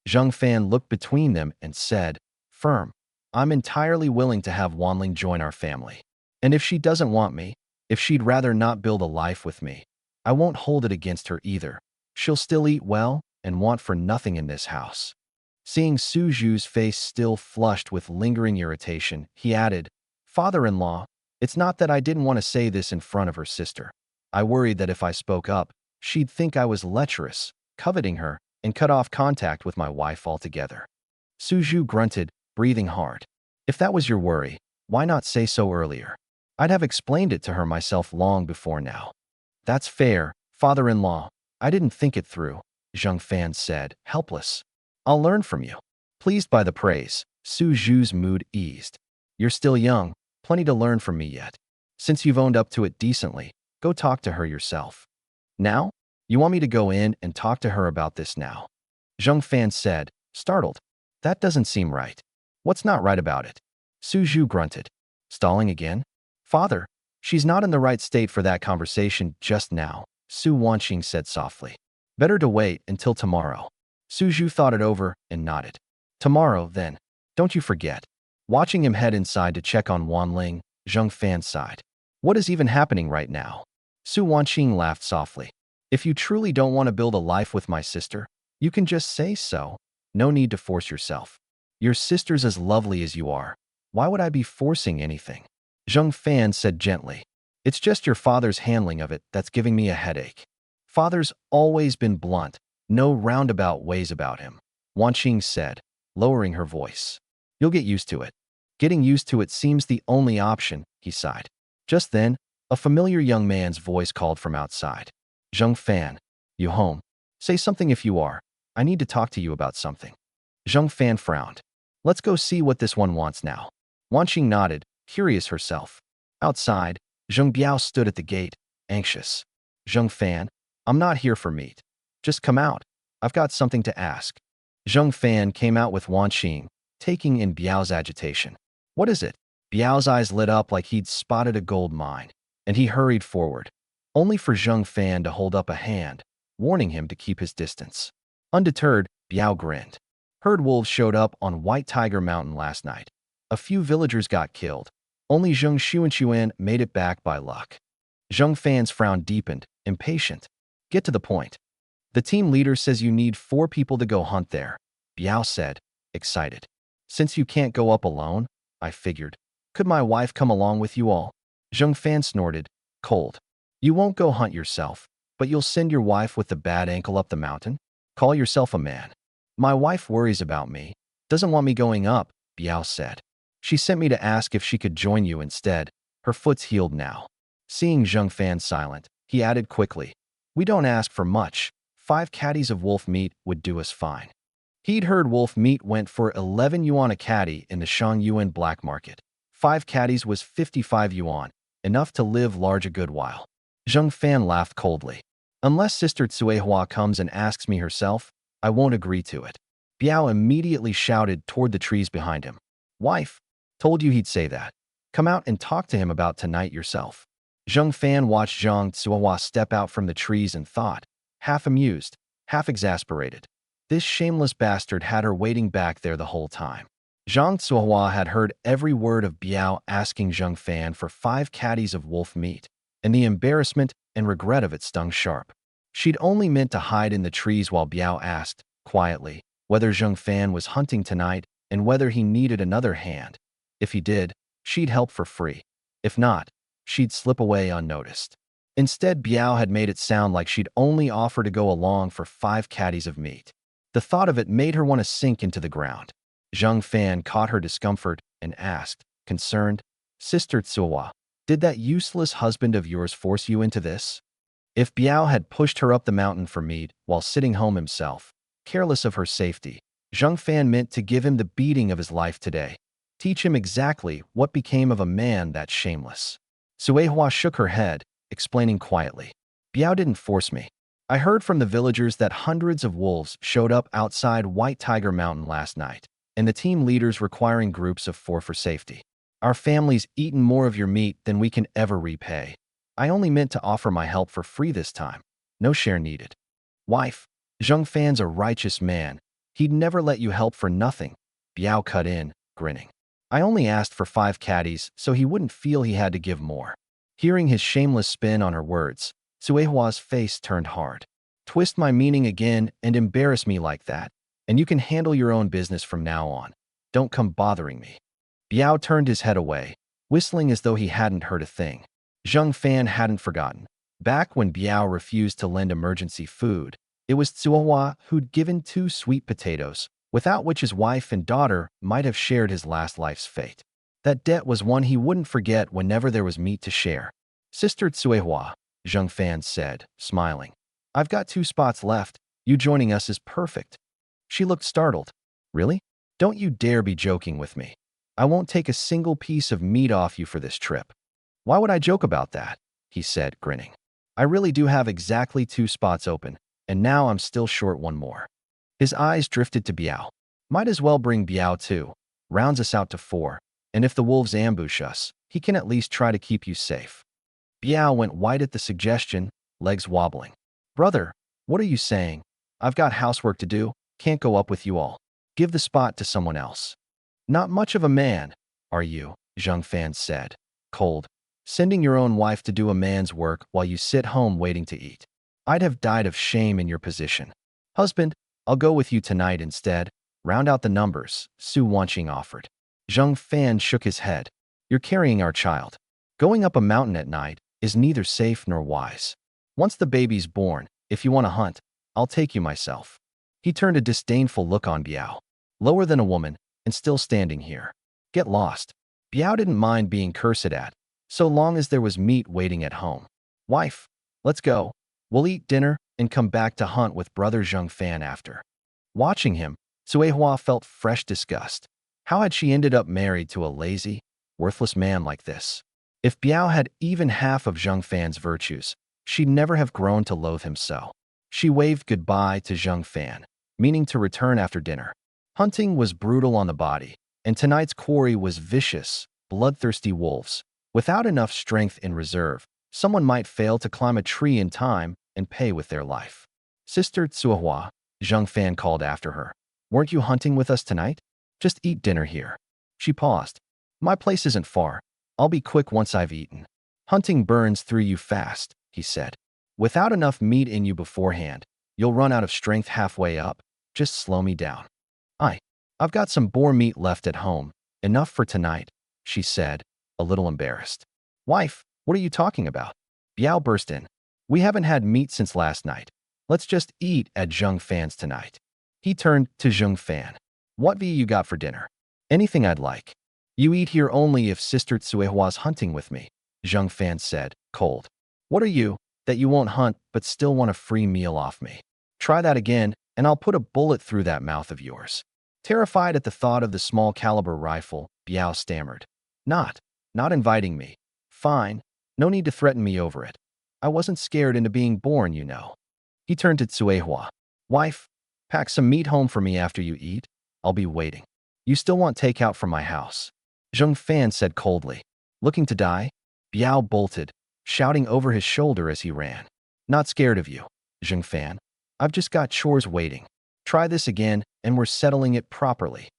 Zheng Fan looked between them and said, firm. I'm entirely willing to have Wanling join our family. And if she doesn't want me, if she'd rather not build a life with me, I won't hold it against her either. She'll still eat well and want for nothing in this house. Seeing Su Zhu's face still flushed with lingering irritation, he added, Father-in-law, it's not that I didn't want to say this in front of her sister. I worried that if I spoke up, she'd think I was lecherous, coveting her, and cut off contact with my wife altogether. Su Zhu grunted, breathing hard. If that was your worry, why not say so earlier? I'd have explained it to her myself long before now. That's fair, father-in-law. I didn't think it through, Zheng Fan said, helpless. I'll learn from you. Pleased by the praise, Su Zhu's mood eased. You're still young, plenty to learn from me yet. Since you've owned up to it decently, go talk to her yourself. Now? You want me to go in and talk to her about this now? Zheng Fan said, startled. That doesn't seem right. What's not right about it? Su Zhu grunted. Stalling again? Father, she's not in the right state for that conversation just now, Su Wanqing said softly. Better to wait until tomorrow. Su Zhu thought it over and nodded. Tomorrow, then. Don't you forget. Watching him head inside to check on Wan Ling, Zheng Fan sighed. What is even happening right now? Su Wanqing laughed softly. If you truly don't want to build a life with my sister, you can just say so. No need to force yourself. Your sister's as lovely as you are. Why would I be forcing anything? Zheng Fan said gently. It's just your father's handling of it that's giving me a headache. Father's always been blunt, no roundabout ways about him, Wanqing said, lowering her voice. You'll get used to it. Getting used to it seems the only option, he sighed. Just then, a familiar young man's voice called from outside. Zheng Fan, you home? Say something if you are. I need to talk to you about something. Zheng Fan frowned. Let's go see what this one wants now. Wanqing nodded, curious herself. Outside, Zheng Biao stood at the gate, anxious. Zheng Fan, I'm not here for meat. Just come out. I've got something to ask. Zheng Fan came out with Wanqing, taking in Biao's agitation. What is it? Biao's eyes lit up like he'd spotted a gold mine, and he hurried forward, only for Zheng Fan to hold up a hand, warning him to keep his distance. Undeterred, Biao grinned. Herd wolves showed up on White Tiger Mountain last night. A few villagers got killed. Only Zheng Xuanquan made it back by luck. Zheng Fan's frown deepened, impatient. Get to the point. The team leader says you need 4 people to go hunt there, Biao said, excited. Since you can't go up alone, I figured. Could my wife come along with you all? Zheng Fan snorted, cold. You won't go hunt yourself, but you'll send your wife with the bad ankle up the mountain? Call yourself a man. My wife worries about me, doesn't want me going up, Biao said. She sent me to ask if she could join you instead. Her foot's healed now. Seeing Zheng Fan silent, he added quickly, we don't ask for much. 5 caddies of wolf meat would do us fine. He'd heard wolf meat went for 11 yuan a caddy in the Shangyuan black market. 5 caddies was 55 yuan, enough to live large a good while. Zheng Fan laughed coldly. Unless Sister Tsuehua comes and asks me herself, I won't agree to it. Biao immediately shouted toward the trees behind him. Wife, told you he'd say that. Come out and talk to him about tonight yourself. Zheng Fan watched Zhang Tsuehua step out from the trees and thought, half amused, half exasperated. This shameless bastard had her waiting back there the whole time. Zhang Tsuehua had heard every word of Biao asking Zheng Fan for 5 caddies of wolf meat, and the embarrassment and regret of it stung sharp. She'd only meant to hide in the trees while Biao asked, quietly, whether Zheng Fan was hunting tonight and whether he needed another hand. If he did, she'd help for free. If not, she'd slip away unnoticed. Instead, Biao had made it sound like she'd only offer to go along for 5 caddies of meat. The thought of it made her want to sink into the ground. Zheng Fan caught her discomfort and asked, concerned, Sister Tsuehua, did that useless husband of yours force you into this? If Biao had pushed her up the mountain for meat while sitting home himself, careless of her safety, Zheng Fan meant to give him the beating of his life today. Teach him exactly what became of a man that shameless. Tsuehua shook her head, explaining quietly. Biao didn't force me. I heard from the villagers that hundreds of wolves showed up outside White Tiger Mountain last night, and the team leaders requiring groups of 4 for safety. Our family's eaten more of your meat than we can ever repay. I only meant to offer my help for free this time. No share needed. Wife, Zheng Fan's a righteous man. He'd never let you help for nothing. Biao cut in, grinning. I only asked for 5 caddies so he wouldn't feel he had to give more. Hearing his shameless spin on her words, Tsuehua's face turned hard. Twist my meaning again and embarrass me like that, and you can handle your own business from now on. Don't come bothering me. Biao turned his head away, whistling as though he hadn't heard a thing. Zheng Fan hadn't forgotten. Back when Biao refused to lend emergency food, it was Tsuehua who'd given 2 sweet potatoes, without which his wife and daughter might have shared his last life's fate. That debt was one he wouldn't forget whenever there was meat to share. Sister Tsuehua, Zheng Fan said, smiling. I've got 2 spots left. You joining us is perfect. She looked startled. Really? Don't you dare be joking with me. I won't take a single piece of meat off you for this trip. Why would I joke about that? He said, grinning. I really do have exactly 2 spots open, and now I'm still short one more. His eyes drifted to Biao. Might as well bring Biao too. Rounds us out to 4, and if the wolves ambush us, he can at least try to keep you safe. Biao went white at the suggestion, legs wobbling. Brother, what are you saying? I've got housework to do, can't go up with you all. Give the spot to someone else. Not much of a man, are you? Zhang Fan said, cold. Sending your own wife to do a man's work while you sit home waiting to eat. I'd have died of shame in your position. Husband, I'll go with you tonight instead. Round out the numbers, Su Wanqing offered. Zhang Fan shook his head. You're carrying our child. Going up a mountain at night is neither safe nor wise. Once the baby's born, if you want to hunt, I'll take you myself. He turned a disdainful look on Biao. Lower than a woman, and still standing here. Get lost. Biao didn't mind being cursed at, so long as there was meat waiting at home. Wife, let's go. We'll eat dinner and come back to hunt with brother Zhang Fan after. Watching him, Suehua felt fresh disgust. How had she ended up married to a lazy, worthless man like this? If Biao had even half of Zhang Fan's virtues, she'd never have grown to loathe him so. She waved goodbye to Zhang Fan, meaning to return after dinner. Hunting was brutal on the body, and tonight's quarry was vicious, bloodthirsty wolves. Without enough strength in reserve, someone might fail to climb a tree in time and pay with their life. Sister Tsuehua, Zhang Fan called after her. Weren't you hunting with us tonight? Just eat dinner here. She paused. My place isn't far. I'll be quick once I've eaten. Hunting burns through you fast, he said. Without enough meat in you beforehand, you'll run out of strength halfway up. Just slow me down. I've got some boar meat left at home. Enough for tonight, she said, a little embarrassed. Wife, what are you talking about? Biao burst in. We haven't had meat since last night. Let's just eat at Zhang Fan's tonight. He turned to Zhang Fan. What V you got for dinner? Anything I'd like. You eat here only if Sister Tsuehua's hunting with me, Zhang Fan said, cold. What are you, that you won't hunt but still want a free meal off me? Try that again, and I'll put a bullet through that mouth of yours. Terrified at the thought of the small caliber rifle, Biao stammered. Not inviting me. Fine, no need to threaten me over it. I wasn't scared into being born, you know. He turned to Tsuehua. Wife, pack some meat home for me after you eat. I'll be waiting. You still want takeout from my house? Zhang Fan said coldly. Looking to die? Biao bolted, shouting over his shoulder as he ran. Not scared of you, Zhang Fan. I've just got chores waiting. Try this again, and we're settling it properly.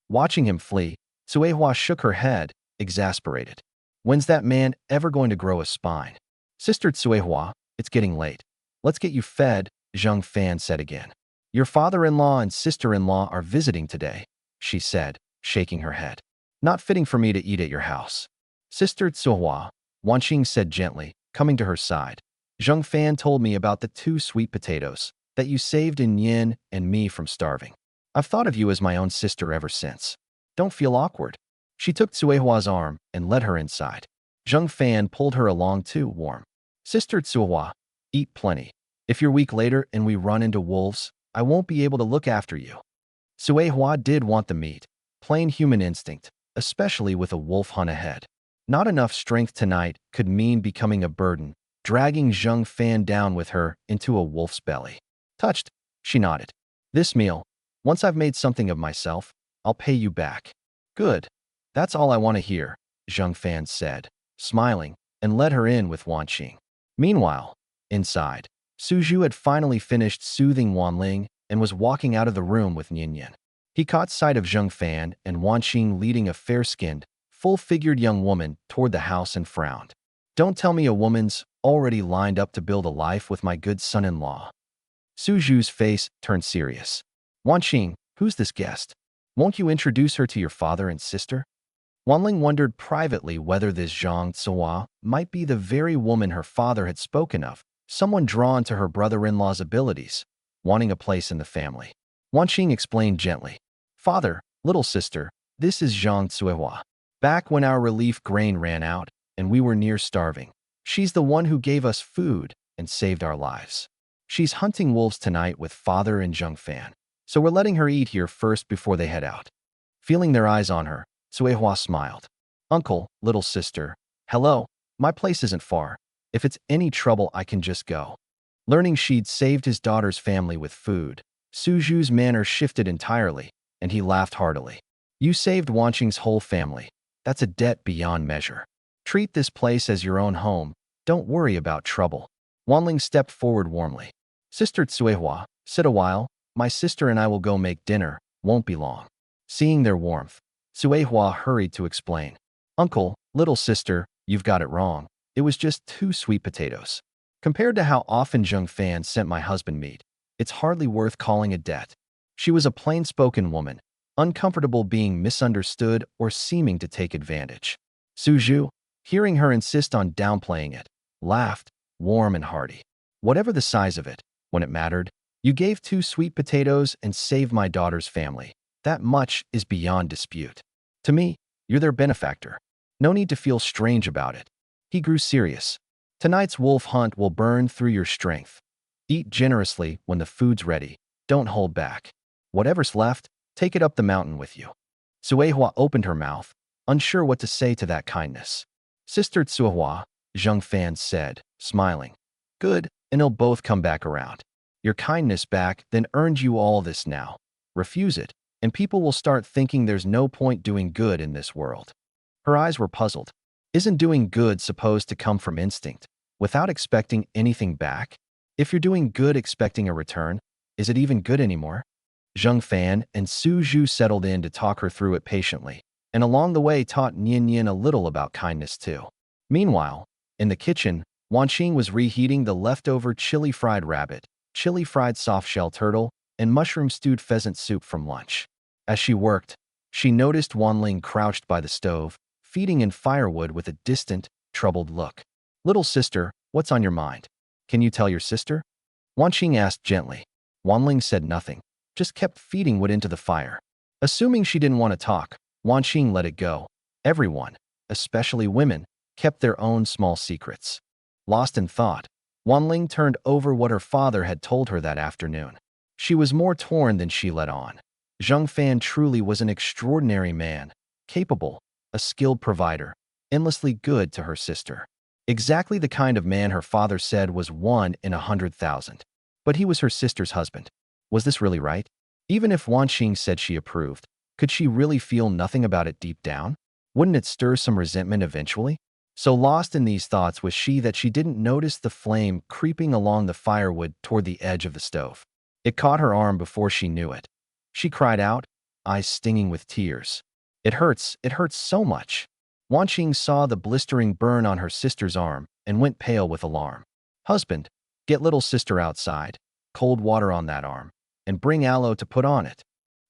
Watching him flee, Tsuehua shook her head, exasperated. When's that man ever going to grow a spine? Sister Tsuehua, it's getting late. Let's get you fed, Zhang Fan said again. Your father-in-law and sister-in-law are visiting today, she said, shaking her head. Not fitting for me to eat at your house. Sister Tsuehua, Wanqing said gently, coming to her side. Zhang Fan told me about the 2 sweet potatoes that you saved in Yin and me from starving. I've thought of you as my own sister ever since. Don't feel awkward. She took Tsuehua's arm and led her inside. Zhang Fan pulled her along too, warm. Sister Tsuehua, eat plenty. If you're weak later and we run into wolves, I won't be able to look after you. Tsuehua did want the meat, plain human instinct, especially with a wolf hunt ahead. Not enough strength tonight could mean becoming a burden, dragging Zhang Fan down with her into a wolf's belly. Touched, she nodded. This meal, once I've made something of myself, I'll pay you back. Good. That's all I want to hear, Zhang Fan said, smiling, and led her in with Wanqing. Meanwhile, inside, Suju had finally finished soothing Wanling and was walking out of the room with Ninian. He caught sight of Zhang Fan and Wanqing leading a fair-skinned, full-figured young woman toward the house and frowned. Don't tell me a woman's already lined up to build a life with my good son-in-law. Suju's face turned serious. Wanqing, who's this guest? Won't you introduce her to your father and sister? Wanling wondered privately whether this Zhang Tsuehua might be the very woman her father had spoken of, someone drawn to her brother-in-law's abilities, wanting a place in the family. Wanqing explained gently. Father, little sister, this is Zhang Tsuehua. Back when our relief grain ran out and we were near starving, she's the one who gave us food and saved our lives. She's hunting wolves tonight with father and Zhang Fan, so we're letting her eat here first before they head out. Feeling their eyes on her, Tsuehua smiled. Uncle, little sister, hello, my place isn't far. If it's any trouble, I can just go. Learning she'd saved his daughter's family with food, Suju's manner shifted entirely, and he laughed heartily. You saved Wanqing's whole family. That's a debt beyond measure. Treat this place as your own home. Don't worry about trouble. Wanling stepped forward warmly. Sister Tsuehua, sit a while. My sister and I will go make dinner. Won't be long. Seeing their warmth, Tsuehua hurried to explain. Uncle, little sister, you've got it wrong. It was just 2 sweet potatoes. Compared to how often Zheng Fan sent my husband meat, it's hardly worth calling a debt. She was a plain-spoken woman, uncomfortable being misunderstood or seeming to take advantage. Suju, hearing her insist on downplaying it, laughed, warm and hearty. Whatever the size of it, when it mattered, you gave 2 sweet potatoes and saved my daughter's family. That much is beyond dispute. To me, you're their benefactor. No need to feel strange about it. He grew serious. Tonight's wolf hunt will burn through your strength. Eat generously when the food's ready. Don't hold back. Whatever's left, take it up the mountain with you. Tsuehua opened her mouth, unsure what to say to that kindness. Sister Tsuehua, Zheng Fan said, smiling. Good, and it'll both come back around. Your kindness back then earned you all this now. Refuse it, and people will start thinking there's no point doing good in this world. Her eyes were puzzled. Isn't doing good supposed to come from instinct, without expecting anything back? If you're doing good expecting a return, is it even good anymore? Zheng Fan and Suju settled in to talk her through it patiently, and along the way taught Nian a little about kindness too. Meanwhile, in the kitchen, Wanqing was reheating the leftover chili fried rabbit, chili fried soft-shell turtle, and mushroom-stewed pheasant soup from lunch. As she worked, she noticed Wanling crouched by the stove, feeding in firewood with a distant, troubled look. Little sister, what's on your mind? Can you tell your sister? Wanqing asked gently. Wanling said nothing, just kept feeding wood into the fire. Assuming she didn't want to talk, Wanqing let it go. Everyone, especially women, kept their own small secrets. Lost in thought, Wanling turned over what her father had told her that afternoon. She was more torn than she let on. Zheng Fan truly was an extraordinary man, capable, a skilled provider, endlessly good to her sister. Exactly the kind of man her father said was 1 in 100,000. But he was her sister's husband. Was this really right? Even if Wanqing said she approved, could she really feel nothing about it deep down? Wouldn't it stir some resentment eventually? So lost in these thoughts was she that she didn't notice the flame creeping along the firewood toward the edge of the stove. It caught her arm before she knew it. She cried out, eyes stinging with tears. It hurts so much. Wanqing saw the blistering burn on her sister's arm and went pale with alarm. Husband, get little sister outside, cold water on that arm, and bring aloe to put on it.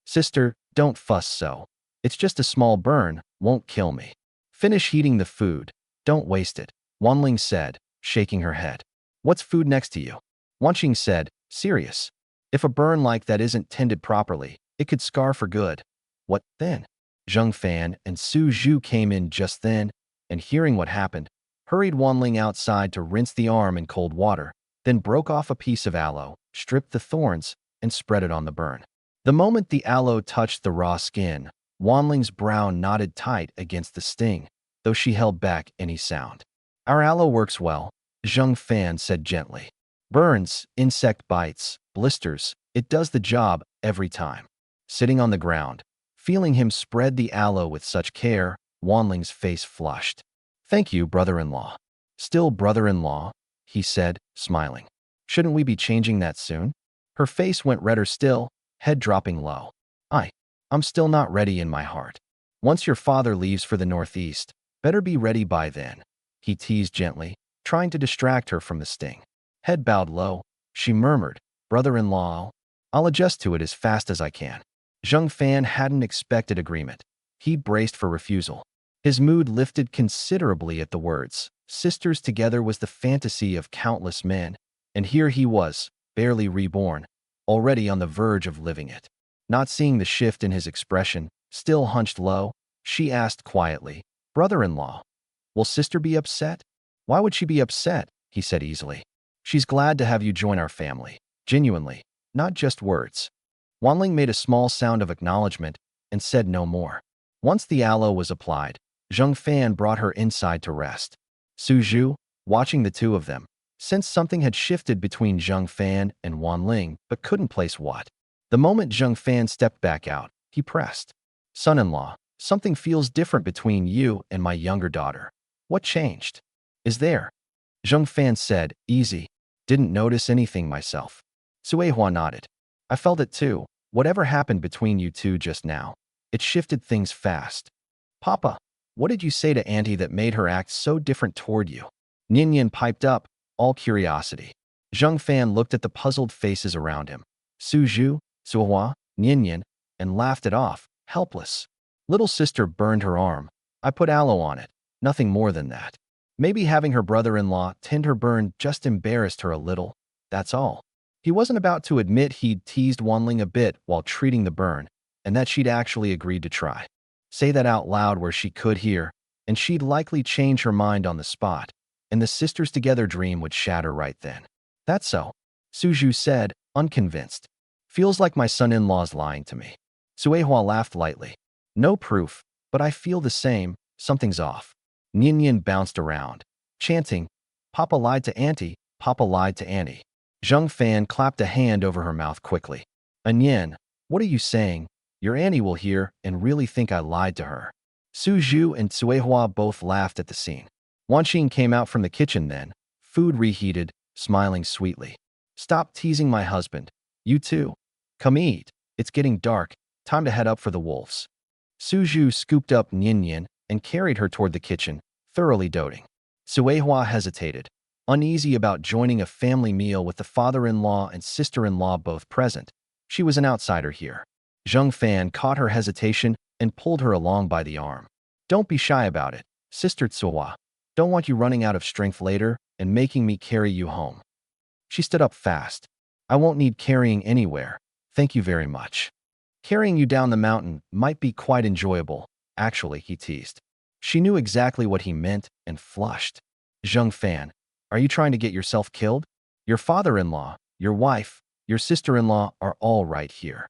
Sister, don't fuss so. It's just a small burn, won't kill me. Finish heating the food. Don't waste it, Wanling said, shaking her head. What's food next to you? Wanqing said, serious. If a burn like that isn't tended properly, it could scar for good. What then? Zheng Fan and Suju came in just then, and hearing what happened, hurried Wanling outside to rinse the arm in cold water, then broke off a piece of aloe, stripped the thorns, and spread it on the burn. The moment the aloe touched the raw skin, Wanling's brow knotted tight against the sting, though she held back any sound. Our aloe works well, Zheng Fan said gently. Burns, insect bites, blisters, it does the job every time. Sitting on the ground, feeling him spread the aloe with such care, Wanling's face flushed. Thank you, brother-in-law. Still brother-in-law, he said, smiling. Shouldn't we be changing that soon? Her face went redder still, head dropping low. I'm still not ready in my heart. Once your father leaves for the northeast, better be ready by then, he teased gently, trying to distract her from the sting. Head bowed low, she murmured, brother-in-law, I'll adjust to it as fast as I can. Zheng Fan hadn't expected agreement. He braced for refusal. His mood lifted considerably at the words. Sisters together was the fantasy of countless men, and here he was, barely reborn, already on the verge of living it. Not seeing the shift in his expression, still hunched low, she asked quietly, brother-in-law, will sister be upset? Why would she be upset? He said easily. She's glad to have you join our family, genuinely, not just words. Wanling made a small sound of acknowledgement and said no more. Once the aloe was applied, Zheng Fan brought her inside to rest. Suju, watching the two of them, sensed something had shifted between Zheng Fan and Wan Ling, but couldn't place what. The moment Zheng Fan stepped back out, he pressed. Son-in-law, something feels different between you and my younger daughter. What changed? Is there? Zheng Fan said, easy. Didn't notice anything myself. Suehua nodded. I felt it too. Whatever happened between you two just now, it shifted things fast. Papa, what did you say to Auntie that made her act so different toward you? Ninian piped up, all curiosity. Zheng Fan looked at the puzzled faces around him. Suju, Suehua, Ninian, and laughed it off, helpless. Little sister burned her arm. I put aloe on it. Nothing more than that. Maybe having her brother-in-law tend her burn just embarrassed her a little. That's all. He wasn't about to admit he'd teased Wanling a bit while treating the burn, and that she'd actually agreed to try. Say that out loud where she could hear, and she'd likely change her mind on the spot, and the sisters together dream would shatter right then. That's so, Suju said, unconvinced. Feels like my son-in-law's lying to me. Suehua laughed lightly. No proof, but I feel the same. Something's off. Ninian bounced around, chanting, Papa lied to Auntie, Papa lied to Annie. Zheng Fan clapped a hand over her mouth quickly. Anyan, what are you saying? Your Annie will hear and really think I lied to her. Suju and Suehua both laughed at the scene. Wanqing came out from the kitchen then, food reheated, smiling sweetly. Stop teasing my husband. You too. Come eat. It's getting dark. Time to head up for the wolves. Suju scooped up Ninian and carried her toward the kitchen, thoroughly doting. Suehua hesitated, uneasy about joining a family meal with the father-in-law and sister-in-law both present. She was an outsider here. Zheng Fan caught her hesitation and pulled her along by the arm. Don't be shy about it, Sister Tsuwa. Don't want you running out of strength later and making me carry you home. She stood up fast. I won't need carrying anywhere. Thank you very much. Carrying you down the mountain might be quite enjoyable, actually, he teased. She knew exactly what he meant and flushed. Zheng Fan, are you trying to get yourself killed? Your father-in-law, your wife, your sister-in-law are all right here.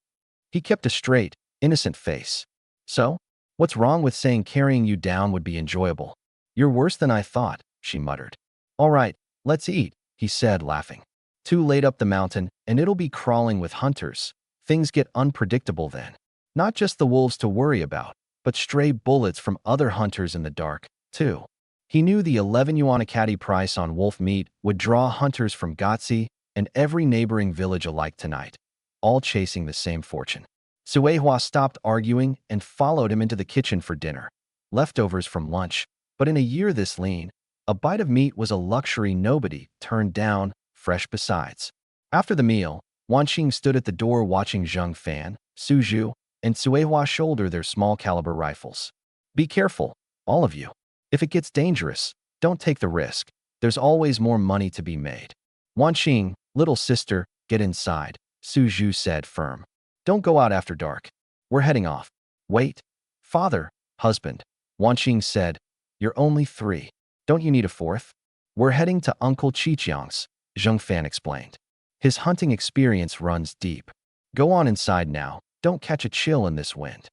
He kept a straight, innocent face. So, what's wrong with saying carrying you down would be enjoyable? You're worse than I thought, she muttered. All right, let's eat, he said, laughing. Too late up the mountain, and it'll be crawling with hunters. Things get unpredictable then. Not just the wolves to worry about, but stray bullets from other hunters in the dark, too. He knew the 11 yuanakati price on wolf meat would draw hunters from Gotzi and every neighboring village alike tonight, all chasing the same fortune. Suehua stopped arguing and followed him into the kitchen for dinner. Leftovers from lunch, but in a year this lean, a bite of meat was a luxury nobody turned down, fresh besides. After the meal, Wanqing stood at the door watching Zheng Fan, Suju, and Suehua shoulder their small-caliber rifles. Be careful, all of you. If it gets dangerous, don't take the risk. There's always more money to be made. Wanqing, little sister, get inside, Suju said firm. Don't go out after dark. We're heading off. Wait. Father, husband, Wanqing said. You're only 3. Don't you need a 4th? We're heading to Uncle Qiqiang's, Zheng Fan explained. His hunting experience runs deep. Go on inside now. Don't catch a chill in this wind.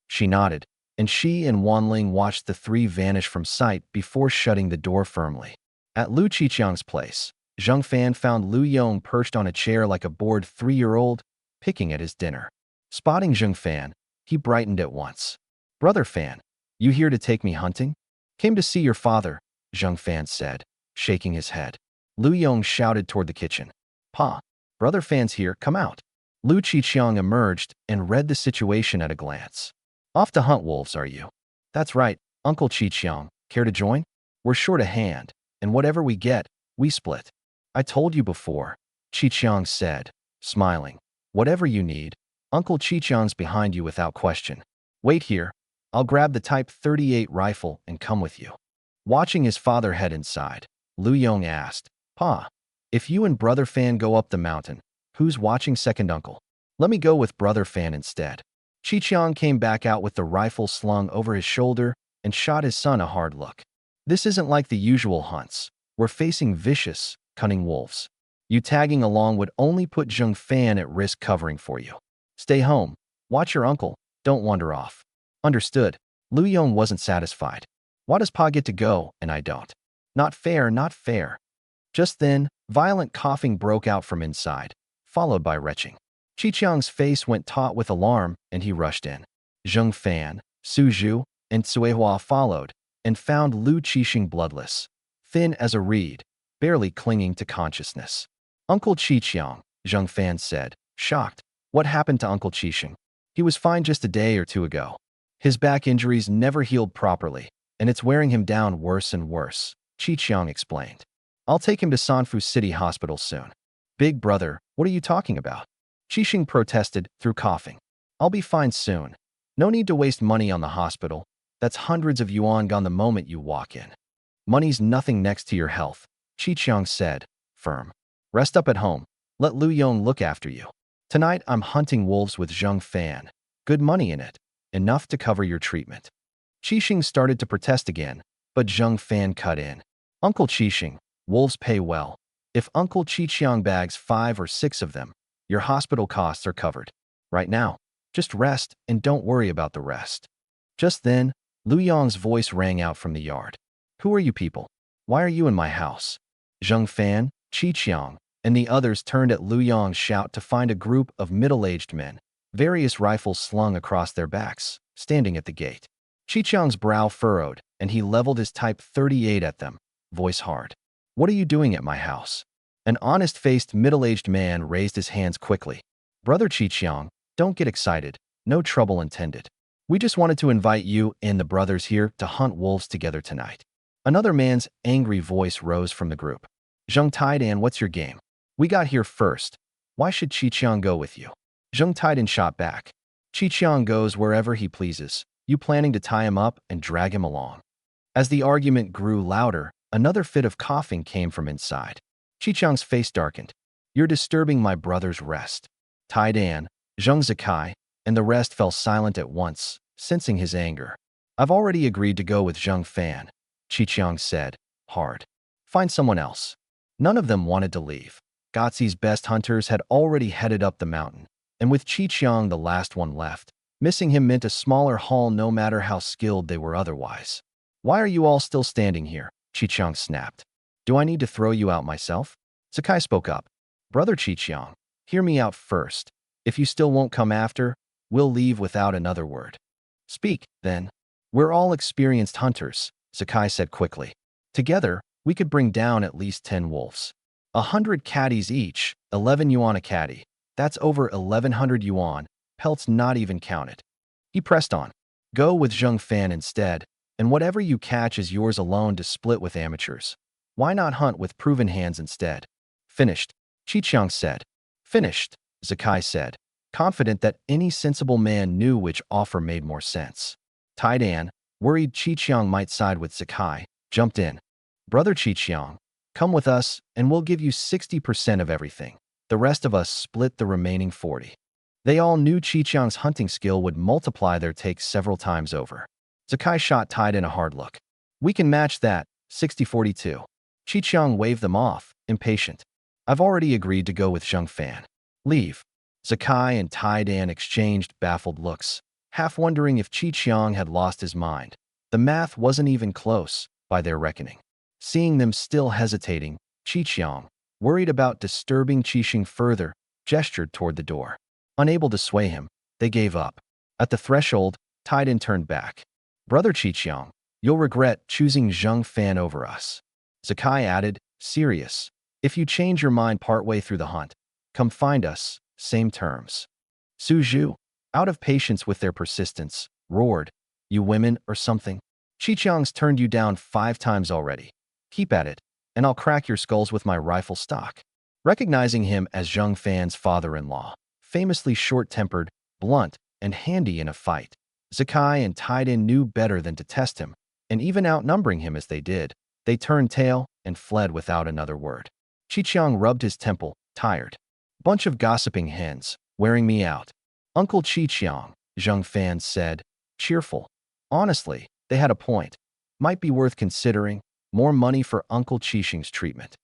She nodded, and she and Wanling watched the 3 vanish from sight before shutting the door firmly. At Lu Qiqiang's place, Zheng Fan found Lu Yong perched on a chair like a bored 3-year-old, picking at his dinner. Spotting Zheng Fan, he brightened at once. Brother Fan, you here to take me hunting? Came to see your father, Zheng Fan said, shaking his head. Lu Yong shouted toward the kitchen. Pa, Brother Fan's here, come out. Lu Qiqiang emerged and read the situation at a glance. Off to hunt wolves, are you? That's right, Uncle Qiqiang. Care to join? We're short a hand, and whatever we get, we split. I told you before, Qiqiang said, smiling. Whatever you need, Uncle Qiqiang's behind you without question. Wait here. I'll grab the Type 38 rifle and come with you. Watching his father head inside, Lu Yong asked, Pa, if you and Brother Fan go up the mountain, who's watching second uncle? Let me go with Brother Fan instead. Qiqiang came back out with the rifle slung over his shoulder and shot his son a hard look. This isn't like the usual hunts. We're facing vicious, cunning wolves. You tagging along would only put Zheng Fan at risk covering for you. Stay home. Watch your uncle. Don't wander off. Understood. Lu Yong wasn't satisfied. Why does Pa get to go and I don't? Not fair, not fair. Just then, violent coughing broke out from inside, followed by retching. Chiqiang's face went taut with alarm, and he rushed in. Zheng Fan, Su Zhu, and Cuehua followed, and found Lu Qixing bloodless, thin as a reed, barely clinging to consciousness. Uncle Qiqiang, Zheng Fan said, shocked. What happened to Uncle Qixing? He was fine just a day or two ago. His back injuries never healed properly, and it's wearing him down worse and worse, Qiqiang explained. I'll take him to Sanfu City Hospital soon. Big brother, what are you talking about? Qixing protested through coughing. I'll be fine soon. No need to waste money on the hospital. That's hundreds of yuan gone the moment you walk in. Money's nothing next to your health, Qiqiang said, firm. Rest up at home. Let Lu Yong look after you. Tonight I'm hunting wolves with Zheng Fan. Good money in it. Enough to cover your treatment. Qixing started to protest again, but Zheng Fan cut in. Uncle Qixing, wolves pay well. If Uncle Qiqiang bags 5 or 6 of them, your hospital costs are covered. Right now, just rest and don't worry about the rest. Just then, Lu Yong's voice rang out from the yard. Who are you people? Why are you in my house? Zheng Fan, Qiqiang, and the others turned at Lu Yong's shout to find a group of middle-aged men, various rifles slung across their backs, standing at the gate. Qiqiang's brow furrowed, and he leveled his Type 38 at them, voice hard. What are you doing at my house? An honest-faced middle-aged man raised his hands quickly. Brother Qiqiang, don't get excited. No trouble intended. We just wanted to invite you and the brothers here to hunt wolves together tonight. Another man's angry voice rose from the group. Zheng Taidan, what's your game? We got here first. Why should Qiqiang go with you? Zheng Taidan shot back. Qiqiang goes wherever he pleases. You planning to tie him up and drag him along? As the argument grew louder, another fit of coughing came from inside. Qiqiang's face darkened. You're disturbing my brother's rest. Taidan, Zheng Zikai, and the rest fell silent at once, sensing his anger. I've already agreed to go with Zheng Fan, Qiqiang said, hard. Find someone else. None of them wanted to leave. Gotzi's best hunters had already headed up the mountain, and with Qiqiang the last one left, missing him meant a smaller haul no matter how skilled they were otherwise. Why are you all still standing here? Qiqiang snapped. Do I need to throw you out myself? Sakai spoke up. Brother Qiqiang, hear me out first. If you still won't come after, we'll leave without another word. Speak, then. We're all experienced hunters, Sakai said quickly. Together, we could bring down at least 10 wolves. 100 caddies each, 11 yuan a caddy. That's over 1,100 yuan, pelts not even counted. He pressed on. Go with Zheng Fan instead, and whatever you catch is yours alone to split with amateurs. Why not hunt with proven hands instead? Finished, Qiqiang said. Finished, Zakai said, confident that any sensible man knew which offer made more sense. Taidan, worried Qiqiang might side with Zakai, jumped in. Brother Qiqiang, come with us and we'll give you 60% of everything. The rest of us split the remaining 40. They all knew Qiqiang's hunting skill would multiply their take several times over. Zakai shot Taidan a hard look. We can match that, 60-42. Qiqiang waved them off, impatient. I've already agreed to go with Zheng Fan. Leave. Zakai and Taidan exchanged baffled looks, half wondering if Qiqiang had lost his mind. The math wasn't even close, by their reckoning. Seeing them still hesitating, Qiqiang, worried about disturbing Qixing further, gestured toward the door. Unable to sway him, they gave up. At the threshold, Taidan turned back. Brother Qiqiang, you'll regret choosing Zheng Fan over us. Zakai added, serious. If you change your mind partway through the hunt, come find us, same terms. Su Zhu, out of patience with their persistence, roared, you women or something? Qiqiang's turned you down 5 times already. Keep at it, and I'll crack your skulls with my rifle stock. Recognizing him as Zheng Fan's father-in-law, famously short-tempered, blunt, and handy in a fight, Zakai and Taidan knew better than to test him, and even outnumbering him as they did, they turned tail and fled without another word. Qiqiang rubbed his temple, tired. Bunch of gossiping hens, wearing me out. Uncle Qiqiang, Zheng Fan said, cheerful. Honestly, they had a point. Might be worth considering. More money for Uncle Qixing's treatment.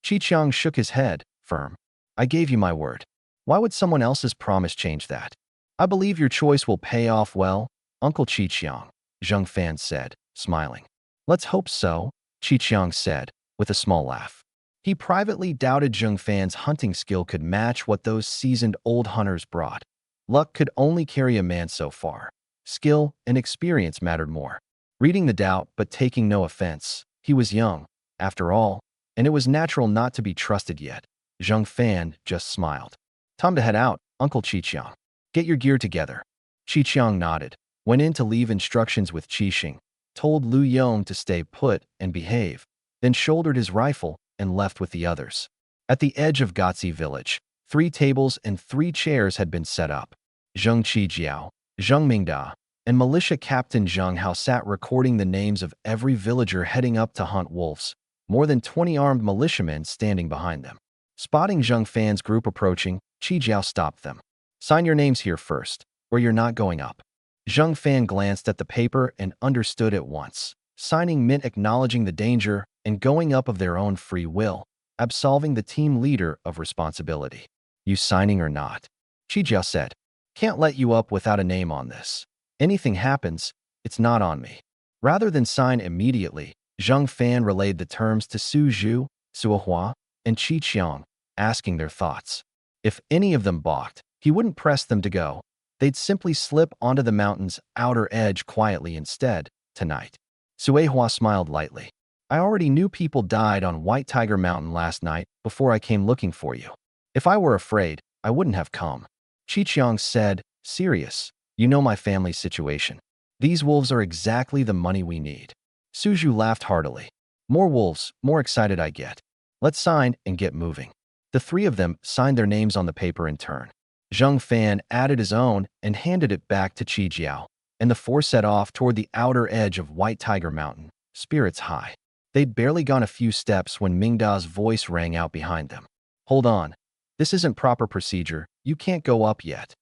Qiqiang shook his head, firm. I gave you my word. Why would someone else's promise change that? I believe your choice will pay off well, Uncle Qiqiang, Zheng Fan said, smiling. Let's hope so, Qi Qiang said, with a small laugh. He privately doubted Zheng Fan's hunting skill could match what those seasoned old hunters brought. Luck could only carry a man so far. Skill and experience mattered more. Reading the doubt, but taking no offense. He was young, after all, and it was natural not to be trusted yet. Zheng Fan just smiled. Time to head out, Uncle Qi Qiang. Get your gear together. Qi Qiang nodded, went in to leave instructions with Qi Xing, told Lu Yong to stay put and behave, then shouldered his rifle and left with the others. At the edge of Gotzi village, 3 tables and 3 chairs had been set up. Zheng Qijiao, Zheng Mingda, and militia captain Zheng Hao sat recording the names of every villager heading up to hunt wolves, more than 20 armed militiamen standing behind them. Spotting Zheng Fan's group approaching, Qijiao stopped them. Sign your names here first, or you're not going up. Zheng Fan glanced at the paper and understood at once. Signing meant acknowledging the danger and going up of their own free will, absolving the team leader of responsibility. You signing or not? Qijiao said. Can't let you up without a name on this. Anything happens, it's not on me. Rather than sign immediately, Zheng Fan relayed the terms to Su Zhu, Suohua, and Qi Qiang, asking their thoughts. If any of them balked, he wouldn't press them to go. They'd simply slip onto the mountain's outer edge quietly instead, tonight. Suehua smiled lightly. I already knew people died on White Tiger Mountain last night before I came looking for you. If I were afraid, I wouldn't have come. Qi Qiang said, serious. You know my family's situation. These wolves are exactly the money we need. Suju laughed heartily. More wolves, more excited I get. Let's sign and get moving. The 3 of them signed their names on the paper in turn. Zheng Fan added his own and handed it back to Qi Jiao, and the 4 set off toward the outer edge of White Tiger Mountain, spirits high. They'd barely gone a few steps when Mingda's voice rang out behind them. Hold on. This isn't proper procedure. You can't go up yet.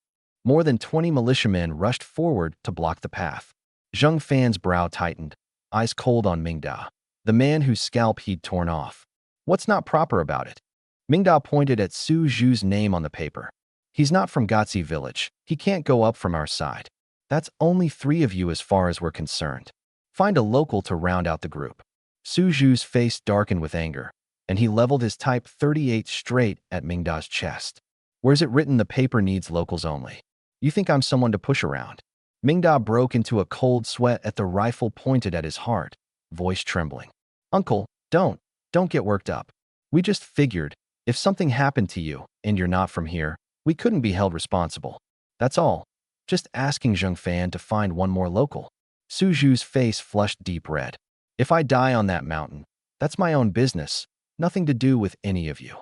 More than 20 militiamen rushed forward to block the path. Zheng Fan's brow tightened, eyes cold on Mingda, the man whose scalp he'd torn off. What's not proper about it? Mingda pointed at Su Zhu's name on the paper. He's not from Gotzi village. He can't go up from our side. That's only 3 of you as far as we're concerned. Find a local to round out the group. Su Zhu's face darkened with anger, and he leveled his Type 38 straight at Mingda's chest. Where's it written the paper needs locals only? You think I'm someone to push around? Mingda broke into a cold sweat at the rifle pointed at his heart, voice trembling. Uncle, don't get worked up. We just figured, if something happened to you, and you're not from here, we couldn't be held responsible. That's all. Just asking Zheng Fan to find one more local. Su Zhu's face flushed deep red. If I die on that mountain, that's my own business, nothing to do with any of you.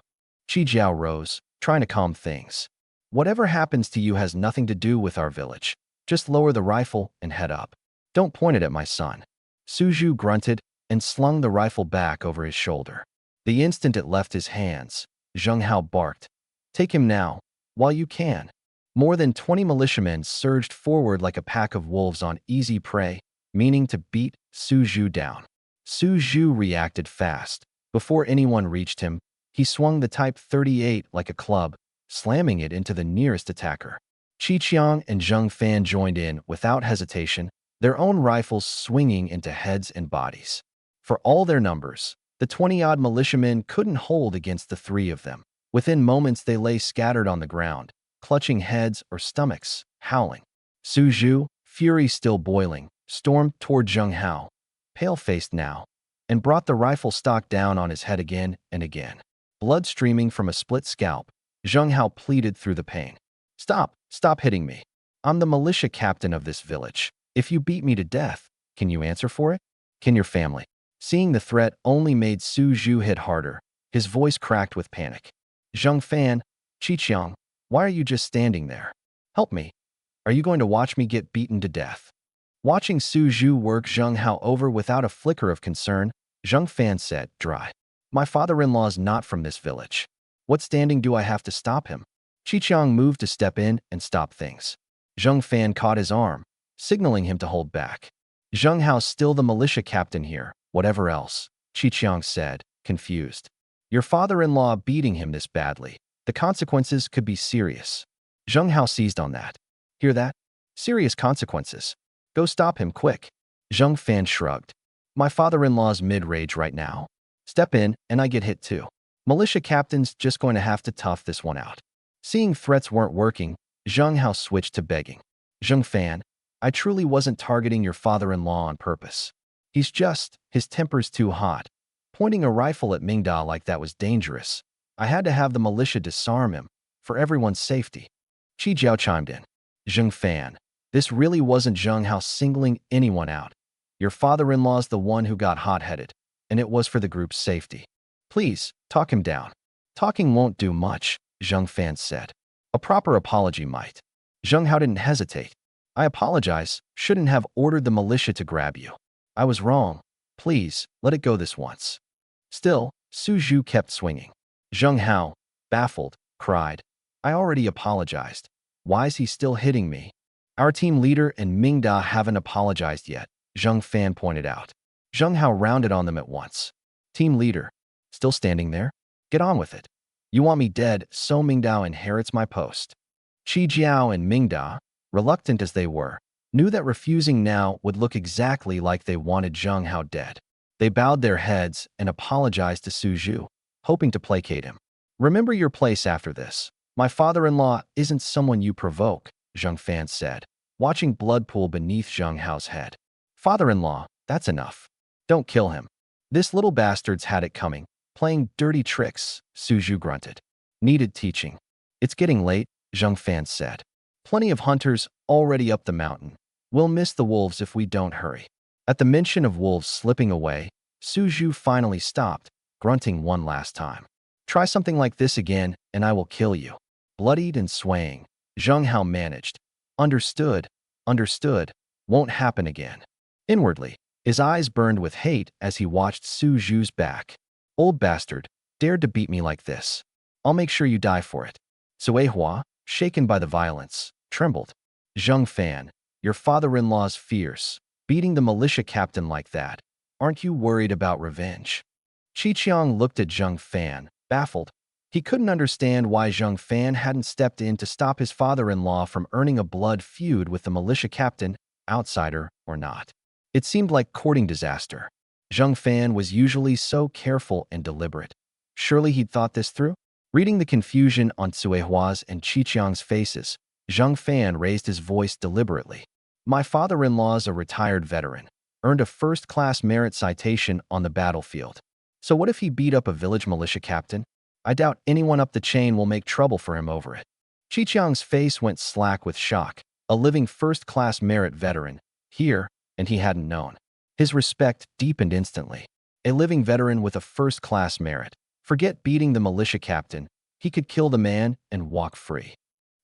Qi Jiao rose, trying to calm things. Whatever happens to you has nothing to do with our village. Just lower the rifle and head up. Don't point it at my son. Su Zhu grunted and slung the rifle back over his shoulder. The instant it left his hands, Zheng Hao barked. Take him now, while you can. More than 20 militiamen surged forward like a pack of wolves on easy prey, meaning to beat Su Zhu down. Su Zhu reacted fast. Before anyone reached him, he swung the Type 38 like a club, slamming it into the nearest attacker. Qi Qiang and Zheng Fan joined in without hesitation, their own rifles swinging into heads and bodies. For all their numbers, the 20-odd militiamen couldn't hold against the 3 of them. Within moments they lay scattered on the ground, clutching heads or stomachs, howling. Su Zhu, fury still boiling, stormed toward Zheng Hao, pale-faced now, and brought the rifle stock down on his head again and again. Blood streaming from a split scalp, Zheng Hao pleaded through the pain. Stop hitting me. I'm the militia captain of this village. If you beat me to death, can you answer for it? Can your family? Seeing the threat only made Su Zhu hit harder. His voice cracked with panic. Zheng Fan, Qi Qiang, why are you just standing there? Help me. Are you going to watch me get beaten to death? Watching Su Zhu work Zheng Hao over without a flicker of concern, Zheng Fan said, dry. My father-in-law's not from this village. What standing do I have to stop him? Qi Qiang moved to step in and stop things. Zheng Fan caught his arm, signaling him to hold back. Zheng Hao's still the militia captain here, whatever else, Qi Qiang said, confused. Your father-in-law beating him this badly. The consequences could be serious. Zheng Hao seized on that. Hear that? Serious consequences. Go stop him quick. Zheng Fan shrugged. My father-in-law's mid-rage right now. Step in, and I get hit too. Militia captain's just going to have to tough this one out. Seeing threats weren't working, Zheng Hao switched to begging. Zheng Fan, I truly wasn't targeting your father-in-law on purpose. His temper's too hot. Pointing a rifle at Mingda like that was dangerous. I had to have the militia disarm him, for everyone's safety. Qi Jiao chimed in. Zheng Fan, this really wasn't Zheng Hao singling anyone out. Your father-in-law's the one who got hot-headed, and it was for the group's safety. Please, talk him down. Talking won't do much, Zheng Fan said. A proper apology might. Zheng Hao didn't hesitate. I apologize, shouldn't have ordered the militia to grab you. I was wrong. Please, let it go this once. Still, Su Zhu kept swinging. Zheng Hao, baffled, cried, I already apologized. Why is he still hitting me? Our team leader and Mingda haven't apologized yet, Zheng Fan pointed out. Zheng Hao rounded on them at once. Team leader, still standing there? Get on with it. You want me dead, so Mingda inherits my post. Qi Jiao and Mingda, reluctant as they were, knew that refusing now would look exactly like they wanted Zheng Hao dead. They bowed their heads and apologized to Su Zhu, hoping to placate him. Remember your place after this. My father-in-law isn't someone you provoke, Zheng Fan said, watching blood pool beneath Zheng Hao's head. Father-in-law, that's enough. Don't kill him. This little bastard's had it coming, playing dirty tricks, Su Zhu grunted. Needed teaching. It's getting late, Zheng Fan said. Plenty of hunters already up the mountain. We'll miss the wolves if we don't hurry. At the mention of wolves slipping away, Su Zhu finally stopped, grunting one last time. Try something like this again, and I will kill you. Bloodied and swaying, Zheng Hao managed. Understood, understood, won't happen again. Inwardly, his eyes burned with hate as he watched Su Zhu's back. Old bastard, dared to beat me like this. I'll make sure you die for it. Sui Hua, shaken by the violence, trembled. Zheng Fan, your father-in-law's fierce. Beating the militia captain like that. Aren't you worried about revenge? Qi Qiang looked at Zheng Fan, baffled. He couldn't understand why Zheng Fan hadn't stepped in to stop his father-in-law from earning a blood feud with the militia captain, outsider or not. It seemed like courting disaster. Zheng Fan was usually so careful and deliberate. Surely he'd thought this through? Reading the confusion on Sui Hua's and Qi Qiang's faces, Zheng Fan raised his voice deliberately. My father-in-law's a retired veteran, earned a first-class merit citation on the battlefield. So what if he beat up a village militia captain? I doubt anyone up the chain will make trouble for him over it. Qi Qiang's face went slack with shock. A living first-class merit veteran, here, and he hadn't known. His respect deepened instantly. A living veteran with a first-class merit. Forget beating the militia captain. He could kill the man and walk free.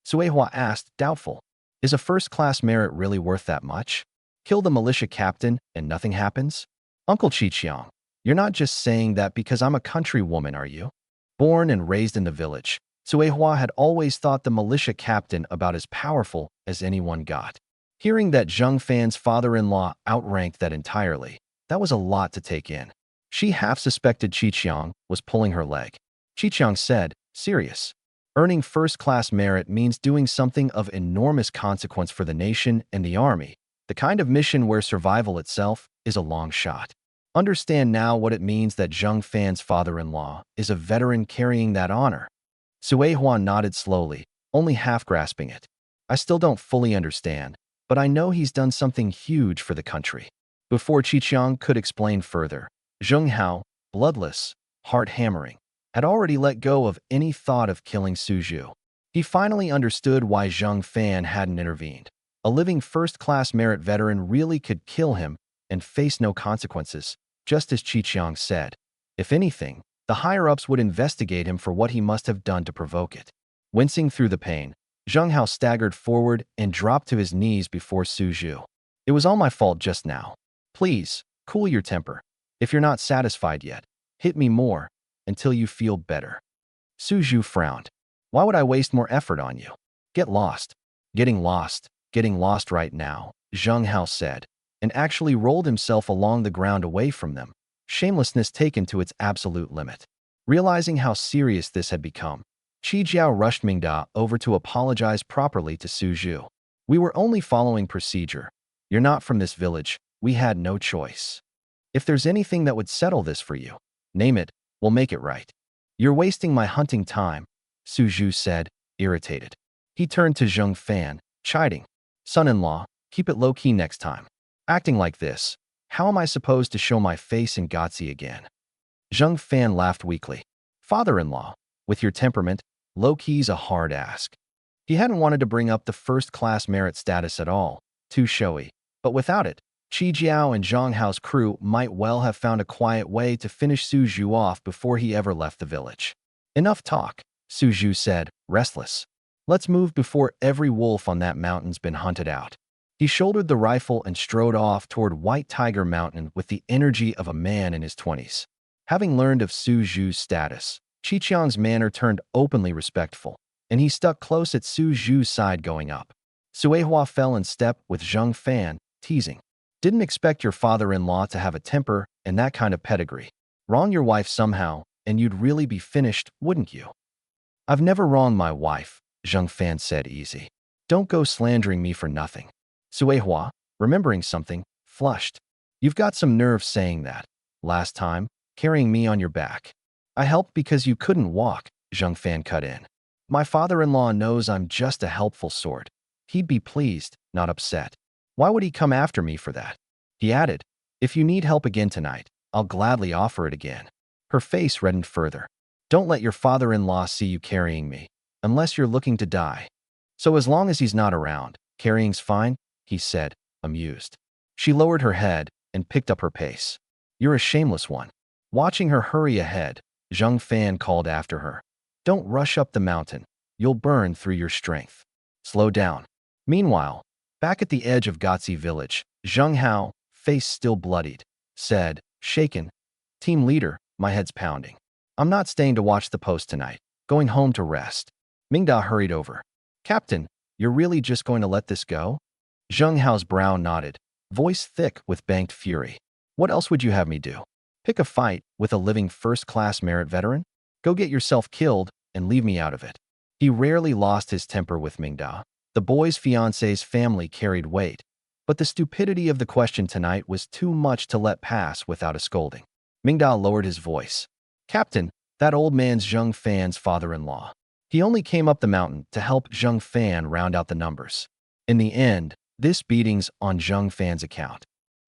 Sui Hua asked, doubtful. Is a first-class merit really worth that much? Kill the militia captain and nothing happens? Uncle Qi Qiang, you're not just saying that because I'm a countrywoman, are you? Born and raised in the village, Sui Hua had always thought the militia captain about as powerful as anyone got. Hearing that Zheng Fan's father-in-law outranked that entirely, that was a lot to take in. She half suspected Qi Qiang was pulling her leg. Qi Qiang said, serious. Earning first-class merit means doing something of enormous consequence for the nation and the army, the kind of mission where survival itself is a long shot. Understand now what it means that Zheng Fan's father-in-law is a veteran carrying that honor. Sui Hua nodded slowly, only half grasping it. I still don't fully understand, but I know he's done something huge for the country. Before Qi Qiang could explain further, Zheng Hao, bloodless, heart-hammering, had already let go of any thought of killing Su Zhu. He finally understood why Zheng Fan hadn't intervened. A living first-class merit veteran really could kill him and face no consequences, just as Qi Qiang said. If anything, the higher-ups would investigate him for what he must have done to provoke it. Wincing through the pain, Zheng Hao staggered forward and dropped to his knees before Su Zhu. It was all my fault just now. Please, cool your temper. If you're not satisfied yet, hit me more, until you feel better. Su Zhu frowned. Why would I waste more effort on you? Get lost. Getting lost right now, Zheng Hao said, and actually rolled himself along the ground away from them, shamelessness taken to its absolute limit. Realizing how serious this had become, Qi Jiao rushed Mingda over to apologize properly to Su Zhu. We were only following procedure. You're not from this village. We had no choice. If there's anything that would settle this for you, name it, we'll make it right. You're wasting my hunting time, Su Zhu said, irritated. He turned to Zheng Fan, chiding. Son-in-law, keep it low-key next time. Acting like this, how am I supposed to show my face in Gotzi again? Zheng Fan laughed weakly. Father-in-law, with your temperament, low-key's a hard ask. He hadn't wanted to bring up the first-class merit status at all, too showy, but without it, Qi Jiao and Zhang Hao's crew might well have found a quiet way to finish Su Zhu off before he ever left the village. Enough talk, Su Zhu said, restless. Let's move before every wolf on that mountain's been hunted out. He shouldered the rifle and strode off toward White Tiger Mountain with the energy of a man in his 20s. Having learned of Su Zhu's status, Qiqiang's manner turned openly respectful, and he stuck close at Su Zhu's side going up. Suehua fell in step with Zheng Fan, teasing. Didn't expect your father-in-law to have a temper and that kind of pedigree. Wrong your wife somehow, and you'd really be finished, wouldn't you? I've never wronged my wife, Zheng Fan said easy. Don't go slandering me for nothing. Suehua, remembering something, flushed. You've got some nerve saying that. Last time, carrying me on your back. I helped because you couldn't walk, Zheng Fan cut in. My father-in-law knows I'm just a helpful sort. He'd be pleased, not upset. Why would he come after me for that? He added, if you need help again tonight, I'll gladly offer it again. Her face reddened further. Don't let your father-in-law see you carrying me, unless you're looking to die. So as long as he's not around, carrying's fine, he said, amused. She lowered her head and picked up her pace. You're a shameless one. Watching her hurry ahead, Zheng Fan called after her. Don't rush up the mountain. You'll burn through your strength. Slow down. Meanwhile, back at the edge of Gotzi village, Zheng Hao, face still bloodied, said, shaken, Team leader, my head's pounding. I'm not staying to watch the post tonight. Going home to rest. Mingda hurried over. Captain, you're really just going to let this go? Zheng Hao's brow nodded, voice thick with banked fury. What else would you have me do? Pick a fight with a living first-class merit veteran? Go get yourself killed and leave me out of it. He rarely lost his temper with Mingda. The boy's fiancé's family carried weight, but the stupidity of the question tonight was too much to let pass without a scolding. Mingda lowered his voice. Captain, that old man's Zheng Fan's father-in-law. He only came up the mountain to help Zheng Fan round out the numbers. In the end, this beating's on Zheng Fan's account.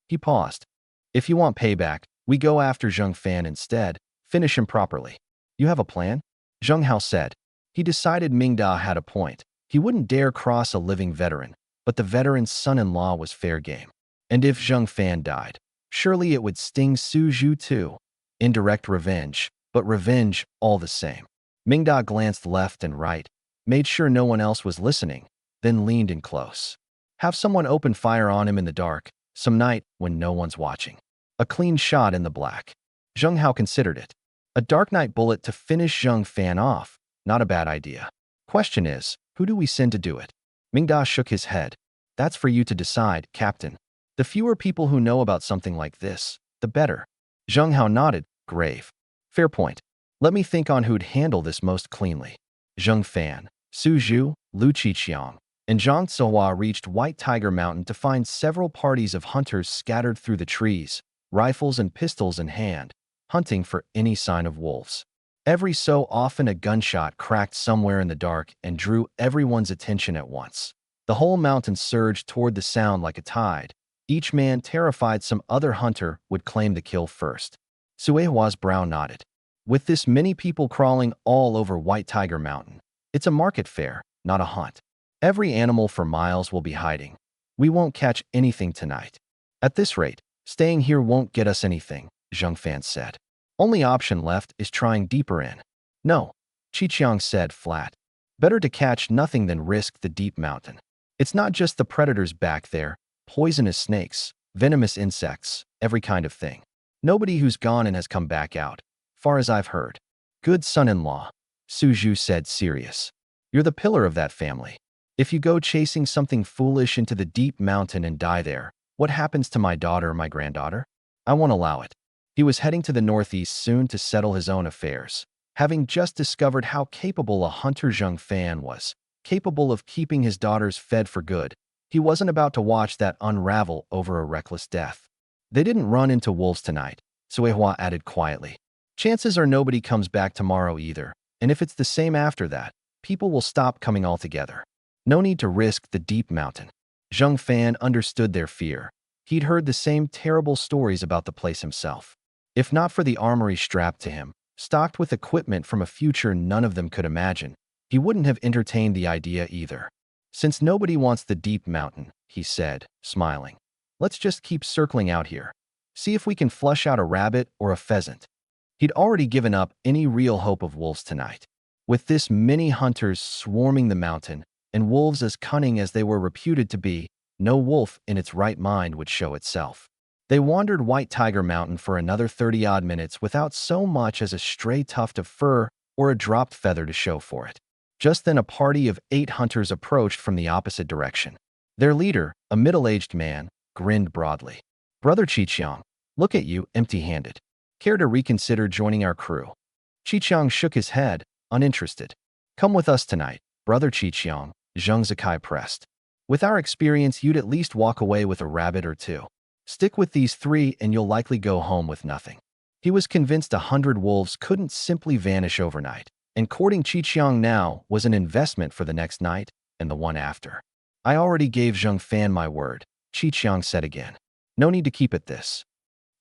He paused. If you want payback, we go after Zheng Fan instead, finish him properly. You have a plan? Zheng Hao said. He decided Mingda had a point. He wouldn't dare cross a living veteran, but the veteran's son-in-law was fair game. And if Zheng Fan died, surely it would sting Su Zhu too. Indirect revenge, but revenge all the same. Mingda glanced left and right, made sure no one else was listening, then leaned in close. Have someone open fire on him in the dark, some night when no one's watching. A clean shot in the black. Zheng Hao considered it. A dark night bullet to finish Zheng Fan off, not a bad idea. Question is, who do we send to do it? Mingda shook his head. That's for you to decide, Captain. The fewer people who know about something like this, the better. Zheng Hao nodded, grave. Fair point. Let me think on who'd handle this most cleanly. Zheng Fan, Su Zhu, Lu Qiqiang, and Zhang Zihua reached White Tiger Mountain to find several parties of hunters scattered through the trees, rifles and pistols in hand, hunting for any sign of wolves. Every so often a gunshot cracked somewhere in the dark and drew everyone's attention at once. The whole mountain surged toward the sound like a tide. Each man terrified some other hunter would claim the kill first. Suehua's brow nodded. With this many people crawling all over White Tiger Mountain, it's a market fair, not a hunt. Every animal for miles will be hiding. We won't catch anything tonight. At this rate, staying here won't get us anything, Zheng Fan said. Only option left is trying deeper in. No, Qiqiang said flat. Better to catch nothing than risk the deep mountain. It's not just the predators back there, poisonous snakes, venomous insects, every kind of thing. Nobody who's gone and has come back out, far as I've heard. Good son-in-law, Su Zhu said serious. You're the pillar of that family. If you go chasing something foolish into the deep mountain and die there, what happens to my daughter or my granddaughter? I won't allow it. He was heading to the northeast soon to settle his own affairs, having just discovered how capable a hunter Zheng Fan was, capable of keeping his daughters fed for good. He wasn't about to watch that unravel over a reckless death. They didn't run into wolves tonight, Suehua added quietly. Chances are nobody comes back tomorrow either, and if it's the same after that, people will stop coming altogether. No need to risk the deep mountain. Zheng Fan understood their fear. He'd heard the same terrible stories about the place himself. If not for the armory strapped to him, stocked with equipment from a future none of them could imagine, he wouldn't have entertained the idea either. Since nobody wants the deep mountain, he said, smiling, let's just keep circling out here. See if we can flush out a rabbit or a pheasant. He'd already given up any real hope of wolves tonight. With this many hunters swarming the mountain, and wolves as cunning as they were reputed to be, no wolf in its right mind would show itself. They wandered White Tiger Mountain for another 30-odd minutes without so much as a stray tuft of fur or a dropped feather to show for it. Just then a party of 8 hunters approached from the opposite direction. Their leader, a middle-aged man, grinned broadly. Brother Qiqiang, look at you, empty-handed. Care to reconsider joining our crew? Qiqiang shook his head, uninterested. Come with us tonight, Brother Qiqiang, Zheng Zikai pressed. With our experience, you'd at least walk away with a rabbit or 2. Stick with these 3 and you'll likely go home with nothing. He was convinced 100 wolves couldn't simply vanish overnight, and courting Qiqiang now was an investment for the next night and the one after. I already gave Zheng Fan my word, Qiqiang said again. No need to keep it this.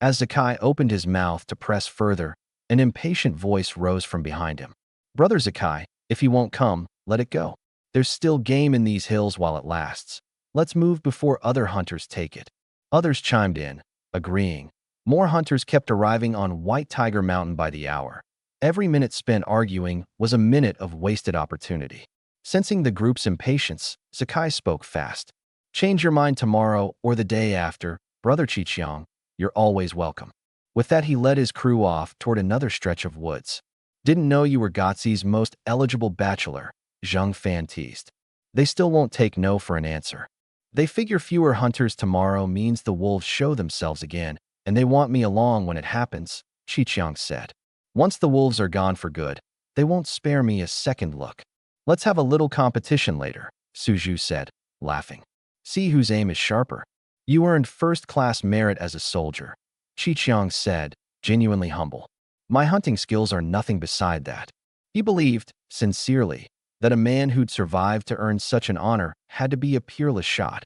As Zikai opened his mouth to press further, an impatient voice rose from behind him. Brother Zikai, if he won't come, let it go. There's still game in these hills while it lasts. Let's move before other hunters take it. Others chimed in, agreeing. More hunters kept arriving on White Tiger Mountain by the hour. Every minute spent arguing was a minute of wasted opportunity. Sensing the group's impatience, Sakai spoke fast. Change your mind tomorrow or the day after, Brother Qiqiang. You're always welcome. With that, he led his crew off toward another stretch of woods. Didn't know you were Gotzi's most eligible bachelor, Zheng Fan teased. They still won't take no for an answer. They figure fewer hunters tomorrow means the wolves show themselves again, and they want me along when it happens, Qiqiang said. Once the wolves are gone for good, they won't spare me a second look. Let's have a little competition later, Suju said, laughing. See whose aim is sharper. You earned first-class merit as a soldier, Qiqiang said, genuinely humble. My hunting skills are nothing beside that. He believed, sincerely, that a man who'd survived to earn such an honor had to be a peerless shot.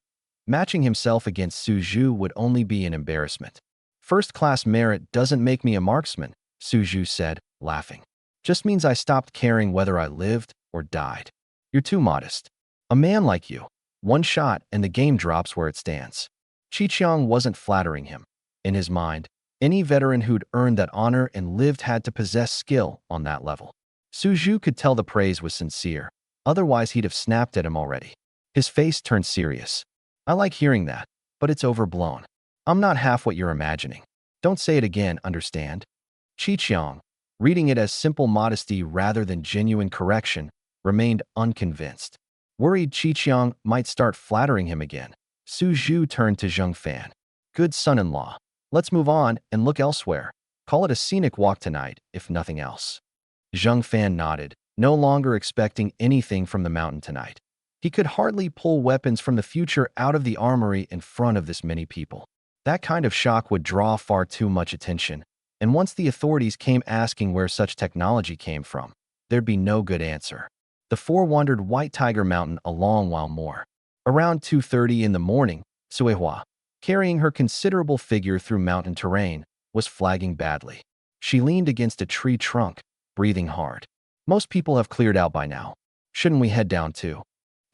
Matching himself against Suju would only be an embarrassment. First-class merit doesn't make me a marksman, Suju said, laughing. Just means I stopped caring whether I lived or died. You're too modest. A man like you, one shot and the game drops where it stands. Qiqiang wasn't flattering him. In his mind, any veteran who'd earned that honor and lived had to possess skill on that level. Suju could tell the praise was sincere, otherwise he'd have snapped at him already. His face turned serious. I like hearing that, but it's overblown. I'm not half what you're imagining. Don't say it again, understand? Qiqiang, reading it as simple modesty rather than genuine correction, remained unconvinced. Worried Qiqiang might start flattering him again, Suju turned to Zheng Fan. Good son-in-law. Let's move on and look elsewhere. Call it a scenic walk tonight, if nothing else. Zheng Fan nodded, no longer expecting anything from the mountain tonight. He could hardly pull weapons from the future out of the armory in front of this many people. That kind of shock would draw far too much attention, and once the authorities came asking where such technology came from, there'd be no good answer. The 4 wandered White Tiger Mountain a long while more. Around 2:30 in the morning, Suehua, carrying her considerable figure through mountain terrain, was flagging badly. She leaned against a tree trunk, breathing hard. Most people have cleared out by now. Shouldn't we head down too?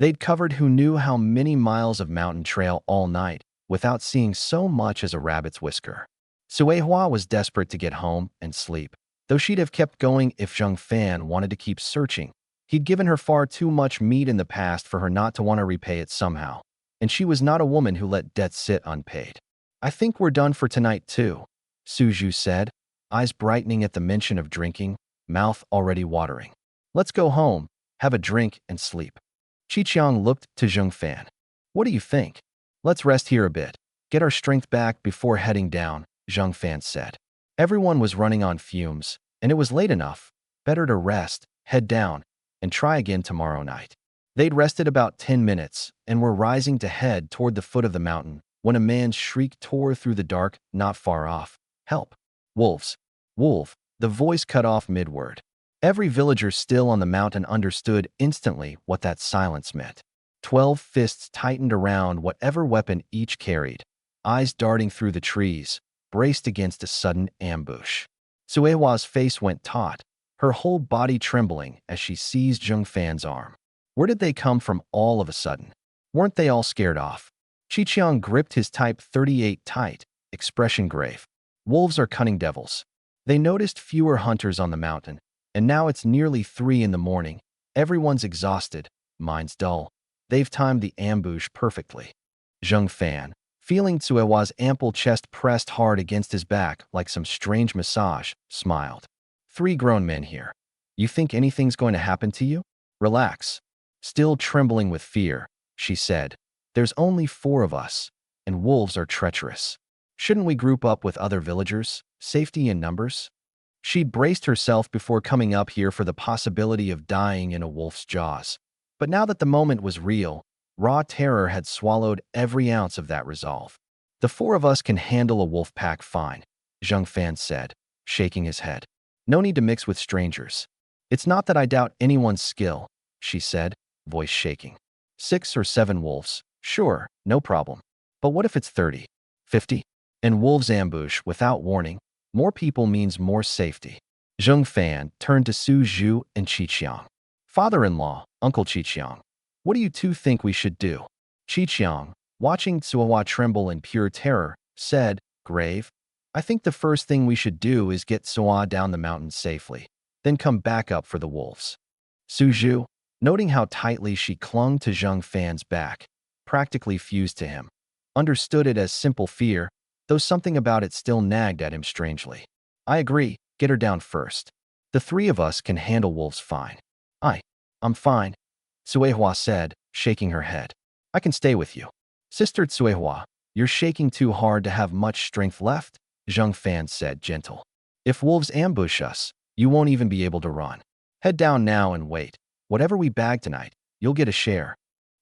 They'd covered who knew how many miles of mountain trail all night without seeing so much as a rabbit's whisker. Suehua was desperate to get home and sleep, though she'd have kept going if Zheng Fan wanted to keep searching. He'd given her far too much meat in the past for her not to want to repay it somehow, and she was not a woman who let debts sit unpaid. I think we're done for tonight too, Suju said, eyes brightening at the mention of drinking, mouth already watering. Let's go home, have a drink, and sleep. Qiqiang looked to Zheng Fan. What do you think? Let's rest here a bit, get our strength back before heading down, Zheng Fan said. Everyone was running on fumes, and it was late enough. Better to rest, head down, and try again tomorrow night. They'd rested about 10 minutes and were rising to head toward the foot of the mountain when a man's shriek tore through the dark not far off. Help! Wolves! Wolf! The voice cut off mid-word. Every villager still on the mountain understood instantly what that silence meant. 12 fists tightened around whatever weapon each carried, eyes darting through the trees, braced against a sudden ambush. Suewa's face went taut, her whole body trembling as she seized Zheng Fan's arm. Where did they come from all of a sudden? Weren't they all scared off? Qiqiang gripped his Type 38 tight, expression grave. Wolves are cunning devils. They noticed fewer hunters on the mountain, and now it's nearly 3 in the morning. Everyone's exhausted, minds dull. They've timed the ambush perfectly. Zheng Fan, feeling Tsuewa's ample chest pressed hard against his back like some strange massage, smiled. 3 grown men here. You think anything's going to happen to you? Relax. Still trembling with fear, she said, there's only 4 of us, and wolves are treacherous. Shouldn't we group up with other villagers? Safety in numbers? She braced herself before coming up here for the possibility of dying in a wolf's jaws. But now that the moment was real, raw terror had swallowed every ounce of that resolve. The 4 of us can handle a wolf pack fine, Zheng Fan said, shaking his head. No need to mix with strangers. It's not that I doubt anyone's skill, she said, voice shaking. 6 or 7 wolves, sure, no problem. But what if it's 30, 50? And wolves ambush without warning. More people means more safety. Zheng Fan turned to Su Zhu and Qiqiang. Father-in-law, Uncle Qiqiang, what do you 2 think we should do? Qiqiang, watching Tsuewa tremble in pure terror, said, grave, I think the first thing we should do is get Tsuewa down the mountain safely, then come back up for the wolves. Su Zhu, noting how tightly she clung to Zheng Fan's back, practically fused to him, understood it as simple fear, though something about it still nagged at him strangely. I agree, get her down first. The 3 of us can handle wolves fine. I'm fine, Tsuehua said, shaking her head. I can stay with you. Sister Tsuehua, you're shaking too hard to have much strength left, Zheng Fan said, gentle. If wolves ambush us, you won't even be able to run. Head down now and wait. Whatever we bag tonight, you'll get a share.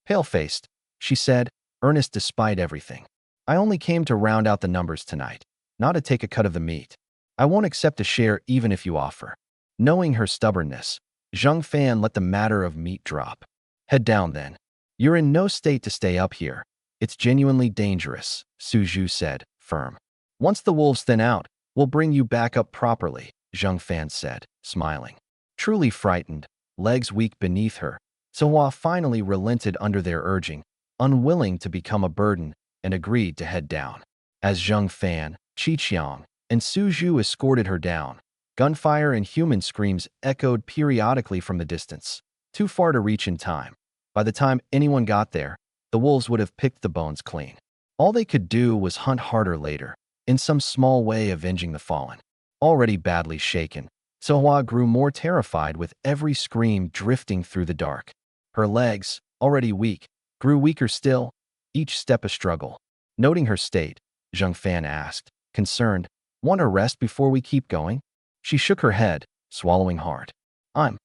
Pale-faced, she said, earnest despite everything. I only came to round out the numbers tonight, not to take a cut of the meat. I won't accept a share even if you offer. Knowing her stubbornness, Zheng Fan let the matter of meat drop. Head down then. You're in no state to stay up here. It's genuinely dangerous, Su Zhu said, firm. Once the wolves thin out, we'll bring you back up properly, Zheng Fan said, smiling. Truly frightened, legs weak beneath her, Tsuehua finally relented under their urging, unwilling to become a burden, and agreed to head down. As Zheng Fan, Qiqiang, and Su Zhu escorted her down, gunfire and human screams echoed periodically from the distance, too far to reach in time. By the time anyone got there, the wolves would have picked the bones clean. All they could do was hunt harder later, in some small way avenging the fallen. Already badly shaken, Tsuehua grew more terrified with every scream drifting through the dark. Her legs, already weak, grew weaker still, each step a struggle. Noting her state, Zheng Fan asked, concerned, want a rest before we keep going? She shook her head, swallowing hard. I'm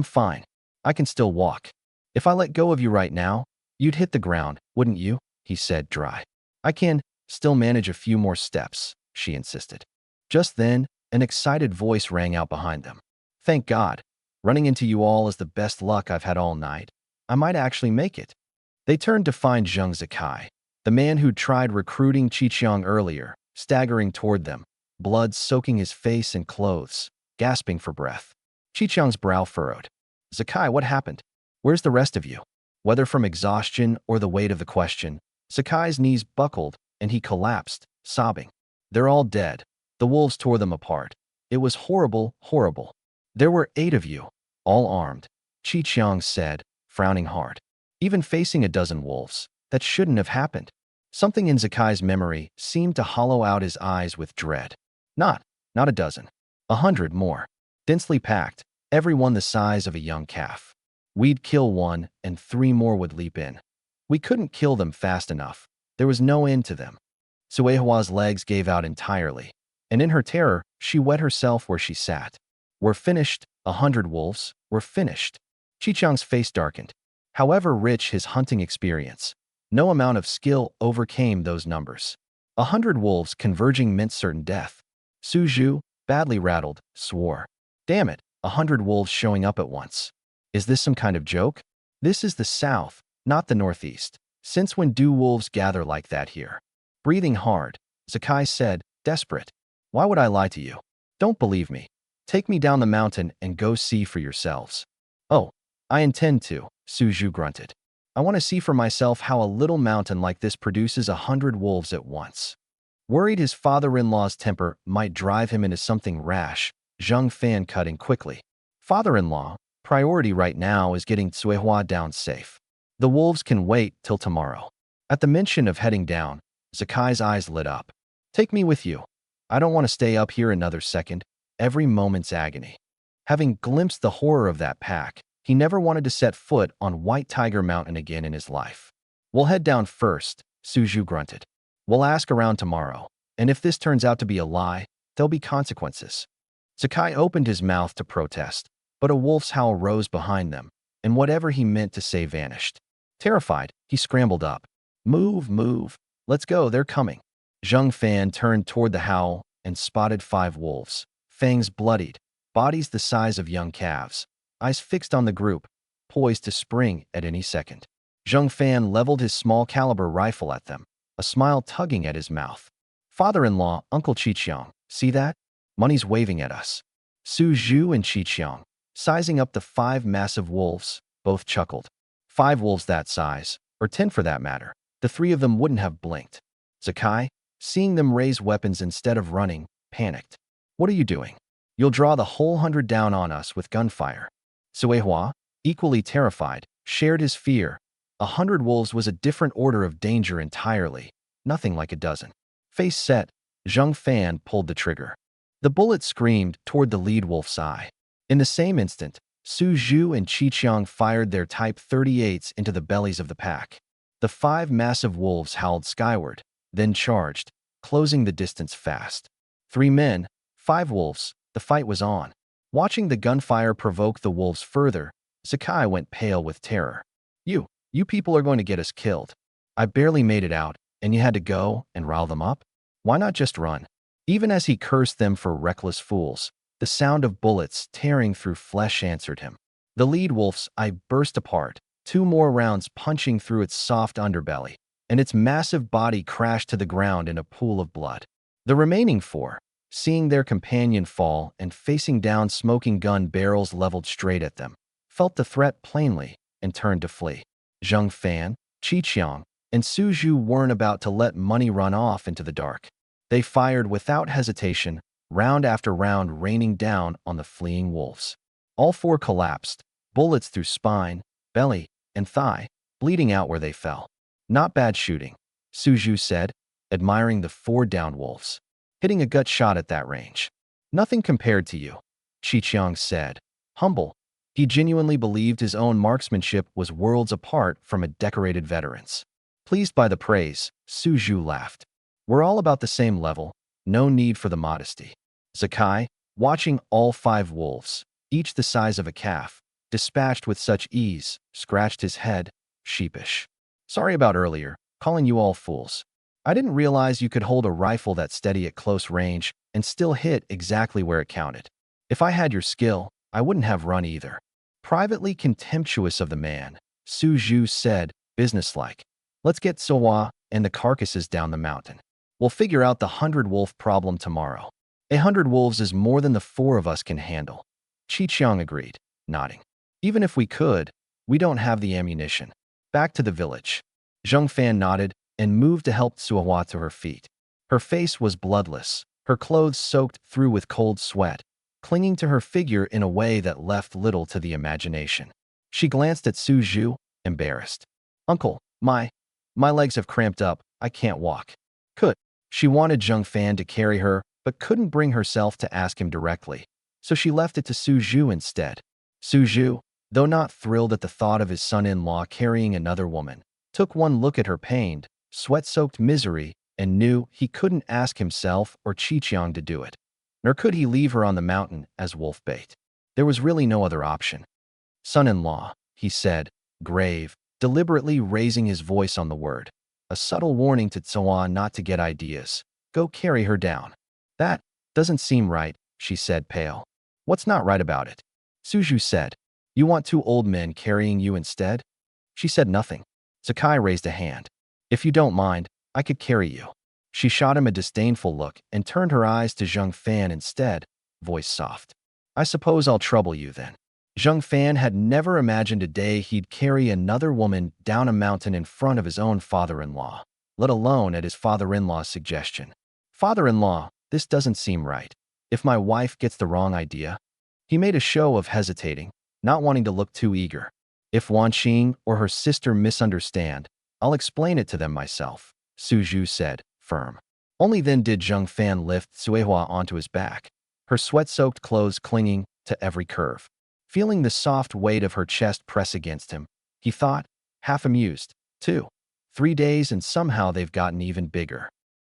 fine. I can still walk. If I let go of you right now, you'd hit the ground, wouldn't you? He said, dry. I can still manage a few more steps, she insisted. Just then, an excited voice rang out behind them. Thank God. Running into you all is the best luck I've had all night. I might actually make it. They turned to find Zheng Zikai, the man who'd tried recruiting Qiqiang earlier, staggering toward them, blood soaking his face and clothes, gasping for breath. Qiqiang's brow furrowed. Zakai, what happened? Where's the rest of you? Whether from exhaustion or the weight of the question, Zakai's knees buckled and he collapsed, sobbing. They're all dead. The wolves tore them apart. It was horrible, horrible. There were 8 of you, all armed, Qiqiang said, frowning hard. Even facing a dozen wolves, that shouldn't have happened. Something in Zakai's memory seemed to hollow out his eyes with dread. Not a dozen. 100 more. Densely packed, every one the size of a young calf. We'd kill one, and 3 more would leap in. We couldn't kill them fast enough. There was no end to them. Tsuehua's legs gave out entirely, and in her terror, she wet herself where she sat. We're finished, 100 wolves, we're finished. Qiqiang's face darkened. However rich his hunting experience, No amount of skill overcame those numbers. 100 wolves converging meant certain death. Suju, badly rattled, swore. Damn it, 100 wolves showing up at once. Is this some kind of joke? This is the south, not the northeast. Since when do wolves gather like that here? Breathing hard, Zakai said, desperate. Why would I lie to you? Don't believe me. Take me down the mountain and go see for yourselves. Oh, I intend to, Suju grunted. I want to see for myself how a little mountain like this produces 100 wolves at once. Worried his father-in-law's temper might drive him into something rash, Zhang Fan cut in quickly. Father-in-law, priority right now is getting Tsuehua down safe. The wolves can wait till tomorrow. At the mention of heading down, Zakai's eyes lit up. Take me with you. I don't want to stay up here another second, every moment's agony. Having glimpsed the horror of that pack, he never wanted to set foot on White Tiger Mountain again in his life. We'll head down first, Suju grunted. We'll ask around tomorrow, and if this turns out to be a lie, there'll be consequences. Sakai opened his mouth to protest, but a wolf's howl rose behind them, and whatever he meant to say vanished. Terrified, he scrambled up. Move, move. Let's go, they're coming. Zhang Fan turned toward the howl and spotted 5 wolves, fangs bloodied, bodies the size of young calves, eyes fixed on the group, poised to spring at any second. Zhang Fan leveled his small-caliber rifle at them, a smile tugging at his mouth. Father-in-law, Uncle Qiqiang, see that? Money's waving at us. Su Zhu and Qiqiang, sizing up the 5 massive wolves, both chuckled. 5 wolves that size, or 10 for that matter, the 3 of them wouldn't have blinked. Zakai, seeing them raise weapons instead of running, panicked. What are you doing? You'll draw the whole 100 down on us with gunfire. Suehua, equally terrified, shared his fear. 100 wolves was a different order of danger entirely, nothing like a dozen. Face set, Zhang Fan pulled the trigger. The bullet screamed toward the lead wolf's eye. In the same instant, Su Zhu and Qiqiang fired their Type 38s into the bellies of the pack. The 5 massive wolves howled skyward, then charged, closing the distance fast. 3 men, 5 wolves, the fight was on. Watching the gunfire provoke the wolves further, Sakai went pale with terror. You people are going to get us killed. I barely made it out, and you had to go and rile them up? Why not just run? Even as he cursed them for reckless fools, the sound of bullets tearing through flesh answered him. The lead wolf's eye burst apart, 2 more rounds punching through its soft underbelly, and its massive body crashed to the ground in a pool of blood. The remaining 4, seeing their companion fall and facing down smoking gun barrels leveled straight at them, felt the threat plainly and turned to flee. Zhang Fan, Qiqiang, and Su Zhu weren't about to let money run off into the dark. They fired without hesitation, round after round raining down on the fleeing wolves. All 4 collapsed, bullets through spine, belly, and thigh, bleeding out where they fell. Not bad shooting, Su Zhu said, admiring the 4 downed wolves. Hitting a gut shot at that range. Nothing compared to you, Qiqiang said, humble. He genuinely believed his own marksmanship was worlds apart from a decorated veteran's. Pleased by the praise, Su Zhu laughed. We're all about the same level, no need for the modesty. Zakai, watching all 5 wolves, each the size of a calf, dispatched with such ease, scratched his head, sheepish. Sorry about earlier, calling you all fools. I didn't realize you could hold a rifle that steady at close range and still hit exactly where it counted. If I had your skill, I wouldn't have run either. Privately contemptuous of the man, Su Zhu said, businesslike. Let's get Sohua and the carcasses down the mountain. We'll figure out the 100-wolf problem tomorrow. 100 wolves is more than the 4 of us can handle. Qiqiang agreed, nodding. Even if we could, we don't have the ammunition. Back to the village. Zhang Fan nodded and moved to help Sohua to her feet. Her face was bloodless, her clothes soaked through with cold sweat, clinging to her figure in a way that left little to the imagination. She glanced at Su Zhu, embarrassed. Uncle, my legs have cramped up, I can't walk. She wanted Zhang Fan to carry her, but couldn't bring herself to ask him directly, so she left it to Su Zhu instead. Su Zhu, though not thrilled at the thought of his son-in-law carrying another woman, took one look at her pained, sweat-soaked misery and knew he couldn't ask himself or Qiqiang to do it. Nor could he leave her on the mountain as wolf bait. There was really no other option. Son-in-law, he said, grave, deliberately raising his voice on the word. A subtle warning to Tsoan not to get ideas. Go carry her down. That doesn't seem right, she said, pale. What's not right about it? Suju said. You want two old men carrying you instead? She said nothing. Sakai raised a hand. If you don't mind, I could carry you. She shot him a disdainful look and turned her eyes to Zheng Fan instead, voice soft. I suppose I'll trouble you then. Zheng Fan had never imagined a day he'd carry another woman down a mountain in front of his own father-in-law, let alone at his father-in-law's suggestion. Father-in-law, this doesn't seem right. If my wife gets the wrong idea? He made a show of hesitating, not wanting to look too eager. If Wanqing or her sister misunderstand, I'll explain it to them myself, Suju said, firm. Only then did Zheng Fan lift Suehua onto his back, her sweat-soaked clothes clinging to every curve. Feeling the soft weight of her chest press against him, he thought, half amused, 3 days and somehow they've gotten even bigger.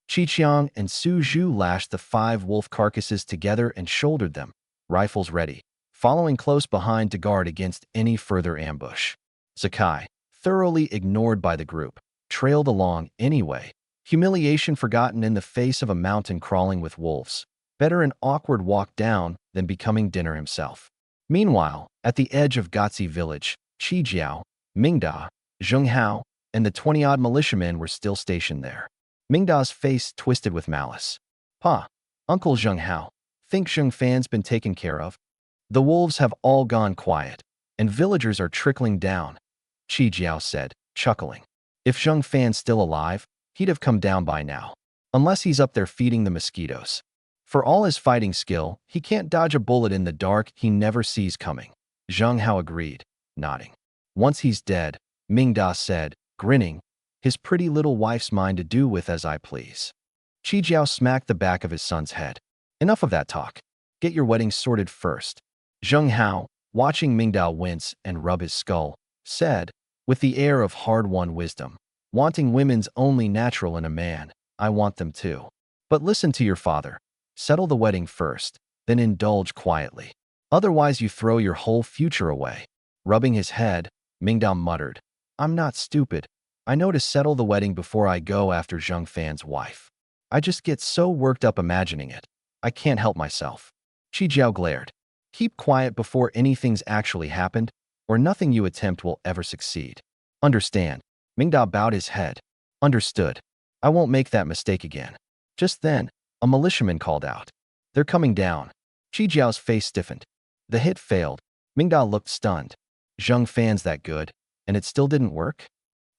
Qiqiang and Suju lashed the 5 wolf carcasses together and shouldered them, rifles ready, following close behind to guard against any further ambush. Sakai, thoroughly ignored by the group, trailed along anyway, humiliation forgotten in the face of a mountain crawling with wolves. Better an awkward walk down than becoming dinner himself. Meanwhile, at the edge of Gotzi village, Qijiao, Mingda, Zhenghao, and the 20-odd militiamen were still stationed there. Mingda's face twisted with malice. Pa, Uncle Zhenghao, think Zheng Fan's been taken care of? The wolves have all gone quiet, and villagers are trickling down, Qijiao said, chuckling. If Zheng Fan's still alive, he'd have come down by now. Unless he's up there feeding the mosquitoes. For all his fighting skill, he can't dodge a bullet in the dark he never sees coming. Zheng Hao agreed, nodding. Once he's dead, Mingda said, grinning, his pretty little wife's mine to do with as I please. Qijiao smacked the back of his son's head. Enough of that talk. Get your wedding sorted first. Zheng Hao, watching Mingda wince and rub his skull, said, with the air of hard-won wisdom, wanting women's only natural in a man, I want them too. But listen to your father. Settle the wedding first, then indulge quietly. Otherwise you throw your whole future away. Rubbing his head, Mingda muttered, I'm not stupid. I know to settle the wedding before I go after Zheng Fan's wife. I just get so worked up imagining it. I can't help myself. Qijiao glared. Keep quiet before anything's actually happened, or nothing you attempt will ever succeed. Understand. Mingda bowed his head. Understood. I won't make that mistake again. Just then, a militiaman called out. They're coming down. Qijiao's face stiffened. The hit failed. Mingda looked stunned. Zheng Fan's that good, and it still didn't work?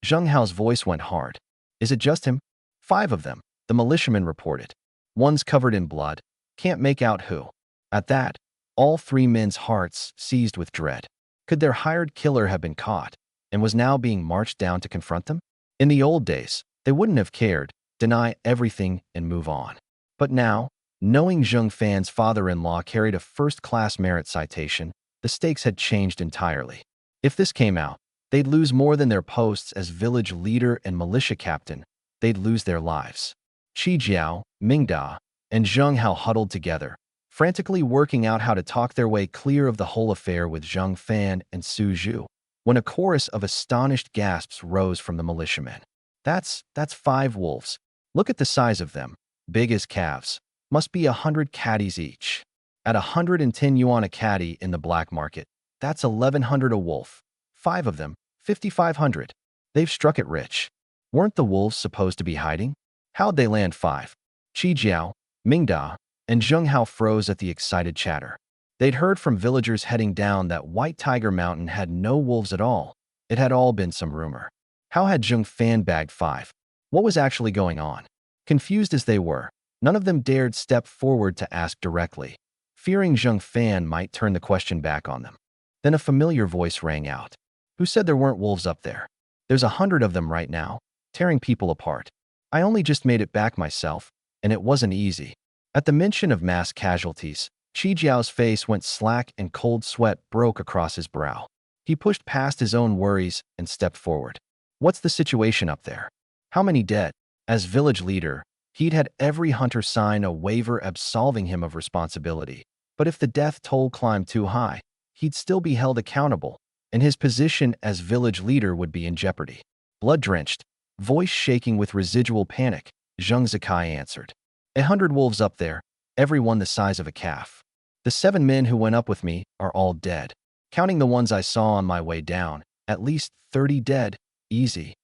Zheng Hao's voice went hard. Is it just him? 5 of them, the militiaman reported. One's covered in blood. Can't make out who. At that, all 3 men's hearts seized with dread. Could their hired killer have been caught, and was now being marched down to confront them? In the old days, they wouldn't have cared, deny everything and move on. But now, knowing Zheng Fan's father-in-law carried a first-class merit citation, the stakes had changed entirely. If this came out, they'd lose more than their posts as village leader and militia captain. They'd lose their lives. Qijiao, Mingda, and Zheng Hao huddled together, frantically working out how to talk their way clear of the whole affair with Zheng Fan and Suju, when a chorus of astonished gasps rose from the militiamen. That's 5 wolves. Look at the size of them. Big as calves. Must be 100 caddies each. At 110 yuan a caddy in the black market, that's 1,100 a wolf. 5 of them, 5,500. They've struck it rich. Weren't the wolves supposed to be hiding? How'd they land 5? Qijiao, Mingda, and Zheng Hao froze at the excited chatter. They'd heard from villagers heading down that White Tiger Mountain had no wolves at all. It had all been some rumor. How had Zheng Fan bagged 5? What was actually going on? Confused as they were, none of them dared step forward to ask directly, fearing Zheng Fan might turn the question back on them. Then a familiar voice rang out. Who said there weren't wolves up there? There's 100 of them right now, tearing people apart. I only just made it back myself, and it wasn't easy. At the mention of mass casualties, Qijiao's face went slack and cold sweat broke across his brow. He pushed past his own worries and stepped forward. What's the situation up there? How many dead? As village leader, he'd had every hunter sign a waiver absolving him of responsibility. But if the death toll climbed too high, he'd still be held accountable, and his position as village leader would be in jeopardy. Blood-drenched, voice shaking with residual panic, Zheng Zikai answered. 100 wolves up there, every one the size of a calf. The 7 men who went up with me are all dead. Counting the ones I saw on my way down, at least 30 dead, easy.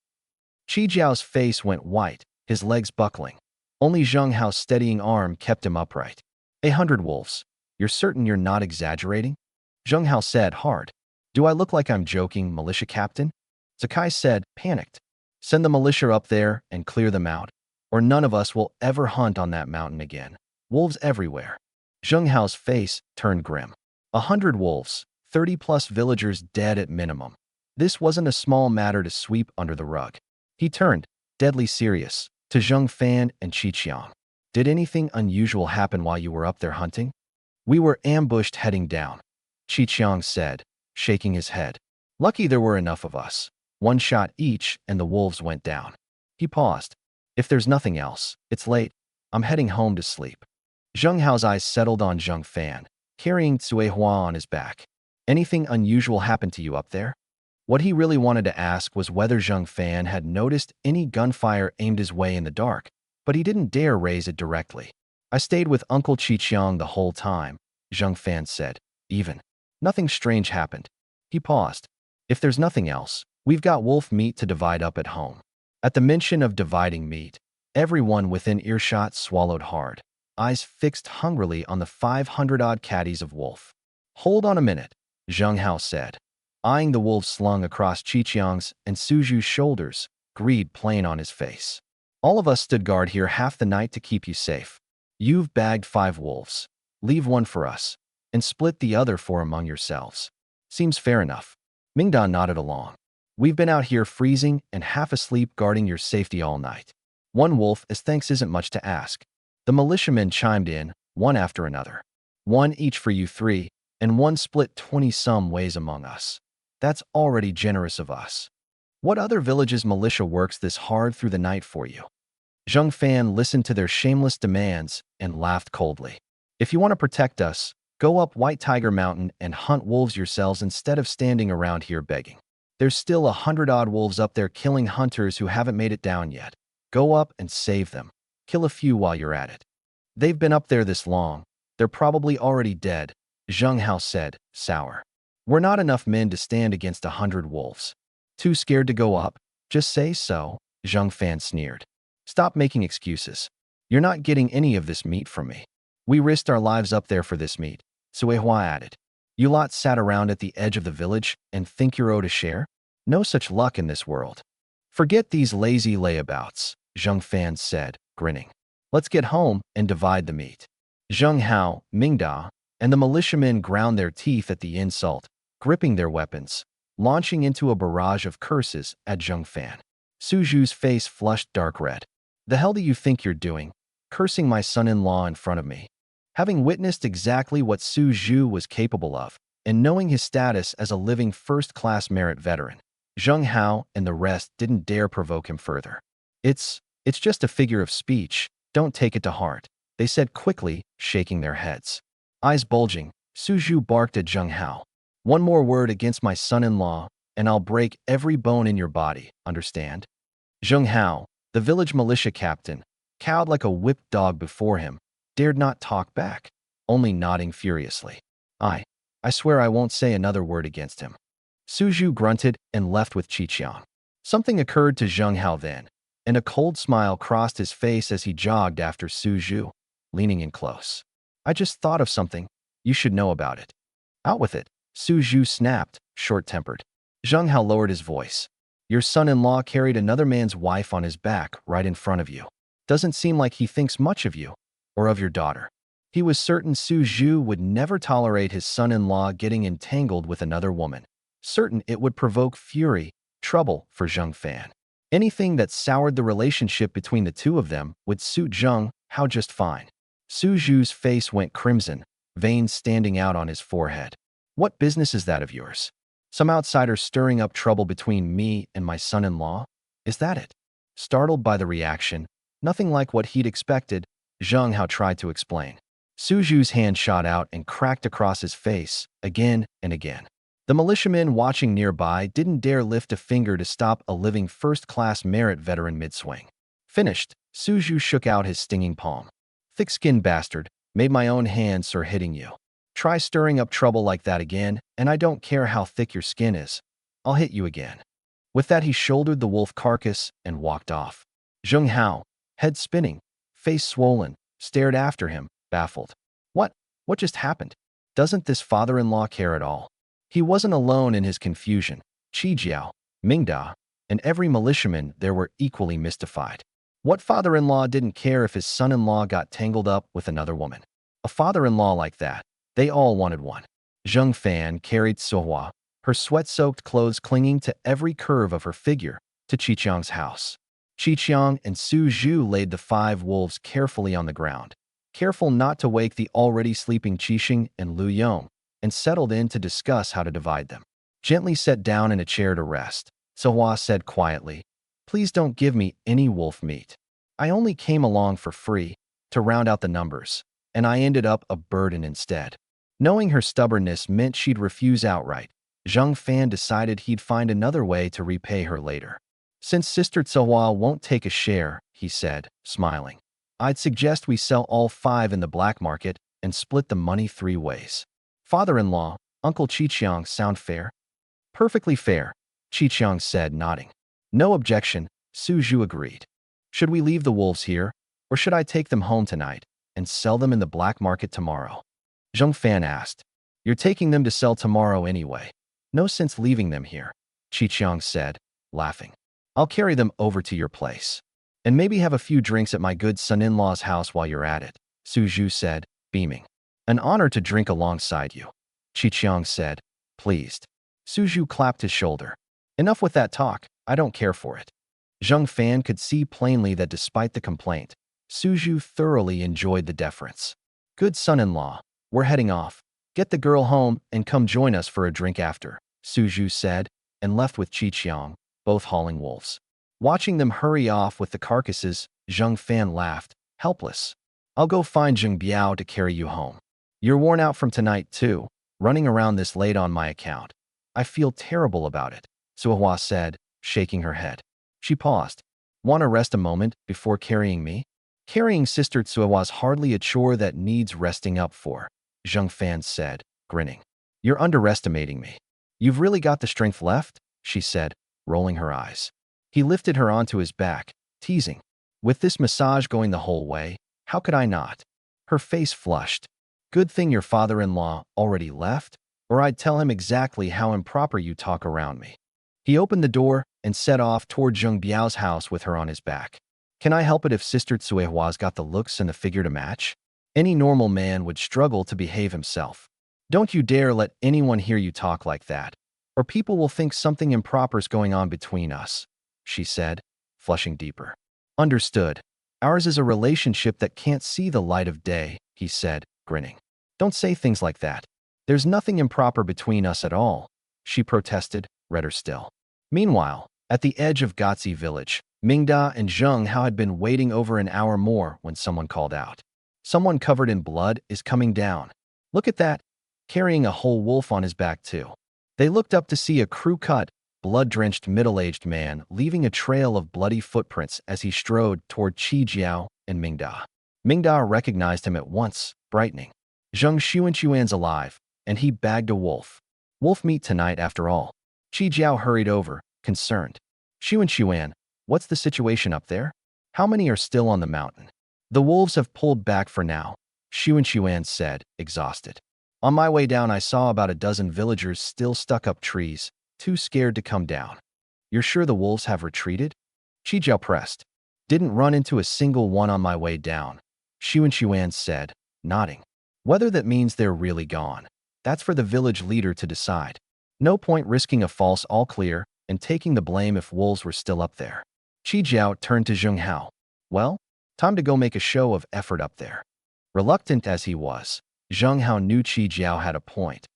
Qi Jiao's face went white, his legs buckling. Only Zheng Hao's steadying arm kept him upright. 100 wolves. You're certain you're not exaggerating? Zheng Hao said, hard. Do I look like I'm joking, militia captain? Zakai said, panicked. Send the militia up there and clear them out, or none of us will ever hunt on that mountain again. Wolves everywhere. Zheng Hao's face turned grim. 100 wolves, 30-plus villagers dead at minimum. This wasn't a small matter to sweep under the rug. He turned, deadly serious, to Zheng Fan and Qi Qiang. Did anything unusual happen while you were up there hunting? We were ambushed heading down, Qi Qiang said, shaking his head. Lucky there were enough of us. 1 shot each and the wolves went down. He paused. If there's nothing else, it's late. I'm heading home to sleep. Zheng Hao's eyes settled on Zheng Fan, carrying Cui Hua on his back. Anything unusual happened to you up there? What he really wanted to ask was whether Zheng Fan had noticed any gunfire aimed his way in the dark, but he didn't dare raise it directly. I stayed with Uncle Qi Qiang the whole time, Zheng Fan said. Even. Nothing strange happened. He paused. If there's nothing else, we've got wolf meat to divide up at home. At the mention of dividing meat, everyone within earshot swallowed hard, eyes fixed hungrily on the 500-odd caddies of wolf. Hold on a minute, Zheng Hao said, eyeing the wolves slung across Qi Qiang's and Suju's shoulders, greed plain on his face. All of us stood guard here half the night to keep you safe. You've bagged 5 wolves. Leave 1 for us, and split the other 4 among yourselves. Seems fair enough. Mingda nodded along. We've been out here freezing and half asleep guarding your safety all night. 1 wolf as thanks isn't much to ask. The militiamen chimed in, one after another. 1 each for you 3, and 1 split 20-some ways among us. That's already generous of us. What other village's militia works this hard through the night for you? Zheng Fan listened to their shameless demands and laughed coldly. If you want to protect us, go up White Tiger Mountain and hunt wolves yourselves instead of standing around here begging. There's still 100-odd wolves up there killing hunters who haven't made it down yet. Go up and save them. Kill a few while you're at it. They've been up there this long. They're probably already dead, Zheng Hao said, sour. We're not enough men to stand against 100 wolves. Too scared to go up? Just say so, Zheng Fan sneered. Stop making excuses. You're not getting any of this meat from me. We risked our lives up there for this meat, Cui Hua added. You lot sat around at the edge of the village and think you're owed a share? No such luck in this world. Forget these lazy layabouts, Zheng Fan said, grinning. Let's get home and divide the meat. Zheng Hao, Mingda, and the militiamen ground their teeth at the insult, gripping their weapons, launching into a barrage of curses at Zheng Fan. Suju's face flushed dark red. The hell do you think you're doing, cursing my son-in-law in front of me? Having witnessed exactly what Suju was capable of, and knowing his status as a living first-class merit veteran, Zheng Hao and the rest didn't dare provoke him further. It's just a figure of speech. Don't take it to heart, they said quickly, shaking their heads. Eyes bulging, Suju barked at Zheng Hao. 1 more word against my son-in-law, and I'll break every bone in your body, understand? Zheng Hao, the village militia captain, cowed like a whipped dog before him, dared not talk back, only nodding furiously. I swear I won't say another word against him. Suju grunted and left with Qi Qiang. Something occurred to Zheng Hao then, and a cold smile crossed his face as he jogged after Suju, leaning in close. I just thought of something. You should know about it. Out with it, Suju snapped, short-tempered. Zheng Hao lowered his voice. Your son-in-law carried another man's wife on his back right in front of you. Doesn't seem like he thinks much of you, or of your daughter. He was certain Suju would never tolerate his son-in-law getting entangled with another woman. Certain it would provoke fury, trouble for Zheng Fan. Anything that soured the relationship between the 2 of them would suit Zheng Hao just fine. Suju's face went crimson, veins standing out on his forehead. What business is that of yours? Some outsider stirring up trouble between me and my son-in-law? Is that it? Startled by the reaction, nothing like what he'd expected, Zheng Hao tried to explain. Suju's hand shot out and cracked across his face, again and again. The militiamen watching nearby didn't dare lift a finger to stop a living first-class merit veteran mid-swing. Finished, Suju shook out his stinging palm. Thick-skinned bastard, made my own hand sir hitting you. Try stirring up trouble like that again, and I don't care how thick your skin is. I'll hit you again. With that he shouldered the wolf carcass and walked off. Zheng Hao, head spinning, face swollen, stared after him, baffled. What just happened? Doesn't this father-in-law care at all? He wasn't alone in his confusion. Qi Jiao, Mingda, and every militiaman there were equally mystified. What father-in-law didn't care if his son-in-law got tangled up with another woman? A father-in-law like that, they all wanted one. Zheng Fan carried Suhua, her sweat-soaked clothes clinging to every curve of her figure, to Qiqiang's house. Qiqiang and Su Zhu laid the 5 wolves carefully on the ground, careful not to wake the already sleeping Qixing and Lu Yong, and settled in to discuss how to divide them. Gently set down in a chair to rest, Suhua said quietly, "Please don't give me any wolf meat. I only came along for free, to round out the numbers, and I ended up a burden instead." Knowing her stubbornness meant she'd refuse outright, Zheng Fan decided he'd find another way to repay her later. "Since Sister Tsuhua won't take a share," he said, smiling, "I'd suggest we sell all 5 in the black market and split the money 3 ways. Father-in-law, Uncle Qiqiang sound fair?" "Perfectly fair," Qiqiang said, nodding. "No objection," Su Zhu agreed. "Should we leave the wolves here, or should I take them home tonight and sell them in the black market tomorrow?" Zheng Fan asked. "You're taking them to sell tomorrow anyway. No sense leaving them here," Qiqiang said, laughing. "I'll carry them over to your place. And maybe have a few drinks at my good son-in-law's house while you're at it," Su Zhu said, beaming. "An honor to drink alongside you," Qiqiang said, pleased. Su Zhu clapped his shoulder. "Enough with that talk, I don't care for it." Zheng Fan could see plainly that despite the complaint, Su Zhu thoroughly enjoyed the deference. "Good son-in-law, we're heading off. Get the girl home and come join us for a drink after," Su Zhu said, and left with Qiqiang, both hauling wolves. Watching them hurry off with the carcasses, Zheng Fan laughed, helpless. "I'll go find Zheng Biao to carry you home. You're worn out from tonight, too, running around this late on my account. I feel terrible about it," Suhua said, shaking her head. She paused. "Want to rest a moment before carrying me?" "Carrying Sister Tsuhua's hardly a chore that needs resting up for," Zheng Fan said, grinning. "You're underestimating me. You've really got the strength left?" she said, rolling her eyes. He lifted her onto his back, teasing. "With this massage going the whole way, how could I not?" Her face flushed. "Good thing your father-in-law already left, or I'd tell him exactly how improper you talk around me." He opened the door and set off toward Zheng Biao's house with her on his back. Can I help it if Sister Tsuehua's got the looks and the figure to match? Any normal man would struggle to behave himself. Don't you dare let anyone hear you talk like that, or people will think something improper's going on between us, she said, flushing deeper. Understood. Ours is a relationship that can't see the light of day, he said, grinning. Don't say things like that. There's nothing improper between us at all, she protested, redder still. Meanwhile, at the edge of Gotzi village, Mingda and Zheng Hao had been waiting over an hour more when someone called out. Someone covered in blood is coming down. Look at that, carrying a whole wolf on his back too. They looked up to see a crew-cut, blood-drenched middle-aged man leaving a trail of bloody footprints as he strode toward Qi Jiao and Mingda. Mingda recognized him at once, brightening. Zheng Xuanquan's alive, and he bagged a wolf. Wolf meat tonight after all. Qi Jiao hurried over, concerned. Xuanquan, what's the situation up there? How many are still on the mountain? The wolves have pulled back for now, Xuanquan said, exhausted. On my way down I saw about a dozen villagers still stuck up trees, too scared to come down. You're sure the wolves have retreated? Qi Jiao pressed. Didn't run into a single one on my way down, Xuanquan said, nodding. Whether that means they're really gone, that's for the village leader to decide. No point risking a false all clear and taking the blame if wolves were still up there. Qi Jiao turned to Zheng Hao. Well, time to go make a show of effort up there. Reluctant as he was, Zheng Hao knew Qi Jiao had a point.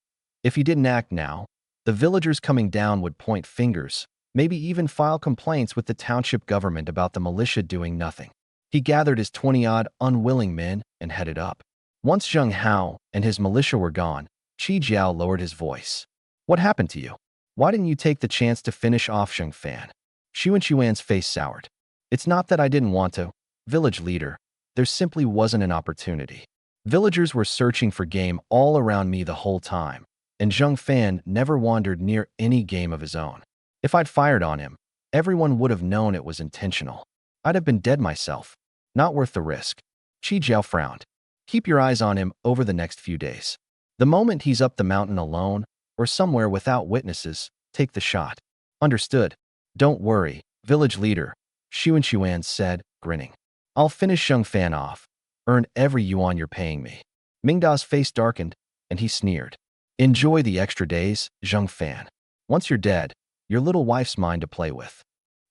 If he didn't act now, the villagers coming down would point fingers, maybe even file complaints with the township government about the militia doing nothing. He gathered his 20-odd unwilling men and headed up. Once Zheng Hao and his militia were gone, Qi Jiao lowered his voice. What happened to you? Why didn't you take the chance to finish off Zheng Fan? Xuan's face soured. It's not that I didn't want to, village leader. There simply wasn't an opportunity. Villagers were searching for game all around me the whole time, and Zheng Fan never wandered near any game of his own. If I'd fired on him, everyone would have known it was intentional. I'd have been dead myself. Not worth the risk. Qi Jiao frowned. Keep your eyes on him over the next few days. The moment he's up the mountain alone, or somewhere without witnesses, take the shot. Understood. Don't worry, village leader, Xuan said, grinning. I'll finish Zheng Fan off. Earn every yuan you're paying me. Mingda's face darkened, and he sneered. Enjoy the extra days, Zheng Fan. Once you're dead, your little wife's mine to play with.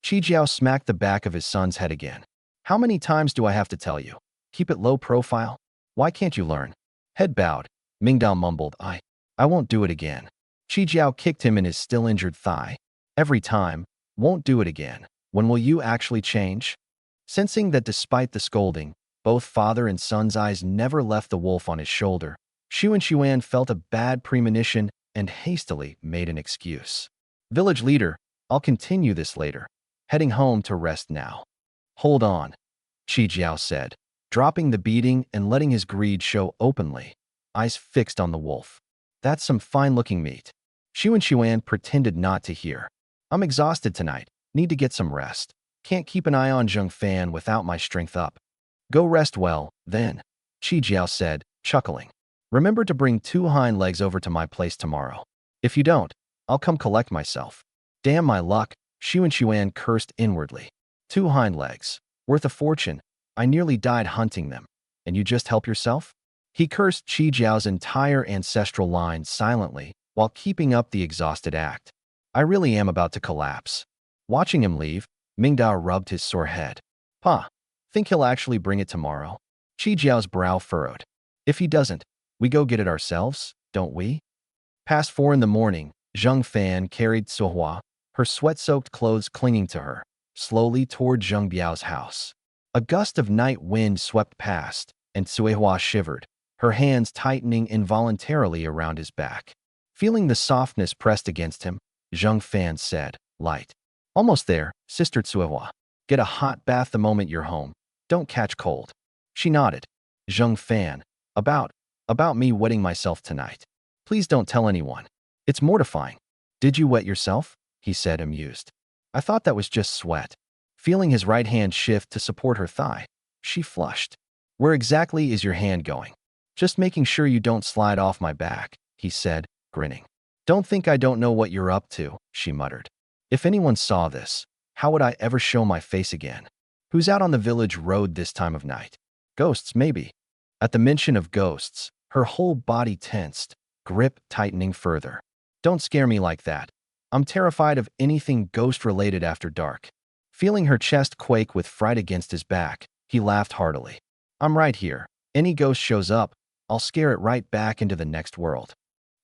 Qi Jiao smacked the back of his son's head again. How many times do I have to tell you? Keep it low profile? Why can't you learn? Head bowed, Mingdao mumbled, I won't do it again. Qi Jiao kicked him in his still injured thigh. Every time, won't do it again. When will you actually change? Sensing that despite the scolding, both father and son's eyes never left the wolf on his shoulder, Xuan felt a bad premonition and hastily made an excuse. Village leader, I'll continue this later. Heading home to rest now. Hold on, Qi Jiao said, dropping the beating and letting his greed show openly, eyes fixed on the wolf. That's some fine-looking meat. Xuan pretended not to hear. I'm exhausted tonight. Need to get some rest. Can't keep an eye on Zheng Fan without my strength up. Go rest well, then, Qi Jiao said, chuckling. Remember to bring 2 hind legs over to my place tomorrow. If you don't, I'll come collect myself. Damn my luck, Xuan cursed inwardly. 2 hind legs. Worth a fortune. I nearly died hunting them. And you just help yourself? He cursed Qi Jiao's entire ancestral line silently while keeping up the exhausted act. I really am about to collapse. Watching him leave, Mingdao rubbed his sore head. Pa, think he'll actually bring it tomorrow? Qi Jiao's brow furrowed. If he doesn't, we go get it ourselves, don't we? Past 4 in the morning, Zheng Fan carried Suihua, her sweat-soaked clothes clinging to her, slowly toward Zheng Biao's house. A gust of night wind swept past, and Suihua shivered, her hands tightening involuntarily around his back. Feeling the softness pressed against him, Zheng Fan said, light. Almost there, Sister Suihua. Get a hot bath the moment you're home. Don't catch cold. She nodded. Zheng Fan, about me wetting myself tonight. Please don't tell anyone. It's mortifying. Did you wet yourself? He said, amused. I thought that was just sweat. Feeling his right hand shift to support her thigh, she flushed. Where exactly is your hand going? Just making sure you don't slide off my back, he said, grinning. Don't think I don't know what you're up to, she muttered. If anyone saw this, how would I ever show my face again? Who's out on the village road this time of night? Ghosts, maybe. At the mention of ghosts, her whole body tensed, grip tightening further. Don't scare me like that. I'm terrified of anything ghost-related after dark. Feeling her chest quake with fright against his back, he laughed heartily. I'm right here. Any ghost shows up, I'll scare it right back into the next world.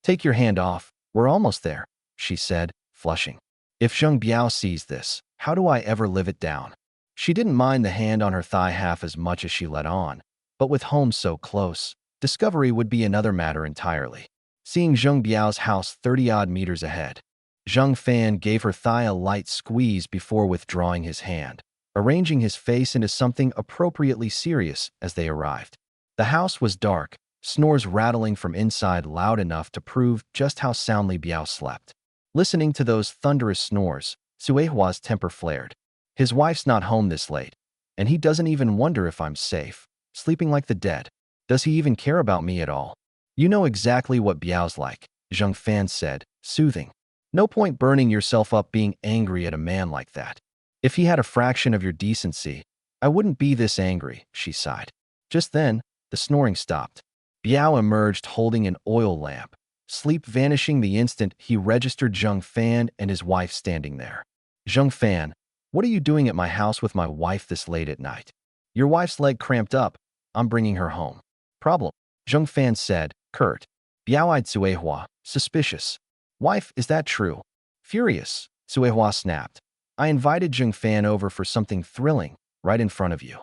Take your hand off. We're almost there, she said, flushing. If Zheng Biao sees this, how do I ever live it down? She didn't mind the hand on her thigh half as much as she let on, but with home so close, discovery would be another matter entirely. Seeing Zheng Biao's house 30-odd meters ahead, Zheng Fan gave her thigh a light squeeze before withdrawing his hand, arranging his face into something appropriately serious as they arrived. The house was dark, snores rattling from inside loud enough to prove just how soundly Biao slept. Listening to those thunderous snores, Suihua's temper flared. His wife's not home this late, and he doesn't even wonder if I'm safe, sleeping like the dead. Does he even care about me at all? You know exactly what Biao's like, Zheng Fan said, soothing. No point burning yourself up being angry at a man like that. If he had a fraction of your decency, I wouldn't be this angry, she sighed. Just then, the snoring stopped. Biao emerged holding an oil lamp, sleep vanishing the instant he registered Zheng Fan and his wife standing there. Zheng Fan, what are you doing at my house with my wife this late at night? Your wife's leg cramped up. I'm bringing her home. Problem, Zheng Fan said, curt. Biao eyed Suihua, suspicious. Wife, is that true? Furious, Suihua snapped. I invited Zheng Fan over for something thrilling, right in front of you.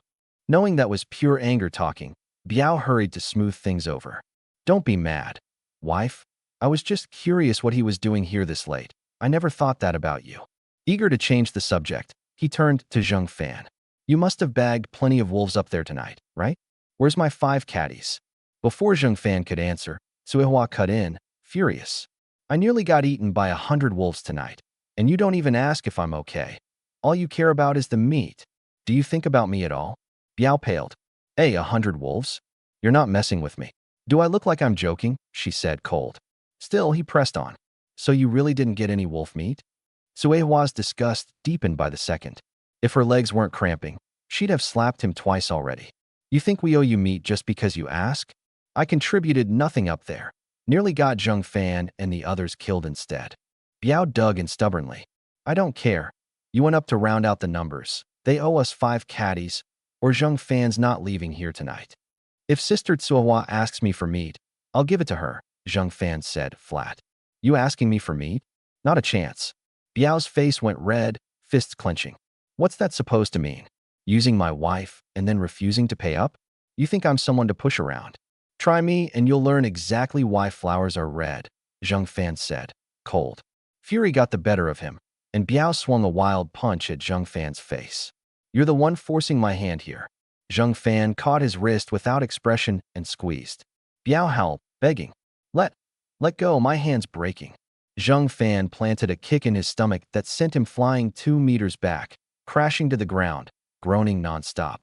Knowing that was pure anger talking, Biao hurried to smooth things over. Don't be mad. Wife, I was just curious what he was doing here this late. I never thought that about you. Eager to change the subject, he turned to Zheng Fan. You must have bagged plenty of wolves up there tonight, right? Where's my 5 caddies? Before Zheng Fan could answer, Suihua cut in, furious. I nearly got eaten by 100 wolves tonight, and you don't even ask if I'm okay. All you care about is the meat. Do you think about me at all? Biao paled. Hey, 100 wolves? You're not messing with me. Do I look like I'm joking? She said, cold. Still, he pressed on. So you really didn't get any wolf meat? Suihua's disgust deepened by the second. If her legs weren't cramping, she'd have slapped him twice already. You think we owe you meat just because you ask? I contributed nothing up there. Nearly got Zheng Fan and the others killed instead. Biao dug in stubbornly. I don't care. You went up to round out the numbers. They owe us 5 caddies, or Zheng Fan's not leaving here tonight. If Sister Tsuihua asks me for meat, I'll give it to her, Zheng Fan said, flat. You asking me for meat? Not a chance. Biao's face went red, fists clenching. What's that supposed to mean? Using my wife and then refusing to pay up? You think I'm someone to push around? Try me and you'll learn exactly why flowers are red, Zheng Fan said, cold. Fury got the better of him, and Biao swung a wild punch at Zheng Fan's face. You're the one forcing my hand here. Zheng Fan caught his wrist without expression and squeezed. Biao howled, begging. Let go, my hand's breaking. Zheng Fan planted a kick in his stomach that sent him flying 2 meters back, crashing to the ground, groaning nonstop.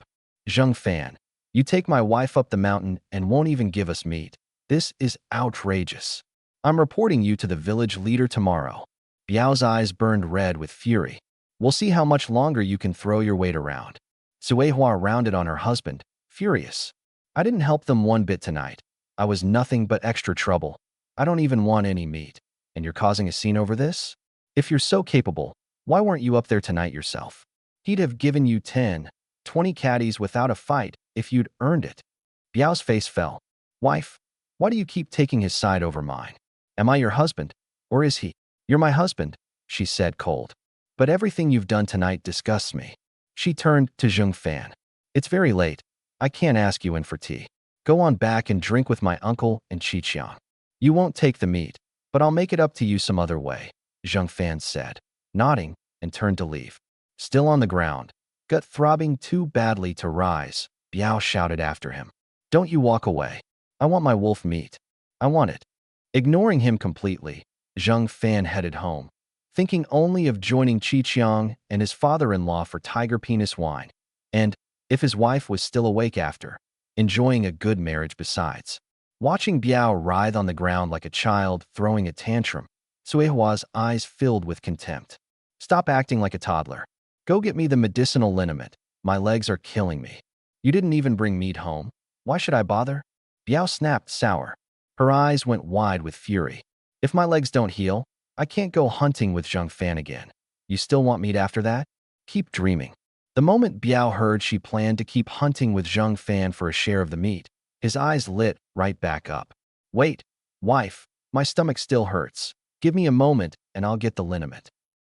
Zheng Fan, you take my wife up the mountain and won't even give us meat. This is outrageous. I'm reporting you to the village leader tomorrow. Biao's eyes burned red with fury. We'll see how much longer you can throw your weight around. Suihua rounded on her husband, furious. I didn't help them one bit tonight. I was nothing but extra trouble. I don't even want any meat. And you're causing a scene over this? If you're so capable, why weren't you up there tonight yourself? He'd have given you 10, 20 caddies without a fight if you'd earned it. Biao's face fell. Wife, why do you keep taking his side over mine? Am I your husband, or is he? You're my husband, she said, cold. But everything you've done tonight disgusts me. She turned to Zheng Fan. It's very late. I can't ask you in for tea. Go on back and drink with my uncle and Qiqiang. You won't take the meat, but I'll make it up to you some other way, Zheng Fan said, nodding, and turned to leave. Still on the ground, gut throbbing too badly to rise, Biao shouted after him. Don't you walk away. I want my wolf meat. I want it. Ignoring him completely, Zheng Fan headed home, thinking only of joining Qiqiang and his father-in-law for tiger penis wine, and, if his wife was still awake after, enjoying a good marriage besides. Watching Biao writhe on the ground like a child throwing a tantrum, Suihua's eyes filled with contempt. Stop acting like a toddler. Go get me the medicinal liniment. My legs are killing me. You didn't even bring meat home. Why should I bother? Biao snapped sour. Her eyes went wide with fury. If my legs don't heal, I can't go hunting with Zheng Fan again. You still want meat after that? Keep dreaming. The moment Biao heard she planned to keep hunting with Zheng Fan for a share of the meat, his eyes lit right back up. Wait, wife, my stomach still hurts. Give me a moment and I'll get the liniment.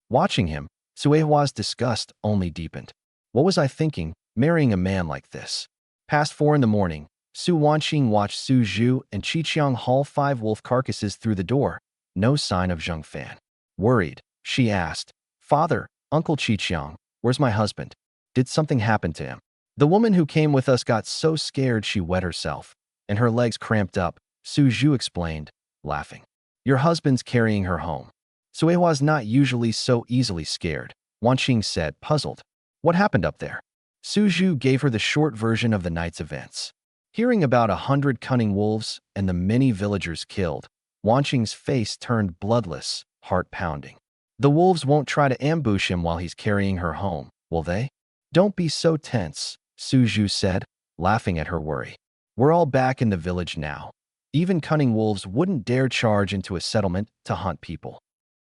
Watching him, Suihua's disgust only deepened. What was I thinking, marrying a man like this? Past 4 in the morning, Su Wanqing watched Su Zhu and Qiqiang haul 5 wolf carcasses through the door. No sign of Zheng Fan. Worried, she asked, Father, Uncle Qiqiang, where's my husband? Did something happen to him? The woman who came with us got so scared she wet herself, and her legs cramped up, Su Zhu explained, laughing. Your husband's carrying her home. Suihua's not usually so easily scared, Wanqing said, puzzled. What happened up there? Su Zhu gave her the short version of the night's events. Hearing about 100 cunning wolves and the many villagers killed, Wanqing's face turned bloodless, heart pounding. The wolves won't try to ambush him while he's carrying her home, will they? Don't be so tense, Su Zhu said, laughing at her worry. We're all back in the village now. Even cunning wolves wouldn't dare charge into a settlement to hunt people.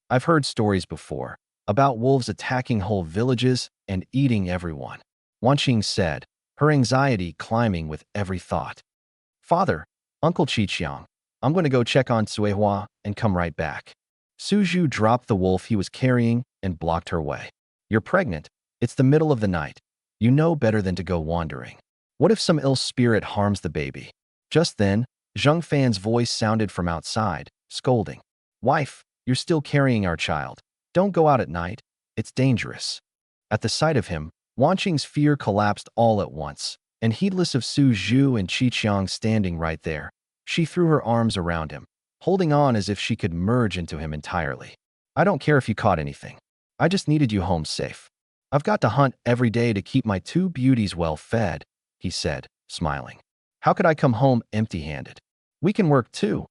I've heard stories before about wolves attacking whole villages and eating everyone, Wanqing said, her anxiety climbing with every thought. Father, Uncle Qiqiang, I'm going to go check on Suihua and come right back. Su Zhu dropped the wolf he was carrying and blocked her way. You're pregnant. It's the middle of the night. You know better than to go wandering. What if some ill spirit harms the baby? Just then, Zheng Fan's voice sounded from outside, scolding. Wife, you're still carrying our child. Don't go out at night. It's dangerous. At the sight of him, Wanqing's fear collapsed all at once, and heedless of Su Zhu and Qi Qiang standing right there, she threw her arms around him, holding on as if she could merge into him entirely. I don't care if you caught anything. I just needed you home safe. I've got to hunt every day to keep my two beauties well fed, he said, smiling. How could I come home empty-handed? We can work too,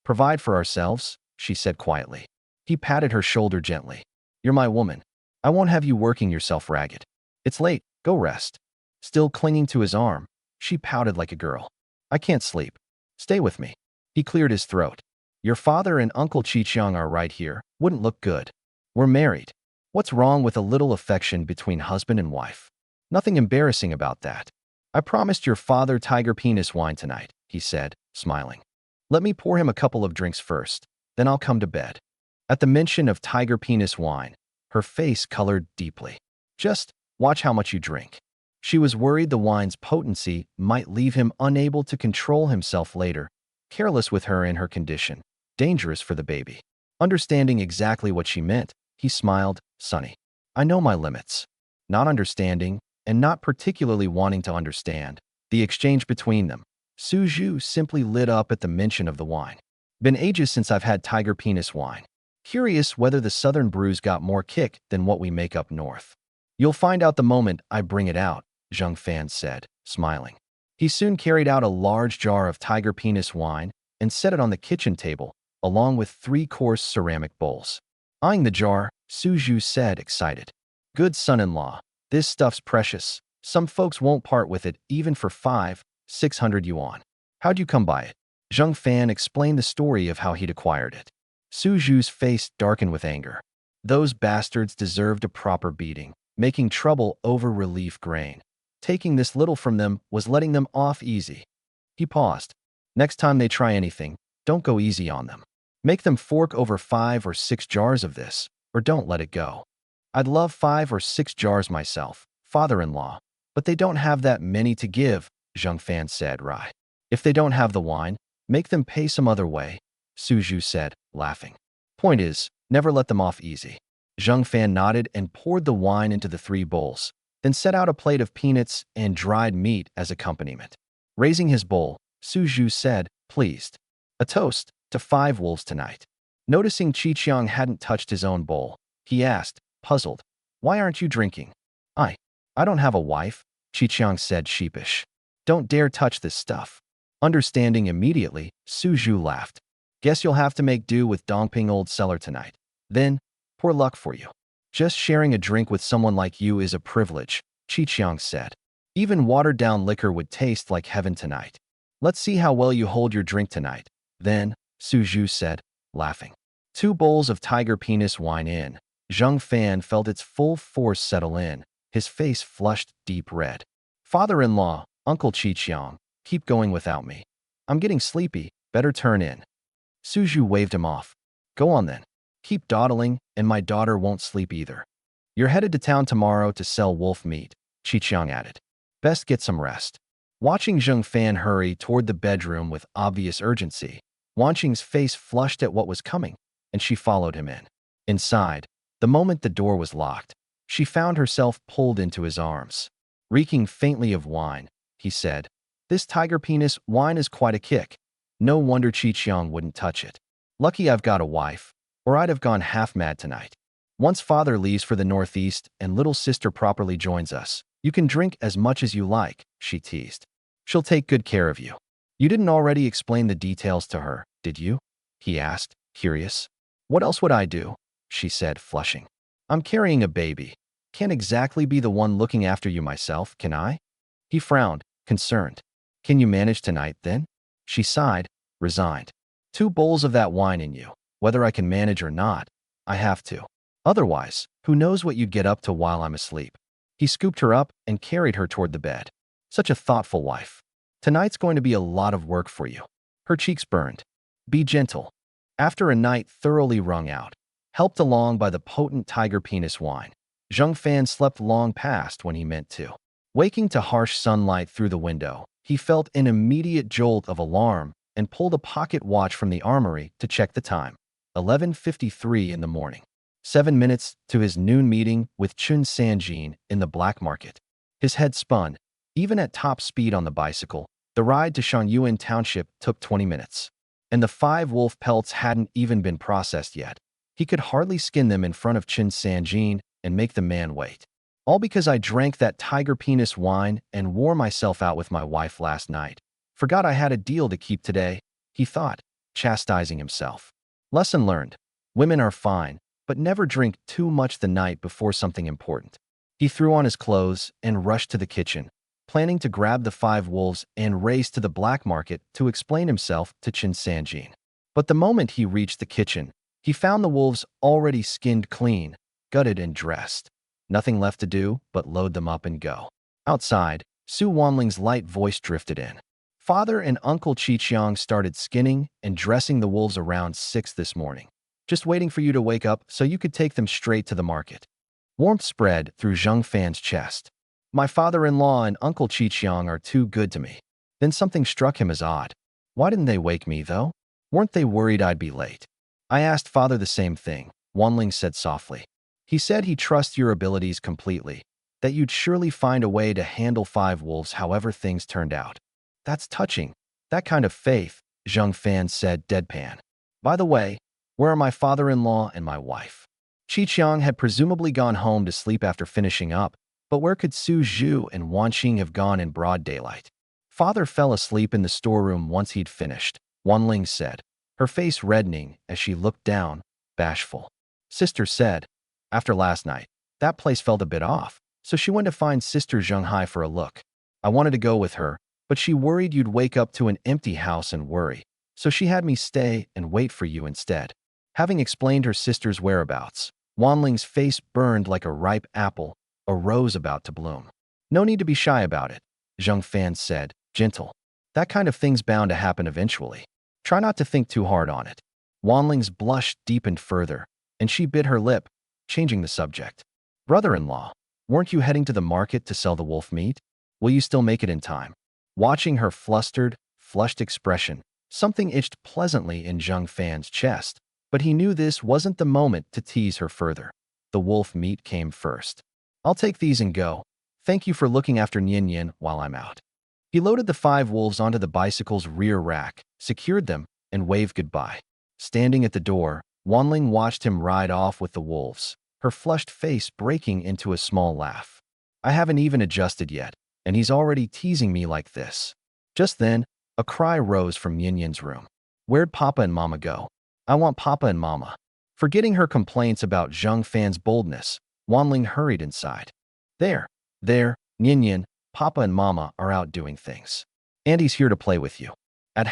provide for ourselves, she said quietly. He patted her shoulder gently. You're my woman. I won't have you working yourself ragged. It's late. Go rest. Still clinging to his arm, she pouted like a girl. I can't sleep. Stay with me. He cleared his throat. Your father and Uncle Qiqiang are right here. Wouldn't look good. We're married. What's wrong with a little affection between husband and wife? Nothing embarrassing about that. I promised your father tiger penis wine tonight, he said, smiling. Let me pour him a couple of drinks first, then I'll come to bed. At the mention of tiger penis wine, her face colored deeply. Just watch how much you drink. She was worried the wine's potency might leave him unable to control himself later, careless with her in her condition, dangerous for the baby. Understanding exactly what she meant, he smiled, Sonny. I know my limits. Not understanding, and not particularly wanting to understand, the exchange between them. Su Zhu simply lit up at the mention of the wine. Been ages since I've had tiger penis wine. Curious whether the southern brews got more kick than what we make up north. You'll find out the moment I bring it out, Zheng Fan said, smiling. He soon carried out a large jar of tiger penis wine and set it on the kitchen table, along with 3 coarse ceramic bowls. Eyeing the jar, Su Zhu said, excited. Good son-in-law, this stuff's precious. Some folks won't part with it even for 500-600 yuan. How'd you come by it? Zheng Fan explained the story of how he'd acquired it. Su Zhu's face darkened with anger. Those bastards deserved a proper beating, making trouble over relief grain. Taking this little from them was letting them off easy. He paused. Next time they try anything, don't go easy on them. Make them fork over 5 or 6 jars of this, or don't let it go. I'd love 5 or 6 jars myself, father-in-law, but they don't have that many to give, Zheng Fan said, right. If they don't have the wine, make them pay some other way, Su Zhu said, laughing. Point is, never let them off easy. Zheng Fan nodded and poured the wine into the 3 bowls, then set out a plate of peanuts and dried meat as accompaniment. Raising his bowl, Su Zhu said, pleased. A toast to 5 wolves tonight. Noticing Qi Qiang hadn't touched his own bowl, he asked, puzzled, why aren't you drinking? I don't have a wife, Qi Qiang said, sheepish. Don't dare touch this stuff. Understanding immediately, Su Zhu laughed. Guess you'll have to make do with Dongping Old Cellar tonight. Then, poor luck for you. Just sharing a drink with someone like you is a privilege, Qi Qiang said. Even watered-down liquor would taste like heaven tonight. Let's see how well you hold your drink tonight. Then, Su Zhu said, laughing. 2 bowls of tiger penis wine in. Zheng Fan felt its full force settle in, his face flushed deep red. Father-in-law, Uncle Qi Qiang, keep going without me. I'm getting sleepy, better turn in. Su Zhu waved him off. Go on then. Keep dawdling, and my daughter won't sleep either. You're headed to town tomorrow to sell wolf meat, Qi Qiang added. Best get some rest. Watching Zheng Fan hurry toward the bedroom with obvious urgency, Wanqing's face flushed at what was coming, and she followed him in. Inside, the moment the door was locked, she found herself pulled into his arms. Reeking faintly of wine, he said, this tiger penis wine is quite a kick. No wonder Qi Qiang wouldn't touch it. Lucky I've got a wife, or I'd have gone half mad tonight. Once father leaves for the northeast and little sister properly joins us, you can drink as much as you like, she teased. She'll take good care of you. You didn't already explain the details to her, did you? He asked, curious. What else would I do? She said, flushing. I'm carrying a baby. Can't exactly be the one looking after you myself, can I? He frowned, concerned. Can you manage tonight, then? She sighed, resigned. 2 bowls of that wine in you. Whether I can manage or not, I have to. Otherwise, who knows what you'd get up to while I'm asleep. He scooped her up and carried her toward the bed. Such a thoughtful wife. Tonight's going to be a lot of work for you. Her cheeks burned. Be gentle. After a night thoroughly wrung out, helped along by the potent tiger penis wine, Zheng Fan slept long past when he meant to. Waking to harsh sunlight through the window, he felt an immediate jolt of alarm and pulled a pocket watch from the armory to check the time. 11:53 in the morning. 7 minutes to his noon meeting with Chun Sanjin in the black market. His head spun. Even at top speed on the bicycle, the ride to Shangyuan Township took 20 minutes. And the 5 wolf pelts hadn't even been processed yet. He could hardly skin them in front of Chun Sanjin and make the man wait. All because I drank that tiger penis wine and wore myself out with my wife last night. Forgot I had a deal to keep today, he thought, chastising himself. Lesson learned. Women are fine, but never drink too much the night before something important. He threw on his clothes and rushed to the kitchen, planning to grab the 5 wolves and race to the black market to explain himself to Chun Sanjin. But the moment he reached the kitchen, he found the wolves already skinned clean, gutted and dressed. Nothing left to do but load them up and go. Outside, Su Wanling's light voice drifted in. Father and Uncle Qiqiang started skinning and dressing the wolves around 6 this morning, just waiting for you to wake up so you could take them straight to the market. Warmth spread through Zheng Fan's chest. My father-in-law and Uncle Qiqiang are too good to me. Then something struck him as odd. Why didn't they wake me, though? Weren't they worried I'd be late? I asked father the same thing, Wanling said softly. He said he trusts your abilities completely, that you'd surely find a way to handle 5 wolves however things turned out. That's touching. That kind of faith, Zheng Fan said deadpan. By the way, where are my father-in-law and my wife? Qiqiang had presumably gone home to sleep after finishing up, but where could Su Zhu and Wanqing have gone in broad daylight? Father fell asleep in the storeroom once he'd finished, Wanling said, her face reddening as she looked down, bashful. Sister said, after last night, that place felt a bit off, so she went to find Sister Zhenghai for a look. I wanted to go with her, but she worried you'd wake up to an empty house and worry, so she had me stay and wait for you instead. Having explained her sister's whereabouts, Wanling's face burned like a ripe apple, a rose about to bloom. No need to be shy about it, Zheng Fan said, gentle. That kind of thing's bound to happen eventually. Try not to think too hard on it. Wanling's blush deepened further, and she bit her lip, changing the subject. Brother-in-law, weren't you heading to the market to sell the wolf meat? Will you still make it in time? Watching her flustered, flushed expression, something itched pleasantly in Zheng Fan's chest, but he knew this wasn't the moment to tease her further. The wolf meat came first. I'll take these and go. Thank you for looking after Nian Yin while I'm out. He loaded the 5 wolves onto the bicycle's rear rack, secured them, and waved goodbye. Standing at the door, Wanling watched him ride off with the wolves, her flushed face breaking into a small laugh. I haven't even adjusted yet, and he's already teasing me like this. Just then, a cry rose from Yin Yin's room. Where'd Papa and Mama go? I want Papa and Mama. Forgetting her complaints about Zheng Fan's boldness, Wanling hurried inside. There, Yin Yin, Papa and Mama are out doing things. Andy's here to play with you. At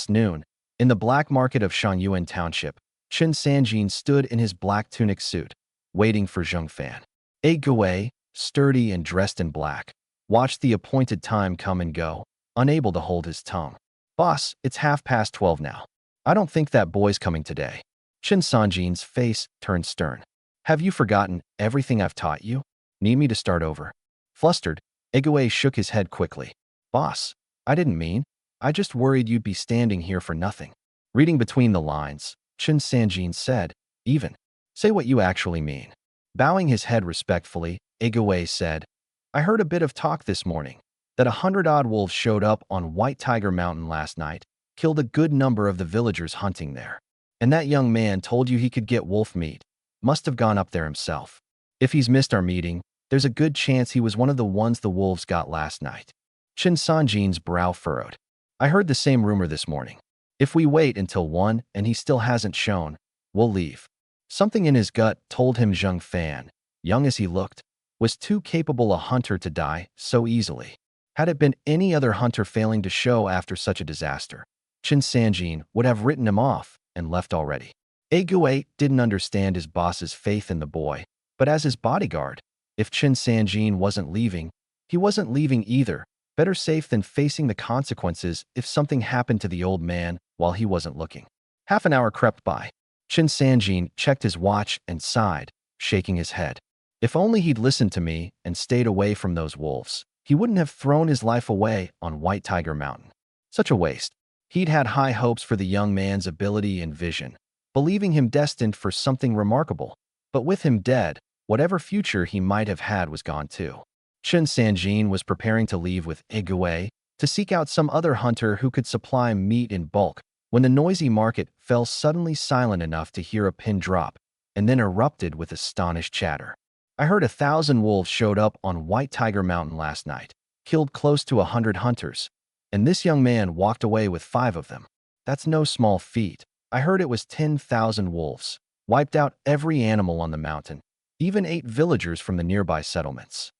noon, in the black market of Shangyuan Township, Chun Sanjin stood in his black tunic suit, waiting for Zheng Fan. Gui, sturdy and dressed in black, watched the appointed time come and go, unable to hold his tongue. Boss, it's 12 now. I don't think that boy's coming today. Chun Sanjin's face turned stern. Have you forgotten everything I've taught you? Need me to start over? Flustered, Gui shook his head quickly. Boss, I didn't mean. I just worried you'd be standing here for nothing. Reading between the lines, Chun Sanjin said, even. Say what you actually mean. Bowing his head respectfully, Gui said, I heard a bit of talk this morning, that 100-odd wolves showed up on White Tiger Mountain last night, killed a good number of the villagers hunting there. And that young man told you he could get wolf meat. Must have gone up there himself. If he's missed our meeting, there's a good chance he was one of the ones the wolves got last night. Chun Sanjin's brow furrowed. I heard the same rumor this morning. If we wait until 1 and he still hasn't shown, we'll leave. Something in his gut told him Zheng Fan, young as he looked, was too capable a hunter to die so easily. Had it been any other hunter failing to show after such a disaster, Chun Sanjin would have written him off and left already. Gui didn't understand his boss's faith in the boy, but as his bodyguard, if Chun Sanjin wasn't leaving, he wasn't leaving either. Better safe than facing the consequences if something happened to the old man while he wasn't looking. Half an hour crept by. Chun Sanjin checked his watch and sighed, shaking his head. If only he'd listened to me and stayed away from those wolves, he wouldn't have thrown his life away on White Tiger Mountain. Such a waste. He'd had high hopes for the young man's ability and vision, believing him destined for something remarkable. But with him dead, whatever future he might have had was gone too. Chen Sanjin was preparing to leave with Igue to seek out some other hunter who could supply meat in bulk when the noisy market fell suddenly silent enough to hear a pin drop and then erupted with astonished chatter. I heard 1,000 wolves showed up on White Tiger Mountain last night, killed close to 100 hunters, and this young man walked away with 5 of them. That's no small feat. I heard it was 10,000 wolves, wiped out every animal on the mountain, even 8 villagers from the nearby settlements.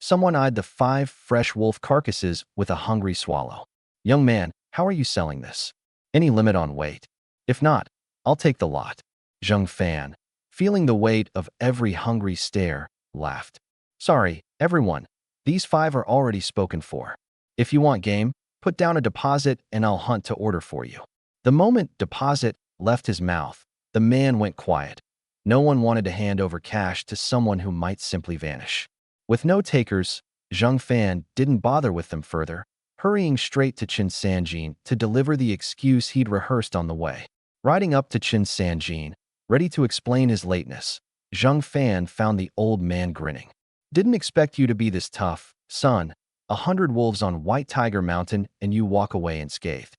Someone eyed the 5 fresh wolf carcasses with a hungry swallow. Young man, how are you selling this? Any limit on weight? If not, I'll take the lot. Zheng Fan, feeling the weight of every hungry stare, laughed. Sorry, everyone. These 5 are already spoken for. If you want game, put down a deposit and I'll hunt to order for you. The moment deposit left his mouth, the man went quiet. No one wanted to hand over cash to someone who might simply vanish. With no takers, Zheng Fan didn't bother with them further, hurrying straight to Qin Sanjin to deliver the excuse he'd rehearsed on the way. Riding up to Qin Sanjin, ready to explain his lateness, Zheng Fan found the old man grinning. Didn't expect you to be this tough, son. 100 wolves on White Tiger Mountain and you walk away unscathed.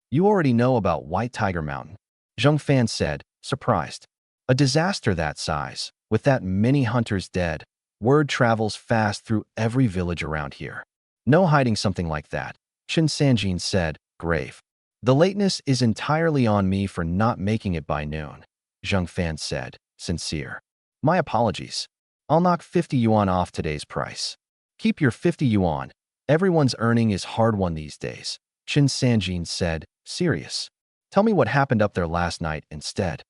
You already know about White Tiger Mountain, Zheng Fan said, surprised. A disaster that size, with that many hunters dead, word travels fast through every village around here. No hiding something like that, Qin Sanjin said, grave. The lateness is entirely on me for not making it by noon, Zheng Fan said, sincere. My apologies. I'll knock 50 yuan off today's price. Keep your 50 yuan. Everyone's earning is hard-won these days, Qin Sanjin said, serious. Tell me what happened up there last night instead.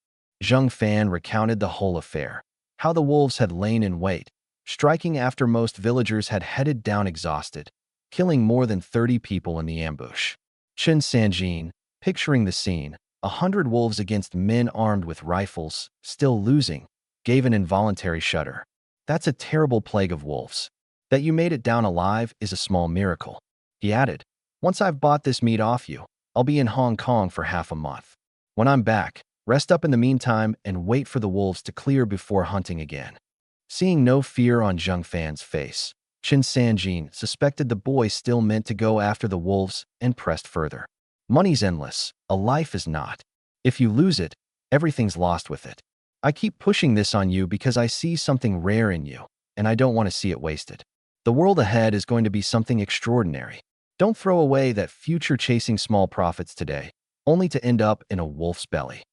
Zheng Fan recounted the whole affair, how the wolves had lain in wait, striking after most villagers had headed down exhausted, killing more than 30 people in the ambush. Qin Sanjin, picturing the scene, 100 wolves against men armed with rifles, still losing, gave an involuntary shudder. That's a terrible plague of wolves. That you made it down alive is a small miracle. He added, once I've bought this meat off you, I'll be in Hong Kong for half a month. When I'm back, rest up in the meantime and wait for the wolves to clear before hunting again. Seeing no fear on Zheng Fan's face, Qin Sanjin suspected the boy still meant to go after the wolves and pressed further. Money's endless, a life is not. If you lose it, everything's lost with it. I keep pushing this on you because I see something rare in you, and I don't want to see it wasted. The world ahead is going to be something extraordinary. Don't throw away that future chasing small profits today, only to end up in a wolf's belly.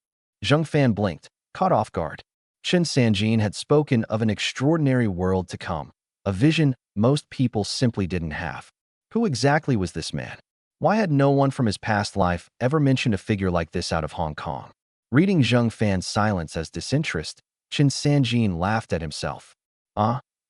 Zheng Fan blinked, caught off guard. Qin Sanjin had spoken of an extraordinary world to come, a vision most people simply didn't have. Who exactly was this man? Why had no one from his past life ever mentioned a figure like this out of Hong Kong? Reading Zheng Fan's silence as disinterest, Qin Sanjin laughed at himself.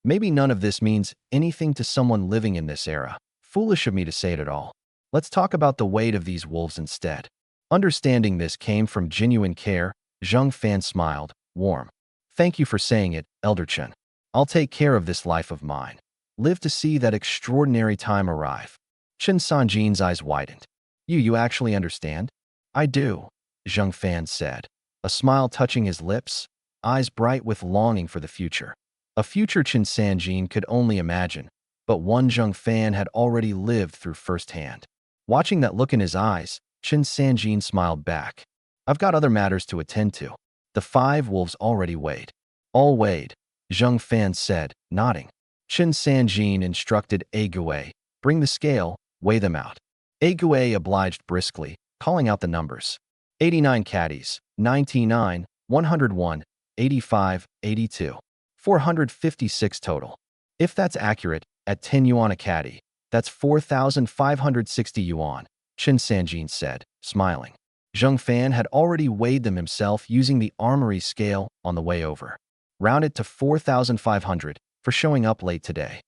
Maybe none of this means anything to someone living in this era. Foolish of me to say it at all. Let's talk about the weight of these wolves instead. Understanding this came from genuine care, Zheng Fan smiled, warm. Thank you for saying it, Elder Chen. I'll take care of this life of mine. Live to see that extraordinary time arrive. Qin Sanjin's eyes widened. You actually understand? I do, Zheng Fan said, a smile touching his lips, eyes bright with longing for the future. A future Qin Sanjin could only imagine, but one Zheng Fan had already lived through firsthand. Watching that look in his eyes, Qin Sanjin smiled back. I've got other matters to attend to. The 5 wolves already weighed. All weighed, Zheng Fan said, nodding. Qin Sanjin instructed Igue, bring the scale, weigh them out. Igue obliged briskly, calling out the numbers. 89 caddies, 99, 101, 85, 82. 456 total. If that's accurate, at 10 yuan a caddy, that's 4,560 yuan, Qin Sanjin said, smiling. Zheng Fan had already weighed them himself using the armory scale on the way over. Round it to 4,500 for showing up late today.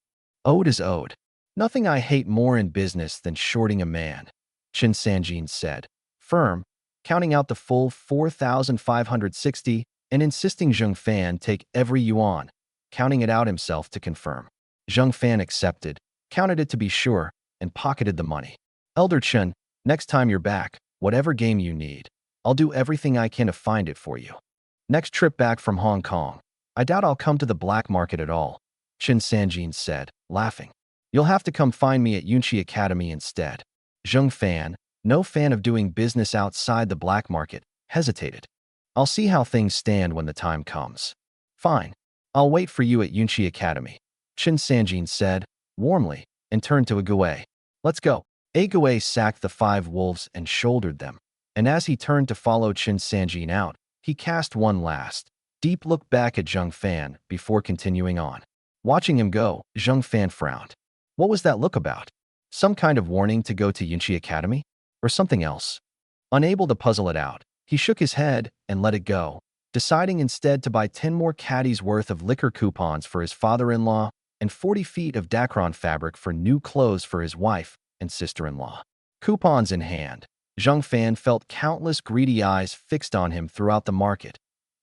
Ode is ode. Nothing I hate more in business than shorting a man, Qin Sanjin said, firm, counting out the full 4,560 and insisting Zheng Fan take every yuan, counting it out himself to confirm. Zheng Fan accepted, counted it to be sure, and pocketed the money. Elder Chen, next time you're back, Whatever game you need, I'll do everything I can to find it for you. Next trip back from Hong Kong, I doubt I'll come to the black market at all, Chen Sanjin said, laughing. You'll have to come find me at Yunqi Academy instead. Zheng Fan, no fan of doing business outside the black market, hesitated. I'll see how things stand when the time comes. Fine. I'll wait for you at Yunqi Academy, Chen Sanjin said, warmly, and turned to Ague. Let's go. Ague sacked the 5 wolves and shouldered them, and as he turned to follow Chen Sanjin out, he cast one last, deep look back at Zheng Fan before continuing on. Watching him go, Zheng Fan frowned. What was that look about? Some kind of warning to go to Yunqi Academy? Or something else? Unable to puzzle it out, he shook his head and let it go, deciding instead to buy 10 more caddies worth of liquor coupons for his father-in-law and 40 feet of Dacron fabric for new clothes for his wife and sister-in-law. Coupons in hand, Zheng Fan felt countless greedy eyes fixed on him throughout the market.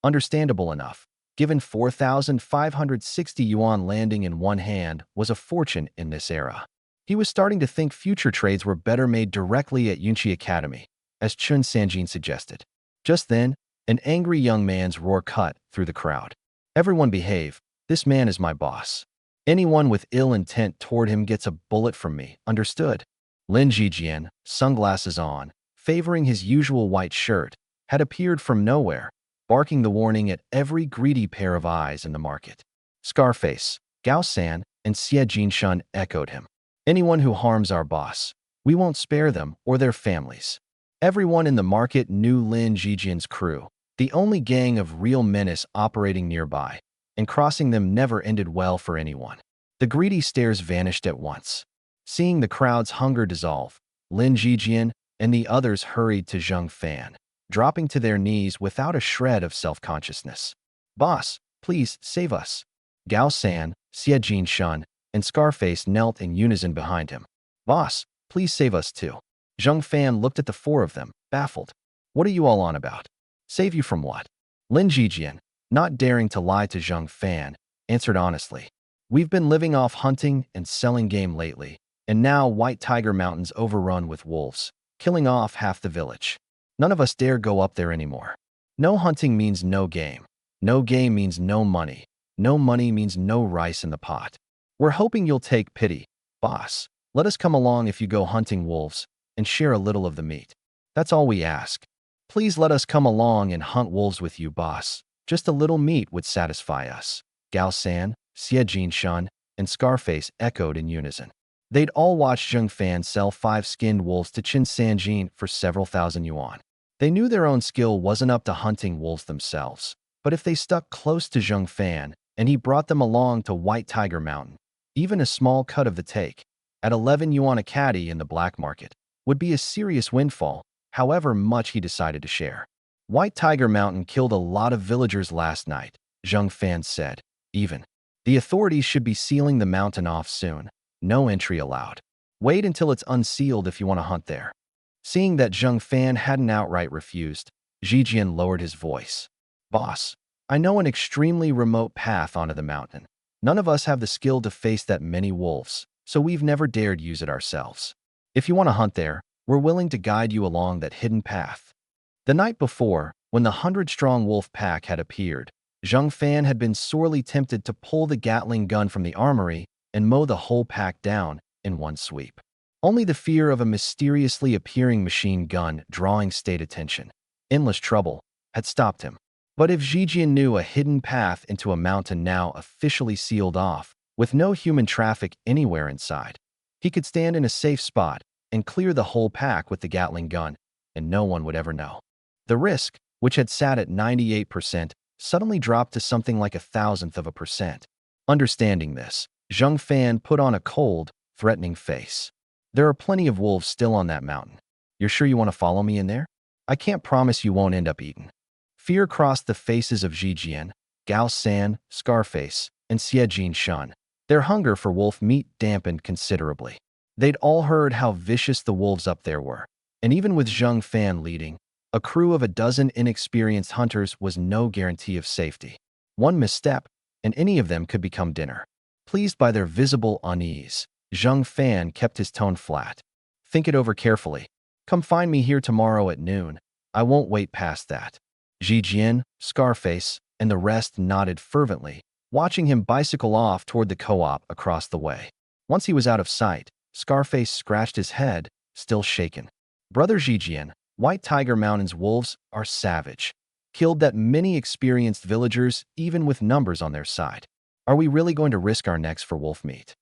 Understandable enough, given 4,560 yuan landing in one hand was a fortune in this era. He was starting to think future trades were better made directly at Yunqi Academy, as Chen Sanjin suggested. Just then, an angry young man's roar cut through the crowd. Everyone behave, this man is my boss. Anyone with ill intent toward him gets a bullet from me, understood? Lin Jijian, sunglasses on, favoring his usual white shirt, had appeared from nowhere, barking the warning at every greedy pair of eyes in the market. Scarface, Gao San, and Xie Jinshun echoed him. Anyone who harms our boss, we won't spare them or their families. Everyone in the market knew Lin Jijian's crew, the only gang of real menace operating nearby, and crossing them never ended well for anyone. The greedy stares vanished at once. Seeing the crowd's hunger dissolve, Lin Jijian and the others hurried to Zheng Fan, dropping to their knees without a shred of self-consciousness. Boss, please save us. Gao San, Xie Jinshun, and Scarface knelt in unison behind him. Boss, please save us too. Zheng Fan looked at the 4 of them, baffled. What are you all on about? Save you from what? Lin Jijian, not daring to lie to Zheng Fan, answered honestly. We've been living off hunting and selling game lately, and now White Tiger Mountain's overrun with wolves, killing off half the village. None of us dare go up there anymore. No hunting means no game. No game means no money. No money means no rice in the pot. We're hoping you'll take pity, boss. Let us come along if you go hunting wolves and share a little of the meat. That's all we ask. Please let us come along and hunt wolves with you, boss. Just a little meat would satisfy us. Gao San, Xie Jinshun, and Scarface echoed in unison. They'd all watched Zheng Fan sell 5 skinned wolves to Chen Sanjin for several thousand yuan. They knew their own skill wasn't up to hunting wolves themselves, but if they stuck close to Zheng Fan and he brought them along to White Tiger Mountain, even a small cut of the take, at 11 yuan a caddy in the black market, would be a serious windfall, however much he decided to share. White Tiger Mountain killed a lot of villagers last night, Zheng Fan said. Even. The authorities should be sealing the mountain off soon. No entry allowed. Wait until it's unsealed if you want to hunt there. Seeing that Zheng Fan hadn't outright refused, Jijian lowered his voice. Boss, I know an extremely remote path onto the mountain. None of us have the skill to face that many wolves, so we've never dared use it ourselves. If you want to hunt there, we're willing to guide you along that hidden path. The night before, when the 100-strong wolf pack had appeared, Zheng Fan had been sorely tempted to pull the Gatling gun from the armory and mow the whole pack down in one sweep. Only the fear of a mysteriously appearing machine gun drawing state attention, endless trouble, had stopped him. But if Jijian knew a hidden path into a mountain now officially sealed off, with no human traffic anywhere inside, he could stand in a safe spot and clear the whole pack with the Gatling gun, and no one would ever know. The risk, which had sat at 98%, suddenly dropped to something like 0.001%. Understanding this, Zheng Fan put on a cold, threatening face. There are plenty of wolves still on that mountain. You're sure you want to follow me in there? I can't promise you won't end up eaten. Fear crossed the faces of Jijian, Gao San, Scarface, and Xie Jinshun. Their hunger for wolf meat dampened considerably. They'd all heard how vicious the wolves up there were, and even with Zheng Fan leading, a crew of 12 inexperienced hunters was no guarantee of safety. One misstep, and any of them could become dinner. Pleased by their visible unease, Zheng Fan kept his tone flat. Think it over carefully. Come find me here tomorrow at noon. I won't wait past that. Jijian, Scarface, and the rest nodded fervently, watching him bicycle off toward the co-op across the way. Once he was out of sight, Scarface scratched his head, still shaken. Brother Jijian, White Tiger Mountain's wolves are savage. Killed that many experienced villagers, even with numbers on their side. Are we really going to risk our necks for wolf meat?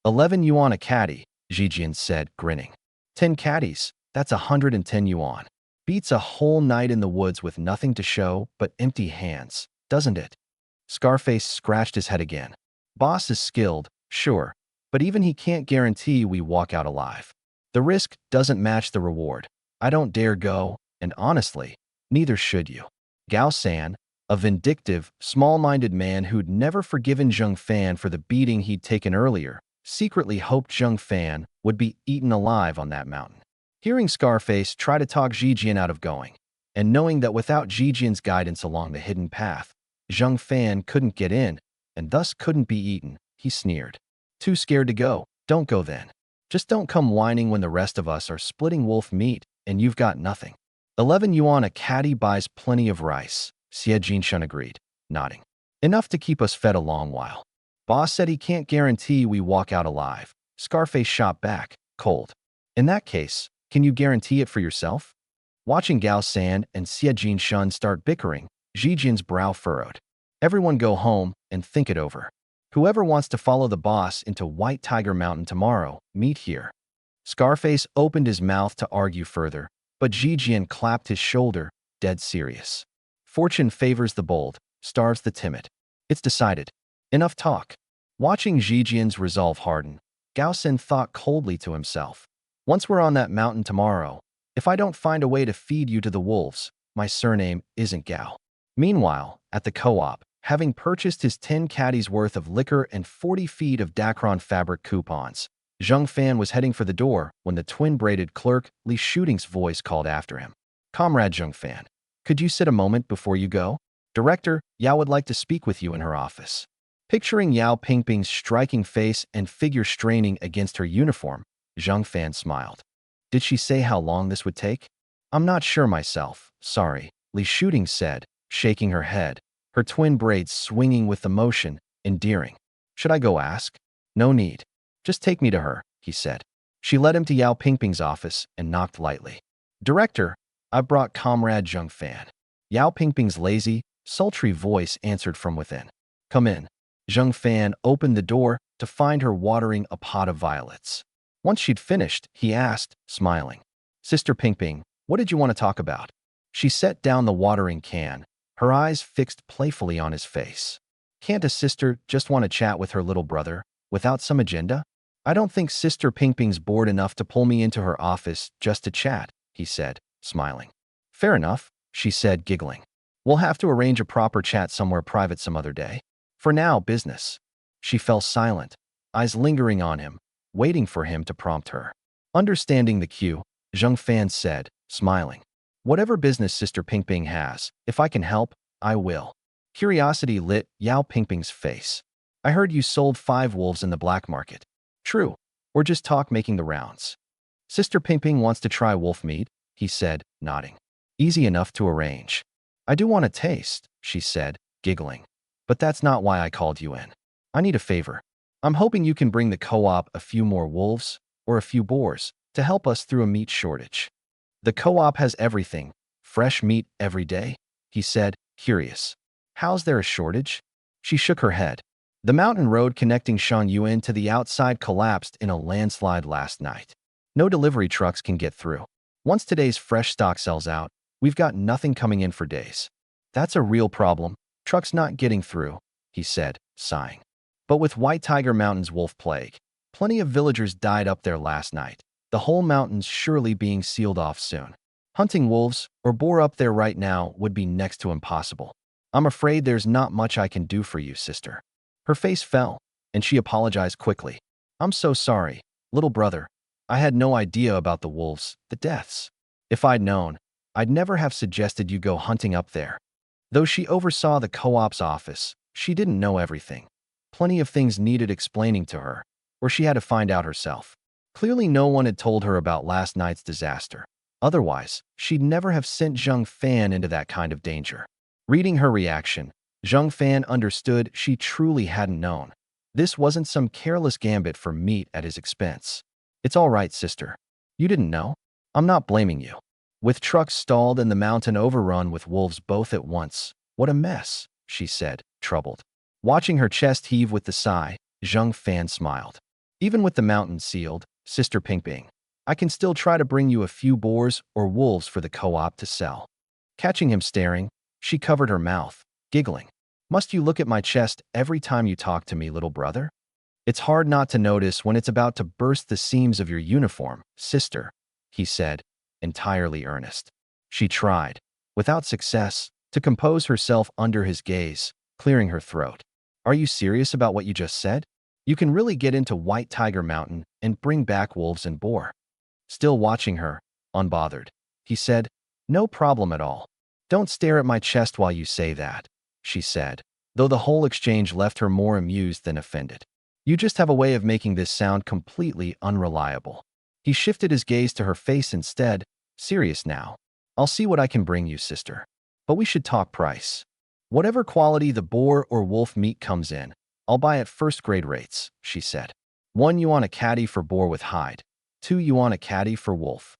11 yuan a caddy, Jijian said, grinning. 10 caddies, that's 110 yuan. Beats a whole night in the woods with nothing to show but empty hands, doesn't it? Scarface scratched his head again. Boss is skilled, sure, but even he can't guarantee we walk out alive. The risk doesn't match the reward. I don't dare go, and honestly, neither should you. Gao San, a vindictive, small-minded man who'd never forgiven Zheng Fan for the beating he'd taken earlier, secretly hoped Zheng Fan would be eaten alive on that mountain. Hearing Scarface try to talk Jijian out of going, and knowing that without Jijian's guidance along the hidden path, Zheng Fan couldn't get in, and thus couldn't be eaten, he sneered. Too scared to go? Don't go then. Just don't come whining when the rest of us are splitting wolf meat, and you've got nothing. 11 yuan a caddy buys plenty of rice, Xie Jinshun agreed, nodding. Enough to keep us fed a long while. Boss said he can't guarantee we walk out alive. Scarface shot back, cold. In that case, can you guarantee it for yourself? Watching Gao San and Xie Jinshun start bickering, Jijian's brow furrowed. Everyone go home and think it over. Whoever wants to follow the boss into White Tiger Mountain tomorrow, meet here. Scarface opened his mouth to argue further, but Jijian clapped his shoulder, dead serious. Fortune favors the bold, starves the timid. It's decided. Enough talk. Watching Jijian's resolve harden, Gao San thought coldly to himself. Once we're on that mountain tomorrow, if I don't find a way to feed you to the wolves, my surname isn't Gao. Meanwhile, at the co-op, having purchased his 10 caddies worth of liquor and 40 feet of Dacron fabric coupons, Zheng Fan was heading for the door when the twin-braided clerk Li Shooting's voice called after him. Comrade Zheng Fan, could you sit a moment before you go? Director, Yao would like to speak with you in her office. Picturing Yao Pingping's striking face and figure straining against her uniform, Zheng Fan smiled. Did she say how long this would take? I'm not sure myself, sorry, Li Shooting said, shaking her head, her twin braids swinging with the motion, endearing. Should I go ask? No need. Just take me to her, he said. She led him to Yao Pingping's office and knocked lightly. Director, I've brought Comrade Zheng Fan. Yao Pingping's lazy, sultry voice answered from within. Come in. Zheng Fan opened the door to find her watering a pot of violets. Once she'd finished, he asked, smiling. Sister Pingping, what did you want to talk about? She set down the watering can, her eyes fixed playfully on his face. Can't a sister just want to chat with her little brother, without some agenda? I don't think Sister Pingping's bored enough to pull me into her office just to chat, he said, smiling. Fair enough, she said, giggling. We'll have to arrange a proper chat somewhere private some other day. For now, business. She fell silent, eyes lingering on him, waiting for him to prompt her. Understanding the cue, Zheng Fan said, smiling. Whatever business Sister Pingping has, if I can help, I will. Curiosity lit Yao Pingping's face. I heard you sold 5 wolves in the black market. True, or just talk making the rounds. Sister Pingping wants to try wolf meat, he said, nodding. Easy enough to arrange. I do want a taste, she said, giggling. But that's not why I called you in. I need a favor. I'm hoping you can bring the co-op a few more wolves, or a few boars, to help us through a meat shortage. The co-op has everything, fresh meat every day, he said, curious. How's there a shortage? She shook her head. The mountain road connecting Shangyuan to the outside collapsed in a landslide last night. No delivery trucks can get through. Once today's fresh stock sells out, we've got nothing coming in for days. That's a real problem, trucks not getting through, he said, sighing. But with White Tiger Mountain's wolf plague, plenty of villagers died up there last night, the whole mountain's surely being sealed off soon. Hunting wolves or boar up there right now would be next to impossible. I'm afraid there's not much I can do for you, sister. Her face fell, and she apologized quickly. I'm so sorry, little brother. I had no idea about the wolves, the deaths. If I'd known, I'd never have suggested you go hunting up there. Though she oversaw the co-op's office, she didn't know everything. Plenty of things needed explaining to her, or she had to find out herself. Clearly no one had told her about last night's disaster. Otherwise, she'd never have sent Zheng Fan into that kind of danger. Reading her reaction, Zheng Fan understood she truly hadn't known. This wasn't some careless gambit for meat at his expense. It's all right, sister. You didn't know? I'm not blaming you. With trucks stalled and the mountain overrun with wolves both at once, what a mess, she said, troubled. Watching her chest heave with the sigh, Zheng Fan smiled. Even with the mountain sealed, Sister Pingbing, I can still try to bring you a few boars or wolves for the co-op to sell. Catching him staring, she covered her mouth, giggling. Must you look at my chest every time you talk to me, little brother? It's hard not to notice when it's about to burst the seams of your uniform, sister, he said, entirely earnest. She tried, without success, to compose herself under his gaze, clearing her throat. Are you serious about what you just said? You can really get into White Tiger Mountain and bring back wolves and boar. Still watching her, unbothered, he said, no problem at all. Don't stare at my chest while you say that, she said, though the whole exchange left her more amused than offended. You just have a way of making this sound completely unreliable. He shifted his gaze to her face instead, serious now. I'll see what I can bring you, sister. But we should talk price. Whatever quality the boar or wolf meat comes in, I'll buy at first-grade rates, she said. 1 yuan a caddy for boar with hide, 2 yuan a caddy for wolf.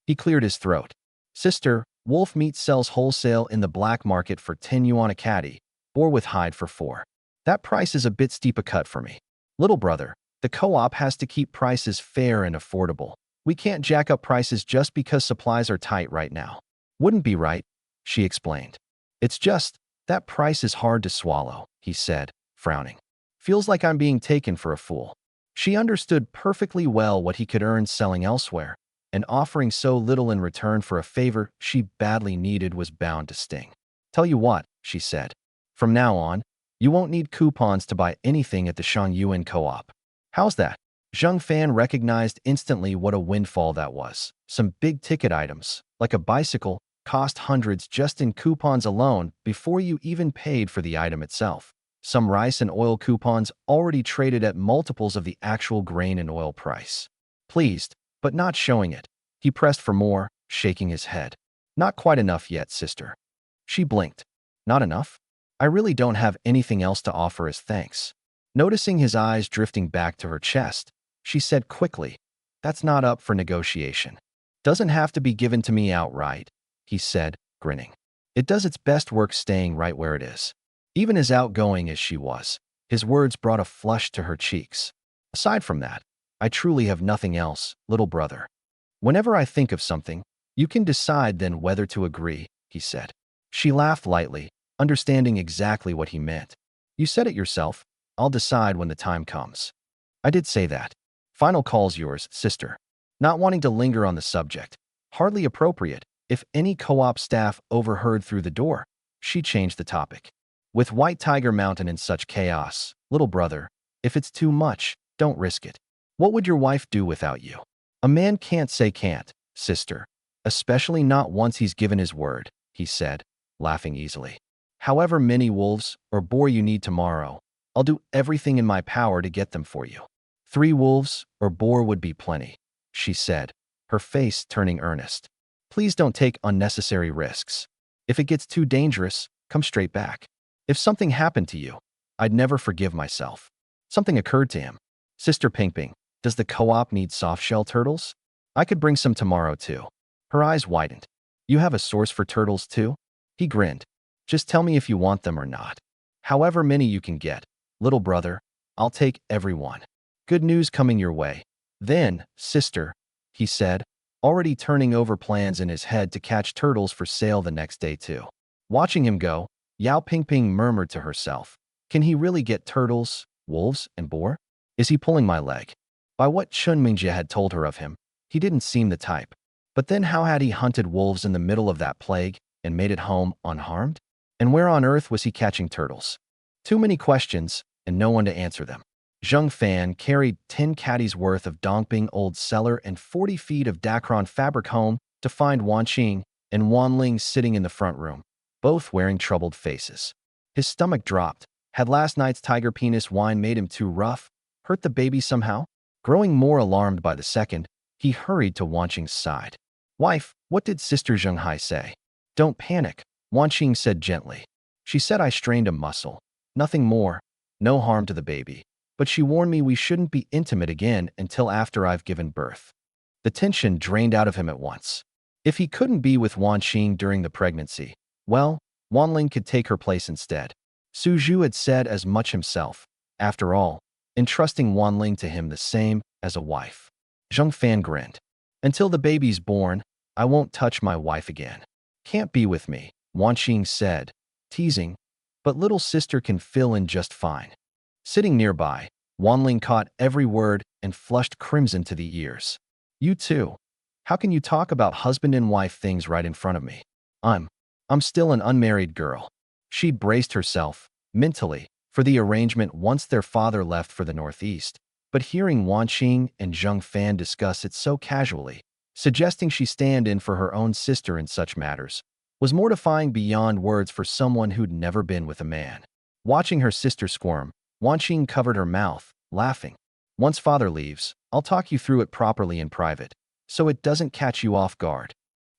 He cleared his throat. Sister, wolf meat sells wholesale in the black market for 10 yuan a caddy, boar with hide for 4. That price is a bit steep a cut for me. Little brother, the co-op has to keep prices fair and affordable. We can't jack up prices just because supplies are tight right now. Wouldn't be right, she explained. It's just, that price is hard to swallow, he said, frowning. Feels like I'm being taken for a fool. She understood perfectly well what he could earn selling elsewhere, and offering so little in return for a favor she badly needed was bound to sting. Tell you what, she said. From now on, you won't need coupons to buy anything at the Shangyuan co-op. How's that? Zheng Fan recognized instantly what a windfall that was. Some big-ticket items, like a bicycle, cost hundreds just in coupons alone before you even paid for the item itself. Some rice and oil coupons already traded at multiples of the actual grain and oil price. Pleased, but not showing it, he pressed for more, shaking his head. Not quite enough yet, sister. She blinked. Not enough? I really don't have anything else to offer as thanks. Noticing his eyes drifting back to her chest, she said quickly, that's not up for negotiation. Doesn't have to be given to me outright, he said, grinning. It does its best work staying right where it is. Even as outgoing as she was, his words brought a flush to her cheeks. Aside from that, I truly have nothing else, little brother. Whenever I think of something, you can decide then whether to agree, he said. She laughed lightly, understanding exactly what he meant. You said it yourself. I'll decide when the time comes. I did say that. Final call's yours, sister. Not wanting to linger on the subject, hardly appropriate, if any co-op staff overheard through the door, she changed the topic. With White Tiger Mountain in such chaos, little brother, if it's too much, don't risk it. What would your wife do without you? A man can't say can't, sister, especially not once he's given his word, he said, laughing easily. However many wolves or boar you need tomorrow, I'll do everything in my power to get them for you. 3 wolves or boar would be plenty, she said, her face turning earnest. Please don't take unnecessary risks. If it gets too dangerous, come straight back. If something happened to you, I'd never forgive myself. Something occurred to him. Sister Pingping, does the co-op need soft-shell turtles? I could bring some tomorrow too. Her eyes widened. You have a source for turtles too? He grinned. Just tell me if you want them or not. However many you can get, little brother, I'll take every one. Good news coming your way. Then, sister, he said, already turning over plans in his head to catch turtles for sale the next day too. Watching him go, Yao Pingping murmured to herself, can he really get turtles, wolves, and boar? Is he pulling my leg? By what Chun Mingjie had told her of him, he didn't seem the type. But then how had he hunted wolves in the middle of that plague and made it home unharmed? And where on earth was he catching turtles? Too many questions, and no one to answer them. Zheng Fan carried 10 caddies worth of Dongbing Old Cellar and 40 feet of Dacron fabric home to find Wan Qing and Wan Ling sitting in the front room, both wearing troubled faces. His stomach dropped. Had last night's tiger penis wine made him too rough? Hurt the baby somehow? Growing more alarmed by the second, he hurried to Wan Qing's side. Wife, what did Sister Zhenghai say? Don't panic, Wanqing said gently. She said I strained a muscle. Nothing more. No harm to the baby. But she warned me we shouldn't be intimate again until after I've given birth. The tension drained out of him at once. If he couldn't be with Wanqing during the pregnancy, well, Wanling could take her place instead. Su Zhu had said as much himself. After all, entrusting Wanling to him the same as a wife. Zheng Fan grinned. Until the baby's born, I won't touch my wife again. Can't be with me, Wanqing said, teasing, but little sister can fill in just fine. Sitting nearby, Wanling caught every word and flushed crimson to the ears. You too. How can you talk about husband and wife things right in front of me? I'm still an unmarried girl. She braced herself, mentally, for the arrangement once their father left for the Northeast, but hearing Wanqing and Zheng Fan discuss it so casually, suggesting she stand in for her own sister in such matters, was mortifying beyond words for someone who'd never been with a man. Watching her sister squirm, Wanqing covered her mouth, laughing. Once father leaves, I'll talk you through it properly in private, so it doesn't catch you off guard.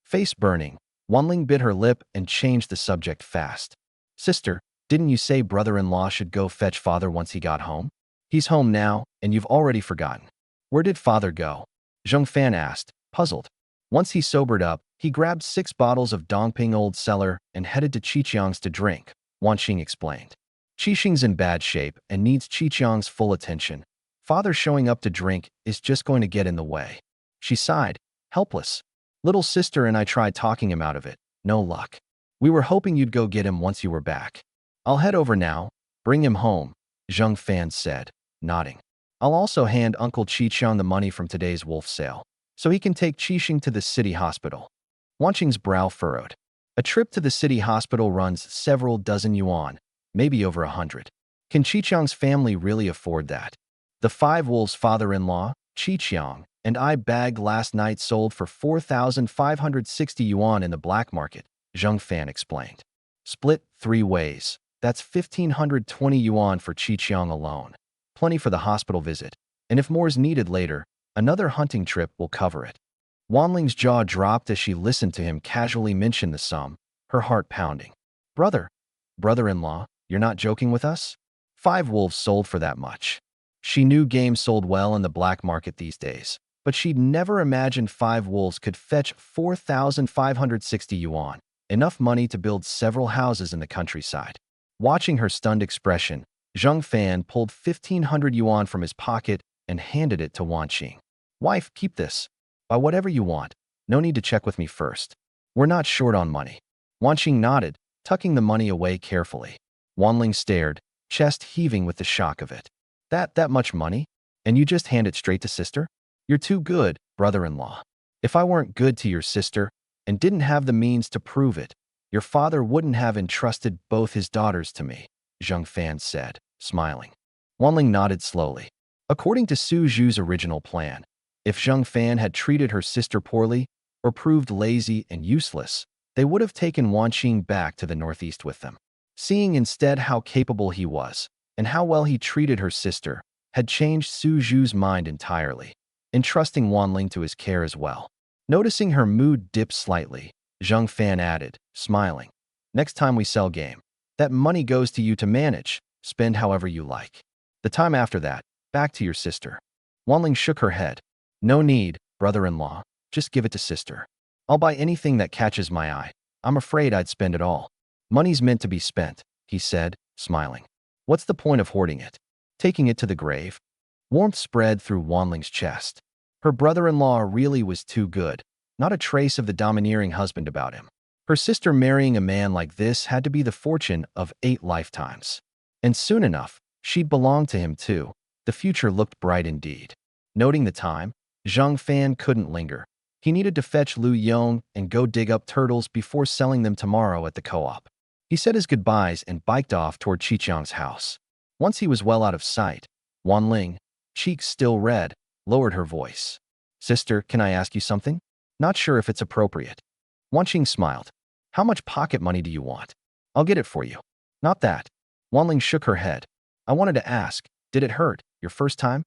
Face burning, Wanling bit her lip and changed the subject fast. Sister, didn't you say brother-in-law should go fetch father once he got home? He's home now, and you've already forgotten. Where did father go? Zheng Fan asked, puzzled. Once he sobered up, he grabbed 6 bottles of Dongping Old Cellar and headed to Qiqiang's to drink, Wanqing explained. Qixing's in bad shape and needs Qiqiang's full attention. Father showing up to drink is just going to get in the way. She sighed, helpless. Little sister and I tried talking him out of it. No luck. We were hoping you'd go get him once you were back. I'll head over now. Bring him home, Zheng Fan said, nodding. I'll also hand Uncle Qiqiang the money from today's wolf sale, so he can take Qixing to the city hospital. Wanqing's brow furrowed. A trip to the city hospital runs several dozen yuan, maybe over 100. Can Qiqiang's family really afford that? The 5 wolves' father-in-law, Qiqiang, and I bagged last night sold for 4,560 yuan in the black market, Zheng Fan explained. Split 3 ways. That's 1,520 yuan for Qiqiang alone. Plenty for the hospital visit, and if more is needed later, another hunting trip will cover it. Wanling's jaw dropped as she listened to him casually mention the sum, her heart pounding. Brother-in-law, you're not joking with us? 5 wolves sold for that much. She knew game sold well in the black market these days, but she'd never imagined 5 wolves could fetch 4,560 yuan, enough money to build several houses in the countryside. Watching her stunned expression, Zheng Fan pulled 1,500 yuan from his pocket and handed it to Wanqing. Wife, keep this. Buy whatever you want. No need to check with me first. We're not short on money. Wanqing nodded, tucking the money away carefully. Wanling stared, chest heaving with the shock of it. That much money? And you just hand it straight to sister? You're too good, brother-in-law. If I weren't good to your sister and didn't have the means to prove it, your father wouldn't have entrusted both his daughters to me, Zheng Fan said, smiling. Wanling nodded slowly. According to Su Zhu's original plan, if Zheng Fan had treated her sister poorly or proved lazy and useless, they would have taken Wanqing back to the Northeast with them. Seeing instead how capable he was and how well he treated her sister had changed Su Zhu's mind entirely, entrusting Wanling to his care as well. Noticing her mood dip slightly, Zheng Fan added, smiling, next time we sell game, that money goes to you to manage, spend however you like. The time after that, back to your sister. Wanling shook her head. No need, brother-in-law, just give it to sister. I'll buy anything that catches my eye. I'm afraid I'd spend it all. Money's meant to be spent, he said, smiling. What's the point of hoarding it? Taking it to the grave? Warmth spread through Wanling's chest. Her brother-in-law really was too good, not a trace of the domineering husband about him. Her sister marrying a man like this had to be the fortune of 8 lifetimes. And soon enough, she'd belong to him too. The future looked bright indeed. Noting the time, Zheng Fan couldn't linger. He needed to fetch Lu Yong and go dig up turtles before selling them tomorrow at the co-op. He said his goodbyes and biked off toward Qiqiang's house. Once he was well out of sight, Wanling, cheeks still red, lowered her voice. Sister, can I ask you something? Not sure if it's appropriate. Wanqing smiled. How much pocket money do you want? I'll get it for you. Not that. Wanling shook her head. I wanted to ask, did it hurt, your first time?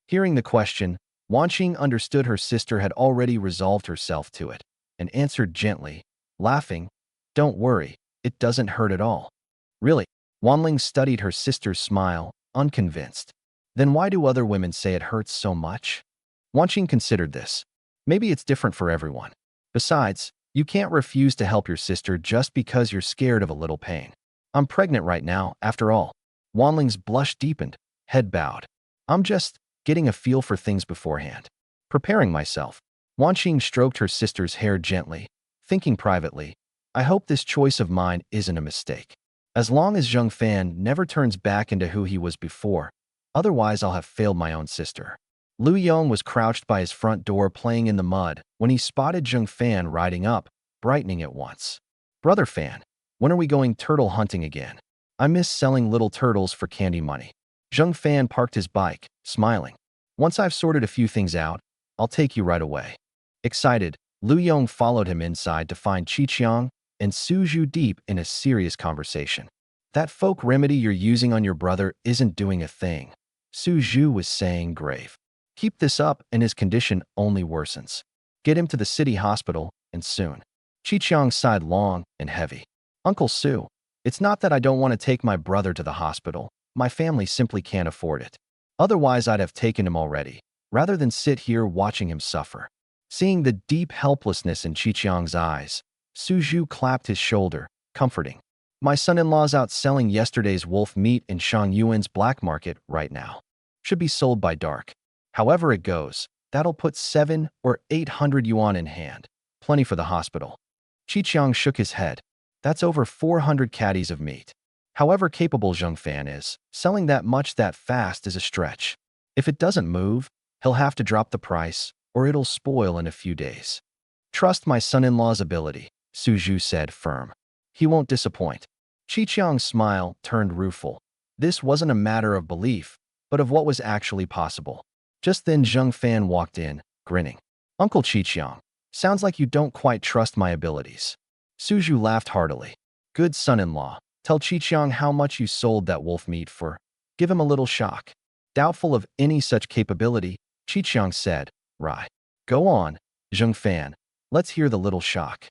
Hearing the question, Wanqing understood her sister had already resolved herself to it. and answered gently, laughing, "Don't worry, it doesn't hurt at all." "Really?" Wanling studied her sister's smile, unconvinced. "Then why do other women say it hurts so much?" Wanqing considered this. Maybe it's different for everyone. Besides, you can't refuse to help your sister just because you're scared of a little pain. "I'm pregnant right now, after all." Wanling's blush deepened, head bowed. "I'm just getting a feel for things beforehand. Preparing myself." Wanqing stroked her sister's hair gently, thinking privately, "I hope this choice of mine isn't a mistake. As long as Zheng Fan never turns back into who he was before, otherwise I'll have failed my own sister." Lu Yong was crouched by his front door playing in the mud when he spotted Zheng Fan riding up, brightening at once. "Brother Fan, when are we going turtle hunting again? I miss selling little turtles for candy money." Zheng Fan parked his bike, smiling. "Once I've sorted a few things out, I'll take you right away." Excited, Lu Yong followed him inside to find Qiqiang and Su Zhu deep in a serious conversation. "That folk remedy you're using on your brother isn't doing a thing," Su Zhu was saying, grave. "Keep this up and his condition only worsens. Get him to the city hospital, and soon." Qiqiang sighed long and heavy. "Uncle Su, it's not that I don't want to take my brother to the hospital. My family simply can't afford it. Otherwise I'd have taken him already, rather than sit here watching him suffer." Seeing the deep helplessness in Qiqiang's eyes, Su Zhu clapped his shoulder, comforting. "My son-in-law's out selling yesterday's wolf meat in Shang Yuan's black market right now. Should be sold by dark. However it goes, that'll put 700 or 800 yuan in hand. Plenty for the hospital." Qiqiang shook his head. "That's over 400 caddies of meat. However capable Zheng Fan is, selling that much that fast is a stretch. If it doesn't move, he'll have to drop the price, or it'll spoil in a few days." "Trust my son-in-law's ability," Su Zhu said, firm. "He won't disappoint." Qiqiang's smile turned rueful. This wasn't a matter of belief, but of what was actually possible. Just then Zheng Fan walked in, grinning. "Uncle Qiqiang, sounds like you don't quite trust my abilities." Su Zhu laughed heartily. "Good son-in-law, tell Qiqiang how much you sold that wolf meat for. Give him a little shock." Doubtful of any such capability, Qiqiang said, "Right. Go on, Zheng Fan. Let's hear the little shock."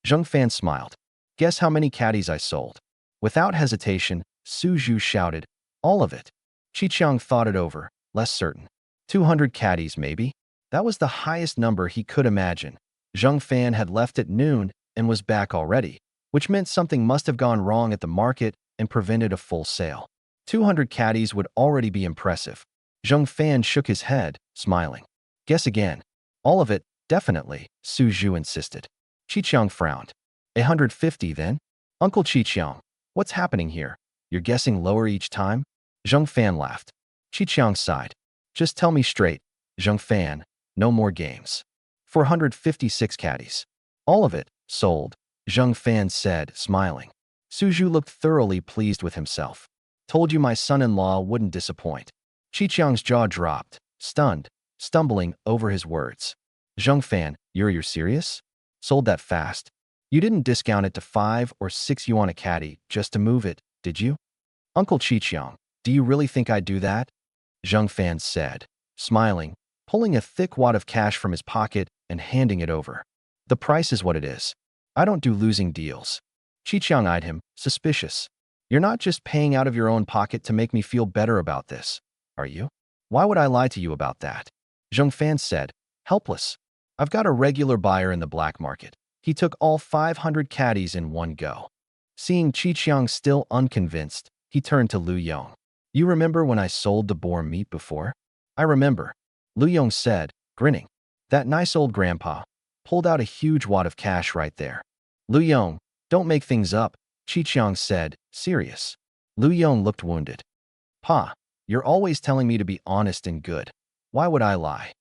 Zheng Fan smiled. "Guess how many caddies I sold?" Without hesitation, Su Zhu shouted, "All of it." Qiqiang thought it over, less certain. 200 caddies, maybe? That was the highest number he could imagine. Zheng Fan had left at noon and was back already, which meant something must have gone wrong at the market and prevented a full sale. 200 caddies would already be impressive. Zheng Fan shook his head, smiling. "Guess again." "All of it, definitely," Su Zhu insisted. Qiqiang frowned. 150 then? "Uncle Qiqiang, what's happening here? You're guessing lower each time?" Zheng Fan laughed. Qiqiang sighed. "Just tell me straight, Zheng Fan, no more games." 456 caddies. "All of it, sold," Zheng Fan said, smiling. Su Zhu looked thoroughly pleased with himself. "Told you my son-in-law wouldn't disappoint." Qiqiang's jaw dropped, stunned, stumbling over his words. "Zheng Fan, you're serious? Sold that fast? You didn't discount it to 5 or 6 yuan a caddy just to move it, did you?" "Uncle Qiqiang, do you really think I'd do that?" Zheng Fan said, smiling, pulling a thick wad of cash from his pocket and handing it over. "The price is what it is. I don't do losing deals." Qiqiang eyed him, suspicious. "You're not just paying out of your own pocket to make me feel better about this, are you?" "Why would I lie to you about that?" Zheng Fan said, helpless. "I've got a regular buyer in the black market. He took all 500 caddies in one go." Seeing Qiqiang still unconvinced, he turned to Lu Yong. "You remember when I sold the boar meat before?" "I remember," Lu Yong said, grinning. "That nice old grandpa pulled out a huge wad of cash right there." "Lu Yong, don't make things up," Qiqiang said, serious. Lu Yong looked wounded. "Pa, you're always telling me to be honest and good. Why would I lie?"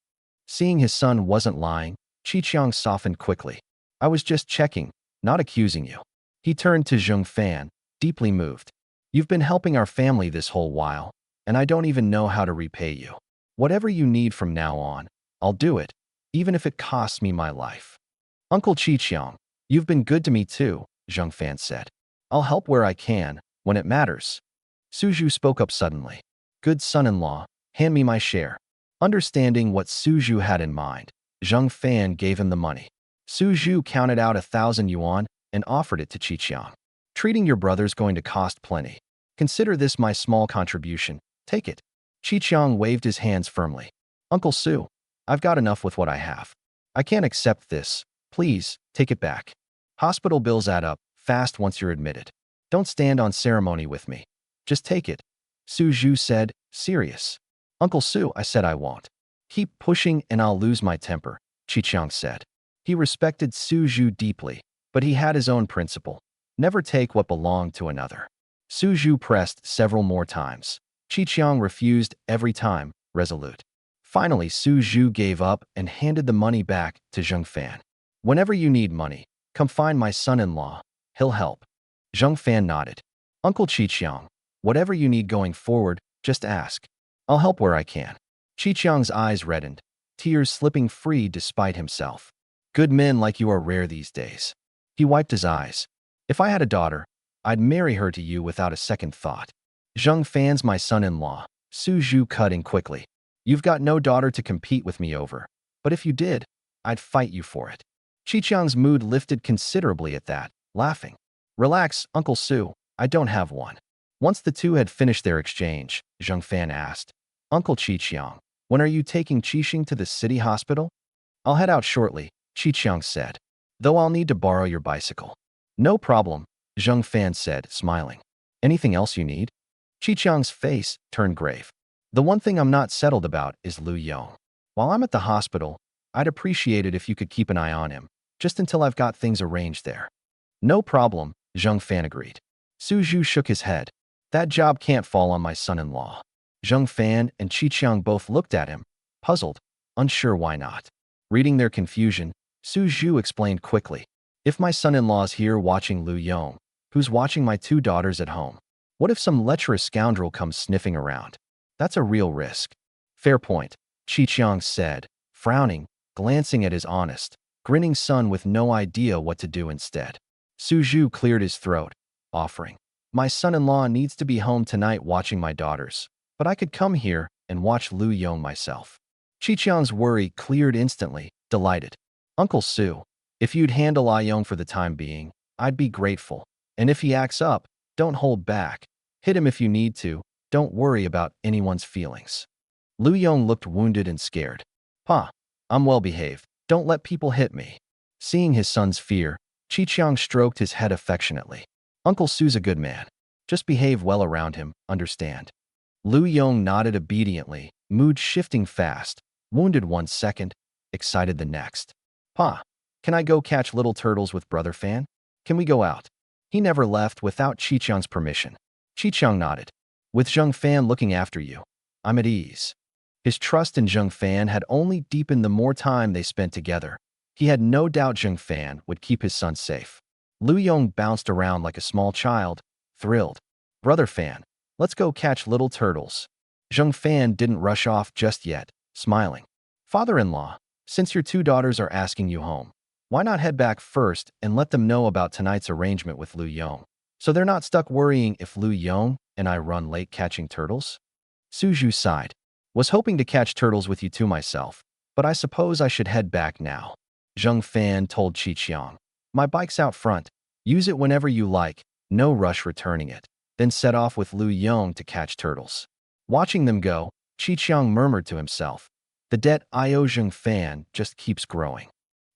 Seeing his son wasn't lying, Qiqiang softened quickly. "I was just checking, not accusing you." He turned to Zheng Fan, deeply moved. "You've been helping our family this whole while, and I don't even know how to repay you. Whatever you need from now on, I'll do it, even if it costs me my life." "Uncle Qiqiang, you've been good to me too," Zheng Fan said. "I'll help where I can, when it matters." Su Zhu spoke up suddenly. "Good son-in-law, hand me my share." Understanding what Su Zhu had in mind, Zheng Fan gave him the money. Su Zhu counted out 1,000 yuan and offered it to Qiqiang. Treating your brother's going to cost plenty. Consider this my small contribution. Take it. Qiqiang waved his hands firmly. Uncle Su, I've got enough with what I have. I can't accept this. Please, take it back. Hospital bills add up fast once you're admitted. Don't stand on ceremony with me. Just take it. Su Zhu said, serious. Uncle Su, I said I won't. Keep pushing and I'll lose my temper, Qiqiang said. He respected Su Zhu deeply, but he had his own principle. Never take what belonged to another. Su Zhu pressed several more times. Qiqiang refused every time, resolute. Finally, Su Zhu gave up and handed the money back to Zheng Fan. Whenever you need money, come find my son-in-law. He'll help. Zheng Fan nodded. Uncle Qiqiang, whatever you need going forward, just ask. I'll help where I can. Qiqiang's eyes reddened, tears slipping free despite himself. Good men like you are rare these days. He wiped his eyes. If I had a daughter, I'd marry her to you without a second thought. Zheng Fan's my son-in-law. Su Zhu cut in quickly. You've got no daughter to compete with me over, but if you did, I'd fight you for it. Qiqiang's mood lifted considerably at that, laughing. Relax, Uncle Su, I don't have one. Once the two had finished their exchange, Zheng Fan asked, Uncle Qiqiang, when are you taking Qixing to the city hospital? I'll head out shortly, Qiqiang said, though I'll need to borrow your bicycle. No problem, Zheng Fan said, smiling. Anything else you need? Qiqiang's face turned grave. The one thing I'm not settled about is Lu Yong. While I'm at the hospital, I'd appreciate it if you could keep an eye on him, just until I've got things arranged there. No problem, Zheng Fan agreed. Su Zhu shook his head. That job can't fall on my son-in-law. Zheng Fan and Qiqiang both looked at him, puzzled, unsure why not. Reading their confusion, Su Zhu explained quickly. If my son-in-law's here watching Lu Yong, who's watching my two daughters at home? What if some lecherous scoundrel comes sniffing around? That's a real risk. Fair point, Qiqiang said, frowning, glancing at his honest, grinning son with no idea what to do instead. Su Zhu cleared his throat, offering. My son-in-law needs to be home tonight watching my daughters, but I could come here and watch Lu Yong myself. Qiqiang's worry cleared instantly, delighted. Uncle Su, if you'd handle Ah Yong for the time being, I'd be grateful. And if he acts up, don't hold back. Hit him if you need to. Don't worry about anyone's feelings. Lu Yong looked wounded and scared. Pa, I'm well behaved. Don't let people hit me. Seeing his son's fear, Qiqiang stroked his head affectionately. Uncle Su's a good man. Just behave well around him, understand? Lu Yong nodded obediently, mood shifting fast, wounded one second, excited the next. Pa, can I go catch little turtles with Brother Fan? Can we go out? He never left without Qiqiang's permission. Qiqiang nodded. With Zheng Fan looking after you, I'm at ease. His trust in Zheng Fan had only deepened the more time they spent together. He had no doubt Zheng Fan would keep his son safe. Lu Yong bounced around like a small child, thrilled. Brother Fan, let's go catch little turtles. Zheng Fan didn't rush off just yet, smiling. Father-in-law, since your two daughters are asking you home, why not head back first and let them know about tonight's arrangement with Lu Yong, so they're not stuck worrying if Lu Yong and I run late catching turtles? Su Zhu sighed. Was hoping to catch turtles with you two myself, but I suppose I should head back now. Zheng Fan told Qiqiang. My bike's out front. Use it whenever you like, no rush returning it. Then set off with Lu Yong to catch turtles. Watching them go, Qiqiang murmured to himself. The debt I owe Zheng Fan just keeps growing.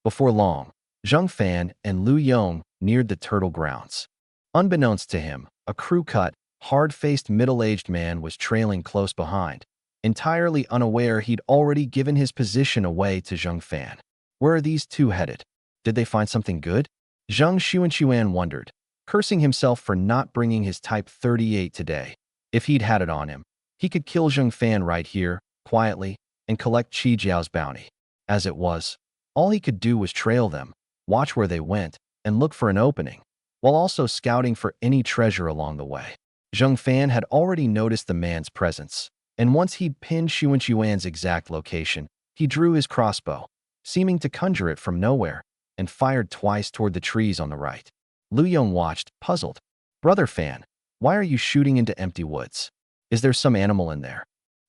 Before long, Zheng Fan and Lu Yong neared the turtle grounds. Unbeknownst to him, a crew-cut, hard-faced middle-aged man was trailing close behind, entirely unaware he'd already given his position away to Zheng Fan. Where are these two headed? Did they find something good? Zheng Xuanquan wondered, cursing himself for not bringing his Type 38 today. If he'd had it on him, he could kill Zheng Fan right here, quietly, and collect Qi Jiao's bounty. As it was, all he could do was trail them, watch where they went, and look for an opening, while also scouting for any treasure along the way. Zheng Fan had already noticed the man's presence, and once he'd pinned Xuanquan's exact location, he drew his crossbow, seeming to conjure it from nowhere, and fired twice toward the trees on the right. Lu Yong watched, puzzled. Brother Fan, why are you shooting into empty woods? Is there some animal in there?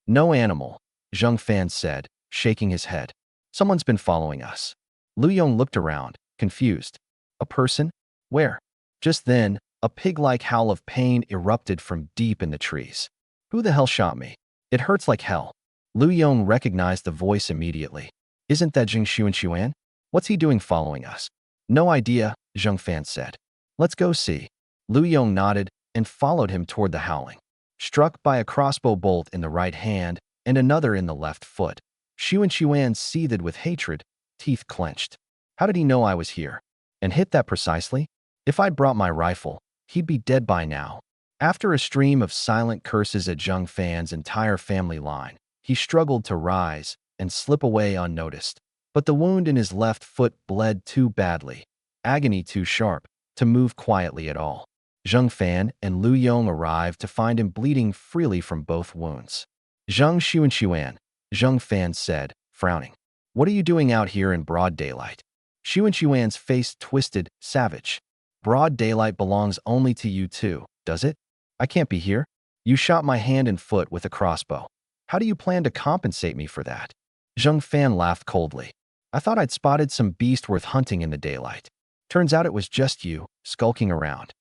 No animal, Zheng Fan said, shaking his head. Someone's been following us. Lu Yong looked around, confused. A person? Where? Just then, a pig-like howl of pain erupted from deep in the trees. Who the hell shot me? It hurts like hell. Lu Yong recognized the voice immediately. Isn't that Jing Xuan? What's he doing following us? No idea, Zheng Fan said. Let's go see. Lu Yong nodded and followed him toward the howling. Struck by a crossbow bolt in the right hand and another in the left foot, Xuan seethed with hatred, teeth clenched. How did he know I was here? And hit that precisely? If I'd brought my rifle, he'd be dead by now. After a stream of silent curses at Zheng Fan's entire family line, he struggled to rise and slip away unnoticed. But the wound in his left foot bled too badly, agony too sharp, to move quietly at all. Zheng Fan and Lu Yong arrived to find him bleeding freely from both wounds. Zheng Xuan, Zheng Fan said, frowning. What are you doing out here in broad daylight? Xuan's face twisted, savage. Broad daylight belongs only to you two, does it? I can't be here. You shot my hand and foot with a crossbow. How do you plan to compensate me for that? Zheng Fan laughed coldly. I thought I'd spotted some beast worth hunting in the daylight. Turns out it was just you, skulking around.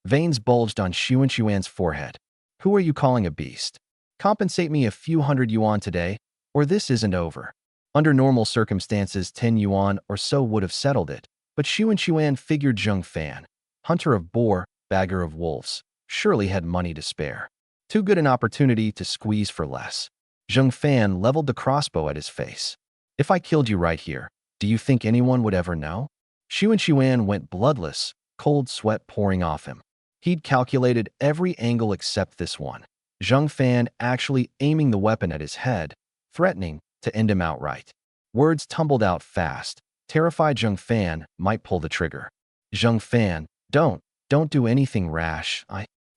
Veins bulged on Xuan's forehead. Who are you calling a beast? Compensate me a few hundred yuan today, or this isn't over. Under normal circumstances, 10 yuan or so would have settled it, but Xuan figured Zheng Fan, hunter of boar, bagger of wolves, surely had money to spare. Too good an opportunity to squeeze for less. Zheng Fan leveled the crossbow at his face. If I killed you right here, do you think anyone would ever know? Xuan went bloodless, cold sweat pouring off him. He'd calculated every angle except this one. Zheng Fan actually aiming the weapon at his head, threatening to end him outright. Words tumbled out fast. Terrified Zheng Fan might pull the trigger. Zheng Fan, don't do anything rash.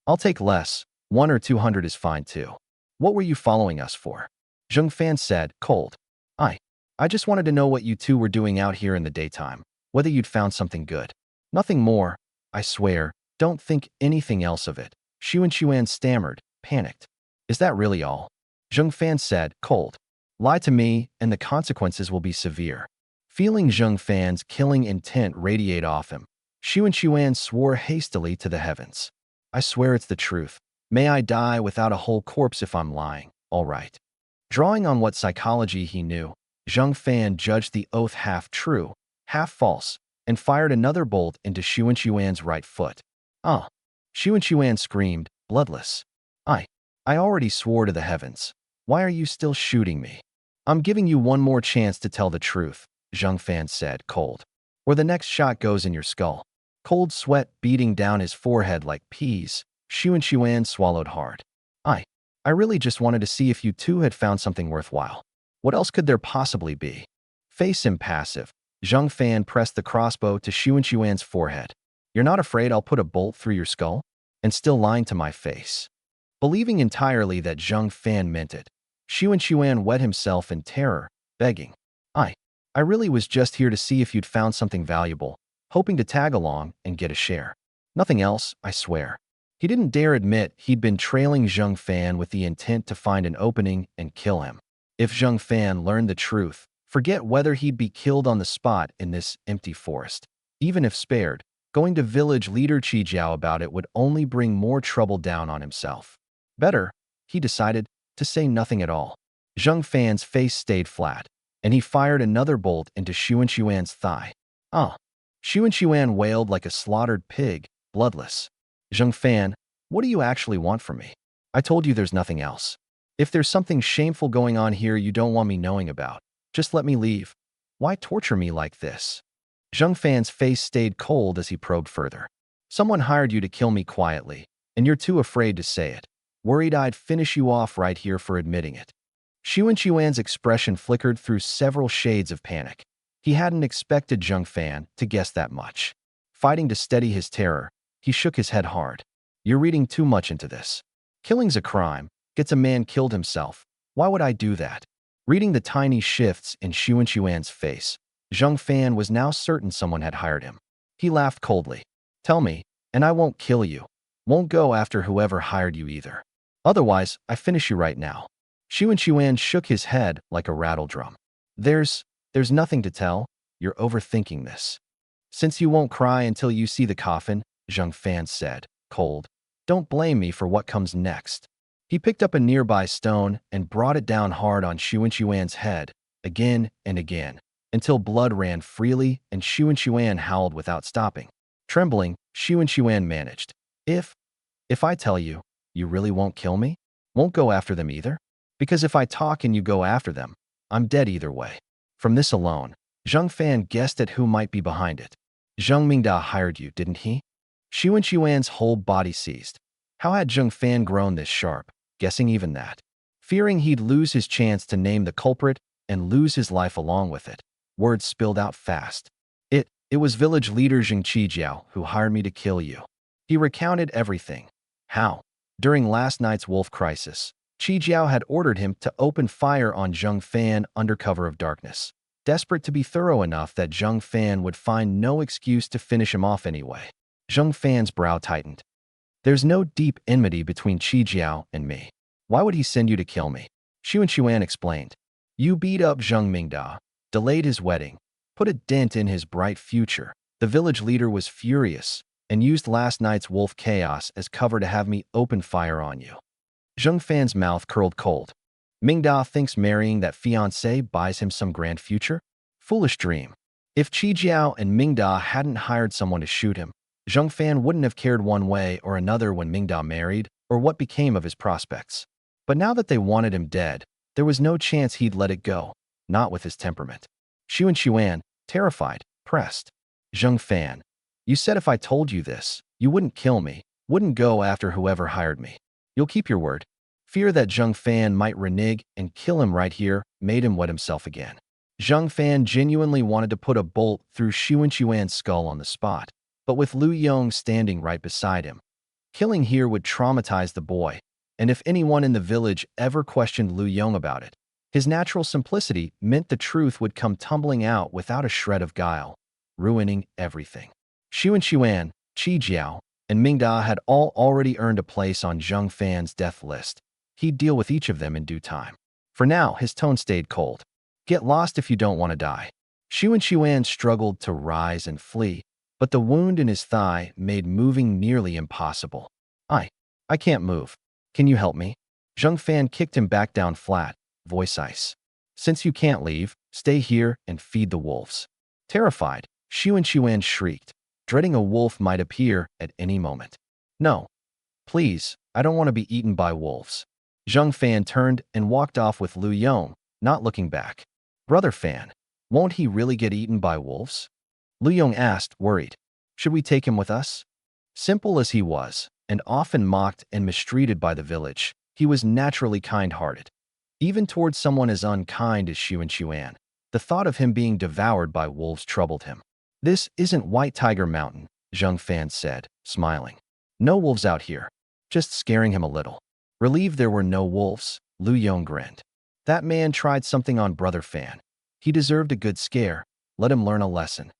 I'll take less. 1 or 200 is fine too. What were you following us for? Zheng Fan said, cold. I just wanted to know what you two were doing out here in the daytime, whether you'd found something good. Nothing more, I swear. Don't think anything else of it. Xuan stammered, panicked. Is that really all? Zheng Fan said, cold. Lie to me, and the consequences will be severe. Feeling Zheng Fan's killing intent radiate off him, Xuan swore hastily to the heavens. I swear it's the truth. May I die without a whole corpse if I'm lying, all right. Drawing on what psychology he knew, Zheng Fan judged the oath half true, half false, and fired another bolt into Xuan's right foot. Xuan screamed, bloodless. I already swore to the heavens. Why are you still shooting me? I'm giving you one more chance to tell the truth, Zheng Fan said, cold. Or the next shot goes in your skull. Cold sweat beating down his forehead like peas, Xuan swallowed hard. I really just wanted to see if you two had found something worthwhile. What else could there possibly be? Face impassive, Zheng Fan pressed the crossbow to Xuan's forehead. You're not afraid I'll put a bolt through your skull? And still lying to my face. Believing entirely that Zheng Fan meant it, Xuan wet himself in terror, begging. I really was just here to see if you'd found something valuable, hoping to tag along and get a share. Nothing else, I swear. He didn't dare admit he'd been trailing Zheng Fan with the intent to find an opening and kill him. If Zheng Fan learned the truth, forget whether he'd be killed on the spot in this empty forest. Even if spared, going to village leader Qijiao about it would only bring more trouble down on himself. Better, he decided, to say nothing at all. Zheng Fan's face stayed flat, and he fired another bolt into Xuan's thigh. Xuan wailed like a slaughtered pig, bloodless. Zheng Fan, what do you actually want from me? I told you there's nothing else. If there's something shameful going on here you don't want me knowing about, just let me leave. Why torture me like this? Zheng Fan's face stayed cold as he probed further. Someone hired you to kill me quietly, and you're too afraid to say it. Worried I'd finish you off right here for admitting it. Xuan's expression flickered through several shades of panic. He hadn't expected Zheng Fan to guess that much. Fighting to steady his terror, he shook his head hard. You're reading too much into this. Killing's a crime. Gets a man killed himself. Why would I do that? Reading the tiny shifts in Xuan's face, Zheng Fan was now certain someone had hired him. He laughed coldly. Tell me, and I won't kill you. Won't go after whoever hired you either. Otherwise, I finish you right now. Xuan shook his head like a rattle drum. There's nothing to tell. you're overthinking this. Since you won't cry until you see the coffin, Zheng Fan said, cold, don't blame me for what comes next. He picked up a nearby stone and brought it down hard on Xuan's head, again and again, until blood ran freely and Xuan howled without stopping. Trembling, Xuan managed. If I tell you, you really won't kill me? Won't go after them either? Because if I talk and you go after them, I'm dead either way. From this alone, Zheng Fan guessed at who might be behind it. Zheng Mingda hired you, didn't he? Xuan's whole body seized. How had Zheng Fan grown this sharp, guessing even that? Fearing he'd lose his chance to name the culprit and lose his life along with it, words spilled out fast. It was village leader Zheng Qijiao who hired me to kill you. He recounted everything. How? During last night's wolf crisis, Qijiao had ordered him to open fire on Zheng Fan under cover of darkness, desperate to be thorough enough that Zheng Fan would find no excuse to finish him off anyway. Zheng Fan's brow tightened. There's no deep enmity between Qijiao and me. Why would he send you to kill me? Xuan explained. You beat up Zheng Mingda, delayed his wedding, put a dent in his bright future. The village leader was furious and used last night's wolf chaos as cover to have me open fire on you. Zheng Fan's mouth curled cold. Mingda thinks marrying that fiancé buys him some grand future? Foolish dream. If Qijiao and Mingda hadn't hired someone to shoot him, Zheng Fan wouldn't have cared one way or another when Mingda married or what became of his prospects. But now that they wanted him dead, there was no chance he'd let it go, not with his temperament. Xuan, terrified, pressed. Zheng Fan, you said if I told you this, you wouldn't kill me, wouldn't go after whoever hired me. You'll keep your word. Fear that Zheng Fan might renege and kill him right here made him wet himself again. Zheng Fan genuinely wanted to put a bolt through Xuan's skull on the spot, but with Lu Yong standing right beside him. Killing here would traumatize the boy, and if anyone in the village ever questioned Lu Yong about it, his natural simplicity meant the truth would come tumbling out without a shred of guile, ruining everything. Xuan, Qijiao, and Mingda had all already earned a place on Zheng Fan's death list. He'd deal with each of them in due time. For now, his tone stayed cold. Get lost if you don't want to die. Xuan struggled to rise and flee, but the wound in his thigh made moving nearly impossible. I can't move. Can you help me? Zheng Fan kicked him back down flat, voice ice. Since you can't leave, stay here and feed the wolves. Terrified, Xuan shrieked, dreading a wolf might appear at any moment. No. Please, I don't want to be eaten by wolves. Zheng Fan turned and walked off with Lu Yong, not looking back. Brother Fan, won't he really get eaten by wolves? Lu Yong asked, worried. Should we take him with us? Simple as he was, and often mocked and mistreated by the village, he was naturally kind-hearted. Even towards someone as unkind as Xuan, the thought of him being devoured by wolves troubled him. This isn't White Tiger Mountain, Zheng Fan said, smiling. No wolves out here. Just scaring him a little. Relieved there were no wolves, Lu Yong grinned. That man tried something on Brother Fan. He deserved a good scare. Let him learn a lesson.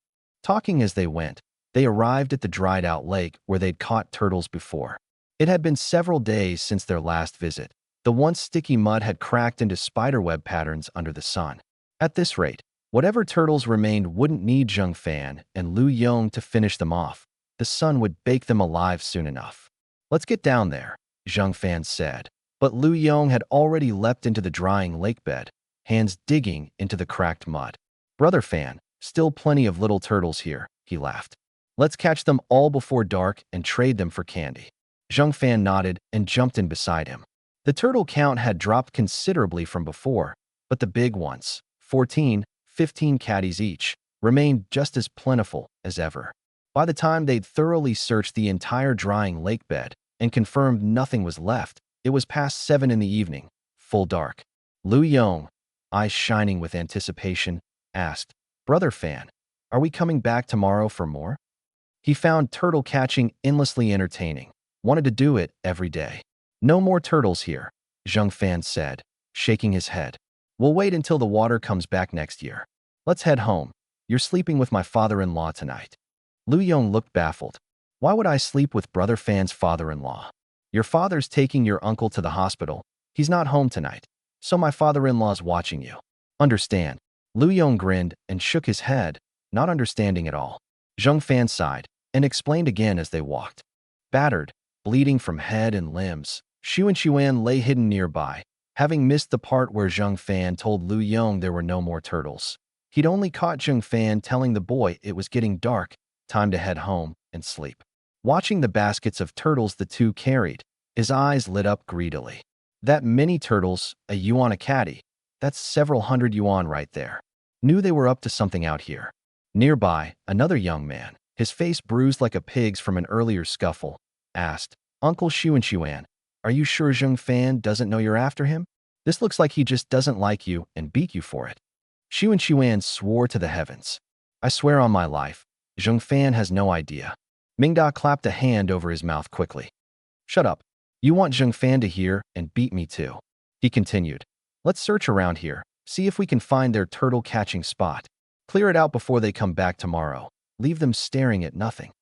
Talking as they went, they arrived at the dried-out lake where they'd caught turtles before. It had been several days since their last visit. The once sticky mud had cracked into spiderweb patterns under the sun. At this rate, whatever turtles remained wouldn't need Zheng Fan and Lu Yong to finish them off. The sun would bake them alive soon enough. Let's get down there, Zheng Fan said. But Lu Yong had already leapt into the drying lake bed, hands digging into the cracked mud. Brother Fan, still plenty of little turtles here, he laughed. Let's catch them all before dark and trade them for candy. Zheng Fan nodded and jumped in beside him. The turtle count had dropped considerably from before, but the big ones, 14, 15 caddies each, remained just as plentiful as ever. By the time they'd thoroughly searched the entire drying lake bed and confirmed nothing was left, it was past 7 in the evening, full dark. Lu Yong, eyes shining with anticipation, asked, Brother Fan, are we coming back tomorrow for more? He found turtle catching endlessly entertaining, wanted to do it every day. No more turtles here, Zheng Fan said, shaking his head. We'll wait until the water comes back next year. Let's head home. You're sleeping with my father-in-law tonight. Lu Yong looked baffled. Why would I sleep with Brother Fan's father-in-law? Your father's taking your uncle to the hospital. He's not home tonight, so my father-in-law's watching you. Understand. Lu Yong grinned and shook his head, not understanding at all. Zheng Fan sighed and explained again as they walked. Battered, bleeding from head and limbs, Xu and Xuan lay hidden nearby, having missed the part where Zheng Fan told Lu Yong there were no more turtles. He'd only caught Zheng Fan telling the boy it was getting dark, time to head home and sleep. Watching the baskets of turtles the two carried, his eyes lit up greedily. That many turtles, a yuan a caddy, that's several hundred yuan right there. Knew they were up to something out here. Nearby, another young man, his face bruised like a pig's from an earlier scuffle, asked, Uncle Xu and Xuan, are you sure Zheng Fan doesn't know you're after him? This looks like he just doesn't like you and beat you for it. Xu and Xuan swore to the heavens. I swear on my life, Zheng Fan has no idea. Mingda clapped a hand over his mouth quickly. Shut up. You want Zheng Fan to hear and beat me too. He continued. Let's search around here, see if we can find their turtle catching spot. Clear it out before they come back tomorrow. Leave them staring at nothing.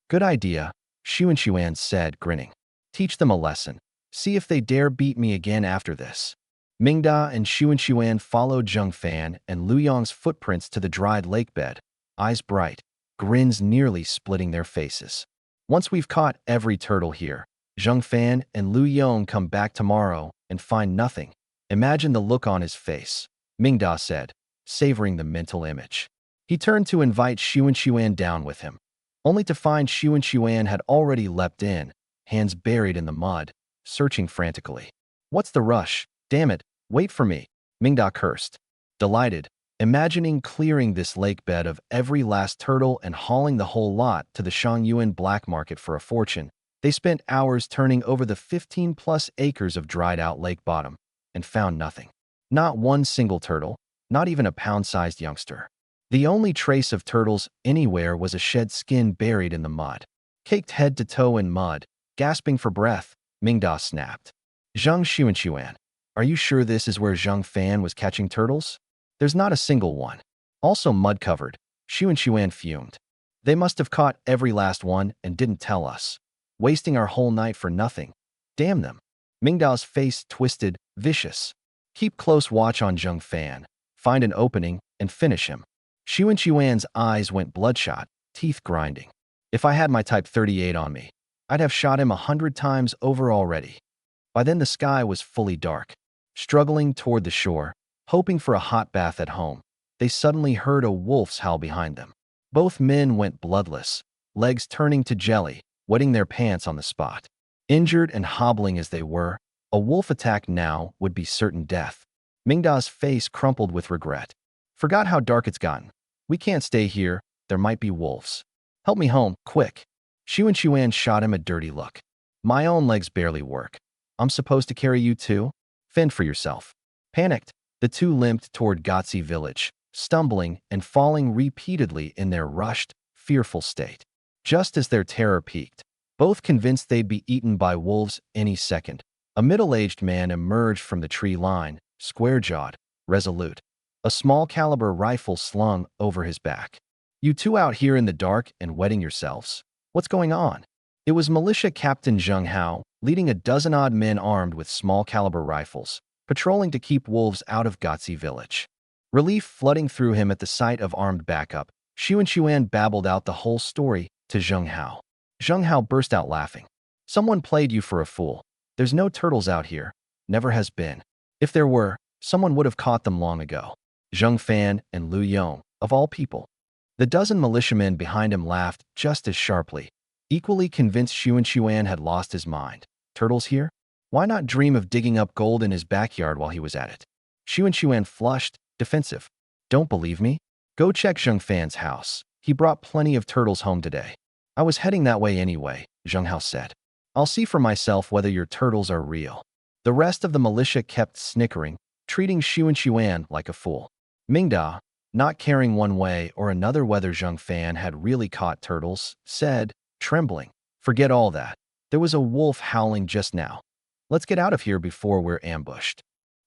Good idea, Xu and Xuan said, grinning. Teach them a lesson. See if they dare beat me again after this. Mingda and Xu and Xuan followed Zheng Fan and Lu Yong's footprints to the dried lake bed, eyes bright, grins nearly splitting their faces. Once we've caught every turtle here, Zheng Fan and Lu Yong come back tomorrow and find nothing. Imagine the look on his face, Mingda said, savoring the mental image. He turned to invite Xu and Xuan down with him, only to find Xu and Xuan had already leapt in, hands buried in the mud, searching frantically. What's the rush? Damn it, wait for me, Mingda cursed. Delighted, imagining clearing this lake bed of every last turtle and hauling the whole lot to the Shangyuan black market for a fortune, they spent hours turning over the 15+ acres of dried-out lake bottom and found nothing. Not one single turtle, not even a pound-sized youngster. The only trace of turtles anywhere was a shed skin buried in the mud. Caked head to toe in mud, gasping for breath, Mingda snapped. Zheng Xu and Xuan, are you sure this is where Zheng Fan was catching turtles? There's not a single one. Also mud-covered, Xu and Xuan fumed. They must have caught every last one and didn't tell us. Wasting our whole night for nothing. Damn them. Mingda's face twisted, vicious. Keep close watch on Zheng Fan. Find an opening and finish him. Xu and Xuan's eyes went bloodshot, teeth grinding. If I had my Type 38 on me, I'd have shot him 100 times over already. By then the sky was fully dark. Struggling toward the shore, hoping for a hot bath at home, they suddenly heard a wolf's howl behind them. Both men went bloodless, legs turning to jelly, wetting their pants on the spot. Injured and hobbling as they were, a wolf attack now would be certain death. Mingda's face crumpled with regret. Forgot how dark it's gotten. We can't stay here, there might be wolves. Help me home, quick. Xu and Xuan shot him a dirty look. My own legs barely work. I'm supposed to carry you too? Fend for yourself. Panicked, the two limped toward Gotzi village, stumbling and falling repeatedly in their rushed, fearful state. Just as their terror peaked, both convinced they'd be eaten by wolves any second, a middle-aged man emerged from the tree line, square-jawed, resolute, a small-caliber rifle slung over his back. You two out here in the dark and wetting yourselves. What's going on? It was Militia Captain Zheng Hao, leading a dozen-odd men armed with small-caliber rifles, patrolling to keep wolves out of Gotzi village. Relief flooding through him at the sight of armed backup, Xu and Xuan babbled out the whole story to Zheng Hao. Zheng Hao burst out laughing. Someone played you for a fool. There's no turtles out here. Never has been. If there were, someone would have caught them long ago. Zheng Fan and Lu Yong, of all people. The dozen militiamen behind him laughed just as sharply, equally convinced Xu and Xuan had lost his mind. Turtles here? Why not dream of digging up gold in his backyard while he was at it? Xu and Xuan flushed, defensive. Don't believe me? Go check Zheng Fan's house. He brought plenty of turtles home today. I was heading that way anyway, Zheng Hao said. I'll see for myself whether your turtles are real. The rest of the militia kept snickering, treating Xu and Xuan like a fool. Mingda, not caring one way or another whether Zheng Fan had really caught turtles, said, trembling, forget all that. There was a wolf howling just now. Let's get out of here before we're ambushed.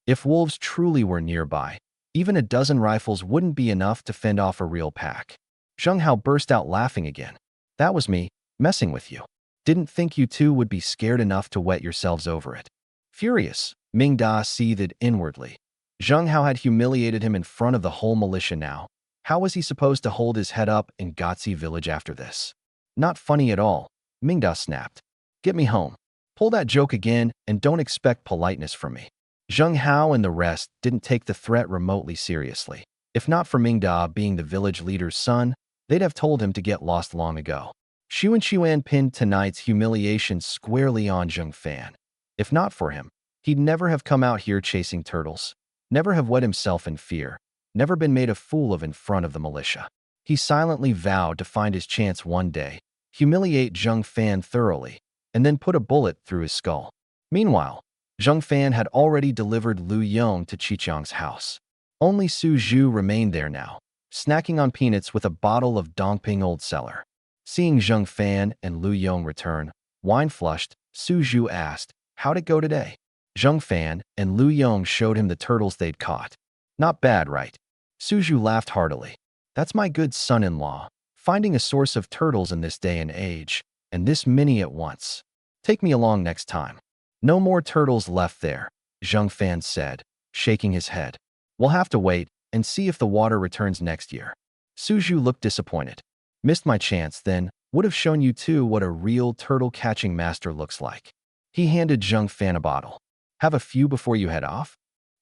If wolves truly were nearby, even a dozen rifles wouldn't be enough to fend off a real pack. Zheng Hao burst out laughing again. That was me, messing with you. Didn't think you two would be scared enough to wet yourselves over it. Furious, Mingda seethed inwardly. Zheng Hao had humiliated him in front of the whole militia now. How was he supposed to hold his head up in Gotzi village after this? Not funny at all, Mingda snapped. Get me home. Pull that joke again and don't expect politeness from me. Zheng Hao and the rest didn't take the threat remotely seriously. If not for Mingda being the village leader's son, they'd have told him to get lost long ago. Xu and Xuan pinned tonight's humiliation squarely on Zheng Fan. If not for him, he'd never have come out here chasing turtles, never have wet himself in fear, never been made a fool of in front of the militia. He silently vowed to find his chance one day, humiliate Zheng Fan thoroughly, and then put a bullet through his skull. Meanwhile, Zheng Fan had already delivered Lu Yong to Qiqiang's house. Only Su Zhu remained there now, snacking on peanuts with a bottle of Dongping Old Cellar. Seeing Zheng Fan and Lu Yong return, wine-flushed, Su Zhu asked, "How'd it go today?" Zheng Fan and Lu Yong showed him the turtles they'd caught. Not bad, right? Su Zhu laughed heartily. That's my good son-in-law, finding a source of turtles in this day and age, and this many at once. Take me along next time. No more turtles left there, Zheng Fan said, shaking his head. We'll have to wait and see if the water returns next year. Su Zhu looked disappointed. Missed my chance then, would have shown you too what a real turtle-catching master looks like. He handed Zheng Fan a bottle. Have a few before you head off?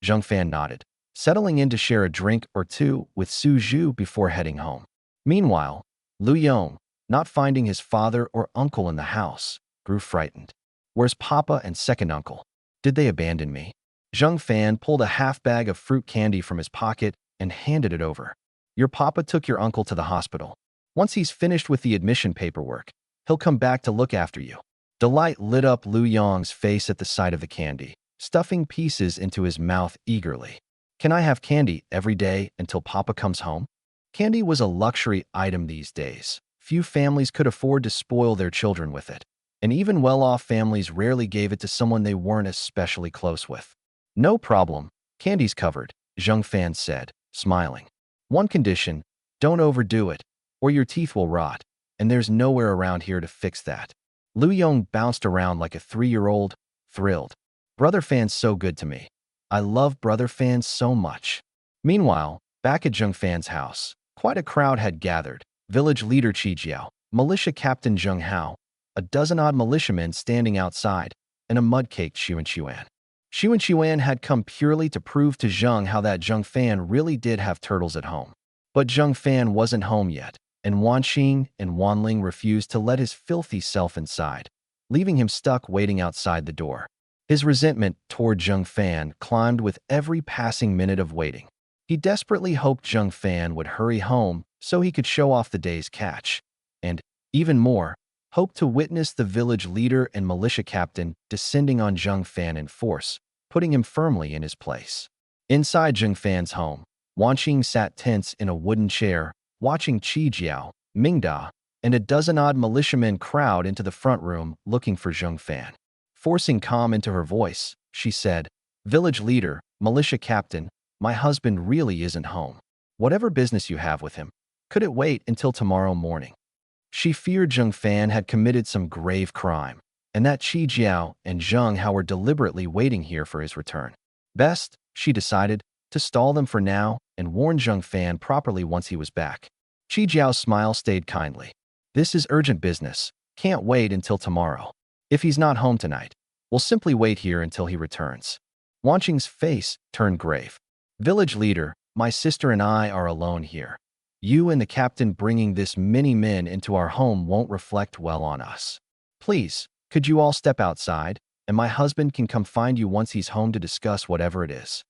Zheng Fan nodded, settling in to share a drink or two with Su Zhu before heading home. Meanwhile, Lu Yong, not finding his father or uncle in the house, grew frightened. Where's Papa and second uncle? Did they abandon me? Zheng Fan pulled a half bag of fruit candy from his pocket and handed it over. Your Papa took your uncle to the hospital. Once he's finished with the admission paperwork, he'll come back to look after you. Delight lit up Lu Yong's face at the sight of the candy, stuffing pieces into his mouth eagerly. Can I have candy every day until Papa comes home? Candy was a luxury item these days. Few families could afford to spoil their children with it, and even well-off families rarely gave it to someone they weren't especially close with. No problem, candy's covered, Zheng Fan said, smiling. One condition, don't overdo it, or your teeth will rot, and there's nowhere around here to fix that. Lu Yong bounced around like a 3-year-old, thrilled. Brother Fan's so good to me. I love Brother Fan so much. Meanwhile, back at Zheng Fan's house, quite a crowd had gathered. Village leader Qi Jiao, militia captain Zheng Hao, a dozen-odd militiamen standing outside, and a mud-caked Xu and Xuan. Xu and Xuan had come purely to prove to Zheng Hao that Zheng Fan really did have turtles at home. But Zheng Fan wasn't home yet, and Wan Xing and Wan Ling refused to let his filthy self inside, leaving him stuck waiting outside the door. His resentment toward Zheng Fan climbed with every passing minute of waiting. He desperately hoped Zheng Fan would hurry home so he could show off the day's catch, and, even more, hoped to witness the village leader and militia captain descending on Zheng Fan in force, putting him firmly in his place. Inside Zheng Fan's home, Wan Xing sat tense in a wooden chair, watching Qi Jiao, Mingda, and a dozen-odd militiamen crowd into the front room looking for Zheng Fan. Forcing calm into her voice, she said, "Village leader, militia captain, my husband really isn't home. Whatever business you have with him, could it wait until tomorrow morning?" She feared Zheng Fan had committed some grave crime, and that Qi Jiao and Zheng Hao were deliberately waiting here for his return. Best, she decided, to stall them for now and warn Zheng Fan properly once he was back. Qi Jiao's smile stayed kindly. This is urgent business. Can't wait until tomorrow. If he's not home tonight, we'll simply wait here until he returns. Wan Xing's face turned grave. Village leader, my sister and I are alone here. You and the captain bringing this many men into our home won't reflect well on us. Please, could you all step outside, and my husband can come find you once he's home to discuss whatever it is.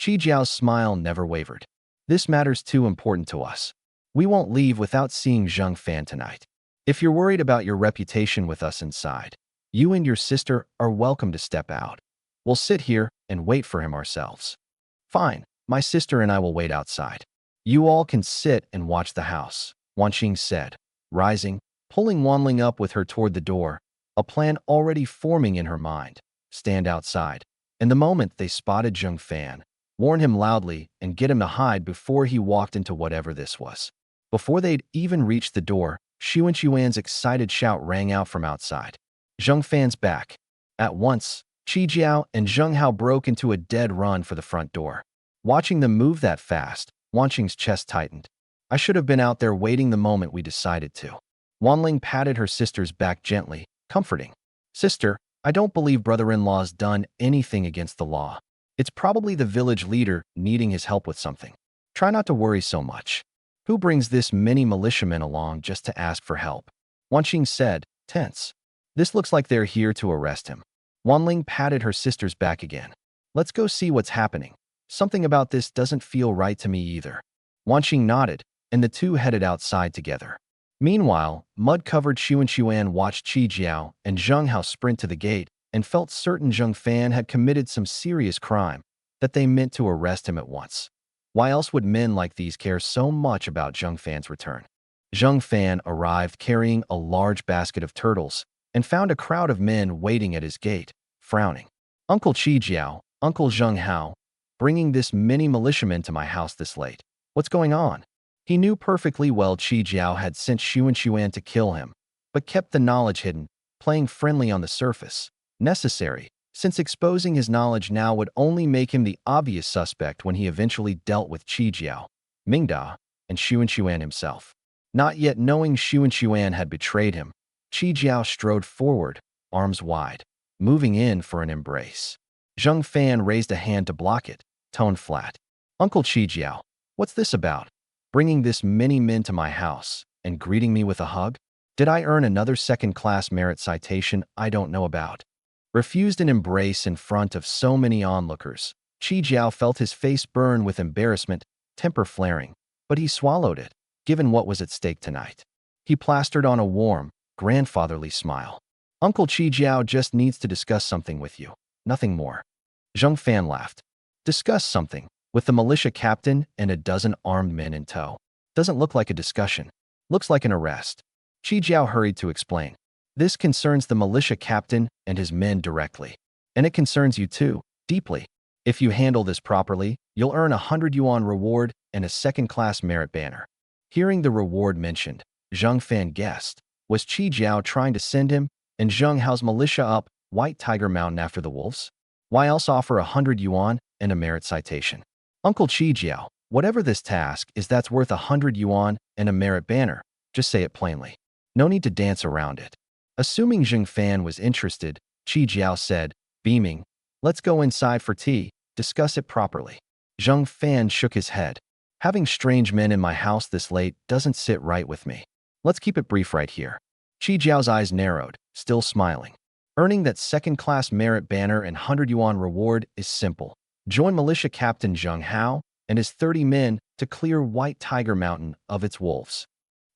Qi Jiao's smile never wavered. This matter's too important to us. We won't leave without seeing Zheng Fan tonight. If you're worried about your reputation with us inside, you and your sister are welcome to step out. We'll sit here and wait for him ourselves. Fine, my sister and I will wait outside. You all can sit and watch the house, Wan Xing said, rising, pulling Wan Ling up with her toward the door, a plan already forming in her mind. Stand outside, and the moment they spotted Zheng Fan, warn him loudly and get him to hide before he walked into whatever this was. Before they'd even reached the door, Xu and Xuan's excited shout rang out from outside. Zheng Fan's back. At once, Qi Jiao and Zheng Hao broke into a dead run for the front door. Watching them move that fast, Wan Xing's chest tightened. I should have been out there waiting the moment we decided to. Wanling patted her sister's back gently, comforting. Sister, I don't believe brother-in-law's done anything against the law. It's probably the village leader needing his help with something. Try not to worry so much. Who brings this many militiamen along just to ask for help? Wanqing said, tense. This looks like they're here to arrest him. Wanling patted her sister's back again. Let's go see what's happening. Something about this doesn't feel right to me either. Wanqing nodded, and the two headed outside together. Meanwhile, mud-covered Xuan watched Qi Jiao and Zheng Hao sprint to the gate and felt certain Zheng Fan had committed some serious crime, that they meant to arrest him at once. Why else would men like these care so much about Zheng Fan's return? Zheng Fan arrived carrying a large basket of turtles and found a crowd of men waiting at his gate, frowning. Uncle Qi Jiao, Uncle Zheng Hao, bringing this many militiamen to my house this late. What's going on? He knew perfectly well Qi Jiao had sent Xuan to kill him, but kept the knowledge hidden, playing friendly on the surface. Necessary, since exposing his knowledge now would only make him the obvious suspect when he eventually dealt with Qi Jiao, Mingda, and Xuan himself. Not yet knowing Xuan had betrayed him, Qi Jiao strode forward, arms wide, moving in for an embrace. Zheng Fan raised a hand to block it, tone flat. Uncle Qi Jiao, what's this about? Bringing this many men to my house and greeting me with a hug? Did I earn another second-class merit citation I don't know about? Refused an embrace in front of so many onlookers, Qi Jiao felt his face burn with embarrassment, temper flaring, but he swallowed it, given what was at stake tonight. He plastered on a warm, grandfatherly smile. Uncle Qi Jiao just needs to discuss something with you, nothing more. Zheng Fan laughed. Discuss something? With the militia captain and a dozen armed men in tow. Doesn't look like a discussion. Looks like an arrest. Qi Jiao hurried to explain. This concerns the militia captain and his men directly. And it concerns you too, deeply. If you handle this properly, you'll earn 100 yuan reward and a second-class merit banner. Hearing the reward mentioned, Zheng Fan guessed. Was Qi Jiao trying to send him and Zheng Hao's militia up White Tiger Mountain after the wolves? Why else offer 100 yuan and a merit citation? Uncle Qi Jiao, whatever this task is that's worth 100 yuan and a merit banner, just say it plainly. No need to dance around it. Assuming Zheng Fan was interested, Qi Jiao said, beaming, let's go inside for tea, discuss it properly. Zheng Fan shook his head. Having strange men in my house this late doesn't sit right with me. Let's keep it brief right here. Qi Jiao's eyes narrowed, still smiling. Earning that second-class merit banner and 100 yuan reward is simple. Join militia captain Zheng Hao and his 30 men to clear White Tiger Mountain of its wolves.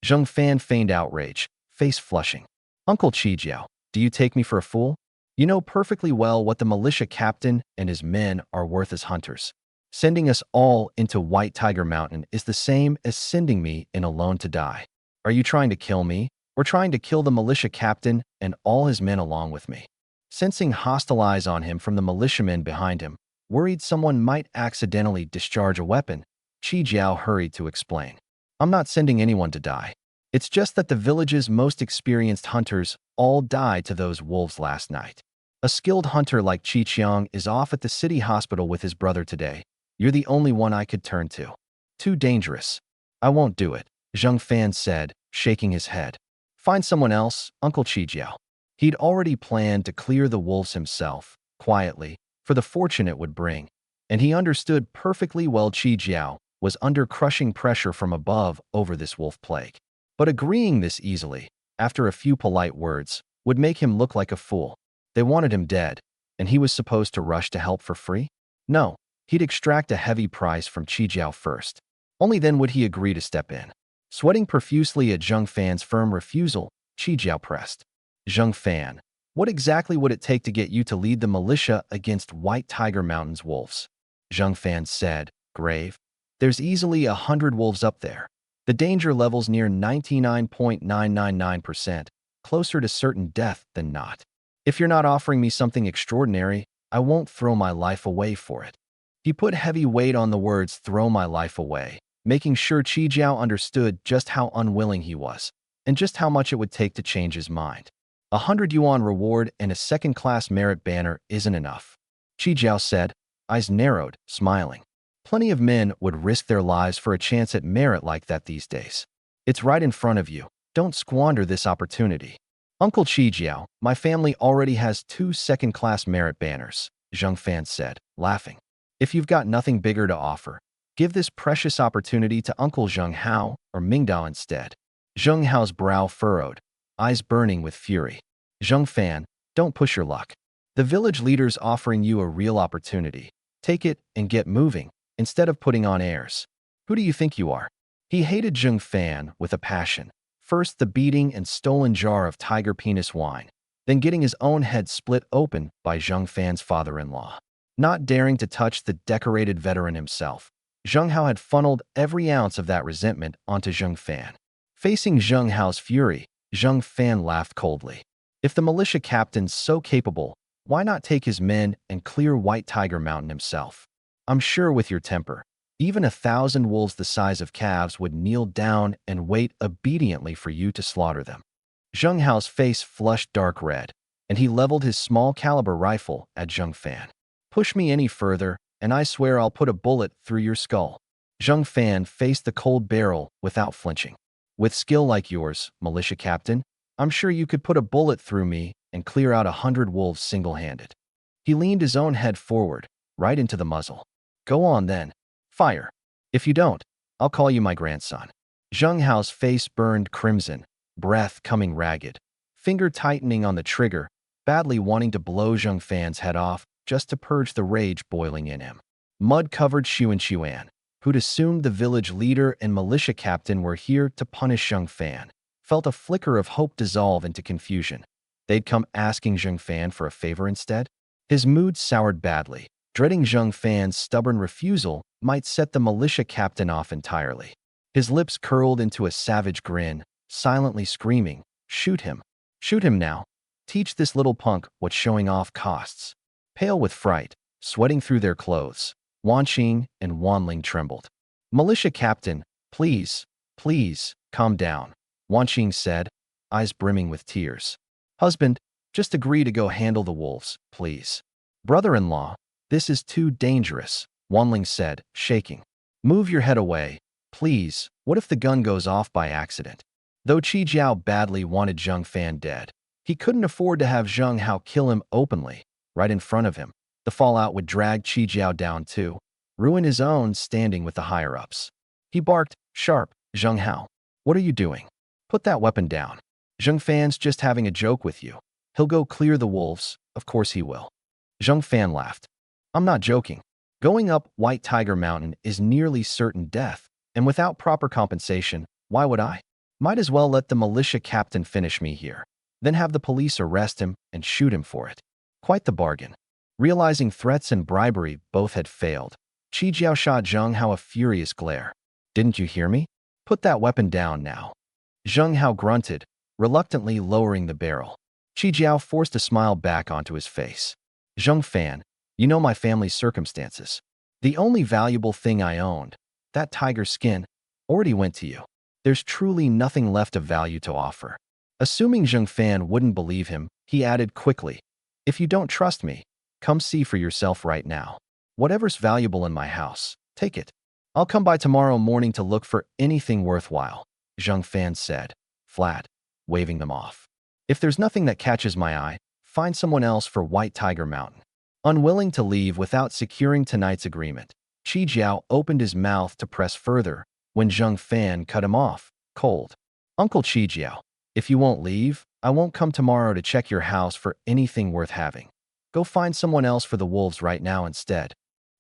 Zheng Fan feigned outrage, face flushing. Uncle Qi Jiao, do you take me for a fool? You know perfectly well what the militia captain and his men are worth as hunters. Sending us all into White Tiger Mountain is the same as sending me in alone to die. Are you trying to kill me, or trying to kill the militia captain and all his men along with me? Sensing hostile eyes on him from the militiamen behind him, worried someone might accidentally discharge a weapon, Qi Jiao hurried to explain. I'm not sending anyone to die. It's just that the village's most experienced hunters all died to those wolves last night. A skilled hunter like Qi Qiang is off at the city hospital with his brother today. You're the only one I could turn to. Too dangerous. I won't do it, Zheng Fan said, shaking his head. Find someone else, Uncle Qi Jiao. He'd already planned to clear the wolves himself, quietly, for the fortune it would bring, and he understood perfectly well Qi Jiao was under crushing pressure from above over this wolf plague. But agreeing this easily, after a few polite words, would make him look like a fool. They wanted him dead, and he was supposed to rush to help for free? No, he'd extract a heavy price from Qi Jiao first. Only then would he agree to step in. Sweating profusely at Zheng Fan's firm refusal, Qi Jiao pressed. Zheng Fan, what exactly would it take to get you to lead the militia against White Tiger Mountain's wolves? Zheng Fan said, grave. There's easily 100 wolves up there. The danger level's near 99.999%, closer to certain death than not. If you're not offering me something extraordinary, I won't throw my life away for it. He put heavy weight on the words throw my life away, making sure Qi Jiao understood just how unwilling he was, and just how much it would take to change his mind. 100 yuan reward and a second-class merit banner isn't enough. Qi Jiao said, eyes narrowed, smiling. Plenty of men would risk their lives for a chance at merit like that these days. It's right in front of you. Don't squander this opportunity. Uncle Chijiao, my family already has 2 second-class merit banners, Zheng Fan said, laughing. If you've got nothing bigger to offer, give this precious opportunity to Uncle Zheng Hao or Mingdao instead. Zheng Hao's brow furrowed, eyes burning with fury. Zheng Fan, don't push your luck. The village leader's offering you a real opportunity. Take it and get moving, instead of putting on airs. Who do you think you are? He hated Zheng Fan with a passion. First the beating and stolen jar of tiger penis wine, then getting his own head split open by Zheng Fan's father-in-law. Not daring to touch the decorated veteran himself, Zheng Hao had funneled every ounce of that resentment onto Zheng Fan. Facing Zheng Hao's fury, Zheng Fan laughed coldly. If the militia captain's so capable, why not take his men and clear White Tiger Mountain himself? I'm sure with your temper, even 1,000 wolves the size of calves would kneel down and wait obediently for you to slaughter them. Zheng Hao's face flushed dark red, and he leveled his small-caliber rifle at Zheng Fan. Push me any further, and I swear I'll put a bullet through your skull. Zheng Fan faced the cold barrel without flinching. With skill like yours, militia captain, I'm sure you could put a bullet through me and clear out 100 wolves single-handed. He leaned his own head forward, right into the muzzle. Go on then. Fire. If you don't, I'll call you my grandson. Zheng Hao's face burned crimson, breath coming ragged, finger tightening on the trigger, badly wanting to blow Zheng Fan's head off just to purge the rage boiling in him. Mud-covered Xuan, who'd assumed the village leader and militia captain were here to punish Zheng Fan, felt a flicker of hope dissolve into confusion. They'd come asking Zheng Fan for a favor instead? His mood soured badly, dreading Zheng Fan's stubborn refusal might set the militia captain off entirely. His lips curled into a savage grin, silently screaming, "Shoot him! Shoot him now! Teach this little punk what showing off costs." Pale with fright, sweating through their clothes, Wan Qing and Wan Ling trembled. "Militia captain, please, please, calm down," Wan Qing said, eyes brimming with tears. "Husband, just agree to go handle the wolves, please." "Brother-in-law, this is too dangerous," Wan Ling said, shaking. "Move your head away, please. What if the gun goes off by accident?" Though Qi Jiao badly wanted Zheng Fan dead, he couldn't afford to have Zheng Hao kill him openly, right in front of him. The fallout would drag Qi Jiao down too, ruin his own standing with the higher-ups. He barked, "Sharp, Zheng Hao. What are you doing? Put that weapon down. Zheng Fan's just having a joke with you. He'll go clear the wolves, of course he will." Zheng Fan laughed. "I'm not joking. Going up White Tiger Mountain is nearly certain death, and without proper compensation, why would I? Might as well let the militia captain finish me here, then have the police arrest him and shoot him for it." Quite the bargain. Realizing threats and bribery both had failed, Qi Jiao shot Zheng Hao a furious glare. "Didn't you hear me? Put that weapon down now." Zheng Hao grunted, reluctantly lowering the barrel. Qi Jiao forced a smile back onto his face. "Zheng Fan, you know my family's circumstances. The only valuable thing I owned, that tiger skin, already went to you. There's truly nothing left of value to offer." Assuming Zheng Fan wouldn't believe him, he added quickly, "If you don't trust me, come see for yourself right now. Whatever's valuable in my house, take it. I'll come by tomorrow morning to look for anything worthwhile," Zheng Fan said, flat, waving them off. "If there's nothing that catches my eye, find someone else for White Tiger Mountain." Unwilling to leave without securing tonight's agreement, Qi Jiao opened his mouth to press further when Zheng Fan cut him off, cold. "Uncle Qi Jiao, if you won't leave, I won't come tomorrow to check your house for anything worth having. Go find someone else for the wolves right now instead."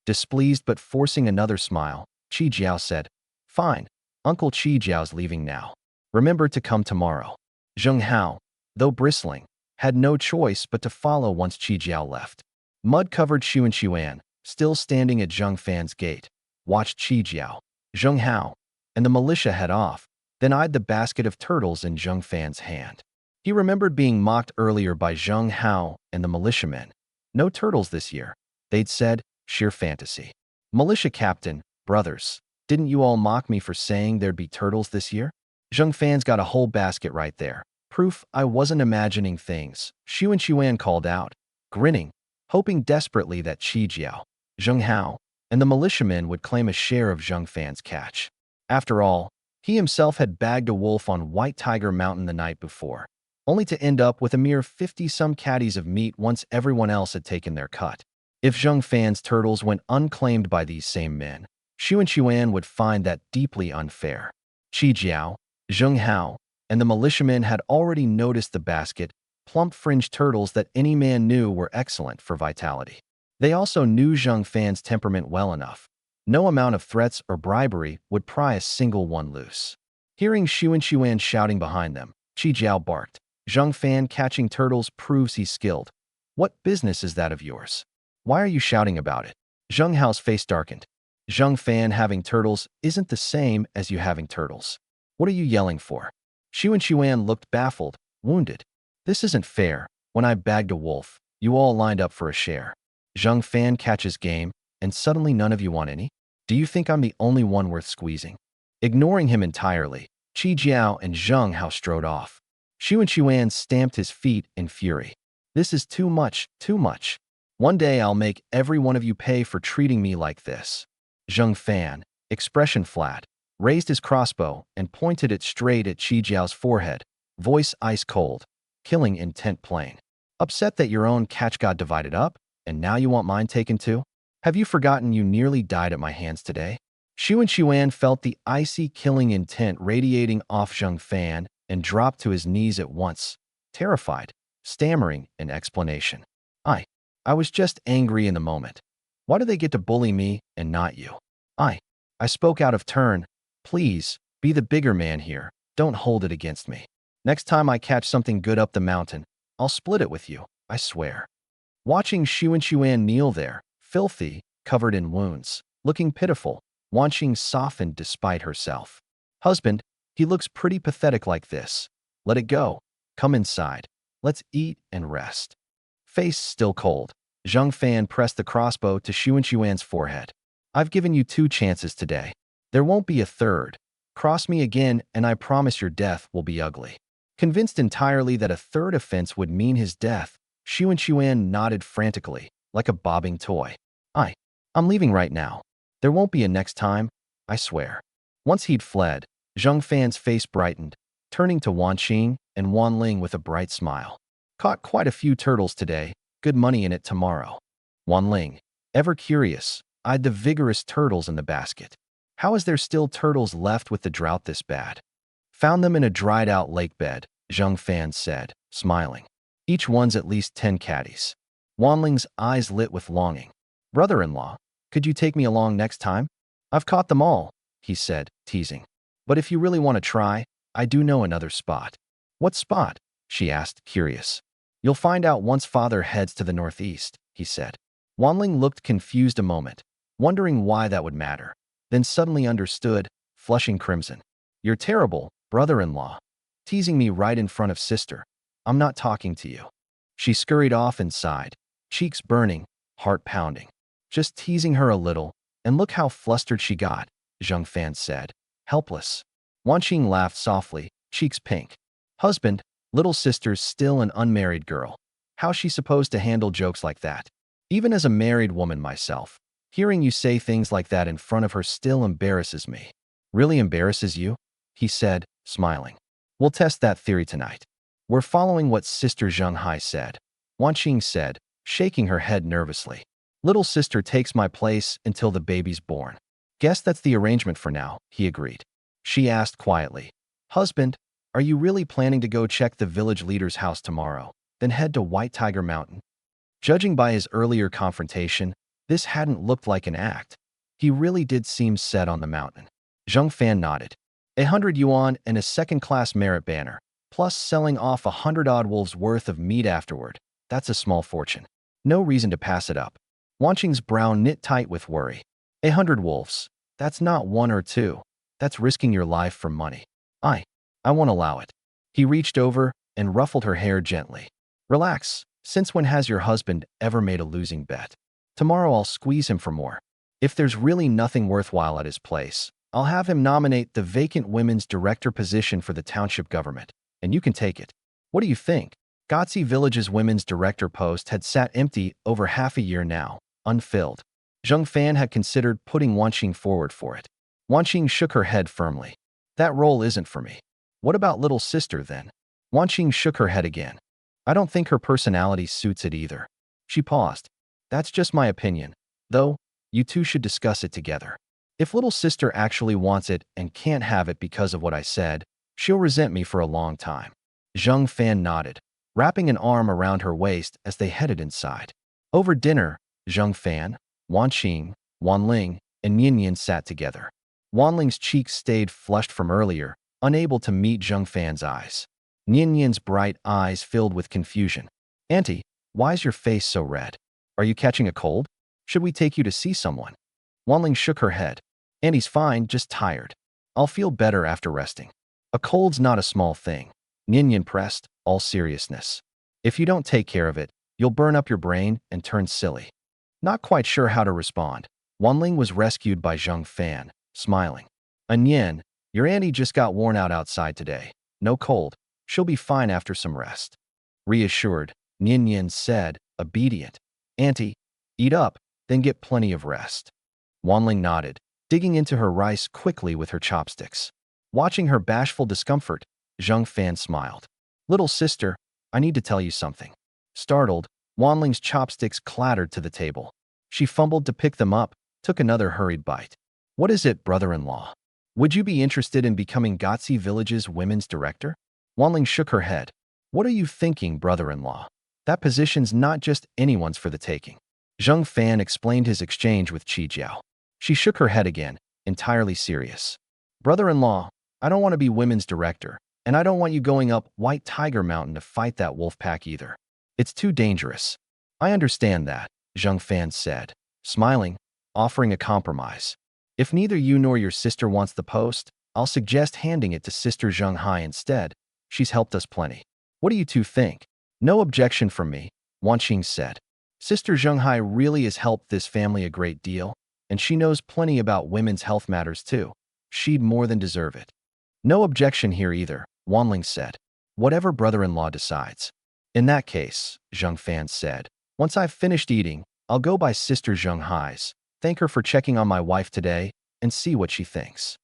Displeased but forcing another smile, Qi Jiao said, "Fine, Uncle Qi Jiao's leaving now. Remember to come tomorrow." Zheng Hao, though bristling, had no choice but to follow once Qi Jiao left. Mud-covered Xuan, still standing at Zheng Fan's gate, watched Qi Jiao, Zheng Hao, and the militia head off, then eyed the basket of turtles in Zheng Fan's hand. He remembered being mocked earlier by Zheng Hao and the militiamen. "No turtles this year," they'd said, sheer fantasy. "Militia captain, brothers, didn't you all mock me for saying there'd be turtles this year?" Zheng Fan's got a whole basket right there. Proof I wasn't imagining things, Xuan called out, grinning, hoping desperately that Qi Jiao, Zheng Hao, and the militiaman would claim a share of Zheng Fan's catch. After all, he himself had bagged a wolf on White Tiger Mountain the night before, only to end up with a mere 50-some caddies of meat once everyone else had taken their cut. If Zheng Fan's turtles went unclaimed by these same men, Xu and Xuan would find that deeply unfair. Qi Jiao, Zheng Hao, and the militiamen had already noticed the basket, plump-fringed turtles that any man knew were excellent for vitality. They also knew Zheng Fan's temperament well enough. No amount of threats or bribery would pry a single one loose. Hearing Xu and Xuan shouting behind them, Qi Jiao barked, "Zheng Fan catching turtles proves he's skilled. What business is that of yours? Why are you shouting about it?" Zheng Hao's face darkened. "Zheng Fan having turtles isn't the same as you having turtles. What are you yelling for?" Xu and Xuan looked baffled, wounded. "This isn't fair. When I bagged a wolf, you all lined up for a share. Zheng Fan catches game, and suddenly none of you want any? Do you think I'm the only one worth squeezing?" Ignoring him entirely, Qi Jiao and Zheng Hao strode off. Xu and Xuan stamped his feet in fury. "This is too much, too much. One day I'll make every one of you pay for treating me like this." Zheng Fan, expression flat, raised his crossbow and pointed it straight at Qi Jiao's forehead, voice ice cold, killing intent plain. "Upset that your own catch got divided up, and now you want mine taken too? Have you forgotten you nearly died at my hands today?" Xu and Xuan felt the icy killing intent radiating off Zheng Fan and dropped to his knees at once, terrified, stammering an explanation. I was just angry in the moment. Why do they get to bully me and not you?" I spoke out of turn. "Please, be the bigger man here. Don't hold it against me. Next time I catch something good up the mountain, I'll split it with you, I swear." Watching Xu and Xuan kneel there, filthy, covered in wounds, looking pitiful, Wan Qing softened despite herself. "Husband, he looks pretty pathetic like this. Let it go. Come inside. Let's eat and rest." Face still cold, Zheng Fan pressed the crossbow to Xu and Xuan's forehead. "I've given you 2 chances today. There won't be a third. Cross me again and I promise your death will be ugly." Convinced entirely that a third offense would mean his death, Xu and Xuan nodded frantically, like a bobbing toy. I'm leaving right now. There won't be a next time, I swear." Once he'd fled, Zheng Fan's face brightened, turning to Wan Qing and Wan Ling with a bright smile. "Caught quite a few turtles today. Good money in it tomorrow." Wan Ling, ever curious, eyed the vigorous turtles in the basket. "How is there still turtles left with the drought this bad?" "Found them in a dried-out lake bed," Zheng Fan said, smiling. "Each one's at least 10 caddies." Wan Ling's eyes lit with longing. "Brother-in-law, could you take me along next time?" "I've caught them all," he said, teasing. "But if you really want to try, I do know another spot." "What spot?" she asked, curious. "You'll find out once father heads to the northeast," he said. Wan Ling looked confused a moment, wondering why that would matter, then suddenly understood, flushing crimson. "You're terrible, brother-in-law. Teasing me right in front of sister. I'm not talking to you." She scurried off and sighed, cheeks burning, heart pounding. "Just teasing her a little, and look how flustered she got," Zheng Fan said, helpless. Wan Qing laughed softly, cheeks pink. "Husband, little sister's still an unmarried girl. How's she supposed to handle jokes like that? Even as a married woman myself, hearing you say things like that in front of her still embarrasses me." "Really embarrasses you?" he said, smiling. "We'll test that theory tonight." "We're following what Sister Zheng Hai said," Wan Qing said, shaking her head nervously. "Little sister takes my place until the baby's born." "Guess that's the arrangement for now," he agreed. She asked quietly, "Husband, are you really planning to go check the village leader's house tomorrow, then head to White Tiger Mountain?" Judging by his earlier confrontation, this hadn't looked like an act. He really did seem set on the mountain. Zheng Fan nodded. 100 yuan and a second-class merit banner, plus selling off 100-odd wolves worth of meat afterward. That's a small fortune. No reason to pass it up. Wan Qing's brow knit tight with worry. 100 wolves. That's not 1 or 2. That's risking your life for money. I won't allow it." He reached over and ruffled her hair gently. "Relax. Since when has your husband ever made a losing bet? Tomorrow I'll squeeze him for more. If there's really nothing worthwhile at his place, I'll have him nominate the vacant women's director position for the township government, and you can take it. What do you think?" Gotsi Village's women's director post had sat empty over half a year now, unfilled. Zheng Fan had considered putting Wanqing forward for it. Wanqing shook her head firmly. That role isn't for me. What about little sister then? Wanqing shook her head again. I don't think her personality suits it either. She paused. That's just my opinion. Though, you two should discuss it together. If little sister actually wants it and can't have it because of what I said, she'll resent me for a long time. Zheng Fan nodded, wrapping an arm around her waist as they headed inside. Over dinner, Zheng Fan, Wanqing, Wanling, and Nian sat together. Wanling's cheeks stayed flushed from earlier, unable to meet Zheng Fan's eyes. Nian's bright eyes filled with confusion. Auntie, why's your face so red? Are you catching a cold? Should we take you to see someone? Wanling shook her head. Auntie's fine, just tired. I'll feel better after resting. A cold's not a small thing. Nian pressed, all seriousness. If you don't take care of it, you'll burn up your brain and turn silly. Not quite sure how to respond, Wanling was rescued by Zheng Fan, smiling. Nian, your auntie just got worn out outside today. No cold. She'll be fine after some rest. Reassured, Nian said, obedient. Auntie, eat up, then get plenty of rest. Wanling nodded, digging into her rice quickly with her chopsticks. Watching her bashful discomfort, Zheng Fan smiled. Little sister, I need to tell you something. Startled, Wanling's chopsticks clattered to the table. She fumbled to pick them up, took another hurried bite. What is it, brother-in-law? Would you be interested in becoming Gotzi Village's women's director? Wanling shook her head. What are you thinking, brother-in-law? That position's not just anyone's for the taking. Zheng Fan explained his exchange with Qi Jiao. She shook her head again, entirely serious. Brother-in-law, I don't want to be women's director, and I don't want you going up White Tiger Mountain to fight that wolf pack either. It's too dangerous. I understand that, Zheng Fan said, smiling, offering a compromise. If neither you nor your sister wants the post, I'll suggest handing it to Sister Zheng Hai instead. She's helped us plenty. What do you two think? No objection from me, Wanqing said. Sister Zheng Hai really has helped this family a great deal, and she knows plenty about women's health matters too. She'd more than deserve it. No objection here either, Wanling said. Whatever brother-in-law decides. In that case, Zheng Fan said, once I've finished eating, I'll go by Sister Zheng Hai's, thank her for checking on my wife today, and see what she thinks.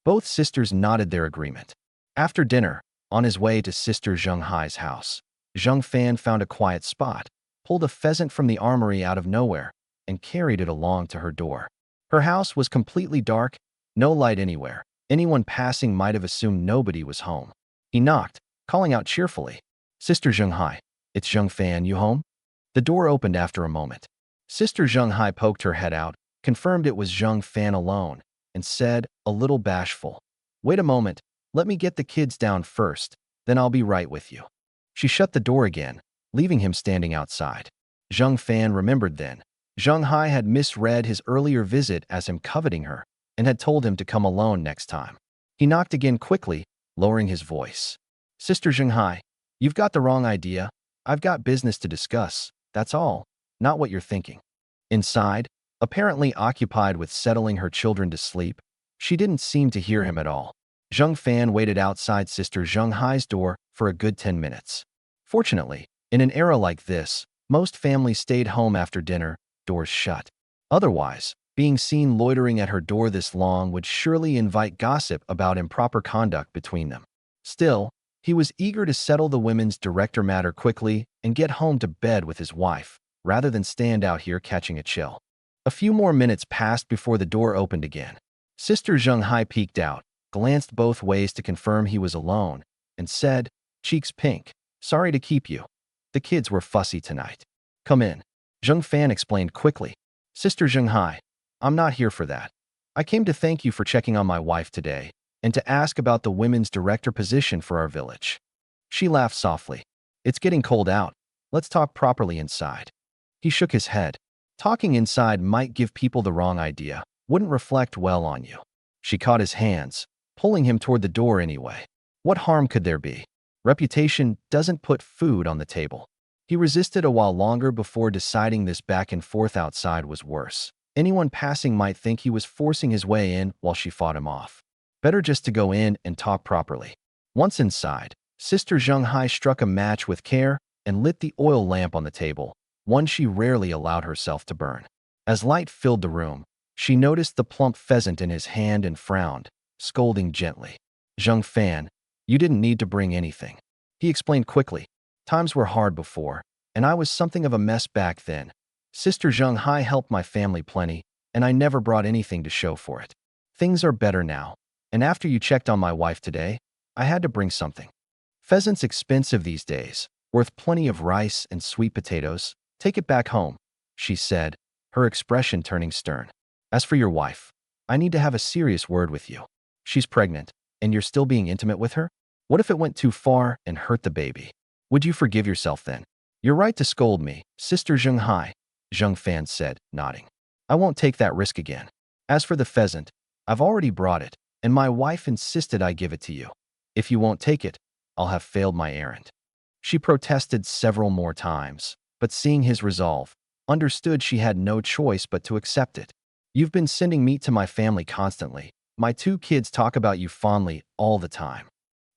Both sisters nodded their agreement. After dinner, on his way to Sister Zheng Hai's house, Zheng Fan found a quiet spot, pulled a pheasant from the armory out of nowhere, and carried it along to her door. Her house was completely dark, no light anywhere. Anyone passing might have assumed nobody was home. He knocked, calling out cheerfully, Sister Zheng Hai, it's Zheng Fan, you home? The door opened after a moment. Sister Zheng Hai poked her head out, confirmed it was Zheng Fan alone, and said, a little bashful, wait a moment, let me get the kids down first, then I'll be right with you. She shut the door again, leaving him standing outside. Zheng Fan remembered then. Zheng Hai had misread his earlier visit as him coveting her, and had told him to come alone next time. He knocked again quickly, lowering his voice. Sister Zheng Hai, you've got the wrong idea. I've got business to discuss, that's all, not what you're thinking. Inside, apparently occupied with settling her children to sleep, she didn't seem to hear him at all. Zheng Fan waited outside Sister Zheng Hai's door for a good 10 minutes. Fortunately, in an era like this, most families stayed home after dinner, doors shut. Otherwise, being seen loitering at her door this long would surely invite gossip about improper conduct between them. Still, he was eager to settle the women's director matter quickly and get home to bed with his wife, rather than stand out here catching a chill. A few more minutes passed before the door opened again. Sister Zheng Hai peeked out, glanced both ways to confirm he was alone, and said, cheeks pink, sorry to keep you. The kids were fussy tonight. Come in. Zheng Fan explained quickly. Sister Zheng Hai, I'm not here for that. I came to thank you for checking on my wife today, and to ask about the women's director position for our village. She laughed softly. It's getting cold out. Let's talk properly inside. He shook his head. Talking inside might give people the wrong idea, wouldn't reflect well on you. She caught his hands, pulling him toward the door anyway. What harm could there be? Reputation doesn't put food on the table. He resisted a while longer before deciding this back and forth outside was worse. Anyone passing might think he was forcing his way in while she fought him off. Better just to go in and talk properly. Once inside, Sister Zheng Hai struck a match with care and lit the oil lamp on the table, one she rarely allowed herself to burn. As light filled the room, she noticed the plump pheasant in his hand and frowned, scolding gently. Zheng Fan, you didn't need to bring anything. He explained quickly. Times were hard before, and I was something of a mess back then. Sister Zheng Hai helped my family plenty, and I never brought anything to show for it. Things are better now, and after you checked on my wife today, I had to bring something. Pheasant's expensive these days, worth plenty of rice and sweet potatoes. Take it back home, she said, her expression turning stern. As for your wife, I need to have a serious word with you. She's pregnant, and you're still being intimate with her? What if it went too far and hurt the baby? Would you forgive yourself then? You're right to scold me, Sister Zheng Hai, Zheng Fan said, nodding. I won't take that risk again. As for the pheasant, I've already brought it, and my wife insisted I give it to you. If you won't take it, I'll have failed my errand. She protested several more times, but seeing his resolve, understood she had no choice but to accept it. You've been sending meat to my family constantly. My 2 kids talk about you fondly all the time.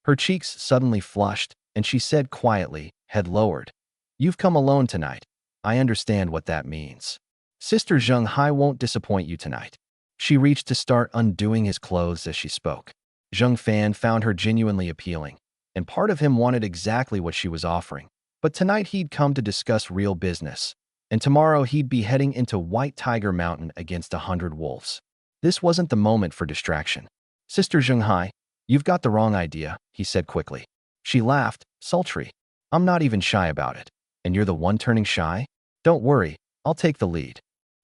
Her cheeks suddenly flushed, and she said quietly, head lowered, You've come alone tonight. I understand what that means. Sister Zheng Hai won't disappoint you tonight. She reached to start undoing his clothes as she spoke. Zheng Fan found her genuinely appealing, and part of him wanted exactly what she was offering. But tonight he'd come to discuss real business, and tomorrow he'd be heading into White Tiger Mountain against 100 wolves. This wasn't the moment for distraction. Sister Zheng Hai, you've got the wrong idea, he said quickly. She laughed, sultry. I'm not even shy about it. And you're the one turning shy? Don't worry, I'll take the lead.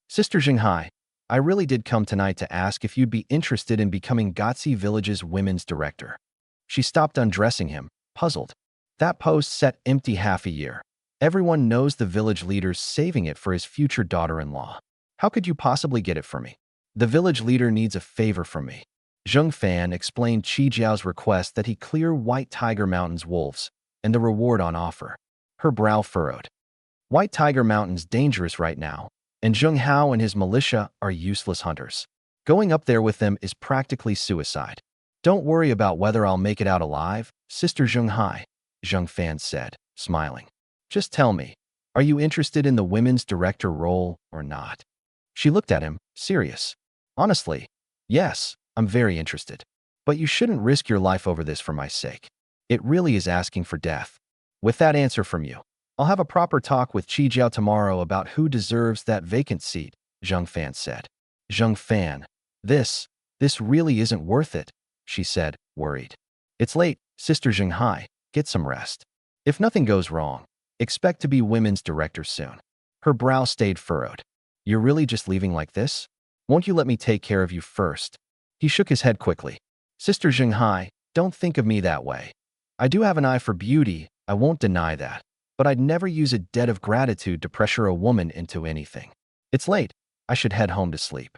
Sister Zheng Hai, I really did come tonight to ask if you'd be interested in becoming Gotzi Village's women's director. She stopped undressing him, puzzled. That post sat empty half a year. Everyone knows the village leader's saving it for his future daughter-in-law. How could you possibly get it for me? The village leader needs a favor from me. Zheng Fan explained Qi Jiao's request that he clear White Tiger Mountain's wolves, and the reward on offer. Her brow furrowed. White Tiger Mountain's dangerous right now, and Zheng Hao and his militia are useless hunters. Going up there with them is practically suicide. Don't worry about whether I'll make it out alive, Sister Zheng Hai, Zheng Fan said, smiling. Just tell me, are you interested in the women's director role or not? She looked at him, serious. Honestly, yes, I'm very interested. But you shouldn't risk your life over this for my sake. It really is asking for death. With that answer from you, I'll have a proper talk with Qi Jiao tomorrow about who deserves that vacant seat, Zheng Fan said. Zheng Fan, this really isn't worth it, she said, worried. It's late, Sister Zheng Hai, get some rest. If nothing goes wrong, expect to be women's director soon. Her brow stayed furrowed. You're really just leaving like this? Won't you let me take care of you first? He shook his head quickly. Sister Zheng Hai, don't think of me that way. I do have an eye for beauty, I won't deny that. But I'd never use a debt of gratitude to pressure a woman into anything. It's late. I should head home to sleep.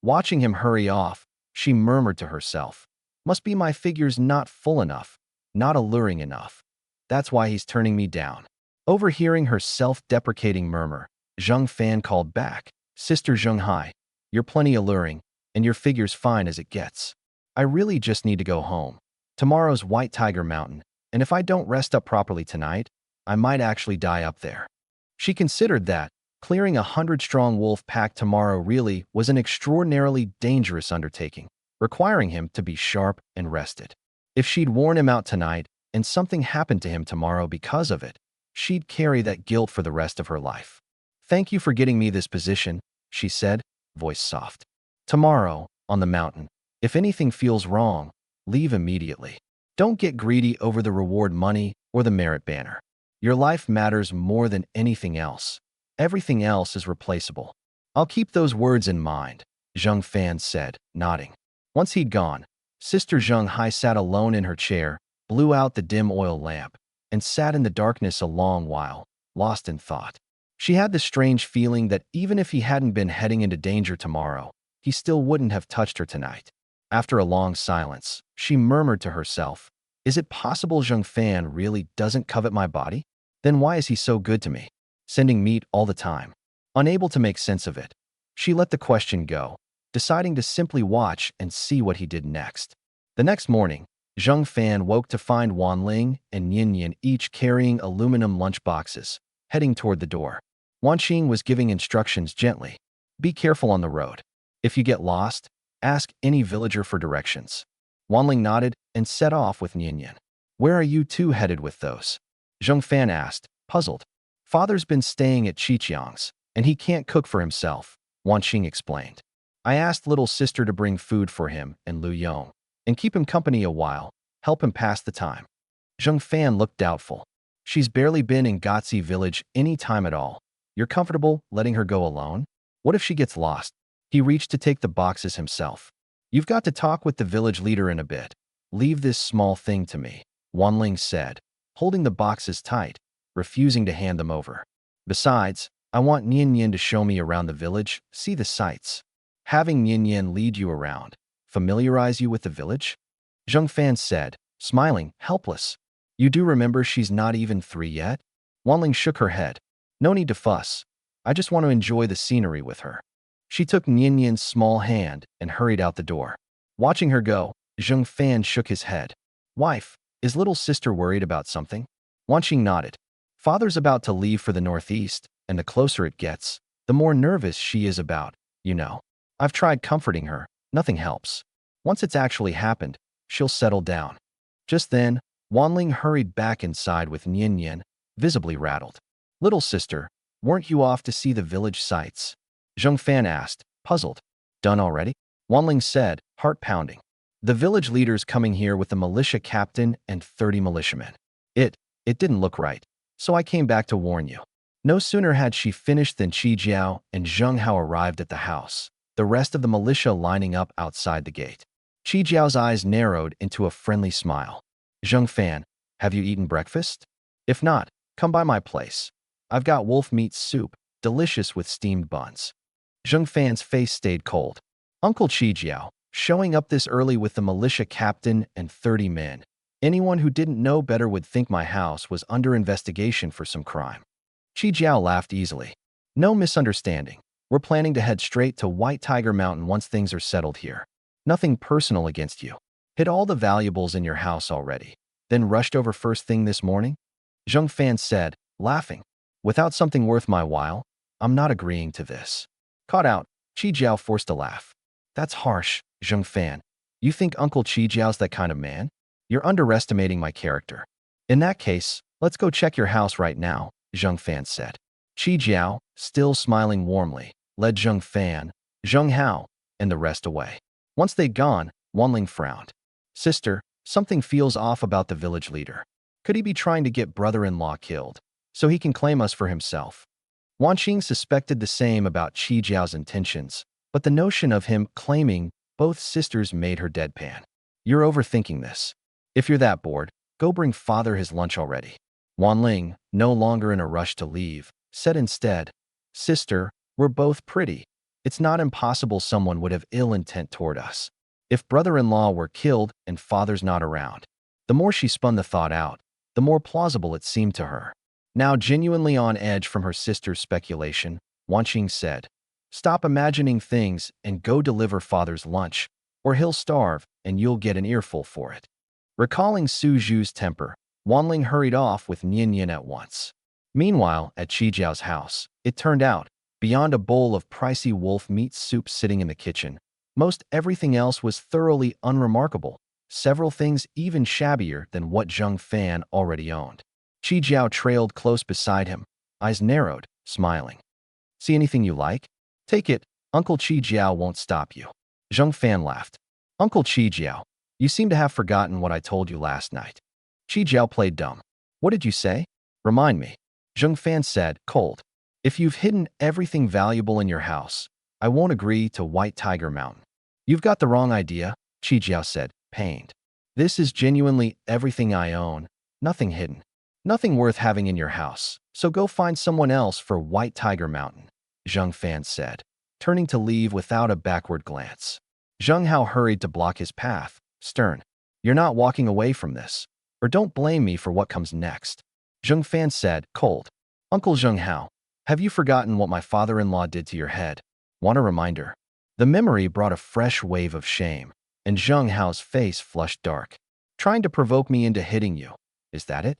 Watching him hurry off, she murmured to herself, must be my figure's not full enough, not alluring enough. That's why he's turning me down. Overhearing her self-deprecating murmur, Zheng Fan called back, Sister Zheng Hai, you're plenty alluring, and your figure's fine as it gets. I really just need to go home. Tomorrow's White Tiger Mountain, and if I don't rest up properly tonight, I might actually die up there. She considered that clearing 100-strong wolf pack tomorrow really was an extraordinarily dangerous undertaking, requiring him to be sharp and rested. If she'd worn him out tonight and something happened to him tomorrow because of it, she'd carry that guilt for the rest of her life. Thank you for getting me this position, she said, voice soft. Tomorrow, on the mountain, if anything feels wrong, leave immediately. Don't get greedy over the reward money or the merit banner. Your life matters more than anything else. Everything else is replaceable. I'll keep those words in mind, Zheng Fan said, nodding. Once he'd gone, Sister Zheng Hai sat alone in her chair, blew out the dim oil lamp, and sat in the darkness a long while, lost in thought. She had the strange feeling that even if he hadn't been heading into danger tomorrow, he still wouldn't have touched her tonight. After a long silence, she murmured to herself, is it possible Zheng Fan really doesn't covet my body? Then why is he so good to me, sending meat all the time? Unable to make sense of it, she let the question go, deciding to simply watch and see what he did next. The next morning, Zheng Fan woke to find Wan Ling and Yin Yin each carrying aluminum lunch boxes, heading toward the door. Wan Qing was giving instructions gently. Be careful on the road. If you get lost, ask any villager for directions. Wanling nodded and set off with Nian. Where are you two headed with those? Zheng Fan asked, puzzled. Father's been staying at Qiqiang's, and he can't cook for himself, Wanqing explained. I asked little sister to bring food for him and Lu Yong, and keep him company a while, help him pass the time. Zheng Fan looked doubtful. She's barely been in Gotzi village any time at all. You're comfortable letting her go alone? What if she gets lost? He reached to take the boxes himself. You've got to talk with the village leader in a bit. Leave this small thing to me, Wanling said, holding the boxes tight, refusing to hand them over. Besides, I want Nian to show me around the village, see the sights. Having Nian lead you around, familiarize you with the village? Zheng Fan said, smiling, helpless. You do remember she's not even 3 yet? Wanling shook her head. No need to fuss. I just want to enjoy the scenery with her. She took Nian's small hand and hurried out the door. Watching her go, Zheng Fan shook his head. Wife, is little sister worried about something? Wanqing nodded. Father's about to leave for the northeast, and the closer it gets, the more nervous she is about, you know. I've tried comforting her, nothing helps. Once it's actually happened, she'll settle down. Just then, Wanling hurried back inside with Nian, visibly rattled. Little sister, weren't you off to see the village sights? Zheng Fan asked, puzzled. Done already? Wanling said, heart pounding. The village leader's coming here with the militia captain and 30 militiamen. It didn't look right, so I came back to warn you. No sooner had she finished than Qi Jiao and Zheng Hao arrived at the house, the rest of the militia lining up outside the gate. Qi Jiao's eyes narrowed into a friendly smile. Zheng Fan, have you eaten breakfast? If not, come by my place. I've got wolf meat soup, delicious with steamed buns. Zheng Fan's face stayed cold. Uncle Qi Jiao, showing up this early with the militia captain and 30 men. Anyone who didn't know better would think my house was under investigation for some crime. Qi Jiao laughed easily. No misunderstanding. We're planning to head straight to White Tiger Mountain once things are settled here. Nothing personal against you. Hid all the valuables in your house already, then rushed over first thing this morning? Zheng Fan said, laughing. Without something worth my while, I'm not agreeing to this. Caught out, Qi Jiao forced a laugh. That's harsh, Zheng Fan. You think Uncle Qi Jiao's that kind of man? You're underestimating my character. In that case, let's go check your house right now, Zheng Fan said. Qi Jiao, still smiling warmly, led Zheng Fan, Zheng Hao, and the rest away. Once they'd gone, Wanling frowned. Sister, something feels off about the village leader. Could he be trying to get brother-in-law killed, so he can claim us for himself? Wanqing suspected the same about Qi Jiao's intentions, but the notion of him claiming both sisters made her deadpan. You're overthinking this. If you're that bored, go bring father his lunch already. Wanling, no longer in a rush to leave, said instead, Sister, we're both pretty. It's not impossible someone would have ill intent toward us. If brother-in-law were killed and father's not around. The more she spun the thought out, the more plausible it seemed to her. Now genuinely on edge from her sister's speculation, Wanqing said, Stop imagining things and go deliver father's lunch, or he'll starve and you'll get an earful for it. Recalling Su Zhu's temper, Wanling hurried off with Nian at once. Meanwhile, at Qi Jiao's house, it turned out, beyond a bowl of pricey wolf meat soup sitting in the kitchen, most everything else was thoroughly unremarkable, several things even shabbier than what Zheng Fan already owned. Qi Jiao trailed close beside him, eyes narrowed, smiling. See anything you like? Take it, Uncle Qi Jiao won't stop you. Zheng Fan laughed. Uncle Qi Jiao, you seem to have forgotten what I told you last night. Qi Jiao played dumb. What did you say? Remind me. Zheng Fan said, cold. If you've hidden everything valuable in your house, I won't agree to White Tiger Mountain. You've got the wrong idea, Qi Jiao said, pained. This is genuinely everything I own, nothing hidden. Nothing worth having in your house, so go find someone else for White Tiger Mountain, Zheng Fan said, turning to leave without a backward glance. Zheng Hao hurried to block his path, stern. You're not walking away from this, or don't blame me for what comes next. Zheng Fan said, cold. Uncle Zheng Hao, have you forgotten what my father-in-law did to your head? Want a reminder? The memory brought a fresh wave of shame, and Zheng Hao's face flushed dark. Trying to provoke me into hitting you, is that it?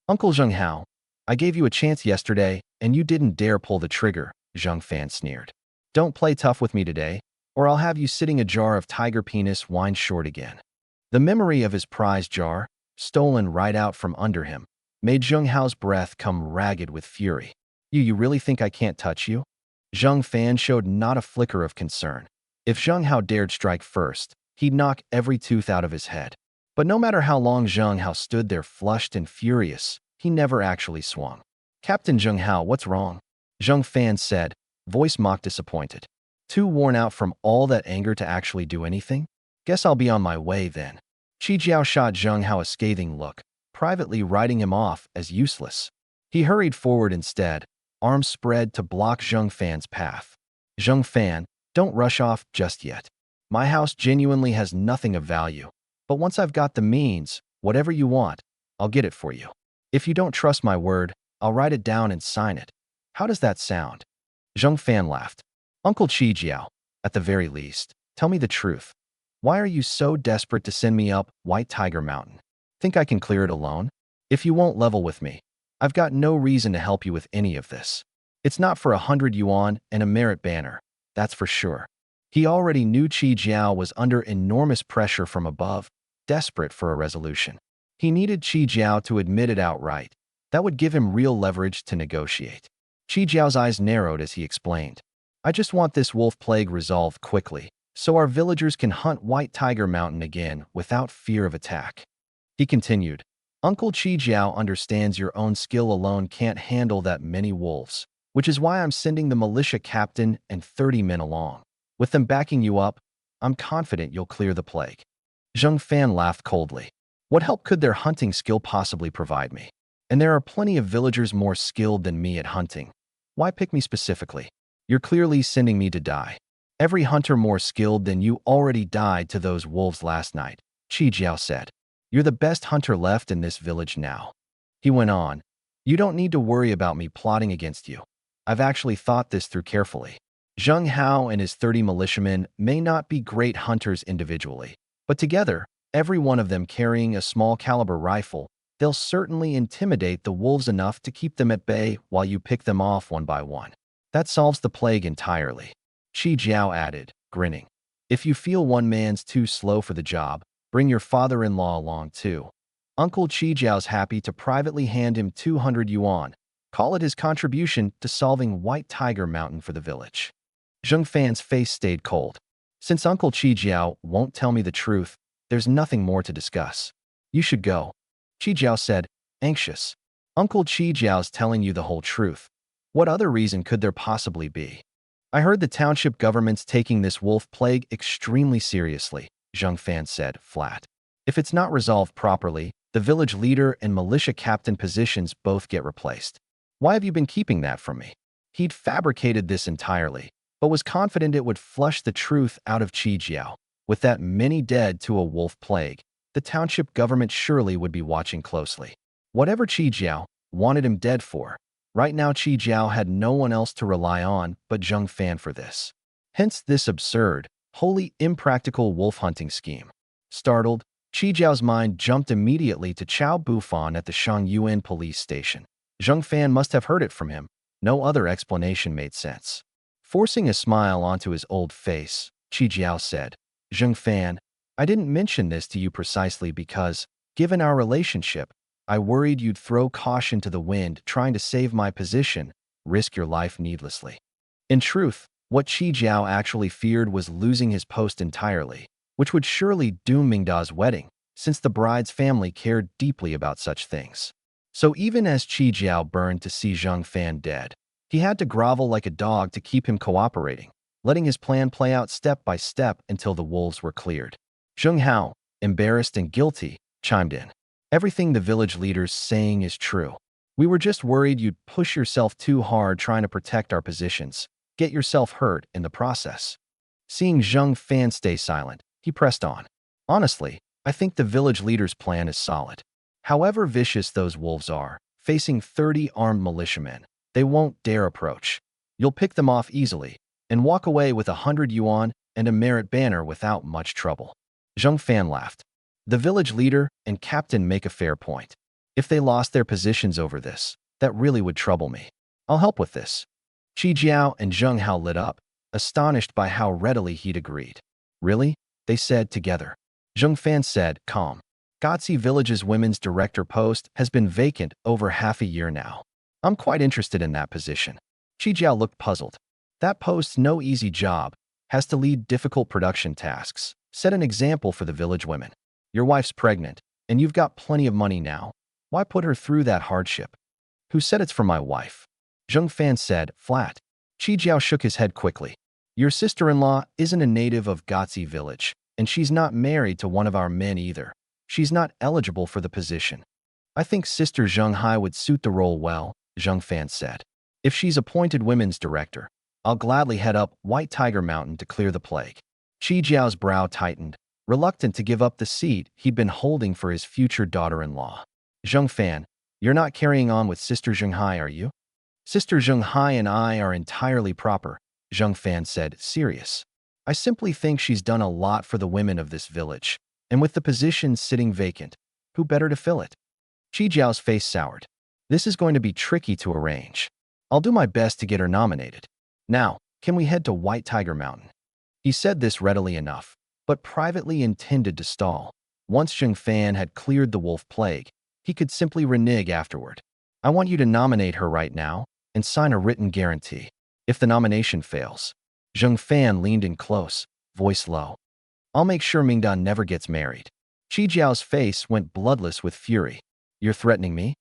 Uncle Zheng Hao, I gave you a chance yesterday, and you didn't dare pull the trigger, Zheng Fan sneered. Don't play tough with me today, or I'll have you sitting a jar of tiger penis wine short again. The memory of his prize jar, stolen right out from under him, made Zheng Hao's breath come ragged with fury. You really think I can't touch you? Zheng Fan showed not a flicker of concern. If Zheng Hao dared strike first, he'd knock every tooth out of his head. But no matter how long Zheng Hao stood there flushed and furious, he never actually swung. Captain Zheng Hao, what's wrong? Zheng Fan said, voice mock disappointed. Too worn out from all that anger to actually do anything? Guess I'll be on my way then. Qi Jiao shot Zheng Hao a scathing look, privately writing him off as useless. He hurried forward instead, arms spread to block Zheng Fan's path. Zheng Fan, don't rush off just yet. My house genuinely has nothing of value, but once I've got the means, whatever you want, I'll get it for you. If you don't trust my word, I'll write it down and sign it. How does that sound? Zheng Fan laughed. Uncle Qi Jiao, at the very least, tell me the truth. Why are you so desperate to send me up White Tiger Mountain? Think I can clear it alone? If you won't level with me, I've got no reason to help you with any of this. It's not for 100 yuan and a merit banner, that's for sure. He already knew Qi Jiao was under enormous pressure from above, desperate for a resolution. He needed Qi Jiao to admit it outright. That would give him real leverage to negotiate. Qi Jiao's eyes narrowed as he explained. I just want this wolf plague resolved quickly, so our villagers can hunt White Tiger Mountain again without fear of attack. He continued, Uncle Qi Jiao understands your own skill alone can't handle that many wolves, which is why I'm sending the militia captain and 30 men along. With them backing you up, I'm confident you'll clear the plague. Zheng Fan laughed coldly. What help could their hunting skill possibly provide me? And there are plenty of villagers more skilled than me at hunting. Why pick me specifically? You're clearly sending me to die. Every hunter more skilled than you already died to those wolves last night, Qi Jiao said. You're the best hunter left in this village now. He went on, you don't need to worry about me plotting against you. I've actually thought this through carefully. Zheng Hao and his 30 militiamen may not be great hunters individually, but together, every one of them carrying a small caliber rifle, they'll certainly intimidate the wolves enough to keep them at bay while you pick them off one by one. That solves the plague entirely. Qi Jiao added, grinning. If you feel one man's too slow for the job, bring your father-in-law along too. Uncle Qi Jiao's happy to privately hand him 200 yuan. Call it his contribution to solving White Tiger Mountain for the village. Zheng Fan's face stayed cold. Since Uncle Qi Jiao won't tell me the truth, there's nothing more to discuss. You should go. Qi Jiao said, anxious. Uncle Qi Jiao's telling you the whole truth. What other reason could there possibly be? I heard the township government's taking this wolf plague extremely seriously, Zheng Fan said, flat. If it's not resolved properly, the village leader and militia captain positions both get replaced. Why have you been keeping that from me? He'd fabricated this entirely, but was confident it would flush the truth out of Qi Jiao. With that many dead to a wolf plague, the township government surely would be watching closely. Whatever Qi Jiao wanted him dead for, right now Qi Jiao had no one else to rely on but Zheng Fan for this. Hence this absurd, wholly impractical wolf hunting scheme. Startled, Qi Jiao's mind jumped immediately to Chao Bufan at the Shangyuan police station. Zheng Fan must have heard it from him. No other explanation made sense. Forcing a smile onto his old face, Qi Jiao said, Zheng Fan, I didn't mention this to you precisely because, given our relationship, I worried you'd throw caution to the wind trying to save my position, risk your life needlessly. In truth, what Qi Jiao actually feared was losing his post entirely, which would surely doom Mingda's wedding, since the bride's family cared deeply about such things. So even as Qi Jiao burned to see Zheng Fan dead, he had to grovel like a dog to keep him cooperating, letting his plan play out step by step until the wolves were cleared. Zheng Hao, embarrassed and guilty, chimed in. Everything the village leader's saying is true. We were just worried you'd push yourself too hard trying to protect our positions, get yourself hurt in the process. Seeing Zheng Fan stay silent, he pressed on. Honestly, I think the village leader's plan is solid. However vicious those wolves are, facing 30 armed militiamen, they won't dare approach. You'll pick them off easily and walk away with 100 yuan and a merit banner without much trouble. Zheng Fan laughed. The village leader and captain make a fair point. If they lost their positions over this, that really would trouble me. I'll help with this. Qi Jiao and Zheng Hao lit up. astonished by how readily he'd agreed. Really? They said together. Zheng Fan said, calm. Gotzi Village's women's director post has been vacant over half a year now. I'm quite interested in that position. Qi Jiao looked puzzled. That post's no easy job, has to lead difficult production tasks. Set an example for the village women. Your wife's pregnant, and you've got plenty of money now. Why put her through that hardship? Who said it's for my wife? Zheng Fan said, flat. Qi Jiao shook his head quickly. Your sister-in-law isn't a native of Gotzi Village, and she's not married to one of our men either. She's not eligible for the position. I think Sister Zheng Hai would suit the role well, Zheng Fan said. If she's appointed women's director, I'll gladly head up White Tiger Mountain to clear the plague. Qi Jiao's brow tightened, reluctant to give up the seat he'd been holding for his future daughter-in-law. Zheng Fan, you're not carrying on with Sister Zheng Hai, are you? Sister Zheng Hai and I are entirely proper, Zheng Fan said, serious. I simply think she's done a lot for the women of this village, and with the position sitting vacant, who better to fill it? Qi Jiao's face soured. This is going to be tricky to arrange. I'll do my best to get her nominated. Now, can we head to White Tiger Mountain? He said this readily enough, but privately intended to stall. Once Zheng Fan had cleared the wolf plague, he could simply renege afterward. I want you to nominate her right now and sign a written guarantee. If the nomination fails, Zheng Fan leaned in close, voice low. I'll make sure Mingdan never gets married. Qi Jiao's face went bloodless with fury. You're threatening me?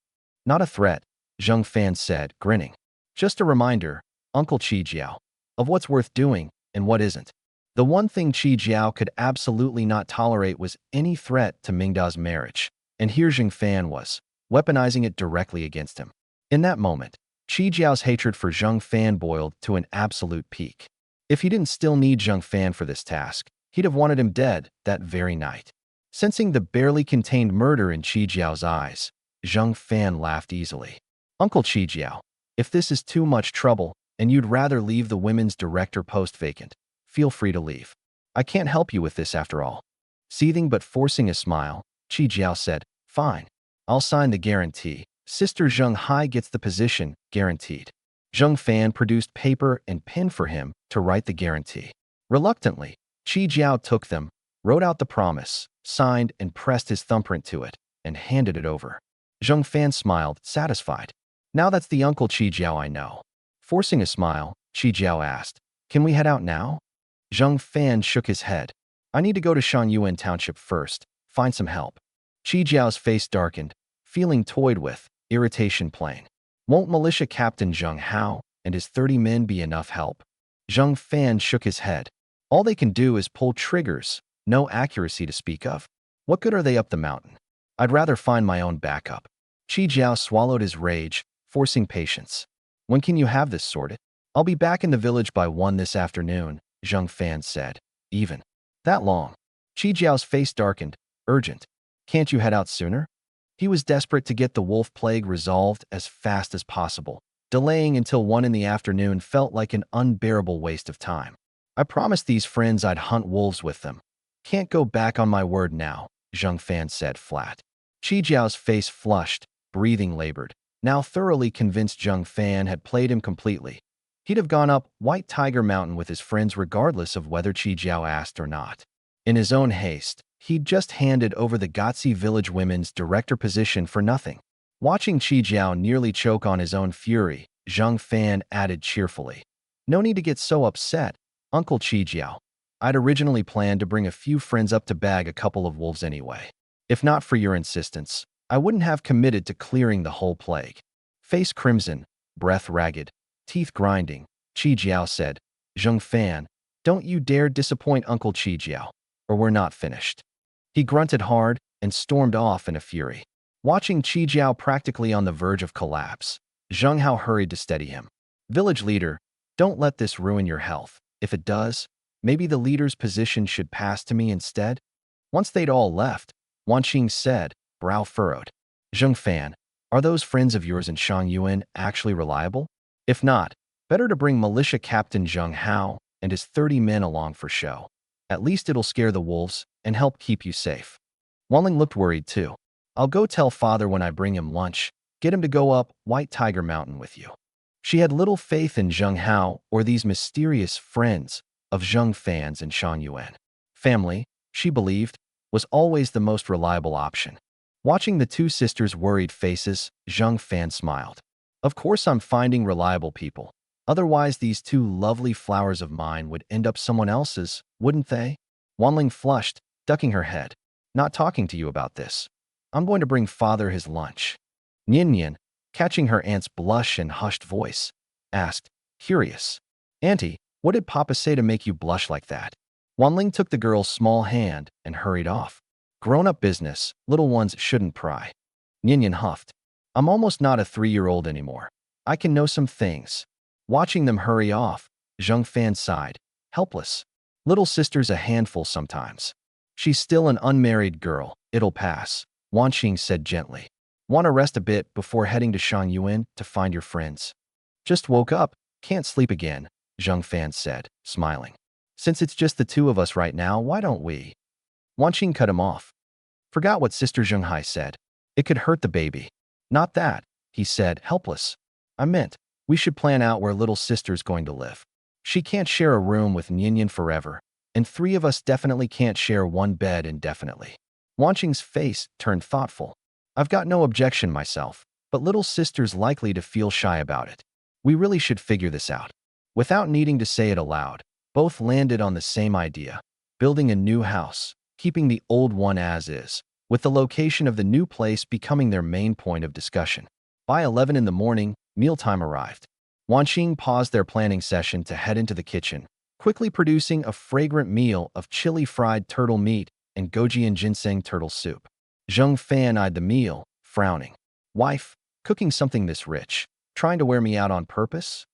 Not a threat, Zheng Fan said, grinning. Just a reminder, Uncle Qi Jiao, of what's worth doing and what isn't. The one thing Qi Jiao could absolutely not tolerate was any threat to Mingda's marriage, and here Zheng Fan was, weaponizing it directly against him. In that moment, Qi Jiao's hatred for Zheng Fan boiled to an absolute peak. If he didn't still need Zheng Fan for this task, he'd have wanted him dead that very night. Sensing the barely contained murder in Qi Jiao's eyes, Zheng Fan laughed easily. Uncle Qi Jiao, if this is too much trouble and you'd rather leave the women's director post vacant, feel free to leave. I can't help you with this after all. Seething but forcing a smile, Qi Jiao said, fine. I'll sign the guarantee. Sister Zheng Hai gets the position, guaranteed. Zheng Fan produced paper and pen for him to write the guarantee. Reluctantly, Qi Jiao took them, wrote out the promise, signed and pressed his thumbprint to it, and handed it over. Zheng Fan smiled, satisfied. Now that's the Uncle Qi Jiao I know. Forcing a smile, Qi Jiao asked, can we head out now? Zheng Fan shook his head. I need to go to Shangyuan Township first, find some help. Qi Jiao's face darkened, feeling toyed with, irritation plain. Won't Militia Captain Zheng Hao and his 30 men be enough help? Zheng Fan shook his head. All they can do is pull triggers, no accuracy to speak of. What good are they up the mountain? I'd rather find my own backup. Qi Jiao swallowed his rage, forcing patience. When can you have this sorted? I'll be back in the village by 1 this afternoon, Zheng Fan said. Even that long? Qi Jiao's face darkened, urgent. Can't you head out sooner? He was desperate to get the wolf plague resolved as fast as possible. Delaying until 1 in the afternoon felt like an unbearable waste of time. I promised these friends I'd hunt wolves with them. Can't go back on my word now, Zheng Fan said flat. Qi Jiao's face flushed, breathing labored. Now thoroughly convinced Zheng Fan had played him completely. He'd have gone up White Tiger Mountain with his friends regardless of whether Qi Jiao asked or not. In his own haste, he'd just handed over the Gotzi Village women's director position for nothing. Watching Qi Jiao nearly choke on his own fury, Zheng Fan added cheerfully. No need to get so upset, Uncle Qi Jiao. I'd originally planned to bring a few friends up to bag a couple of wolves anyway. If not for your insistence, I wouldn't have committed to clearing the whole plague. Face crimson, breath ragged, teeth grinding, Qi Jiao said, Zheng Fan, don't you dare disappoint Uncle Qi Jiao, or we're not finished. He grunted hard and stormed off in a fury. Watching Qi Jiao practically on the verge of collapse, Zheng Hao hurried to steady him. Village leader, don't let this ruin your health. If it does, maybe the leader's position should pass to me instead? Once they'd all left, Wan Qing said, brow furrowed. Zheng Fan, are those friends of yours in Shangyuan actually reliable? If not, better to bring Militia Captain Zheng Hao and his 30 men along for show. At least it'll scare the wolves and help keep you safe. Wanling looked worried too. I'll go tell father when I bring him lunch, get him to go up White Tiger Mountain with you. She had little faith in Zheng Hao or these mysterious friends of Zheng Fan's and Shan Yuan. Family, she believed, was always the most reliable option. Watching the two sisters' worried faces, Zheng Fan smiled. Of course I'm finding reliable people. Otherwise these two lovely flowers of mine would end up someone else's, wouldn't they? Wanling flushed, ducking her head. Not talking to you about this. I'm going to bring father his lunch. Nian, catching her aunt's blush and hushed voice, asked, curious. Auntie, what did Papa say to make you blush like that? Wanling took the girl's small hand and hurried off. Grown-up business, little ones shouldn't pry. Nian huffed. I'm almost not a 3-year-old anymore. I can know some things. Watching them hurry off, Zheng Fan sighed, helpless. Little sister's a handful sometimes. She's still an unmarried girl. It'll pass, Wanqing said gently. Want to rest a bit before heading to Shan Yuan to find your friends? Just woke up, can't sleep again, Zheng Fan said, smiling. Since it's just the two of us right now, why don't we? Wanqing cut him off. Forgot what Sister Zhenghai said. It could hurt the baby. Not that, he said, helpless. I meant, we should plan out where little sister's going to live. She can't share a room with Nian forever, and 3 of us definitely can't share one bed indefinitely. Wanqing's face turned thoughtful. I've got no objection myself, but little sister's likely to feel shy about it. We really should figure this out. Without needing to say it aloud, both landed on the same idea, building a new house, keeping the old one as is, with the location of the new place becoming their main point of discussion. By 11 in the morning, mealtime arrived. Wanqing paused their planning session to head into the kitchen, quickly producing a fragrant meal of chili fried turtle meat and goji and ginseng turtle soup. Zheng Fan eyed the meal, frowning. Wife, cooking something this rich, trying to wear me out on purpose?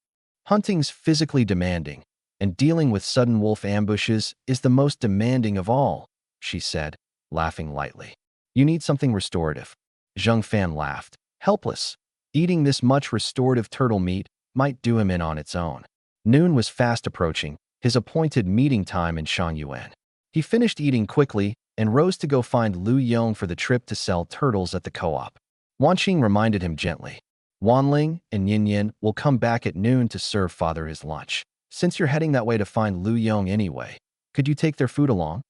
Hunting's physically demanding, and dealing with sudden wolf ambushes is the most demanding of all, she said, laughing lightly. You need something restorative. Zheng Fan laughed, helpless. Eating this much restorative turtle meat might do him in on its own. Noon was fast approaching, his appointed meeting time in Shan Yuan. He finished eating quickly and rose to go find Lu Yong for the trip to sell turtles at the co-op. Wanqing reminded him gently. Wanling and Nian will come back at noon to serve father his lunch. Since you're heading that way to find Lu Yong anyway, could you take their food along?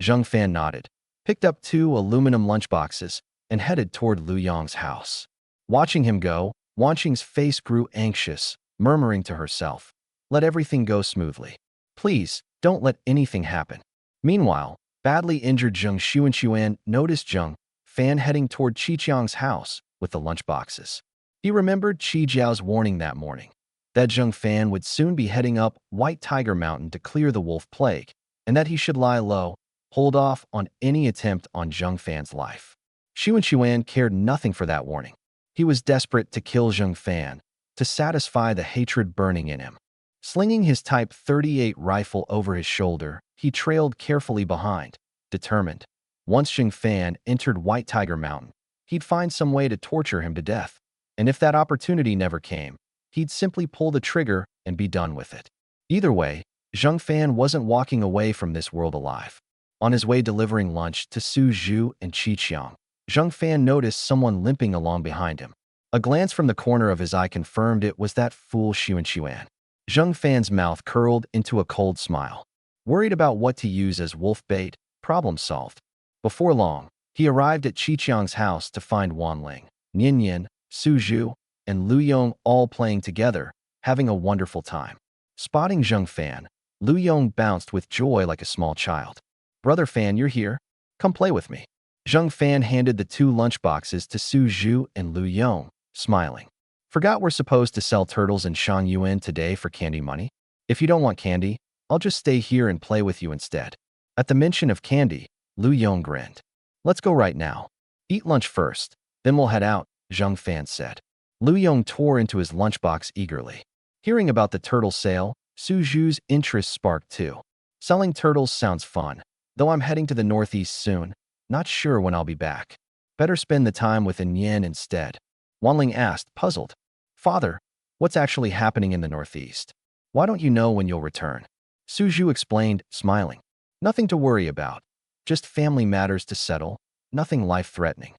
Zheng Fan nodded, picked up 2 aluminum lunchboxes, and headed toward Lu Yong's house. Watching him go, Wanqing's face grew anxious, murmuring to herself, let everything go smoothly. Please, don't let anything happen. Meanwhile, badly injured Zheng Xuan noticed Zheng Fan heading toward Qijiang's house with the lunchboxes. He remembered Qi Jiao's warning that morning, that Zheng Fan would soon be heading up White Tiger Mountain to clear the wolf plague, and that he should lie low, hold off on any attempt on Zheng Fan's life. Xuan cared nothing for that warning. He was desperate to kill Zheng Fan, to satisfy the hatred burning in him. Slinging his Type 38 rifle over his shoulder, he trailed carefully behind, determined. Once Zheng Fan entered White Tiger Mountain, he'd find some way to torture him to death. And if that opportunity never came, he'd simply pull the trigger and be done with it. Either way, Zheng Fan wasn't walking away from this world alive. On his way delivering lunch to Su Zhu and Qiqiang, Zheng Fan noticed someone limping along behind him. A glance from the corner of his eye confirmed it was that fool Xuan. Zheng Fan's mouth curled into a cold smile. Worried about what to use as wolf bait, problem solved. Before long, he arrived at Qiqiang's house to find Wanling, Nian, Su Zhu, and Lu Yong all playing together, having a wonderful time. Spotting Zheng Fan, Lu Yong bounced with joy like a small child. Brother Fan, you're here? Come play with me. Zheng Fan handed the 2 lunchboxes to Su Zhu and Lu Yong, smiling. Forgot we're supposed to sell turtles in Shan Yuan today for candy money? If you don't want candy, I'll just stay here and play with you instead. At the mention of candy, Lu Yong grinned. Let's go right now. Eat lunch first, then we'll head out, Zheng Fan said. Lu Yong tore into his lunchbox eagerly. Hearing about the turtle sale, Su Zhu's interest sparked too. Selling turtles sounds fun, though I'm heading to the northeast soon. Not sure when I'll be back. Better spend the time with Nian instead. Wanling asked, puzzled. Father, what's actually happening in the northeast? Why don't you know when you'll return? Su Zhu explained, smiling. Nothing to worry about. Just family matters to settle, nothing life-threatening.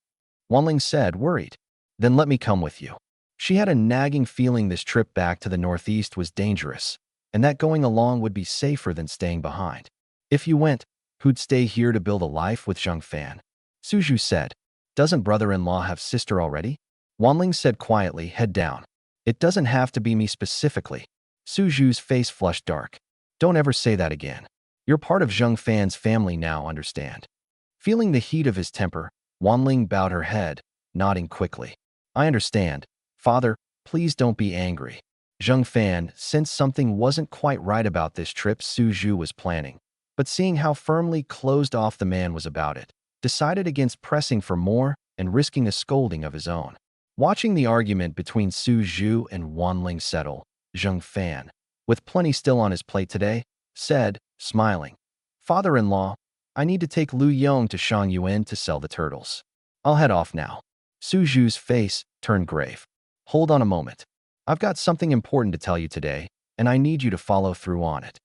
Wanling said, worried. Then let me come with you. She had a nagging feeling this trip back to the Northeast was dangerous, and that going along would be safer than staying behind. If you went, who'd stay here to build a life with Zheng Fan? Suju said. Doesn't brother-in-law have sister already? Wanling said quietly, head down. It doesn't have to be me specifically. Suju's face flushed dark. Don't ever say that again. You're part of Zheng Fan's family now, understand? Feeling the heat of his temper, Wanling bowed her head, nodding quickly. I understand. Father, please don't be angry. Zheng Fan sensed something wasn't quite right about this trip Suju was planning, but seeing how firmly closed off the man was about it, decided against pressing for more and risking a scolding of his own. Watching the argument between Suju and Wanling settle, Zheng Fan, with plenty still on his plate today, said, smiling, Father-in-law, I need to take Lu Yong to Shangyuan to sell the turtles. I'll head off now. Suju's face turned grave. Hold on a moment. I've got something important to tell you today, and I need you to follow through on it.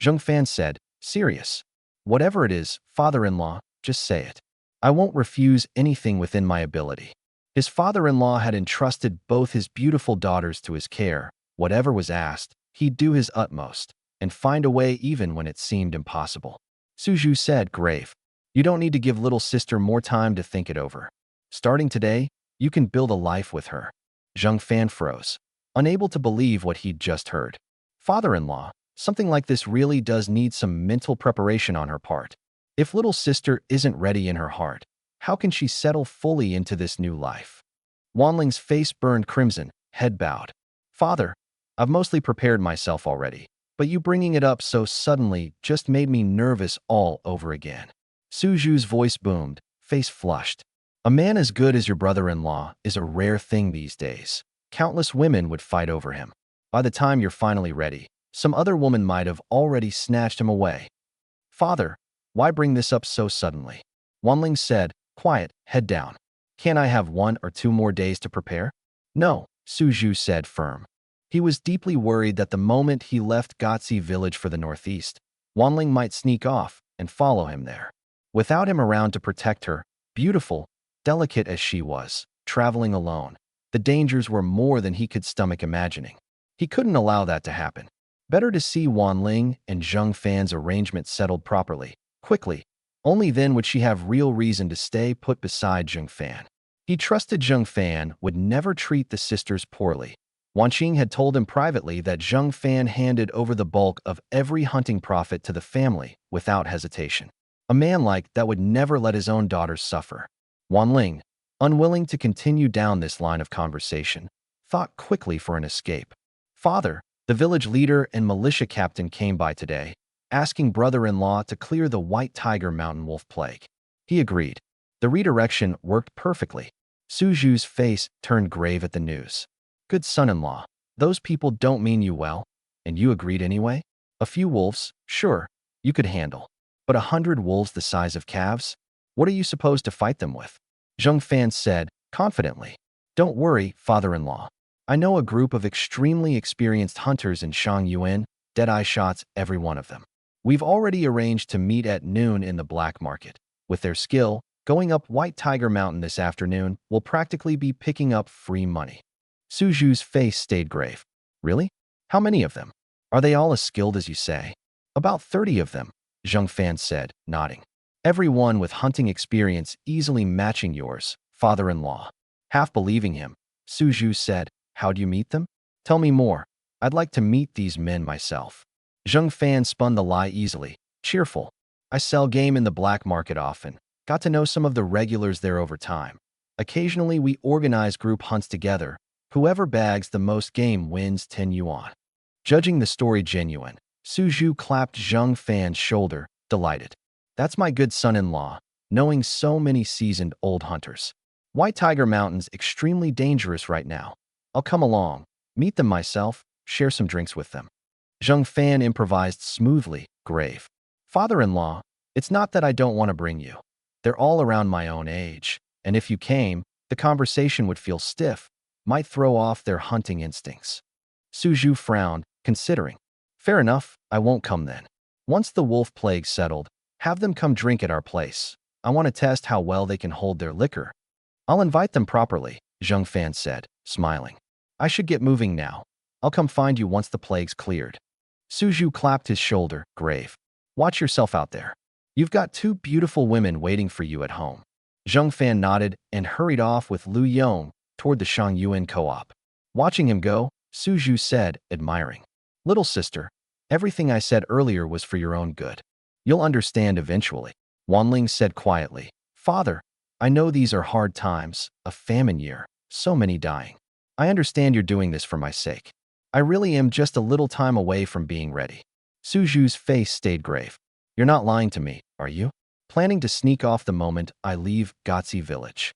Zheng Fan said, serious. Whatever it is, father-in-law, just say it. I won't refuse anything within my ability. His father-in-law had entrusted both his beautiful daughters to his care. Whatever was asked, he'd do his utmost, and find a way even when it seemed impossible. Suju said, grave. You don't need to give little sister more time to think it over. Starting today, you can build a life with her. Zheng Fan froze, unable to believe what he'd just heard. Father-in-law, something like this really does need some mental preparation on her part. If little sister isn't ready in her heart, how can she settle fully into this new life? Wanling's face burned crimson, head bowed. Father, I've mostly prepared myself already, but you bringing it up so suddenly just made me nervous all over again. Suju's voice boomed, face flushed. A man as good as your brother-in-law is a rare thing these days. Countless women would fight over him. By the time you're finally ready, some other woman might have already snatched him away. Father, why bring this up so suddenly? Wanling said, quiet, head down. Can't I have 1 or 2 more days to prepare? No, Suju said firm. He was deeply worried that the moment he left Gotzi village for the northeast, Wanling might sneak off and follow him there. Without him around to protect her, beautiful, delicate as she was, traveling alone, the dangers were more than he could stomach imagining. He couldn't allow that to happen. Better to see Wanling and Zheng Fan's arrangement settled properly, quickly. Only then would she have real reason to stay put beside Zheng Fan. He trusted Zheng Fan would never treat the sisters poorly. Wanqing had told him privately that Zheng Fan handed over the bulk of every hunting profit to the family without hesitation. A man like that would never let his own daughters suffer. Wanling, unwilling to continue down this line of conversation, thought quickly for an escape. Father, the village leader and militia captain came by today, asking brother-in-law to clear the White Tiger Mountain Wolf Plague. He agreed. The redirection worked perfectly. Suju's face turned grave at the news. Good son-in-law, those people don't mean you well, and you agreed anyway? A few wolves, sure, you could handle. But 100 wolves the size of calves? What are you supposed to fight them with? Zheng Fan said, confidently. Don't worry, father-in-law. I know a group of extremely experienced hunters in Shangyuan, dead-eye shots every one of them. We've already arranged to meet at noon in the black market. With their skill, going up White Tiger Mountain this afternoon will practically be picking up free money. Suju's face stayed grave. Really? How many of them? Are they all as skilled as you say? About 30 of them, Zheng Fan said, nodding. Every one with hunting experience easily matching yours, father-in-law. Half believing him, Suju said, how'd you meet them? Tell me more. I'd like to meet these men myself. Zheng Fan spun the lie easily, cheerful. I sell game in the black market often. Got to know some of the regulars there over time. Occasionally we organize group hunts together. Whoever bags the most game wins 10 yuan. Judging the story genuine, Suju clapped Zheng Fan's shoulder, delighted. That's my good son-in-law, knowing so many seasoned old hunters. White Tiger Mountain's extremely dangerous right now. I'll come along, meet them myself, share some drinks with them. Zheng Fan improvised smoothly, grave. Father-in-law, it's not that I don't want to bring you. They're all around my own age, and if you came, the conversation would feel stiff, might throw off their hunting instincts. Suju frowned, considering. Fair enough, I won't come then. Once the wolf plague settled, have them come drink at our place. I want to test how well they can hold their liquor. I'll invite them properly, Zheng Fan said, smiling. I should get moving now. I'll come find you once the plague's cleared. Suju clapped his shoulder, grave. Watch yourself out there. You've got two beautiful women waiting for you at home. Zheng Fan nodded and hurried off with Lu Yong toward the Shangyuan co-op. Watching him go, Suju said, admiring. Little sister, everything I said earlier was for your own good. You'll understand eventually. Wanling said quietly. Father, I know these are hard times, a famine year, so many dying. I understand you're doing this for my sake. I really am just a little time away from being ready. Suju's face stayed grave. You're not lying to me, are you? Planning to sneak off the moment I leave Gotzi village.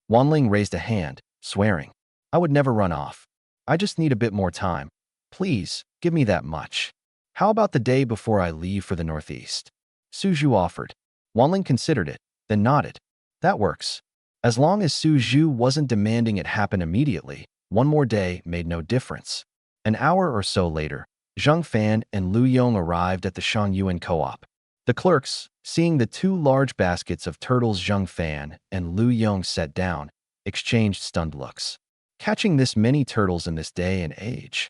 Wanling raised a hand, swearing. I would never run off. I just need a bit more time. Please, give me that much. How about the day before I leave for the northeast? Suju offered. Wanling considered it, then nodded. That works. As long as Suju wasn't demanding it happen immediately, one more day made no difference. An hour or so later, Zheng Fan and Lu Yong arrived at the Shangyuan co-op. The clerks, seeing the two large baskets of turtles Zheng Fan and Lu Yong set down, exchanged stunned looks. Catching this many turtles in this day and age.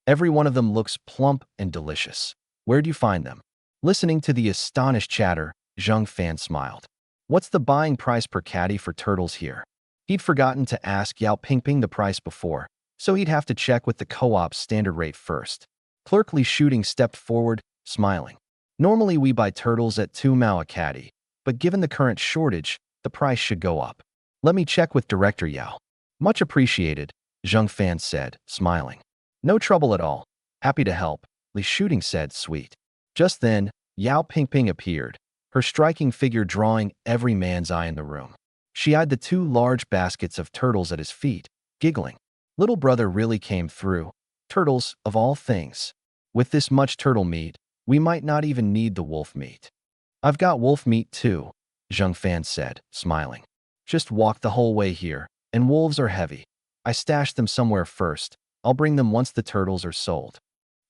Every one of them looks plump and delicious. Where'd you find them? Listening to the astonished chatter, Zheng Fan smiled. What's the buying price per caddy for turtles here? He'd forgotten to ask Yao Pingping the price before, so he'd have to check with the co-op's standard rate first. Clerk Li Shooting stepped forward, smiling. Normally we buy turtles at 2 mao a caddy, but given the current shortage, the price should go up. Let me check with Director Yao. Much appreciated, Zheng Fan said, smiling. No trouble at all. Happy to help, Li Shooting said, sweet. Just then, Yao Pingping appeared, her striking figure drawing every man's eye in the room. She eyed the two large baskets of turtles at his feet, giggling. Little brother really came through. Turtles, of all things. With this much turtle meat, we might not even need the wolf meat. I've got wolf meat too, Zheng Fan said, smiling. Just walk the whole way here, and wolves are heavy. I stashed them somewhere first. I'll bring them once the turtles are sold.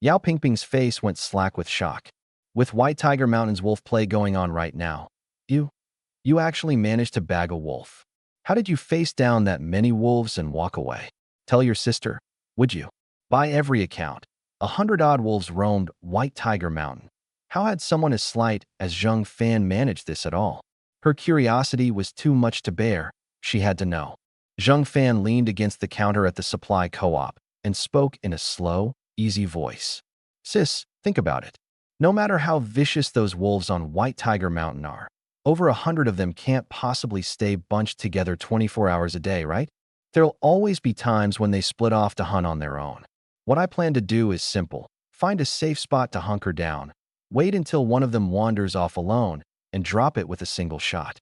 Yao Pingping's face went slack with shock. With White Tiger Mountain's wolf play going on right now, you actually managed to bag a wolf. How did you face down that many wolves and walk away? Tell your sister, would you? By every account, 100-odd wolves roamed White Tiger Mountain. How had someone as slight as Zheng Fan managed this at all? Her curiosity was too much to bear. She had to know. Zheng Fan leaned against the counter at the supply co-op and spoke in a slow, easy voice. Sis, think about it. No matter how vicious those wolves on White Tiger Mountain are, over 100 of them can't possibly stay bunched together 24 hours a day, right? There'll always be times when they split off to hunt on their own. What I plan to do is simple. Find a safe spot to hunker down, wait until one of them wanders off alone, and drop it with a single shot.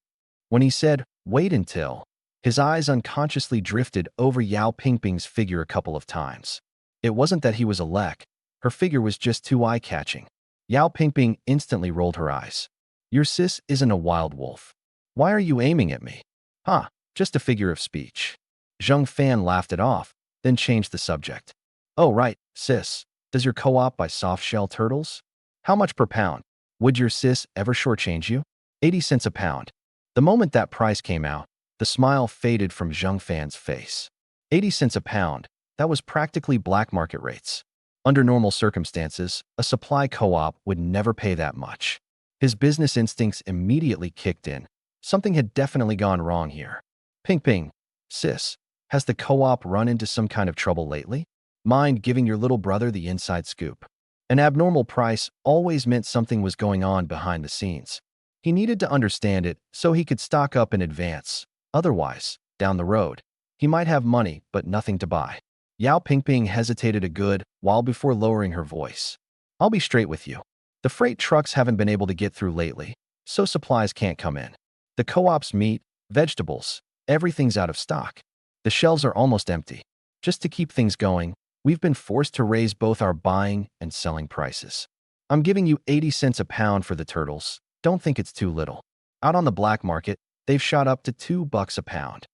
When he said, wait until, his eyes unconsciously drifted over Yao Pingping's figure a couple of times. It wasn't that he was a lek. Her figure was just too eye-catching. Yao Pingping instantly rolled her eyes. Your sis isn't a wild wolf. Why are you aiming at me? Huh, just a figure of speech. Zheng Fan laughed it off, then changed the subject. Oh right, sis, does your co-op buy soft-shell turtles? How much per pound? Would your sis ever shortchange you? 80 cents a pound. The moment that price came out, the smile faded from Zheng Fan's face. 80 cents a pound, that was practically black market rates. Under normal circumstances, a supply co-op would never pay that much. His business instincts immediately kicked in. Something had definitely gone wrong here. Ping, sis, has the co-op run into some kind of trouble lately? Mind giving your little brother the inside scoop? An abnormal price always meant something was going on behind the scenes. He needed to understand it so he could stock up in advance. Otherwise, down the road, he might have money but nothing to buy. Yao Pingping hesitated a good while before lowering her voice. I'll be straight with you. The freight trucks haven't been able to get through lately, so supplies can't come in. The co-op's meat, vegetables, everything's out of stock. The shelves are almost empty. Just to keep things going, we've been forced to raise both our buying and selling prices. I'm giving you 80 cents a pound for the turtles. Don't think it's too little. Out on the black market, they've shot up to $2 a pound.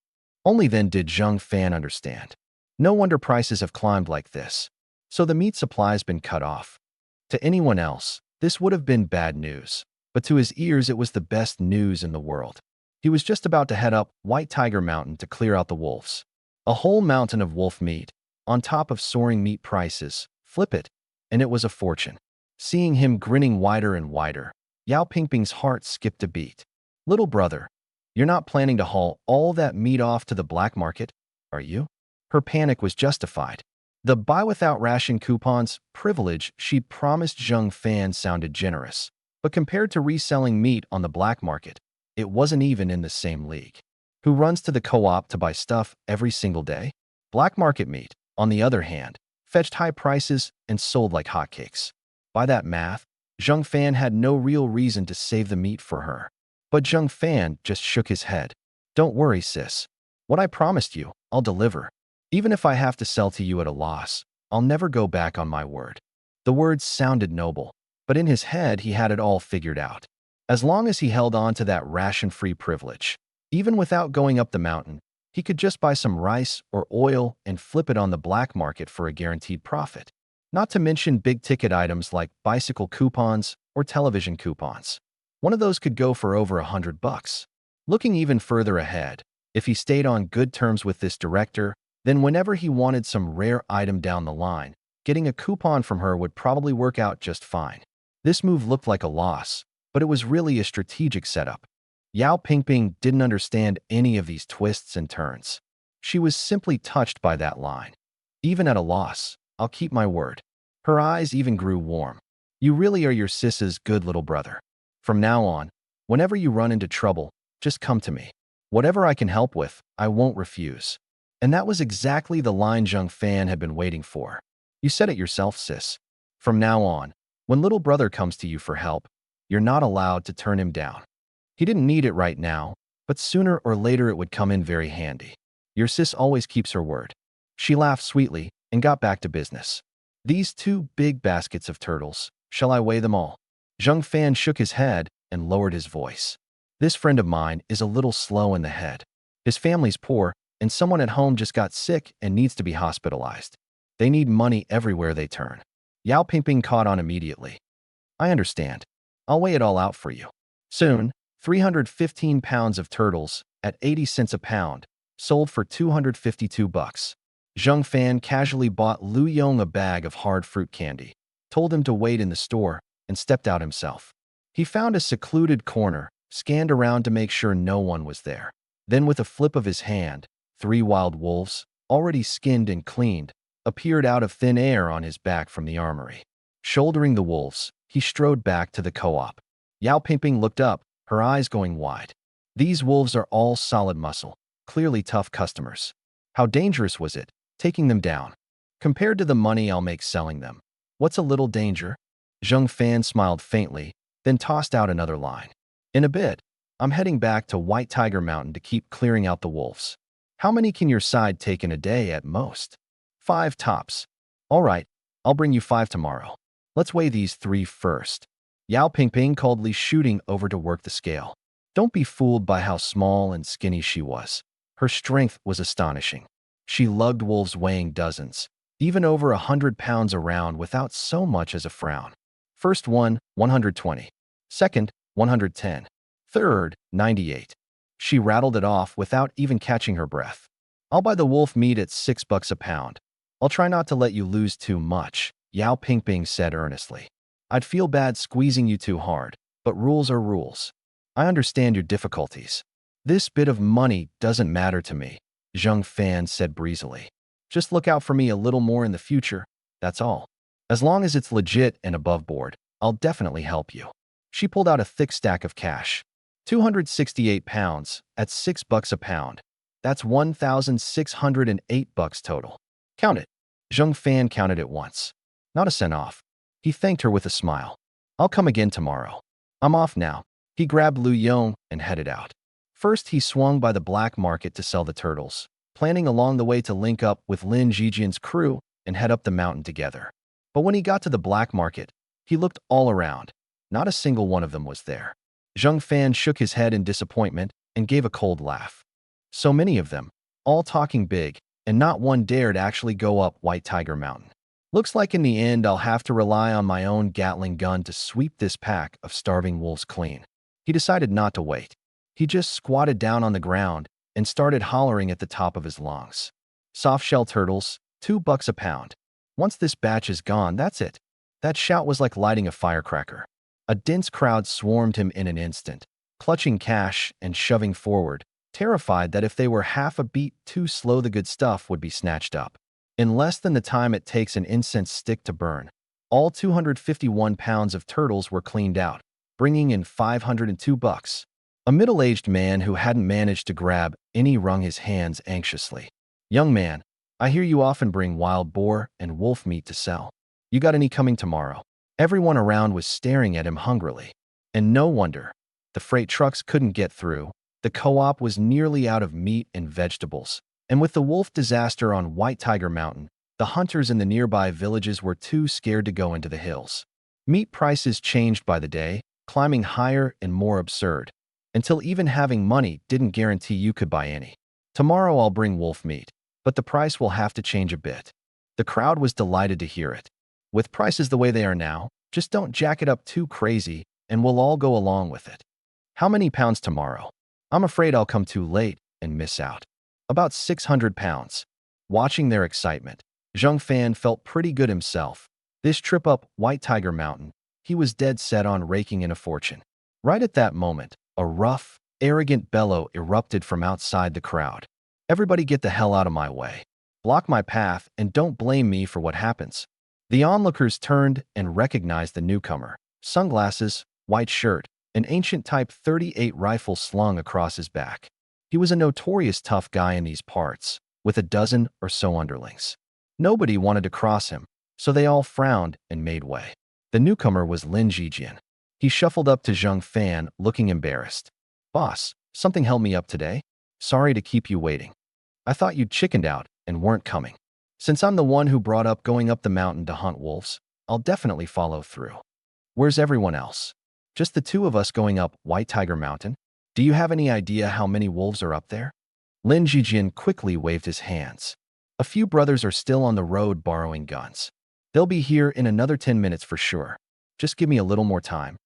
Only then did Zheng Fan understand. No wonder prices have climbed like this. So the meat supply's been cut off. To anyone else, this would have been bad news, but to his ears it was the best news in the world. He was just about to head up White Tiger Mountain to clear out the wolves. A whole mountain of wolf meat, on top of soaring meat prices. Flip it, and it was a fortune. Seeing him grinning wider and wider, Yao Pingping's heart skipped a beat. Little brother, you're not planning to haul all that meat off to the black market, are you? Her panic was justified. The buy without ration coupons privilege she promised Zheng Fan sounded generous, but compared to reselling meat on the black market, it wasn't even in the same league. Who runs to the co-op to buy stuff every single day? Black market meat, on the other hand, fetched high prices and sold like hotcakes. By that math, Zheng Fan had no real reason to save the meat for her. But Zheng Fan just shook his head. Don't worry, sis. What I promised you, I'll deliver. Even if I have to sell to you at a loss, I'll never go back on my word. The words sounded noble, but in his head he had it all figured out. As long as he held on to that ration-free privilege, even without going up the mountain, he could just buy some rice or oil and flip it on the black market for a guaranteed profit. Not to mention big-ticket items like bicycle coupons or television coupons. One of those could go for over $100. Looking even further ahead, if he stayed on good terms with this director, then whenever he wanted some rare item down the line, getting a coupon from her would probably work out just fine. This move looked like a loss, but it was really a strategic setup. Yao Pingping didn't understand any of these twists and turns. She was simply touched by that line. Even at a loss, I'll keep my word. Her eyes even grew warm. You really are your sis's good little brother. From now on, whenever you run into trouble, just come to me. Whatever I can help with, I won't refuse. And that was exactly the line Zheng Fan had been waiting for. You said it yourself, sis. From now on, when little brother comes to you for help, you're not allowed to turn him down. He didn't need it right now, but sooner or later it would come in very handy. Your sis always keeps her word. She laughed sweetly and got back to business. These 2 big baskets of turtles, shall I weigh them all? Zheng Fan shook his head and lowered his voice. This friend of mine is a little slow in the head. His family's poor, and someone at home just got sick and needs to be hospitalized. They need money everywhere they turn. Yao Pingping caught on immediately. I understand. I'll weigh it all out for you. Soon, 315 pounds of turtles, at 80 cents a pound, sold for $252. Zheng Fan casually bought Lu Yong a bag of hard fruit candy, told him to wait in the store, and stepped out himself. He found a secluded corner, scanned around to make sure no one was there. Then with a flip of his hand, 3 wild wolves, already skinned and cleaned, appeared out of thin air on his back from the armory. Shouldering the wolves, he strode back to the co-op. Yao Pingping looked up, her eyes going wide. These wolves are all solid muscle, clearly tough customers. How dangerous was it, taking them down? Compared to the money I'll make selling them, what's a little danger? Zheng Fan smiled faintly, then tossed out another line. In a bit, I'm heading back to White Tiger Mountain to keep clearing out the wolves. How many can your side take in a day at most? 5 tops. All right, I'll bring you 5 tomorrow. Let's weigh these 3 first. Yao Pingping coldly shooting over to work the scale. Don't be fooled by how small and skinny she was. Her strength was astonishing. She lugged wolves weighing dozens, even over 100 pounds around without so much as a frown. First one, 120. Second, 110. Third, 98. She rattled it off without even catching her breath. I'll buy the wolf meat at $6 a pound. I'll try not to let you lose too much, Yao Pingping said earnestly. I'd feel bad squeezing you too hard, but rules are rules. I understand your difficulties. This bit of money doesn't matter to me, Zheng Fan said breezily. Just look out for me a little more in the future, that's all. As long as it's legit and above board, I'll definitely help you. She pulled out a thick stack of cash. 268 pounds at $6 a pound. That's $1,608 total. Count it. Zheng Fan counted it once. Not a cent off. He thanked her with a smile. I'll come again tomorrow. I'm off now. He grabbed Lu Yong and headed out. First, he swung by the black market to sell the turtles, planning along the way to link up with Lin Zijian's crew and head up the mountain together. But when he got to the black market, he looked all around. Not a single one of them was there. Zheng Fan shook his head in disappointment and gave a cold laugh. So many of them, all talking big, and not one dared actually go up White Tiger Mountain. Looks like in the end I'll have to rely on my own Gatling gun to sweep this pack of starving wolves clean. He decided not to wait. He just squatted down on the ground and started hollering at the top of his lungs. Softshell turtles, $2 a pound. Once this batch is gone, that's it. That shout was like lighting a firecracker. A dense crowd swarmed him in an instant, clutching cash and shoving forward, terrified that if they were half a beat too slow, the good stuff would be snatched up. In less than the time it takes an incense stick to burn, all 251 pounds of turtles were cleaned out, bringing in $502. A middle-aged man who hadn't managed to grab any wrung his hands anxiously. "Young man, I hear you often bring wild boar and wolf meat to sell. You got any coming tomorrow?" Everyone around was staring at him hungrily. And no wonder. The freight trucks couldn't get through. The co-op was nearly out of meat and vegetables. And with the wolf disaster on White Tiger Mountain, the hunters in the nearby villages were too scared to go into the hills. Meat prices changed by the day, climbing higher and more absurd, until even having money didn't guarantee you could buy any. "Tomorrow I'll bring wolf meat, but the price will have to change a bit." The crowd was delighted to hear it. "With prices the way they are now, just don't jack it up too crazy, and we'll all go along with it." "How many pounds tomorrow?" "I'm afraid I'll come too late and miss out." "About 600 pounds. Watching their excitement, Zhang Fan felt pretty good himself. This trip up White Tiger Mountain, he was dead set on raking in a fortune. Right at that moment, a rough, arrogant bellow erupted from outside the crowd. "Everybody get the hell out of my way. Block my path and don't blame me for what happens." The onlookers turned and recognized the newcomer. Sunglasses, white shirt, an ancient Type 38 rifle slung across his back. He was a notorious tough guy in these parts, with a dozen or so underlings. Nobody wanted to cross him, so they all frowned and made way. The newcomer was Lin Jijian. He shuffled up to Zhang Fan, looking embarrassed. "Boss, something held me up today. Sorry to keep you waiting. I thought you'd chickened out and weren't coming. Since I'm the one who brought up going up the mountain to hunt wolves, I'll definitely follow through. Where's everyone else?" "Just the two of us going up White Tiger Mountain. Do you have any idea how many wolves are up there?" Lin Jijian quickly waved his hands. "A few brothers are still on the road borrowing guns. They'll be here in another 10 minutes for sure. Just give me a little more time.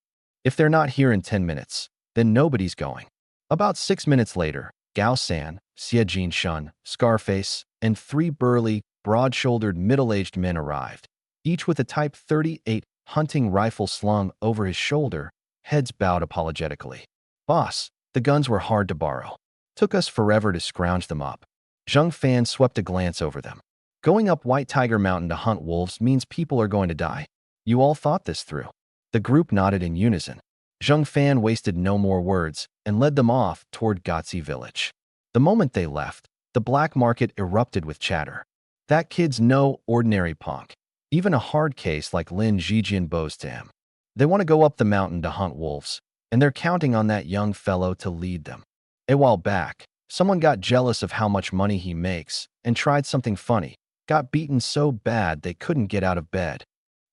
If they're not here in 10 minutes, then nobody's going." About 6 minutes later, Gao San, Xie Jinshun, Scarface, and 3 burly, broad-shouldered middle-aged men arrived, each with a Type 38 hunting rifle slung over his shoulder, heads bowed apologetically. "Boss, the guns were hard to borrow. Took us forever to scrounge them up." Zhang Fan swept a glance over them. "Going up White Tiger Mountain to hunt wolves means people are going to die. You all thought this through." The group nodded in unison. Zhang Fan wasted no more words and led them off toward Gotzi village. The moment they left, the black market erupted with chatter. "That kid's no ordinary punk. Even a hard case like Lin Jijian bows to him. They want to go up the mountain to hunt wolves, and they're counting on that young fellow to lead them. A while back, someone got jealous of how much money he makes and tried something funny, got beaten so bad they couldn't get out of bed.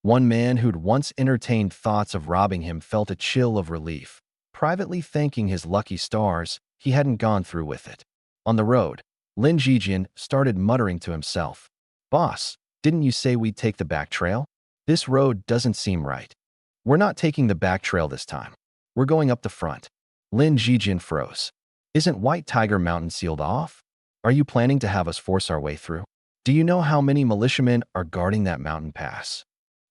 One man who'd once entertained thoughts of robbing him felt a chill of relief, privately thanking his lucky stars he hadn't gone through with it." On the road, Lin Jijian started muttering to himself. "Boss, didn't you say we'd take the back trail? This road doesn't seem right. We're not taking the back trail this time. We're going up the front." Lin Jijian froze. "Isn't White Tiger Mountain sealed off? Are you planning to have us force our way through? Do you know how many militiamen are guarding that mountain pass?"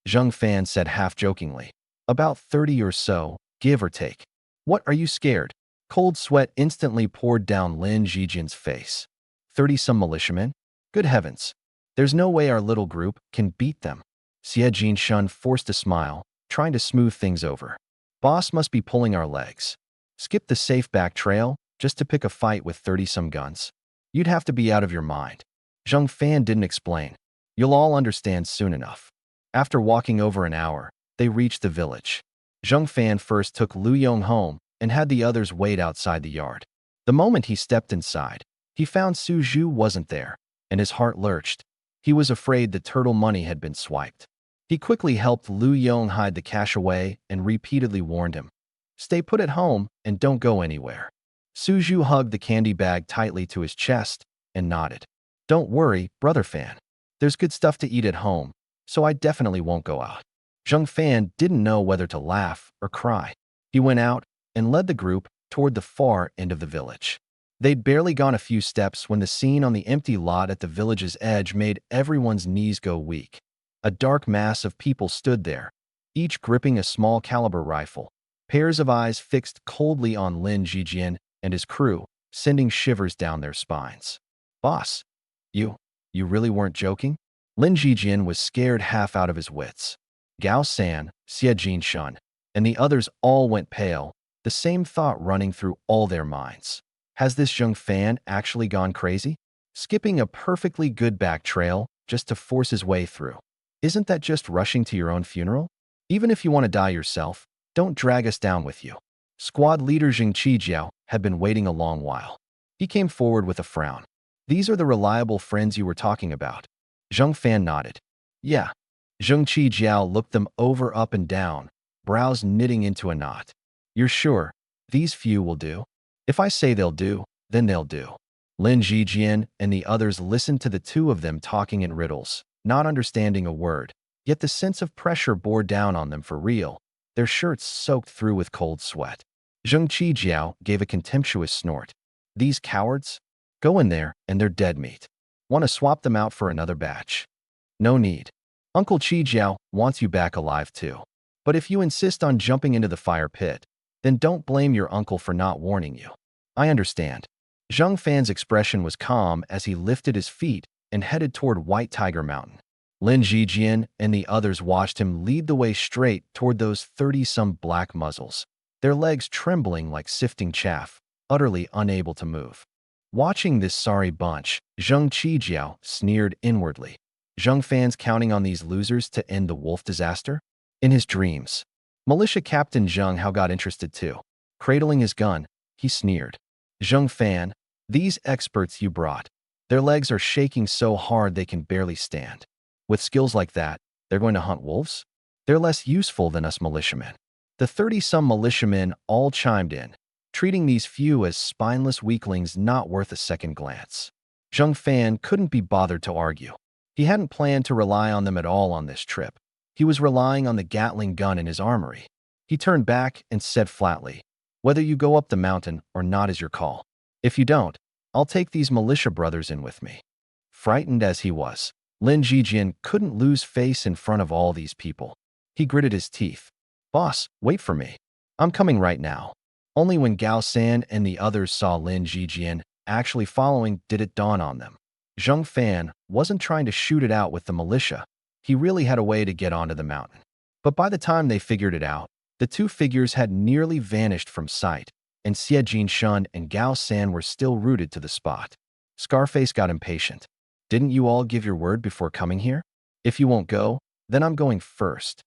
Zhang Fan said half-jokingly. "About 30 or so, give or take." "What, are you scared?" Cold sweat instantly poured down Lin Jijian's face. 30-some militiamen? Good heavens. There's no way our little group can beat them. Xie Jinshun forced a smile, trying to smooth things over. "Boss must be pulling our legs. Skip the safe back trail just to pick a fight with 30-some guns. You'd have to be out of your mind." Zhang Fan didn't explain. "You'll all understand soon enough." After walking over an hour, they reached the village. Zhang Fan first took Lu Yong home and had the others wait outside the yard. The moment he stepped inside, he found Su Zhu wasn't there, and his heart lurched. He was afraid the turtle money had been swiped. He quickly helped Lu Yong hide the cash away and repeatedly warned him, "Stay put at home and don't go anywhere." Su Zhu hugged the candy bag tightly to his chest and nodded. "Don't worry, Brother Fan. There's good stuff to eat at home, so I definitely won't go out." Zhang Fan didn't know whether to laugh or cry. He went out and led the group toward the far end of the village. They'd barely gone a few steps when the scene on the empty lot at the village's edge made everyone's knees go weak. A dark mass of people stood there, each gripping a small caliber rifle, pairs of eyes fixed coldly on Lin Jijian and his crew, sending shivers down their spines. Boss, you really weren't joking? Lin Jijian was scared half out of his wits. Gao San, Xie Jinshun, and the others all went pale, the same thought running through all their minds. Has this Zheng Fan actually gone crazy? Skipping a perfectly good back trail just to force his way through. Isn't that just rushing to your own funeral? Even if you want to die yourself, don't drag us down with you. Squad leader Zheng Qijiao had been waiting a long while. He came forward with a frown. These are the reliable friends you were talking about. Zheng Fan nodded. Yeah. Zheng Qijiao looked them over up and down, brows knitting into a knot. You're sure these few will do? If I say they'll do, then they'll do. Lin Jijian and the others listened to the two of them talking in riddles, not understanding a word, yet the sense of pressure bore down on them for real, their shirts soaked through with cold sweat. Zheng Qijiao gave a contemptuous snort. These cowards? Go in there and they're dead meat. Want to swap them out for another batch? No need. Uncle Qijiao wants you back alive too. But if you insist on jumping into the fire pit, then don't blame your uncle for not warning you. I understand. Zheng Fan's expression was calm as he lifted his feet and headed toward White Tiger Mountain. Lin Jijian and the others watched him lead the way straight toward those 30-some black muzzles, their legs trembling like sifting chaff, utterly unable to move. Watching this sorry bunch, Zheng Qijiao sneered inwardly. Zheng Fan's counting on these losers to end the wolf disaster? In his dreams. Militia Captain Zheng Hao got interested too. Cradling his gun, he sneered. Zheng Fan, these experts you brought, their legs are shaking so hard they can barely stand. With skills like that, they're going to hunt wolves? They're less useful than us militiamen. The 30-some militiamen all chimed in, treating these few as spineless weaklings not worth a second glance. Zheng Fan couldn't be bothered to argue. He hadn't planned to rely on them at all on this trip. He was relying on the Gatling gun in his armory. He turned back and said flatly, whether you go up the mountain or not is your call. If you don't, I'll take these militia brothers in with me. Frightened as he was, Lin Jijian couldn't lose face in front of all these people. He gritted his teeth. Boss, wait for me. I'm coming right now. Only when Gao San and the others saw Lin Jijian actually following did it dawn on them. Zheng Fan wasn't trying to shoot it out with the militia. He really had a way to get onto the mountain. But by the time they figured it out, the two figures had nearly vanished from sight, and Xie Jinshun and Gao San were still rooted to the spot. Scarface got impatient. Didn't you all give your word before coming here? If you won't go, then I'm going first.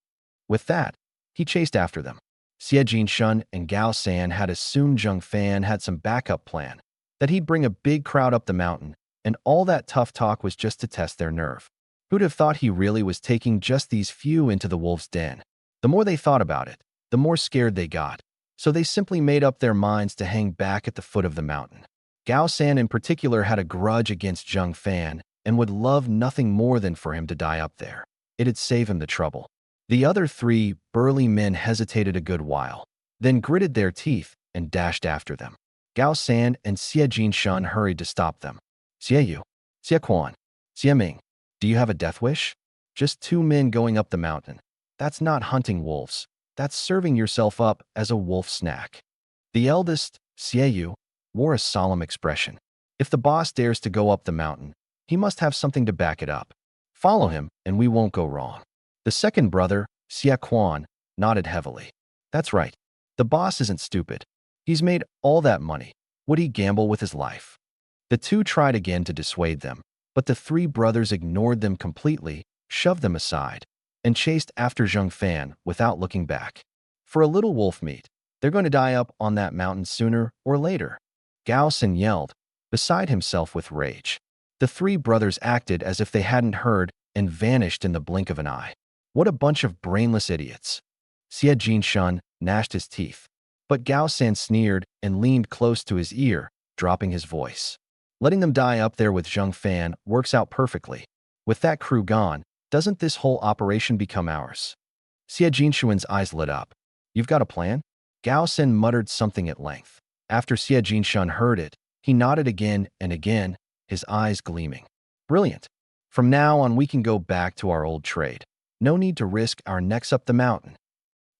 With that, he chased after them. Xie Jinshun and Gao San had assumed Zheng Fan had some backup plan, that he'd bring a big crowd up the mountain, and all that tough talk was just to test their nerve. Who'd have thought he really was taking just these few into the wolf's den? The more they thought about it, the more scared they got, so they simply made up their minds to hang back at the foot of the mountain. Gao San in particular had a grudge against Zheng Fan and would love nothing more than for him to die up there. It'd save him the trouble. The other three burly men hesitated a good while, then gritted their teeth and dashed after them. Gao San and Xie Jinshun hurried to stop them. Xie Yu, Xie Quan, Xie Ming, do you have a death wish? Just two men going up the mountain. That's not hunting wolves. That's serving yourself up as a wolf snack. The eldest, Xie Yu, wore a solemn expression. If the boss dares to go up the mountain, he must have something to back it up. Follow him, and we won't go wrong. The second brother, Xie Quan, nodded heavily. That's right. The boss isn't stupid. He's made all that money. Would he gamble with his life? The two tried again to dissuade them, but the three brothers ignored them completely, shoved them aside, and chased after Zheng Fan without looking back. For a little wolf meat, they're going to die up on that mountain sooner or later. Gao San yelled, beside himself with rage. The three brothers acted as if they hadn't heard and vanished in the blink of an eye. What a bunch of brainless idiots. Xie Jinshun gnashed his teeth, but Gao San sneered and leaned close to his ear, dropping his voice. Letting them die up there with Zheng Fan works out perfectly. With that crew gone, doesn't this whole operation become ours? Xie Jinshun's eyes lit up. You've got a plan? Gao San muttered something at length. After Xie Jinshun heard it, He nodded again and again, his eyes gleaming. Brilliant. From now on, we can go back to our old trade. No need to risk our necks up the mountain.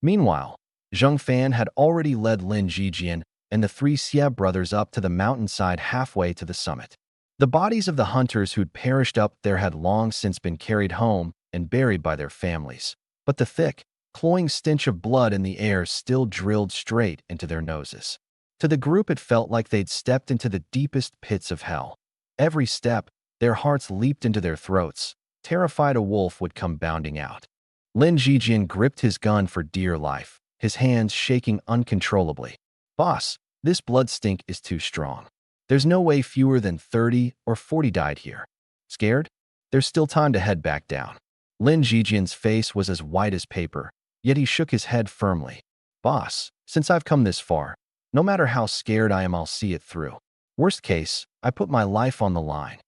Meanwhile, Zheng Fan had already led Lin Jijian and the three Xie brothers up to the mountainside halfway to the summit. The bodies of the hunters who'd perished up there had long since been carried home and buried by their families, but the thick, cloying stench of blood in the air still drilled straight into their noses. To the group, it felt like they'd stepped into the deepest pits of hell. Every step, their hearts leaped into their throats, terrified a wolf would come bounding out. Lin Jijian gripped his gun for dear life, his hands shaking uncontrollably. Boss, this blood stink is too strong. There's no way fewer than 30 or 40 died here. Scared? There's still time to head back down. Lin Jijian's face was as white as paper, yet he shook his head firmly. Boss, since I've come this far, no matter how scared I am, I'll see it through. Worst case, I put my life on the line.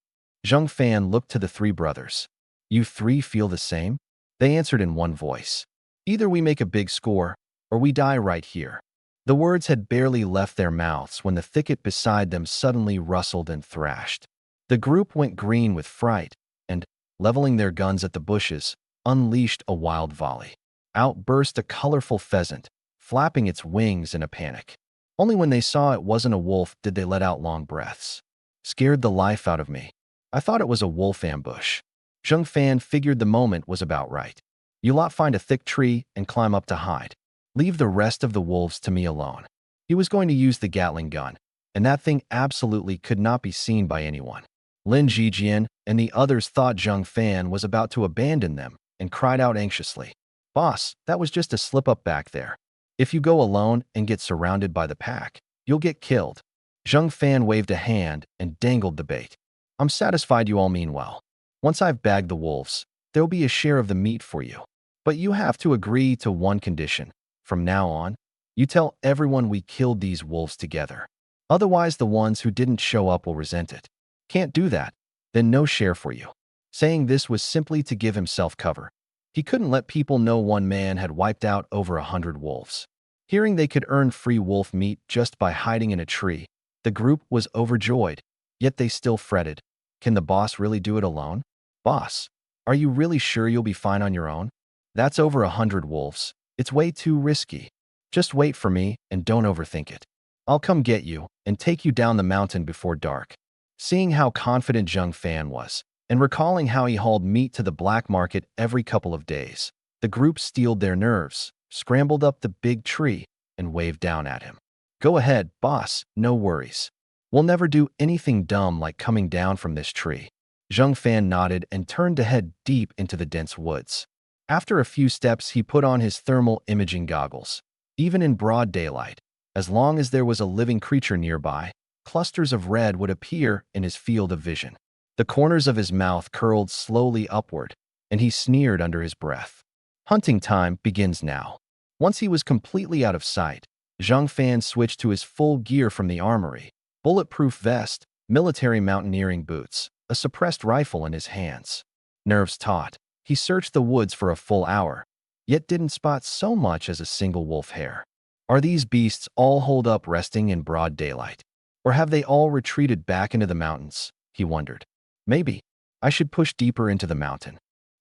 Zheng Fan looked to the three brothers. You three feel the same? They answered in one voice. Either we make a big score, or we die right here. The words had barely left their mouths when the thicket beside them suddenly rustled and thrashed. The group went green with fright and, leveling their guns at the bushes, unleashed a wild volley. Out burst a colorful pheasant, flapping its wings in a panic. Only when they saw it wasn't a wolf did they let out long breaths. Scared the life out of me. I thought it was a wolf ambush. Zheng Fan figured the moment was about right. You lot find a thick tree and climb up to hide. Leave the rest of the wolves to me alone. He was going to use the Gatling gun, and that thing absolutely could not be seen by anyone. Lin Jijian and the others thought Zheng Fan was about to abandon them and cried out anxiously. Boss, that was just a slip-up back there. If you go alone and get surrounded by the pack, you'll get killed. Zheng Fan waved a hand and dangled the bait. I'm satisfied you all mean well. Once I've bagged the wolves, there'll be a share of the meat for you. But you have to agree to one condition. From now on, you tell everyone we killed these wolves together. Otherwise, the ones who didn't show up will resent it. Can't do that, then no share for you. Saying this was simply to give himself cover. He couldn't let people know one man had wiped out over 100 wolves. Hearing they could earn free wolf meat just by hiding in a tree, the group was overjoyed, yet they still fretted. Can the boss really do it alone? Boss, are you really sure you'll be fine on your own? That's over 100 wolves. It's way too risky. Just wait for me and don't overthink it. I'll come get you and take you down the mountain before dark. Seeing how confident Zheng Fan was, and recalling how he hauled meat to the black market every couple of days, the group steeled their nerves, scrambled up the big tree, and waved down at him. Go ahead, boss, no worries. We'll never do anything dumb like coming down from this tree. Zheng Fan nodded and turned to head deep into the dense woods. After a few steps, he put on his thermal imaging goggles. Even in broad daylight, as long as there was a living creature nearby, clusters of red would appear in his field of vision. The corners of his mouth curled slowly upward, and he sneered under his breath. Hunting time begins now. Once he was completely out of sight, Zheng Fan switched to his full gear from the armory, bulletproof vest, military mountaineering boots, a suppressed rifle in his hands. Nerves taut, he searched the woods for a full hour, yet didn't spot so much as a single wolf hair. Are these beasts all holed up resting in broad daylight? Or have they all retreated back into the mountains? He wondered. Maybe I should push deeper into the mountain.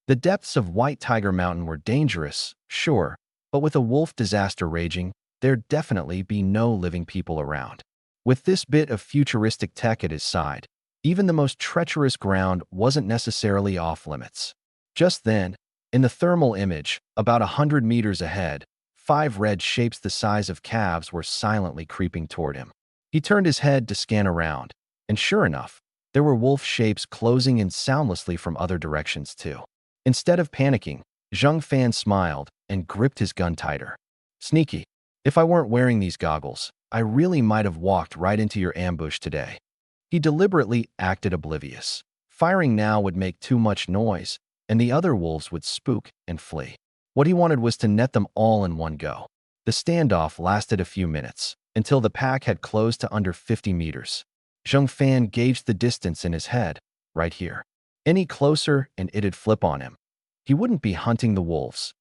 The depths of White Tiger Mountain were dangerous, sure, but with a wolf disaster raging, there'd definitely be no living people around. With this bit of futuristic tech at his side, even the most treacherous ground wasn't necessarily off limits. Just then, in the thermal image, about 100 meters ahead, 5 red shapes the size of calves were silently creeping toward him. He turned his head to scan around, and sure enough, there were wolf shapes closing in soundlessly from other directions too. Instead of panicking, Zheng Fan smiled and gripped his gun tighter. Sneaky. If I weren't wearing these goggles, I really might have walked right into your ambush today. He deliberately acted oblivious. Firing now would make too much noise, and the other wolves would spook and flee. What he wanted was to net them all in one go. The standoff lasted a few minutes, until the pack had closed to under 50 meters. Zheng Fan gauged the distance in his head, right here. Any closer and it'd flip on him. He wouldn't be hunting the wolves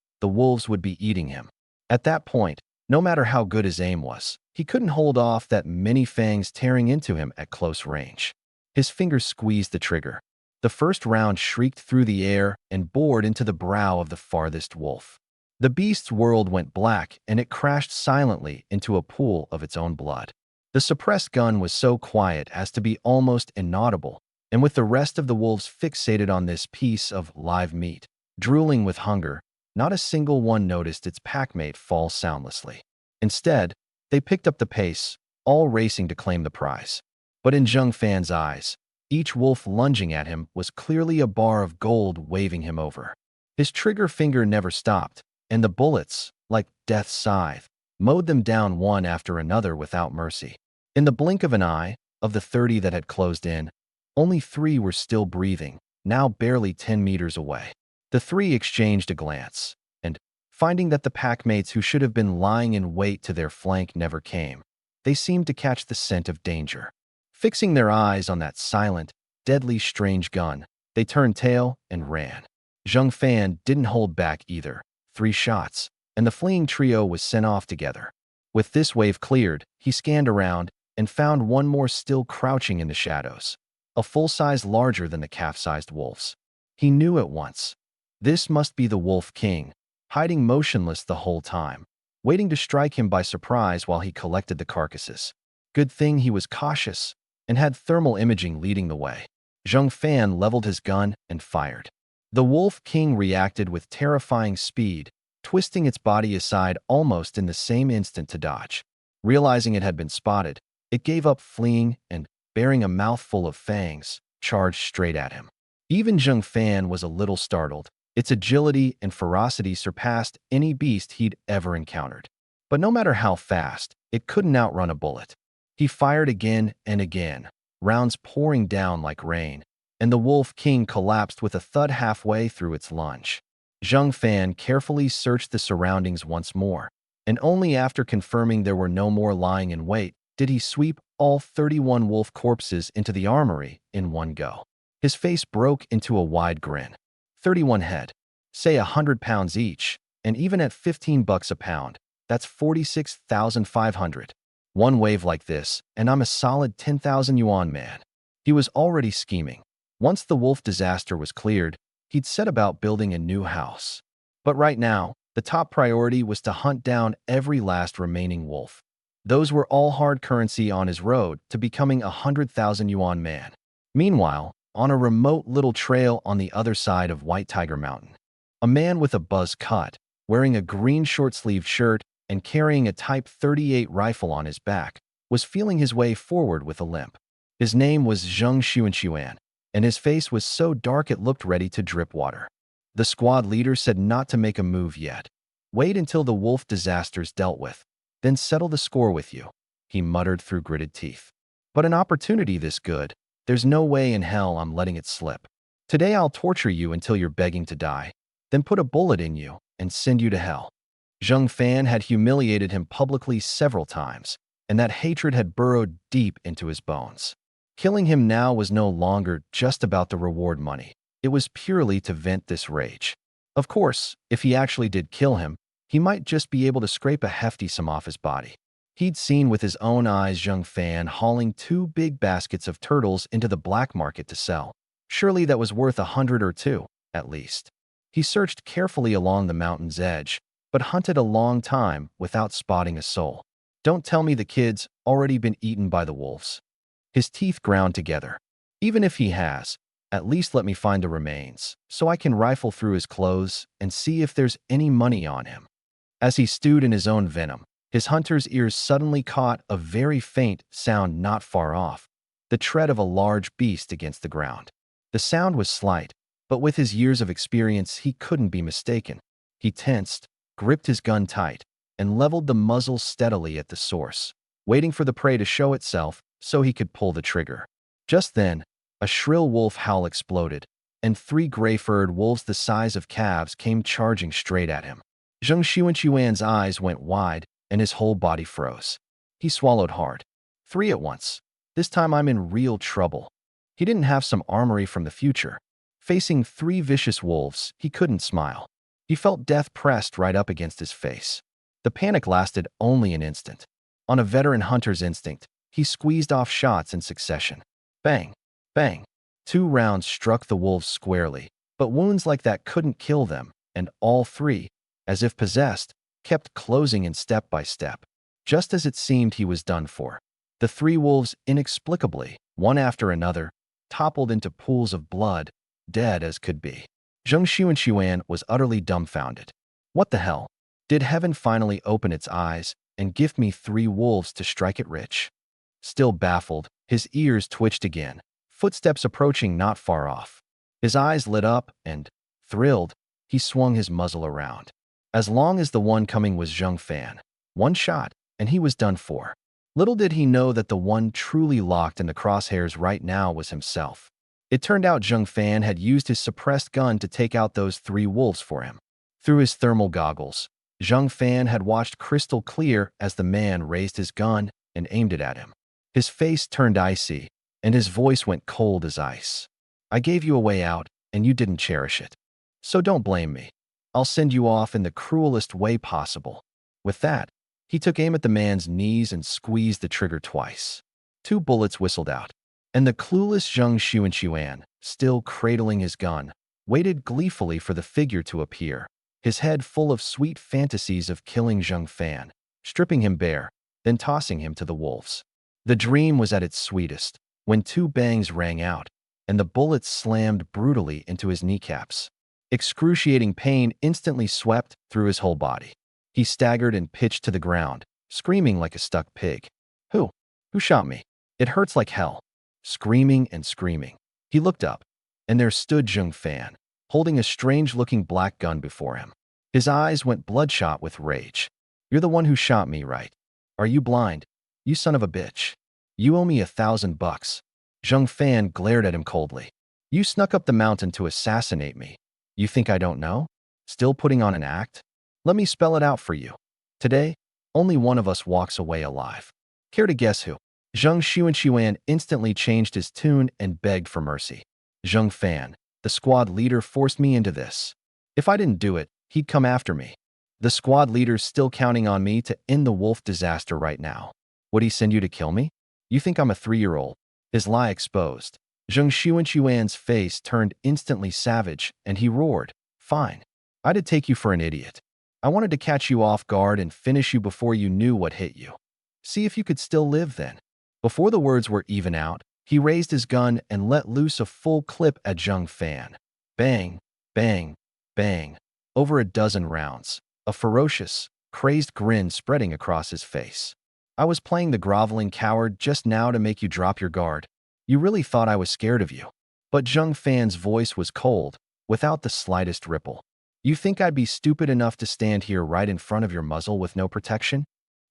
would be eating him. At that point, No matter how good his aim was, he couldn't hold off that many fangs tearing into him at close range. His fingers squeezed the trigger. The first round shrieked through the air and bored into the brow of the farthest wolf. The beast's world went black, and it crashed silently into a pool of its own blood. The suppressed gun was so quiet as to be almost inaudible, and with the rest of the wolves fixated on this piece of live meat, drooling with hunger, not a single one noticed its packmate fall soundlessly. Instead, they picked up the pace, all racing to claim the prize. But in Zheng Fan's eyes, each wolf lunging at him was clearly a bar of gold waving him over. His trigger finger never stopped, and the bullets, like death's scythe, mowed them down one after another without mercy. In the blink of an eye, of the 30 that had closed in, only 3 were still breathing, now barely 10 meters away. The 3 exchanged a glance, and, finding that the packmates who should have been lying in wait to their flank never came, they seemed to catch the scent of danger. Fixing their eyes on that silent, deadly strange gun, they turned tail and ran. Zheng Fan didn't hold back either. 3 shots, and the fleeing trio was sent off together. With this wave cleared, he scanned around and found one more still crouching in the shadows, a full size larger than the calf-sized wolves. He knew at once. This must be the Wolf King, hiding motionless the whole time, waiting to strike him by surprise while he collected the carcasses. Good thing he was cautious and had thermal imaging leading the way. Zheng Fan leveled his gun and fired. The Wolf King reacted with terrifying speed, twisting its body aside almost in the same instant to dodge. Realizing it had been spotted, it gave up fleeing and, bearing a mouthful of fangs, charged straight at him. Even Zheng Fan was a little startled. Its agility and ferocity surpassed any beast he'd ever encountered. But no matter how fast, it couldn't outrun a bullet. He fired again and again, rounds pouring down like rain, and the Wolf King collapsed with a thud halfway through its lunge. Zheng Fan carefully searched the surroundings once more, and only after confirming there were no more lying in wait did he sweep all 31 wolf corpses into the armory in one go. His face broke into a wide grin. 31 head, say 100 pounds each, and even at $15 a pound, that's 46,500. One wave like this, and I'm a solid 10,000 yuan man. He was already scheming. Once the wolf disaster was cleared, he'd set about building a new house. But right now, the top priority was to hunt down every last remaining wolf. Those were all hard currency on his road to becoming a 100,000 yuan man. Meanwhile, on a remote little trail on the other side of White Tiger Mountain, a man with a buzz cut, wearing a green short-sleeved shirt and carrying a Type 38 rifle on his back, was feeling his way forward with a limp. His name was Zheng Xuan, and his face was so dark it looked ready to drip water. The squad leader said not to make a move yet. Wait until the wolf disaster's dealt with, then settle the score with you, he muttered through gritted teeth. But an opportunity this good, there's no way in hell I'm letting it slip. Today I'll torture you until you're begging to die, then put a bullet in you and send you to hell. Zheng Fan had humiliated him publicly several times, and that hatred had burrowed deep into his bones. Killing him now was no longer just about the reward money. It was purely to vent this rage. Of course, if he actually did kill him, he might just be able to scrape a hefty sum off his body. He'd seen with his own eyes Zheng Fan hauling 2 big baskets of turtles into the black market to sell. Surely that was worth 100 or 2, at least. He searched carefully along the mountain's edge, but hunted a long time without spotting a soul. Don't tell me the kid's already been eaten by the wolves. His teeth ground together. Even if he has, at least let me find the remains, so I can rifle through his clothes and see if there's any money on him. As he stewed in his own venom, his hunter's ears suddenly caught a very faint sound not far off, the tread of a large beast against the ground. The sound was slight, but with his years of experience he couldn't be mistaken. He tensed, gripped his gun tight, and leveled the muzzle steadily at the source, waiting for the prey to show itself so he could pull the trigger. Just then, a shrill wolf howl exploded, and 3 gray-furred wolves the size of calves came charging straight at him. Zheng Xuan's eyes went wide, and his whole body froze. He swallowed hard. 3 at once. This time I'm in real trouble. He didn't have some armory from the future. Facing 3 vicious wolves, he couldn't smile. He felt death pressed right up against his face. The panic lasted only an instant. On a veteran hunter's instinct, he squeezed off shots in succession. Bang! Bang! 2 rounds struck the wolves squarely, but wounds like that couldn't kill them, and all three, as if possessed, kept closing in step by step. Just as it seemed he was done for, the 3 wolves inexplicably, one after another, toppled into pools of blood, dead as could be. Zheng Xuan was utterly dumbfounded. What the hell? Did heaven finally open its eyes and gift me 3 wolves to strike it rich? Still baffled, his ears twitched again, footsteps approaching not far off. His eyes lit up and, thrilled, he swung his muzzle around. As long as the one coming was Zheng Fan, one shot, and he was done for. Little did he know that the one truly locked in the crosshairs right now was himself. It turned out Zheng Fan had used his suppressed gun to take out those 3 wolves for him. Through his thermal goggles, Zheng Fan had watched crystal clear as the man raised his gun and aimed it at him. His face turned icy, and his voice went cold as ice. I gave you a way out, and you didn't cherish it. So don't blame me. I'll send you off in the cruelest way possible. With that, he took aim at the man's knees and squeezed the trigger twice. 2 bullets whistled out, and the clueless Zheng Xuan, still cradling his gun, waited gleefully for the figure to appear, his head full of sweet fantasies of killing Zheng Fan, stripping him bare, then tossing him to the wolves. The dream was at its sweetest when 2 bangs rang out, and the bullets slammed brutally into his kneecaps. Excruciating pain instantly swept through his whole body. He staggered and pitched to the ground, screaming like a stuck pig. Who? Who shot me? It hurts like hell. Screaming and screaming. He looked up, and there stood Zheng Fan, holding a strange-looking black gun before him. His eyes went bloodshot with rage. You're the one who shot me, right? Are you blind? You son of a bitch. You owe me $1,000. Zheng Fan glared at him coldly. You snuck up the mountain to assassinate me. You think I don't know? Still putting on an act? Let me spell it out for you. Today, only one of us walks away alive. Care to guess who? Zheng Xuan instantly changed his tune and begged for mercy. Zheng Fan, the squad leader, forced me into this. If I didn't do it, he'd come after me. The squad leader's still counting on me to end the wolf disaster right now. Would he send you to kill me? You think I'm a 3-year-old? His lie exposed. Zheng Xuan's face turned instantly savage, and he roared, Fine. I'd take you for an idiot. I wanted to catch you off guard and finish you before you knew what hit you. See if you could still live then. Before the words were even out, he raised his gun and let loose a full clip at Zheng Fan. Bang, bang, bang. Over a dozen rounds, a ferocious, crazed grin spreading across his face. I was playing the groveling coward just now to make you drop your guard. You really thought I was scared of you. But Zheng Fan's voice was cold, without the slightest ripple. You think I'd be stupid enough to stand here right in front of your muzzle with no protection?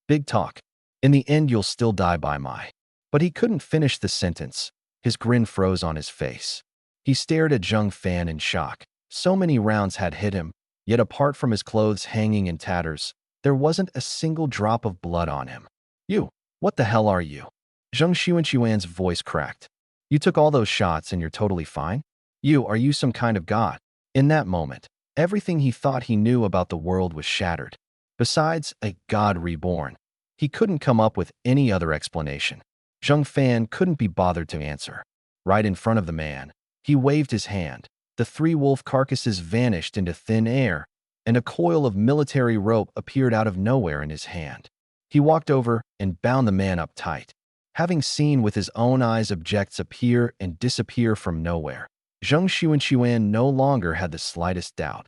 Big talk. In the end, you'll still die by my. But he couldn't finish the sentence. His grin froze on his face. He stared at Zheng Fan in shock. So many rounds had hit him, yet apart from his clothes hanging in tatters, there wasn't a single drop of blood on him. You, what the hell are you? Zheng Xuan's voice cracked. You took all those shots and you're totally fine? Are you some kind of god? In that moment, everything he thought he knew about the world was shattered. Besides, a god reborn. He couldn't come up with any other explanation. Zheng Fan couldn't be bothered to answer. Right in front of the man, he waved his hand. The 3 wolf carcasses vanished into thin air, and a coil of military rope appeared out of nowhere in his hand. He walked over and bound the man up tight. Having seen with his own eyes objects appear and disappear from nowhere, Zheng Xuan no longer had the slightest doubt.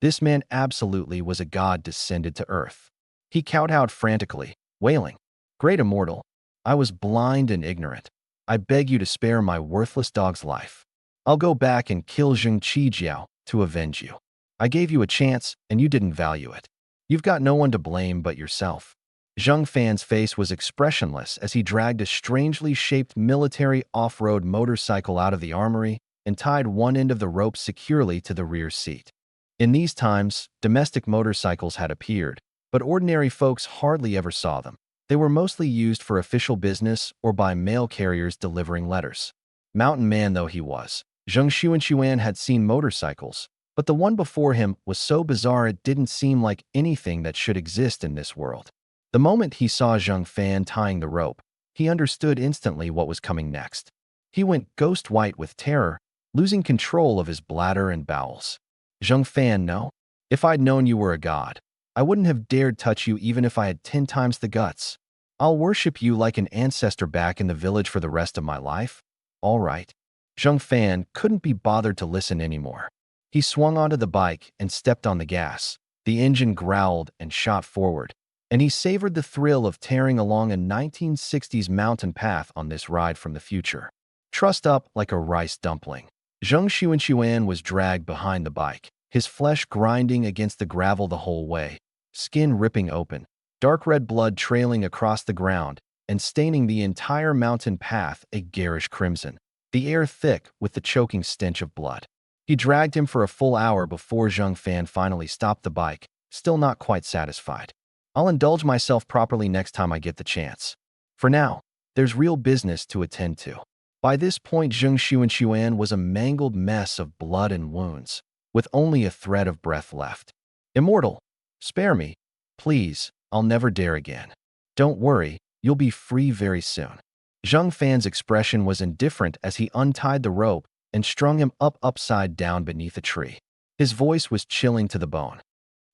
This man absolutely was a god descended to earth. He kowtowed frantically, wailing, Great Immortal, I was blind and ignorant. I beg you to spare my worthless dog's life. I'll go back and kill Zheng Qijiao to avenge you. I gave you a chance, and you didn't value it. You've got no one to blame but yourself. Zheng Fan's face was expressionless as he dragged a strangely shaped military off-road motorcycle out of the armory and tied one end of the rope securely to the rear seat. In these times, domestic motorcycles had appeared, but ordinary folks hardly ever saw them. They were mostly used for official business or by mail carriers delivering letters. Mountain man though he was, Zheng Xuan had seen motorcycles, But the one before him was so bizarre it didn't seem like anything that should exist in this world. The moment he saw Zheng Fan tying the rope, he understood instantly what was coming next. He went ghost white with terror, losing control of his bladder and bowels. Zheng Fan, no. If I'd known you were a god, I wouldn't have dared touch you even if I had 10 times the guts. I'll worship you like an ancestor back in the village for the rest of my life. All right. Zheng Fan couldn't be bothered to listen anymore. He swung onto the bike and stepped on the gas. The engine growled and shot forward, and he savored the thrill of tearing along a 1960s mountain path on this ride from the future. Trussed up like a rice dumpling, Zheng Xuan was dragged behind the bike, his flesh grinding against the gravel the whole way, skin ripping open, dark red blood trailing across the ground and staining the entire mountain path a garish crimson, the air thick with the choking stench of blood. He dragged him for a full hour before Zheng Fan finally stopped the bike, still not quite satisfied. I'll indulge myself properly next time I get the chance. For now, there's real business to attend to. By this point, Zheng Xuan was a mangled mess of blood and wounds, with only a thread of breath left. Immortal, spare me. Please, I'll never dare again. Don't worry, you'll be free very soon. Zheng Fan's expression was indifferent as he untied the rope and strung him upside down beneath a tree. His voice was chilling to the bone.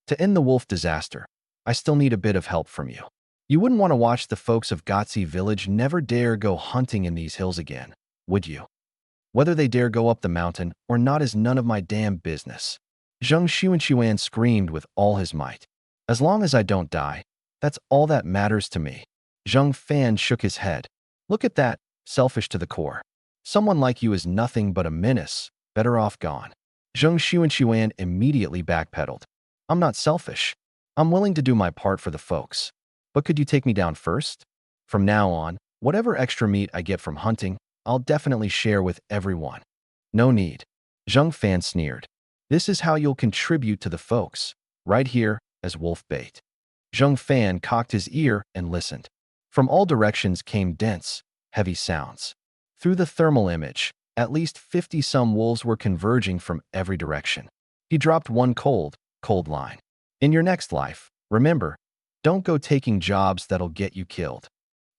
To end the wolf disaster, I still need a bit of help from you. You wouldn't want to watch the folks of Gotzi village never dare go hunting in these hills again, would you? Whether they dare go up the mountain or not is none of my damn business. Zheng Xuan screamed with all his might. As long as I don't die, that's all that matters to me. Zheng Fan shook his head. Look at that, selfish to the core. Someone like you is nothing but a menace, better off gone. Zheng Xuan immediately backpedaled. I'm not selfish. I'm willing to do my part for the folks. But could you take me down first? From now on, whatever extra meat I get from hunting, I'll definitely share with everyone. No need. Zheng Fan sneered. This is how you'll contribute to the folks, right here as wolf bait. Zheng Fan cocked his ear and listened. From all directions came dense, heavy sounds. Through the thermal image, at least 50-some wolves were converging from every direction. He dropped one cold line. In your next life, remember, don't go taking jobs that'll get you killed.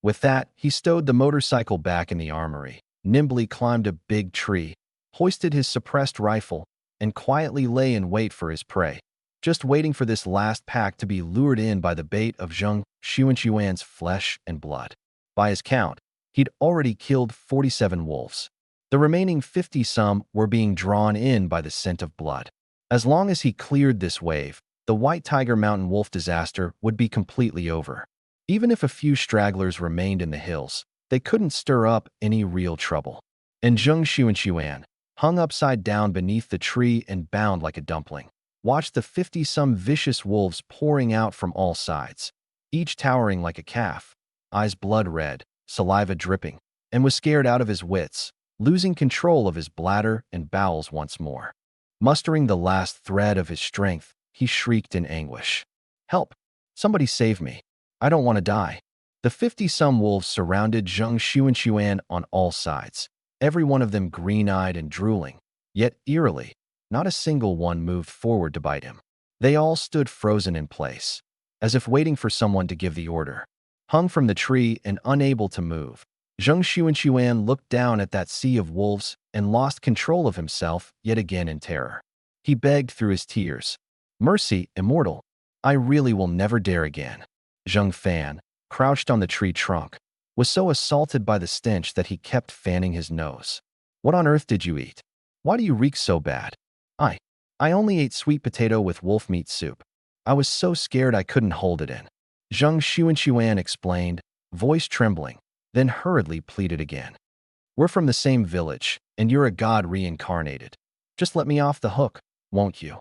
With that, he stowed the motorcycle back in the armory, nimbly climbed a big tree, hoisted his suppressed rifle, and quietly lay in wait for his prey, just waiting for this last pack to be lured in by the bait of Zheng Xuan's flesh and blood. By his count, he'd already killed 47 wolves. The remaining 50-some were being drawn in by the scent of blood. As long as he cleared this wave, the White Tiger Mountain wolf disaster would be completely over. Even if a few stragglers remained in the hills, they couldn't stir up any real trouble. And Zheng Xuan, hung upside down beneath the tree and bound like a dumpling, watched the 50-some vicious wolves pouring out from all sides, each towering like a calf, eyes blood red, saliva dripping, and was scared out of his wits, losing control of his bladder and bowels once more. Mustering the last thread of his strength, he shrieked in anguish. Help! Somebody save me! I don't want to die. The 50-some wolves surrounded Zheng Xuan on all sides, every one of them green-eyed and drooling, yet eerily, not a single one moved forward to bite him. They all stood frozen in place, as if waiting for someone to give the order. Hung from the tree and unable to move, Zheng Xuan looked down at that sea of wolves and lost control of himself yet again in terror. He begged through his tears, Mercy, immortal. I really will never dare again. Zheng Fan, crouched on the tree trunk, was so assaulted by the stench that he kept fanning his nose. What on earth did you eat? Why do you reek so bad? I only ate sweet potato with wolf meat soup. I was so scared I couldn't hold it in. Zheng Xuan explained, voice trembling, then hurriedly pleaded again. We're from the same village, and you're a god reincarnated. Just let me off the hook, won't you?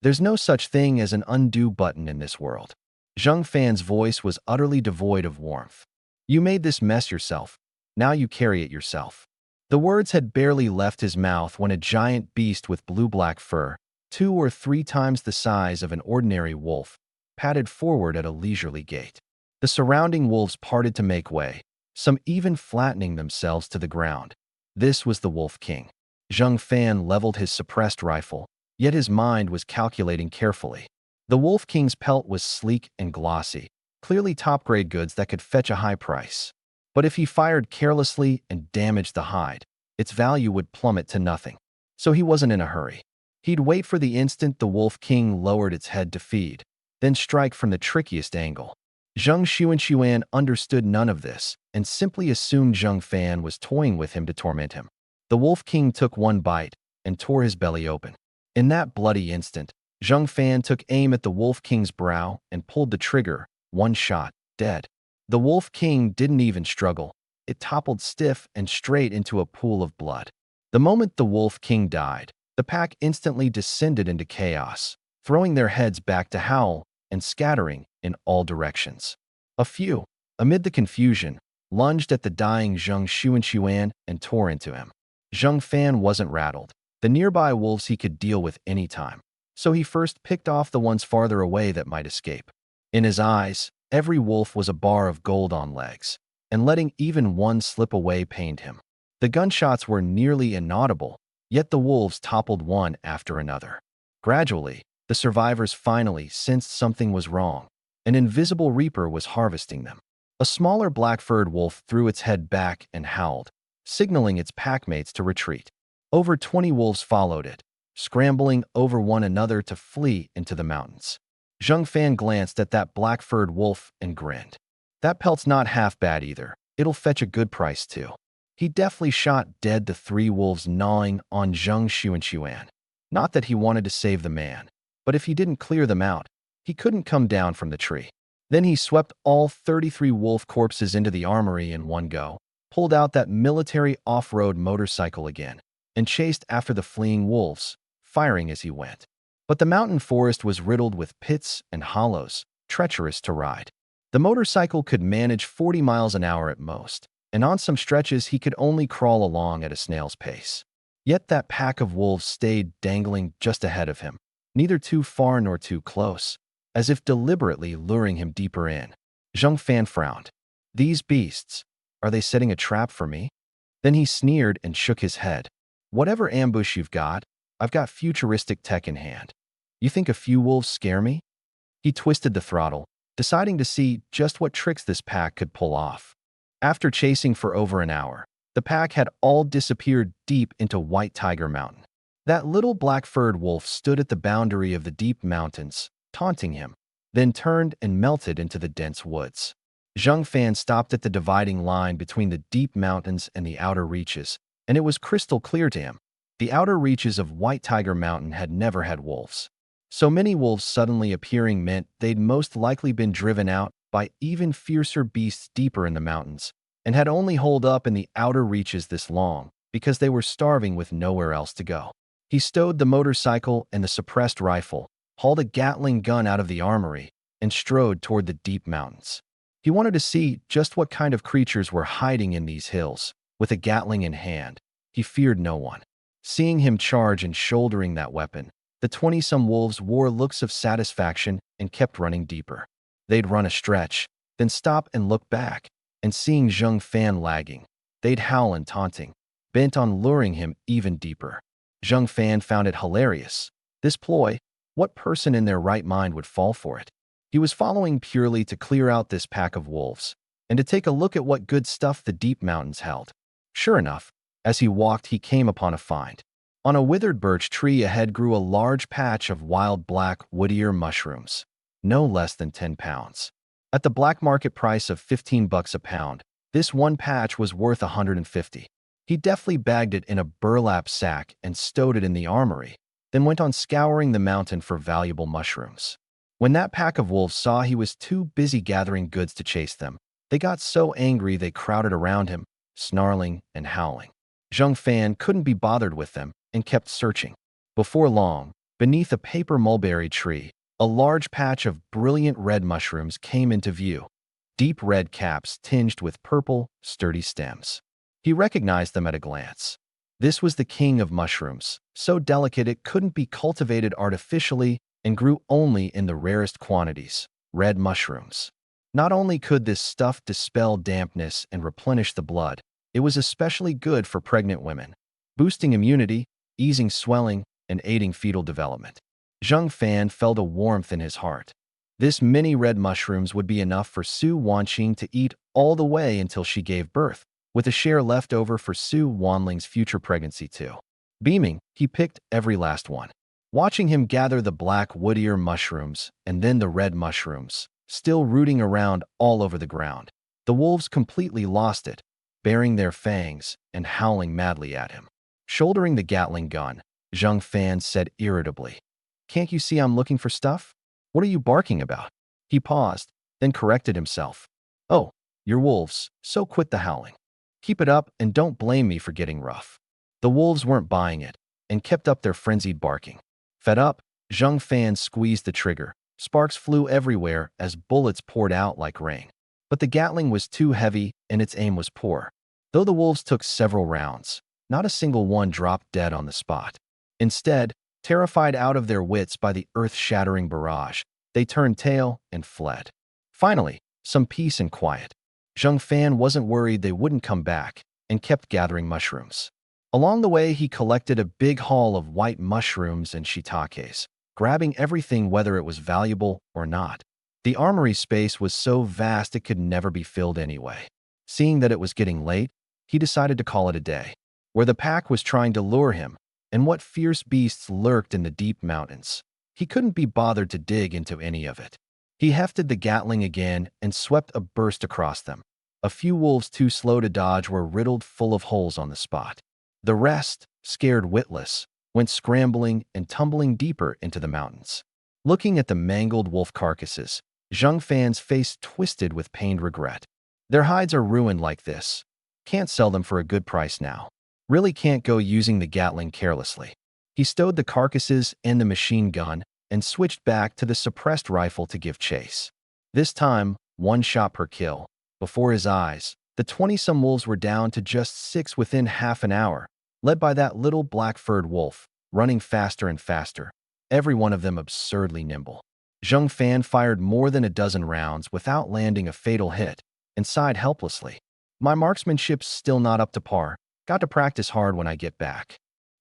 There's no such thing as an undo button in this world. Zheng Fan's voice was utterly devoid of warmth. You made this mess yourself. Now you carry it yourself. The words had barely left his mouth when a giant beast with blue-black fur, 2 or 3 times the size of an ordinary wolf, padded forward at a leisurely gait. The surrounding wolves parted to make way, some even flattening themselves to the ground. This was the Wolf King. Zheng Fan leveled his suppressed rifle, yet his mind was calculating carefully. The Wolf King's pelt was sleek and glossy, clearly top-grade goods that could fetch a high price. But if he fired carelessly and damaged the hide, its value would plummet to nothing. So he wasn't in a hurry. He'd wait for the instant the Wolf King lowered its head to feed, then strike from the trickiest angle. Zheng Xuanxuan understood none of this and simply assumed Zheng Fan was toying with him to torment him. The Wolf King took one bite and tore his belly open. In that bloody instant, Zheng Fan took aim at the Wolf King's brow and pulled the trigger. One shot, dead. The Wolf King didn't even struggle. It toppled stiff and straight into a pool of blood. The moment the Wolf King died, the pack instantly descended into chaos, throwing their heads back to howl and scattering in all directions. A few, amid the confusion, lunged at the dying Zheng Xuanxuan and tore into him. Zheng Fan wasn't rattled. The nearby wolves he could deal with any time, so he first picked off the ones farther away that might escape. In his eyes, every wolf was a bar of gold on legs, and letting even one slip away pained him. The gunshots were nearly inaudible, yet the wolves toppled one after another. Gradually, the survivors finally sensed something was wrong. An invisible reaper was harvesting them. A smaller black-furred wolf threw its head back and howled, signaling its packmates to retreat. Over 20 wolves followed it, scrambling over one another to flee into the mountains. Zheng Fan glanced at that black-furred wolf and grinned. That pelt's not half bad either. It'll fetch a good price too. He deftly shot dead the 3 wolves gnawing on Zheng Xuanxuan. Not that he wanted to save the man, but if he didn't clear them out, he couldn't come down from the tree. Then he swept all 33 wolf corpses into the armory in one go, pulled out that military off-road motorcycle again, and chased after the fleeing wolves, firing as he went. But the mountain forest was riddled with pits and hollows, treacherous to ride. The motorcycle could manage 40 miles an hour at most, and on some stretches he could only crawl along at a snail's pace. Yet that pack of wolves stayed dangling just ahead of him, neither too far nor too close, as if deliberately luring him deeper in. Zheng Fan frowned. These beasts, are they setting a trap for me? Then he sneered and shook his head. Whatever ambush you've got, I've got futuristic tech in hand. You think a few wolves scare me? He twisted the throttle, deciding to see just what tricks this pack could pull off. After chasing for over an hour, the pack had all disappeared deep into White Tiger Mountain. That little black-furred wolf stood at the boundary of the deep mountains, taunting him, then turned and melted into the dense woods. Zheng Fan stopped at the dividing line between the deep mountains and the outer reaches, and it was crystal clear to him. The outer reaches of White Tiger Mountain had never had wolves. So many wolves suddenly appearing meant they'd most likely been driven out by even fiercer beasts deeper in the mountains, and had only holed up in the outer reaches this long because they were starving with nowhere else to go. He stowed the motorcycle and the suppressed rifle, hauled a Gatling gun out of the armory, and strode toward the deep mountains. He wanted to see just what kind of creatures were hiding in these hills. With a Gatling in hand, he feared no one. Seeing him charge and shouldering that weapon, the 20-some wolves wore looks of satisfaction and kept running deeper. They'd run a stretch, then stop and look back, and seeing Zheng Fan lagging, they'd howl and taunting, bent on luring him even deeper. Zheng Fan found it hilarious. This ploy, what person in their right mind would fall for it? He was following purely to clear out this pack of wolves, and to take a look at what good stuff the deep mountains held. Sure enough, as he walked he came upon a find. On a withered birch tree ahead grew a large patch of wild black wood-ear mushrooms, no less than 10 pounds. At the black market price of $15 a pound, this one patch was worth $150. He deftly bagged it in a burlap sack and stowed it in the armory, then went on scouring the mountain for valuable mushrooms. When that pack of wolves saw he was too busy gathering goods to chase them, they got so angry they crowded around him, snarling and howling. Zheng Fan couldn't be bothered with them and kept searching. Before long, beneath a paper mulberry tree, a large patch of brilliant red mushrooms came into view, deep red caps tinged with purple, sturdy stems. He recognized them at a glance. This was the king of mushrooms, so delicate it couldn't be cultivated artificially and grew only in the rarest quantities, red mushrooms. Not only could this stuff dispel dampness and replenish the blood, it was especially good for pregnant women, boosting immunity, easing swelling, and aiding fetal development. Zheng Fan felt a warmth in his heart. This mini red mushrooms would be enough for Su Wanqing to eat all the way until she gave birth, with a share left over for Su Wanling's future pregnancy too. Beaming, he picked every last one. Watching him gather the black wood-ear mushrooms and then the red mushrooms, still rooting around all over the ground, the wolves completely lost it, baring their fangs and howling madly at him. Shouldering the Gatling gun, Zheng Fan said irritably, "Can't you see I'm looking for stuff? What are you barking about?" He paused, then corrected himself. "Oh, you're wolves, so quit the howling. Keep it up and don't blame me for getting rough." The wolves weren't buying it and kept up their frenzied barking. Fed up, Zheng Fan squeezed the trigger. Sparks flew everywhere as bullets poured out like rain. But the Gatling was too heavy and its aim was poor. Though the wolves took several rounds, not a single one dropped dead on the spot. Instead, terrified out of their wits by the earth-shattering barrage, they turned tail and fled. Finally, some peace and quiet. Zheng Fan wasn't worried they wouldn't come back and kept gathering mushrooms. Along the way, he collected a big haul of white mushrooms and shiitakes, grabbing everything whether it was valuable or not. The armory space was so vast it could never be filled anyway. Seeing that it was getting late, he decided to call it a day. Where the pack was trying to lure him, and what fierce beasts lurked in the deep mountains, he couldn't be bothered to dig into any of it. He hefted the Gatling again and swept a burst across them. A few wolves too slow to dodge were riddled full of holes on the spot. The rest, scared witless, went scrambling and tumbling deeper into the mountains. Looking at the mangled wolf carcasses, Zheng Fan's face twisted with pained regret. Their hides are ruined like this. Can't sell them for a good price now. Really can't go using the Gatling carelessly. He stowed the carcasses and the machine gun and switched back to the suppressed rifle to give chase. This time, one shot per kill. Before his eyes, the 20-some wolves were down to just 6 within half an hour, led by that little black-furred wolf, running faster and faster, every one of them absurdly nimble. Zheng Fan fired more than a dozen rounds without landing a fatal hit, and sighed helplessly. "My marksmanship's still not up to par. Got to practice hard when I get back."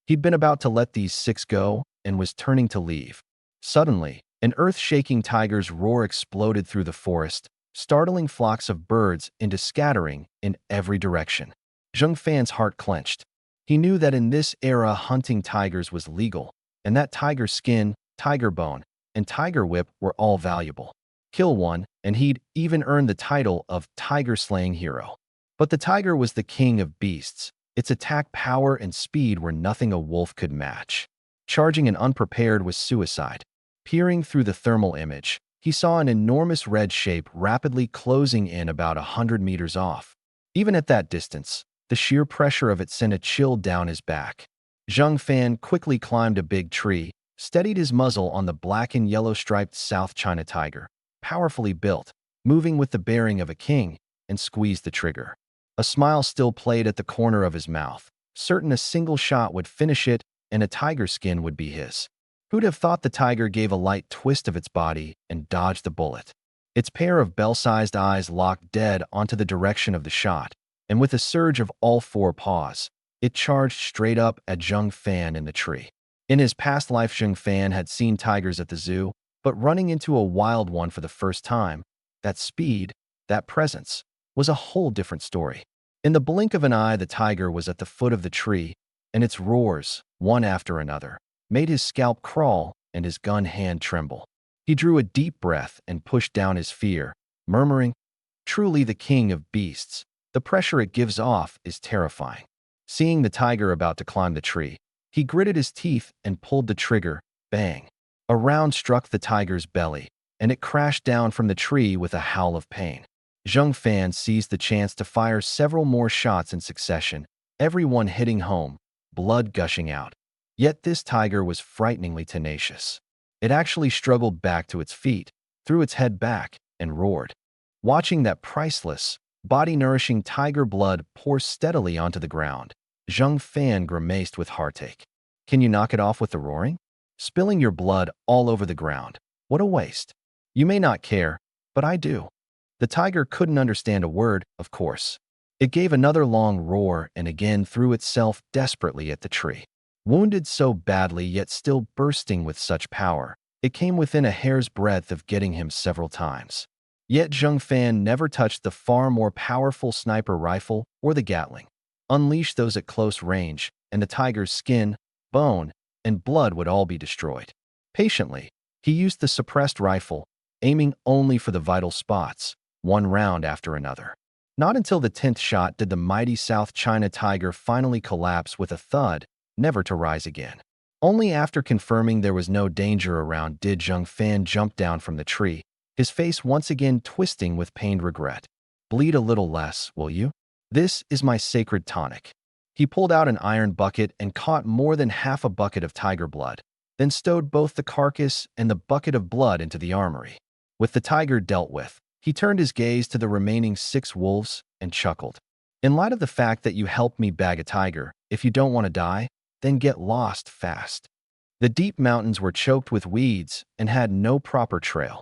He'd been about to let these 6 go and was turning to leave. Suddenly, an earth-shaking tiger's roar exploded through the forest, startling flocks of birds into scattering in every direction. Zheng Fan's heart clenched. He knew that in this era hunting tigers was legal, and that tiger skin, tiger bone, and tiger whip were all valuable. Kill one, and he'd even earn the title of tiger-slaying hero. But the tiger was the king of beasts. Its attack power and speed were nothing a wolf could match. Charging an unprepared was suicide. Peering through the thermal image, he saw an enormous red shape rapidly closing in about 100 meters off. Even at that distance, the sheer pressure of it sent a chill down his back. Zheng Fan quickly climbed a big tree, steadied his muzzle on the black and yellow-striped South China tiger, powerfully built, moving with the bearing of a king, and squeezed the trigger. A smile still played at the corner of his mouth, certain a single shot would finish it and a tiger skin would be his. Who'd have thought the tiger gave a light twist of its body and dodged the bullet? Its pair of bell-sized eyes locked dead onto the direction of the shot, and with a surge of all 4 paws, it charged straight up at Zheng Fan in the tree. In his past life, Zheng Fan had seen tigers at the zoo, but running into a wild one for the first time, that speed, that presence, was a whole different story. In the blink of an eye, the tiger was at the foot of the tree, and its roars, one after another, made his scalp crawl and his gun hand tremble. He drew a deep breath and pushed down his fear, murmuring, "Truly the king of beasts. The pressure it gives off is terrifying." Seeing the tiger about to climb the tree, he gritted his teeth and pulled the trigger. Bang! A round struck the tiger's belly, and it crashed down from the tree with a howl of pain. Zheng Fan seized the chance to fire several more shots in succession, every one hitting home, blood gushing out. Yet this tiger was frighteningly tenacious. It actually struggled back to its feet, threw its head back, and roared. Watching that priceless, body-nourishing tiger blood pour steadily onto the ground, Zheng Fan grimaced with heartache. "Can you knock it off with the roaring? Spilling your blood all over the ground. What a waste. You may not care, but I do." The tiger couldn't understand a word, of course. It gave another long roar and again threw itself desperately at the tree. Wounded so badly yet still bursting with such power, it came within a hair's breadth of getting him several times. Yet Zheng Fan never touched the far more powerful sniper rifle or the Gatling. Unleash those at close range, and the tiger's skin, bone, and blood would all be destroyed. Patiently, he used the suppressed rifle, aiming only for the vital spots, one round after another. Not until the 10th shot did the mighty South China tiger finally collapse with a thud, never to rise again. Only after confirming there was no danger around did Zheng Fan jump down from the tree, his face once again twisting with pained regret. Bleed a little less, will you? This is my sacred tonic. He pulled out an iron bucket and caught more than half a bucket of tiger blood, then stowed both the carcass and the bucket of blood into the armory. With the tiger dealt with, he turned his gaze to the remaining 6 wolves and chuckled. In light of the fact that you helped me bag a tiger, if you don't want to die, then get lost fast. The deep mountains were choked with weeds and had no proper trail.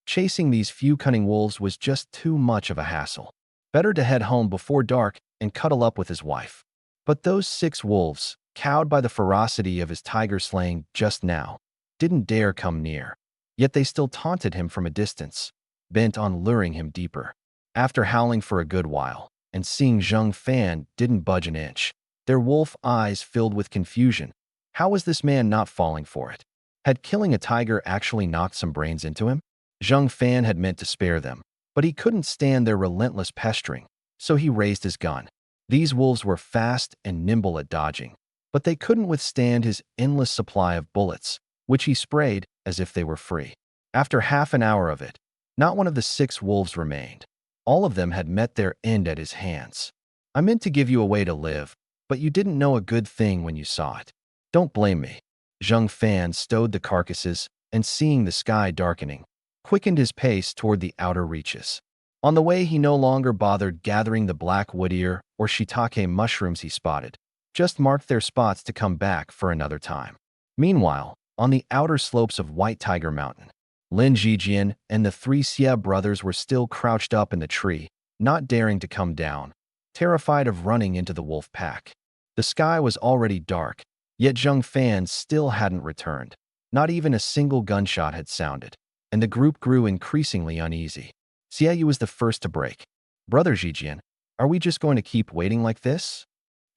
Chasing these few cunning wolves was just too much of a hassle. Better to head home before dark and cuddle up with his wife. But those 6 wolves, cowed by the ferocity of his tiger slaying just now, didn't dare come near. Yet they still taunted him from a distance, bent on luring him deeper. After howling for a good while, and seeing Zheng Fan didn't budge an inch, their wolf eyes filled with confusion. How was this man not falling for it? Had killing a tiger actually knocked some brains into him? Zheng Fan had meant to spare them, but he couldn't stand their relentless pestering, so he raised his gun. These wolves were fast and nimble at dodging, but they couldn't withstand his endless supply of bullets, which he sprayed as if they were free. After half an hour of it, not one of the 6 wolves remained. All of them had met their end at his hands. I meant to give you a way to live, but you didn't know a good thing when you saw it. Don't blame me. Zheng Fan stowed the carcasses and, seeing the sky darkening, quickened his pace toward the outer reaches. On the way, he no longer bothered gathering the black wood-ear or shiitake mushrooms he spotted, just marked their spots to come back for another time. Meanwhile, on the outer slopes of White Tiger Mountain, Lin Zijian and the 3 Xie brothers were still crouched up in the tree, not daring to come down, terrified of running into the wolf pack. The sky was already dark, yet Zheng Fan still hadn't returned. Not even a single gunshot had sounded, and the group grew increasingly uneasy. Xie was the first to break. Brother Zijian, are we just going to keep waiting like this?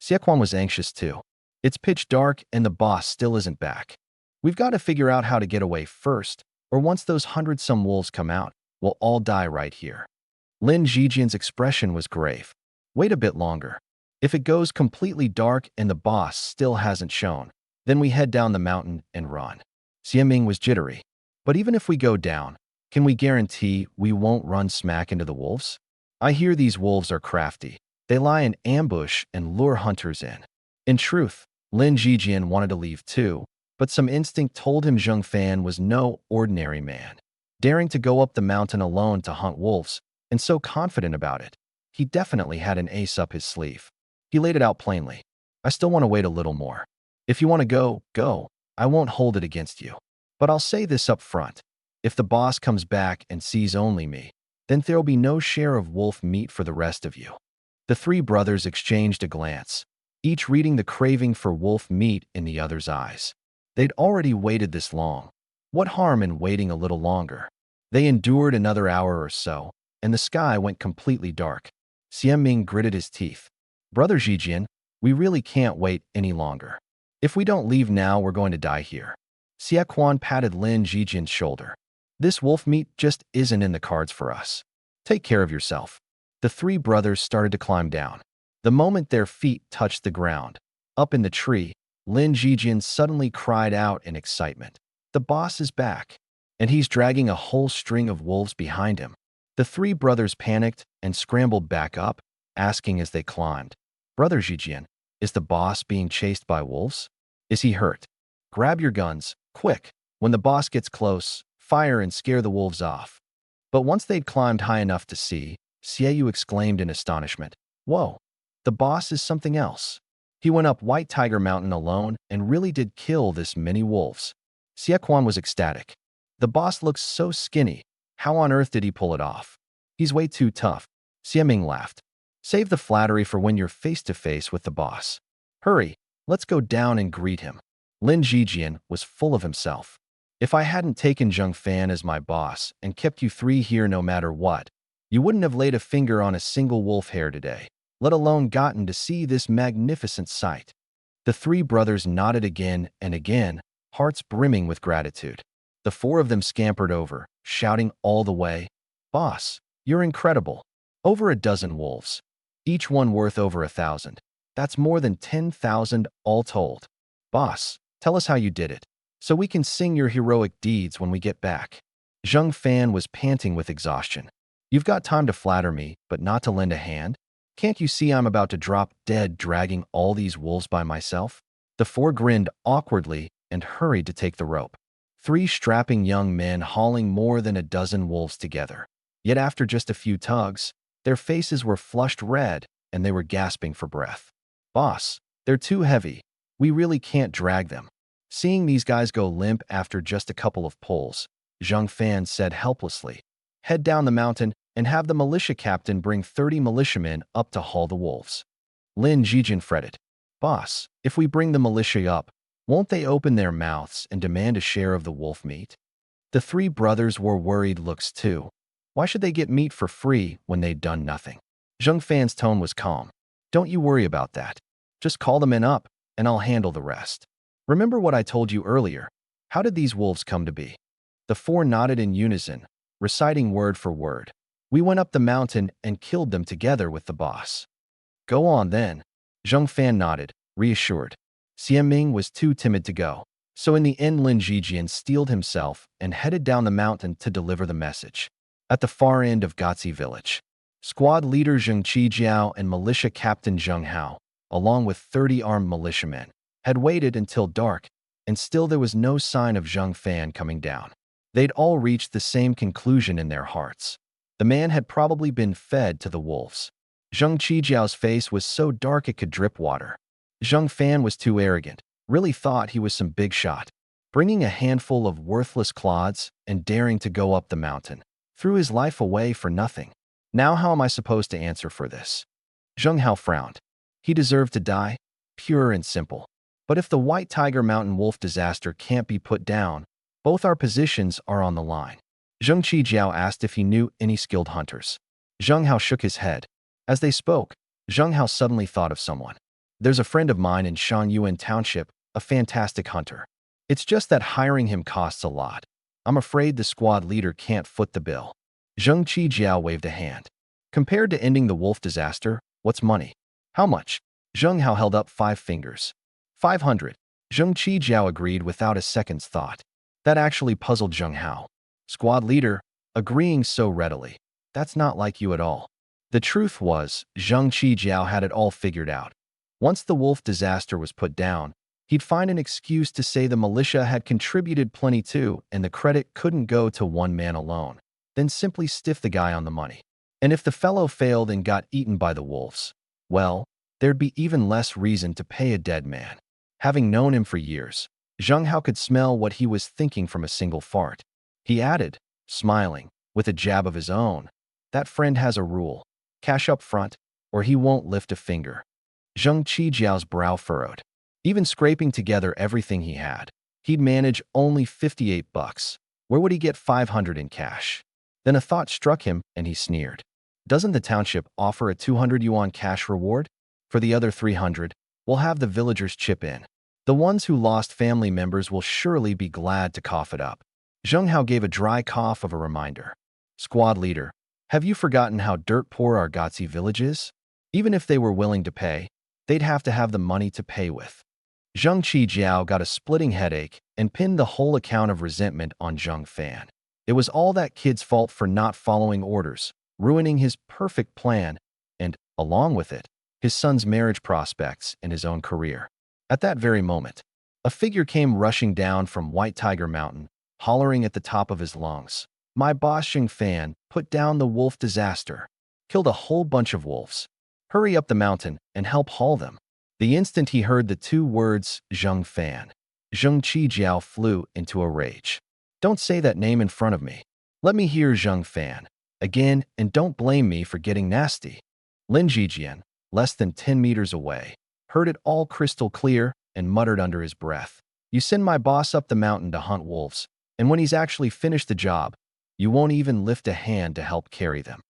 Xie was anxious too. It's pitch dark and the boss still isn't back. We've got to figure out how to get away first, or once those 100-some wolves come out, we'll all die right here. Lin Zijian's expression was grave. Wait a bit longer. If it goes completely dark and the boss still hasn't shown, then we head down the mountain and run. Xie Ming was jittery. But even if we go down, can we guarantee we won't run smack into the wolves? I hear these wolves are crafty. They lie in ambush and lure hunters in. In truth, Lin Zijian wanted to leave too, but some instinct told him Zheng Fan was no ordinary man. Daring to go up the mountain alone to hunt wolves, and so confident about it, he definitely had an ace up his sleeve. He laid it out plainly. I still want to wait a little more. If you want to go, go. I won't hold it against you. But I'll say this up front. If the boss comes back and sees only me, then there'll be no share of wolf meat for the rest of you. The 3 brothers exchanged a glance, each reading the craving for wolf meat in the other's eyes. They'd already waited this long. What harm in waiting a little longer? They endured another hour or so, and the sky went completely dark. Xie Ming gritted his teeth. Brother Zijian, we really can't wait any longer. If we don't leave now, we're going to die here. Xie Quan patted Lin Zijian's shoulder. This wolf meat just isn't in the cards for us. Take care of yourself. The 3 brothers started to climb down. The moment their feet touched the ground, up in the tree, Lin Zijian suddenly cried out in excitement. The boss is back, and he's dragging a whole string of wolves behind him. The 3 brothers panicked and scrambled back up, asking as they climbed, Brother Zijian, is the boss being chased by wolves? Is he hurt? Grab your guns, quick. When the boss gets close, fire and scare the wolves off. But once they'd climbed high enough to see, Xie exclaimed in astonishment, Whoa, the boss is something else. He went up White Tiger Mountain alone and really did kill this many wolves. Xie Quan was ecstatic. The boss looks so skinny. How on earth did he pull it off? He's way too tough. Xie Ming laughed. Save the flattery for when you're face to face with the boss. Hurry, Let's go down and greet him. Lin Jijian was full of himself. If I hadn't taken Zheng Fan as my boss and kept you three here no matter what, you wouldn't have laid a finger on a single wolf hair today, let alone gotten to see this magnificent sight. The three brothers nodded again and again, hearts brimming with gratitude. The four of them scampered over, shouting all the way, "Boss, you're incredible. Over a dozen wolves. Each one worth over 1,000. That's more than 10,000 all told. Boss, tell us how you did it, so we can sing your heroic deeds when we get back." Zheng Fan was panting with exhaustion. "You've got time to flatter me, but not to lend a hand? Can't you see I'm about to drop dead dragging all these wolves by myself?" The four grinned awkwardly and hurried to take the rope. Three strapping young men hauling more than a dozen wolves together. Yet after just a few tugs, their faces were flushed red and they were gasping for breath. "Boss, they're too heavy. We really can't drag them." Seeing these guys go limp after just a couple of pulls, Zheng Fan said helplessly, "Head down the mountain and have the militia captain bring 30 militiamen up to haul the wolves." Lin Jijin fretted, "Boss, if we bring the militia up, won't they open their mouths and demand a share of the wolf meat?" The three brothers wore worried looks too. Why should they get meat for free when they'd done nothing? Zheng Fan's tone was calm. "Don't you worry about that. Just call the men up, and I'll handle the rest. Remember what I told you earlier? How did these wolves come to be?" The four nodded in unison, reciting word for word. "We went up the mountain and killed them together with the boss." "Go on then." Zheng Fan nodded, reassured. Xian Ming was too timid to go, so in the end Lin Jijian steeled himself and headed down the mountain to deliver the message. At the far end of Gotzi village, squad leader Zheng Qijiao and militia captain Zheng Hao, along with 30 armed militiamen, had waited until dark, and still there was no sign of Zheng Fan coming down. They'd all reached the same conclusion in their hearts. The man had probably been fed to the wolves. Zheng Qijiao's face was so dark it could drip water. Zheng Fan was too arrogant, really thought he was some big shot, bringing a handful of worthless clods and daring to go up the mountain. Threw his life away for nothing. Now how am I supposed to answer for this? Zheng Hao frowned. He deserved to die, pure and simple. But if the White Tiger Mountain Wolf disaster can't be put down, both our positions are on the line. Zheng Qijiao asked if he knew any skilled hunters. Zheng Hao shook his head. As they spoke, Zheng Hao suddenly thought of someone. "There's a friend of mine in Shangyuan Township, a fantastic hunter. It's just that hiring him costs a lot. I'm afraid the squad leader can't foot the bill." Zheng Qijiao waved a hand. "Compared to ending the wolf disaster, what's money?" "How much?" Zheng Hao held up 5 fingers. 500. Zheng Qijiao agreed without a second's thought. That actually puzzled Zheng Hao. Squad leader, agreeing so readily. That's not like you at all. The truth was, Zheng Qijiao had it all figured out. Once the wolf disaster was put down, he'd find an excuse to say the militia had contributed plenty too and the credit couldn't go to one man alone. Then simply stiff the guy on the money. And if the fellow failed and got eaten by the wolves, well, there'd be even less reason to pay a dead man. Having known him for years, Zheng Hao could smell what he was thinking from a single fart. He added, smiling, with a jab of his own, "That friend has a rule. Cash up front, or he won't lift a finger." Zheng Qijiao's brow furrowed. Even scraping together everything he had, he'd manage only 58 bucks. Where would he get 500 in cash? Then a thought struck him and he sneered. "Doesn't the township offer a 200 yuan cash reward? For the other 300, we'll have the villagers chip in. The ones who lost family members will surely be glad to cough it up." Zheng Hao gave a dry cough of a reminder. "Squad leader, have you forgotten how dirt poor our Gotzi village is? Even if they were willing to pay, they'd have to have the money to pay with." Zheng Qijiao got a splitting headache and pinned the whole account of resentment on Zheng Fan. It was all that kid's fault for not following orders, ruining his perfect plan, and, along with it, his son's marriage prospects and his own career. At that very moment, a figure came rushing down from White Tiger Mountain, hollering at the top of his lungs. "My boss Zheng Fan put down the wolf disaster. Killed a whole bunch of wolves. Hurry up the mountain and help haul them." The instant he heard the 2 words Zheng Fan, Zheng Qijiao flew into a rage. "Don't say that name in front of me. Let me hear Zheng Fan again, and don't blame me for getting nasty." Lin Jijian, less than 10 meters away, heard it all crystal clear, and muttered under his breath, "You send my boss up the mountain to hunt wolves, and when he's actually finished the job, you won't even lift a hand to help carry them."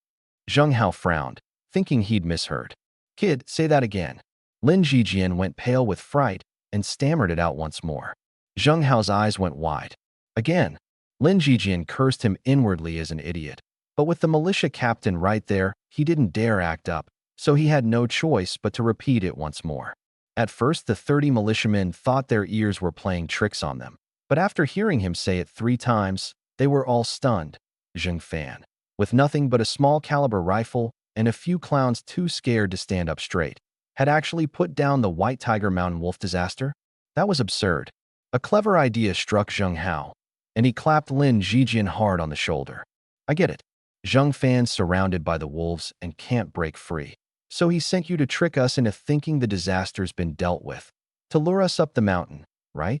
Zheng Hao frowned, thinking he'd misheard. "Kid, say that again." Lin Jijian went pale with fright and stammered it out once more. Zheng Hao's eyes went wide. Again, Lin Jijian cursed him inwardly as an idiot. But with the militia captain right there, he didn't dare act up, so he had no choice but to repeat it once more. At first, the 30 militiamen thought their ears were playing tricks on them. But after hearing him say it 3 times, they were all stunned. Zheng Fan, with nothing but a small caliber rifle and a few clowns too scared to stand up straight, had actually put down the White Tiger Mountain Wolf disaster? That was absurd. A clever idea struck Zheng Hao, and he clapped Lin Jijian hard on the shoulder. "I get it. Zheng Fan's surrounded by the wolves and can't break free. So he sent you to trick us into thinking the disaster's been dealt with, to lure us up the mountain, right?"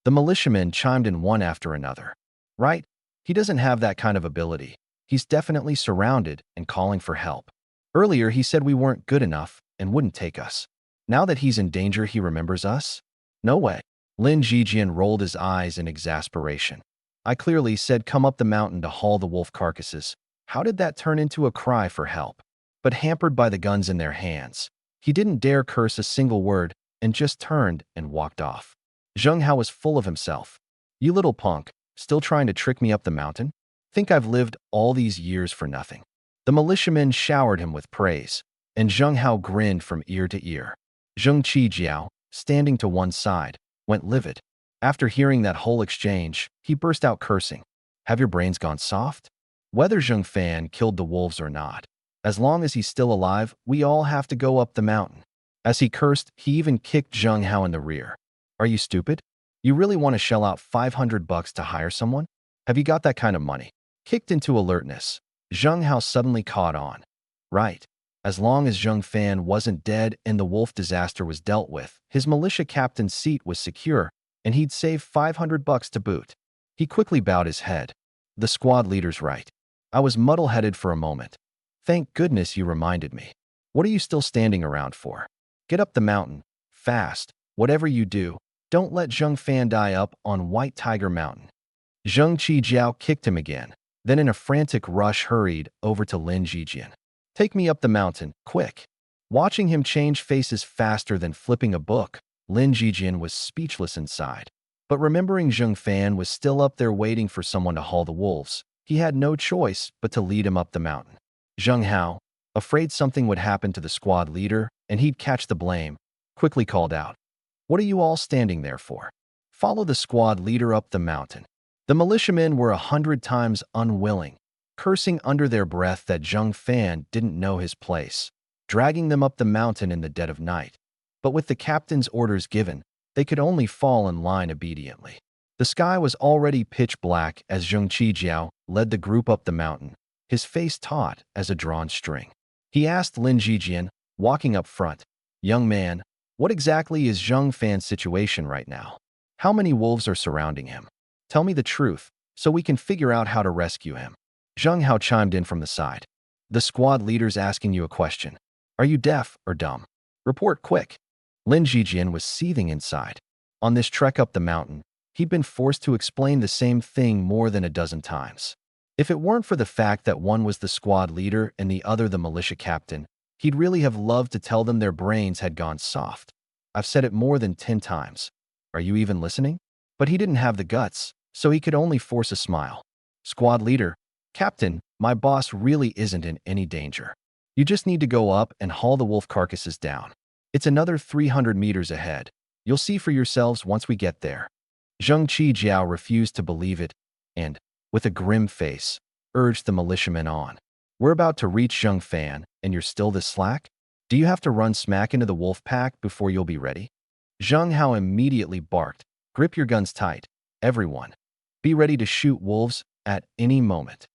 The militiamen chimed in one after another. "Right? He doesn't have that kind of ability. He's definitely surrounded and calling for help. Earlier he said we weren't good enough and wouldn't take us. Now that he's in danger, he remembers us? No way." Lin Jijian rolled his eyes in exasperation. "I clearly said come up the mountain to haul the wolf carcasses. How did that turn into a cry for help?" But hampered by the guns in their hands, he didn't dare curse a single word and just turned and walked off. Zheng Hao was full of himself. "You little punk, still trying to trick me up the mountain? Think I've lived all these years for nothing?" The militiamen showered him with praise, and Zheng Hao grinned from ear to ear. Zheng Qijiao, standing to one side, went livid. After hearing that whole exchange, he burst out cursing. "Have your brains gone soft? Whether Zheng Fan killed the wolves or not, as long as he's still alive, we all have to go up the mountain." As he cursed, he even kicked Zheng Hao in the rear. "Are you stupid? You really want to shell out $500 to hire someone? Have you got that kind of money?" Kicked into alertness, Zheng Hao suddenly caught on. Right. As long as Zheng Fan wasn't dead and the wolf disaster was dealt with, his militia captain's seat was secure, and he'd save $500 to boot. He quickly bowed his head. "The squad leader's right. I was muddle-headed for a moment. Thank goodness you reminded me. What are you still standing around for? Get up the mountain, fast. Whatever you do, don't let Zheng Fan die up on White Tiger Mountain." Zheng Qijiao kicked him again, then in a frantic rush hurried over to Lin Jijian. "Take me up the mountain, quick." Watching him change faces faster than flipping a book, Lin Jijian was speechless inside. But remembering Zheng Fan was still up there waiting for someone to haul the wolves, he had no choice but to lead him up the mountain. Zheng Hao, afraid something would happen to the squad leader and he'd catch the blame, quickly called out, "What are you all standing there for? Follow the squad leader up the mountain." The militiamen were 100 times unwilling, cursing under their breath that Zheng Fan didn't know his place, dragging them up the mountain in the dead of night. But with the captain's orders given, they could only fall in line obediently. The sky was already pitch black as Zheng Qijiao led the group up the mountain, his face taut as a drawn string. He asked Lin Jijian, walking up front, "Young man, what exactly is Zheng Fan's situation right now? How many wolves are surrounding him? Tell me the truth, so we can figure out how to rescue him." Zheng Hao chimed in from the side. "The squad leader's asking you a question. Are you deaf or dumb? Report quick." Lin Jijian was seething inside. On this trek up the mountain, he'd been forced to explain the same thing more than a dozen times. If it weren't for the fact that one was the squad leader and the other the militia captain, he'd really have loved to tell them their brains had gone soft. "I've said it more than 10 times. Are you even listening?" But he didn't have the guts, so he could only force a smile. "Squad leader, Captain, my boss really isn't in any danger. You just need to go up and haul the wolf carcasses down. It's another 300 meters ahead. You'll see for yourselves once we get there." Zheng Qijiao refused to believe it and, with a grim face, urged the militiamen on. "We're about to reach Zheng Fan, and you're still this slack? Do you have to run smack into the wolf pack before you'll be ready?" Zheng Hao immediately barked, "Grip your guns tight, everyone. Be ready to shoot wolves at any moment."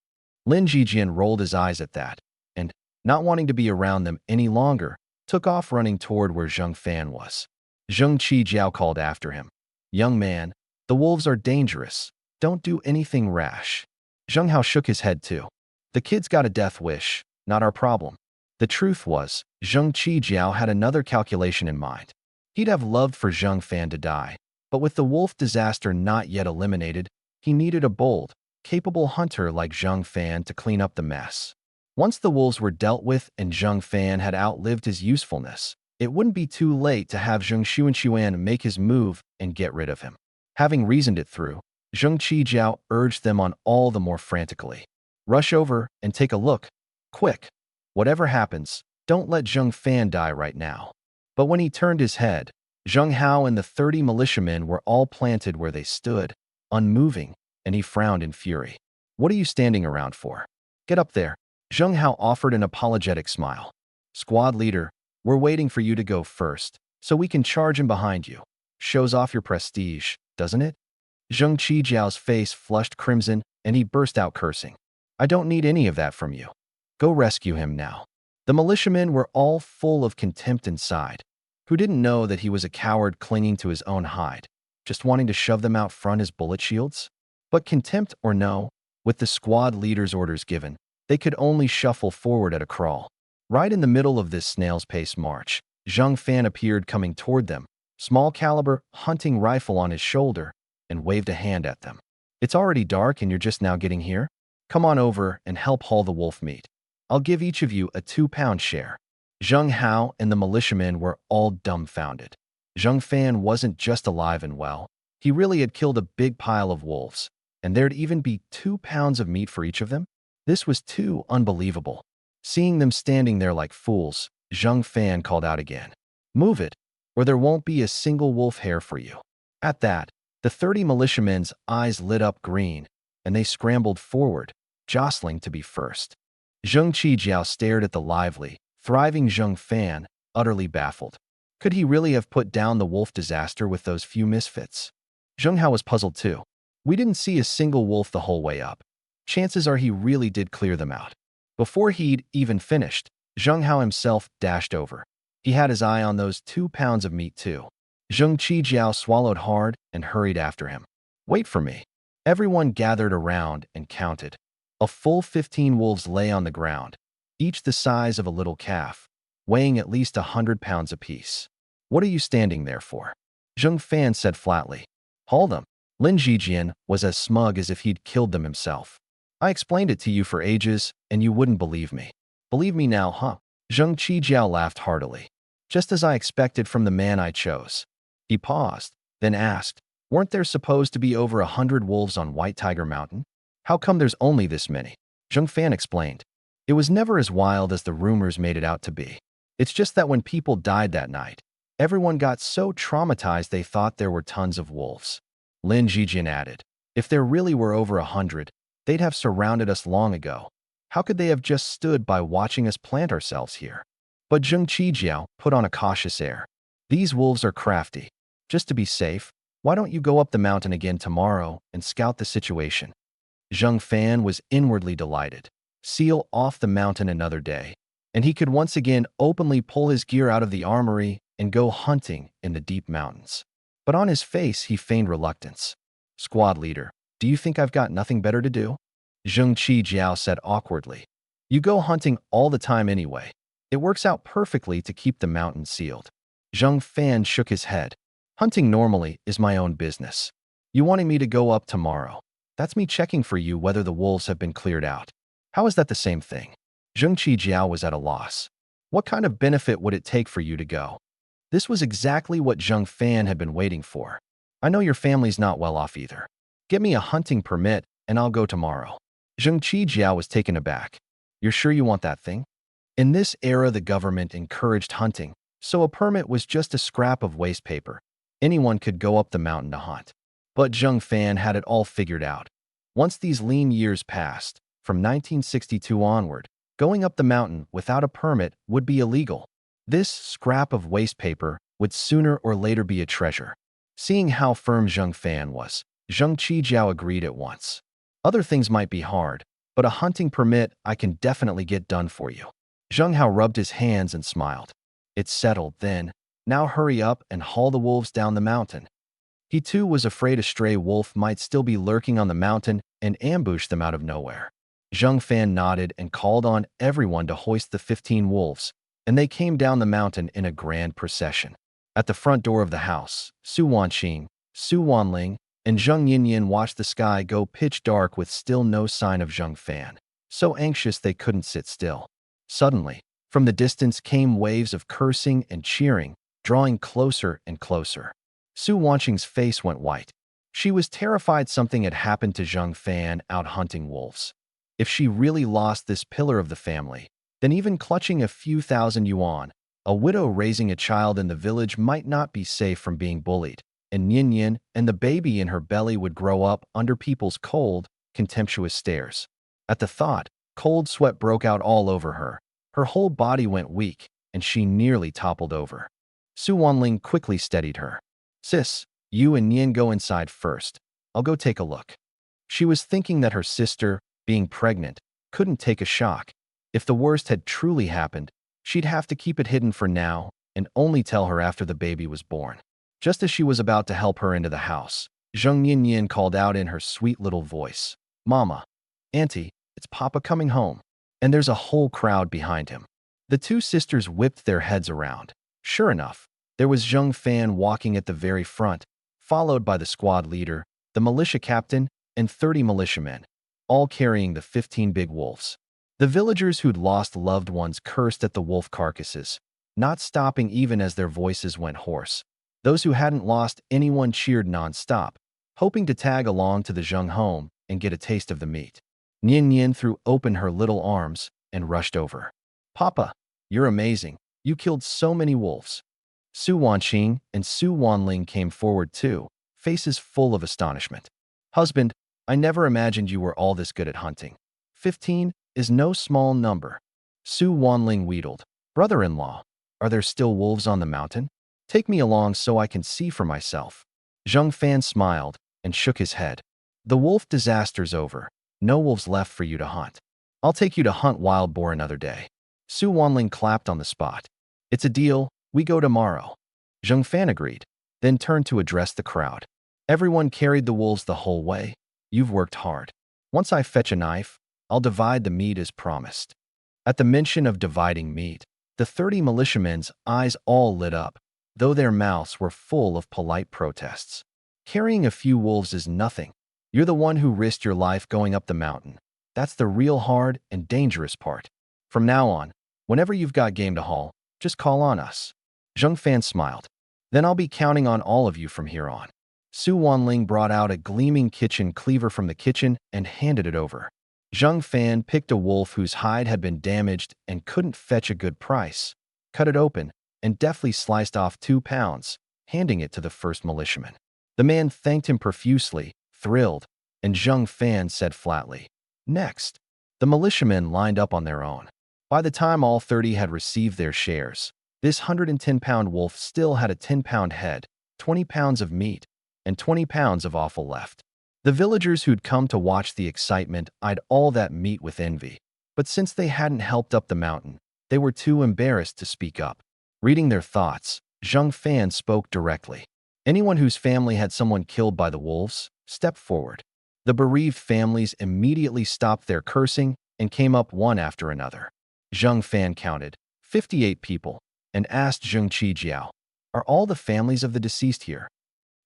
Lin Jijian rolled his eyes at that, and, not wanting to be around them any longer, took off running toward where Zheng Fan was. Zheng Qijiao called after him, "Young man, the wolves are dangerous. Don't do anything rash." Zheng Hao shook his head too. "The kid's got a death wish, not our problem." The truth was, Zheng Qijiao had another calculation in mind. He'd have loved for Zheng Fan to die, but with the wolf disaster not yet eliminated, he needed a bold, capable hunter like Zheng Fan to clean up the mess. Once the wolves were dealt with and Zheng Fan had outlived his usefulness, it wouldn't be too late to have Zheng Xuanxuan make his move and get rid of him. Having reasoned it through, Zheng Qijiao urged them on all the more frantically. Rush over and take a look. Quick. Whatever happens, don't let Zheng Fan die right now. But when he turned his head, Zheng Hao and the 30 militiamen were all planted where they stood, unmoving, and he frowned in fury. What are you standing around for? Get up there. Zheng Hao offered an apologetic smile. Squad leader, we're waiting for you to go first, so we can charge in behind you. Shows off your prestige, doesn't it? Zheng Qijiao's face flushed crimson, and he burst out cursing. I don't need any of that from you. Go rescue him now. The militiamen were all full of contempt inside. Who didn't know that he was a coward clinging to his own hide, just wanting to shove them out front as bullet shields? But contempt or no, with the squad leader's orders given, they could only shuffle forward at a crawl. Right in the middle of this snail's pace march, Zheng Fan appeared coming toward them, small caliber hunting rifle on his shoulder, and waved a hand at them. It's already dark and you're just now getting here? Come on over and help haul the wolf meat. I'll give each of you a 2-pound share. Zheng Hao and the militiamen were all dumbfounded. Zheng Fan wasn't just alive and well. He really had killed a big pile of wolves, and there'd even be 2 pounds of meat for each of them? This was too unbelievable. Seeing them standing there like fools, Zheng Fan called out again. Move it, or there won't be a single wolf hair for you. At that, the 30 militiamen's eyes lit up green, and they scrambled forward, jostling to be first. Zheng Qijiao stared at the lively, thriving Zheng Fan, utterly baffled. Could he really have put down the wolf disaster with those few misfits? Zheng Hao was puzzled too. We didn't see a single wolf the whole way up. Chances are he really did clear them out. Before he'd even finished, Zheng Hao himself dashed over. He had his eye on those 2 pounds of meat too. Zheng Qijiao swallowed hard and hurried after him. Wait for me. Everyone gathered around and counted. A full 15 wolves lay on the ground, each the size of a little calf, weighing at least 100 pounds apiece. What are you standing there for? Zheng Fan said flatly. Haul them. Lin Zijian was as smug as if he'd killed them himself. I explained it to you for ages, and you wouldn't believe me. Believe me now, huh? Zheng Qijiao laughed heartily. Just as I expected from the man I chose. He paused, then asked, weren't there supposed to be over 100 wolves on White Tiger Mountain? How come there's only this many? Zheng Fan explained. It was never as wild as the rumors made it out to be. It's just that when people died that night, everyone got so traumatized they thought there were tons of wolves. Lin Zijian added, if there really were over 100, they'd have surrounded us long ago. How could they have just stood by watching us plant ourselves here? But Zheng Qijiao put on a cautious air. These wolves are crafty. Just to be safe, why don't you go up the mountain again tomorrow and scout the situation? Zheng Fan was inwardly delighted. Seal off the mountain another day, and he could once again openly pull his gear out of the armory and go hunting in the deep mountains. But on his face, he feigned reluctance. Squad leader, do you think I've got nothing better to do? Zheng Qijiao said awkwardly. You go hunting all the time anyway. It works out perfectly to keep the mountain sealed. Zheng Fan shook his head. Hunting normally is my own business. You wanting me to go up tomorrow? That's me checking for you whether the wolves have been cleared out. How is that the same thing? Zheng Qijiao was at a loss. What kind of benefit would it take for you to go? This was exactly what Zheng Fan had been waiting for. I know your family's not well off either. Get me a hunting permit and I'll go tomorrow. Zheng Qijiao was taken aback. You're sure you want that thing? In this era, the government encouraged hunting, so a permit was just a scrap of waste paper. Anyone could go up the mountain to hunt. But Zheng Fan had it all figured out. Once these lean years passed, from 1962 onward, going up the mountain without a permit would be illegal. This scrap of waste paper would sooner or later be a treasure. Seeing how firm Zheng Fan was, Zheng Qijiao agreed at once. Other things might be hard, but a hunting permit I can definitely get done for you. Zheng Hao rubbed his hands and smiled. It's settled, then. Now hurry up and haul the wolves down the mountain. He too was afraid a stray wolf might still be lurking on the mountain and ambush them out of nowhere. Zheng Fan nodded and called on everyone to hoist the 15 wolves, and they came down the mountain in a grand procession. At the front door of the house, Su Wanqing, Su Wanling, and Zheng Yinyin watched the sky go pitch dark with still no sign of Zheng Fan, so anxious they couldn't sit still. Suddenly, from the distance came waves of cursing and cheering, drawing closer and closer. Su Wanqing's face went white. She was terrified something had happened to Zheng Fan out hunting wolves. If she really lost this pillar of the family, then even clutching a few thousand yuan, a widow raising a child in the village might not be safe from being bullied, and Yin Yin and the baby in her belly would grow up under people's cold, contemptuous stares. At the thought, cold sweat broke out all over her. Her whole body went weak, and she nearly toppled over. Su Wanling quickly steadied her. "Sis, you and Yin go inside first. I'll go take a look." She was thinking that her sister, being pregnant, couldn't take a shock. If the worst had truly happened, she'd have to keep it hidden for now and only tell her after the baby was born. Just as she was about to help her into the house, Zheng Yinyin called out in her sweet little voice, "Mama, Auntie, it's Papa coming home." And there's a whole crowd behind him. The two sisters whipped their heads around. Sure enough, there was Zheng Fan walking at the very front, followed by the squad leader, the militia captain, and 30 militiamen, all carrying the 15 big wolves. The villagers who'd lost loved ones cursed at the wolf carcasses, not stopping even as their voices went hoarse. Those who hadn't lost anyone cheered non-stop, hoping to tag along to the Zheng home and get a taste of the meat. Nian Yin threw open her little arms and rushed over. "Papa, you're amazing. You killed so many wolves." Su Wanqing and Su Wanling came forward too, faces full of astonishment. "Husband, I never imagined you were all this good at hunting. 15 is no small number." Su Wanling wheedled. "Brother-in-law, are there still wolves on the mountain? Take me along so I can see for myself." Zheng Fan smiled and shook his head. "The wolf disaster's over. No wolves left for you to hunt. I'll take you to hunt wild boar another day." Su Wanling clapped on the spot. "It's a deal. We go tomorrow." Zheng Fan agreed, then turned to address the crowd. "Everyone carried the wolves the whole way. You've worked hard. Once I fetch a knife, I'll divide the meat as promised." At the mention of dividing meat, the 30 militiamen's eyes all lit up, though their mouths were full of polite protests. "Carrying a few wolves is nothing. You're the one who risked your life going up the mountain. That's the real hard and dangerous part. From now on, whenever you've got game to haul, just call on us." Zheng Fan smiled. "Then I'll be counting on all of you from here on." Su Wanling brought out a gleaming kitchen cleaver from the kitchen and handed it over. Zheng Fan picked a wolf whose hide had been damaged and couldn't fetch a good price, cut it open, and deftly sliced off 2 pounds, handing it to the first militiaman. The man thanked him profusely, thrilled, and Zheng Fan said flatly, "Next." The militiamen lined up on their own. By the time all 30 had received their shares, this 110-pound wolf still had a 10-pound head, 20 pounds of meat, and 20 pounds of offal left. The villagers who'd come to watch the excitement eyed all that meat with envy, but since they hadn't helped up the mountain, they were too embarrassed to speak up. Reading their thoughts, Zheng Fan spoke directly. "Anyone whose family had someone killed by the wolves, step forward." The bereaved families immediately stopped their cursing and came up one after another. Zheng Fan counted 58 people and asked Zheng Qijiao, "Are all the families of the deceased here?"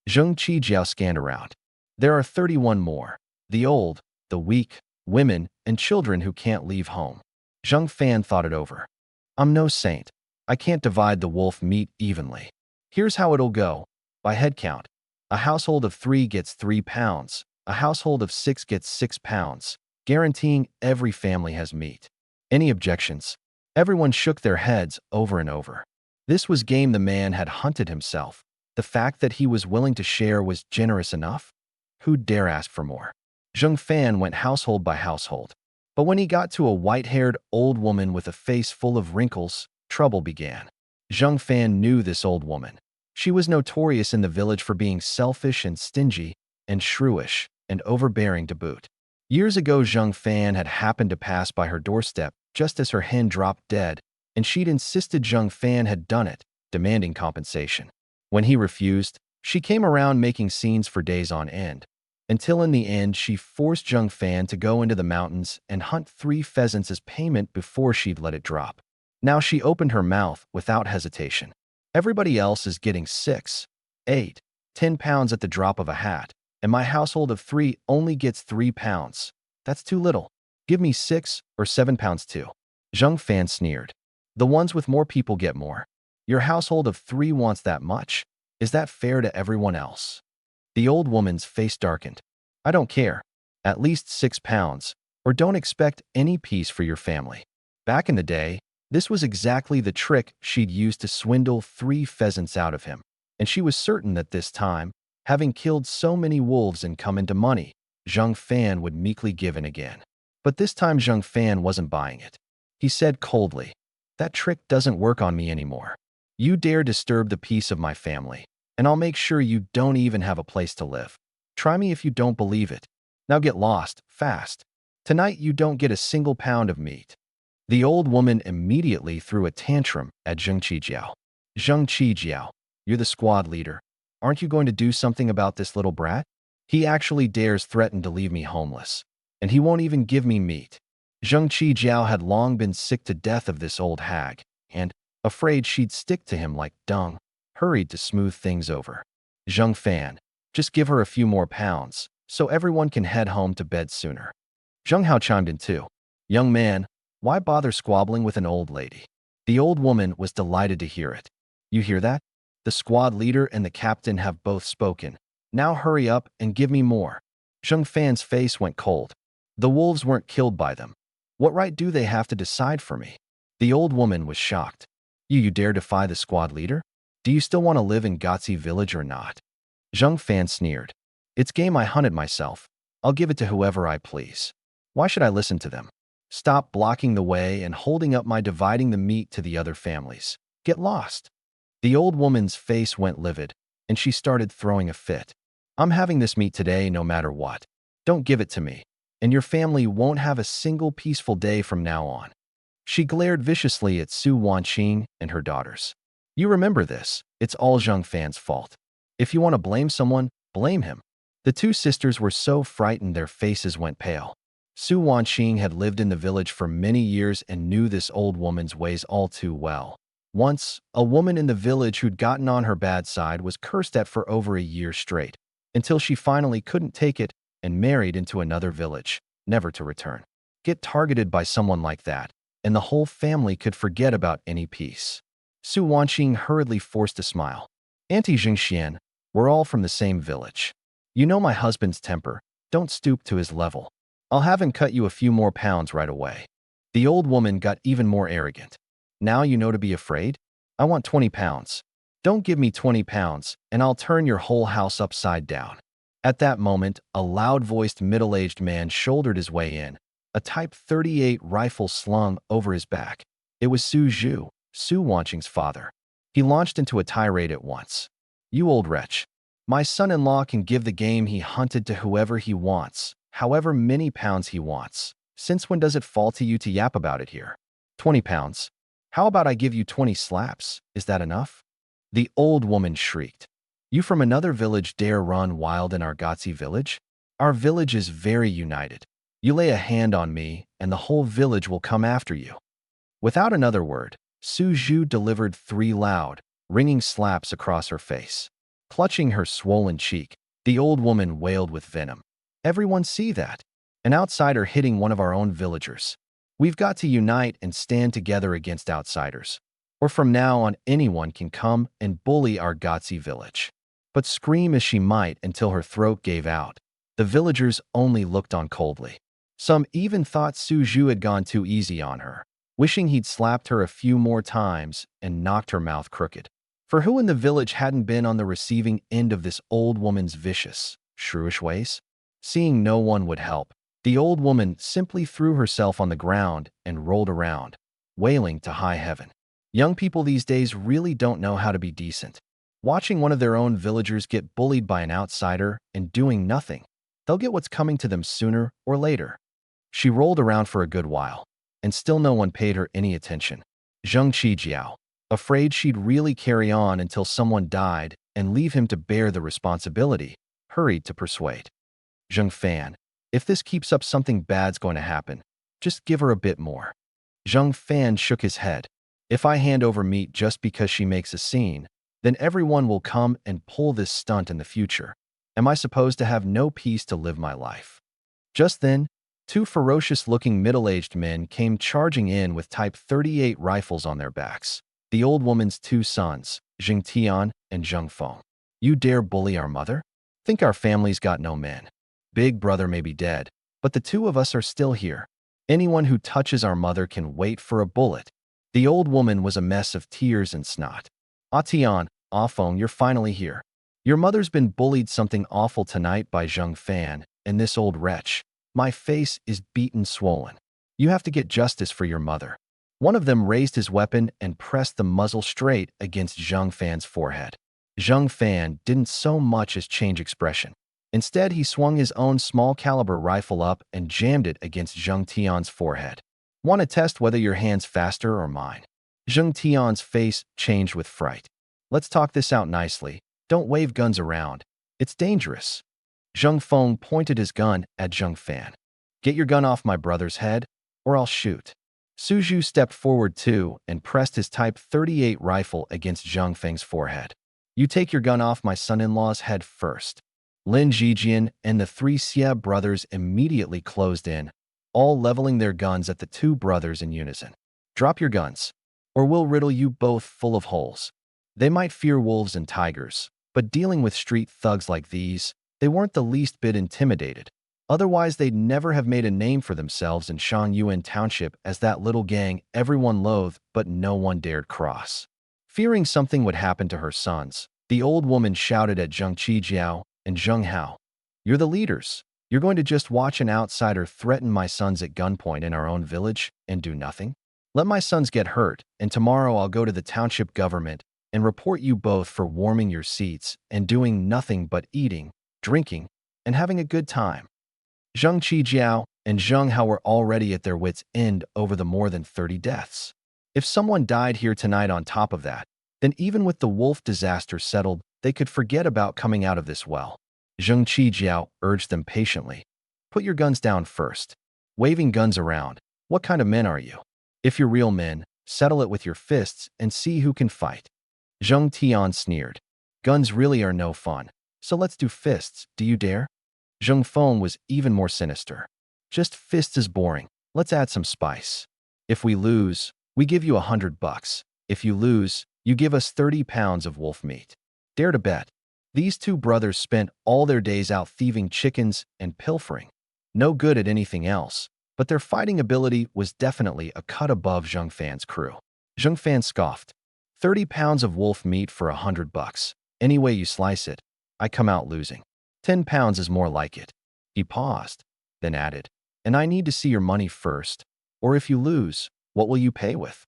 Zheng Qijiao scanned around. "There are 31 more. The old, the weak, women, and children who can't leave home." Zheng Fan thought it over. "I'm no saint. I can't divide the wolf meat evenly. Here's how it'll go. By head count. A household of 3 gets 3 pounds. A household of 6 gets 6 pounds, guaranteeing every family has meat." Any objections? Everyone shook their heads over and over. This was game the man had hunted himself. The fact that he was willing to share was generous enough. Who'd dare ask for more? Zheng Fan went household by household. But when he got to a white-haired old woman with a face full of wrinkles, trouble began. Zheng Fan knew this old woman. She was notorious in the village for being selfish and stingy, and shrewish, and overbearing to boot. Years ago, Zheng Fan had happened to pass by her doorstep just as her hen dropped dead, and she'd insisted Zheng Fan had done it, demanding compensation. When he refused, she came around making scenes for days on end, until in the end she forced Zheng Fan to go into the mountains and hunt 3 pheasants as payment before she'd let it drop. Now she opened her mouth without hesitation. Everybody else is getting 6, 8, 10 pounds at the drop of a hat, and my household of 3 only gets 3 pounds. That's too little. Give me 6 or 7 pounds too. Zheng Fan sneered. The ones with more people get more. Your household of 3 wants that much. Is that fair to everyone else? The old woman's face darkened. I don't care. At least 6 pounds, or don't expect any peace for your family. Back in the day, this was exactly the trick she'd used to swindle 3 pheasants out of him, and she was certain that this time, having killed so many wolves and come into money, Zheng Fan would meekly give in again. But this time Zheng Fan wasn't buying it. He said coldly, "That trick doesn't work on me anymore. You dare disturb the peace of my family, and I'll make sure you don't even have a place to live. Try me if you don't believe it. Now get lost, fast. Tonight you don't get a single pound of meat." The old woman immediately threw a tantrum at Zheng Qijiao. "Zheng Qijiao, you're the squad leader. Aren't you going to do something about this little brat? He actually dares threaten to leave me homeless, and he won't even give me meat." Zheng Qijiao had long been sick to death of this old hag, and, afraid she'd stick to him like dung, hurried to smooth things over. "Zheng Fan, just give her a few more pounds, so everyone can head home to bed sooner." Zheng Hao chimed in too. "Young man, why bother squabbling with an old lady?" The old woman was delighted to hear it. "You hear that? The squad leader and the captain have both spoken. Now hurry up and give me more." Zheng Fan's face went cold. The wolves weren't killed by them. What right do they have to decide for me? The old woman was shocked. You dare defy the squad leader? Do you still want to live in Gotzi village or not?" Zheng Fan sneered. "It's game I hunted myself. I'll give it to whoever I please. Why should I listen to them? Stop blocking the way and holding up my dividing the meat to the other families. Get lost." The old woman's face went livid, and she started throwing a fit. "I'm having this meat today no matter what. Don't give it to me, and your family won't have a single peaceful day from now on." She glared viciously at Su Wanqing and her daughters. "You remember this. It's all Zheng Fan's fault. If you want to blame someone, blame him." The 2 sisters were so frightened their faces went pale. Su Wanqing had lived in the village for many years and knew this old woman's ways all too well. Once, a woman in the village who'd gotten on her bad side was cursed at for over a year straight, until she finally couldn't take it and married into another village, never to return. Get targeted by someone like that, and the whole family could forget about any peace. Su Wanqing hurriedly forced a smile. "Auntie Jingxian, we're all from the same village. You know my husband's temper. Don't stoop to his level. I'll have him cut you a few more pounds right away." The old woman got even more arrogant. "Now you know to be afraid? I want 20 pounds. Don't give me 20 pounds, and I'll turn your whole house upside down." At that moment, a loud-voiced middle-aged man shouldered his way in, a Type 38 rifle slung over his back. It was Su Zhu, Su Wanqing's father. He launched into a tirade at once. "You old wretch. My son-in-law can give the game he hunted to whoever he wants, however many pounds he wants. Since when does it fall to you to yap about it here? 20 pounds. How about I give you 20 slaps? Is that enough?" The old woman shrieked. "You from another village dare run wild in our Gotzi village? Our village is very united. You lay a hand on me, and the whole village will come after you." Without another word, Su Zhu delivered 3 loud, ringing slaps across her face. Clutching her swollen cheek, the old woman wailed with venom. "Everyone see that? An outsider hitting one of our own villagers. We've got to unite and stand together against outsiders, or from now on anyone can come and bully our Gotzi village." But scream as she might until her throat gave out, the villagers only looked on coldly. Some even thought Su Zhu had gone too easy on her, wishing he'd slapped her a few more times and knocked her mouth crooked. For who in the village hadn't been on the receiving end of this old woman's vicious, shrewish ways? Seeing no one would help, the old woman simply threw herself on the ground and rolled around, wailing to high heaven. Young people these days really don't know how to be decent. Watching one of their own villagers get bullied by an outsider and doing nothing, they'll get what's coming to them sooner or later. She rolled around for a good while, and still no one paid her any attention. Zheng Qijiao, afraid she'd really carry on until someone died and leave him to bear the responsibility, hurried to persuade. "Zheng Fan, if this keeps up, something bad's going to happen. Just give her a bit more." Zheng Fan shook his head. If I hand over meat just because she makes a scene, then everyone will come and pull this stunt in the future. Am I supposed to have no peace to live my life? Just then, two ferocious-looking middle-aged men came charging in with Type 38 rifles on their backs. The old woman's two sons, Jing Tian and Zheng Feng. You dare bully our mother? Think our family's got no men. Big brother may be dead, but the two of us are still here. Anyone who touches our mother can wait for a bullet. The old woman was a mess of tears and snot. Ah Tian, Ah Feng, you're finally here. Your mother's been bullied something awful tonight by Zheng Fan and this old wretch. My face is beaten swollen. You have to get justice for your mother. One of them raised his weapon and pressed the muzzle straight against Zheng Fan's forehead. Zheng Fan didn't so much as change expression. Instead, he swung his own small-caliber rifle up and jammed it against Zheng Tian's forehead. Want to test whether your hand's faster or mine? Zheng Tian's face changed with fright. Let's talk this out nicely. Don't wave guns around. It's dangerous. Zheng Feng pointed his gun at Zheng Fan. Get your gun off my brother's head, or I'll shoot. Su Zhu stepped forward too and pressed his Type 38 rifle against Zheng Feng's forehead. You take your gun off my son-in-law's head first. Lin Zijian and the three Xie brothers immediately closed in, all leveling their guns at the two brothers in unison. Drop your guns, or we'll riddle you both full of holes. They might fear wolves and tigers, but dealing with street thugs like these, they weren't the least bit intimidated. Otherwise, they'd never have made a name for themselves in Shangyuan Township as that little gang everyone loathed but no one dared cross. Fearing something would happen to her sons, the old woman shouted at Zheng Qijiao and Zheng Hao. You're the leaders. You're going to just watch an outsider threaten my sons at gunpoint in our own village and do nothing? Let my sons get hurt, and tomorrow I'll go to the township government and report you both for warming your seats and doing nothing but eating, drinking, and having a good time. Zheng Qijiao and Zheng Hao were already at their wits' end over the more than 30 deaths. If someone died here tonight on top of that, then even with the wolf disaster settled, they could forget about coming out of this well. Zheng Qijiao urged them patiently. Put your guns down first. Waving guns around. What kind of men are you? If you're real men, settle it with your fists and see who can fight. Zheng Tian sneered. Guns really are no fun, so let's do fists, do you dare? Zheng Feng was even more sinister. Just fists is boring. Let's add some spice. If we lose, we give you $100. If you lose, you give us 30 pounds of wolf meat. Dare to bet. These two brothers spent all their days out thieving chickens and pilfering. No good at anything else, but their fighting ability was definitely a cut above Zheng Fan's crew. Zheng Fan scoffed. 30 pounds of wolf meat for $100. Any way you slice it, I come out losing. 10 pounds is more like it. He paused, then added, and I need to see your money first, or if you lose, what will you pay with?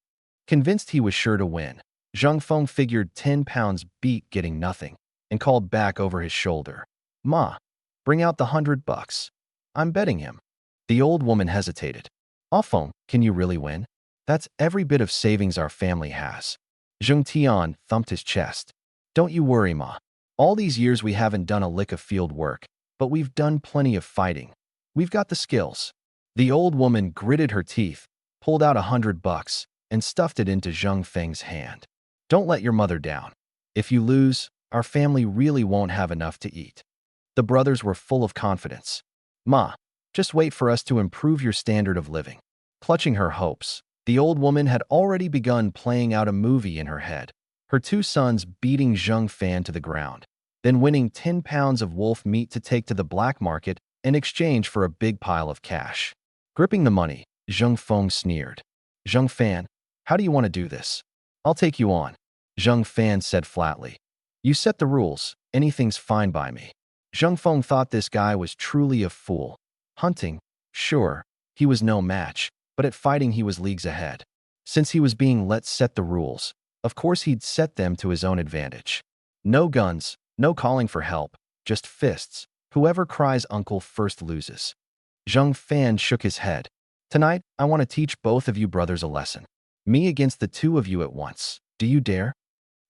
Convinced he was sure to win, Zheng Feng figured 10 pounds beat getting nothing and called back over his shoulder. Ma, bring out the $100. I'm betting him. The old woman hesitated. Ah Feng, can you really win? That's every bit of savings our family has. Zheng Tian thumped his chest. Don't you worry, Ma. All these years we haven't done a lick of field work, but we've done plenty of fighting. We've got the skills. The old woman gritted her teeth, pulled out $100, and stuffed it into Zheng Feng's hand. Don't let your mother down. If you lose, our family really won't have enough to eat. The brothers were full of confidence. Ma, just wait for us to improve your standard of living. Clutching her hopes, the old woman had already begun playing out a movie in her head, her two sons beating Zheng Fan to the ground, then winning 10 pounds of wolf meat to take to the black market in exchange for a big pile of cash. Gripping the money, Zheng Feng sneered. Zheng Fan, how do you want to do this? I'll take you on, Zheng Fan said flatly. You set the rules, anything's fine by me. Zheng Feng thought this guy was truly a fool. Hunting, sure, he was no match, but at fighting he was leagues ahead. Since he was being let set the rules, of course he'd set them to his own advantage. No guns, no calling for help, just fists. Whoever cries uncle first loses. Zheng Fan shook his head. Tonight, I want to teach both of you brothers a lesson. Me against the two of you at once. Do you dare?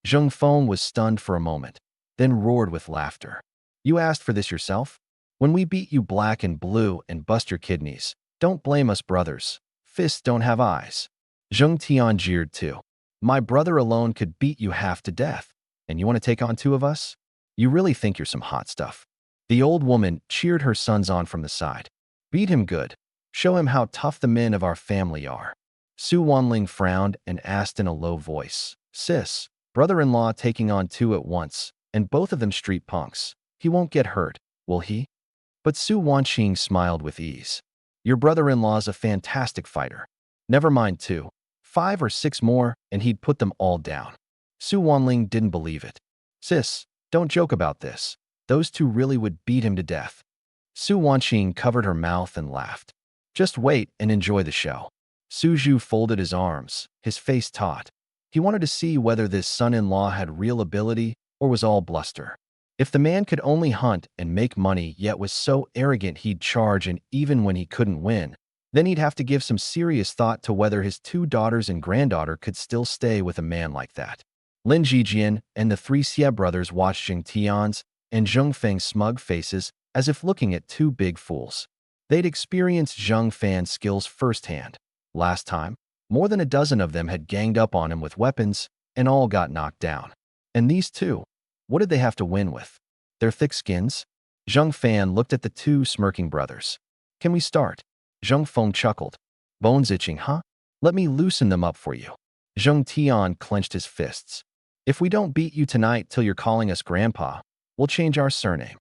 Zheng Feng was stunned for a moment, then roared with laughter. You asked for this yourself? When we beat you black and blue and bust your kidneys, don't blame us brothers. Fists don't have eyes. Zheng Tian jeered too. My brother alone could beat you half to death, and you want to take on two of us? You really think you're some hot stuff." The old woman cheered her sons on from the side. "Beat him good. Show him how tough the men of our family are." Su Wanling frowned and asked in a low voice, "Sis, brother-in-law taking on two at once, and both of them street punks. He won't get hurt, will he?" But Su Wanqing smiled with ease. "Your brother-in-law's a fantastic fighter. Never mind two, 5 or 6 more, and he'd put them all down." Su Wanling didn't believe it. "Sis, don't joke about this. Those two really would beat him to death." Su Wanqing covered her mouth and laughed. "Just wait and enjoy the show." Su Zhu folded his arms, his face taut. He wanted to see whether this son-in-law had real ability or was all bluster. If the man could only hunt and make money yet was so arrogant he'd charge and even when he couldn't win, then he'd have to give some serious thought to whether his 2 daughters and granddaughter could still stay with a man like that. Lin Jijian and the 3 Xie brothers watched Jing Tian's and Zheng Feng's smug faces as if looking at 2 big fools. They'd experienced Zheng Fan's skills firsthand. Last time, more than a dozen of them had ganged up on him with weapons and all got knocked down. And these two, what did they have to win with? Their thick skins? Zheng Fan looked at the 2 smirking brothers. "Can we start?" Zheng Feng chuckled. "Bones itching, huh? Let me loosen them up for you." Zheng Tian clenched his fists. "If we don't beat you tonight till you're calling us grandpa, we'll change our surname."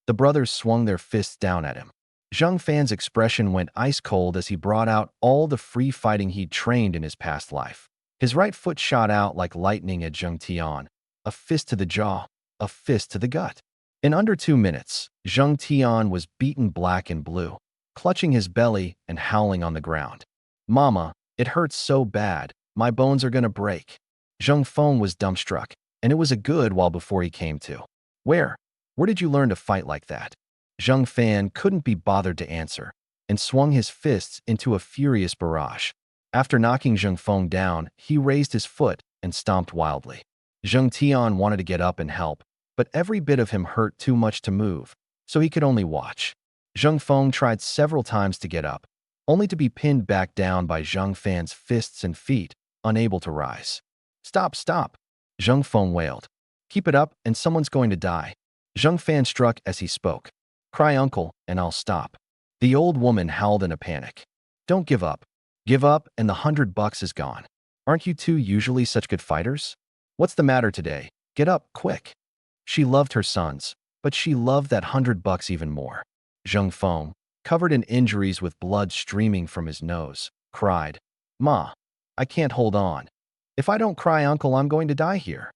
The brothers swung their fists down at him. Zheng Fan's expression went ice cold as he brought out all the free fighting he'd trained in his past life. His right foot shot out like lightning at Zheng Tian. A fist to the jaw, a fist to the gut. In under 2 minutes, Zheng Tian was beaten black and blue, clutching his belly and howling on the ground. "Mama, it hurts so bad, my bones are gonna break." Zheng Feng was dumbstruck, and it was a good while before he came to. Where did you learn to fight like that?" Zheng Fan couldn't be bothered to answer, and swung his fists into a furious barrage. After knocking Zheng Feng down, he raised his foot and stomped wildly. Zheng Tian wanted to get up and help, but every bit of him hurt too much to move, so he could only watch. Zheng Feng tried several times to get up, only to be pinned back down by Zheng Fan's fists and feet, unable to rise. "Stop, stop!" Zheng Feng wailed. "Keep it up and someone's going to die." Zheng Fan struck as he spoke. "Cry uncle, and I'll stop." The old woman howled in a panic. "Don't give up. Give up and the $100 is gone. Aren't you two usually such good fighters? What's the matter today? Get up, quick." She loved her sons, but she loved that $100 even more. Zheng Feng, covered in injuries with blood streaming from his nose, cried, "Ma, I can't hold on. If I don't cry uncle, I'm going to die here."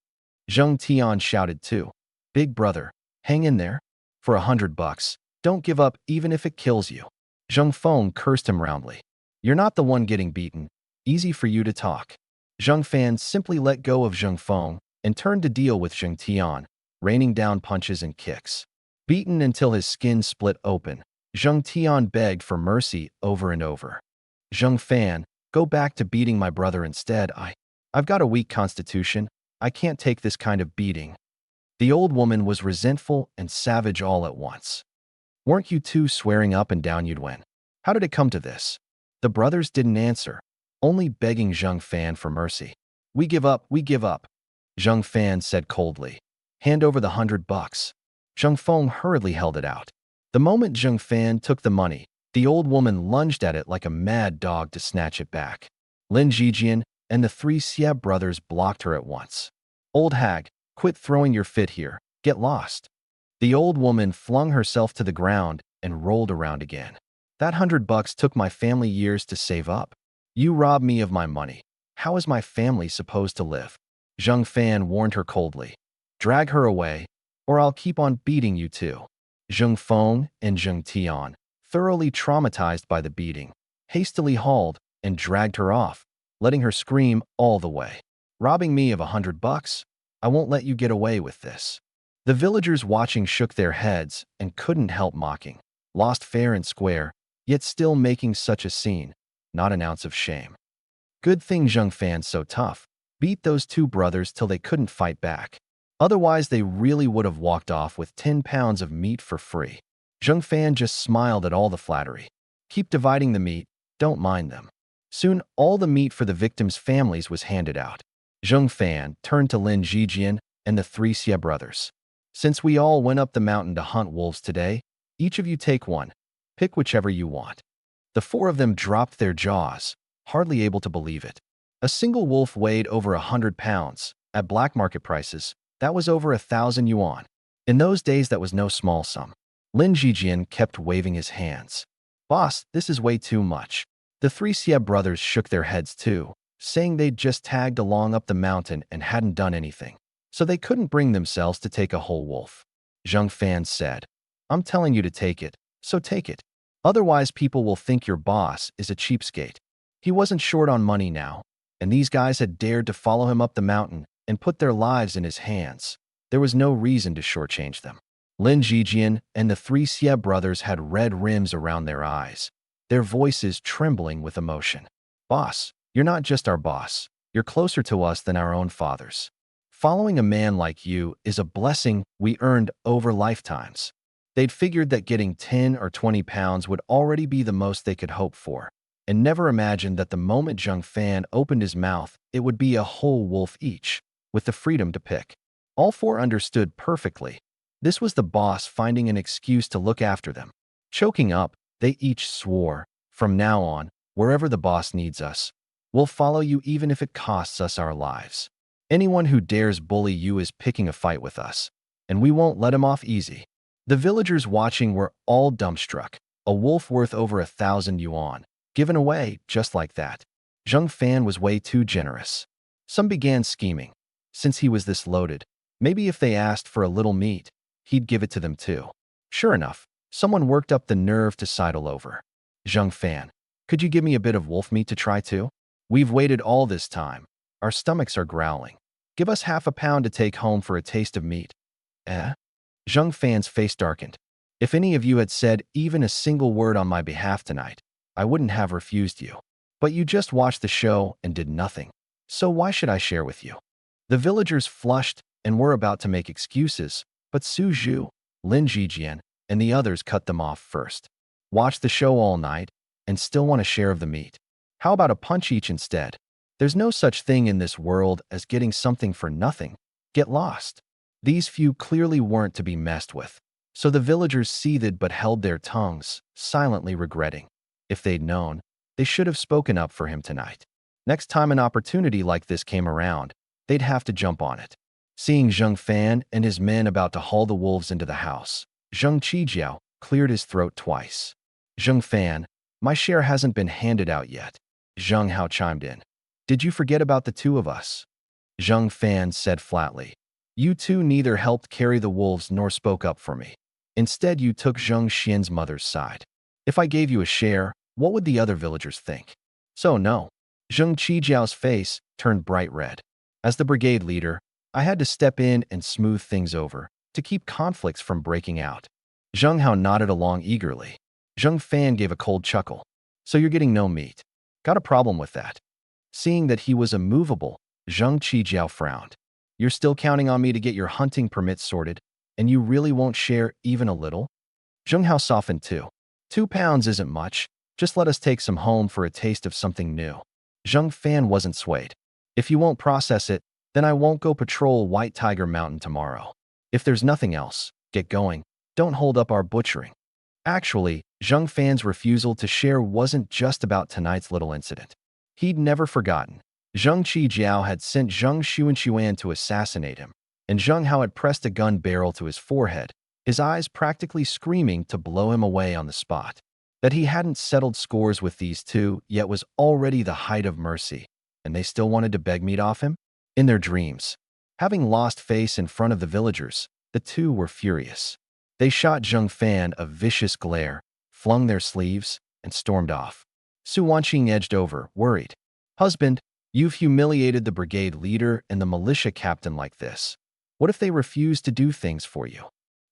Zheng Tian shouted too. "Big brother, hang in there. For $100, don't give up even if it kills you." Zheng Feng cursed him roundly. "You're not the one getting beaten. Easy for you to talk." Zheng Fan simply let go of Zheng Feng and turned to deal with Zheng Tian, raining down punches and kicks. Beaten until his skin split open, Zheng Tian begged for mercy over and over. "Zheng Fan, go back to beating my brother instead. I've got a weak constitution. I can't take this kind of beating." The old woman was resentful and savage all at once. "Weren't you two swearing up and down you'd win? How did it come to this?" The brothers didn't answer, only begging Zheng Fan for mercy. We give up, Zheng Fan said coldly. "Hand over the $100. Zheng Feng hurriedly held it out. The moment Zheng Fan took the money, the old woman lunged at it like a mad dog to snatch it back. Lin Jijian and the 3 Xie brothers blocked her at once. "Old hag, quit throwing your fit here. Get lost." The old woman flung herself to the ground and rolled around again. "That $100 took my family years to save up. You robbed me of my money. How is my family supposed to live?" Zheng Fan warned her coldly. "Drag her away, or I'll keep on beating you too." Zheng Feng and Zheng Tian, thoroughly traumatized by the beating, hastily hauled and dragged her off, letting her scream all the way. "Robbing me of $100? I won't let you get away with this." The villagers watching shook their heads and couldn't help mocking. Lost fair and square, yet still making such a scene. Not an ounce of shame. Good thing Zheng Fan's so tough. Beat those 2 brothers till they couldn't fight back. Otherwise, they really would have walked off with 10 pounds of meat for free. Zheng Fan just smiled at all the flattery. "Keep dividing the meat, don't mind them." Soon, all the meat for the victims' families was handed out. Zheng Fan turned to Lin Zijian and the three Xie brothers. Since we all went up the mountain to hunt wolves today, each of you take one. Pick whichever you want. The four of them dropped their jaws, hardly able to believe it. A single wolf weighed over 100 pounds. At black market prices, that was over 1,000 yuan. In those days, that was no small sum. Lin Zijian kept waving his hands. Boss, this is way too much. The three Xie brothers shook their heads too, saying they'd just tagged along up the mountain and hadn't done anything, so they couldn't bring themselves to take a whole wolf. Zheng Fan said, I'm telling you to take it, so take it. Otherwise, people will think your boss is a cheapskate. He wasn't short on money now, and these guys had dared to follow him up the mountain and put their lives in his hands. There was no reason to shortchange them. Lin Zijian and the three Xie brothers had red rims around their eyes, their voices trembling with emotion. Boss, you're not just our boss. You're closer to us than our own fathers. Following a man like you is a blessing we earned over lifetimes. They'd figured that getting 10 or 20 pounds would already be the most they could hope for, and never imagined that the moment Zheng Fan opened his mouth, it would be a whole wolf each, with the freedom to pick. All four understood perfectly. This was the boss finding an excuse to look after them. Choking up, they each swore, from now on, wherever the boss needs us, we'll follow you even if it costs us our lives. Anyone who dares bully you is picking a fight with us, and we won't let him off easy. The villagers watching were all dumbstruck. A wolf worth over 1,000 yuan, given away just like that. Zheng Fan was way too generous. Some began scheming. Since he was this loaded, maybe if they asked for a little meat, he'd give it to them too. Sure enough, someone worked up the nerve to sidle over. Zheng Fan, could you give me a bit of wolf meat to try too? We've waited all this time. Our stomachs are growling. Give us half a pound to take home for a taste of meat. Eh? Zheng Fan's face darkened. If any of you had said even a single word on my behalf tonight, I wouldn't have refused you. But you just watched the show and did nothing. So why should I share with you? The villagers flushed and were about to make excuses, but Su Zhu, Lin Zijian, and the others cut them off first. Watch the show all night and still want a share of the meat. How about a punch each instead? There's no such thing in this world as getting something for nothing. Get lost. These few clearly weren't to be messed with, so the villagers seethed but held their tongues, silently regretting. If they'd known, they should have spoken up for him tonight. Next time an opportunity like this came around, they'd have to jump on it. Seeing Zheng Fan and his men about to haul the wolves into the house, Zheng Qijiao cleared his throat twice. Zheng Fan, my share hasn't been handed out yet. Zheng Hao chimed in. Did you forget about the two of us? Zheng Fan said flatly. You two neither helped carry the wolves nor spoke up for me. Instead, you took Zheng Xian's mother's side. If I gave you a share, what would the other villagers think? So no. Zheng Qijiao's face turned bright red. As the brigade leader, I had to step in and smooth things over to keep conflicts from breaking out. Zheng Hao nodded along eagerly. Zheng Fan gave a cold chuckle. So you're getting no meat. Got a problem with that? Seeing that he was immovable, Zheng Qijiao frowned. You're still counting on me to get your hunting permit sorted, and you really won't share even a little? Zheng Hao softened too. 2 pounds isn't much. Just let us take some home for a taste of something new. Zheng Fan wasn't swayed. If you won't process it, then I won't go patrol White Tiger Mountain tomorrow. If there's nothing else, get going. Don't hold up our butchering. Actually, Zheng Fan's refusal to share wasn't just about tonight's little incident. He'd never forgotten. Zheng Qijiao had sent Zheng Xuanxuan to assassinate him, and Zheng Hao had pressed a gun barrel to his forehead, his eyes practically screaming to blow him away on the spot. That he hadn't settled scores with these two yet was already the height of mercy, and they still wanted to beg meat off him? In their dreams, having lost face in front of the villagers, the two were furious. They shot Zheng Fan a vicious glare, flung their sleeves, and stormed off. Su Wanqing edged over, worried. Husband, you've humiliated the brigade leader and the militia captain like this. What if they refuse to do things for you?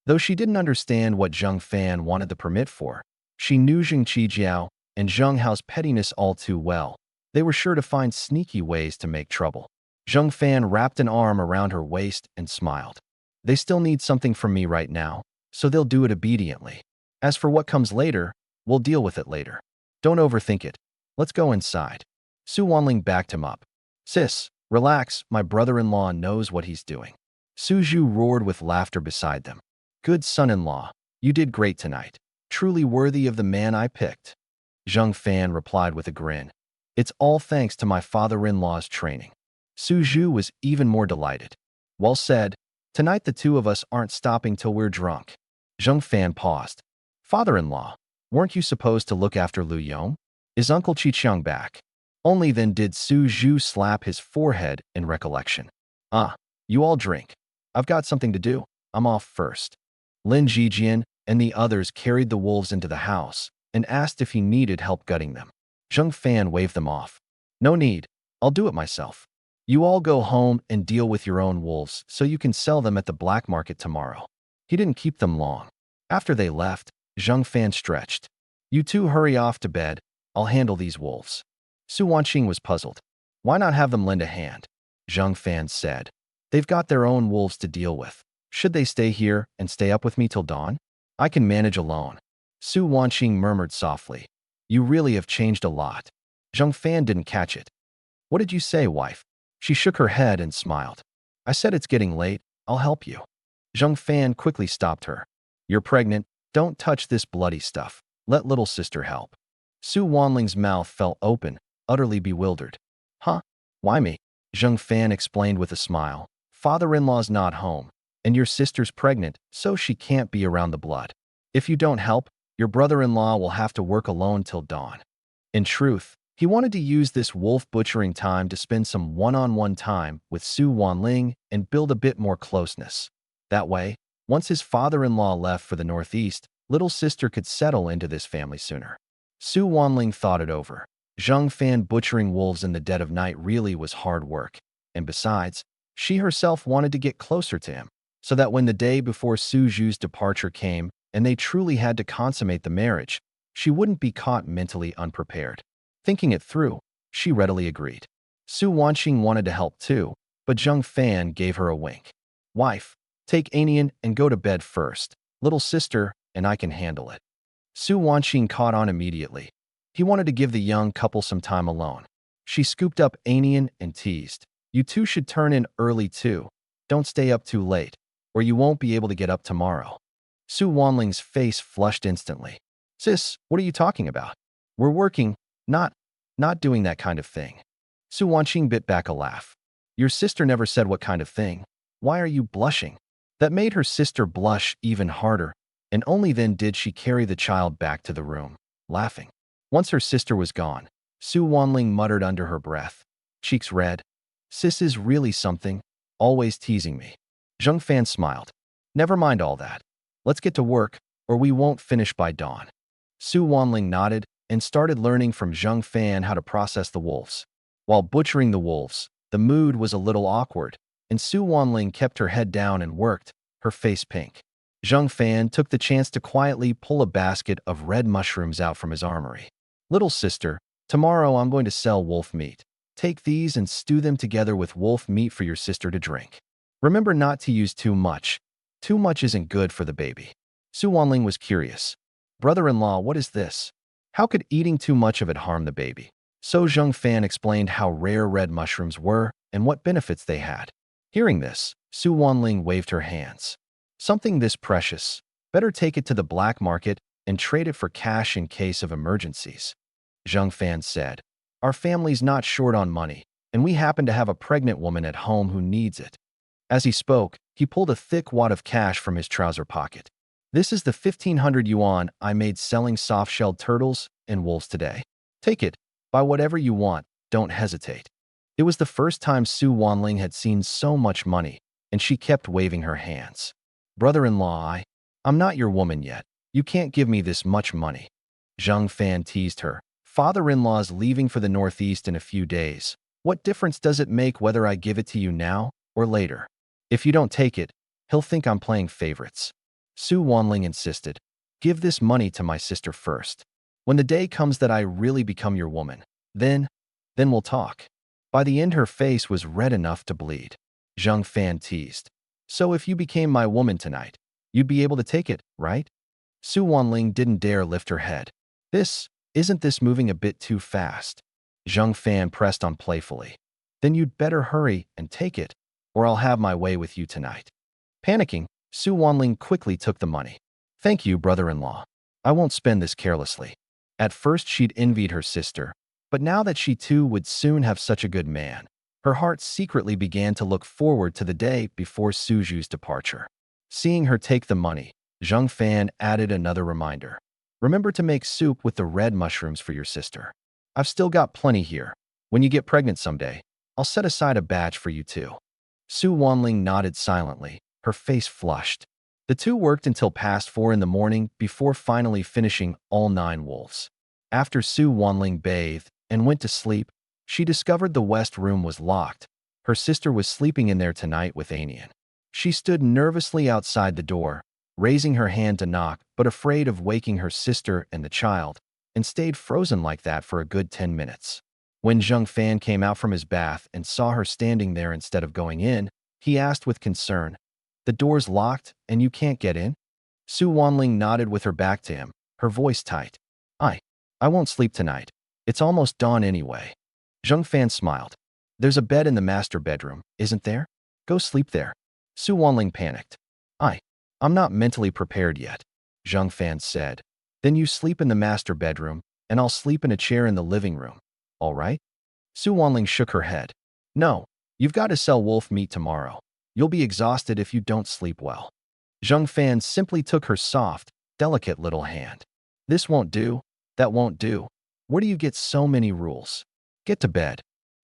Though she didn't understand what Zheng Fan wanted the permit for, she knew Zheng Qijiao and Zheng Hao's pettiness all too well. They were sure to find sneaky ways to make trouble. Zheng Fan wrapped an arm around her waist and smiled. They still need something from me right now, so they'll do it obediently. As for what comes later, we'll deal with it later. Don't overthink it. Let's go inside. Su Wanling backed him up. Sis, Relax, my brother-in-law knows what he's doing. Suju roared with laughter beside them. Good son-in-law, you did great tonight. Truly worthy of the man I picked. Zheng Fan replied with a grin. It's all thanks to my father-in-law's training. Suju was even more delighted. Well said. Tonight the two of us aren't stopping till we're drunk. Zheng Fan paused. Father-in-law, weren't you supposed to look after Lu Yong? Is Uncle Chiqiang back? Only then did Suju slap his forehead in recollection. You all drink. I've got something to do. I'm off first. Lin Jijian and the others carried the wolves into the house and asked if he needed help gutting them. Zheng Fan waved them off. No need. I'll do it myself. You all go home and deal with your own wolves so you can sell them at the black market tomorrow. He didn't keep them long. After they left, Zheng Fan stretched. You two hurry off to bed. I'll handle these wolves. Su Wanqing was puzzled. Why not have them lend a hand? Zheng Fan said. They've got their own wolves to deal with. Should they stay here and stay up with me till dawn? I can manage alone. Su Wanqing murmured softly. You really have changed a lot. Zheng Fan didn't catch it. What did you say, wife? She shook her head and smiled. I said it's getting late. I'll help you. Zheng Fan quickly stopped her. You're pregnant. Don't touch this bloody stuff. Let little sister help. Su Wanling's mouth fell open, utterly bewildered. Huh? Why me? Zheng Fan explained with a smile. Father-in-law's not home, and your sister's pregnant, so she can't be around the blood. If you don't help, your brother-in-law will have to work alone till dawn. In truth, he wanted to use this wolf butchering time to spend some one-on-one time with Su Wanling and build a bit more closeness. That way, once his father-in-law left for the northeast, little sister could settle into this family sooner. Su Wanling thought it over. Zheng Fan butchering wolves in the dead of night really was hard work, and besides, she herself wanted to get closer to him, so that when the day before Suju's departure came and they truly had to consummate the marriage, she wouldn't be caught mentally unprepared. Thinking it through, she readily agreed. Su Wanqing wanted to help too, but Zheng Fan gave her a wink. Wife, take Anian and go to bed first. Little sister, and I can handle it. Su Wanqing caught on immediately. He wanted to give the young couple some time alone. She scooped up Anian and teased. You two should turn in early too. Don't stay up too late, or you won't be able to get up tomorrow. Su Wanling's face flushed instantly. Sis, what are you talking about? We're working, not doing that kind of thing. Su Wanqing bit back a laugh. Your sister never said what kind of thing. Why are you blushing? That made her sister blush even harder, and only then did she carry the child back to the room, laughing. Once her sister was gone, Su Wanling muttered under her breath, cheeks red. Sis is really something, always teasing me. Zheng Fan smiled. Never mind all that. Let's get to work, or we won't finish by dawn. Su Wanling nodded and started learning from Zheng Fan how to process the wolves. While butchering the wolves, the mood was a little awkward, and Su Wanling kept her head down and worked, her face pink. Zheng Fan took the chance to quietly pull a basket of red mushrooms out from his armory. Little sister, tomorrow I'm going to sell wolf meat. Take these and stew them together with wolf meat for your sister to drink. Remember not to use too much. Too much isn't good for the baby. Su Wanling was curious. Brother-in-law, what is this? How could eating too much of it harm the baby? So Zheng Fan explained how rare red mushrooms were and what benefits they had. Hearing this, Su Wanling waved her hands. Something this precious. Better take it to the black market and trade it for cash in case of emergencies. Zheng Fan said. Our family's not short on money, and we happen to have a pregnant woman at home who needs it. As he spoke, he pulled a thick wad of cash from his trouser pocket. This is the 1,500 yuan I made selling soft-shelled turtles and wolves today. Take it. Buy whatever you want. Don't hesitate. It was the first time Su Wanling had seen so much money, and she kept waving her hands. Brother-in-law, I'm not your woman yet. You can't give me this much money. Zheng Fan teased her. Father-in-law's leaving for the northeast in a few days. What difference does it make whether I give it to you now or later? If you don't take it, he'll think I'm playing favorites. Su Wanling insisted. Give this money to my sister first. When the day comes that I really become your woman, then we'll talk. By the end her face was red enough to bleed. Zheng Fan teased. So if you became my woman tonight, you'd be able to take it, right? Su Wanling didn't dare lift her head. Isn't this moving a bit too fast? Zheng Fan pressed on playfully. Then you'd better hurry and take it, or I'll have my way with you tonight. Panicking, Su Wanling quickly took the money. Thank you, brother-in-law. I won't spend this carelessly. At first she'd envied her sister, but now that she too would soon have such a good man, her heart secretly began to look forward to the day before Suju's departure. Seeing her take the money, Zheng Fan added another reminder. Remember to make soup with the red mushrooms for your sister. I've still got plenty here. When you get pregnant someday, I'll set aside a batch for you too. Su Wanling nodded silently, her face flushed. The two worked until past 4 in the morning before finally finishing all 9 wolves. After Su Wanling bathed and went to sleep, she discovered the west room was locked. Her sister was sleeping in there tonight with Anian. She stood nervously outside the door, raising her hand to knock, but afraid of waking her sister and the child, and stayed frozen like that for a good 10 minutes. When Zheng Fan came out from his bath and saw her standing there instead of going in, he asked with concern, "The door's locked and you can't get in?" Su Wanling nodded with her back to him, her voice tight. I won't sleep tonight. It's almost dawn anyway." Zheng Fan smiled. "There's a bed in the master bedroom, isn't there? Go sleep there." Su Wanling panicked. I'm not mentally prepared yet," Zheng Fan said. "Then you sleep in the master bedroom, and I'll sleep in a chair in the living room. All right?" Su Wanling shook her head. "No, you've got to sell wolf meat tomorrow. You'll be exhausted if you don't sleep well." Zheng Fan simply took her soft, delicate little hand. "This won't do. That won't do. Where do you get so many rules? Get to bed."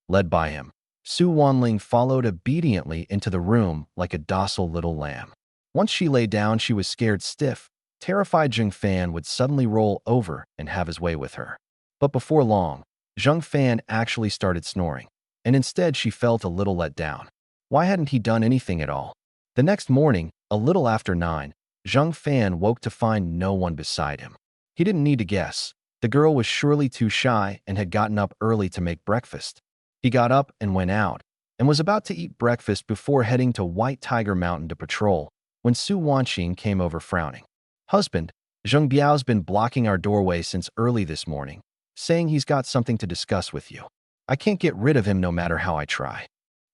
Led by him, Su Wanling followed obediently into the room like a docile little lamb. Once she lay down, she was scared stiff, terrified Zheng Fan would suddenly roll over and have his way with her. But before long, Zheng Fan actually started snoring, and instead she felt a little let down. Why hadn't he done anything at all? The next morning, a little after 9, Zheng Fan woke to find no one beside him. He didn't need to guess. The girl was surely too shy and had gotten up early to make breakfast. He got up and went out, and was about to eat breakfast before heading to White Tiger Mountain to patrol, when Su Wanqing came over frowning. "Husband, Zheng Biao's been blocking our doorway since early this morning, saying he's got something to discuss with you. I can't get rid of him no matter how I try."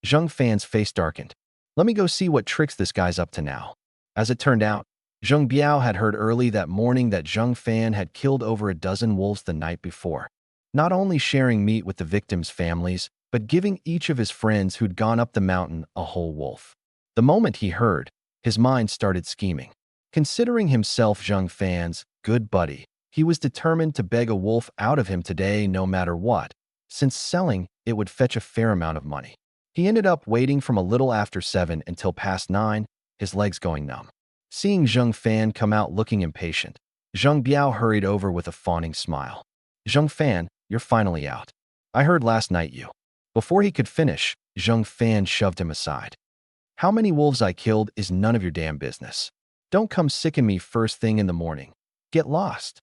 Zheng Fan's face darkened. "Let me go see what tricks this guy's up to now." As it turned out, Zheng Biao had heard early that morning that Zheng Fan had killed over a dozen wolves the night before, not only sharing meat with the victims' families, but giving each of his friends who'd gone up the mountain a whole wolf. The moment he heard, his mind started scheming. Considering himself Zheng Fan's good buddy, he was determined to beg a wolf out of him today no matter what, since selling it would fetch a fair amount of money. He ended up waiting from a little after 7 until past 9, his legs going numb. Seeing Zheng Fan come out looking impatient, Zheng Biao hurried over with a fawning smile. "Zheng Fan, you're finally out. I heard last night you." Before he could finish, Zheng Fan shoved him aside. "How many wolves I killed is none of your damn business. Don't come sicken me first thing in the morning. Get lost."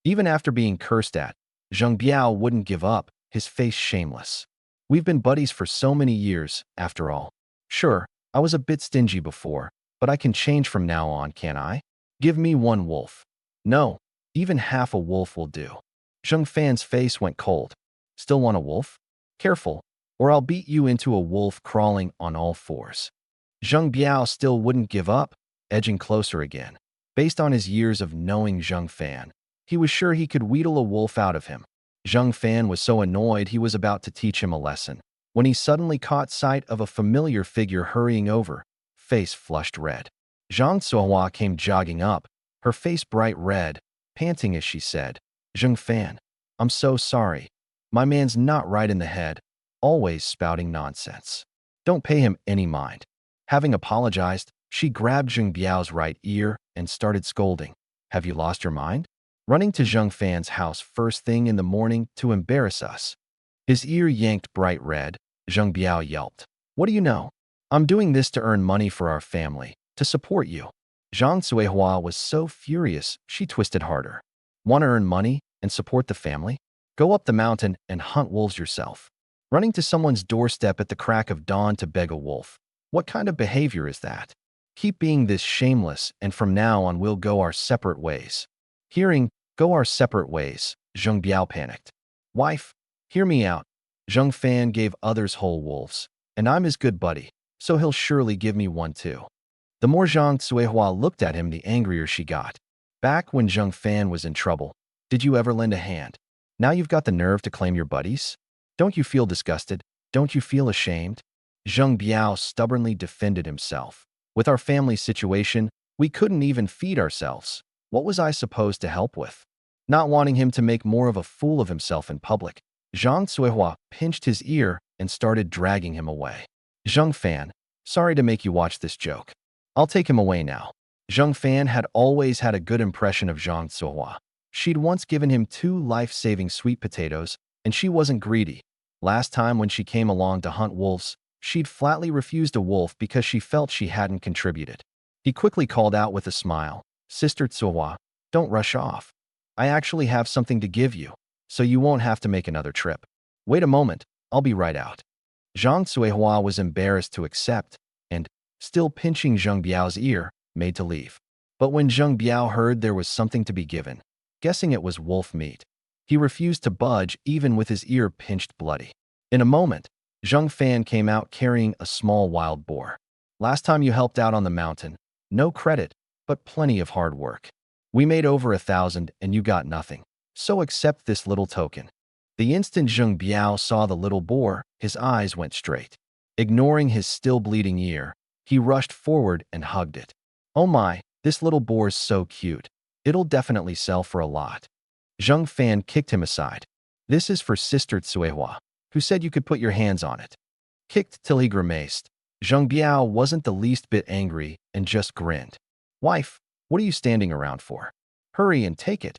Even after being cursed at, Zheng Biao wouldn't give up, his face shameless. "We've been buddies for so many years, after all. Sure, I was a bit stingy before, but I can change from now on, can't I? Give me 1 wolf." "No, even half a wolf will do." Zheng Fan's face went cold. "Still want a wolf? Careful, or I'll beat you into a wolf crawling on all 4s. Zheng Biao still wouldn't give up, edging closer again. Based on his years of knowing Zheng Fan, he was sure he could wheedle a wolf out of him. Zheng Fan was so annoyed he was about to teach him a lesson, when he suddenly caught sight of a familiar figure hurrying over, face flushed red. Zhang Suohua came jogging up, her face bright red, panting as she said, "Zheng Fan, I'm so sorry. My man's not right in the head, always spouting nonsense. Don't pay him any mind." Having apologized, she grabbed Zheng Biao's right ear and started scolding. "Have you lost your mind? Running to Zheng Fan's house first thing in the morning to embarrass us." His ear yanked bright red, Zheng Biao yelped. "What do you know? I'm doing this to earn money for our family, to support you." Zhang Suihua was so furious, she twisted harder. "Want to earn money and support the family? Go up the mountain and hunt wolves yourself. Running to someone's doorstep at the crack of dawn to beg a wolf. What kind of behavior is that? Keep being this shameless, and from now on we'll go our separate ways." Hearing, "go our separate ways," Zheng Biao panicked. "Wife, hear me out. Zheng Fan gave others whole wolves, and I'm his good buddy, so he'll surely give me one too. The more Zhang Cuihua looked at him, the angrier she got. Back when Zheng Fan was in trouble, did you ever lend a hand? Now you've got the nerve to claim your buddies? Don't you feel disgusted? Don't you feel ashamed? Zheng Biao stubbornly defended himself. With our family situation, we couldn't even feed ourselves. What was I supposed to help with? Not wanting him to make more of a fool of himself in public, Zhang Cuihua pinched his ear and started dragging him away. Zheng Fan, sorry to make you watch this joke. I'll take him away now. Zheng Fan had always had a good impression of Zhang Cuihua. She'd once given him 2 life-saving sweet potatoes, and she wasn't greedy. Last time when she came along to hunt wolves, she'd flatly refused a wolf because she felt she hadn't contributed. He quickly called out with a smile, Sister Cuihua, don't rush off. I actually have something to give you, so you won't have to make another trip. Wait a moment, I'll be right out. Zhang Cuihua was embarrassed to accept, and, still pinching Zheng Biao's ear, made to leave. But when Zheng Biao heard there was something to be given, guessing it was wolf meat, he refused to budge even with his ear pinched bloody. In a moment, Zheng Fan came out carrying a small wild boar. Last time you helped out on the mountain, no credit, but plenty of hard work. We made over 1,000 and you got nothing, so accept this little token. The instant Zheng Biao saw the little boar, his eyes went straight. Ignoring his still bleeding ear, he rushed forward and hugged it. Oh my, this little boar's so cute. It'll definitely sell for a lot. Zheng Fan kicked him aside. This is for Sister Cuihua, who said you could put your hands on it. Kicked till he grimaced, Zheng Biao wasn't the least bit angry and just grinned. Wife, what are you standing around for? Hurry and take it.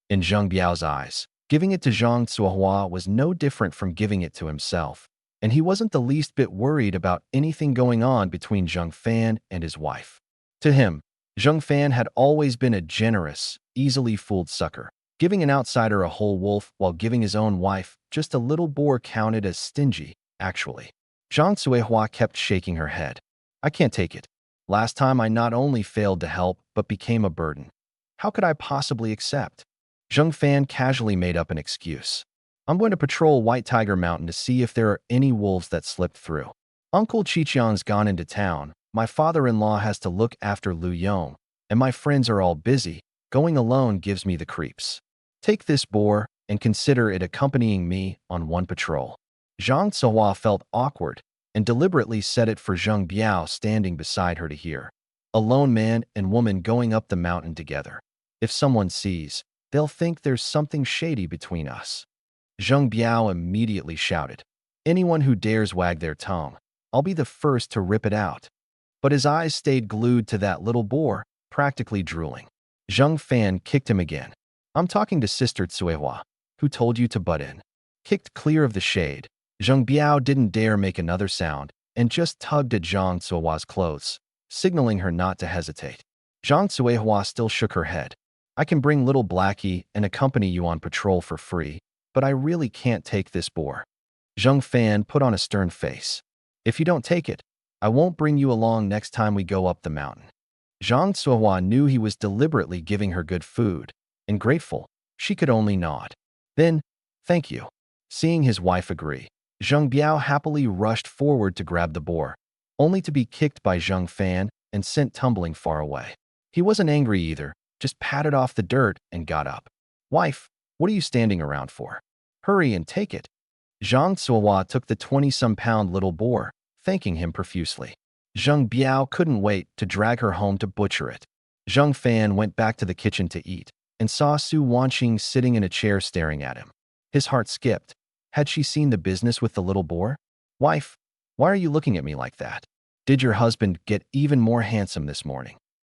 In Zheng Biao's eyes, giving it to Zhang Cuihua was no different from giving it to himself, and he wasn't the least bit worried about anything going on between Zheng Fan and his wife. To him, Zheng Fan had always been a generous, easily fooled sucker. Giving an outsider a whole wolf while giving his own wife just a little boar counted as stingy, actually. Zhang Cuihua kept shaking her head. I can't take it. Last time I not only failed to help, but became a burden. How could I possibly accept? Zheng Fan casually made up an excuse. I'm going to patrol White Tiger Mountain to see if there are any wolves that slipped through. Uncle Qiqiang's gone into town. My father-in-law has to look after Lu Yong, and my friends are all busy. Going alone gives me the creeps. Take this boar and consider it accompanying me on one patrol. Zhang Cuihua felt awkward and deliberately said it for Zheng Biao standing beside her to hear. A lone man and woman going up the mountain together. If someone sees, they'll think there's something shady between us. Zheng Biao immediately shouted, anyone who dares wag their tongue, I'll be the first to rip it out. But his eyes stayed glued to that little boar, practically drooling. Zheng Fan kicked him again. I'm talking to Sister Cuihua, who told you to butt in. Kicked clear of the shade, Zheng Biao didn't dare make another sound and just tugged at Zhang Cuihua's clothes, signaling her not to hesitate. Zhang Cuihua still shook her head. I can bring little Blackie and accompany you on patrol for free, but I really can't take this boar. Zheng Fan put on a stern face. If you don't take it, I won't bring you along next time we go up the mountain. Zhang Cuihua knew he was deliberately giving her good food, and grateful, she could only nod. Then, thank you. Seeing his wife agree, Zheng Biao happily rushed forward to grab the boar, only to be kicked by Zheng Fan and sent tumbling far away. He wasn't angry either, just patted off the dirt and got up. Wife, what are you standing around for? Hurry and take it. Zhang Cuihua took the 20-some-pound little boar, thanking him profusely. Zheng Biao couldn't wait to drag her home to butcher it. Zheng Fan went back to the kitchen to eat and saw Su Wanqing sitting in a chair staring at him. His heart skipped. Had she seen the business with the little boar? Wife, why are you looking at me like that? Did your husband get even more handsome this morning?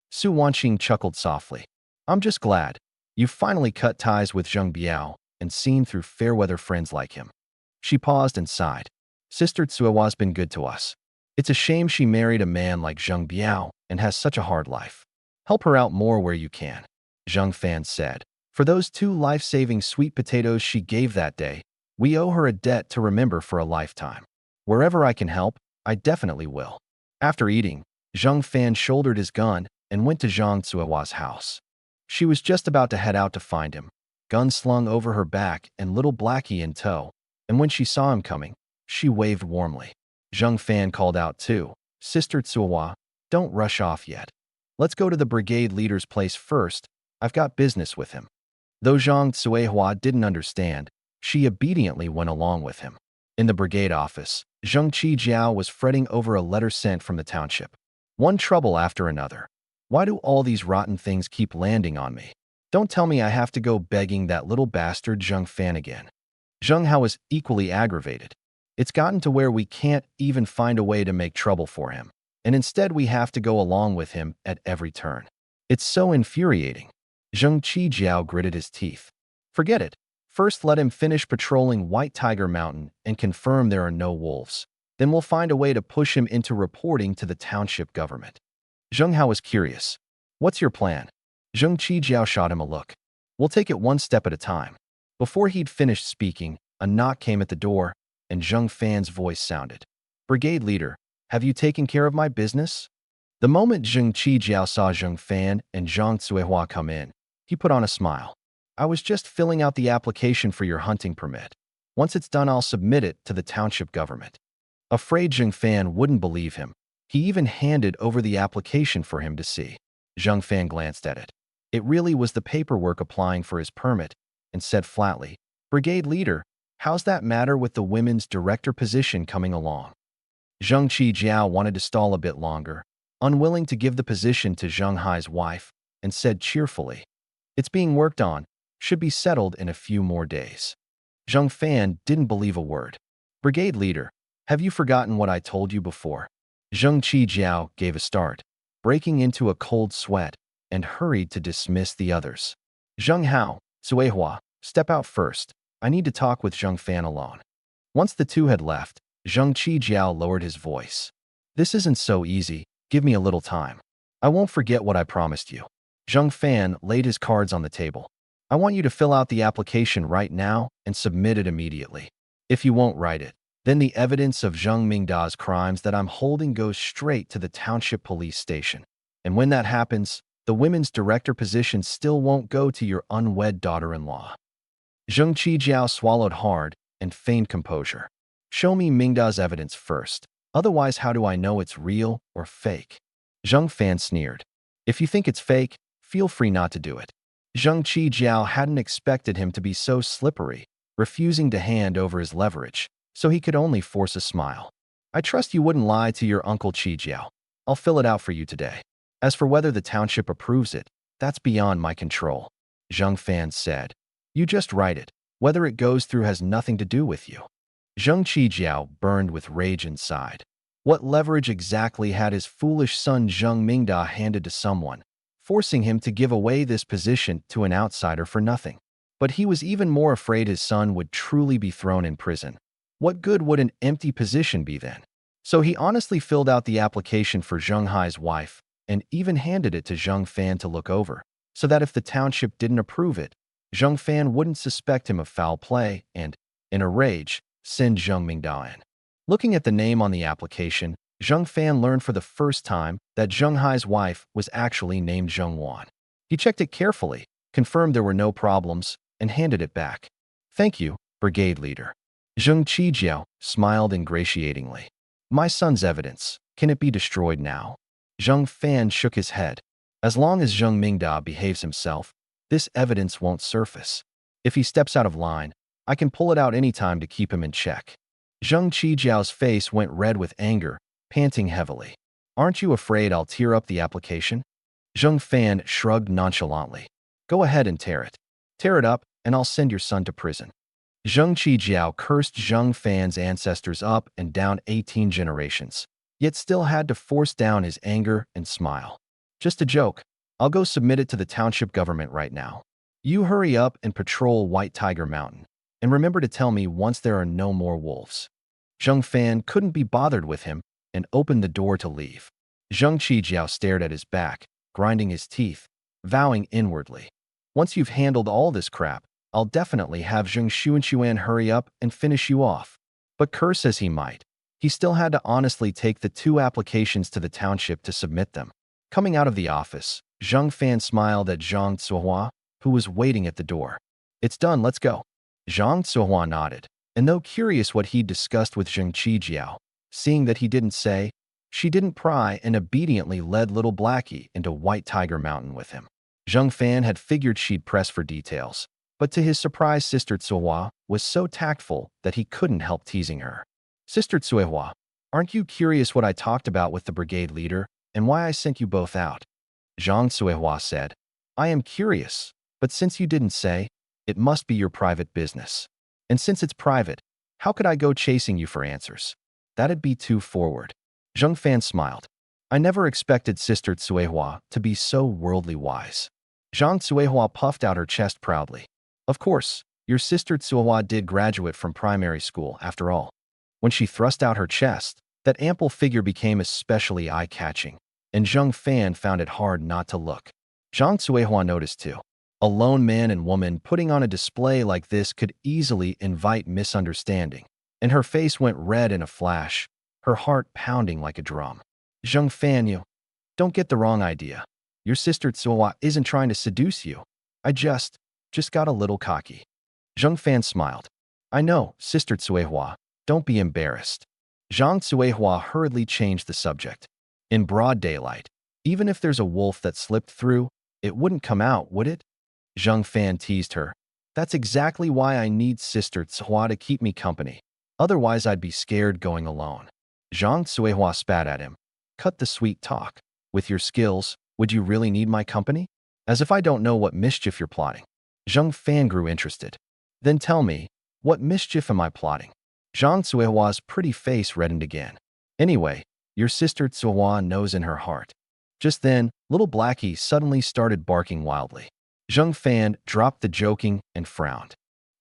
Su Wanqing chuckled softly. I'm just glad. You finally cut ties with Zheng Biao and seen through fair-weather friends like him. She paused and sighed. Sister Cuihua's been good to us. It's a shame she married a man like Zheng Biao and has such a hard life. Help her out more where you can, Zheng Fan said. For those 2 life-saving sweet potatoes she gave that day, we owe her a debt to remember for a lifetime. Wherever I can help, I definitely will. After eating, Zheng Fan shouldered his gun and went to Zhang Cuihua's house. She was just about to head out to find him, gun slung over her back and little Blackie in tow, and when she saw him coming, she waved warmly. Zheng Fan called out too, "Sister Tsuhua, don't rush off yet. Let's go to the brigade leader's place first. I've got business with him." Though Zhang Tsuehua didn't understand, she obediently went along with him. In the brigade office, Zheng Qijiao was fretting over a letter sent from the township. One trouble after another. Why do all these rotten things keep landing on me? Don't tell me I have to go begging that little bastard Zheng Fan again. Zheng Hao is equally aggravated. It's gotten to where we can't even find a way to make trouble for him, and instead we have to go along with him at every turn. It's so infuriating. Zheng Qijiao gritted his teeth. Forget it. First let him finish patrolling White Tiger Mountain and confirm there are no wolves. Then we'll find a way to push him into reporting to the township government. Zheng Hao was curious. What's your plan? Zheng Qijiao shot him a look. We'll take it one step at a time. Before he'd finished speaking, a knock came at the door, and Zheng Fan's voice sounded. Brigade leader, have you taken care of my business? The moment Zheng Qijiao saw Zheng Fan and Zhang Tsuehua come in, he put on a smile. I was just filling out the application for your hunting permit. Once it's done, I'll submit it to the township government. Afraid Zheng Fan wouldn't believe him, he even handed over the application for him to see. Zheng Fan glanced at it. It really was the paperwork applying for his permit, and said flatly, Brigade leader, how's that matter with the women's director position coming along? Zheng Qijiao wanted to stall a bit longer, unwilling to give the position to Zheng Hai's wife, and said cheerfully, it's being worked on, should be settled in a few more days. Zheng Fan didn't believe a word. Brigade leader, have you forgotten what I told you before? Zheng Qijiao gave a start, breaking into a cold sweat, and hurried to dismiss the others. Zheng Hao, Tsuehua, step out first. I need to talk with Zheng Fan alone. Once the two had left, Zheng Qijiao lowered his voice. This isn't so easy. Give me a little time. I won't forget what I promised you. Zheng Fan laid his cards on the table. I want you to fill out the application right now and submit it immediately. If you won't write it, then the evidence of Zheng Mingda's crimes that I'm holding goes straight to the township police station. And when that happens, the women's director position still won't go to your unwed daughter-in-law. Zheng Qijiao swallowed hard and feigned composure. Show me Mingda's evidence first. Otherwise, how do I know it's real or fake? Zheng Fan sneered. If you think it's fake, feel free not to do it. Zheng Qijiao hadn't expected him to be so slippery, refusing to hand over his leverage, so he could only force a smile. I trust you wouldn't lie to your uncle Qijiao. I'll fill it out for you today. As for whether the township approves it, that's beyond my control. Zheng Fan said. You just write it. Whether it goes through has nothing to do with you. Zheng Qijiao burned with rage inside. What leverage exactly had his foolish son Zheng Mingda handed to someone, forcing him to give away this position to an outsider for nothing? But he was even more afraid his son would truly be thrown in prison. What good would an empty position be then? So he honestly filled out the application for Zheng Hai's wife and even handed it to Zheng Fan to look over, so that if the township didn't approve it, Zheng Fan wouldn't suspect him of foul play and, in a rage, send Zheng Mingda in. Looking at the name on the application, Zheng Fan learned for the first time that Zheng Hai's wife was actually named Zheng Wan. He checked it carefully, confirmed there were no problems, and handed it back. Thank you, Brigade Leader. Zheng Qijiao smiled ingratiatingly. My son's evidence, can it be destroyed now? Zheng Fan shook his head. As long as Zheng Mingda behaves himself, this evidence won't surface. If he steps out of line, I can pull it out anytime to keep him in check. Zheng Qijiao's face went red with anger, panting heavily. Aren't you afraid I'll tear up the application? Zheng Fan shrugged nonchalantly. Go ahead and tear it. Tear it up, and I'll send your son to prison. Zheng Qijiao cursed Zheng Fan's ancestors up and down 18 generations, yet still had to force down his anger and smile. Just a joke. I'll go submit it to the township government right now. You hurry up and patrol White Tiger Mountain, and remember to tell me once there are no more wolves. Zheng Fan couldn't be bothered with him and opened the door to leave. Zheng Qijiao stared at his back, grinding his teeth, vowing inwardly, once you've handled all this crap, I'll definitely have Zheng Xuanquan hurry up and finish you off. But curse as he might, he still had to honestly take the 2 applications to the township to submit them. Coming out of the office, Zheng Fan smiled at Zhang Tsuehua, who was waiting at the door. It's done, let's go. Zhang Tsuehua nodded. And though curious what he'd discussed with Zheng Qijiao, seeing that he didn't say, she didn't pry and obediently led little Blackie into White Tiger Mountain with him. Zheng Fan had figured she'd press for details, but to his surprise, Sister Tsuehua was so tactful that he couldn't help teasing her. Sister Tsuehua, aren't you curious what I talked about with the brigade leader and why I sent you both out? Zhang Tsuehua said, I am curious, but since you didn't say, it must be your private business. And since it's private, how could I go chasing you for answers? That'd be too forward. Zheng Fan smiled. I never expected Sister Tsuehua to be so worldly wise. Zhang Tsuehua puffed out her chest proudly. Of course, your Sister Tsuehua did graduate from primary school after all. When she thrust out her chest, that ample figure became especially eye-catching, and Zheng Fan found it hard not to look. Zhang Tsuehua noticed too. A lone man and woman putting on a display like this could easily invite misunderstanding, and her face went red in a flash, her heart pounding like a drum. Zheng Fan, you don't get the wrong idea. Your Sister Tsuehua isn't trying to seduce you. I just got a little cocky. Zheng Fan smiled. I know, Sister Tsuehua, don't be embarrassed. Zhang Tsuehua hurriedly changed the subject. In broad daylight, even if there's a wolf that slipped through, it wouldn't come out, would it? Zheng Fan teased her. That's exactly why I need Sister Tsuehua to keep me company. Otherwise, I'd be scared going alone. Zhang Tsuehua spat at him. Cut the sweet talk. With your skills, would you really need my company? As if I don't know what mischief you're plotting. Zheng Fan grew interested. Then tell me, what mischief am I plotting? Zhang Tsuehua's pretty face reddened again. Anyway, your Sister Tsuehua knows in her heart. Just then, little Blackie suddenly started barking wildly. Zheng Fan dropped the joking and frowned.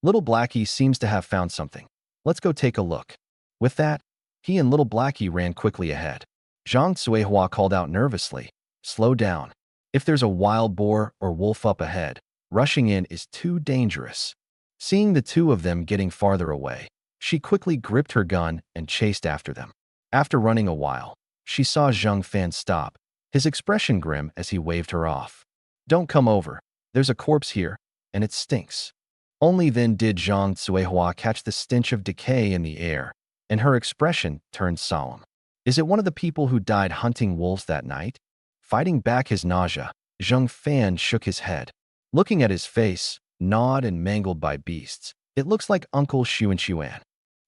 Little Blackie seems to have found something. Let's go take a look. With that, he and little Blackie ran quickly ahead. Zhang Tsuehua called out nervously, slow down. If there's a wild boar or wolf up ahead, rushing in is too dangerous. Seeing the two of them getting farther away, she quickly gripped her gun and chased after them. After running a while, she saw Zheng Fan stop, his expression grim as he waved her off. Don't come over. There's a corpse here, and it stinks. Only then did Zhang Tsuehua catch the stench of decay in the air, and her expression turned solemn. Is it one of the people who died hunting wolves that night? Fighting back his nausea, Zheng Fan shook his head. Looking at his face, gnawed and mangled by beasts, it looks like Uncle Xuan.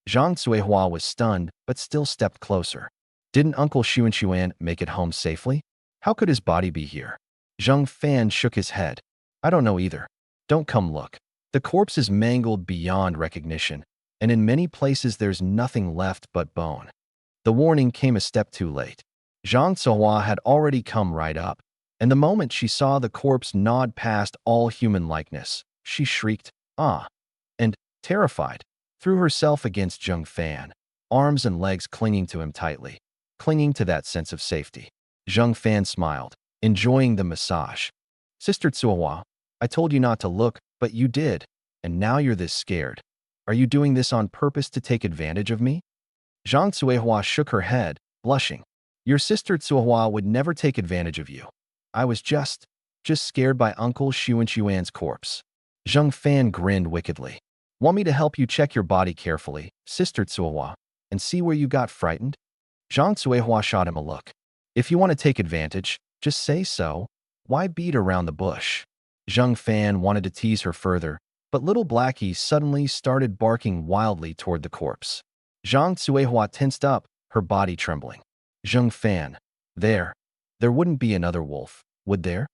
Zhang Tsuehua was stunned, but still stepped closer. Didn't Uncle Xuan make it home safely? How could his body be here? Zheng Fan shook his head. I don't know either. Don't come look. The corpse is mangled beyond recognition, and in many places there's nothing left but bone. The warning came a step too late. Zhang Tsuehua had already come right up, and the moment she saw the corpse gnawed past all human likeness, she shrieked, ah, and, terrified, threw herself against Zheng Fan, arms and legs clinging to him tightly, clinging to that sense of safety. Zheng Fan smiled, enjoying the massage. Sister Tsuehua, I told you not to look, but you did, and now you're this scared. Are you doing this on purpose to take advantage of me? Zhang Tsuehua shook her head, blushing. Your Sister Tsuehua would never take advantage of you. I was just scared by Uncle Xuan's corpse. Zheng Fan grinned wickedly. Want me to help you check your body carefully, Sister Tsuehua, and see where you got frightened? Zhang Tsuehua shot him a look. If you want to take advantage, just say so. Why beat around the bush? Zheng Fan wanted to tease her further, but little Blackie suddenly started barking wildly toward the corpse. Zhang Tsuehua tensed up, her body trembling. Zheng Fan, there wouldn't be another wolf, would there?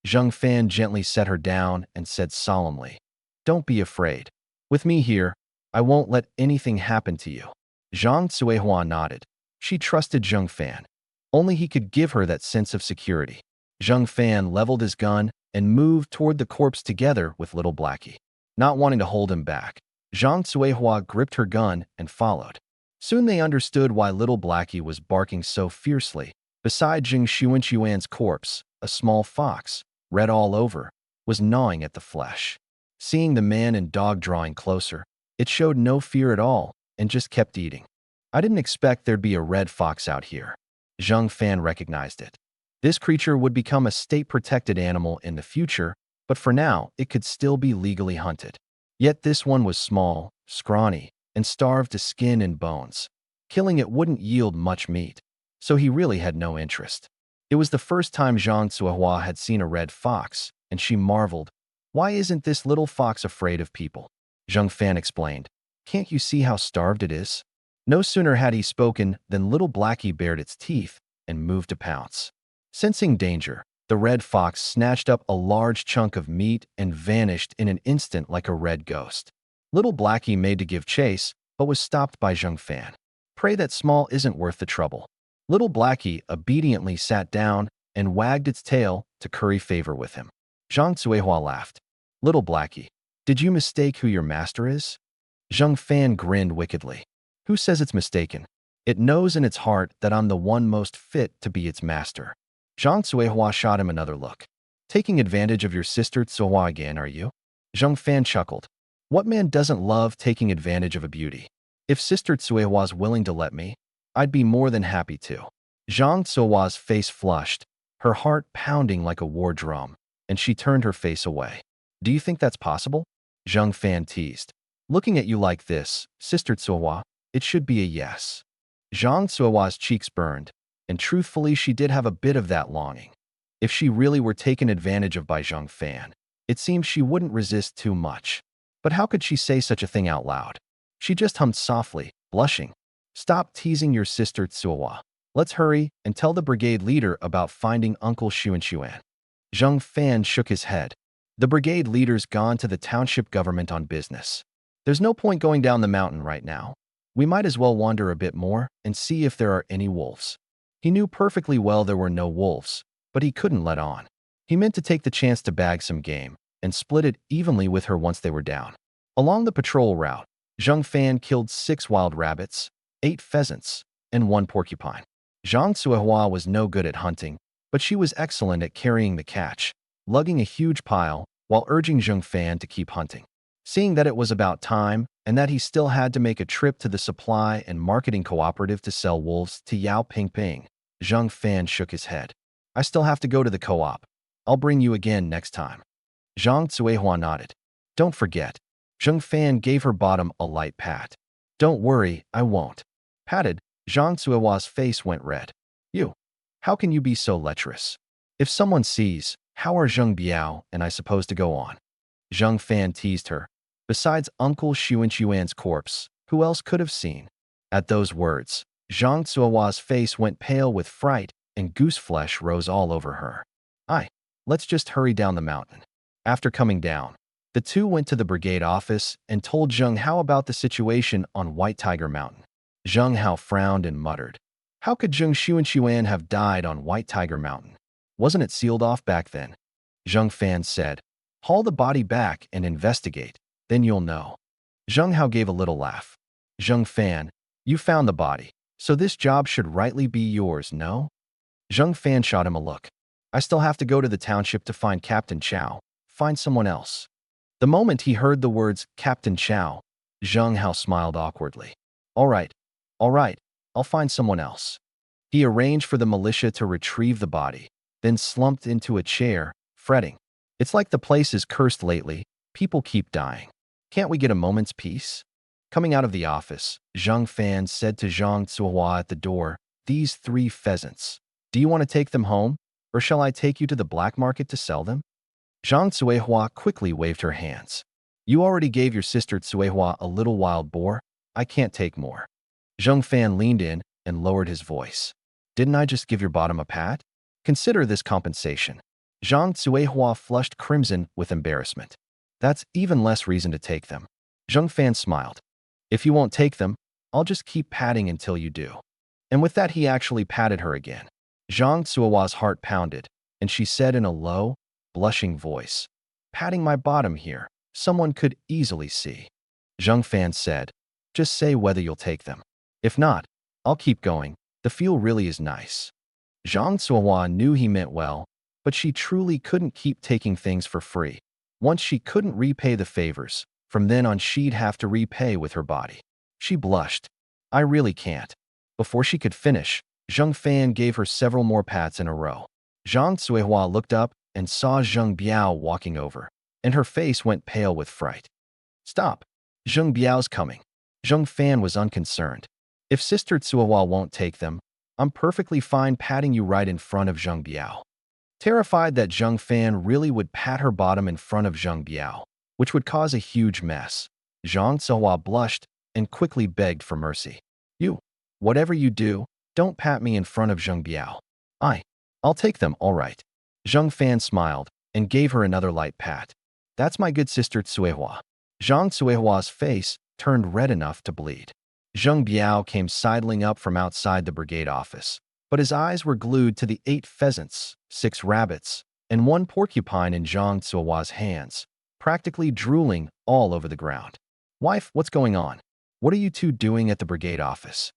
Zheng Fan gently set her down and said solemnly, don't be afraid. With me here, I won't let anything happen to you. Zhang Tsuehua nodded. She trusted Zheng Fan. Only he could give her that sense of security. Zheng Fan leveled his gun and moved toward the corpse together with little Blackie. Not wanting to hold him back, Zhang Tsuehua gripped her gun and followed. Soon they understood why little Blackie was barking so fiercely. Beside Zheng Xuan's corpse, a small fox, red all over, was gnawing at the flesh. Seeing the man and dog drawing closer, it showed no fear at all and just kept eating. I didn't expect there'd be a red fox out here. Zheng Fan recognized it. This creature would become a state-protected animal in the future, but for now, it could still be legally hunted. Yet this one was small, scrawny, and starved to skin and bones. Killing it wouldn't yield much meat, so he really had no interest. It was the first time Zhang Zuehua had seen a red fox, and she marveled, "Why isn't this little fox afraid of people?" Zhang Fan explained, "Can't you see how starved it is?" No sooner had he spoken than little Blackie bared its teeth and moved to pounce. Sensing danger, the red fox snatched up a large chunk of meat and vanished in an instant like a red ghost. Little Blackie made to give chase, but was stopped by Zhang Fan. "Pray that small isn't worth the trouble." Little Blackie obediently sat down and wagged its tail to curry favor with him. Zhang Zuehua laughed. "Little Blackie, did you mistake who your master is?" Zhang Fan grinned wickedly. "Who says it's mistaken? It knows in its heart that I'm the one most fit to be its master." Zhang Zuehua shot him another look. "Taking advantage of your sister Zuehua again, are you?" Zhang Fan chuckled. "What man doesn't love taking advantage of a beauty? If Sister Zuehua's willing to let me, I'd be more than happy to." Zhang Zuehua's face flushed, her heart pounding like a war drum, and she turned her face away. "Do you think that's possible?" Zhang Fan teased. "Looking at you like this, Sister Zuehua, it should be a yes." Zhang Zuehua's cheeks burned, and truthfully she did have a bit of that longing. If she really were taken advantage of by Zhang Fan, it seemed she wouldn't resist too much. But how could she say such a thing out loud? She just hummed softly, blushing. "Stop teasing your sister Zuehua. Let's hurry and tell the brigade leader about finding Uncle Xuan." Zhang Fan shook his head. "The brigade leader's gone to the township government on business. There's no point going down the mountain right now. We might as well wander a bit more and see if there are any wolves." He knew perfectly well there were no wolves, but he couldn't let on. He meant to take the chance to bag some game and split it evenly with her once they were down. Along the patrol route, Zhang Fan killed 6 wild rabbits, 8 pheasants, and 1 porcupine. Zhang Zuehua was no good at hunting, but she was excellent at carrying the catch, lugging a huge pile while urging Zhang Fan to keep hunting. Seeing that it was about time and that he still had to make a trip to the supply and marketing cooperative to sell wolves to Yao Pingping, Zhang Fan shook his head. "I still have to go to the co-op. I'll bring you again next time." Zhang Zuehua nodded. "Don't forget." Zhang Fan gave her bottom a light pat. "Don't worry, I won't." Patted, Zhang Zuehua's face went red. "You. How can you be so lecherous? If someone sees, how are Zheng Biao and I supposed to go on?" Zhang Fan teased her. "Besides Uncle Xuan's corpse, who else could have seen?" At those words, Zhang Zuehua's face went pale with fright and goose flesh rose all over her. Let's just hurry down the mountain." After coming down, the two went to the brigade office and told Zheng Hao about the situation on White Tiger Mountain. Zheng Hao frowned and muttered, "How could Zheng Xuan have died on White Tiger Mountain? Wasn't it sealed off back then?" Zheng Fan said, "Haul the body back and investigate, then you'll know." Zheng Hao gave a little laugh. "Zheng Fan, you found the body, so this job should rightly be yours, no?" Zheng Fan shot him a look. "I still have to go to the township to find Captain Chow. Find someone else." The moment he heard the words Captain Chow, Zheng Hao smiled awkwardly. All right, I'll find someone else." He arranged for the militia to retrieve the body, then slumped into a chair, fretting. "It's like the place is cursed lately. People keep dying. Can't we get a moment's peace?" Coming out of the office, Zhang Fan said to Zhang Zuehua at the door, "These 3 pheasants. Do you want to take them home, or shall I take you to the black market to sell them?" Zhang Zuehua quickly waved her hands. "You already gave your sister Zuehua a little wild boar. I can't take more." Zhang Fan leaned in and lowered his voice. "Didn't I just give your bottom a pat? Consider this compensation." Zhang Zuehua flushed crimson with embarrassment. "That's even less reason to take them." Zhang Fan smiled. "If you won't take them, I'll just keep patting until you do." And with that he actually patted her again. Zhang Zuehua's heart pounded, and she said in a low, blushing voice, "Patting my bottom here, someone could easily see." Zhang Fan said, "Just say whether you'll take them. If not, I'll keep going. The feel really is nice." Zhang Zuehua knew he meant well, but she truly couldn't keep taking things for free. Once she couldn't repay the favors, from then on she'd have to repay with her body. She blushed. "I really can't." Before she could finish, Zheng Fan gave her several more pats in a row. Zhang Zuehua looked up and saw Zheng Biao walking over, and her face went pale with fright. "Stop! Zheng Biao's coming." Zheng Fan was unconcerned. If Sister Tsuohua won't take them, I'm perfectly fine patting you right in front of Zheng Biao. Terrified that Zheng Fan really would pat her bottom in front of Zheng Biao, which would cause a huge mess, Zhang Tsuohua blushed and quickly begged for mercy. You, whatever you do, don't pat me in front of Zheng Biao. I'll take them, all right. Zheng Fan smiled and gave her another light pat. That's my good sister Tsuehua. Zhang Tsuehua's face turned red enough to bleed. Zheng Biao came sidling up from outside the brigade office, but his eyes were glued to the 8 pheasants, 6 rabbits, and 1 porcupine in Zhang Tsuehua's hands, practically drooling all over the ground. Wife, what's going on? What are you two doing at the brigade office?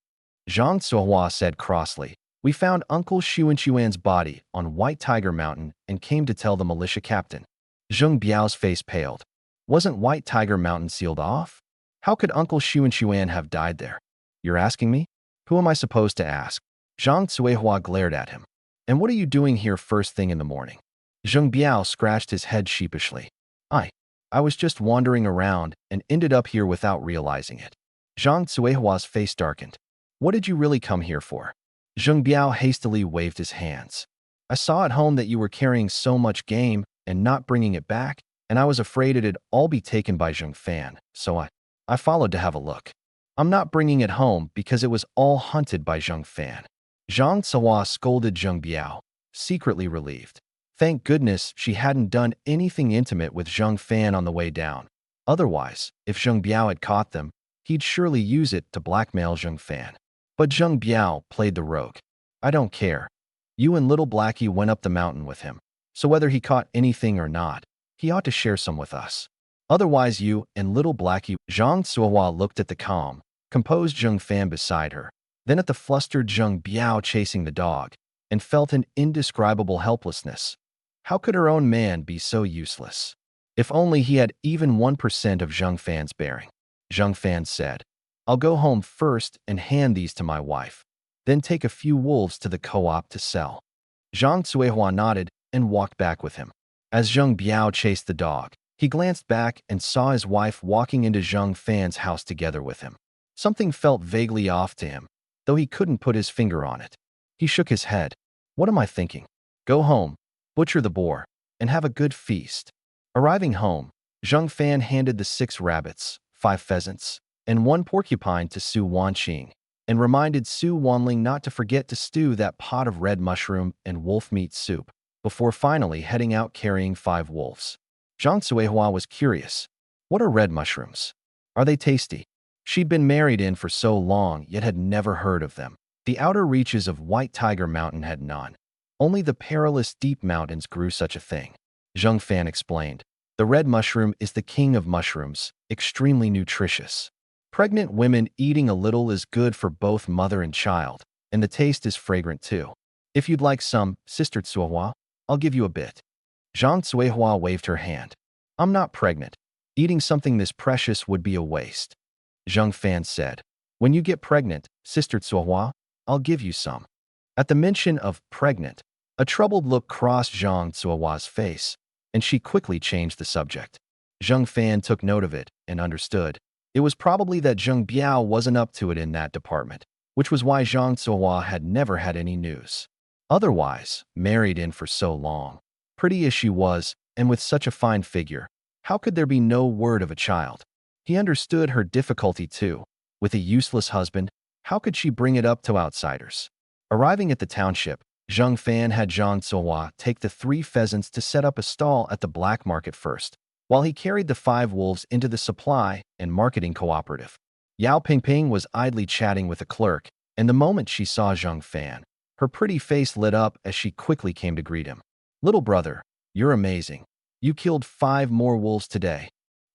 Zhang Tsuehua said crossly. We found Uncle Xuan's body on White Tiger Mountain and came to tell the militia captain. Zheng Biao's face paled. Wasn't White Tiger Mountain sealed off? How could Uncle Xuan have died there? You're asking me? Who am I supposed to ask? Zhang Tsuehua glared at him. And what are you doing here first thing in the morning? Zheng Biao scratched his head sheepishly. I was just wandering around and ended up here without realizing it. Zhang Tsuehua's face darkened. What did you really come here for? Zheng Biao hastily waved his hands. I saw at home that you were carrying so much game and not bringing it back, and I was afraid it'd all be taken by Zheng Fan, so I followed to have a look. I'm not bringing it home because it was all hunted by Zheng Fan. Zhang Tsuehua scolded Zheng Biao, secretly relieved. Thank goodness she hadn't done anything intimate with Zheng Fan on the way down. Otherwise, if Zheng Biao had caught them, he'd surely use it to blackmail Zheng Fan. But Zheng Biao played the rogue. I don't care. You and Little Blackie went up the mountain with him, so whether he caught anything or not, he ought to share some with us. Otherwise you and Little Blackie. Zhang Tsuehua looked at the calm, composed Zheng Fan beside her, then at the flustered Zheng Biao chasing the dog, and felt an indescribable helplessness. How could her own man be so useless? If only he had even 1% of Zheng Fan's bearing. Zheng Fan said, I'll go home first and hand these to my wife, then take a few wolves to the co-op to sell. Zhang Tsuehua nodded and walked back with him. As Zheng Biao chased the dog, he glanced back and saw his wife walking into Zheng Fan's house together with him. Something felt vaguely off to him, though he couldn't put his finger on it. He shook his head. What am I thinking? Go home, butcher the boar, and have a good feast. Arriving home, Zheng Fan handed the 6 rabbits, 5 pheasants, and 1 porcupine to Su Wanqing, and reminded Su Wanling not to forget to stew that pot of red mushroom and wolf meat soup, before finally heading out carrying 5 wolves. Zhang Tsuehua was curious. What are red mushrooms? Are they tasty? She'd been married in for so long, yet had never heard of them. The outer reaches of White Tiger Mountain had none. Only the perilous deep mountains grew such a thing. Zheng Fan explained. The red mushroom is the king of mushrooms, extremely nutritious. Pregnant women eating a little is good for both mother and child, and the taste is fragrant too. If you'd like some, Sister Tsuehua, I'll give you a bit. Zhang Tsuehua waved her hand. I'm not pregnant. Eating something this precious would be a waste. Zheng Fan said. When you get pregnant, Sister Tsuehua, I'll give you some. At the mention of pregnant, a troubled look crossed Zhang Tsuehua's face, and she quickly changed the subject. Zheng Fan took note of it and understood. It was probably that Zheng Biao wasn't up to it in that department, which was why Zhang Tsuehua had never had any news. Otherwise, married in for so long, pretty as she was, and with such a fine figure, how could there be no word of a child? He understood her difficulty too. With a useless husband, how could she bring it up to outsiders? Arriving at the township, Zheng Fan had Zhang Tsuehua take the 3 pheasants to set up a stall at the black market first, while he carried the 5 wolves into the supply and marketing cooperative. Yao Pingping was idly chatting with a clerk, and the moment she saw Zheng Fan, her pretty face lit up as she quickly came to greet him. Little brother, you're amazing. You killed 5 more wolves today.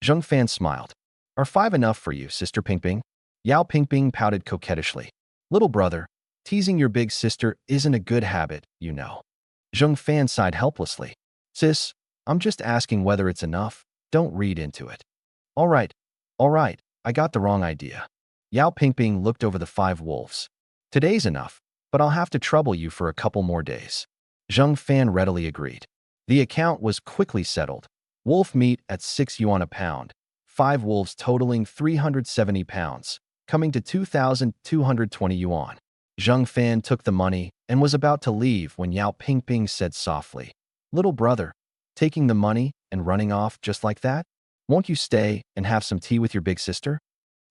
Zheng Fan smiled. Are 5 enough for you, Sister Pingping? Yao Pingping pouted coquettishly. Little brother, teasing your big sister isn't a good habit, you know. Zheng Fan sighed helplessly. Sis, I'm just asking whether it's enough. Don't read into it. All right, I got the wrong idea. Yao Pingping looked over the 5 wolves. Today's enough, but I'll have to trouble you for a couple more days. Zheng Fan readily agreed. The account was quickly settled. Wolf meat at 6 yuan a pound, 5 wolves totaling 370 pounds, coming to 2,220 yuan. Zheng Fan took the money and was about to leave when Yao Pingping said softly, "Little brother, taking the money and running off just like that? Won't you stay and have some tea with your big sister?"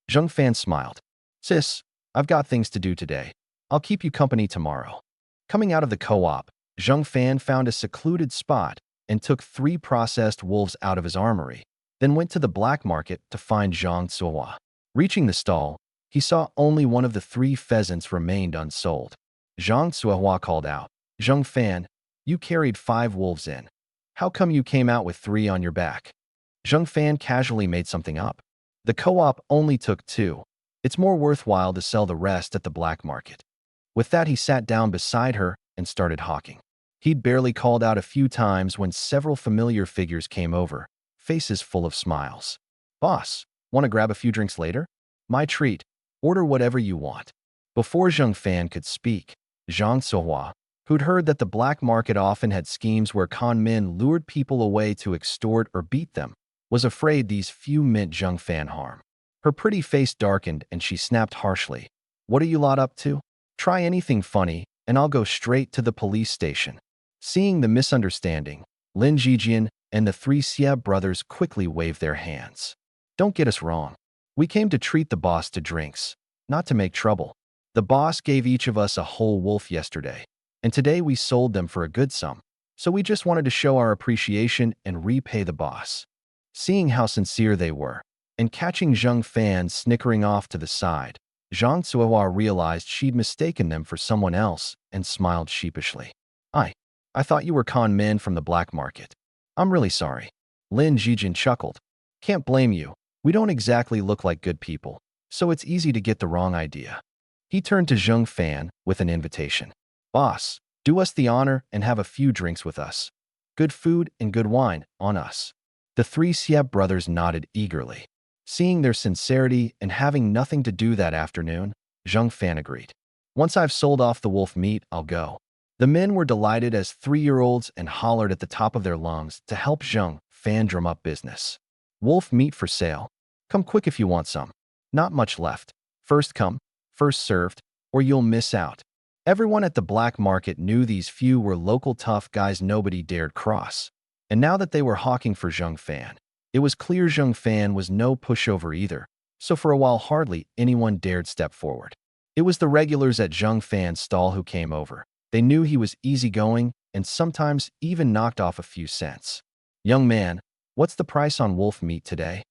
Zheng Fan smiled. "Sis, I've got things to do today. I'll keep you company tomorrow." Coming out of the co-op, Zheng Fan found a secluded spot and took 3 processed wolves out of his armory, then went to the black market to find Zhang Zuohua. Reaching the stall, he saw only one of the 3 pheasants remained unsold. Zhang Zuohua called out, "Zheng Fan, you carried 5 wolves in. How come you came out with 3 on your back?" Zheng Fan casually made something up. "The co-op only took 2. It's more worthwhile to sell the rest at the black market." With that, he sat down beside her and started hawking. He'd barely called out a few times when several familiar figures came over, faces full of smiles. "Boss, want to grab a few drinks later? My treat. Order whatever you want." Before Zheng Fan could speak, Zhang Zuohua, who'd heard that the black market often had schemes where con men lured people away to extort or beat them, was afraid these few meant Zheng Fan harm. Her pretty face darkened and she snapped harshly, "What are you lot up to? Try anything funny, and I'll go straight to the police station." Seeing the misunderstanding, Lin Jijian and the 3 Xie brothers quickly waved their hands. "Don't get us wrong. We came to treat the boss to drinks, not to make trouble. The boss gave each of us a whole wolf yesterday, and today we sold them for a good sum, so we just wanted to show our appreciation and repay the boss." Seeing how sincere they were, and catching Zheng Fan snickering off to the side, Zhang Zuohua realized she'd mistaken them for someone else and smiled sheepishly. I thought you were con men from the black market. I'm really sorry." Lin Jijin chuckled. "Can't blame you. We don't exactly look like good people, so it's easy to get the wrong idea." He turned to Zheng Fan with an invitation. "Boss, do us the honor and have a few drinks with us. Good food and good wine on us." The 3 Xie brothers nodded eagerly. Seeing their sincerity and having nothing to do that afternoon, Zheng Fan agreed. "Once I've sold off the wolf meat, I'll go." The men were delighted as 3-year-olds and hollered at the top of their lungs to help Zheng Fan drum up business. "Wolf meat for sale. Come quick if you want some. Not much left. First come, first served, or you'll miss out." Everyone at the black market knew these few were local tough guys nobody dared cross. And now that they were hawking for Zheng Fan, it was clear Zheng Fan was no pushover either, so for a while hardly anyone dared step forward. It was the regulars at Zheng Fan's stall who came over. They knew he was easygoing and sometimes even knocked off a few cents. "Young man, what's the price on wolf meat today?"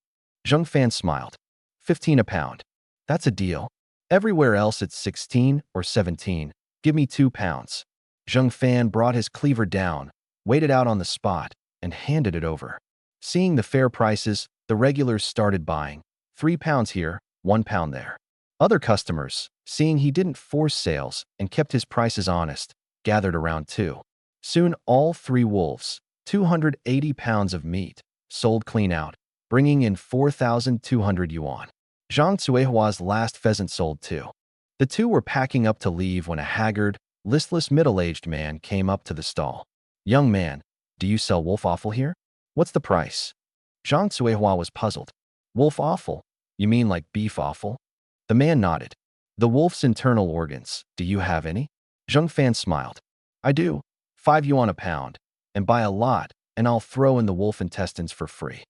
Zheng Fan smiled. 15 a pound. That's a deal. Everywhere else it's 16 or 17. Give me 2 pounds. Zheng Fan brought his cleaver down, weighed it out on the spot, and handed it over. Seeing the fair prices, the regulars started buying. 3 pounds here, 1 pound there. Other customers, seeing he didn't force sales and kept his prices honest, gathered around too. Soon all 3 wolves, 280 pounds of meat, sold clean out, bringing in 4,200 yuan. Zhang Zuohua's last pheasant sold too. The 2 were packing up to leave when a haggard, listless middle-aged man came up to the stall. "Young man, do you sell wolf offal here? What's the price?" Zhang Zuohua was puzzled. "Wolf offal? You mean like beef offal?" The man nodded. "The wolf's internal organs, do you have any?" Zheng Fan smiled. "I do. 5 yuan a pound. And buy a lot, and I'll throw in the wolf intestines for free."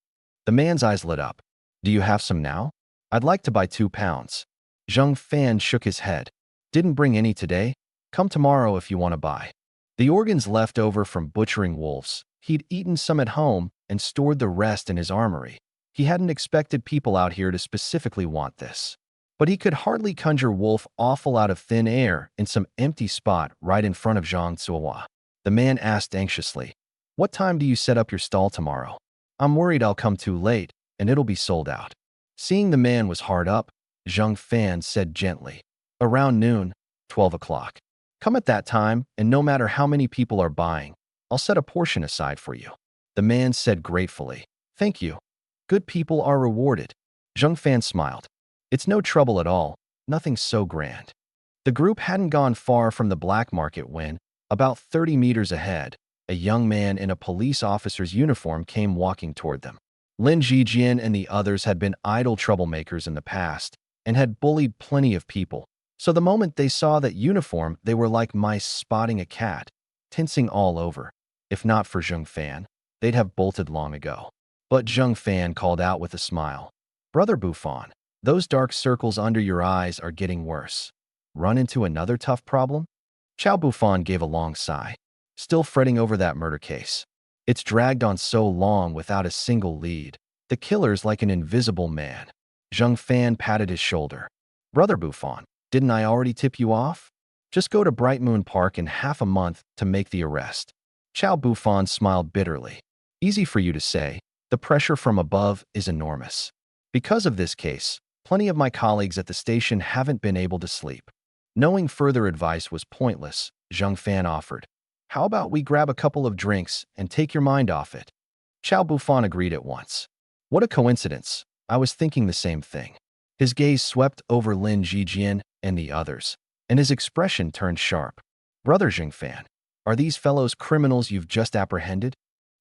The man's eyes lit up. "Do you have some now? I'd like to buy 2 pounds. Zheng Fan shook his head. "Didn't bring any today. Come tomorrow if you want to buy." The organs left over from butchering wolves, he'd eaten some at home and stored the rest in his armory. He hadn't expected people out here to specifically want this. But he could hardly conjure wolf offal out of thin air in some empty spot right in front of Zhang Zuohua. The man asked anxiously, "What time do you set up your stall tomorrow? I'm worried I'll come too late, and it'll be sold out." Seeing the man was hard up, Zheng Fan said gently, "Around noon, 12 o'clock. Come at that time, and no matter how many people are buying, I'll set a portion aside for you." The man said gratefully, "Thank you. Good people are rewarded." Zheng Fan smiled. "It's no trouble at all, nothing so grand." The group hadn't gone far from the black market when, about 30 meters ahead, a young man in a police officer's uniform came walking toward them. Lin Jijian and the others had been idle troublemakers in the past and had bullied plenty of people. So the moment they saw that uniform, they were like mice spotting a cat, tensing all over. If not for Zheng Fan, they'd have bolted long ago. But Zheng Fan called out with a smile, "Brother Buffon, those dark circles under your eyes are getting worse. Run into another tough problem?" Chow Buffon gave a long sigh, still fretting over that murder case. It's dragged on so long without a single lead. The killer's like an invisible man. Zheng Fan patted his shoulder. "Brother Buffon, didn't I already tip you off? Just go to Bright Moon Park in half a month to make the arrest." Chow Buffon smiled bitterly. "Easy for you to say. The pressure from above is enormous. Because of this case, plenty of my colleagues at the station haven't been able to sleep." Knowing further advice was pointless, Zheng Fan offered, "How about we grab a couple of drinks and take your mind off it?" Chow Buffon agreed at once. "What a coincidence. I was thinking the same thing." His gaze swept over Lin Jijian and the others, and his expression turned sharp. "Brother Zheng Fan, are these fellows criminals you've just apprehended?"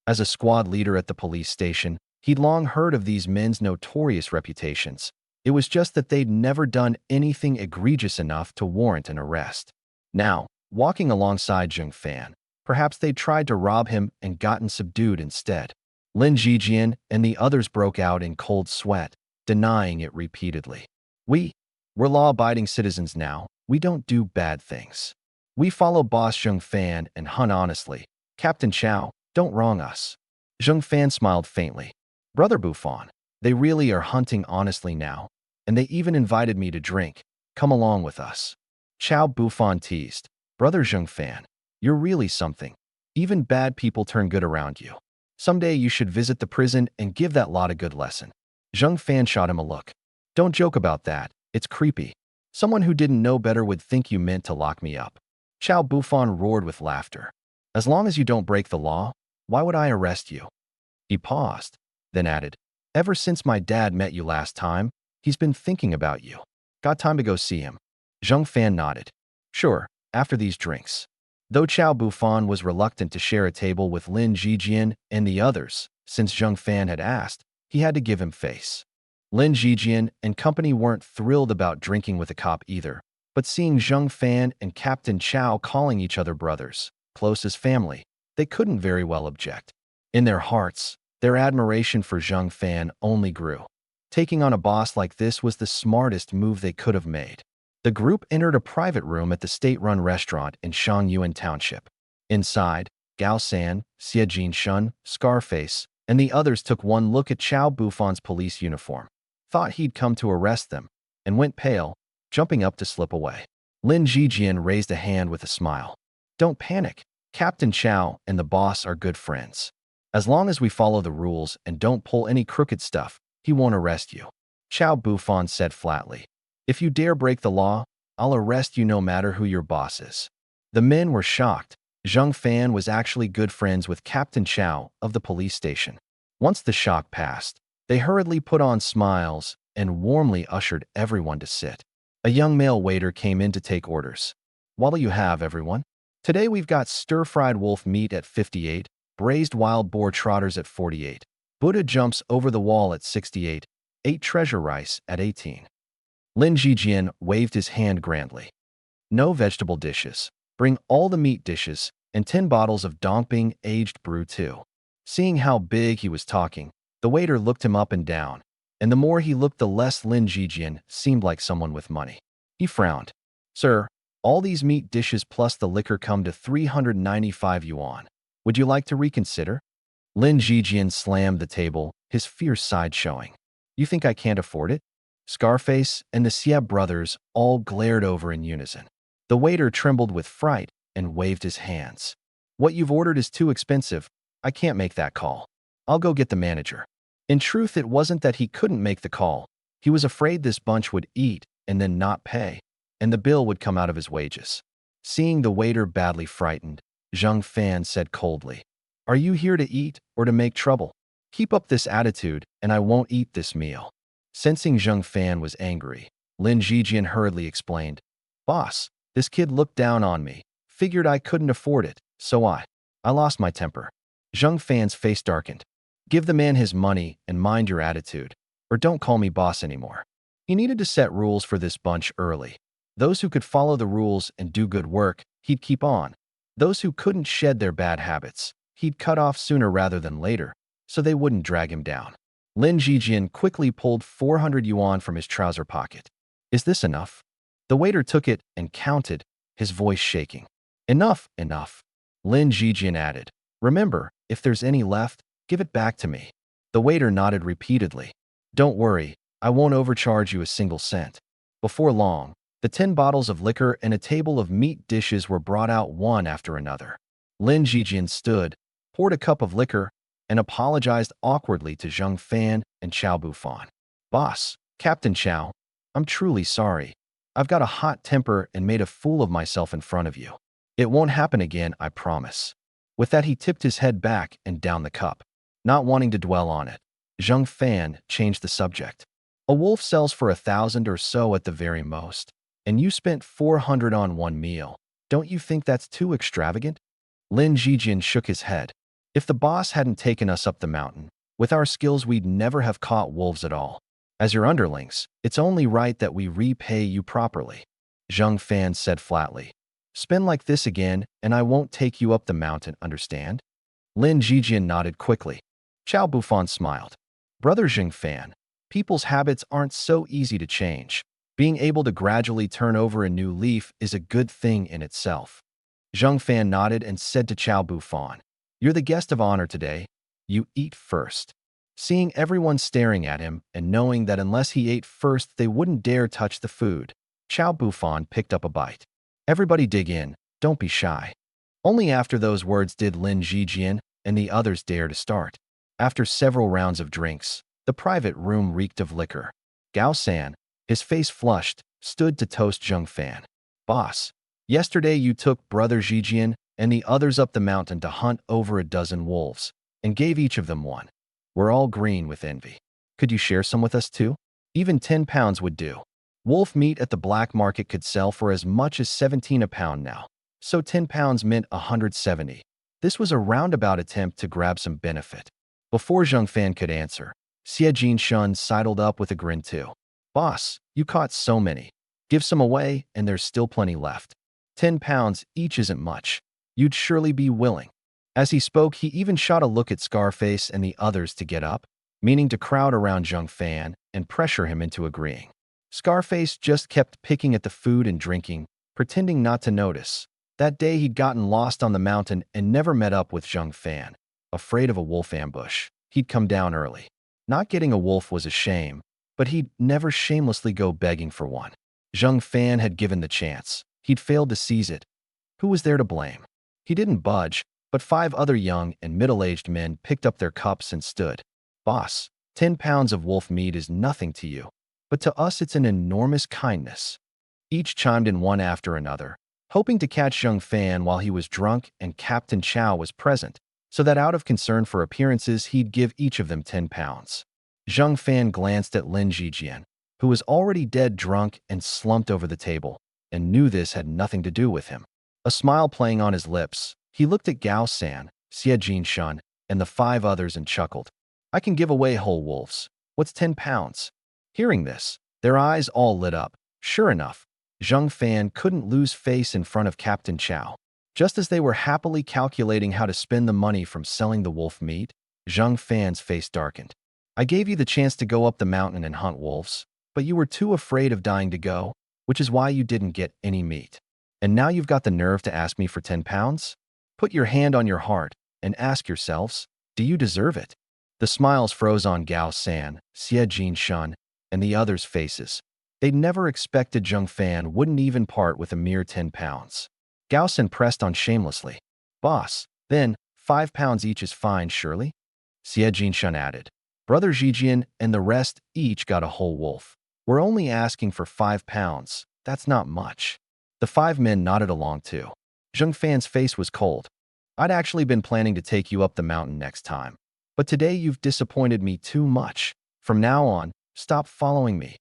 As a squad leader at the police station, he'd long heard of these men's notorious reputations. It was just that they'd never done anything egregious enough to warrant an arrest. Now, walking alongside Zheng Fan, perhaps they'd tried to rob him and gotten subdued instead. Lin Jijian and the others broke out in cold sweat, denying it repeatedly. We're law-abiding citizens now. We don't do bad things. We follow Boss Zheng Fan and hunt honestly. Captain Chow, don't wrong us." Zheng Fan smiled faintly. "Brother Buffon, they really are hunting honestly now, and they even invited me to drink. Come along with us." Chow Buffon teased, "Brother Zheng Fan, you're really something. Even bad people turn good around you. Someday you should visit the prison and give that lot a good lesson." Zheng Fan shot him a look. "Don't joke about that. It's creepy. Someone who didn't know better would think you meant to lock me up." Chow Buffon roared with laughter. "As long as you don't break the law, why would I arrest you?" He paused, then added, "Ever since my dad met you last time, he's been thinking about you. Got time to go see him?" Zheng Fan nodded. "Sure, after these drinks." Though Chow Buffon was reluctant to share a table with Lin Jijian and the others, since Zheng Fan had asked, he had to give him face. Lin Jijian and company weren't thrilled about drinking with a cop either, but seeing Zheng Fan and Captain Chow calling each other brothers, close as family, they couldn't very well object. In their hearts, their admiration for Zheng Fan only grew. Taking on a boss like this was the smartest move they could have made. The group entered a private room at the state-run restaurant in Shangyuan Township. Inside, Gao San, Xie Jinshun, Scarface, and the others took one look at Chow Buffon's police uniform, thought he'd come to arrest them, and went pale, jumping up to slip away. Lin Jijian raised a hand with a smile. "Don't panic. Captain Chow and the boss are good friends. As long as we follow the rules and don't pull any crooked stuff, he won't arrest you." Chow Buffon said flatly, "If you dare break the law, I'll arrest you no matter who your boss is." The men were shocked. Zheng Fan was actually good friends with Captain Chow of the police station. Once the shock passed, they hurriedly put on smiles and warmly ushered everyone to sit. A young male waiter came in to take orders. "What'll you have, everyone? Today we've got stir-fried wolf meat at 58, braised wild boar trotters at 48, Buddha jumps over the wall at 68, 8 treasure rice at 18. Lin Jijian waved his hand grandly. "No vegetable dishes. Bring all the meat dishes and 10 bottles of Dongping aged brew too." Seeing how big he was talking, the waiter looked him up and down, and the more he looked, the less Lin Jijian seemed like someone with money. He frowned. "Sir, all these meat dishes plus the liquor come to 395 yuan. Would you like to reconsider?" Lin Jijian slammed the table, his fierce side showing. "You think I can't afford it?" Scarface and the Xie brothers all glared over in unison. The waiter trembled with fright and waved his hands. "What you've ordered is too expensive. I can't make that call. I'll go get the manager." In truth, it wasn't that he couldn't make the call. He was afraid this bunch would eat and then not pay, and the bill would come out of his wages. Seeing the waiter badly frightened, Zheng Fan said coldly, "Are you here to eat or to make trouble? Keep up this attitude and I won't eat this meal." Sensing Zheng Fan was angry, Lin Jijian hurriedly explained, "Boss, this kid looked down on me, figured I couldn't afford it, so I lost my temper." Zheng Fan's face darkened. Give the man his money and mind your attitude, or don't call me boss anymore. He needed to set rules for this bunch early. Those who could follow the rules and do good work, he'd keep on. Those who couldn't shed their bad habits, he'd cut off sooner rather than later, so they wouldn't drag him down. Lin Jijian quickly pulled 400 yuan from his trouser pocket. Is this enough? The waiter took it and counted, his voice shaking. Enough, enough. Lin Jijian added. Remember, if there's any left, give it back to me. The waiter nodded repeatedly. Don't worry, I won't overcharge you a single cent. Before long, the 10 bottles of liquor and a table of meat dishes were brought out one after another. Lin Jijian stood, poured a cup of liquor, and apologized awkwardly to Zheng Fan and Chao Bufan. Boss, Captain Chao, I'm truly sorry. I've got a hot temper and made a fool of myself in front of you. It won't happen again, I promise. With that, he tipped his head back and down the cup. Not wanting to dwell on it, Zheng Fan changed the subject. A wolf sells for 1,000 or so at the very most, and you spent 400 on one meal. Don't you think that's too extravagant? Lin Jijian shook his head. If the boss hadn't taken us up the mountain, with our skills we'd never have caught wolves at all. As your underlings, it's only right that we repay you properly. Zheng Fan said flatly. Spin like this again, and I won't take you up the mountain, understand? Lin Jijian nodded quickly. Chao Bufan smiled. Brother Zheng Fan, people's habits aren't so easy to change. Being able to gradually turn over a new leaf is a good thing in itself. Zheng Fan nodded and said to Chao Bufan, You're the guest of honor today. You eat first. Seeing everyone staring at him and knowing that unless he ate first they wouldn't dare touch the food, Chao Bufan picked up a bite. Everybody dig in, don't be shy. Only after those words did Lin Jijian and the others dare to start. After several rounds of drinks, the private room reeked of liquor. Gao San, his face flushed, stood to toast Zheng Fan. Boss, yesterday you took Brother Jijian and the others up the mountain to hunt over a dozen wolves, and gave each of them one. We're all green with envy. Could you share some with us too? Even 10 pounds would do. Wolf meat at the black market could sell for as much as 17 a pound now, so 10 pounds meant 170. This was a roundabout attempt to grab some benefit. Before Zheng Fan could answer, Xie Jinshun sidled up with a grin too. Boss, you caught so many. Give some away, and there's still plenty left. 10 pounds each isn't much. You'd surely be willing. As he spoke, he even shot a look at Scarface and the others to get up, meaning to crowd around Zheng Fan and pressure him into agreeing. Scarface just kept picking at the food and drinking, pretending not to notice. That day he'd gotten lost on the mountain and never met up with Zheng Fan. Afraid of a wolf ambush, he'd come down early. Not getting a wolf was a shame, but he'd never shamelessly go begging for one. Zheng Fan had given the chance. He'd failed to seize it. Who was there to blame? He didn't budge, but 5 other young and middle-aged men picked up their cups and stood. Boss, 10 pounds of wolf meat is nothing to you, but to us it's an enormous kindness. Each chimed in one after another, hoping to catch Zheng Fan while he was drunk and Captain Chao was present, so that out of concern for appearances he'd give each of them 10 pounds. Zheng Fan glanced at Lin Jijian, who was already dead drunk and slumped over the table, and knew this had nothing to do with him. A smile playing on his lips, he looked at Gao San, Xie Jinshun, and the 5 others and chuckled. I can give away whole wolves. What's 10 pounds? Hearing this, their eyes all lit up. Sure enough, Zheng Fan couldn't lose face in front of Captain Chao. Just as they were happily calculating how to spend the money from selling the wolf meat, Zheng Fan's face darkened. I gave you the chance to go up the mountain and hunt wolves, but you were too afraid of dying to go, which is why you didn't get any meat. And now you've got the nerve to ask me for 10 pounds? Put your hand on your heart and ask yourselves, do you deserve it? The smiles froze on Gao San, Xie Jinshun, and the others' faces. They'd never expected Zheng Fan wouldn't even part with a mere 10 pounds. Gao San pressed on shamelessly. Boss, then, 5 pounds each is fine, surely? Xie Jinshun added. Brother Jijian and the rest each got a whole wolf. We're only asking for 5 pounds. That's not much. The 5 men nodded along too. Zheng Fan's face was cold. I'd actually been planning to take you up the mountain next time. But today you've disappointed me too much. From now on, stop following me.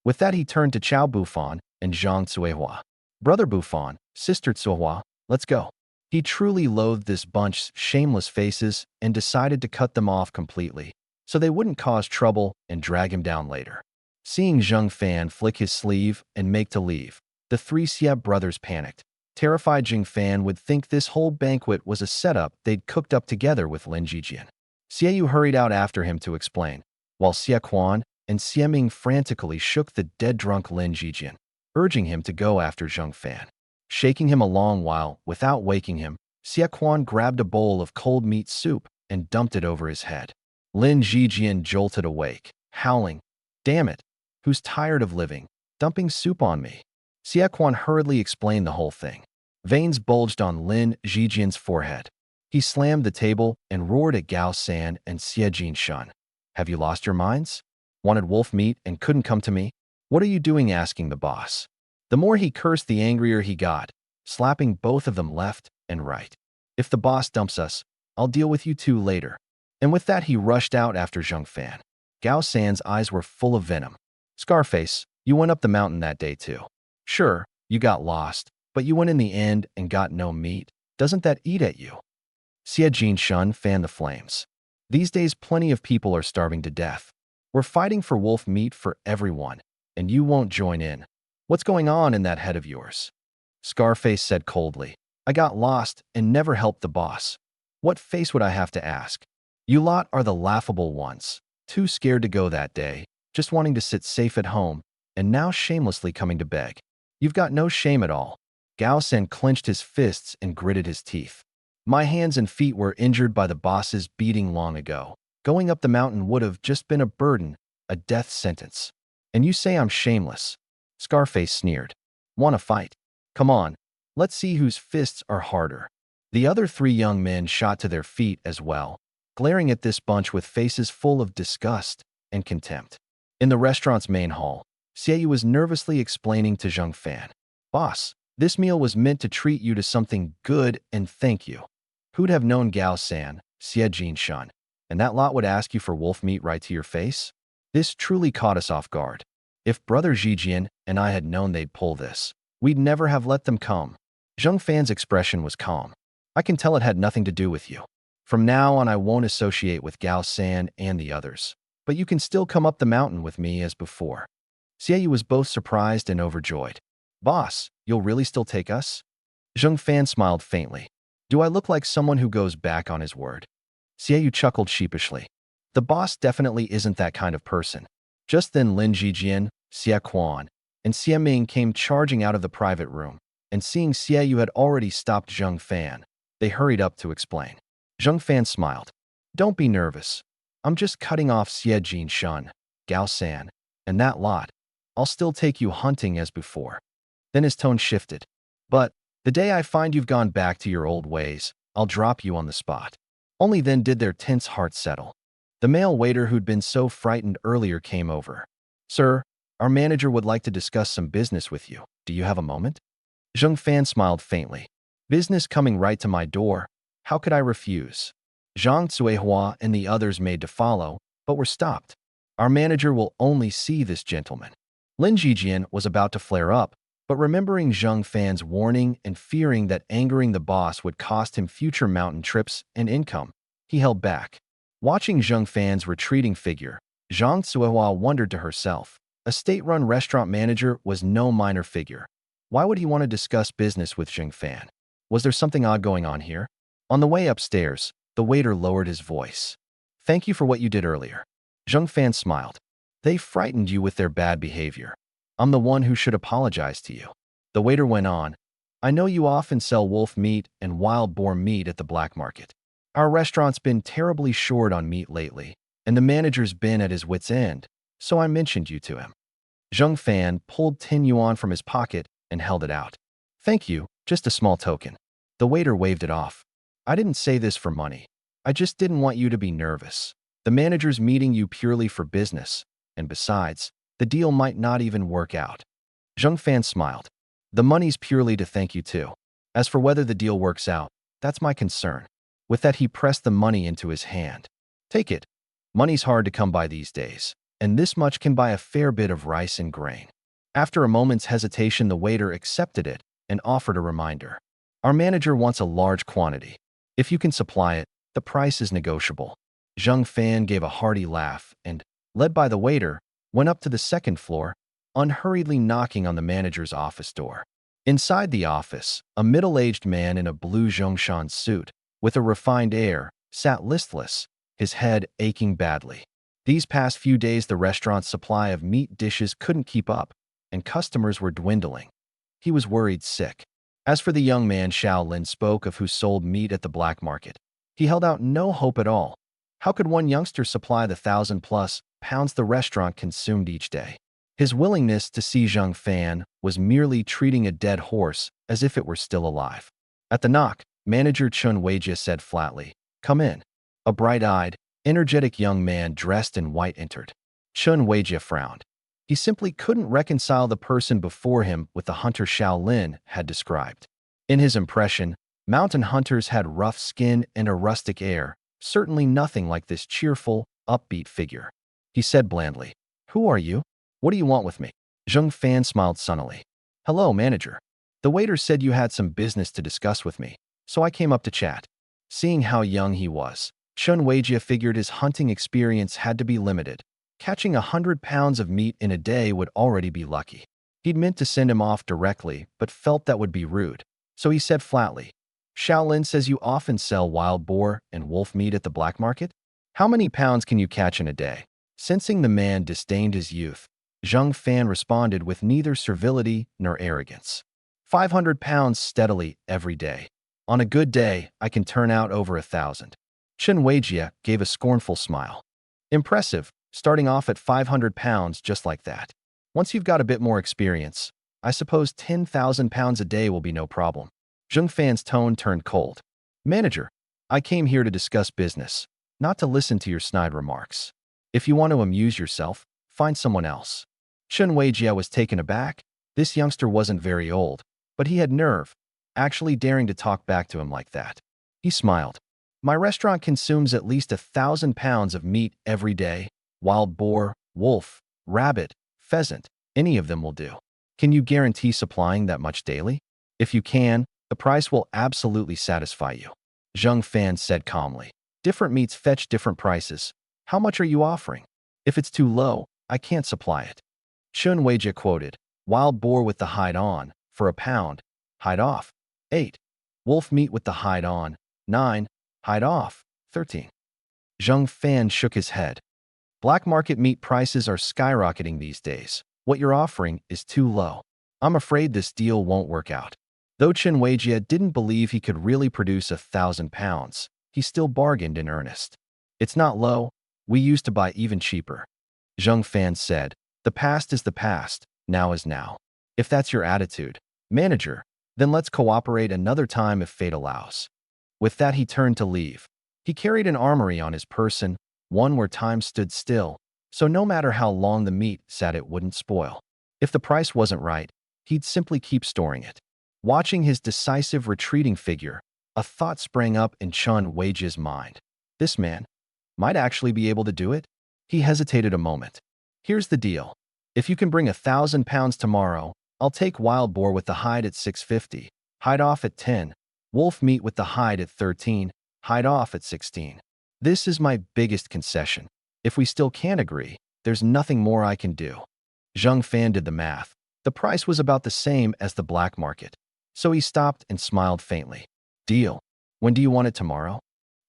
With that he turned to Chao Bufan and Zhang Cuihua. Brother Bufan, Sister Cuihua, let's go. He truly loathed this bunch's shameless faces and decided to cut them off completely, so they wouldn't cause trouble and drag him down later. Seeing Zheng Fan flick his sleeve and make to leave, the three Xie brothers panicked. Terrified Zheng Fan would think this whole banquet was a setup they'd cooked up together with Lin Jijian. Xie Yu hurried out after him to explain, while Xie Quan and Xie Ming frantically shook the dead-drunk Lin Jijian, urging him to go after Zheng Fan. Shaking him a long while without waking him, Xie Quan grabbed a bowl of cold meat soup and dumped it over his head. Lin Jijian jolted awake, howling, "Damn it! Who's tired of living, dumping soup on me?" Xie Quan hurriedly explained the whole thing. Veins bulged on Lin Jijian's forehead. He slammed the table and roared at Gao San and Xie Jinshan. "Have you lost your minds? Wanted wolf meat and couldn't come to me? What are you doing asking the boss?" The more he cursed, the angrier he got, slapping both of them left and right. "If the boss dumps us, I'll deal with you two later." And with that, he rushed out after Zheng Fan. Gao San's eyes were full of venom. "Scarface, you went up the mountain that day too. Sure, you got lost, but you went in the end and got no meat. Doesn't that eat at you?" Xie Jinshan fanned the flames. "These days, plenty of people are starving to death. We're fighting for wolf meat for everyone, and you won't join in. What's going on in that head of yours?" Scarface said coldly, "I got lost and never helped the boss. What face would I have to ask? You lot are the laughable ones, too scared to go that day, just wanting to sit safe at home, and now shamelessly coming to beg. You've got no shame at all." Gao San clenched his fists and gritted his teeth. "My hands and feet were injured by the boss's beating long ago. Going up the mountain would have just been a burden, a death sentence. And you say I'm shameless?" Scarface sneered. "Want to fight? Come on, let's see whose fists are harder." The other three young men shot to their feet as well, glaring at this bunch with faces full of disgust and contempt. In the restaurant's main hall, Xie Yu was nervously explaining to Zheng Fan, "Boss, this meal was meant to treat you to something good and thank you." Who'd have known Gao San, Xie Jinshan, and that lot would ask you for wolf meat right to your face? This truly caught us off guard. If Brother Jijian and I had known they'd pull this, we'd never have let them come. Zheng Fan's expression was calm. "I can tell it had nothing to do with you. From now on, I won't associate with Gao San and the others, but you can still come up the mountain with me as before." Xie Yu was both surprised and overjoyed. "Boss, you'll really still take us?" Zheng Fan smiled faintly. "Do I look like someone who goes back on his word?" Xie Yu chuckled sheepishly. "The boss definitely isn't that kind of person." Just then Lin Jijian, Xie Quan, and Xie Ming came charging out of the private room, and seeing Xie Yu had already stopped Zheng Fan, they hurried up to explain. Zheng Fan smiled. "Don't be nervous. I'm just cutting off Xie Jinshan, Gao San, and that lot. I'll still take you hunting as before." Then his tone shifted. "But the day I find you've gone back to your old ways, I'll drop you on the spot." Only then did their tense hearts settle. The male waiter who'd been so frightened earlier came over. "Sir, our manager would like to discuss some business with you. Do you have a moment?" Zheng Fan smiled faintly. "Business coming right to my door. How could I refuse?" Zhang Cuihua and the others made to follow, but were stopped. "Our manager will only see this gentleman." Lin Jijian was about to flare up, but remembering Zheng Fan's warning and fearing that angering the boss would cost him future mountain trips and income, he held back. Watching Zheng Fan's retreating figure, Zhang Cuihua wondered to herself, a state-run restaurant manager was no minor figure. Why would he want to discuss business with Zheng Fan? Was there something odd going on here? On the way upstairs, the waiter lowered his voice. "Thank you for what you did earlier." Zheng Fan smiled. "They frightened you with their bad behavior. I'm the one who should apologize to you." The waiter went on, "I know you often sell wolf meat and wild boar meat at the black market. Our restaurant's been terribly short on meat lately, and the manager's been at his wit's end, so I mentioned you to him." Zheng Fan pulled 10 yuan from his pocket and held it out. "Thank you, just a small token." The waiter waved it off. "I didn't say this for money. I just didn't want you to be nervous. The manager's meeting you purely for business, and besides, the deal might not even work out." Zheng Fan smiled. "The money's purely to thank you too. As for whether the deal works out, that's my concern." With that, he pressed the money into his hand. "Take it. Money's hard to come by these days, and this much can buy a fair bit of rice and grain." After a moment's hesitation, the waiter accepted it and offered a reminder. Our manager wants a large quantity. If you can supply it, the price is negotiable. Zheng Fan gave a hearty laugh and, led by the waiter, went up to the second floor, unhurriedly knocking on the manager's office door. Inside the office, a middle-aged man in a blue Zhongshan suit, with a refined air, sat listless, his head aching badly. These past few days the restaurant's supply of meat dishes couldn't keep up, and customers were dwindling. He was worried sick. As for the young man Xiao Lin spoke of who sold meat at the black market, he held out no hope at all. How could one youngster supply the 1,000+ pounds the restaurant consumed each day? His willingness to see Zheng Fan was merely treating a dead horse as if it were still alive. At the knock, manager Chun Weijia said flatly, "Come in." A bright-eyed, energetic young man dressed in white entered. Chun Weijia frowned. He simply couldn't reconcile the person before him with the hunter Xiao Lin had described. In his impression, mountain hunters had rough skin and a rustic air, certainly nothing like this cheerful, upbeat figure. He said blandly, "Who are you? What do you want with me?" Zheng Fan smiled sunnily. "Hello, manager. The waiter said you had some business to discuss with me, so I came up to chat." Seeing how young he was, Chun Weijia figured his hunting experience had to be limited. Catching 100 pounds of meat in a day would already be lucky. He'd meant to send him off directly, but felt that would be rude. So he said flatly, "Shaolin says you often sell wild boar and wolf meat at the black market? How many pounds can you catch in a day?" Sensing the man disdained his youth, Zheng Fan responded with neither servility nor arrogance. 500 pounds steadily every day. On a good day, I can turn out over 1,000. Chun Weijia gave a scornful smile. Impressive, starting off at 500 pounds just like that. Once you've got a bit more experience, I suppose 10,000 pounds a day will be no problem. Zheng Fan's tone turned cold. "Manager, I came here to discuss business, not to listen to your snide remarks. If you want to amuse yourself, find someone else." Chun Weijia was taken aback. This youngster wasn't very old, but he had nerve, actually daring to talk back to him like that. He smiled. "My restaurant consumes at least 1,000 pounds of meat every day. Wild boar, wolf, rabbit, pheasant, any of them will do. Can you guarantee supplying that much daily? If you can, the price will absolutely satisfy you." Zheng Fan said calmly. "Different meats fetch different prices. How much are you offering? If it's too low, I can't supply it." Chun Weijia quoted, "Wild boar with the hide on, for a pound. Hide off, 8. Wolf meat with the hide on, 9. Hide off, 13. Zheng Fan shook his head. "Black market meat prices are skyrocketing these days. What you're offering is too low. I'm afraid this deal won't work out." Though Chun Weijia didn't believe he could really produce 1,000 pounds, he still bargained in earnest. "It's not low. We used to buy even cheaper." Zheng Fan said, "The past is the past, now is now. If that's your attitude, manager, then let's cooperate another time if fate allows." With that he turned to leave. He carried an armory on his person, one where time stood still, so no matter how long the meat sat it wouldn't spoil. If the price wasn't right, he'd simply keep storing it. Watching his decisive retreating figure, a thought sprang up in Chun Weijia's mind. This man might actually be able to do it? He hesitated a moment. "Here's the deal. If you can bring 1,000 pounds tomorrow, I'll take wild boar with the hide at 650, hide off at 10, wolf meat with the hide at 13, hide off at 16. This is my biggest concession. If we still can't agree, there's nothing more I can do." Zheng Fan did the math. The price was about the same as the black market. So he stopped and smiled faintly. "Deal. When do you want it tomorrow?"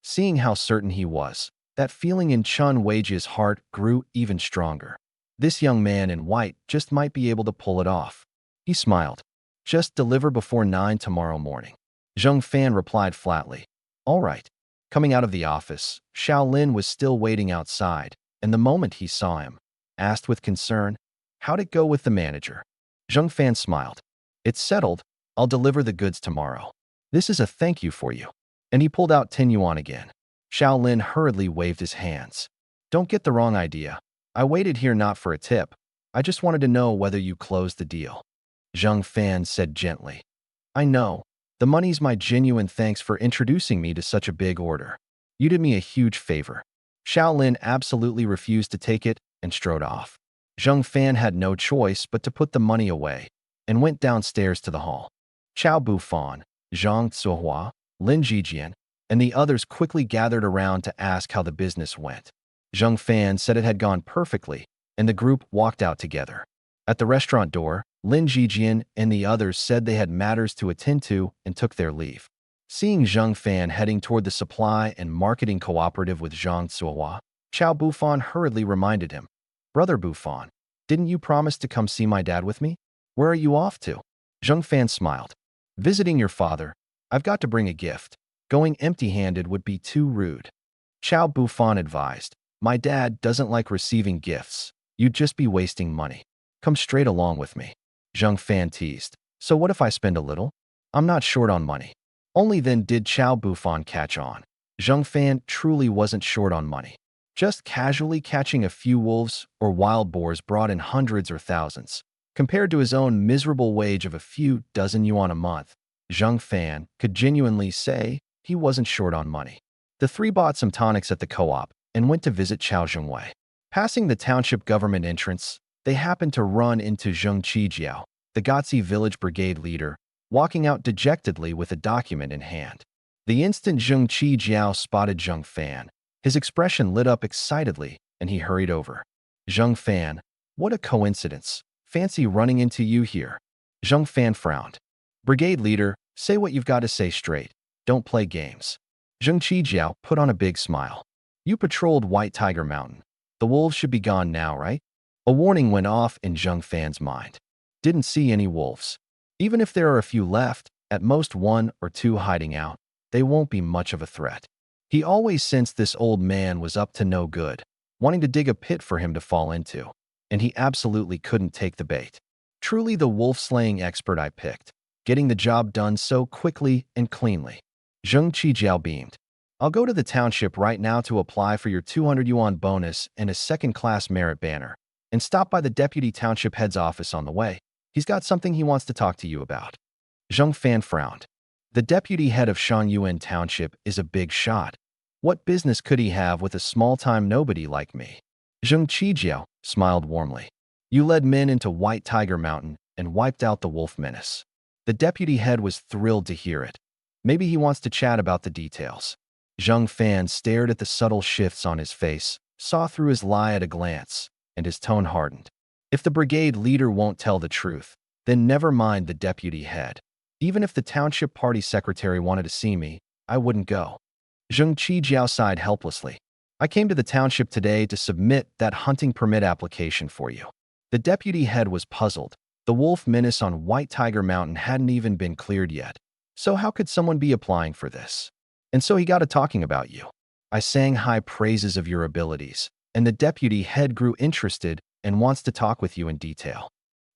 Seeing how certain he was, that feeling in Chun Weijia's heart grew even stronger. This young man in white just might be able to pull it off. He smiled. "Just deliver before 9 tomorrow morning." Zheng Fan replied flatly, "All right." Coming out of the office, Xiao Lin was still waiting outside, and the moment he saw him, asked with concern, "How'd it go with the manager?" Zheng Fan smiled. "It's settled. I'll deliver the goods tomorrow. This is a thank you for you." And he pulled out 10 yuan again. Xiao Lin hurriedly waved his hands. "Don't get the wrong idea. I waited here not for a tip. I just wanted to know whether you closed the deal." Zheng Fan said gently, "I know. The money's my genuine thanks for introducing me to such a big order. You did me a huge favor." Xiao Lin absolutely refused to take it and strode off. Zheng Fan had no choice but to put the money away and went downstairs to the hall. "Chow Bu Fan," Zhang Zuohua, Lin Jijian, and the others quickly gathered around to ask how the business went. Zhang Fan said it had gone perfectly, and the group walked out together. At the restaurant door, Lin Jijian and the others said they had matters to attend to and took their leave. Seeing Zhang Fan heading toward the supply and marketing cooperative with Zhang Zuohua, Chao Bufan hurriedly reminded him, "Brother Bufan, didn't you promise to come see my dad with me? Where are you off to?" Zhang Fan smiled. "Visiting your father. I've got to bring a gift. Going empty-handed would be too rude." Chao Bufan advised, "My dad doesn't like receiving gifts. You'd just be wasting money. Come straight along with me." Zhang Fan teased, "So what if I spend a little? I'm not short on money." Only then did Chao Bufan catch on. Zhang Fan truly wasn't short on money. Just casually catching a few wolves or wild boars brought in hundreds or thousands. Compared to his own miserable wage of a few dozen yuan a month, Zhang Fan could genuinely say he wasn't short on money. The three bought some tonics at the co-op and went to visit Chao Zhengwei. Passing the township government entrance, they happened to run into Zheng Qijiao, the Gotzi village brigade leader, walking out dejectedly with a document in hand. The instant Zheng Qijiao spotted Zhang Fan, his expression lit up excitedly, and he hurried over. "Zhang Fan, what a coincidence. Fancy running into you here." Zhang Fan frowned. "Brigade leader, say what you've got to say straight. Don't play games." Zheng Qijiao put on a big smile. "You patrolled White Tiger Mountain. The wolves should be gone now, right?" A warning went off in Zhang Fan's mind. "Didn't see any wolves. Even if there are a few left, at most one or two hiding out, they won't be much of a threat." He always sensed this old man was up to no good, wanting to dig a pit for him to fall into, and he absolutely couldn't take the bait. Truly the wolf-slaying expert I picked, getting the job done so quickly and cleanly. Zheng Qijiao beamed. "I'll go to the township right now to apply for your 200 yuan bonus and a second-class merit banner, and stop by the deputy township head's office on the way. He's got something he wants to talk to you about." Zhang Fan frowned. The deputy head of Shangyuan Township is a big shot. What business could he have with a small-time nobody like me? Zheng Qijiao smiled warmly. "You led men into White Tiger Mountain and wiped out the wolf menace." The deputy head was thrilled to hear it. Maybe he wants to chat about the details. Zhang Fan stared at the subtle shifts on his face, saw through his lie at a glance, and his tone hardened. "If the brigade leader won't tell the truth, then never mind the deputy head. Even if the township party secretary wanted to see me, I wouldn't go." Zheng Qijiao sighed helplessly. "I came to the township today to submit that hunting permit application for you." The deputy head was puzzled. The wolf menace on White Tiger Mountain hadn't even been cleared yet. So how could someone be applying for this? "And so he got to talking about you. I sang high praises of your abilities, and the deputy head grew interested and wants to talk with you in detail."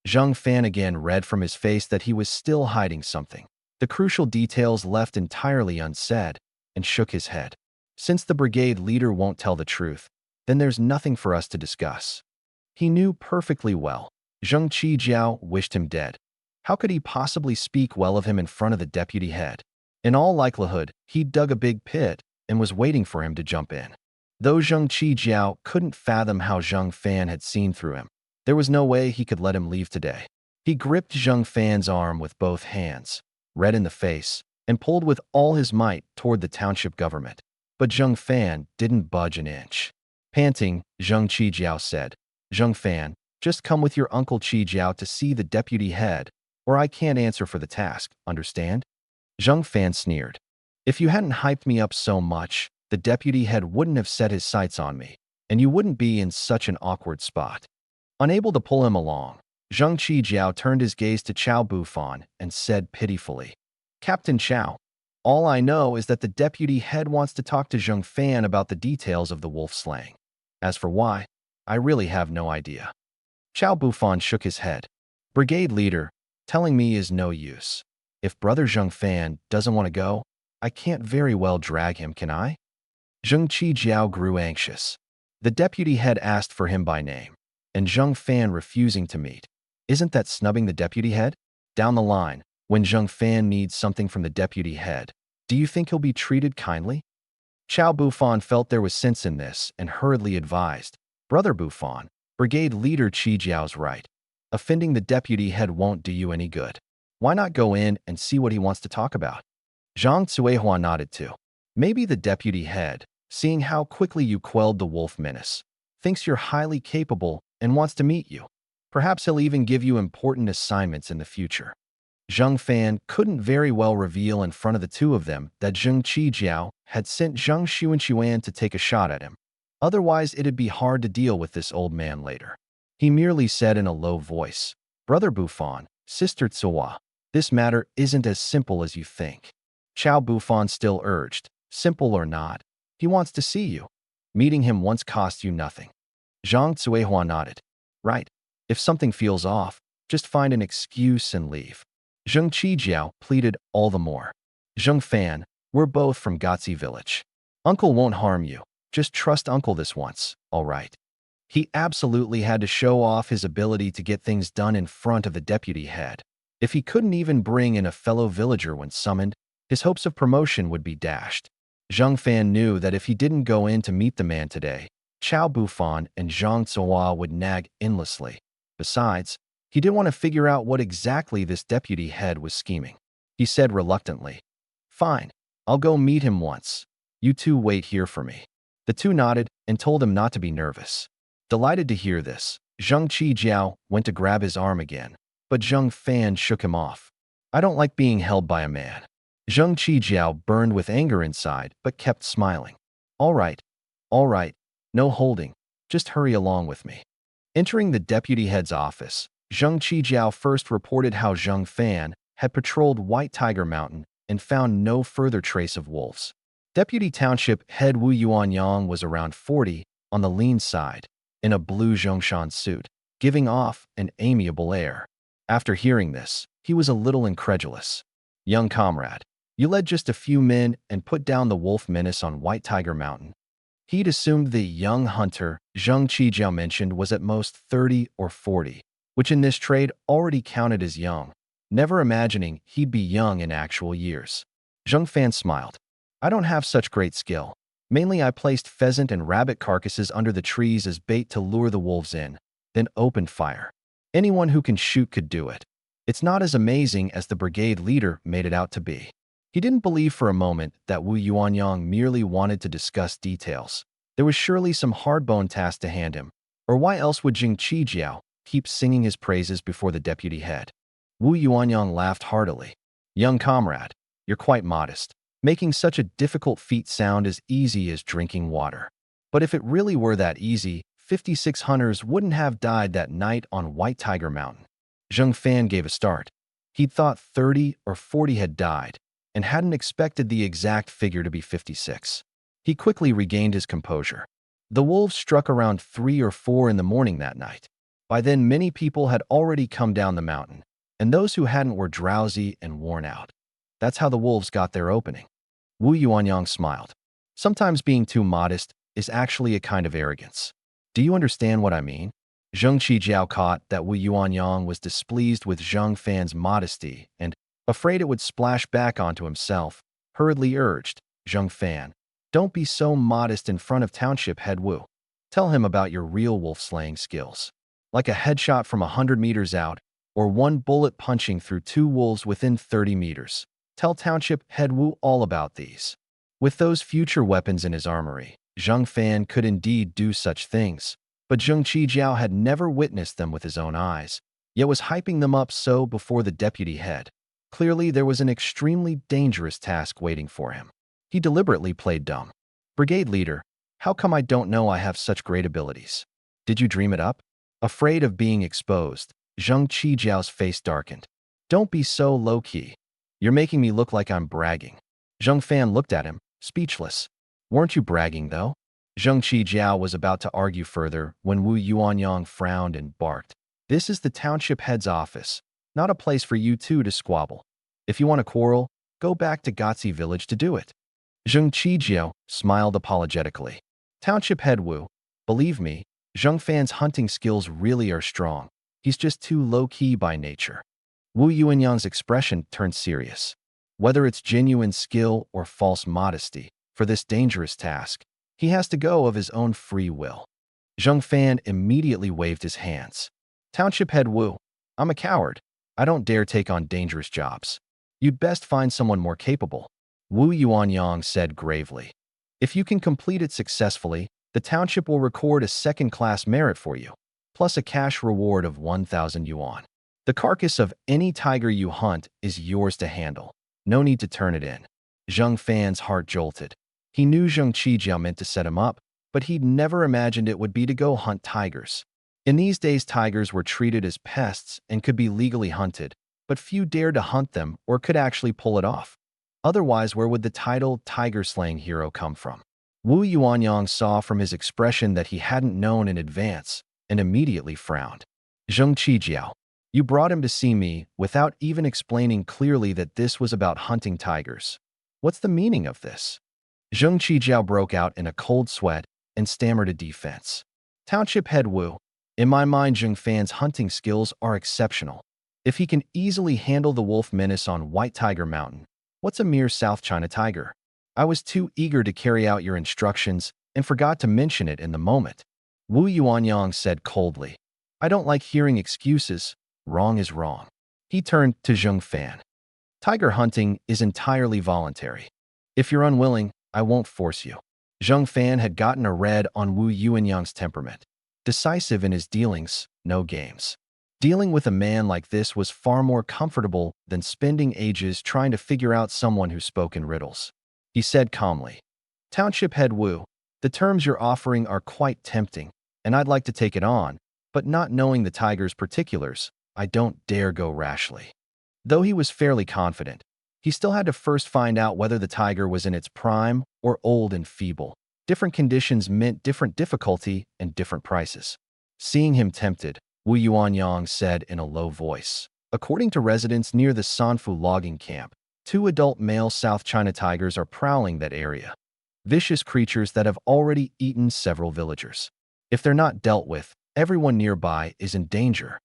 Zhang Fan again read from his face that he was still hiding something, the crucial details left entirely unsaid, and shook his head. "Since the brigade leader won't tell the truth, then there's nothing for us to discuss." He knew perfectly well. Zheng Qijiao wished him dead. How could he possibly speak well of him in front of the deputy head? In all likelihood, he'd dug a big pit and was waiting for him to jump in. Though Zheng Qijiao couldn't fathom how Zhang Fan had seen through him, there was no way he could let him leave today. He gripped Zhang Fan's arm with both hands, red in the face, and pulled with all his might toward the township government. But Zhang Fan didn't budge an inch. Panting, Zheng Qijiao said, "Zhang Fan, just come with your uncle Qijiao to see the deputy head, or I can't answer for the task, understand?" Zhang Fan sneered. "If you hadn't hyped me up so much, the deputy head wouldn't have set his sights on me, and you wouldn't be in such an awkward spot." Unable to pull him along, Zheng Qijiao turned his gaze to Chao Bufan and said pitifully, "Captain Chao, all I know is that the deputy head wants to talk to Zhang Fan about the details of the wolf slaying. As for why, I really have no idea." Chao Bufan shook his head. "Brigade leader, telling me is no use. If brother Zhang Fan doesn't want to go, I can't very well drag him, can I?" Zheng Qijiao grew anxious. The deputy head asked for him by name, and Zhang Fan refusing to meet. Isn't that snubbing the deputy head? Down the line, when Zhang Fan needs something from the deputy head, do you think he'll be treated kindly? Chao Bufan felt there was sense in this and hurriedly advised, "Brother Bufan, brigade leader Qijiao's right. Offending the deputy head won't do you any good. Why not go in and see what he wants to talk about?" Zhang Cuihua nodded too. Maybe the deputy head, seeing how quickly you quelled the wolf menace, thinks you're highly capable and wants to meet you. Perhaps he'll even give you important assignments in the future. Zheng Fan couldn't very well reveal in front of the two of them that Zheng Qijiao had sent Zheng Xuanquan to take a shot at him. Otherwise, it'd be hard to deal with this old man later. He merely said in a low voice, "Brother Buffon, Sister Tsuwa, this matter isn't as simple as you think." Chao Buffon still urged, "Simple or not, he wants to see you. Meeting him once cost you nothing." Zhang Cuihua nodded. "Right. If something feels off, just find an excuse and leave." Zheng Qijiao pleaded all the more. "Zheng Fan, we're both from Gotzi village. Uncle won't harm you. Just trust Uncle this once, all right?" He absolutely had to show off his ability to get things done in front of the deputy head. If he couldn't even bring in a fellow villager when summoned, his hopes of promotion would be dashed. Zheng Fan knew that if he didn't go in to meet the man today, Chao Buffon and Zhang Zuo would nag endlessly. Besides, he didn't want to figure out what exactly this deputy head was scheming. He said reluctantly, "Fine, I'll go meet him once. You two wait here for me." The two nodded and told him not to be nervous. Delighted to hear this, Zheng Qijiao went to grab his arm again, but Zheng Fan shook him off. "I don't like being held by a man." Zheng Qijiao burned with anger inside, but kept smiling. All right, no holding, just hurry along with me." Entering the deputy head's office, Zheng Qijiao first reported how Zheng Fan had patrolled White Tiger Mountain and found no further trace of wolves. Deputy Township Head Wu Yuanyang was around 40, on the lean side, in a blue Zhongshan suit, giving off an amiable air. After hearing this, he was a little incredulous. "Young comrade, you led just a few men and put down the wolf menace on White Tiger Mountain." He'd assumed the young hunter Zheng Qijiao mentioned was at most 30 or 40, which in this trade already counted as young, never imagining he'd be young in actual years. Zheng Fan smiled. "I don't have such great skill. Mainly I placed pheasant and rabbit carcasses under the trees as bait to lure the wolves in, then opened fire. Anyone who can shoot could do it. It's not as amazing as the brigade leader made it out to be." He didn't believe for a moment that Wu Yuanyang merely wanted to discuss details. There was surely some hard-boned task to hand him, or why else would Zheng Qijiao keep singing his praises before the deputy head? Wu Yuanyang laughed heartily. "Young comrade, you're quite modest, making such a difficult feat sound as easy as drinking water. But if it really were that easy, 56 hunters wouldn't have died that night on White Tiger Mountain." Zheng Fan gave a start. He'd thought 30 or 40 had died, and hadn't expected the exact figure to be 56. He quickly regained his composure. The wolves struck around 3 or 4 in the morning that night. By then, many people had already come down the mountain, and those who hadn't were drowsy and worn out. That's how the wolves got their opening. Wu Yuanyang smiled. "Sometimes being too modest is actually a kind of arrogance. Do you understand what I mean?" Zheng Qijiao caught that Wu Yuanyang was displeased with Zheng Fan's modesty and, afraid it would splash back onto himself, hurriedly urged, "Zheng Fan, don't be so modest in front of Township Head Wu. Tell him about your real wolf-slaying skills. Like a headshot from 100 meters out, or one bullet punching through 2 wolves within 30 meters. Tell Township Head Wu all about these." With those future weapons in his armory, Zheng Fan could indeed do such things, but Zheng Qijiao had never witnessed them with his own eyes, yet was hyping them up so before the deputy head. Clearly, there was an extremely dangerous task waiting for him. He deliberately played dumb. "Brigade leader, how come I don't know I have such great abilities? Did you dream it up?" Afraid of being exposed, Zheng Qijiao's face darkened. "Don't be so low-key. You're making me look like I'm bragging." Zheng Fan looked at him, speechless. "Weren't you bragging, though?" Zheng Qijiao was about to argue further when Wu Yuanyang frowned and barked. "This is the township head's office, not a place for you two to squabble. If you want to quarrel, go back to Gotzi village to do it." Zheng Qijiao smiled apologetically. "Township head Wu, believe me, Zheng Fan's hunting skills really are strong. He's just too low-key by nature." Wu Yuanyang's expression turned serious. Whether it's genuine skill or false modesty, for this dangerous task, he has to go of his own free will. Zheng Fan immediately waved his hands. "Township head Wu, I'm a coward. I don't dare take on dangerous jobs. You'd best find someone more capable." Wu Yuanyang said gravely. If you can complete it successfully, the township will record a second-class merit for you, plus a cash reward of 1,000 yuan. The carcass of any tiger you hunt is yours to handle. No need to turn it in. Zheng Fan's heart jolted. He knew Zheng Qijiao meant to set him up, but he'd never imagined it would be to go hunt tigers. In these days, tigers were treated as pests and could be legally hunted, but few dared to hunt them or could actually pull it off. Otherwise, where would the title tiger-slaying hero come from? Wu Yuanyang saw from his expression that he hadn't known in advance and immediately frowned. Zheng Qijiao, you brought him to see me without even explaining clearly that this was about hunting tigers. What's the meaning of this? Zheng Qijiao broke out in a cold sweat and stammered a defense. Township head Wu, in my mind, Zheng Fan's hunting skills are exceptional. If he can easily handle the wolf menace on White Tiger Mountain, what's a mere South China tiger? I was too eager to carry out your instructions and forgot to mention it in the moment. Wu Yuanyang said coldly. I don't like hearing excuses. Wrong is wrong. He turned to Zheng Fan. Tiger hunting is entirely voluntary. If you're unwilling, I won't force you. Zheng Fan had gotten a read on Wu Yuanyang's temperament. Decisive in his dealings, no games. Dealing with a man like this was far more comfortable than spending ages trying to figure out someone who spoke in riddles. He said calmly, Township head Wu, the terms you're offering are quite tempting, and I'd like to take it on, but not knowing the tiger's particulars, I don't dare go rashly. Though he was fairly confident, he still had to first find out whether the tiger was in its prime or old and feeble. Different conditions meant different difficulty and different prices. Seeing him tempted, Wu Yuanyang said in a low voice, according to residents near the Sanfu logging camp, 2 adult male South China tigers are prowling that area. Vicious creatures that have already eaten several villagers. If they're not dealt with, everyone nearby is in danger.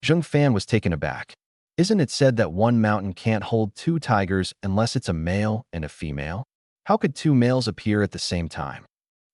Zheng Fan was taken aback. Isn't it said that one mountain can't hold 2 tigers unless it's a male and a female? How could 2 males appear at the same time?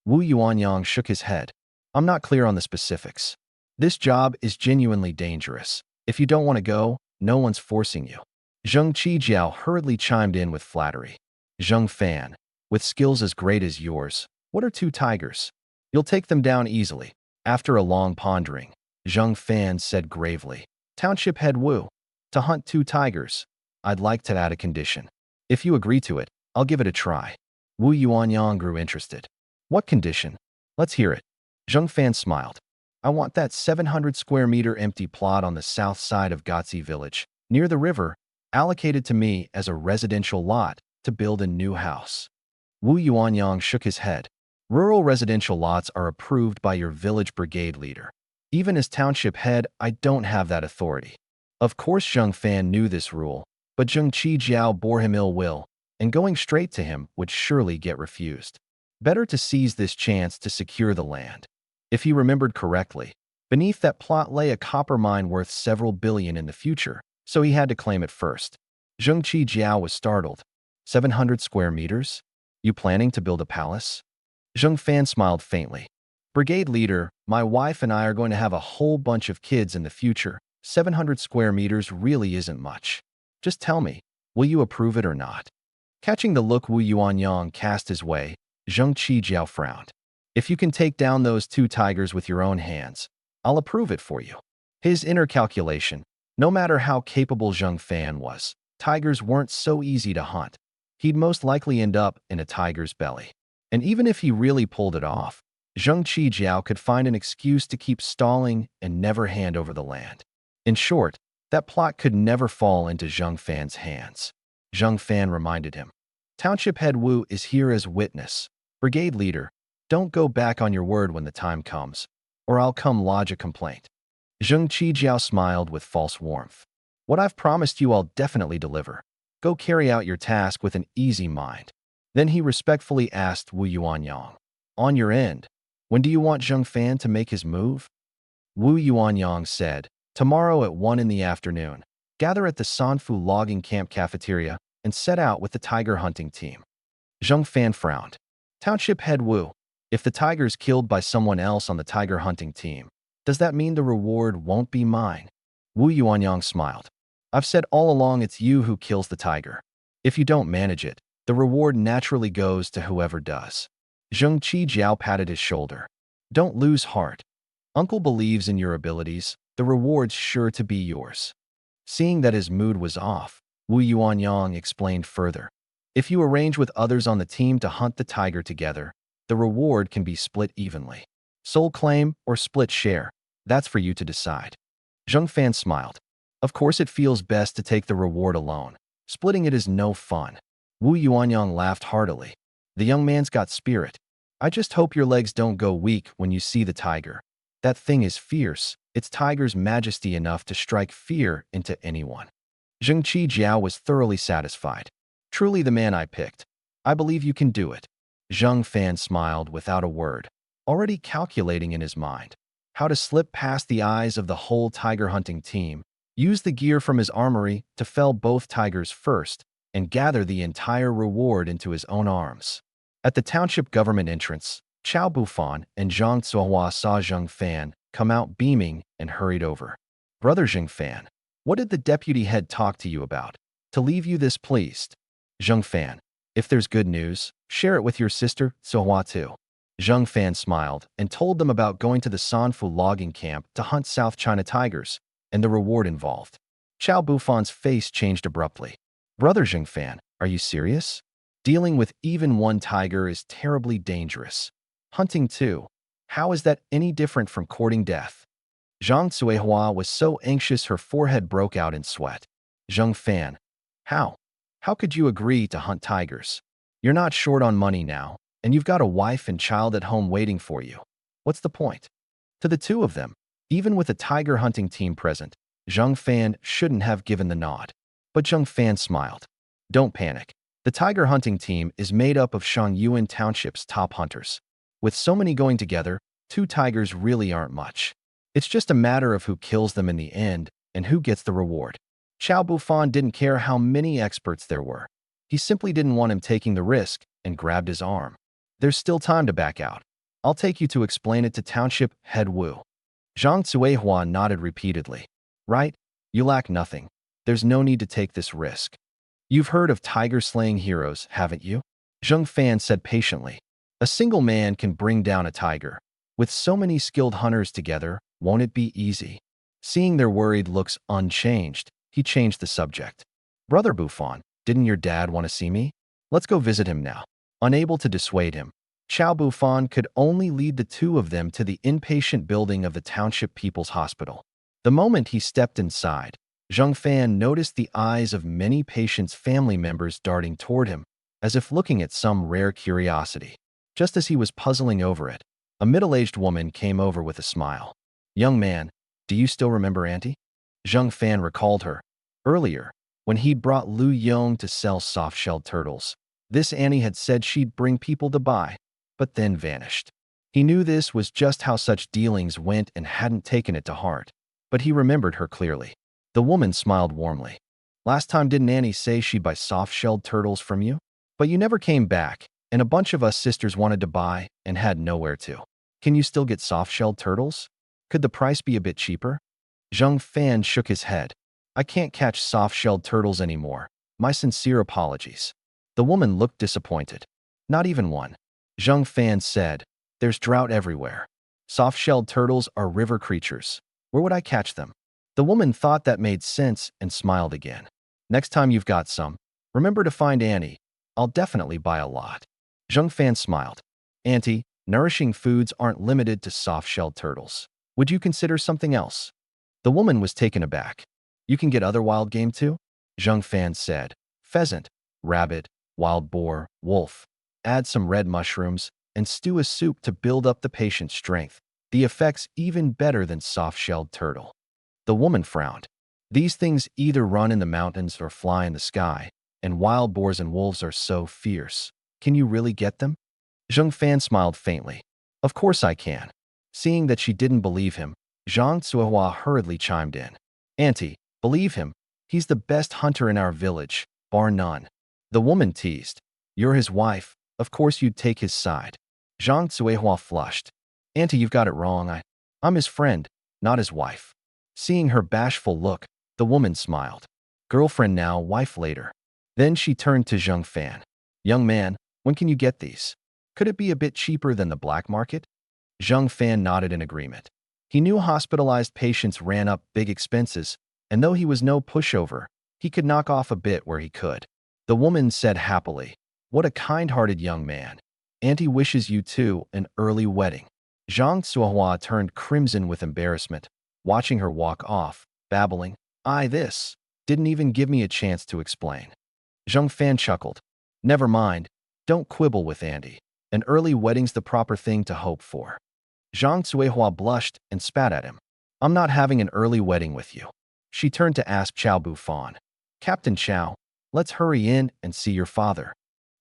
Wu Yuanyang shook his head. I'm not clear on the specifics. This job is genuinely dangerous. If you don't want to go, no one's forcing you. Zheng Qijiao hurriedly chimed in with flattery. Zheng Fan, with skills as great as yours, what are 2 tigers? You'll take them down easily. After a long pondering, Zheng Fan said gravely, Township head Wu, to hunt 2 tigers, I'd like to add a condition. If you agree to it, I'll give it a try. Wu Yuanyang grew interested. What condition? Let's hear it. Zheng Fan smiled. I want that 700 square meter empty plot on the south side of Gotzi village, near the river, allocated to me as a residential lot to build a new house. Wu Yuanyang shook his head. Rural residential lots are approved by your village brigade leader. Even as township head, I don't have that authority. Of course Zheng Fan knew this rule, but Zheng Qijiao bore him ill will, and going straight to him would surely get refused. Better to seize this chance to secure the land. If he remembered correctly, beneath that plot lay a copper mine worth several billion in the future, so he had to claim it first. Zheng Qijiao was startled. 700 square meters? You planning to build a palace? Zheng Fan smiled faintly. Brigade leader, my wife and I are going to have a whole bunch of kids in the future. 700 square meters really isn't much. Just tell me, will you approve it or not? Catching the look Wu Yuanyang cast his way, Zheng Qijiao frowned. If you can take down those 2 tigers with your own hands, I'll approve it for you. His inner calculation, no matter how capable Zheng Fan was, tigers weren't so easy to hunt. He'd most likely end up in a tiger's belly. And even if he really pulled it off, Zheng Qijiao could find an excuse to keep stalling and never hand over the land. In short, that plot could never fall into Zheng Fan's hands. Zheng Fan reminded him. Township head Wu is here as witness. Brigade leader, don't go back on your word when the time comes, or I'll come lodge a complaint. Zheng Qijiao smiled with false warmth. What I've promised you I'll definitely deliver. Go carry out your task with an easy mind. Then he respectfully asked Wu Yuanyang. On your end, when do you want Zheng Fan to make his move? Wu Yuanyang said, tomorrow at 1 in the afternoon. Gather at the Sanfu logging camp cafeteria and set out with the tiger hunting team. Zheng Fan frowned. Township head Wu, if the tiger's killed by someone else on the tiger hunting team, does that mean the reward won't be mine? Wu Yuanyang smiled. I've said all along it's you who kills the tiger. If you don't manage it, The reward naturally goes to whoever does. Zheng Qijiao patted his shoulder. Don't lose heart. Uncle believes in your abilities. The reward's sure to be yours. Seeing that his mood was off, Wu Yuanyang explained further. If you arrange with others on the team to hunt the tiger together, the reward can be split evenly. Sole claim or split share, that's for you to decide. Zheng Fan smiled. Of course it feels best to take the reward alone. Splitting it is no fun. Wu Yuanyang laughed heartily. The young man's got spirit. I just hope your legs don't go weak when you see the tiger. That thing is fierce. It's tiger's majesty enough to strike fear into anyone. Zheng Qijiao was thoroughly satisfied. Truly the man I picked. I believe you can do it. Zheng Fan smiled without a word, already calculating in his mind how to slip past the eyes of the whole tiger hunting team, use the gear from his armory to fell both tigers first, and gather the entire reward into his own arms. At the township government entrance, Chao Bufan and Zhang Zuohua saw Zheng Fan come out beaming and hurried over. Brother Zheng Fan, what did the deputy head talk to you about? To leave you this pleased? Zheng Fan, if there's good news, share it with your sister, Zuohua too. Zheng Fan smiled and told them about going to the Sanfu logging camp to hunt South China tigers and the reward involved. Chao Bufan's face changed abruptly. Brother Zheng Fan, are you serious? Dealing with even one tiger is terribly dangerous. Hunting too. How is that any different from courting death? Zhang Zuehua was so anxious her forehead broke out in sweat. Zheng Fan, how? How could you agree to hunt tigers? You're not short on money now, and you've got a wife and child at home waiting for you. What's the point? To the two of them, even with a tiger hunting team present, Zheng Fan shouldn't have given the nod. But Zheng Fan smiled. Don't panic. The tiger hunting team is made up of Shangyuan Township's top hunters. With so many going together, 2 tigers really aren't much. It's just a matter of who kills them in the end and who gets the reward. Chao Bufan didn't care how many experts there were. He simply didn't want him taking the risk and grabbed his arm. There's still time to back out. I'll take you to explain it to Township Head Wu. Zhang Zuehua nodded repeatedly. Right? You lack nothing. There's no need to take this risk. You've heard of tiger-slaying heroes, haven't you? Zheng Fan said patiently. A single man can bring down a tiger. With so many skilled hunters together, won't it be easy? Seeing their worried looks unchanged, he changed the subject. Brother Bufan, didn't your dad want to see me? Let's go visit him now. Unable to dissuade him, Chao Bufan could only lead the two of them to the inpatient building of the Township People's Hospital. The moment he stepped inside, Zheng Fan noticed the eyes of many patients' family members darting toward him, as if looking at some rare curiosity. Just as he was puzzling over it, a middle-aged woman came over with a smile. Young man, do you still remember Auntie? Zheng Fan recalled her. Earlier, when he'd brought Lu Yong to sell soft-shelled turtles, this Annie had said she'd bring people to buy, but then vanished. He knew this was just how such dealings went and hadn't taken it to heart, but he remembered her clearly. The woman smiled warmly. Last time didn't Annie say she'd buy soft-shelled turtles from you? But you never came back, and a bunch of us sisters wanted to buy and had nowhere to. Can you still get soft-shelled turtles? Could the price be a bit cheaper? Zheng Fan shook his head. I can't catch soft-shelled turtles anymore. My sincere apologies. The woman looked disappointed. Not even one. Zheng Fan said, there's drought everywhere. Soft-shelled turtles are river creatures. Where would I catch them? The woman thought that made sense and smiled again. Next time you've got some, remember to find Annie. I'll definitely buy a lot. Zheng Fan smiled. Auntie, nourishing foods aren't limited to soft-shelled turtles. Would you consider something else? The woman was taken aback. You can get other wild game too? Zheng Fan said. Pheasant, rabbit, wild boar, wolf. Add some red mushrooms and stew a soup to build up the patient's strength. The effect's even better than soft-shelled turtle. The woman frowned. These things either run in the mountains or fly in the sky, and wild boars and wolves are so fierce. Can you really get them? Zheng Fan smiled faintly. Of course I can. Seeing that she didn't believe him, Zhang Zuohua hurriedly chimed in. Auntie, believe him. He's the best hunter in our village, bar none. The woman teased. You're his wife. Of course you'd take his side. Zhang Zuohua flushed. Auntie, you've got it wrong. I'm his friend, not his wife. Seeing her bashful look, the woman smiled. Girlfriend now, wife later. Then she turned to Zheng Fan. Young man, when can you get these? Could it be a bit cheaper than the black market? Zhang Fan nodded in agreement. He knew hospitalized patients ran up big expenses, and though he was no pushover, he could knock off a bit where he could. The woman said happily, "What a kind-hearted young man. Auntie wishes you two an early wedding." Zhang Suohua turned crimson with embarrassment, watching her walk off, babbling, This didn't even give me a chance to explain." Zhang Fan chuckled. "Never mind. Don't quibble with Auntie. An early wedding's the proper thing to hope for." Zhang Suihua blushed and spat at him. "I'm not having an early wedding with you." She turned to ask Chow Bufan, "Captain Chow, let's hurry in and see your father."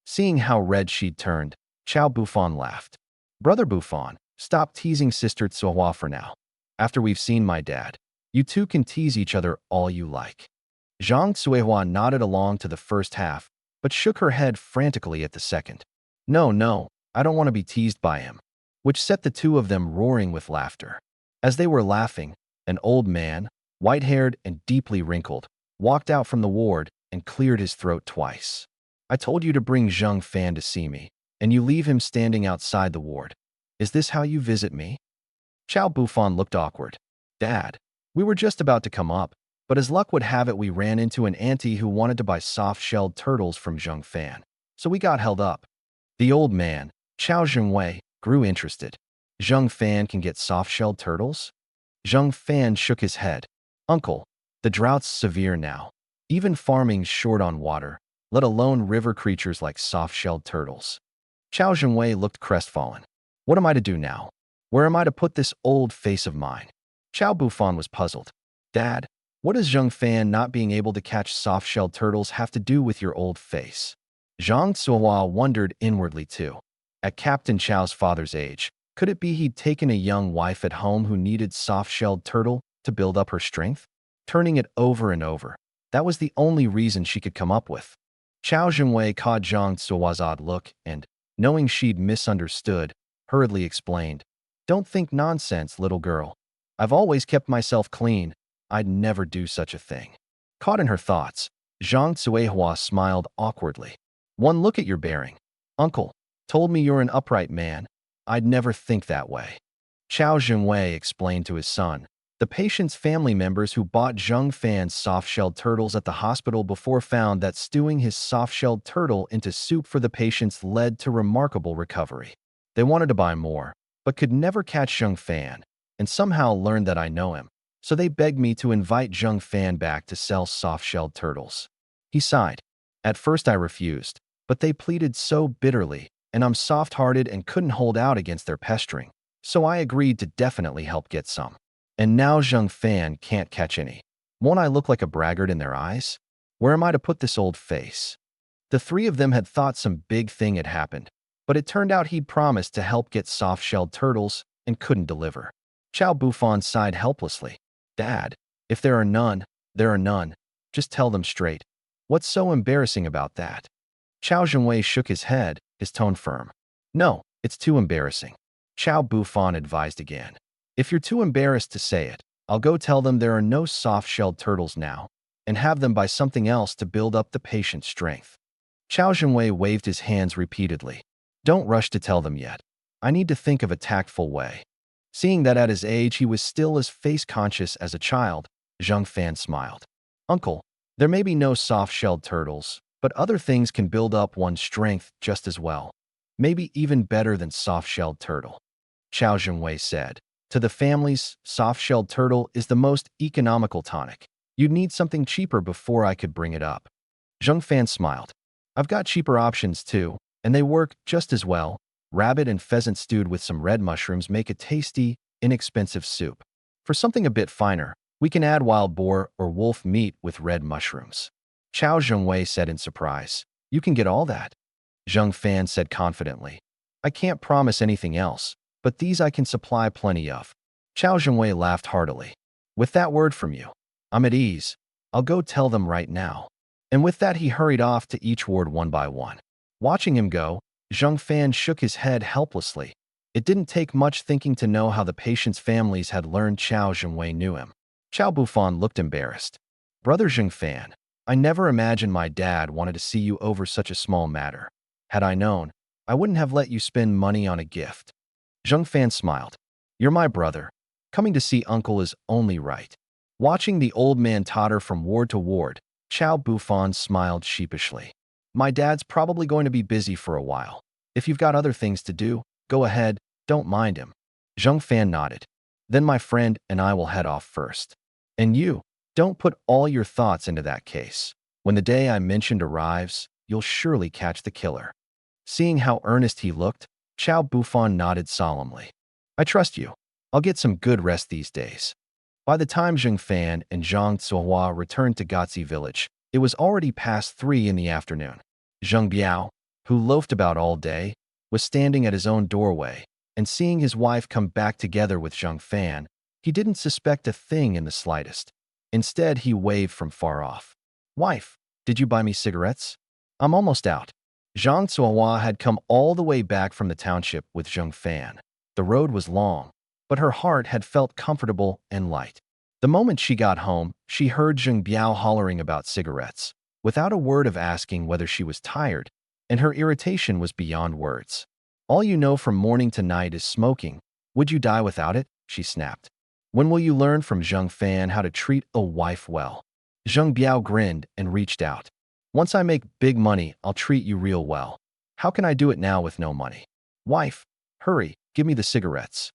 Seeing how red she'd turned, Chow Bufan laughed. "Brother Bufan, stop teasing Sister Tsuhua for now. After we've seen my dad, you two can tease each other all you like." Zhang Suihua nodded along to the first half, but shook her head frantically at the second. No, I don't want to be teased by him," which set the two of them roaring with laughter. As they were laughing, an old man, white-haired and deeply wrinkled, walked out from the ward and cleared his throat twice. "I told you to bring Zhang Fan to see me, and you leave him standing outside the ward. Is this how you visit me?" Chow Bufan looked awkward. "Dad, we were just about to come up, but as luck would have it we ran into an auntie who wanted to buy soft-shelled turtles from Zhang Fan, so we got held up." The old man, Chow Zhengwei, grew interested. "Zhang Fan can get soft-shelled turtles?" Zhang Fan shook his head. "Uncle, the drought's severe now. Even farming's short on water, let alone river creatures like soft-shelled turtles." Chow Zhengwei looked crestfallen. "What am I to do now? Where am I to put this old face of mine?" Chow Bufan was puzzled. "Dad, what does Zhang Fan not being able to catch soft-shelled turtles have to do with your old face?" Zhang Suohua wondered inwardly too. At Captain Chow's father's age, could it be he'd taken a young wife at home who needed soft-shelled turtle to build up her strength? Turning it over and over, that was the only reason she could come up with. Chow Zhengwei caught Zhang Suohua's odd look and, knowing she'd misunderstood, hurriedly explained, "Don't think nonsense, little girl. I've always kept myself clean. I'd never do such a thing." Caught in her thoughts, Zhang Suihua smiled awkwardly. "One look at your bearing. Uncle told me you're an upright man. I'd never think that way." Chow Zhengwei explained to his son, "The patient's family members who bought Zhang Fan's soft-shelled turtles at the hospital before found that stewing his soft-shelled turtle into soup for the patients led to remarkable recovery. They wanted to buy more, but could never catch Zhang Fan, and somehow learned that I know him, so they begged me to invite Zhang Fan back to sell soft-shelled turtles." He sighed. "At first I refused, but they pleaded so bitterly, and I'm soft-hearted and couldn't hold out against their pestering, so I agreed to definitely help get some. And now Zhang Fan can't catch any. Won't I look like a braggart in their eyes? Where am I to put this old face?" The three of them had thought some big thing had happened, but it turned out he'd promised to help get soft-shelled turtles and couldn't deliver. Chow Bufan sighed helplessly. "Dad, if there are none, there are none. Just tell them straight. What's so embarrassing about that?" Chow Zhengwei shook his head, his tone firm. "No, it's too embarrassing." Chow Bufan advised again. "If you're too embarrassed to say it, I'll go tell them there are no soft-shelled turtles now, and have them buy something else to build up the patient's strength." Chow Zhengwei waved his hands repeatedly. "Don't rush to tell them yet. I need to think of a tactful way." Seeing that at his age he was still as face-conscious as a child, Zhang Fan smiled. "Uncle, there may be no soft-shelled turtles, but other things can build up one's strength just as well. Maybe even better than soft-shelled turtle." Chow Zhengwei said, "To the families, soft-shelled turtle is the most economical tonic. You'd need something cheaper before I could bring it up." Zhang Fan smiled. "I've got cheaper options too, and they work just as well. Rabbit and pheasant stewed with some red mushrooms make a tasty, inexpensive soup. For something a bit finer, we can add wild boar or wolf meat with red mushrooms." Chow Zhengwei said in surprise, "You can get all that?" Zhang Fan said confidently, "I can't promise anything else, but these I can supply plenty of." Chow Zhengwei laughed heartily. "With that word from you, I'm at ease. I'll go tell them right now." And with that he hurried off to each ward one by one. Watching him go, Zhang Fan shook his head helplessly. It didn't take much thinking to know how the patients' families had learned Chow Zhengwei knew him. Chow Bufan looked embarrassed. "Brother Zhang Fan, I never imagined my dad wanted to see you over such a small matter. Had I known, I wouldn't have let you spend money on a gift. Zheng Fan smiled. You're my brother. Coming to see uncle is only right. Watching the old man totter from ward to ward, Chow Bufan smiled sheepishly. My dad's probably going to be busy for a while. If you've got other things to do, go ahead, don't mind him. Zheng Fan nodded. Then my friend and I will head off first. And you, don't put all your thoughts into that case. When the day I mentioned arrives, you'll surely catch the killer. Seeing how earnest he looked, Chow Bufan nodded solemnly. I trust you. I'll get some good rest these days. By the time Zheng Fan and Zhang Zuohua returned to Gotzi village, it was already past 3 in the afternoon. Zheng Biao, who loafed about all day, was standing at his own doorway, and seeing his wife come back together with Zheng Fan, he didn't suspect a thing in the slightest. Instead, he waved from far off. Wife, did you buy me cigarettes? I'm almost out. Zhang Zuohua had come all the way back from the township with Zheng Fan. The road was long, but her heart had felt comfortable and light. The moment she got home, she heard Zheng Biao hollering about cigarettes, without a word of asking whether she was tired, and her irritation was beyond words. All you know from morning to night is smoking. Would you die without it? She snapped. When will you learn from Zheng Fan how to treat a wife well? Zheng Biao grinned and reached out. Once I make big money, I'll treat you real well. How can I do it now with no money? Wife, hurry, give me the cigarettes.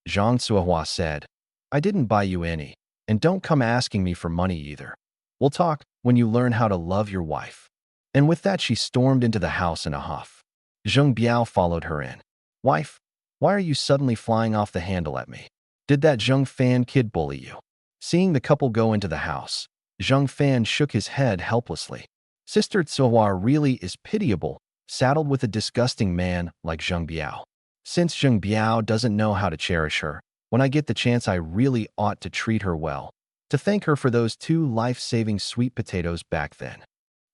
Zhang Zuohua said. I didn't buy you any, and don't come asking me for money either. We'll talk when you learn how to love your wife. And with that, she stormed into the house in a huff. Zheng Biao followed her in. Wife, why are you suddenly flying off the handle at me? Did that Zheng Fan kid bully you? Seeing the couple go into the house, Zheng Fan shook his head helplessly. Sister Zuohua really is pitiable, saddled with a disgusting man like Zheng Biao. Since Zheng Biao doesn't know how to cherish her, when I get the chance I really ought to treat her well, to thank her for those 2 life-saving sweet potatoes back then.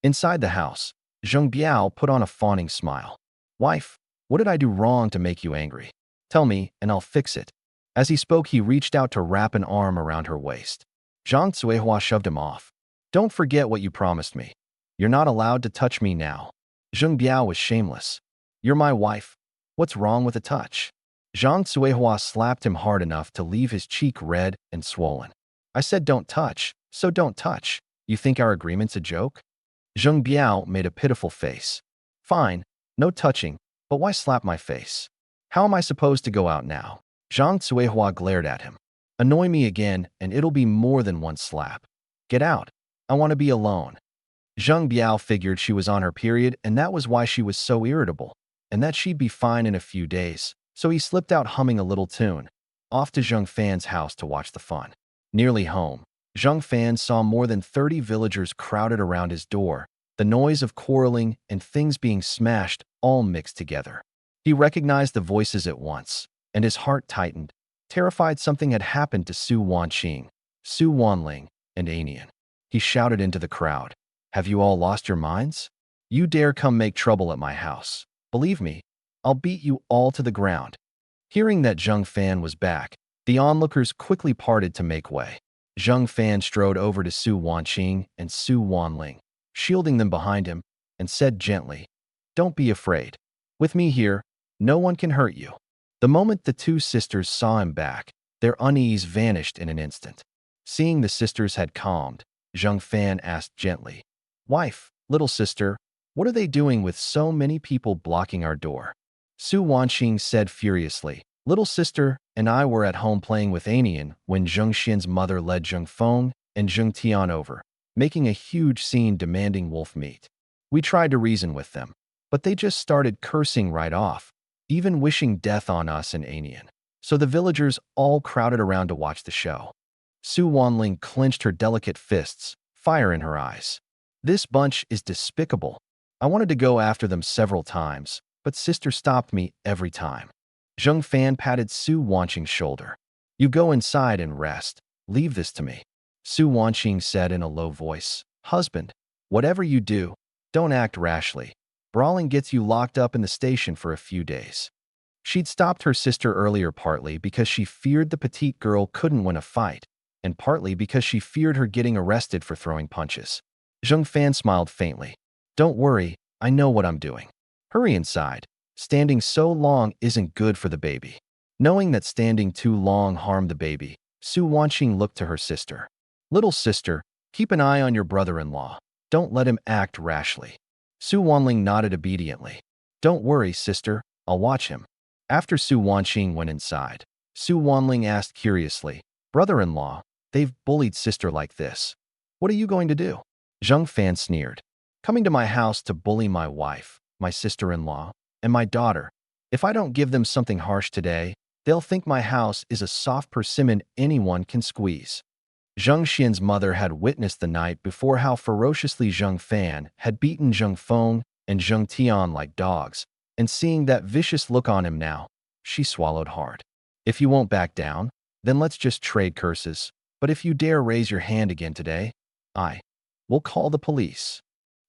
Inside the house, Zheng Biao put on a fawning smile. Wife, what did I do wrong to make you angry? Tell me, and I'll fix it. As he spoke, he reached out to wrap an arm around her waist. Zhang Zuohua shoved him off. Don't forget what you promised me. You're not allowed to touch me now. Zheng Biao was shameless. You're my wife. What's wrong with a touch? Zhang Zuohua slapped him hard enough to leave his cheek red and swollen. I said don't touch, so don't touch. You think our agreement's a joke? Zheng Biao made a pitiful face. Fine, no touching, but why slap my face? How am I supposed to go out now? Zhang Zuohua glared at him. Annoy me again, and it'll be more than one slap. Get out. I want to be alone. Zheng Biao figured she was on her period, and that was why she was so irritable, and that she'd be fine in a few days, so he slipped out humming a little tune, off to Zheng Fan's house to watch the fun. Nearly home, Zheng Fan saw more than 30 villagers crowded around his door, the noise of quarreling and things being smashed all mixed together. He recognized the voices at once, and his heart tightened, terrified something had happened to Su Wanqing, Su Wanling, and Anian. He shouted into the crowd. Have you all lost your minds? You dare come make trouble at my house. Believe me, I'll beat you all to the ground. Hearing that Zheng Fan was back, the onlookers quickly parted to make way. Zheng Fan strode over to Su Wanqing and Su Wanling, shielding them behind him, and said gently, Don't be afraid. With me here, no one can hurt you. The moment the 2 sisters saw him back, their unease vanished in an instant. Seeing the sisters had calmed, Zheng Fan asked gently, Wife, little sister, what are they doing with so many people blocking our door? Su Wanqing said furiously, Little sister and I were at home playing with Anian when Zheng Xian's mother led Zheng Feng and Zheng Tian over, making a huge scene demanding wolf meat. We tried to reason with them, but they just started cursing right off, even wishing death on us and Anian. So the villagers all crowded around to watch the show. Su Wanling clenched her delicate fists, fire in her eyes. This bunch is despicable. I wanted to go after them several times, but sister stopped me every time. Zheng Fan patted Su Wanqing's shoulder. You go inside and rest. Leave this to me. Su Wanqing said in a low voice, Husband, whatever you do, don't act rashly. Brawling gets you locked up in the station for a few days. She'd stopped her sister earlier partly because she feared the petite girl couldn't win a fight, and partly because she feared her getting arrested for throwing punches. Zheng Fan smiled faintly. Don't worry, I know what I'm doing. Hurry inside. Standing so long isn't good for the baby. Knowing that standing too long harmed the baby, Su Wanqing looked to her sister. Little sister, keep an eye on your brother-in-law. Don't let him act rashly. Su Wanling nodded obediently. Don't worry, sister. I'll watch him. After Su Wanqing went inside, Su Wanling asked curiously, Brother-in-law, they've bullied sister like this. What are you going to do? Zheng Fan sneered. Coming to my house to bully my wife, my sister-in-law, and my daughter. If I don't give them something harsh today, they'll think my house is a soft persimmon anyone can squeeze. Zheng Xian's mother had witnessed the night before how ferociously Zheng Fan had beaten Zheng Feng and Zheng Tian like dogs, and seeing that vicious look on him now, she swallowed hard. If you won't back down, then let's just trade curses, but if you dare raise your hand again today, I will call the police.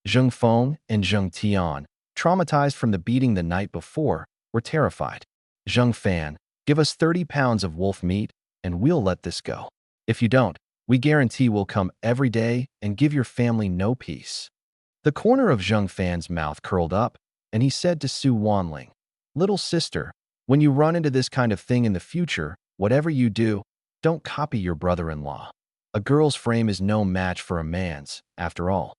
Zheng Feng and Zheng Tian, traumatized from the beating the night before, were terrified. Zheng Fan, give us 30 pounds of wolf meat, and we'll let this go. If you don't, we guarantee we'll come every day and give your family no peace. The corner of Zheng Fan's mouth curled up, and he said to Su Wanling, Little sister, when you run into this kind of thing in the future, whatever you do, don't copy your brother-in-law. A girl's frame is no match for a man's, after all.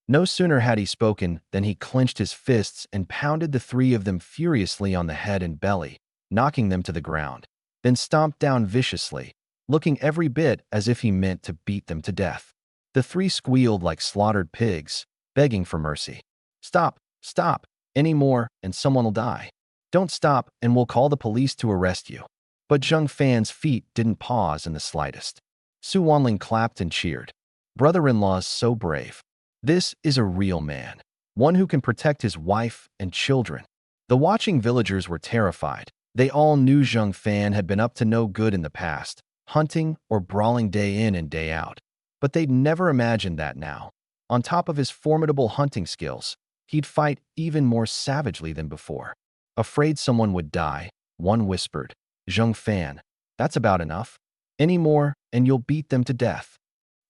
No sooner had he spoken than he clenched his fists and pounded the three of them furiously on the head and belly, knocking them to the ground, then stomped down viciously, looking every bit as if he meant to beat them to death. The three squealed like slaughtered pigs, begging for mercy. Stop, stop, any more, and someone will die. Don't stop, and we'll call the police to arrest you. But Zheng Fan's feet didn't pause in the slightest. Su Wanling clapped and cheered. Brother-in-law's so brave. This is a real man, one who can protect his wife and children. The watching villagers were terrified. They all knew Zheng Fan had been up to no good in the past, hunting or brawling day in and day out. But they'd never imagined that now. On top of his formidable hunting skills, he'd fight even more savagely than before. Afraid someone would die, one whispered, Zheng Fan, that's about enough. Any more, and you'll beat them to death.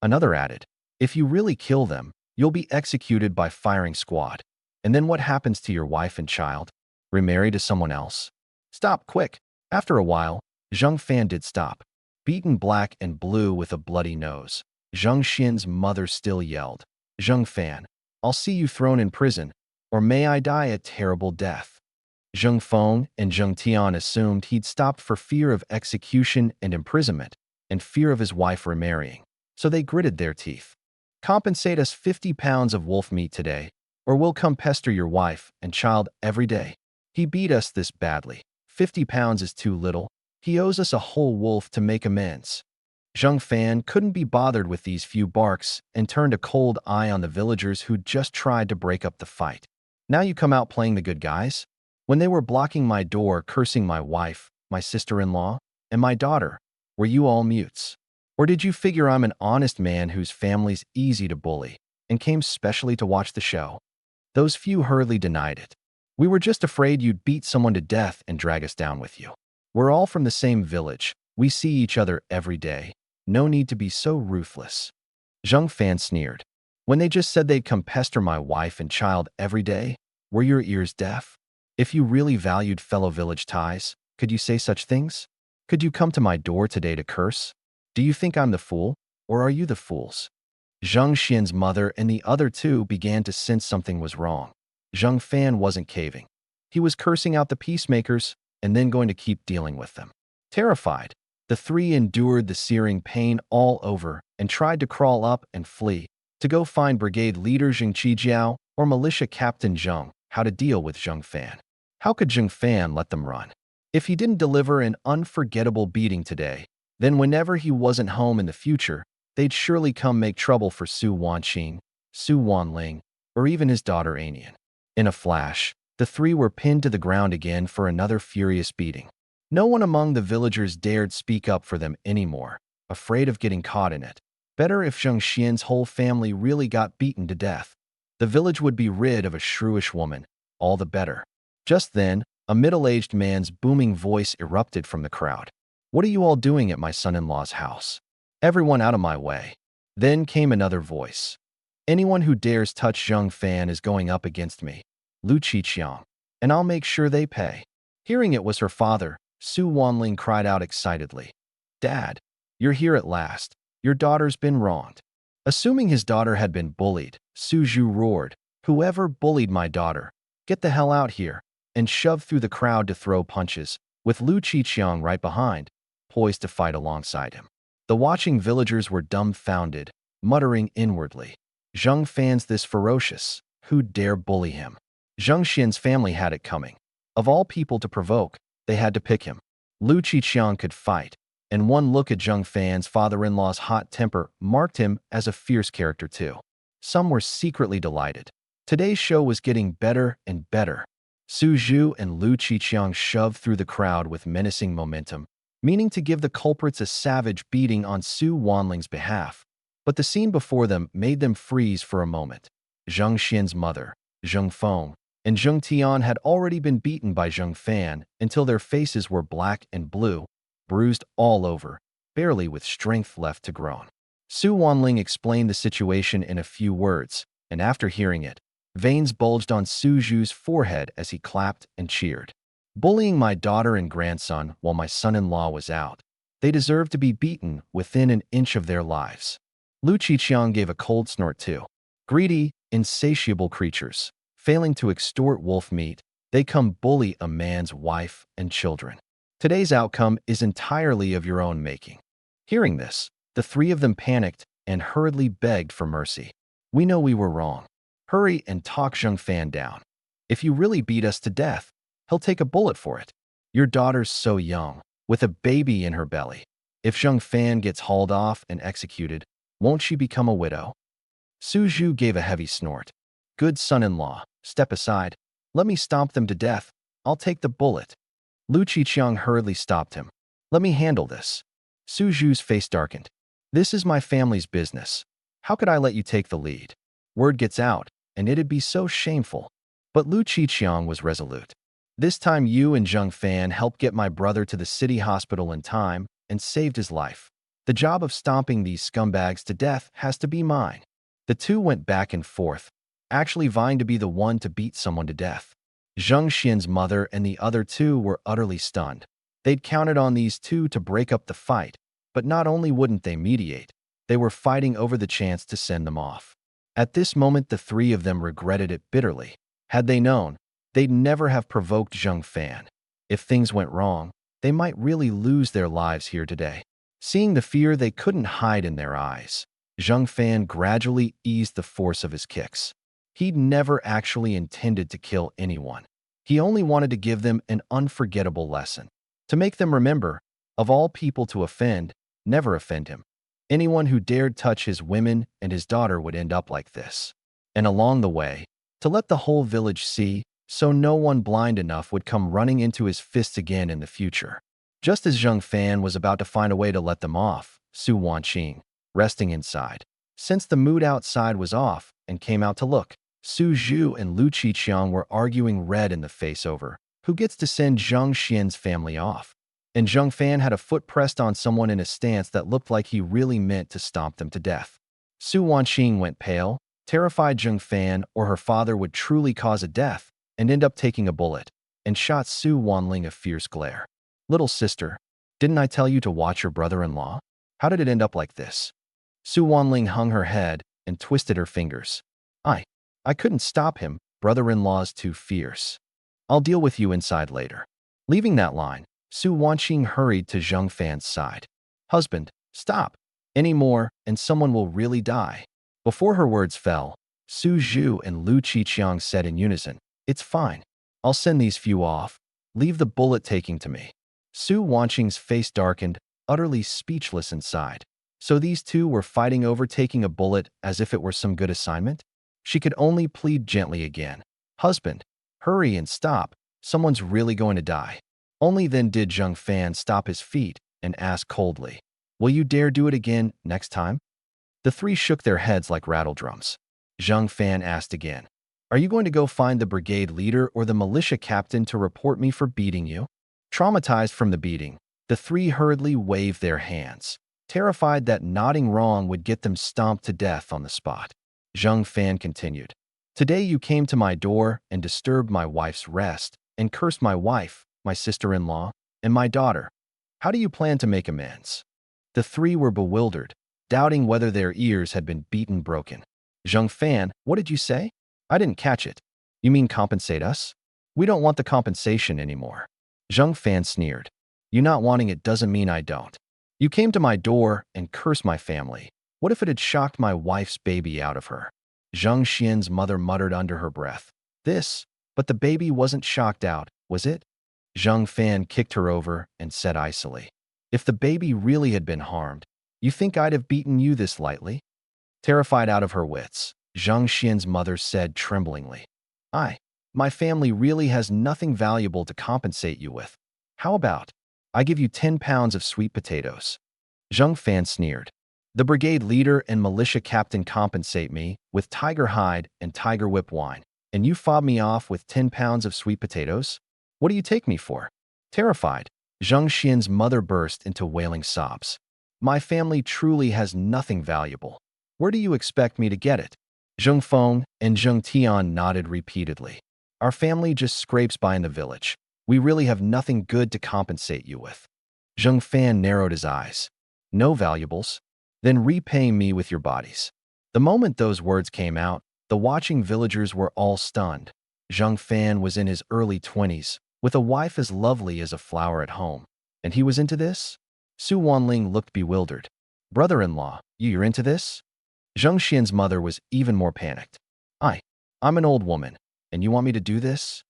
Another added, if you really kill them, you'll be executed by firing squad. And then what happens to your wife and child? Remarry to someone else? Stop, quick. After a while, Zheng Fan did stop. Beaten black and blue with a bloody nose, Zheng Xian's mother still yelled, Zheng Fan, I'll see you thrown in prison, or may I die a terrible death. Zheng Feng and Zheng Tian assumed he'd stopped for fear of execution and imprisonment, and fear of his wife remarrying, so they gritted their teeth. Compensate us 50 pounds of wolf meat today, or we'll come pester your wife and child every day. He beat us this badly. 50 pounds is too little. He owes us a whole wolf to make amends. Zheng Fan couldn't be bothered with these few barks and turned a cold eye on the villagers who'd just tried to break up the fight. Now you come out playing the good guys? When they were blocking my door, cursing my wife, my sister-in-law, and my daughter, were you all mutes? Or did you figure I'm an honest man whose family's easy to bully and came specially to watch the show? Those few hurriedly denied it. We were just afraid you'd beat someone to death and drag us down with you. We're all from the same village. We see each other every day. No need to be so ruthless. Zheng Fan sneered. When they just said they'd come pester my wife and child every day, were your ears deaf? If you really valued fellow village ties, could you say such things? Could you come to my door today to curse? Do you think I'm the fool, or are you the fools? Zheng Xian's mother and the other two began to sense something was wrong. Zheng Fan wasn't caving. He was cursing out the peacemakers and then going to keep dealing with them. Terrified, the three endured the searing pain all over and tried to crawl up and flee, to go find Brigade Leader Zheng Qijiao or Militia Captain Zheng how to deal with Zheng Fan. How could Zheng Fan let them run? If he didn't deliver an unforgettable beating today, then whenever he wasn't home in the future, they'd surely come make trouble for Su Wanqing, Su Wanling, or even his daughter Anian. In a flash, the three were pinned to the ground again for another furious beating. No one among the villagers dared speak up for them anymore, afraid of getting caught in it. Better if Zheng Xian's whole family really got beaten to death. The village would be rid of a shrewish woman, all the better. Just then, a middle-aged man's booming voice erupted from the crowd. What are you all doing at my son-in-law's house? Everyone out of my way. Then came another voice. Anyone who dares touch Zheng Fan is going up against me. Lu Qiqiang. and I'll make sure they pay." Hearing it was her father, Su Wanling cried out excitedly, "Dad, you're here at last. Your daughter's been wronged." Assuming his daughter had been bullied, Su Zhu roared, "Whoever bullied my daughter, get the hell out here," and shoved through the crowd to throw punches, with Lu Qiqiang right behind, poised to fight alongside him. The watching villagers were dumbfounded, muttering inwardly, "Zheng Fan's this ferocious. Who'd dare bully him?" Zheng Xian's family had it coming. Of all people to provoke, they had to pick him. Lu Qiqiang could fight, and one look at Zheng Fan's father-in-law's hot temper marked him as a fierce character too. Some were secretly delighted. Today's show was getting better and better. Su Zhu and Lu Qiqiang shoved through the crowd with menacing momentum, meaning to give the culprits a savage beating on Su Wanling's behalf. But the scene before them made them freeze for a moment. Zheng Xian's mother, Zheng Feng, and Zheng Tian had already been beaten by Zheng Fan until their faces were black and blue, bruised all over, barely with strength left to groan. Su Wanling explained the situation in a few words, and after hearing it, veins bulged on Su Zhu's forehead as he clapped and cheered. "Bullying my daughter and grandson while my son-in-law was out. They deserve to be beaten within an inch of their lives." Lu Qiqiang gave a cold snort too. Greedy, insatiable creatures. Failing to extort wolf meat, they come bully a man's wife and children. Today's outcome is entirely of your own making. Hearing this, the three of them panicked and hurriedly begged for mercy. "We know we were wrong. Hurry and talk Zheng Fan down. If you really beat us to death, he'll take a bullet for it. Your daughter's so young, with a baby in her belly. If Zheng Fan gets hauled off and executed, won't she become a widow?" Su Zhu gave a heavy snort. "Good son-in-law, step aside. Let me stomp them to death. I'll take the bullet." Lu Qiqiang hurriedly stopped him. "Let me handle this." Su Zhu's face darkened. "This is my family's business. How could I let you take the lead? Word gets out, and it'd be so shameful." But Lu Qiqiang was resolute. "This time you and Zheng Fan helped get my brother to the city hospital in time and saved his life. The job of stomping these scumbags to death has to be mine." The two went back and forth, actually vying to be the one to beat someone to death. Zheng Xian's mother and the other two were utterly stunned. They'd counted on these two to break up the fight, but not only wouldn't they mediate, they were fighting over the chance to send them off. At this moment, the three of them regretted it bitterly. Had they known, they'd never have provoked Zheng Fan. If things went wrong, they might really lose their lives here today. Seeing the fear they couldn't hide in their eyes, Zheng Fan gradually eased the force of his kicks. He'd never actually intended to kill anyone. He only wanted to give them an unforgettable lesson. To make them remember, of all people to offend, never offend him. Anyone who dared touch his women and his daughter would end up like this. And along the way, to let the whole village see, so no one blind enough would come running into his fists again in the future. Just as Zheng Fan was about to find a way to let them off, Su Wanqing, resting inside. Since the mood outside was off and came out to look, Su Zhu and Lu Qiqiang were arguing red in the face over who gets to send Zheng Xian's family off. And Zheng Fan had a foot pressed on someone in a stance that looked like he really meant to stomp them to death. Su Wanqing went pale, terrified Zheng Fan or her father would truly cause a death and end up taking a bullet, and shot Su Wanling a fierce glare. "Little sister, didn't I tell you to watch your brother-in-law? How did it end up like this?" Su Wanling hung her head and twisted her fingers. I couldn't stop him. Brother-in-law's too fierce. I'll deal with you inside later." Leaving that line, Su Wanqing hurried to Zheng Fan's side. "Husband, stop. Any more, and someone will really die." Before her words fell, Su Zhu and Lu Qiqiang said in unison, "It's fine. I'll send these few off. Leave the bullet taking to me." Su Wanqing's face darkened, utterly speechless inside. So these two were fighting over taking a bullet as if it were some good assignment? She could only plead gently again. "Husband, hurry and stop. Someone's really going to die." Only then did Zheng Fan stop his feet and ask coldly, "Will you dare do it again next time?" The three shook their heads like rattledrums. Zheng Fan asked again, "Are you going to go find the brigade leader or the militia captain to report me for beating you?" Traumatized from the beating, the three hurriedly waved their hands, terrified that nodding wrong would get them stomped to death on the spot. Zheng Fan continued, Today you came to my door and disturbed my wife's rest and cursed my wife, my sister-in-law, and my daughter. How do you plan to make amends?" The three were bewildered, doubting whether their ears had been broken. "Zheng Fan, what did you say? I didn't catch it. You mean compensate us? We don't want the compensation anymore." Zheng Fan sneered. "You not wanting it doesn't mean I don't. You came to my door and cursed my family. What if it had shocked my wife's baby out of her?" Zheng Xian's mother muttered under her breath. But the baby wasn't shocked out, was it?" Zheng Fan kicked her over and said icily, "If the baby really had been harmed, you think I'd have beaten you this lightly?" Terrified out of her wits, Zheng Xian's mother said tremblingly, My family really has nothing valuable to compensate you with. How about I give you 10 pounds of sweet potatoes?" Zheng Fan sneered. "The brigade leader and militia captain compensate me with tiger hide and tiger whip wine, and you fob me off with 10 pounds of sweet potatoes? What do you take me for?" Terrified, Zheng Xian's mother burst into wailing sobs. "My family truly has nothing valuable. Where do you expect me to get it?" Zheng Feng and Zheng Tian nodded repeatedly. "Our family just scrapes by in the village. We really have nothing good to compensate you with." Zheng Fan narrowed his eyes. "No valuables? Then repay me with your bodies." The moment those words came out, the watching villagers were all stunned. Zheng Fan was in his early 20s, with a wife as lovely as a flower at home. And he was into this? Su Wanling looked bewildered. "Brother-in-law, you're into this?" Zheng Xian's mother was even more panicked. I'm an old woman, and you want me to do this?"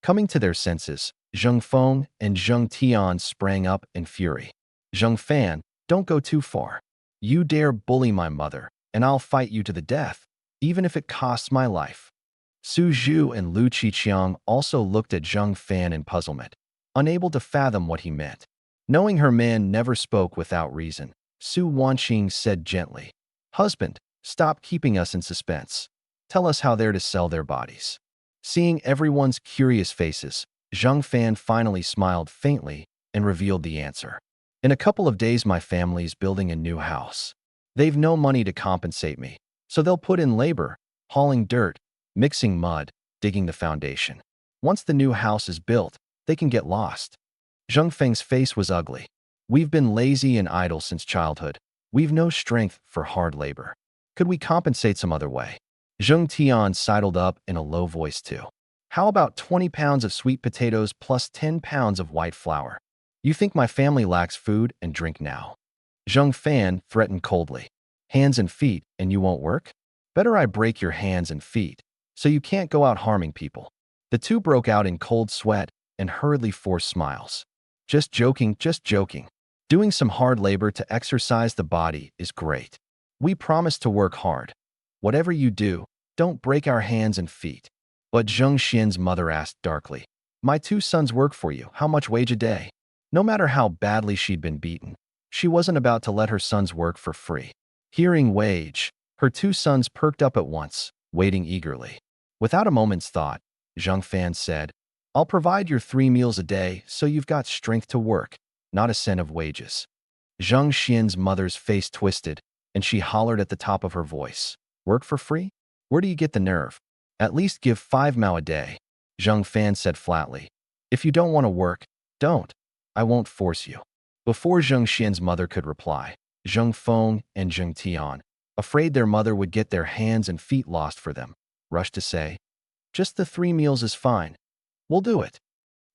Coming to their senses, Zheng Feng and Zheng Tian sprang up in fury. "Zheng Fan, don't go too far. You dare bully my mother, and I'll fight you to the death, even if it costs my life." Su Zhu and Lu Qiqiang also looked at Zheng Fan in puzzlement, unable to fathom what he meant. Knowing her man never spoke without reason, Su Wanqing said gently, "Husband, stop keeping us in suspense. Tell us how they're to sell their bodies." Seeing everyone's curious faces, Zheng Fan finally smiled faintly and revealed the answer. "In a couple of days my family's building a new house. They've no money to compensate me, so they'll put in labor, hauling dirt, mixing mud, digging the foundation. Once the new house is built, they can get lost." Zheng Feng's face was ugly. "We've been lazy and idle since childhood. We've no strength for hard labor. Could we compensate some other way?" Zheng Tian sidled up in a low voice too. "How about 20 pounds of sweet potatoes plus 10 pounds of white flour? You think my family lacks food and drink now?" Zheng Fan threatened coldly. "Hands and feet, and you won't work? Better I break your hands and feet, so you can't go out harming people." The two broke out in cold sweat and hurriedly forced smiles. Just joking, just joking. Doing some hard labor to exercise the body is great. We promise to work hard. Whatever you do, don't break our hands and feet." But Zheng Xian's mother asked darkly, "My two sons work for you. How much wage a day?" No matter how badly she'd been beaten, she wasn't about to let her sons work for free. Hearing wage, her two sons perked up at once, waiting eagerly. Without a moment's thought, Zheng Fan said, "I'll provide your 3 meals a day so you've got strength to work, not a cent of wages." Zheng Xian's mother's face twisted, and she hollered at the top of her voice, "Work for free? Where do you get the nerve? At least give 5 mao a day." Zheng Fan said flatly, "If you don't want to work, don't. I won't force you." Before Zheng Xian's mother could reply, Zheng Feng and Zheng Tian, afraid their mother would get their hands and feet lost for them, rushed to say, "Just the 3 meals is fine. We'll do it."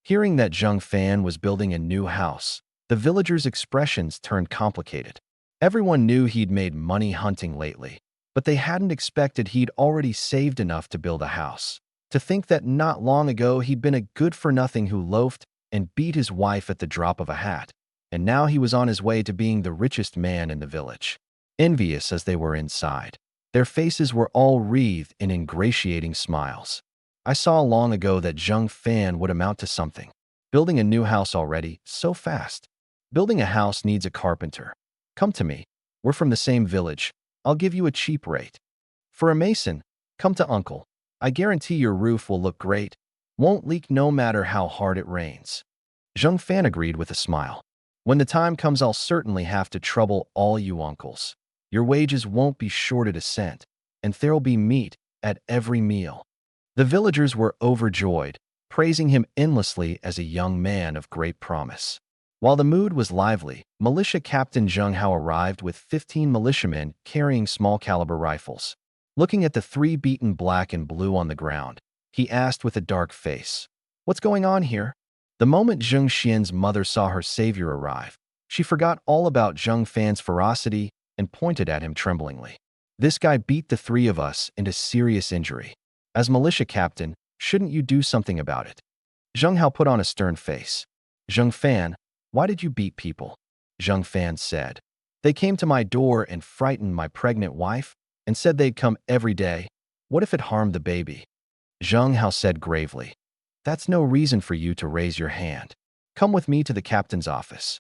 Hearing that Zheng Fan was building a new house, the villagers' expressions turned complicated. Everyone knew he'd made money hunting lately, but they hadn't expected he'd already saved enough to build a house. To think that not long ago he'd been a good-for-nothing who loafed and beat his wife at the drop of a hat, and now he was on his way to being the richest man in the village. Envious as they were inside, their faces were all wreathed in ingratiating smiles. "I saw long ago that Zheng Fan would amount to something. Building a new house already, so fast. Building a house needs a carpenter. Come to me. We're from the same village. I'll give you a cheap rate. For a mason, come to Uncle. I guarantee your roof will look great. Won't leak no matter how hard it rains." Zheng Fan agreed with a smile. "When the time comes, I'll certainly have to trouble all you uncles. Your wages won't be shorted a cent, and there'll be meat, at every meal. The villagers were overjoyed, praising him endlessly as a young man of great promise. While the mood was lively, Militia Captain Zheng Hao arrived with 15 militiamen carrying small-caliber rifles. Looking at the 3 beaten black and blue on the ground, he asked with a dark face, "What's going on here?" The moment Zheng Xian's mother saw her savior arrive, she forgot all about Zheng Fan's ferocity and pointed at him tremblingly. "This guy beat the 3 of us into serious injury. As militia captain, shouldn't you do something about it?" Zheng Hao put on a stern face. "Zheng Fan, why did you beat people?" Zheng Fan said. "They came to my door and frightened my pregnant wife and said they'd come every day. What if it harmed the baby?" Zheng Hao said gravely, "That's no reason for you to raise your hand. Come with me to the captain's office."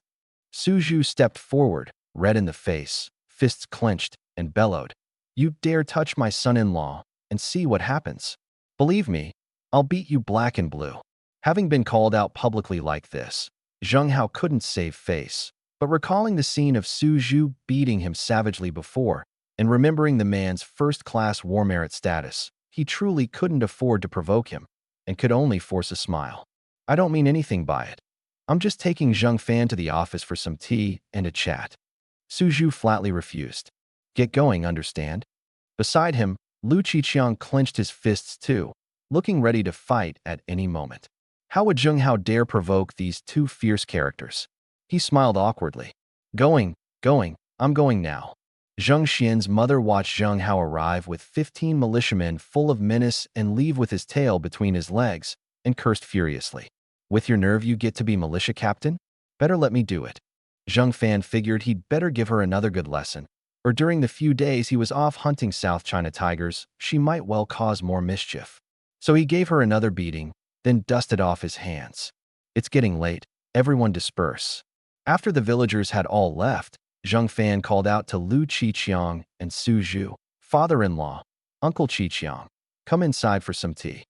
Su Zhu stepped forward, red in the face, fists clenched, and bellowed, "You dare touch my son-in-law and see what happens. Believe me, I'll beat you black and blue." Having been called out publicly like this, Zheng Hao couldn't save face, but recalling the scene of Su Zhu beating him savagely before, and remembering the man's first-class war merit status, he truly couldn't afford to provoke him, and could only force a smile. "I don't mean anything by it. I'm just taking Zheng Fan to the office for some tea and a chat." Su Zhu flatly refused. "Get going, understand?" Beside him, Lu Qiqiang clenched his fists too, looking ready to fight at any moment. How would Zheng Hao dare provoke these 2 fierce characters? He smiled awkwardly. Going, I'm going now." Zheng Xian's mother watched Zheng Hao arrive with 15 militiamen full of menace and leave with his tail between his legs, and cursed furiously. "With your nerve you get to be militia captain? Better let me do it." Zheng Fan figured he'd better give her another good lesson, or during the few days he was off hunting South China tigers, she might well cause more mischief. So he gave her another beating, then dusted off his hands. "It's getting late. Everyone disperse." After the villagers had all left, Zheng Fan called out to Lu Qiqiang and Su Zhu, "Father-in-law, Uncle Qiqiang, come inside for some tea."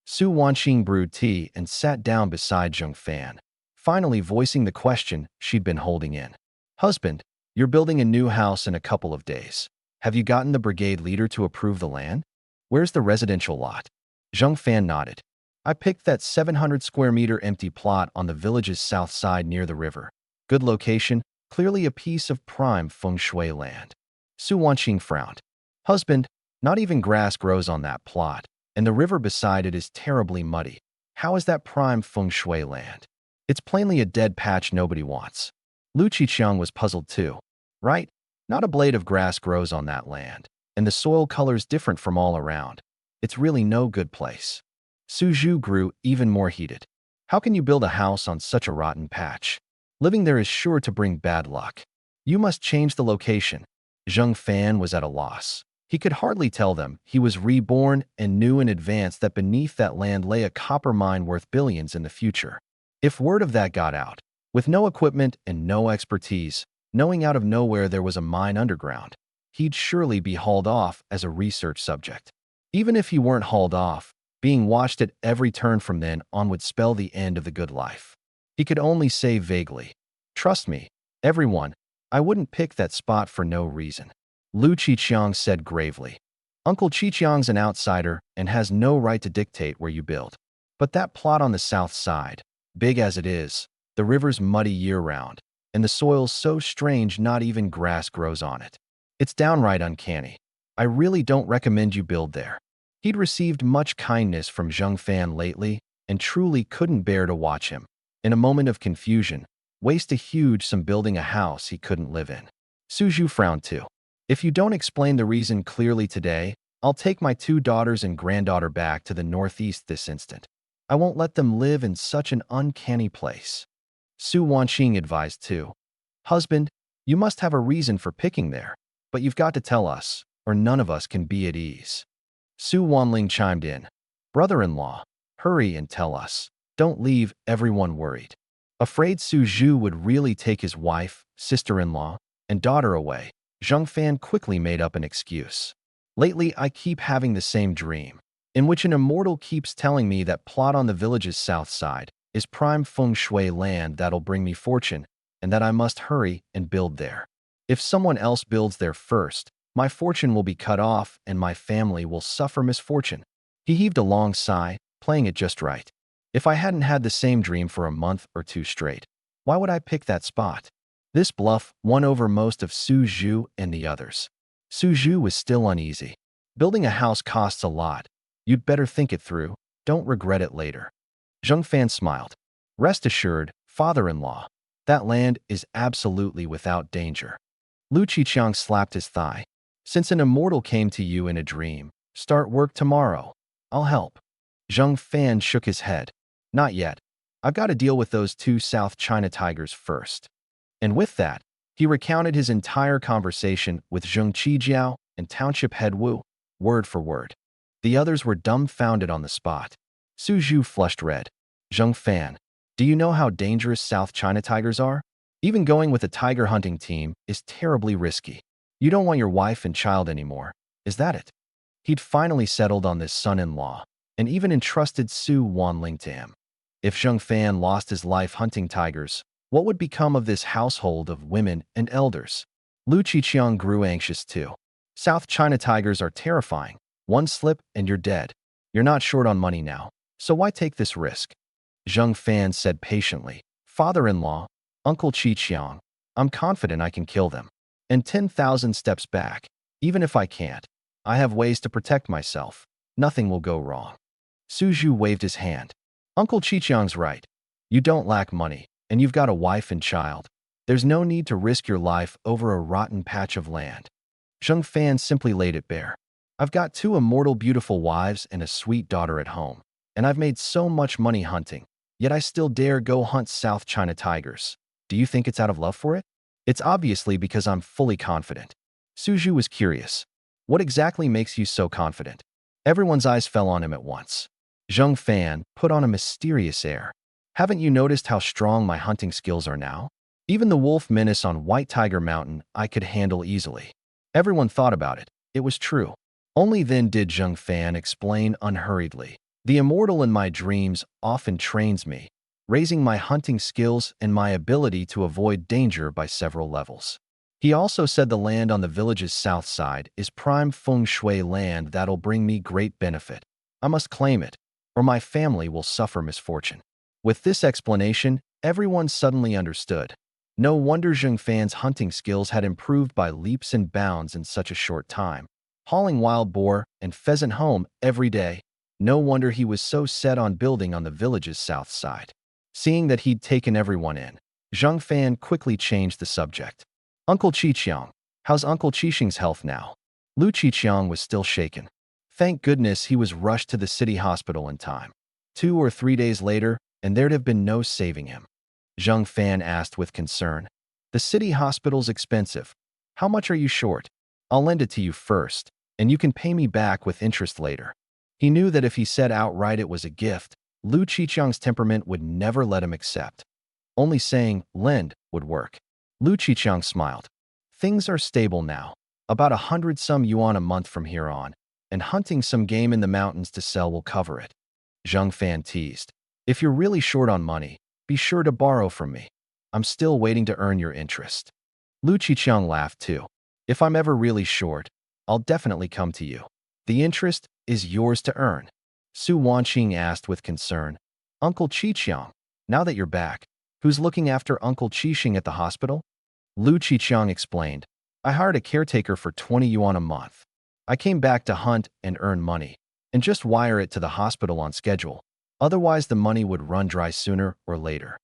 Su Wanqing brewed tea and sat down beside Zheng Fan, finally voicing the question she'd been holding in. "Husband, you're building a new house in a couple of days. Have you gotten the brigade leader to approve the land? Where's the residential lot?" Zheng Fan nodded. "I picked that 700 square meter empty plot on the village's south side near the river. Good location, clearly a piece of prime feng shui land." Su Wanqing frowned. "Husband, not even grass grows on that plot, and the river beside it is terribly muddy. How is that prime feng shui land? It's plainly a dead patch nobody wants." Lu Qiqiang was puzzled too. "Right? Not a blade of grass grows on that land, and the soil color's different from all around. It's really no good place." Su Zhu grew even more heated. "How can you build a house on such a rotten patch? Living there is sure to bring bad luck. You must change the location." Zheng Fan was at a loss. He could hardly tell them he was reborn and knew in advance that beneath that land lay a copper mine worth billions in the future. If word of that got out, with no equipment and no expertise, knowing out of nowhere there was a mine underground, he'd surely be hauled off as a research subject. Even if he weren't hauled off, being watched at every turn from then on would spell the end of the good life. He could only say vaguely, "Trust me, everyone, I wouldn't pick that spot for no reason." Lu Qiqiang said gravely, "Uncle Qiqiang's an outsider and has no right to dictate where you build. But that plot on the south side, big as it is, the river's muddy year-round, and the soil's so strange not even grass grows on it. It's downright uncanny. I really don't recommend you build there." He'd received much kindness from Zheng Fan lately and truly couldn't bear to watch him, in a moment of confusion, waste a huge sum building a house he couldn't live in. Su Zhu frowned too. "If you don't explain the reason clearly today, I'll take my 2 daughters and granddaughter back to the northeast this instant. I won't let them live in such an uncanny place." Su Wanqing advised too. "Husband, you must have a reason for picking there, but you've got to tell us, or none of us can be at ease." Su Wanling chimed in. "Brother-in-law, hurry and tell us. Don't leave everyone worried." Afraid Su Zhu would really take his wife, sister-in-law, and daughter away, Zheng Fan quickly made up an excuse. "Lately, I keep having the same dream, in which an immortal keeps telling me that plot on the village's south side is prime feng shui land that'll bring me fortune, and that I must hurry and build there. If someone else builds there first, My fortune will be cut off and my family will suffer misfortune. He heaved a long sigh, playing it just right. If I hadn't had the same dream for a month or two straight, why would I pick that spot? This bluff won over most of Su Zhu and the others. Su Zhu was still uneasy. Building a house costs a lot. You'd better think it through. Don't regret it later. Zheng Fan smiled. Rest assured, father-in-law, that land is absolutely without danger. Lu Qiqiang slapped his thigh. Since an immortal came to you in a dream, start work tomorrow. I'll help. Zheng Fan shook his head. Not yet. I've got to deal with those two South China tigers first. And with that, he recounted his entire conversation with Zheng Qijiao and Township Head Wu, word for word. The others were dumbfounded on the spot. Su Zhu flushed red. Zheng Fan, do you know how dangerous South China tigers are? Even going with a tiger hunting team is terribly risky. You don't want your wife and child anymore, is that it? He'd finally settled on this son-in-law, and even entrusted Su Wanling to him. If Zheng Fan lost his life hunting tigers, what would become of this household of women and elders? Lu Qiqiang grew anxious too. South China tigers are terrifying. One slip and you're dead. You're not short on money now, so why take this risk? Zheng Fan said patiently, Father-in-law, Uncle Qiqiang, I'm confident I can kill them. And 10,000 steps back, even if I can't, I have ways to protect myself. Nothing will go wrong. Su Zhu waved his hand. Uncle Qiqiang's right. You don't lack money, and you've got a wife and child. There's no need to risk your life over a rotten patch of land. Zheng Fan simply laid it bare. I've got two immortal beautiful wives and a sweet daughter at home, and I've made so much money hunting, yet I still dare go hunt South China tigers. Do you think it's out of love for it? It's obviously because I'm fully confident. Su Zhu was curious. What exactly makes you so confident? Everyone's eyes fell on him at once. Zheng Fan put on a mysterious air. Haven't you noticed how strong my hunting skills are now? Even the wolf menace on White Tiger Mountain I could handle easily. Everyone thought about it. It was true. Only then did Zheng Fan explain unhurriedly. The immortal in my dreams often trains me, raising my hunting skills and my ability to avoid danger by several levels. He also said the land on the village's south side is prime feng shui land that'll bring me great benefit. I must claim it, or my family will suffer misfortune. With this explanation, everyone suddenly understood. No wonder Zheng Fan's hunting skills had improved by leaps and bounds in such a short time, hauling wild boar and pheasant home every day. No wonder he was so set on building on the village's south side. Seeing that he'd taken everyone in, Zheng Fan quickly changed the subject. Uncle Qiqiang, how's Uncle Qixing's health now? Lu Qiqiang was still shaken. Thank goodness he was rushed to the city hospital in time. 2 or 3 days later, and there'd have been no saving him. Zheng Fan asked with concern. The city hospital's expensive. How much are you short? I'll lend it to you first, and you can pay me back with interest later. He knew that if he said outright it was a gift, Lu Qiqiang's temperament would never let him accept. Only saying, lend, would work. Lu Qiqiang smiled. Things are stable now, about 100 some yuan a month from here on, and hunting some game in the mountains to sell will cover it. Zheng Fan teased. If you're really short on money, be sure to borrow from me. I'm still waiting to earn your interest. Lu Qiqiang laughed too. If I'm ever really short, I'll definitely come to you. The interest is yours to earn. Su Wanqing asked with concern. Uncle Qiqiang, now that you're back, who's looking after Uncle Qixing at the hospital? Lu Qiqiang explained. I hired a caretaker for 20 yuan a month. I came back to hunt and earn money, and just wire it to the hospital on schedule. Otherwise, the money would run dry sooner or later.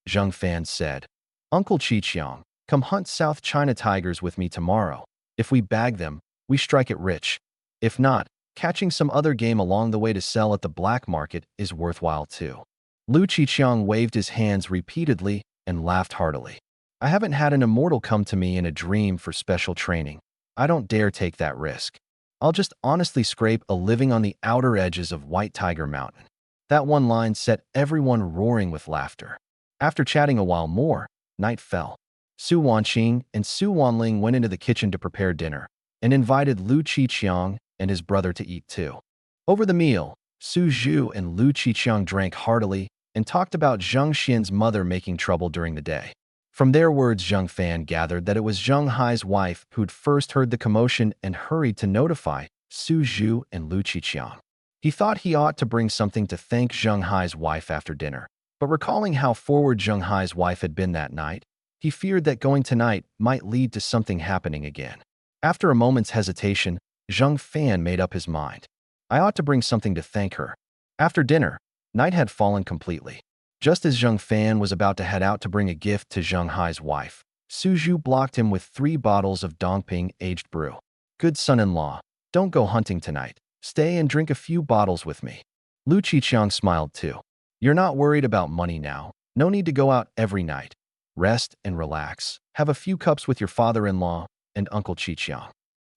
Zheng Fan said, Uncle Qiqiang, come hunt South China tigers with me tomorrow. If we bag them, we strike it rich. If not, catching some other game along the way to sell at the black market is worthwhile too. Lu Qiqiang waved his hands repeatedly and laughed heartily. I haven't had an immortal come to me in a dream for special training. I don't dare take that risk. I'll just honestly scrape a living on the outer edges of White Tiger Mountain. That one line set everyone roaring with laughter. After chatting a while more, night fell. Su Wanqing and Su Wanling went into the kitchen to prepare dinner and invited Lu Qiqiang and his brother to eat too. Over the meal, Su Zhu and Lu Qiqiang drank heartily and talked about Zheng Xian's mother making trouble during the day. From their words, Zheng Fan gathered that it was Zheng Hai's wife who'd first heard the commotion and hurried to notify Su Zhu and Lu Qiqiang. He thought he ought to bring something to thank Zheng Hai's wife after dinner, but recalling how forward Zheng Hai's wife had been that night, he feared that going tonight might lead to something happening again. After a moment's hesitation, Zheng Fan made up his mind. I ought to bring something to thank her. After dinner, night had fallen completely. Just as Zheng Fan was about to head out to bring a gift to Zheng Hai's wife, Su Zhu blocked him with 3 bottles of Dongping aged brew. Good son-in-law, don't go hunting tonight. Stay and drink a few bottles with me. Lu Qiqiang smiled too. You're not worried about money now. No need to go out every night. Rest and relax. Have a few cups with your father-in-law and Uncle Qiqiang.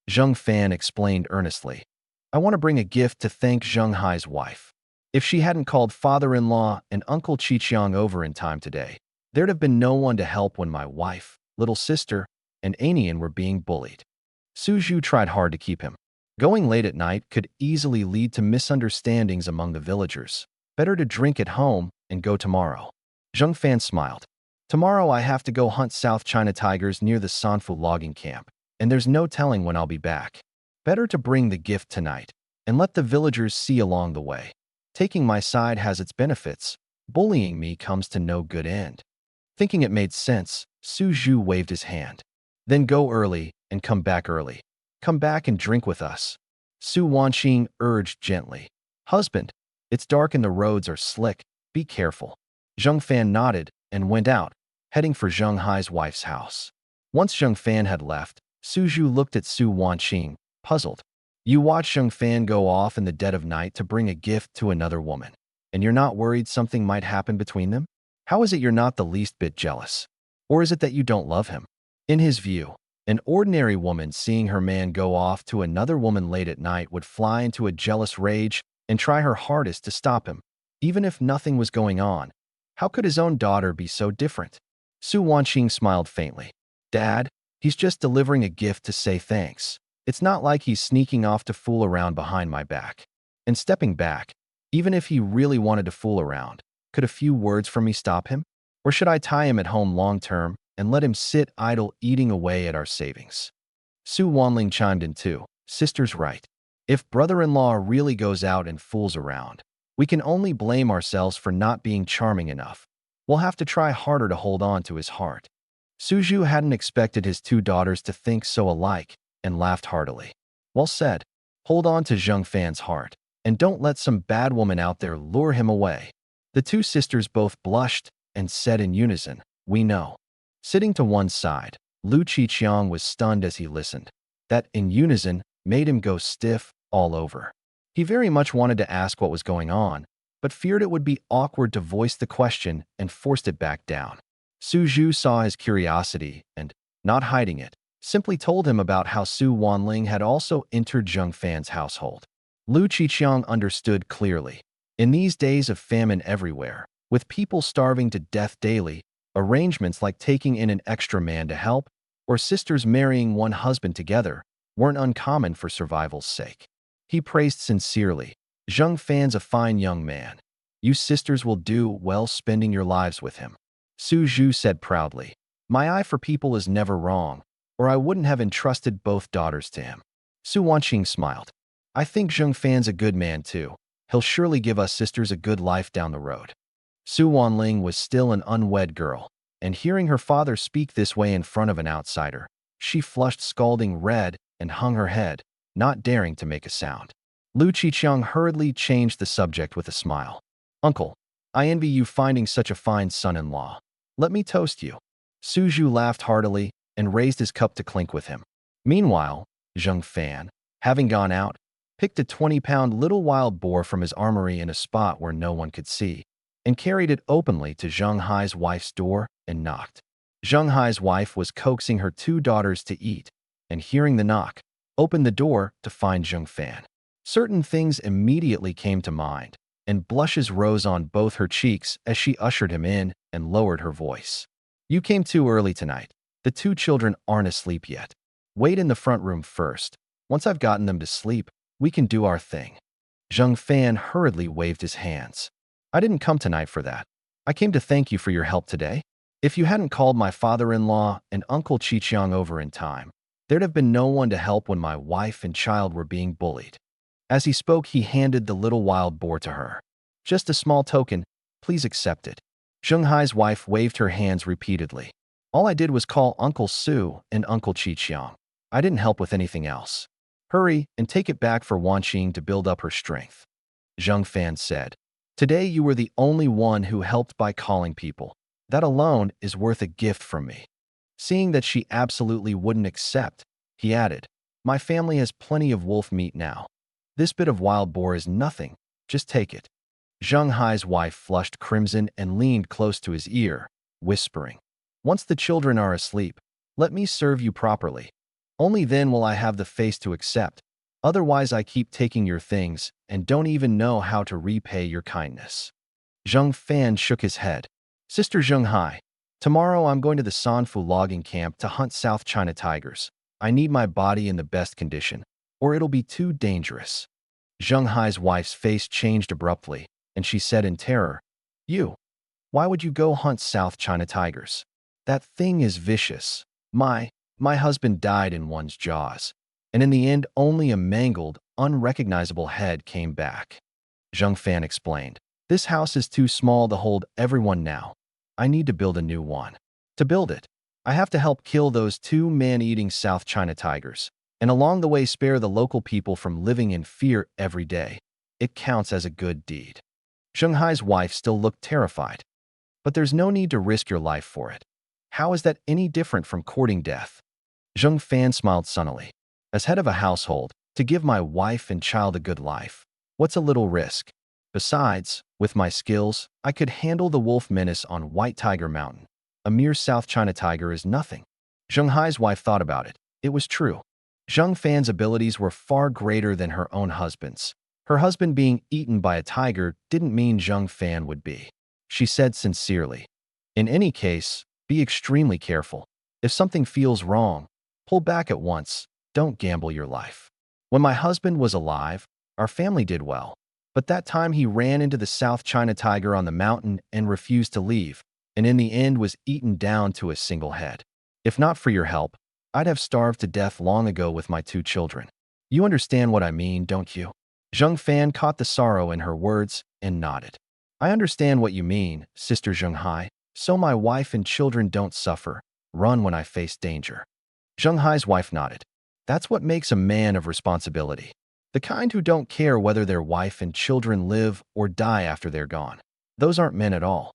Zheng Fan explained earnestly. I want to bring a gift to thank Zheng Hai's wife. If she hadn't called father-in-law and Uncle Qiqiang over in time today, there'd have been no one to help when my wife, little sister, and Anian were being bullied. Su Zhu tried hard to keep him. Going late at night could easily lead to misunderstandings among the villagers. Better to drink at home and go tomorrow. Zheng Fan smiled. Tomorrow I have to go hunt South China tigers near the Sanfu logging camp, and there's no telling when I'll be back. Better to bring the gift tonight and let the villagers see along the way. Taking my side has its benefits. Bullying me comes to no good end. Thinking it made sense, Su Zhu waved his hand. Then go early and come back early. Come back and drink with us. Su Wanqing urged gently. Husband, it's dark and the roads are slick. Be careful. Zheng Fan nodded and went out, heading for Zheng Hai's wife's house. Once Zheng Fan had left, Su Zhu looked at Su Wanqing, puzzled. You watch Zheng Fan go off in the dead of night to bring a gift to another woman, and you're not worried something might happen between them? How is it you're not the least bit jealous? Or is it that you don't love him? In his view, an ordinary woman seeing her man go off to another woman late at night would fly into a jealous rage and try her hardest to stop him. Even if nothing was going on, how could his own daughter be so different? Su Wanqing smiled faintly. Dad, he's just delivering a gift to say thanks. It's not like he's sneaking off to fool around behind my back. And stepping back, even if he really wanted to fool around, could a few words from me stop him? Or should I tie him at home long term and let him sit idle eating away at our savings? Su Wanling chimed in too. Sister's right. If brother-in-law really goes out and fools around, we can only blame ourselves for not being charming enough. We'll have to try harder to hold on to his heart. Su Zhu hadn't expected his 2 daughters to think so alike, and laughed heartily. Well said. Hold on to Zheng Fan's heart, and don't let some bad woman out there lure him away. The 2 sisters both blushed and said in unison, We know. Sitting to one side, Lu Qiqiang was stunned as he listened. That in unison made him go stiff all over. He very much wanted to ask what was going on, but feared it would be awkward to voice the question and forced it back down. Su Zhu saw his curiosity and, not hiding it, simply told him about how Su Wanling had also entered Zheng Fan's household. Lu Qiqiang understood clearly. In these days of famine everywhere, with people starving to death daily, arrangements like taking in an extra man to help, or sisters marrying one husband together, weren't uncommon for survival's sake. He praised sincerely, Zheng Fan's a fine young man. You sisters will do well spending your lives with him. Su Zhu said proudly, My eye for people is never wrong, or I wouldn't have entrusted both daughters to him. Su Wanqing smiled. I think Zheng Fan's a good man too. He'll surely give us sisters a good life down the road. Su Wanling was still an unwed girl, and hearing her father speak this way in front of an outsider, she flushed scalding red and hung her head, not daring to make a sound. Lu Qiqiang hurriedly changed the subject with a smile. Uncle, I envy you finding such a fine son-in-law. Let me toast you. Su Zhu laughed heartily and raised his cup to clink with him. Meanwhile, Zheng Fan, having gone out, picked a 20-pound little wild boar from his armory in a spot where no one could see, and carried it openly to Zheng Hai's wife's door and knocked. Zheng Hai's wife was coaxing her 2 daughters to eat, and hearing the knock, opened the door to find Zheng Fan. Certain things immediately came to mind, and blushes rose on both her cheeks as she ushered him in and lowered her voice. You came too early tonight. The 2 children aren't asleep yet. Wait in the front room first. Once I've gotten them to sleep, we can do our thing. Zheng Fan hurriedly waved his hands. I didn't come tonight for that. I came to thank you for your help today. If you hadn't called my father-in-law and Uncle Chichiang over in time, there'd have been no one to help when my wife and child were being bullied. As he spoke, he handed the little wild boar to her. Just a small token, please accept it. Zheng Hai's wife waved her hands repeatedly. All I did was call Uncle Su and Uncle Chichiang. I didn't help with anything else. Hurry and take it back for Wan Qing to build up her strength. Zheng Fan said. Today you were the only one who helped by calling people. That alone is worth a gift from me. Seeing that she absolutely wouldn't accept, he added, my family has plenty of wolf meat now. This bit of wild boar is nothing. Just take it. Zheng Hai's wife flushed crimson and leaned close to his ear, whispering, once the children are asleep, let me serve you properly. Only then will I have the face to accept. Otherwise I keep taking your things and don't even know how to repay your kindness. Zheng Fan shook his head. Sister Zheng Hai, tomorrow I'm going to the Sanfu logging camp to hunt South China tigers. I need my body in the best condition, or it'll be too dangerous. Zheng Hai's wife's face changed abruptly, and she said in terror, why would you go hunt South China tigers? That thing is vicious. My husband died in one's jaws, and in the end only a mangled, unrecognizable head came back. Zheng Fan explained, this house is too small to hold everyone now. I need to build a new one. To build it, I have to help kill those 2 man-eating South China tigers, and along the way spare the local people from living in fear every day. It counts as a good deed. Zheng Hai's wife still looked terrified. But there's no need to risk your life for it. How is that any different from courting death? Zheng Fan smiled sunnily. As head of a household, to give my wife and child a good life, what's a little risk? Besides, with my skills, I could handle the wolf menace on White Tiger Mountain. A mere South China tiger is nothing. Zheng Hai's wife thought about it. It was true. Zheng Fan's abilities were far greater than her own husband's. Her husband being eaten by a tiger didn't mean Zheng Fan would be. She said sincerely, in any case, be extremely careful. If something feels wrong, pull back at once. Don't gamble your life. When my husband was alive, our family did well. But that time he ran into the South China tiger on the mountain and refused to leave, and in the end was eaten down to a single head. If not for your help, I'd have starved to death long ago with my 2 children. You understand what I mean, don't you? Zheng Fan caught the sorrow in her words and nodded. I understand what you mean, Sister Zheng Hai, so my wife and children don't suffer. Run when I face danger. Zheng Hai's wife nodded. That's what makes a man of responsibility. The kind who don't care whether their wife and children live or die after they're gone. Those aren't men at all.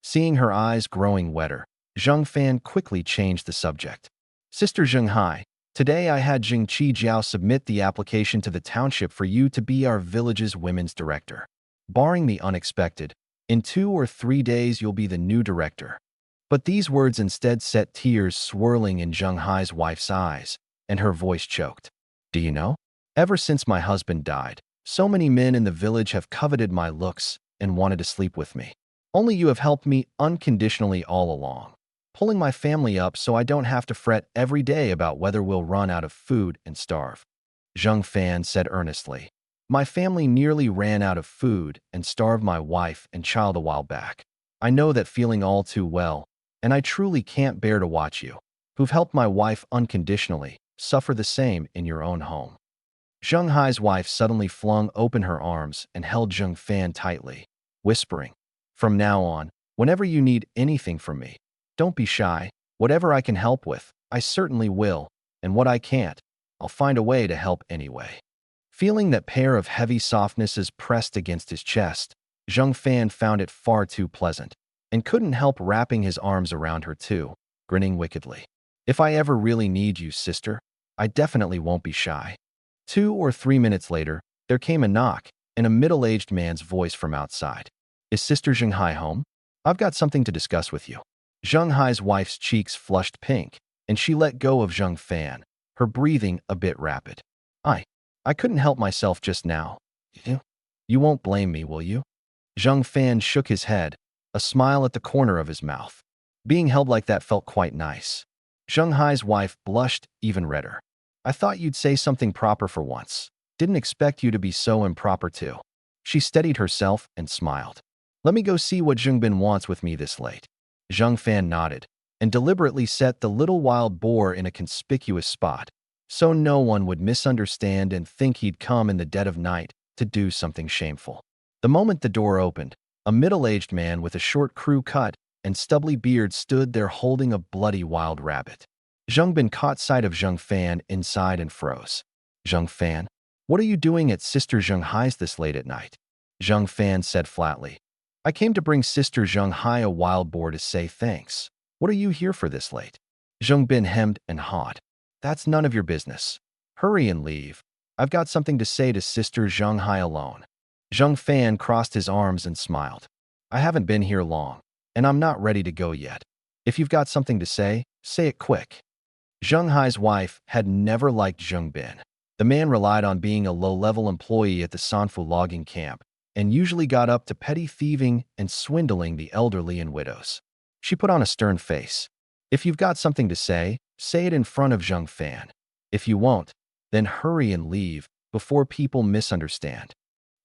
Seeing her eyes growing wetter, Zheng Fan quickly changed the subject. Sister Zheng Hai, today I had Jing Qi Jiao submit the application to the township for you to be our village's women's director. Barring the unexpected, in 2 or 3 days you'll be the new director. But these words instead set tears swirling in Zheng Hai's wife's eyes, and her voice choked. Do you know? Ever since my husband died, so many men in the village have coveted my looks and wanted to sleep with me. Only you have helped me unconditionally all along, pulling my family up so I don't have to fret every day about whether we'll run out of food and starve. Zheng Fan said earnestly, my family nearly ran out of food and starved my wife and child a while back. I know that feeling all too well, and I truly can't bear to watch you, who've helped my wife unconditionally, suffer the same in your own home. Zheng Hai's wife suddenly flung open her arms and held Zheng Fan tightly, whispering, from now on, whenever you need anything from me, don't be shy. Whatever I can help with, I certainly will, and what I can't, I'll find a way to help anyway. Feeling that pair of heavy softnesses pressed against his chest, Zheng Fan found it far too pleasant, and couldn't help wrapping his arms around her too, grinning wickedly. If I ever really need you, sister, I definitely won't be shy. 2 or 3 minutes later, there came a knock, and a middle-aged man's voice from outside. Is Sister Zheng Hai home? I've got something to discuss with you. Zheng Hai's wife's cheeks flushed pink, and she let go of Zheng Fan, her breathing a bit rapid. I couldn't help myself just now. You won't blame me, will you? Zheng Fan shook his head, a smile at the corner of his mouth. Being held like that felt quite nice. Zheng Hai's wife blushed even redder. I thought you'd say something proper for once. Didn't expect you to be so improper too. She steadied herself and smiled. Let me go see what Zhengbin wants with me this late. Zhang Fan nodded and deliberately set the little wild boar in a conspicuous spot, so no one would misunderstand and think he'd come in the dead of night to do something shameful. The moment the door opened, a middle-aged man with a short crew cut and stubbly beard stood there holding a bloody wild rabbit. Zhang Bin caught sight of Zhang Fan inside and froze. Zhang Fan, what are you doing at Sister Zheng Hai's this late at night? Zhang Fan said flatly. I came to bring Sister Zheng Hai a wild boar to say thanks. What are you here for this late? Zhang Bin hemmed and hawed. That's none of your business. Hurry and leave. I've got something to say to Sister Zheng Hai alone. Zhang Fan crossed his arms and smiled. I haven't been here long, and I'm not ready to go yet. If you've got something to say it quick. Zheng Hai's wife had never liked Zheng Bin. The man relied on being a low-level employee at the Sanfu logging camp and usually got up to petty thieving and swindling the elderly and widows. She put on a stern face. If you've got something to say it in front of Zheng Fan. If you won't, then hurry and leave before people misunderstand.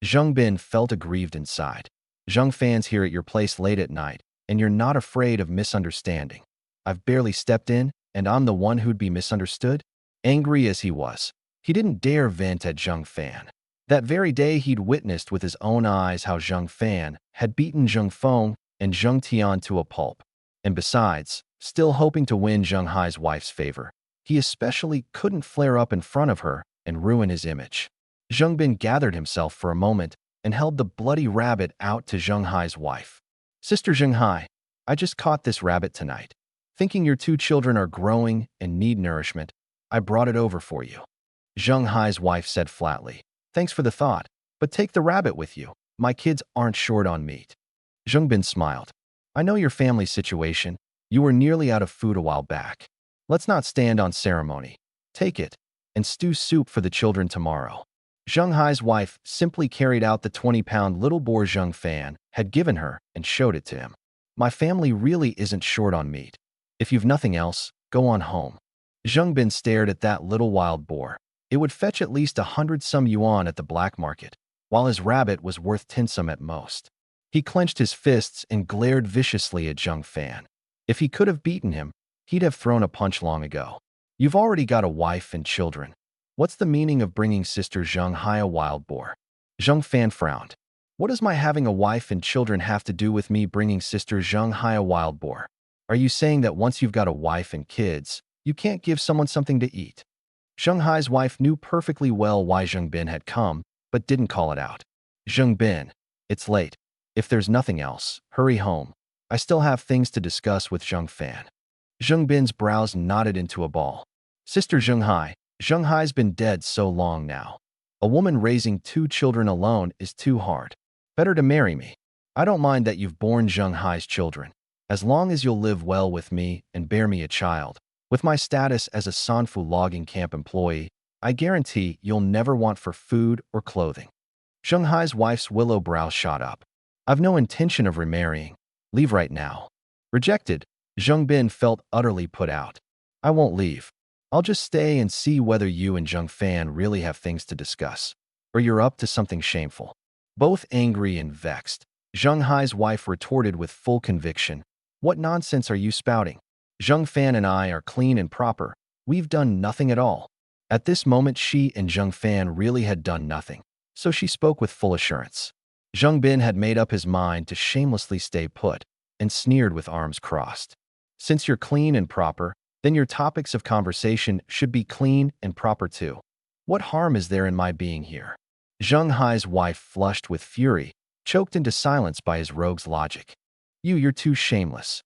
Zheng Bin felt aggrieved inside. Zheng Fan's here at your place late at night, and you're not afraid of misunderstanding. I've barely stepped in, and I'm the one who'd be misunderstood? Angry as he was, he didn't dare vent at Zheng Fan. That very day he'd witnessed with his own eyes how Zheng Fan had beaten Zheng Feng and Zheng Tian to a pulp. And besides, still hoping to win Zheng Hai's wife's favor, he especially couldn't flare up in front of her and ruin his image. Zheng Bin gathered himself for a moment and held the bloody rabbit out to Zheng Hai's wife. Sister Zheng Hai, I just caught this rabbit tonight. Thinking your two children are growing and need nourishment, I brought it over for you. Zheng Hai's wife said flatly. Thanks for the thought, but take the rabbit with you. My kids aren't short on meat. Zheng Bin smiled. I know your family's situation. You were nearly out of food a while back. Let's not stand on ceremony. Take it, and stew soup for the children tomorrow. Zheng Hai's wife simply carried out the 20-pound little boar Zheng Fan had given her and showed it to him. My family really isn't short on meat. If you've nothing else, go on home. Zheng Bin stared at that little wild boar. It would fetch at least 100-some yuan at the black market, while his rabbit was worth 10-some at most. He clenched his fists and glared viciously at Zheng Fan. If he could have beaten him, he'd have thrown a punch long ago. You've already got a wife and children. What's the meaning of bringing Sister Zheng Hai a wild boar? Zheng Fan frowned. What does my having a wife and children have to do with me bringing Sister Zheng Hai a wild boar? Are you saying that once you've got a wife and kids, you can't give someone something to eat? Zheng Hai's wife knew perfectly well why Zheng Bin had come, but didn't call it out. Zheng Bin, it's late. If there's nothing else, hurry home. I still have things to discuss with Zheng Fan. Zheng Bin's brows knotted into a ball. Sister Zheng Hai's been dead so long now. A woman raising 2 children alone is too hard. Better to marry me. I don't mind that you've borne Zheng Hai's children, as long as you'll live well with me and bear me a child. With my status as a Sanfu logging camp employee, I guarantee you'll never want for food or clothing. Zheng Hai's wife's willow brow shot up. I've no intention of remarrying. Leave right now. Rejected, Zheng Bin felt utterly put out. I won't leave. I'll just stay and see whether you and Zheng Fan really have things to discuss, or you're up to something shameful. Both angry and vexed, Zheng Hai's wife retorted with full conviction. What nonsense are you spouting? Zheng Fan and I are clean and proper. We've done nothing at all. At this moment, she and Zheng Fan really had done nothing, so she spoke with full assurance. Zheng Bin had made up his mind to shamelessly stay put and sneered with arms crossed. Since you're clean and proper, then your topics of conversation should be clean and proper too. What harm is there in my being here? Zheng Hai's wife flushed with fury, choked into silence by his rogue's logic. You're too shameless.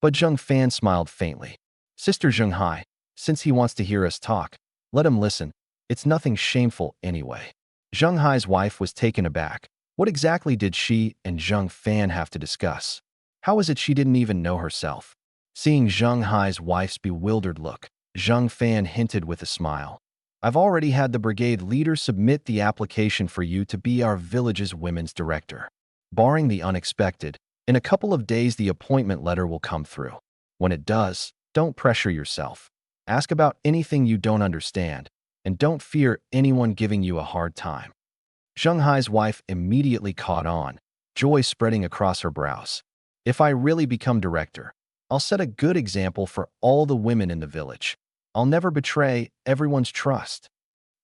But Zheng Fan smiled faintly. Sister Zheng Hai, since he wants to hear us talk, let him listen. It's nothing shameful anyway. Zheng Hai's wife was taken aback. What exactly did she and Zheng Fan have to discuss? How is it she didn't even know herself? Seeing Zheng Hai's wife's bewildered look, Zheng Fan hinted with a smile. I've already had the brigade leader submit the application for you to be our village's women's director. Barring the unexpected, in a couple of days the appointment letter will come through. When it does, don't pressure yourself. Ask about anything you don't understand, and don't fear anyone giving you a hard time. Zheng Hai's wife immediately caught on, joy spreading across her brows. If I really become director, I'll set a good example for all the women in the village. I'll never betray everyone's trust.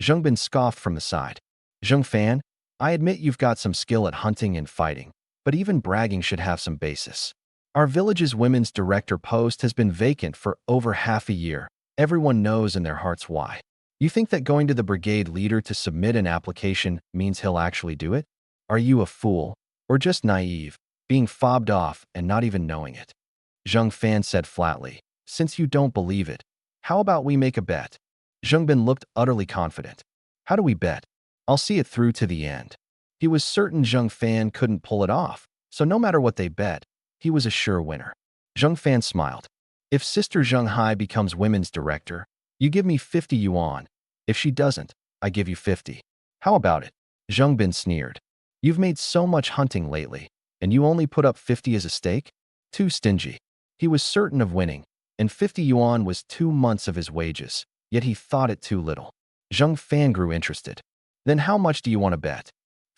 Zheng Bin scoffed from the side. Zheng Fan, I admit you've got some skill at hunting and fighting, but even bragging should have some basis. Our village's women's director post has been vacant for over half a year. Everyone knows in their hearts why. You think that going to the brigade leader to submit an application means he'll actually do it? Are you a fool, or just naive, being fobbed off and not even knowing it? Zheng Fan said flatly, since you don't believe it, how about we make a bet? Zheng Bin looked utterly confident. How do we bet? I'll see it through to the end. He was certain Zheng Fan couldn't pull it off, so no matter what they bet, he was a sure winner. Zheng Fan smiled. If Sister Zheng Hai becomes women's director, you give me 50 yuan. If she doesn't, I give you 50. How about it? Zheng Bin sneered. You've made so much hunting lately, and you only put up 50 as a stake? Too stingy. He was certain of winning, and 50 yuan was 2 months of his wages, yet he thought it too little. Zheng Fan grew interested. Then how much do you want to bet?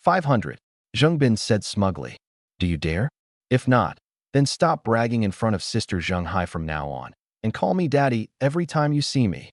500. Zheng Bin said smugly. Do you dare? If not, then stop bragging in front of Sister Zheng Hai from now on, and call me daddy every time you see me.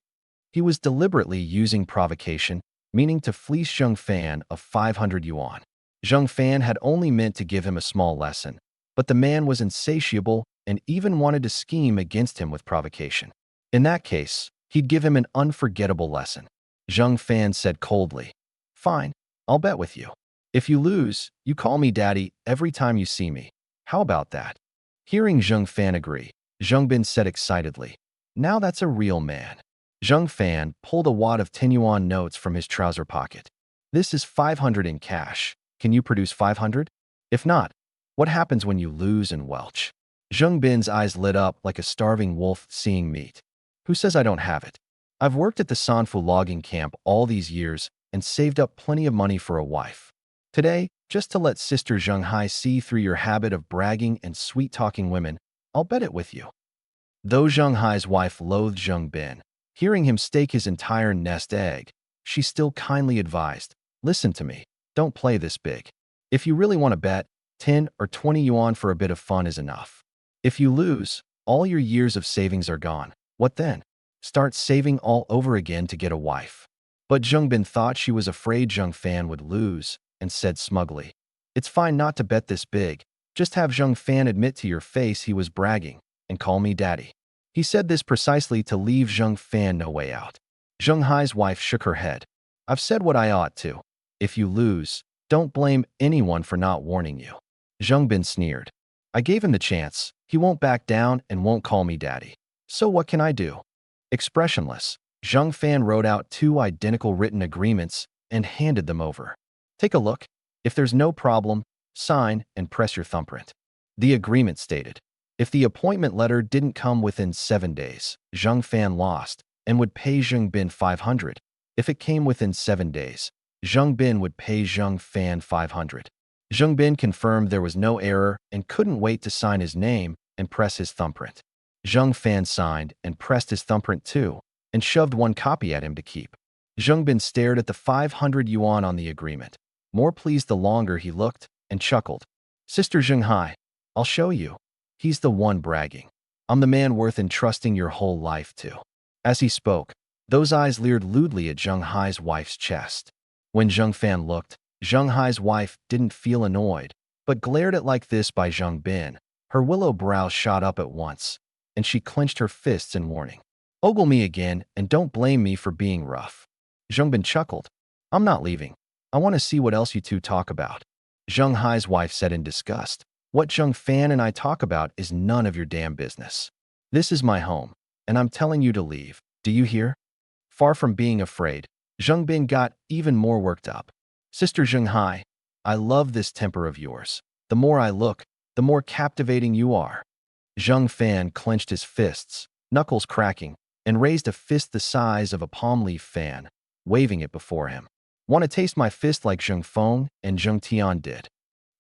He was deliberately using provocation, meaning to fleece Zheng Fan of 500 yuan. Zheng Fan had only meant to give him a small lesson, but the man was insatiable and even wanted to scheme against him with provocation. In that case, he'd give him an unforgettable lesson. Zheng Fan said coldly, Fine, I'll bet with you. If you lose, you call me daddy every time you see me. How about that? Hearing Zheng Fan agree, Zheng Bin said excitedly, Now that's a real man. Zheng Fan pulled a wad of 10 yuan notes from his trouser pocket. This is 500 in cash. Can you produce 500? If not, what happens when you lose and welch? Zheng Bin's eyes lit up like a starving wolf seeing meat. Who says I don't have it? I've worked at the Sanfu logging camp all these years and saved up plenty of money for a wife. Today, just to let Sister Zheng Hai see through your habit of bragging and sweet-talking women, I'll bet it with you. Though Zheng Hai's wife loathed Zheng Bin, hearing him stake his entire nest egg, she still kindly advised, Listen to me, don't play this big. If you really want to bet, 10 or 20 yuan for a bit of fun is enough. If you lose, all your years of savings are gone. What then? Start saving all over again to get a wife. But Zheng Bin thought she was afraid Zheng Fan would lose, and said smugly, It's fine not to bet this big. Just have Zheng Fan admit to your face he was bragging, and call me daddy. He said this precisely to leave Zheng Fan no way out. Zheng Hai's wife shook her head. I've said what I ought to. If you lose, don't blame anyone for not warning you. Zheng Bin sneered. I gave him the chance. He won't back down and won't call me daddy. So what can I do? Expressionless, Zheng Fan wrote out 2 identical written agreements and handed them over. Take a look. If there's no problem, sign and press your thumbprint. The agreement stated, if the appointment letter didn't come within 7 days, Zheng Fan lost and would pay Zheng Bin 500. If it came within 7 days, Zheng Bin would pay Zheng Fan 500. Zheng Bin confirmed there was no error and couldn't wait to sign his name and press his thumbprint. Zheng Fan signed and pressed his thumbprint too, and shoved 1 copy at him to keep. Zheng Bin stared at the 500 yuan on the agreement, more pleased the longer he looked, and chuckled. Sister Zheng Hai, I'll show you. He's the one bragging. I'm the man worth entrusting your whole life to. As he spoke, those eyes leered lewdly at Zheng Hai's wife's chest. When Zheng Fan looked, Zheng Hai's wife didn't feel annoyed, but glared at like this by Zheng Bin. Her willow brow shot up at once, and she clenched her fists in warning. Ogle me again, and don't blame me for being rough. Zheng Bin chuckled. I'm not leaving. I want to see what else you two talk about. Zheng Hai's wife said in disgust. What Zheng Fan and I talk about is none of your damn business. This is my home, and I'm telling you to leave. Do you hear? Far from being afraid, Zheng Bin got even more worked up. Sister Zheng Hai, I love this temper of yours. The more I look, the more captivating you are. Zheng Fan clenched his fists, knuckles cracking, and raised a fist the size of a palm leaf fan, waving it before him. Want to taste my fist like Zheng Feng and Zheng Tian did?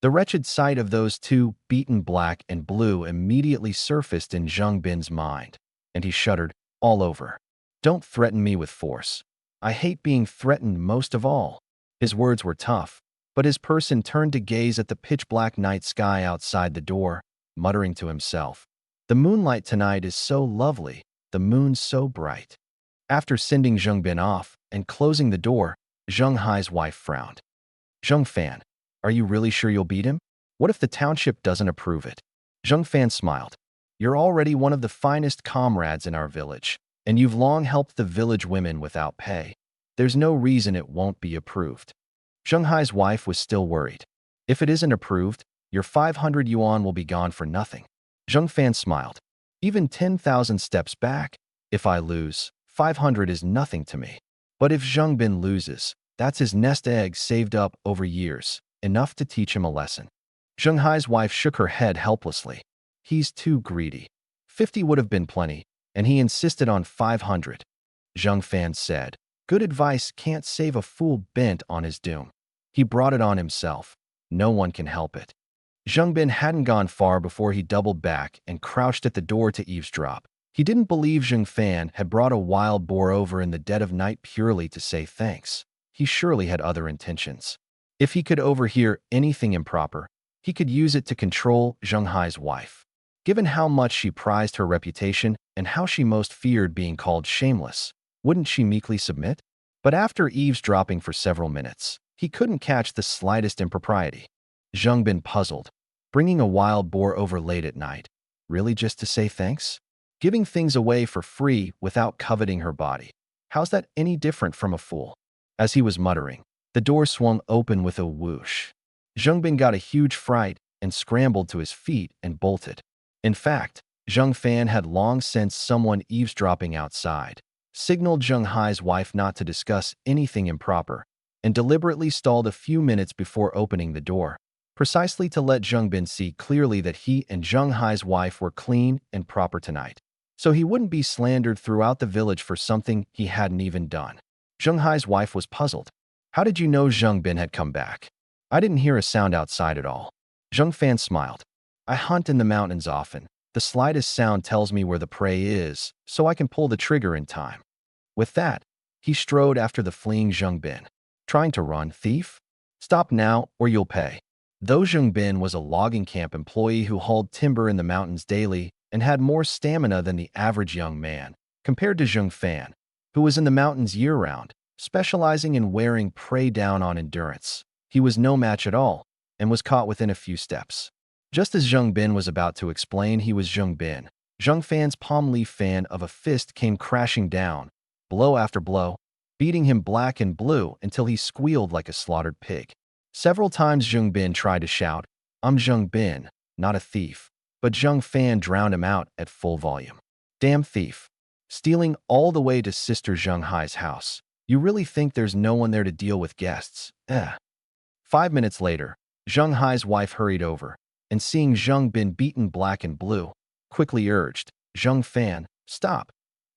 The wretched sight of those two, beaten black and blue, immediately surfaced in Zheng Bin's mind, and he shuddered all over. Don't threaten me with force. I hate being threatened most of all. His words were tough, but his person turned to gaze at the pitch-black night sky outside the door, muttering to himself, The moonlight tonight is so lovely, the moon's so bright. After sending Zheng Bin off and closing the door, Zheng Hai's wife frowned. Zheng Fan, are you really sure you'll beat him? What if the township doesn't approve it? Zheng Fan smiled. You're already one of the finest comrades in our village, and you've long helped the village women without pay. There's no reason it won't be approved. Zheng Hai's wife was still worried. If it isn't approved, your 500 yuan will be gone for nothing. Zheng Fan smiled. Even 10,000 steps back, if I lose, 500 is nothing to me. But if Zheng Bin loses, that's his nest egg saved up over years, enough to teach him a lesson. Zheng Hai's wife shook her head helplessly. He's too greedy. 50 would have been plenty, and he insisted on 500. Zheng Fan said, good advice can't save a fool bent on his doom. He brought it on himself. No one can help it. Zheng Bin hadn't gone far before he doubled back and crouched at the door to eavesdrop. He didn't believe Zheng Fan had brought a wild boar over in the dead of night purely to say thanks. He surely had other intentions. If he could overhear anything improper, he could use it to control Zheng Hai's wife. Given how much she prized her reputation and how she most feared being called shameless, wouldn't she meekly submit? But after eavesdropping for several minutes, he couldn't catch the slightest impropriety. Zheng Bin puzzled. Bringing a wild boar over late at night, really just to say thanks? Giving things away for free without coveting her body. How's that any different from a fool? As he was muttering, the door swung open with a whoosh. Zheng Bin got a huge fright and scrambled to his feet and bolted. In fact, Zheng Fan had long sensed someone eavesdropping outside, signaled Zheng Hai's wife not to discuss anything improper, and deliberately stalled a few minutes before opening the door, precisely to let Zheng Bin see clearly that he and Zheng Hai's wife were clean and proper tonight, so he wouldn't be slandered throughout the village for something he hadn't even done. Zheng Hai's wife was puzzled. How did you know Zheng Bin had come back? I didn't hear a sound outside at all. Zheng Fan smiled. I hunt in the mountains often. The slightest sound tells me where the prey is, so I can pull the trigger in time. With that, he strode after the fleeing Zheng Bin. Trying to run, thief? Stop now, or you'll pay. Though Zheng Bin was a logging camp employee who hauled timber in the mountains daily and had more stamina than the average young man, compared to Zheng Fan, who was in the mountains year-round, specializing in wearing prey down on endurance, he was no match at all and was caught within a few steps. Just as Zheng Bin was about to explain he was Zheng Bin, Zheng Fan's palm leaf fan of a fist came crashing down, blow after blow, beating him black and blue until he squealed like a slaughtered pig. Several times Zheng Bin tried to shout, I'm Zheng Bin, not a thief, but Zheng Fan drowned him out at full volume. Damn thief. Stealing all the way to Sister Zheng Hai's house. You really think there's no one there to deal with guests? 5 minutes later, Zheng Hai's wife hurried over, and seeing Zheng Bin beaten black and blue, quickly urged, Zheng Fan, stop.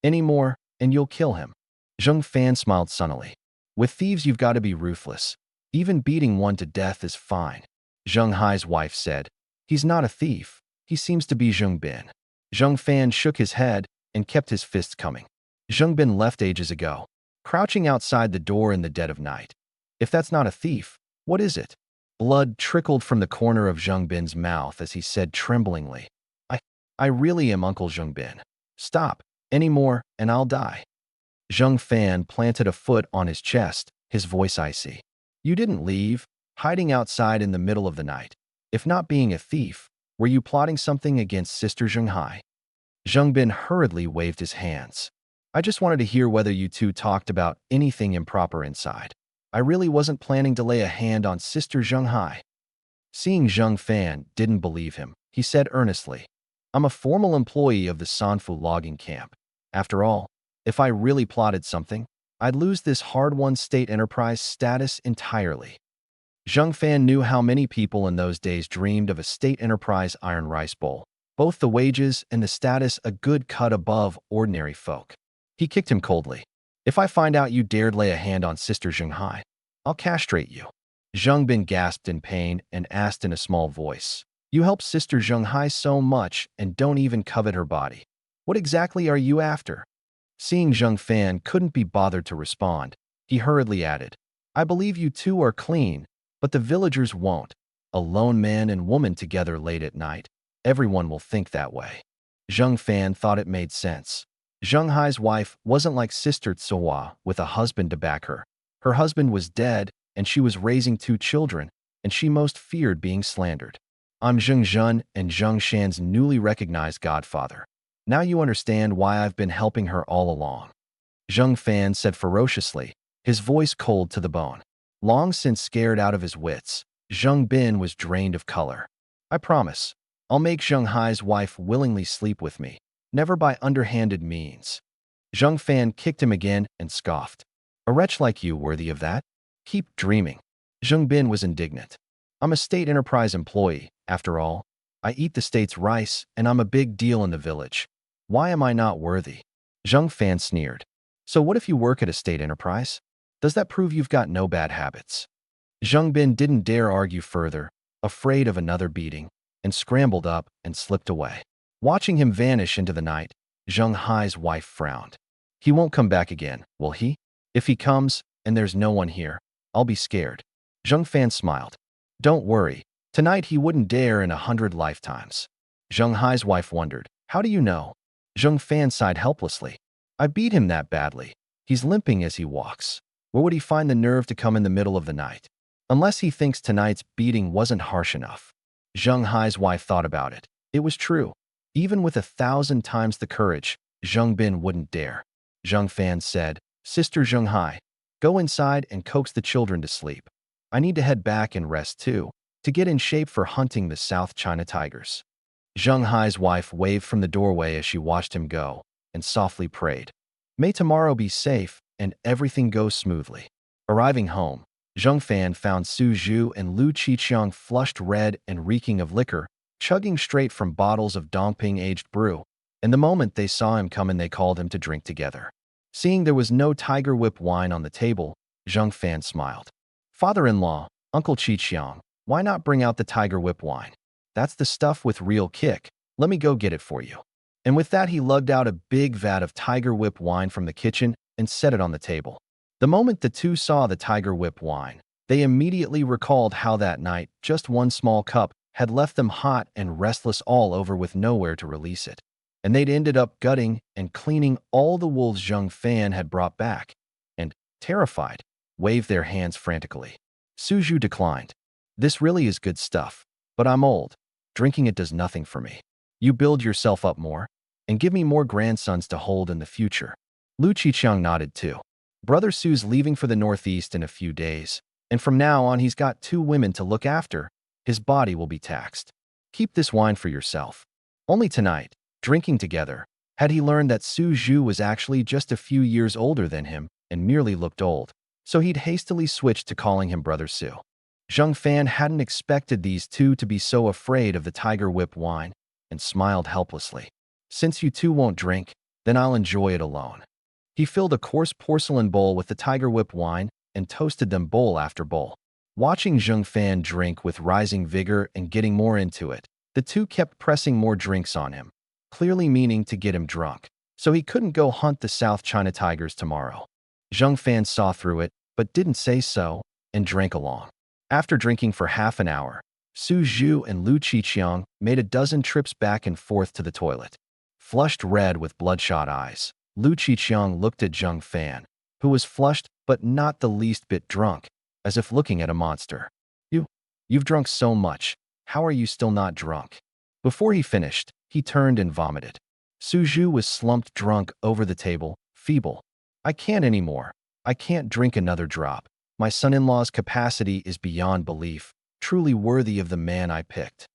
Any more, and you'll kill him. Zheng Fan smiled sunnily. With thieves you've got to be ruthless. Even beating one to death is fine. Zheng Hai's wife said, he's not a thief. He seems to be Zheng Bin. Zheng Fan shook his head and kept his fists coming. Zheng Bin left ages ago, crouching outside the door in the dead of night. If that's not a thief, what is it? Blood trickled from the corner of Zheng Bin's mouth as he said tremblingly, I really am Uncle Zheng Bin. Stop, any more, and I'll die. Zheng Fan planted a foot on his chest, his voice icy. You didn't leave, hiding outside in the middle of the night. If not being a thief, were you plotting something against Sister Zheng Hai? Zheng Bin hurriedly waved his hands. I just wanted to hear whether you two talked about anything improper inside. I really wasn't planning to lay a hand on Sister Zheng Hai. Seeing Zheng Fan didn't believe him, he said earnestly, I'm a formal employee of the Sanfu logging camp. After all, if I really plotted something, I'd lose this hard-won state enterprise status entirely. Zheng Fan knew how many people in those days dreamed of a state enterprise iron rice bowl, both the wages and the status a good cut above ordinary folk. He kicked him coldly. If I find out you dared lay a hand on Sister Zheng Hai, I'll castrate you. Zheng Bin gasped in pain and asked in a small voice, you help Sister Zheng Hai so much and don't even covet her body. What exactly are you after? Seeing Zheng Fan couldn't be bothered to respond, he hurriedly added, I believe you two are clean, but the villagers won't. A lone man and woman together late at night. Everyone will think that way. Zheng Fan thought it made sense. Zheng Hai's wife wasn't like Sister Tsuhua with a husband to back her. Her husband was dead, and she was raising two children, and she most feared being slandered. I'm Zheng Zhen and Zheng Shan's newly recognized godfather. Now you understand why I've been helping her all along. Zheng Fan said ferociously, his voice cold to the bone. Long since scared out of his wits, Zheng Bin was drained of color. I promise, I'll make Zheng Hai's wife willingly sleep with me, never by underhanded means. Zheng Fan kicked him again and scoffed. A wretch like you worthy of that? Keep dreaming. Zheng Bin was indignant. I'm a state enterprise employee, after all. I eat the state's rice, and I'm a big deal in the village. Why am I not worthy? Zheng Fan sneered. So what if you work at a state enterprise? Does that prove you've got no bad habits? Zheng Bin didn't dare argue further, afraid of another beating, and scrambled up and slipped away. Watching him vanish into the night, Zheng Hai's wife frowned. He won't come back again, will he? If he comes, and there's no one here, I'll be scared. Zheng Fan smiled. Don't worry, tonight he wouldn't dare in 100 lifetimes. Zheng Hai's wife wondered, how do you know? Zheng Fan sighed helplessly. I beat him that badly. He's limping as he walks. Where would he find the nerve to come in the middle of the night? Unless he thinks tonight's beating wasn't harsh enough. Zheng Hai's wife thought about it. It was true. Even with 1,000 times the courage, Zheng Bin wouldn't dare. Zheng Fan said, Sister Zheng Hai, go inside and coax the children to sleep. I need to head back and rest too, to get in shape for hunting the South China tigers. Zheng Hai's wife waved from the doorway as she watched him go, and softly prayed. May tomorrow be safe and everything go smoothly. Arriving home, Zheng Fan found Su Zhu and Lu Qiqiang flushed red and reeking of liquor, chugging straight from bottles of Dongping aged brew, and the moment they saw him come in they called him to drink together. Seeing there was no tiger whip wine on the table, Zheng Fan smiled. Father-in-law, Uncle Qiqiang, why not bring out the tiger whip wine? That's the stuff with real kick. Let me go get it for you. And with that he lugged out a big vat of tiger whip wine from the kitchen and set it on the table. The moment the two saw the tiger whip wine, they immediately recalled how that night just one small cup had left them hot and restless all over with nowhere to release it. And they'd ended up gutting and cleaning all the wolves Zheng Fan had brought back, and, terrified, waved their hands frantically. Su Zhu declined. This really is good stuff, but I'm old. Drinking it does nothing for me. You build yourself up more, and give me more grandsons to hold in the future. Lu Qiqiang nodded too. Brother Su's leaving for the Northeast in a few days, and from now on he's got 2 women to look after. His body will be taxed. Keep this wine for yourself. Only tonight, drinking together, had he learned that Su Zhu was actually just a few years older than him and merely looked old, so he'd hastily switched to calling him Brother Su. Zheng Fan hadn't expected these two to be so afraid of the tiger whip wine, and smiled helplessly. Since you two won't drink, then I'll enjoy it alone. He filled a coarse porcelain bowl with the tiger whip wine and toasted them bowl after bowl. Watching Zheng Fan drink with rising vigor and getting more into it, the two kept pressing more drinks on him, clearly meaning to get him drunk, so he couldn't go hunt the South China tigers tomorrow. Zheng Fan saw through it, but didn't say so, and drank along. After drinking for half an hour, Su Zhu and Lu Qiqiang made a dozen trips back and forth to the toilet. Flushed red with bloodshot eyes, Lu Qiqiang looked at Zheng Fan, who was flushed but not the least bit drunk, as if looking at a monster. You've drunk so much. How are you still not drunk? Before he finished, he turned and vomited. Su Zhu was slumped drunk over the table, feeble. I can't anymore. I can't drink another drop. My son-in-law's capacity is beyond belief, truly worthy of the man I picked.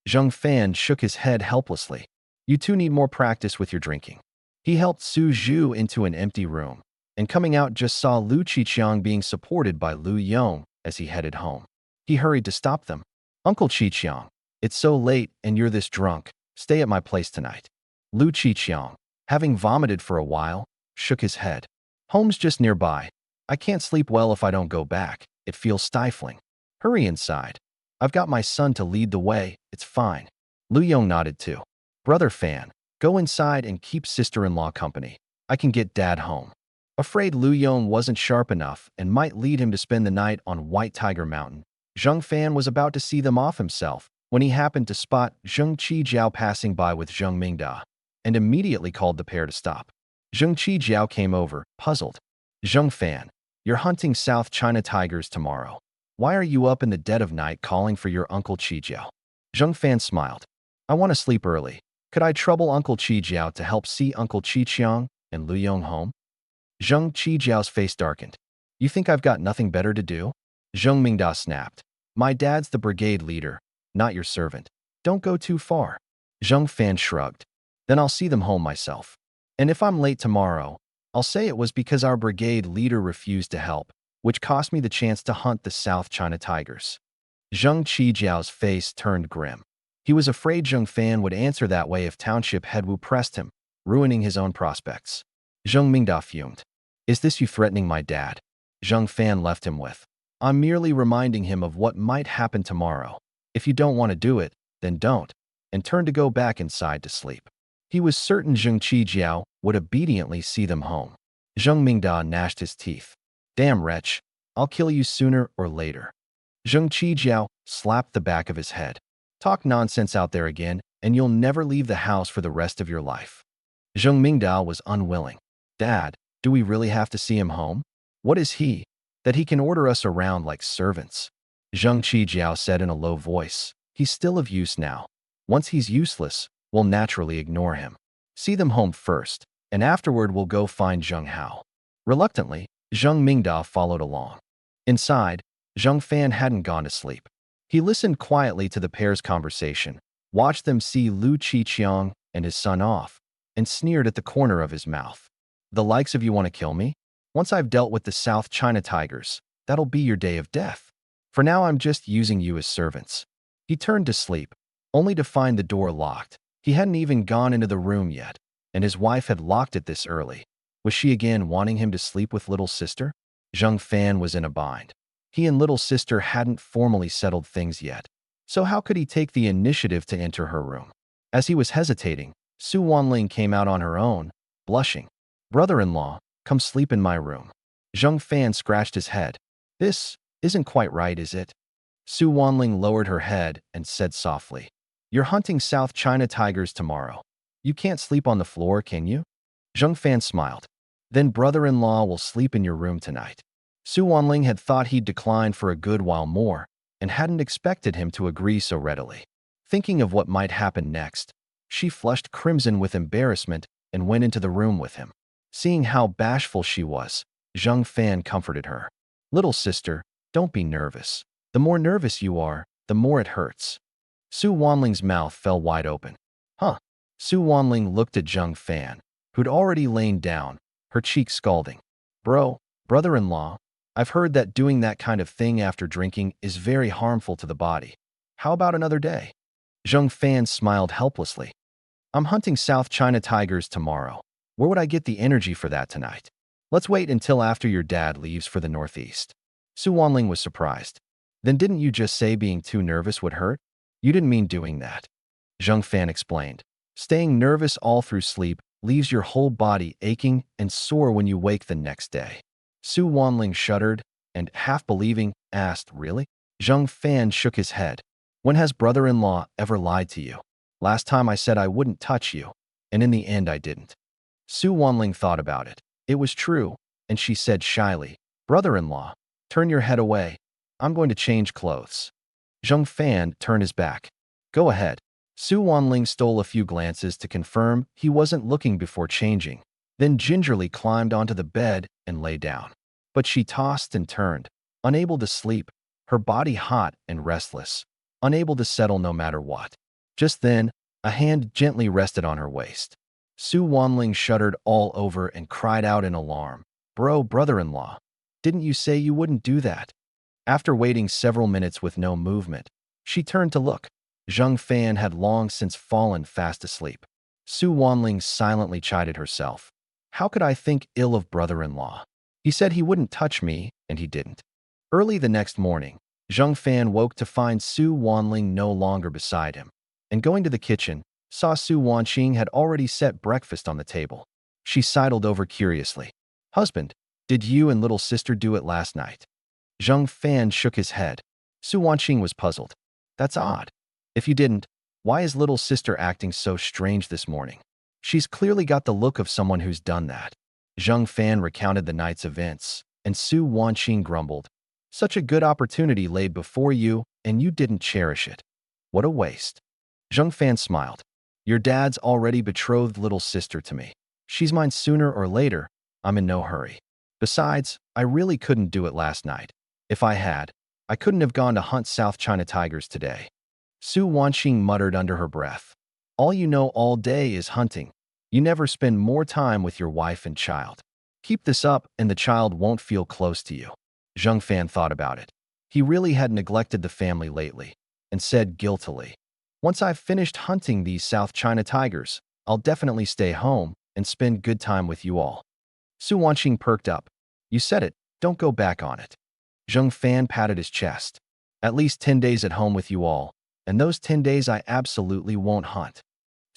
Zheng Fan shook his head helplessly. You two need more practice with your drinking. He helped Su Zhu into an empty room, and coming out just saw Lu Qiqiang being supported by Lu Yong as he headed home. He hurried to stop them. Uncle Qiqiang, it's so late and you're this drunk. Stay at my place tonight. Lu Qiqiang, having vomited for a while, shook his head. Home's just nearby. I can't sleep well if I don't go back. It feels stifling. Hurry inside. I've got my son to lead the way. It's fine. Lu Yong nodded too. Brother Fan, go inside and keep sister-in-law company. I can get Dad home. Afraid Lu Yong wasn't sharp enough and might lead him to spend the night on White Tiger Mountain, Zheng Fan was about to see them off himself when he happened to spot Zheng Qijiao passing by with Zheng Mingda. and immediately called the pair to stop. Zheng Qijiao came over, puzzled. Zheng Fan, you're hunting South China tigers tomorrow. Why are you up in the dead of night calling for your Uncle Qijiao? Zheng Fan smiled. I want to sleep early. Could I trouble Uncle Qijiao to help see Uncle Qiqiang and Lu Yong home? Zheng Qijiao's face darkened. You think I've got nothing better to do? Zheng Mingda snapped. My dad's the brigade leader, not your servant. Don't go too far. Zheng Fan shrugged. Then I'll see them home myself. And if I'm late tomorrow, I'll say it was because our brigade leader refused to help, which cost me the chance to hunt the South China tigers. Zheng Qijiao's face turned grim. He was afraid Zheng Fan would answer that way if Township Head Wu pressed him, ruining his own prospects. Zheng Mingda fumed. Is this you threatening my dad? Zheng Fan left him with. I'm merely reminding him of what might happen tomorrow. If you don't want to do it, then don't, and turned to go back inside to sleep. He was certain Zheng Qijiao would obediently see them home. Zheng Mingda gnashed his teeth. Damn wretch, I'll kill you sooner or later. Zheng Qijiao slapped the back of his head. Talk nonsense out there again, and you'll never leave the house for the rest of your life. Zheng Mingda was unwilling. Dad, do we really have to see him home? What is he, that he can order us around like servants? Zheng Qijiao said in a low voice. He's still of use now. Once he's useless, we'll naturally ignore him. See them home first, and afterward we'll go find Zheng Hao. Reluctantly, Zheng Mingda followed along. Inside, Zheng Fan hadn't gone to sleep. He listened quietly to the pair's conversation, watched them see Lu Qiqiang and his son off, and sneered at the corner of his mouth. The likes of you want to kill me? Once I've dealt with the South China tigers, that'll be your day of death. For now I'm just using you as servants. He turned to sleep, only to find the door locked. He hadn't even gone into the room yet, and his wife had locked it this early. Was she again wanting him to sleep with little sister? Zheng Fan was in a bind. He and little sister hadn't formally settled things yet, so how could he take the initiative to enter her room? As he was hesitating, Su Wanling came out on her own, blushing. Brother-in-law, come sleep in my room. Zheng Fan scratched his head. This isn't quite right, is it? Su Wanling lowered her head and said softly, You're hunting South China tigers tomorrow. You can't sleep on the floor, can you? Zheng Fan smiled. Then brother-in-law will sleep in your room tonight. Su Wanling had thought he'd decline for a good while more and hadn't expected him to agree so readily. Thinking of what might happen next, she flushed crimson with embarrassment and went into the room with him. Seeing how bashful she was, Zheng Fan comforted her. Little sister, don't be nervous. The more nervous you are, the more it hurts. Su Wanling's mouth fell wide open. Huh? Su Wanling looked at Zheng Fan, who'd already lain down, her cheek scalding. Brother-in-law, I've heard that doing that kind of thing after drinking is very harmful to the body. How about another day? Zheng Fan smiled helplessly. I'm hunting South China tigers tomorrow. Where would I get the energy for that tonight? Let's wait until after your dad leaves for the Northeast. Su Wanling was surprised. Then didn't you just say being too nervous would hurt? You didn't mean doing that. Zheng Fan explained. Staying nervous all through sleep leaves your whole body aching and sore when you wake the next day. Su Wanling shuddered and, half believing, asked, Really? Zheng Fan shook his head. When has brother-in-law ever lied to you? Last time I said I wouldn't touch you, and in the end I didn't. Su Wanling thought about it. It was true, and she said shyly, Brother-in-law, turn your head away. I'm going to change clothes. Zheng Fan turned his back. Go ahead. Su Wanling stole a few glances to confirm he wasn't looking before changing, then gingerly climbed onto the bed and lay down. But she tossed and turned, unable to sleep, her body hot and restless, unable to settle no matter what. Just then, a hand gently rested on her waist. Su Wanling shuddered all over and cried out in alarm. Brother-in-law, didn't you say you wouldn't do that? After waiting several minutes with no movement, she turned to look. Zheng Fan had long since fallen fast asleep. Su Wanling silently chided herself. How could I think ill of brother-in-law? He said he wouldn't touch me, and he didn't. Early the next morning, Zheng Fan woke to find Su Wanling no longer beside him, and going to the kitchen, saw Su Wanqing had already set breakfast on the table. She sidled over curiously. Husband, did you and little sister do it last night? Zheng Fan shook his head. Su Wanqing was puzzled. That's odd. If you didn't, why is little sister acting so strange this morning? She's clearly got the look of someone who's done that. Zheng Fan recounted the night's events, and Su Wanqing grumbled. Such a good opportunity laid before you, and you didn't cherish it. What a waste. Zheng Fan smiled. Your dad's already betrothed little sister to me. She's mine sooner or later. I'm in no hurry. Besides, I really couldn't do it last night. If I had, I couldn't have gone to hunt South China tigers today. Su Wanqing muttered under her breath. All you know all day is hunting. You never spend more time with your wife and child. Keep this up and the child won't feel close to you. Zheng Fan thought about it. He really had neglected the family lately, and said guiltily, once I've finished hunting these South China tigers, I'll definitely stay home and spend good time with you all. Su Wanqing perked up. You said it, don't go back on it. Zheng Fan patted his chest. At least 10 days at home with you all, and those 10 days I absolutely won't hunt.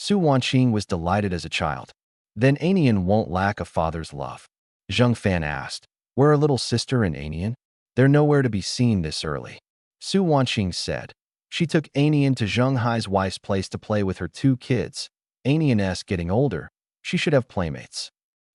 Su Wanqing was delighted as a child. Then Anian won't lack a father's love. Zheng Fan asked, where are little sister and Anian? They're nowhere to be seen this early. Su Wanqing said. She took Anian to Zheng Hai's wife's place to play with her 2 kids. Anian's getting older. She should have playmates.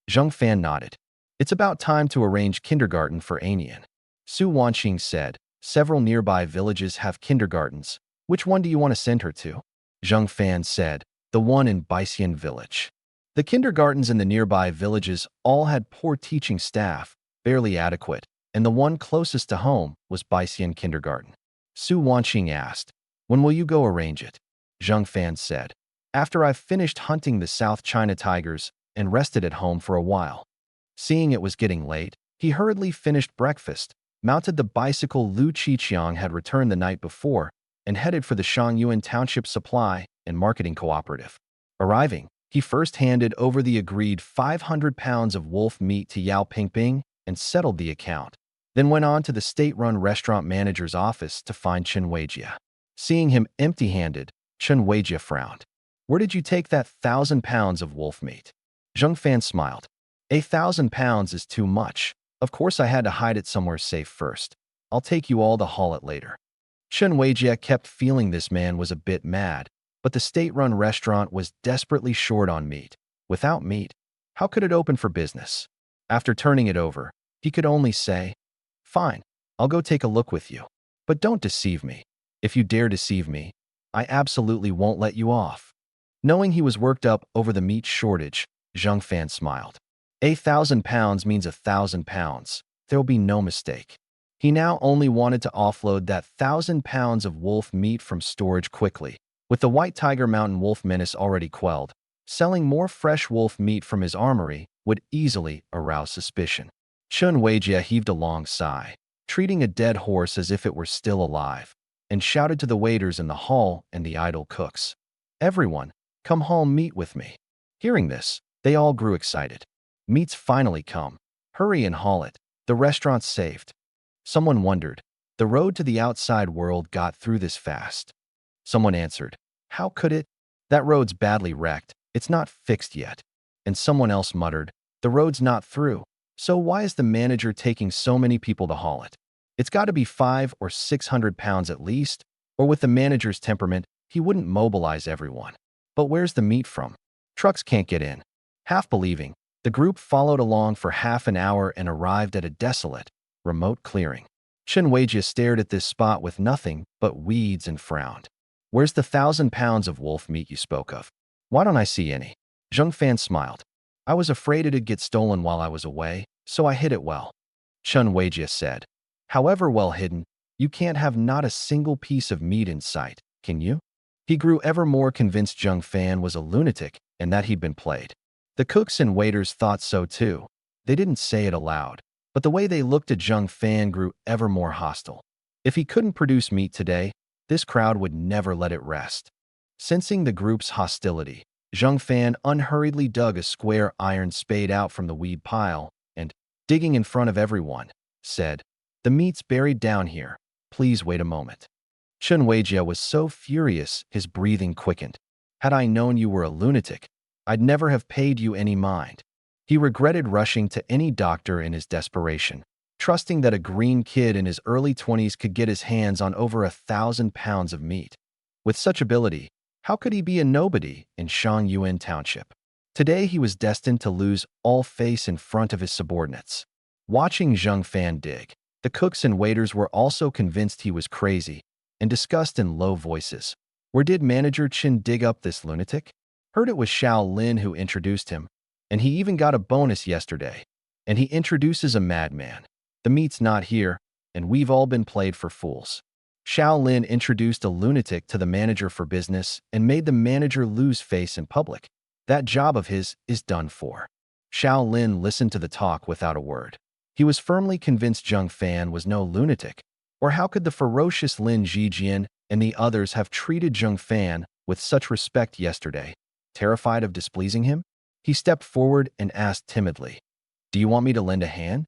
Zheng Fan nodded. It's about time to arrange kindergarten for Anian. Su Wanqing said, several nearby villages have kindergartens. Which one do you want to send her to? Zheng Fan said, the one in Baixian village. The kindergartens in the nearby villages all had poor teaching staff, barely adequate, and the one closest to home was Baixian kindergarten. Su Wanqing asked, when will you go arrange it? Zheng Fan said, after I've finished hunting the South China tigers and rested at home for a while. Seeing it was getting late, he hurriedly finished breakfast, mounted the bicycle Lu Qiqiang had returned the night before, and headed for the Shangyuan Township Supply and Marketing Cooperative. Arriving, he first handed over the agreed 500 pounds of wolf meat to Yao Pingping and settled the account, then went on to the state-run restaurant manager's office to find Chen Weijia. Seeing him empty-handed, Chen Weijia frowned. Where did you take that 1,000 pounds of wolf meat? Zheng Fan smiled. 1,000 pounds is too much. Of course I had to hide it somewhere safe first. I'll take you all to haul it later. Chen Weijia kept feeling this man was a bit mad, but the state-run restaurant was desperately short on meat. Without meat, how could it open for business? After turning it over, he could only say, fine, I'll go take a look with you. But don't deceive me. If you dare deceive me, I absolutely won't let you off. Knowing he was worked up over the meat shortage, Zheng Fan smiled. 1,000 pounds means 1,000 pounds. There will be no mistake. He now only wanted to offload that 1,000 pounds of wolf meat from storage quickly. With the White Tiger Mountain wolf menace already quelled, selling more fresh wolf meat from his armory would easily arouse suspicion. Chen Weijia heaved a long sigh, treating a dead horse as if it were still alive, and shouted to the waiters in the hall and the idle cooks. Everyone, come haul meat with me. Hearing this, they all grew excited. Meat's finally come. Hurry and haul it. The restaurant's saved. Someone wondered, the road to the outside world got through this fast. Someone answered, how could it? That road's badly wrecked. It's not fixed yet. And someone else muttered, the road's not through. So why is the manager taking so many people to haul it? It's got to be 500 or 600 pounds at least, or with the manager's temperament, he wouldn't mobilize everyone. But where's the meat from? Trucks can't get in. Half believing, the group followed along for half an hour and arrived at a desolate, remote clearing. Chen Weijia stared at this spot with nothing but weeds and frowned. Where's the 1,000 pounds of wolf meat you spoke of? Why don't I see any? Zheng Fan smiled. I was afraid it'd get stolen while I was away, so I hid it well. Chen Weijia said. However well hidden, you can't have not a single piece of meat in sight, can you? He grew ever more convinced Zheng Fan was a lunatic and that he'd been played. The cooks and waiters thought so too. They didn't say it aloud, but the way they looked at Zheng Fan grew ever more hostile. If he couldn't produce meat today, this crowd would never let it rest. Sensing the group's hostility, Zheng Fan unhurriedly dug a square iron spade out from the weed pile and, digging in front of everyone, said, the meat's buried down here. Please wait a moment. Chen Weijia was so furious his breathing quickened. Had I known you were a lunatic, I'd never have paid you any mind. He regretted rushing to any doctor in his desperation, trusting that a green kid in his early 20s could get his hands on over 1,000 pounds of meat. With such ability, how could he be a nobody in Shangyuan Township? Today he was destined to lose all face in front of his subordinates. Watching Zheng Fan dig, the cooks and waiters were also convinced he was crazy and discussed in low voices. Where did Manager Chen dig up this lunatic? Heard it was Xiao Lin who introduced him, and he even got a bonus yesterday. And he introduces a madman. The meat's not here, and we've all been played for fools. Xiao Lin introduced a lunatic to the manager for business and made the manager lose face in public. That job of his is done for. Xiao Lin listened to the talk without a word. He was firmly convinced Zheng Fan was no lunatic, or how could the ferocious Lin Zijian and the others have treated Zheng Fan with such respect yesterday? Terrified of displeasing him, he stepped forward and asked timidly, "Do you want me to lend a hand?"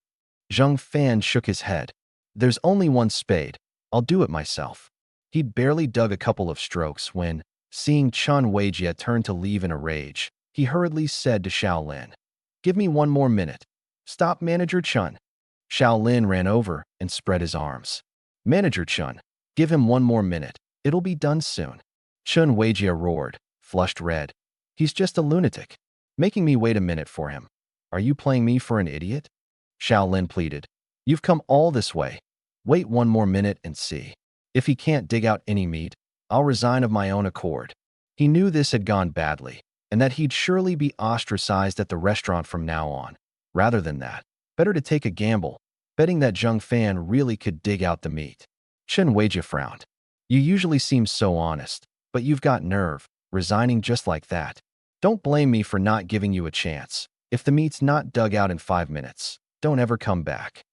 Zheng Fan shook his head. "There's only one spade. I'll do it myself." He'd barely dug a couple of strokes when, seeing Chun Weijia turn to leave in a rage, he hurriedly said to Xiao Lin, "Give me one more minute." "Stop, Manager Chun." Xiao Lin ran over and spread his arms. "Manager Chun, give him one more minute. It'll be done soon." Chun Weijia roared, flushed red. "He's just a lunatic, making me wait a minute for him. Are you playing me for an idiot?" Xiao Lin pleaded. "You've come all this way. Wait one more minute and see. If he can't dig out any meat, I'll resign of my own accord." He knew this had gone badly, and that he'd surely be ostracized at the restaurant from now on. Rather than that, better to take a gamble, betting that Zheng Fan really could dig out the meat. Chen Weijia frowned. "You usually seem so honest, but you've got nerve, resigning just like that. Don't blame me for not giving you a chance. If the meat's not dug out in 5 minutes, don't ever come back."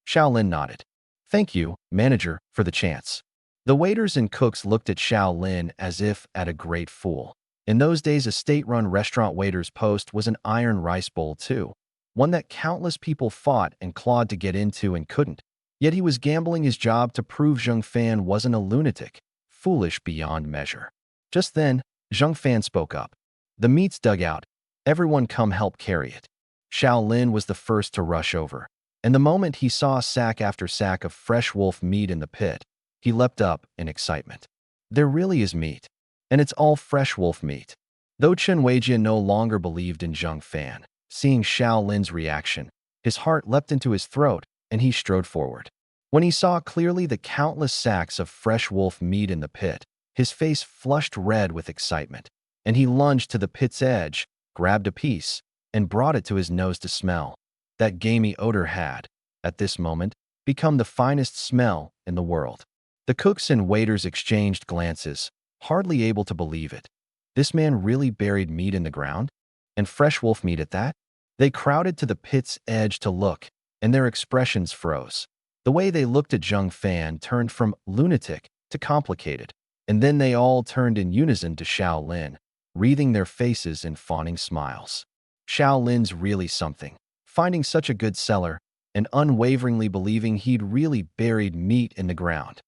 Xiao Lin nodded. "Thank you, manager, for the chance." The waiters and cooks looked at Xiao Lin as if at a great fool. In those days, a state-run restaurant waiter's post was an iron rice bowl too, one that countless people fought and clawed to get into and couldn't. Yet he was gambling his job to prove Zheng Fan wasn't a lunatic, foolish beyond measure. Just then, Zheng Fan spoke up. "The meat's dug out. Everyone come help carry it." Xiao Lin was the first to rush over, and the moment he saw sack after sack of fresh wolf meat in the pit, he leapt up in excitement. There really is meat, and it's all fresh wolf meat. Though Chen Weijia no longer believed in Zheng Fan, seeing Xiao Lin's reaction, his heart leapt into his throat, and he strode forward. When he saw clearly the countless sacks of fresh wolf meat in the pit, his face flushed red with excitement, and he lunged to the pit's edge, grabbed a piece, and brought it to his nose to smell. That gamey odor had, at this moment, become the finest smell in the world. The cooks and waiters exchanged glances, hardly able to believe it. This man really buried meat in the ground? And fresh wolf meat at that? They crowded to the pit's edge to look, and their expressions froze. The way they looked at Zheng Fan turned from lunatic to complicated, and then they all turned in unison to Xiao Lin, wreathing their faces in fawning smiles. Xiao Lin's really something, finding such a good seller, and unwaveringly believing he'd really buried meat in the ground.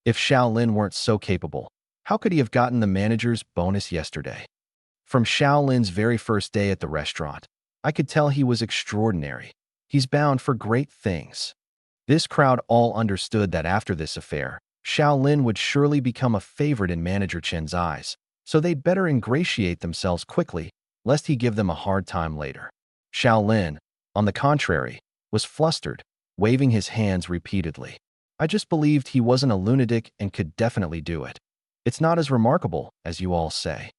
If Xiao Lin weren't so capable, how could he have gotten the manager's bonus yesterday? From Xiao Lin's very first day at the restaurant, I could tell he was extraordinary. He's bound for great things. This crowd all understood that after this affair, Xiao Lin would surely become a favorite in Manager Chen's eyes, so they'd better ingratiate themselves quickly, lest he give them a hard time later. Xiao Lin, on the contrary, was flustered, waving his hands repeatedly. "I just believed he wasn't a lunatic and could definitely do it. It's not as remarkable as you all say."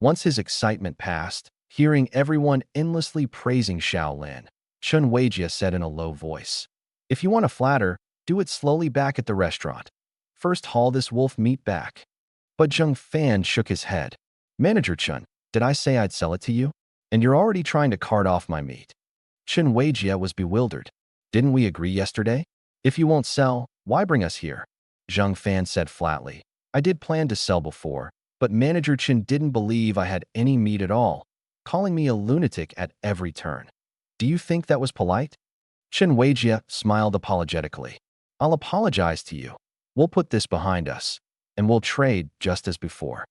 Once his excitement passed, hearing everyone endlessly praising Xiao Lin, Chun Weijia said in a low voice, "If you want to flatter, do it slowly back at the restaurant. First haul this wolf meat back." But Zheng Fan shook his head. "Manager Chun, did I say I'd sell it to you? And you're already trying to cart off my meat." Chun Weijia was bewildered. "Didn't we agree yesterday? If you won't sell, why bring us here?" Zheng Fan said flatly, "I did plan to sell before, but Manager Chen didn't believe I had any meat at all, calling me a lunatic at every turn. Do you think that was polite?" Chen Weijia smiled apologetically. "I'll apologize to you. We'll put this behind us, and we'll trade just as before."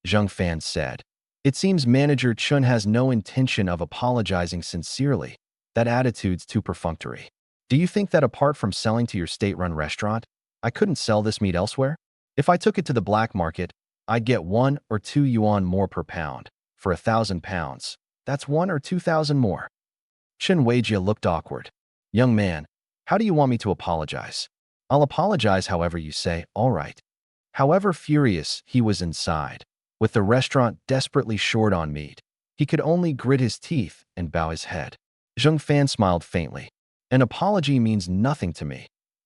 Zheng Fan said, "It seems Manager Chun has no intention of apologizing sincerely. That attitude's too perfunctory. Do you think that apart from selling to your state-run restaurant, I couldn't sell this meat elsewhere? If I took it to the black market, I'd get 1 or 2 yuan more per pound, for 1,000 pounds. That's 1 or 2,000 more. Chen Weijia looked awkward. Young man, how do you want me to apologize? I'll apologize however you say, all right. However furious he was inside, with the restaurant desperately short on meat, he could only grit his teeth and bow his head. Zheng Fan smiled faintly. An apology means nothing to me.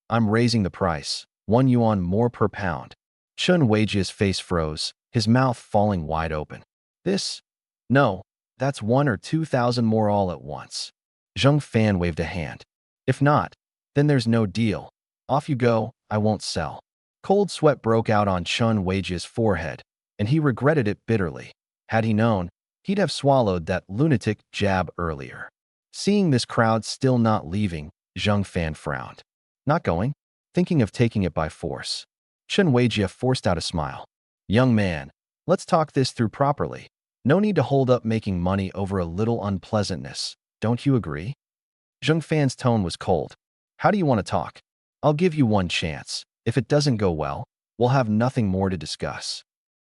I'm raising the price, 1 yuan more per pound. Chen Weijia's face froze, his mouth falling wide open. This? No, that's 1 or 2,000 more all at once. Zheng Fan waved a hand. If not, then there's no deal. Off you go, I won't sell. Cold sweat broke out on Chen Weijia's forehead, and he regretted it bitterly. Had he known, he'd have swallowed that lunatic jab earlier. Seeing this crowd still not leaving, Zheng Fan frowned. Not going? Thinking of taking it by force. Chen Weijia forced out a smile. Young man, let's talk this through properly. No need to hold up making money over a little unpleasantness. Don't you agree? Zheng Fan's tone was cold. How do you want to talk? I'll give you one chance. If it doesn't go well, we'll have nothing more to discuss.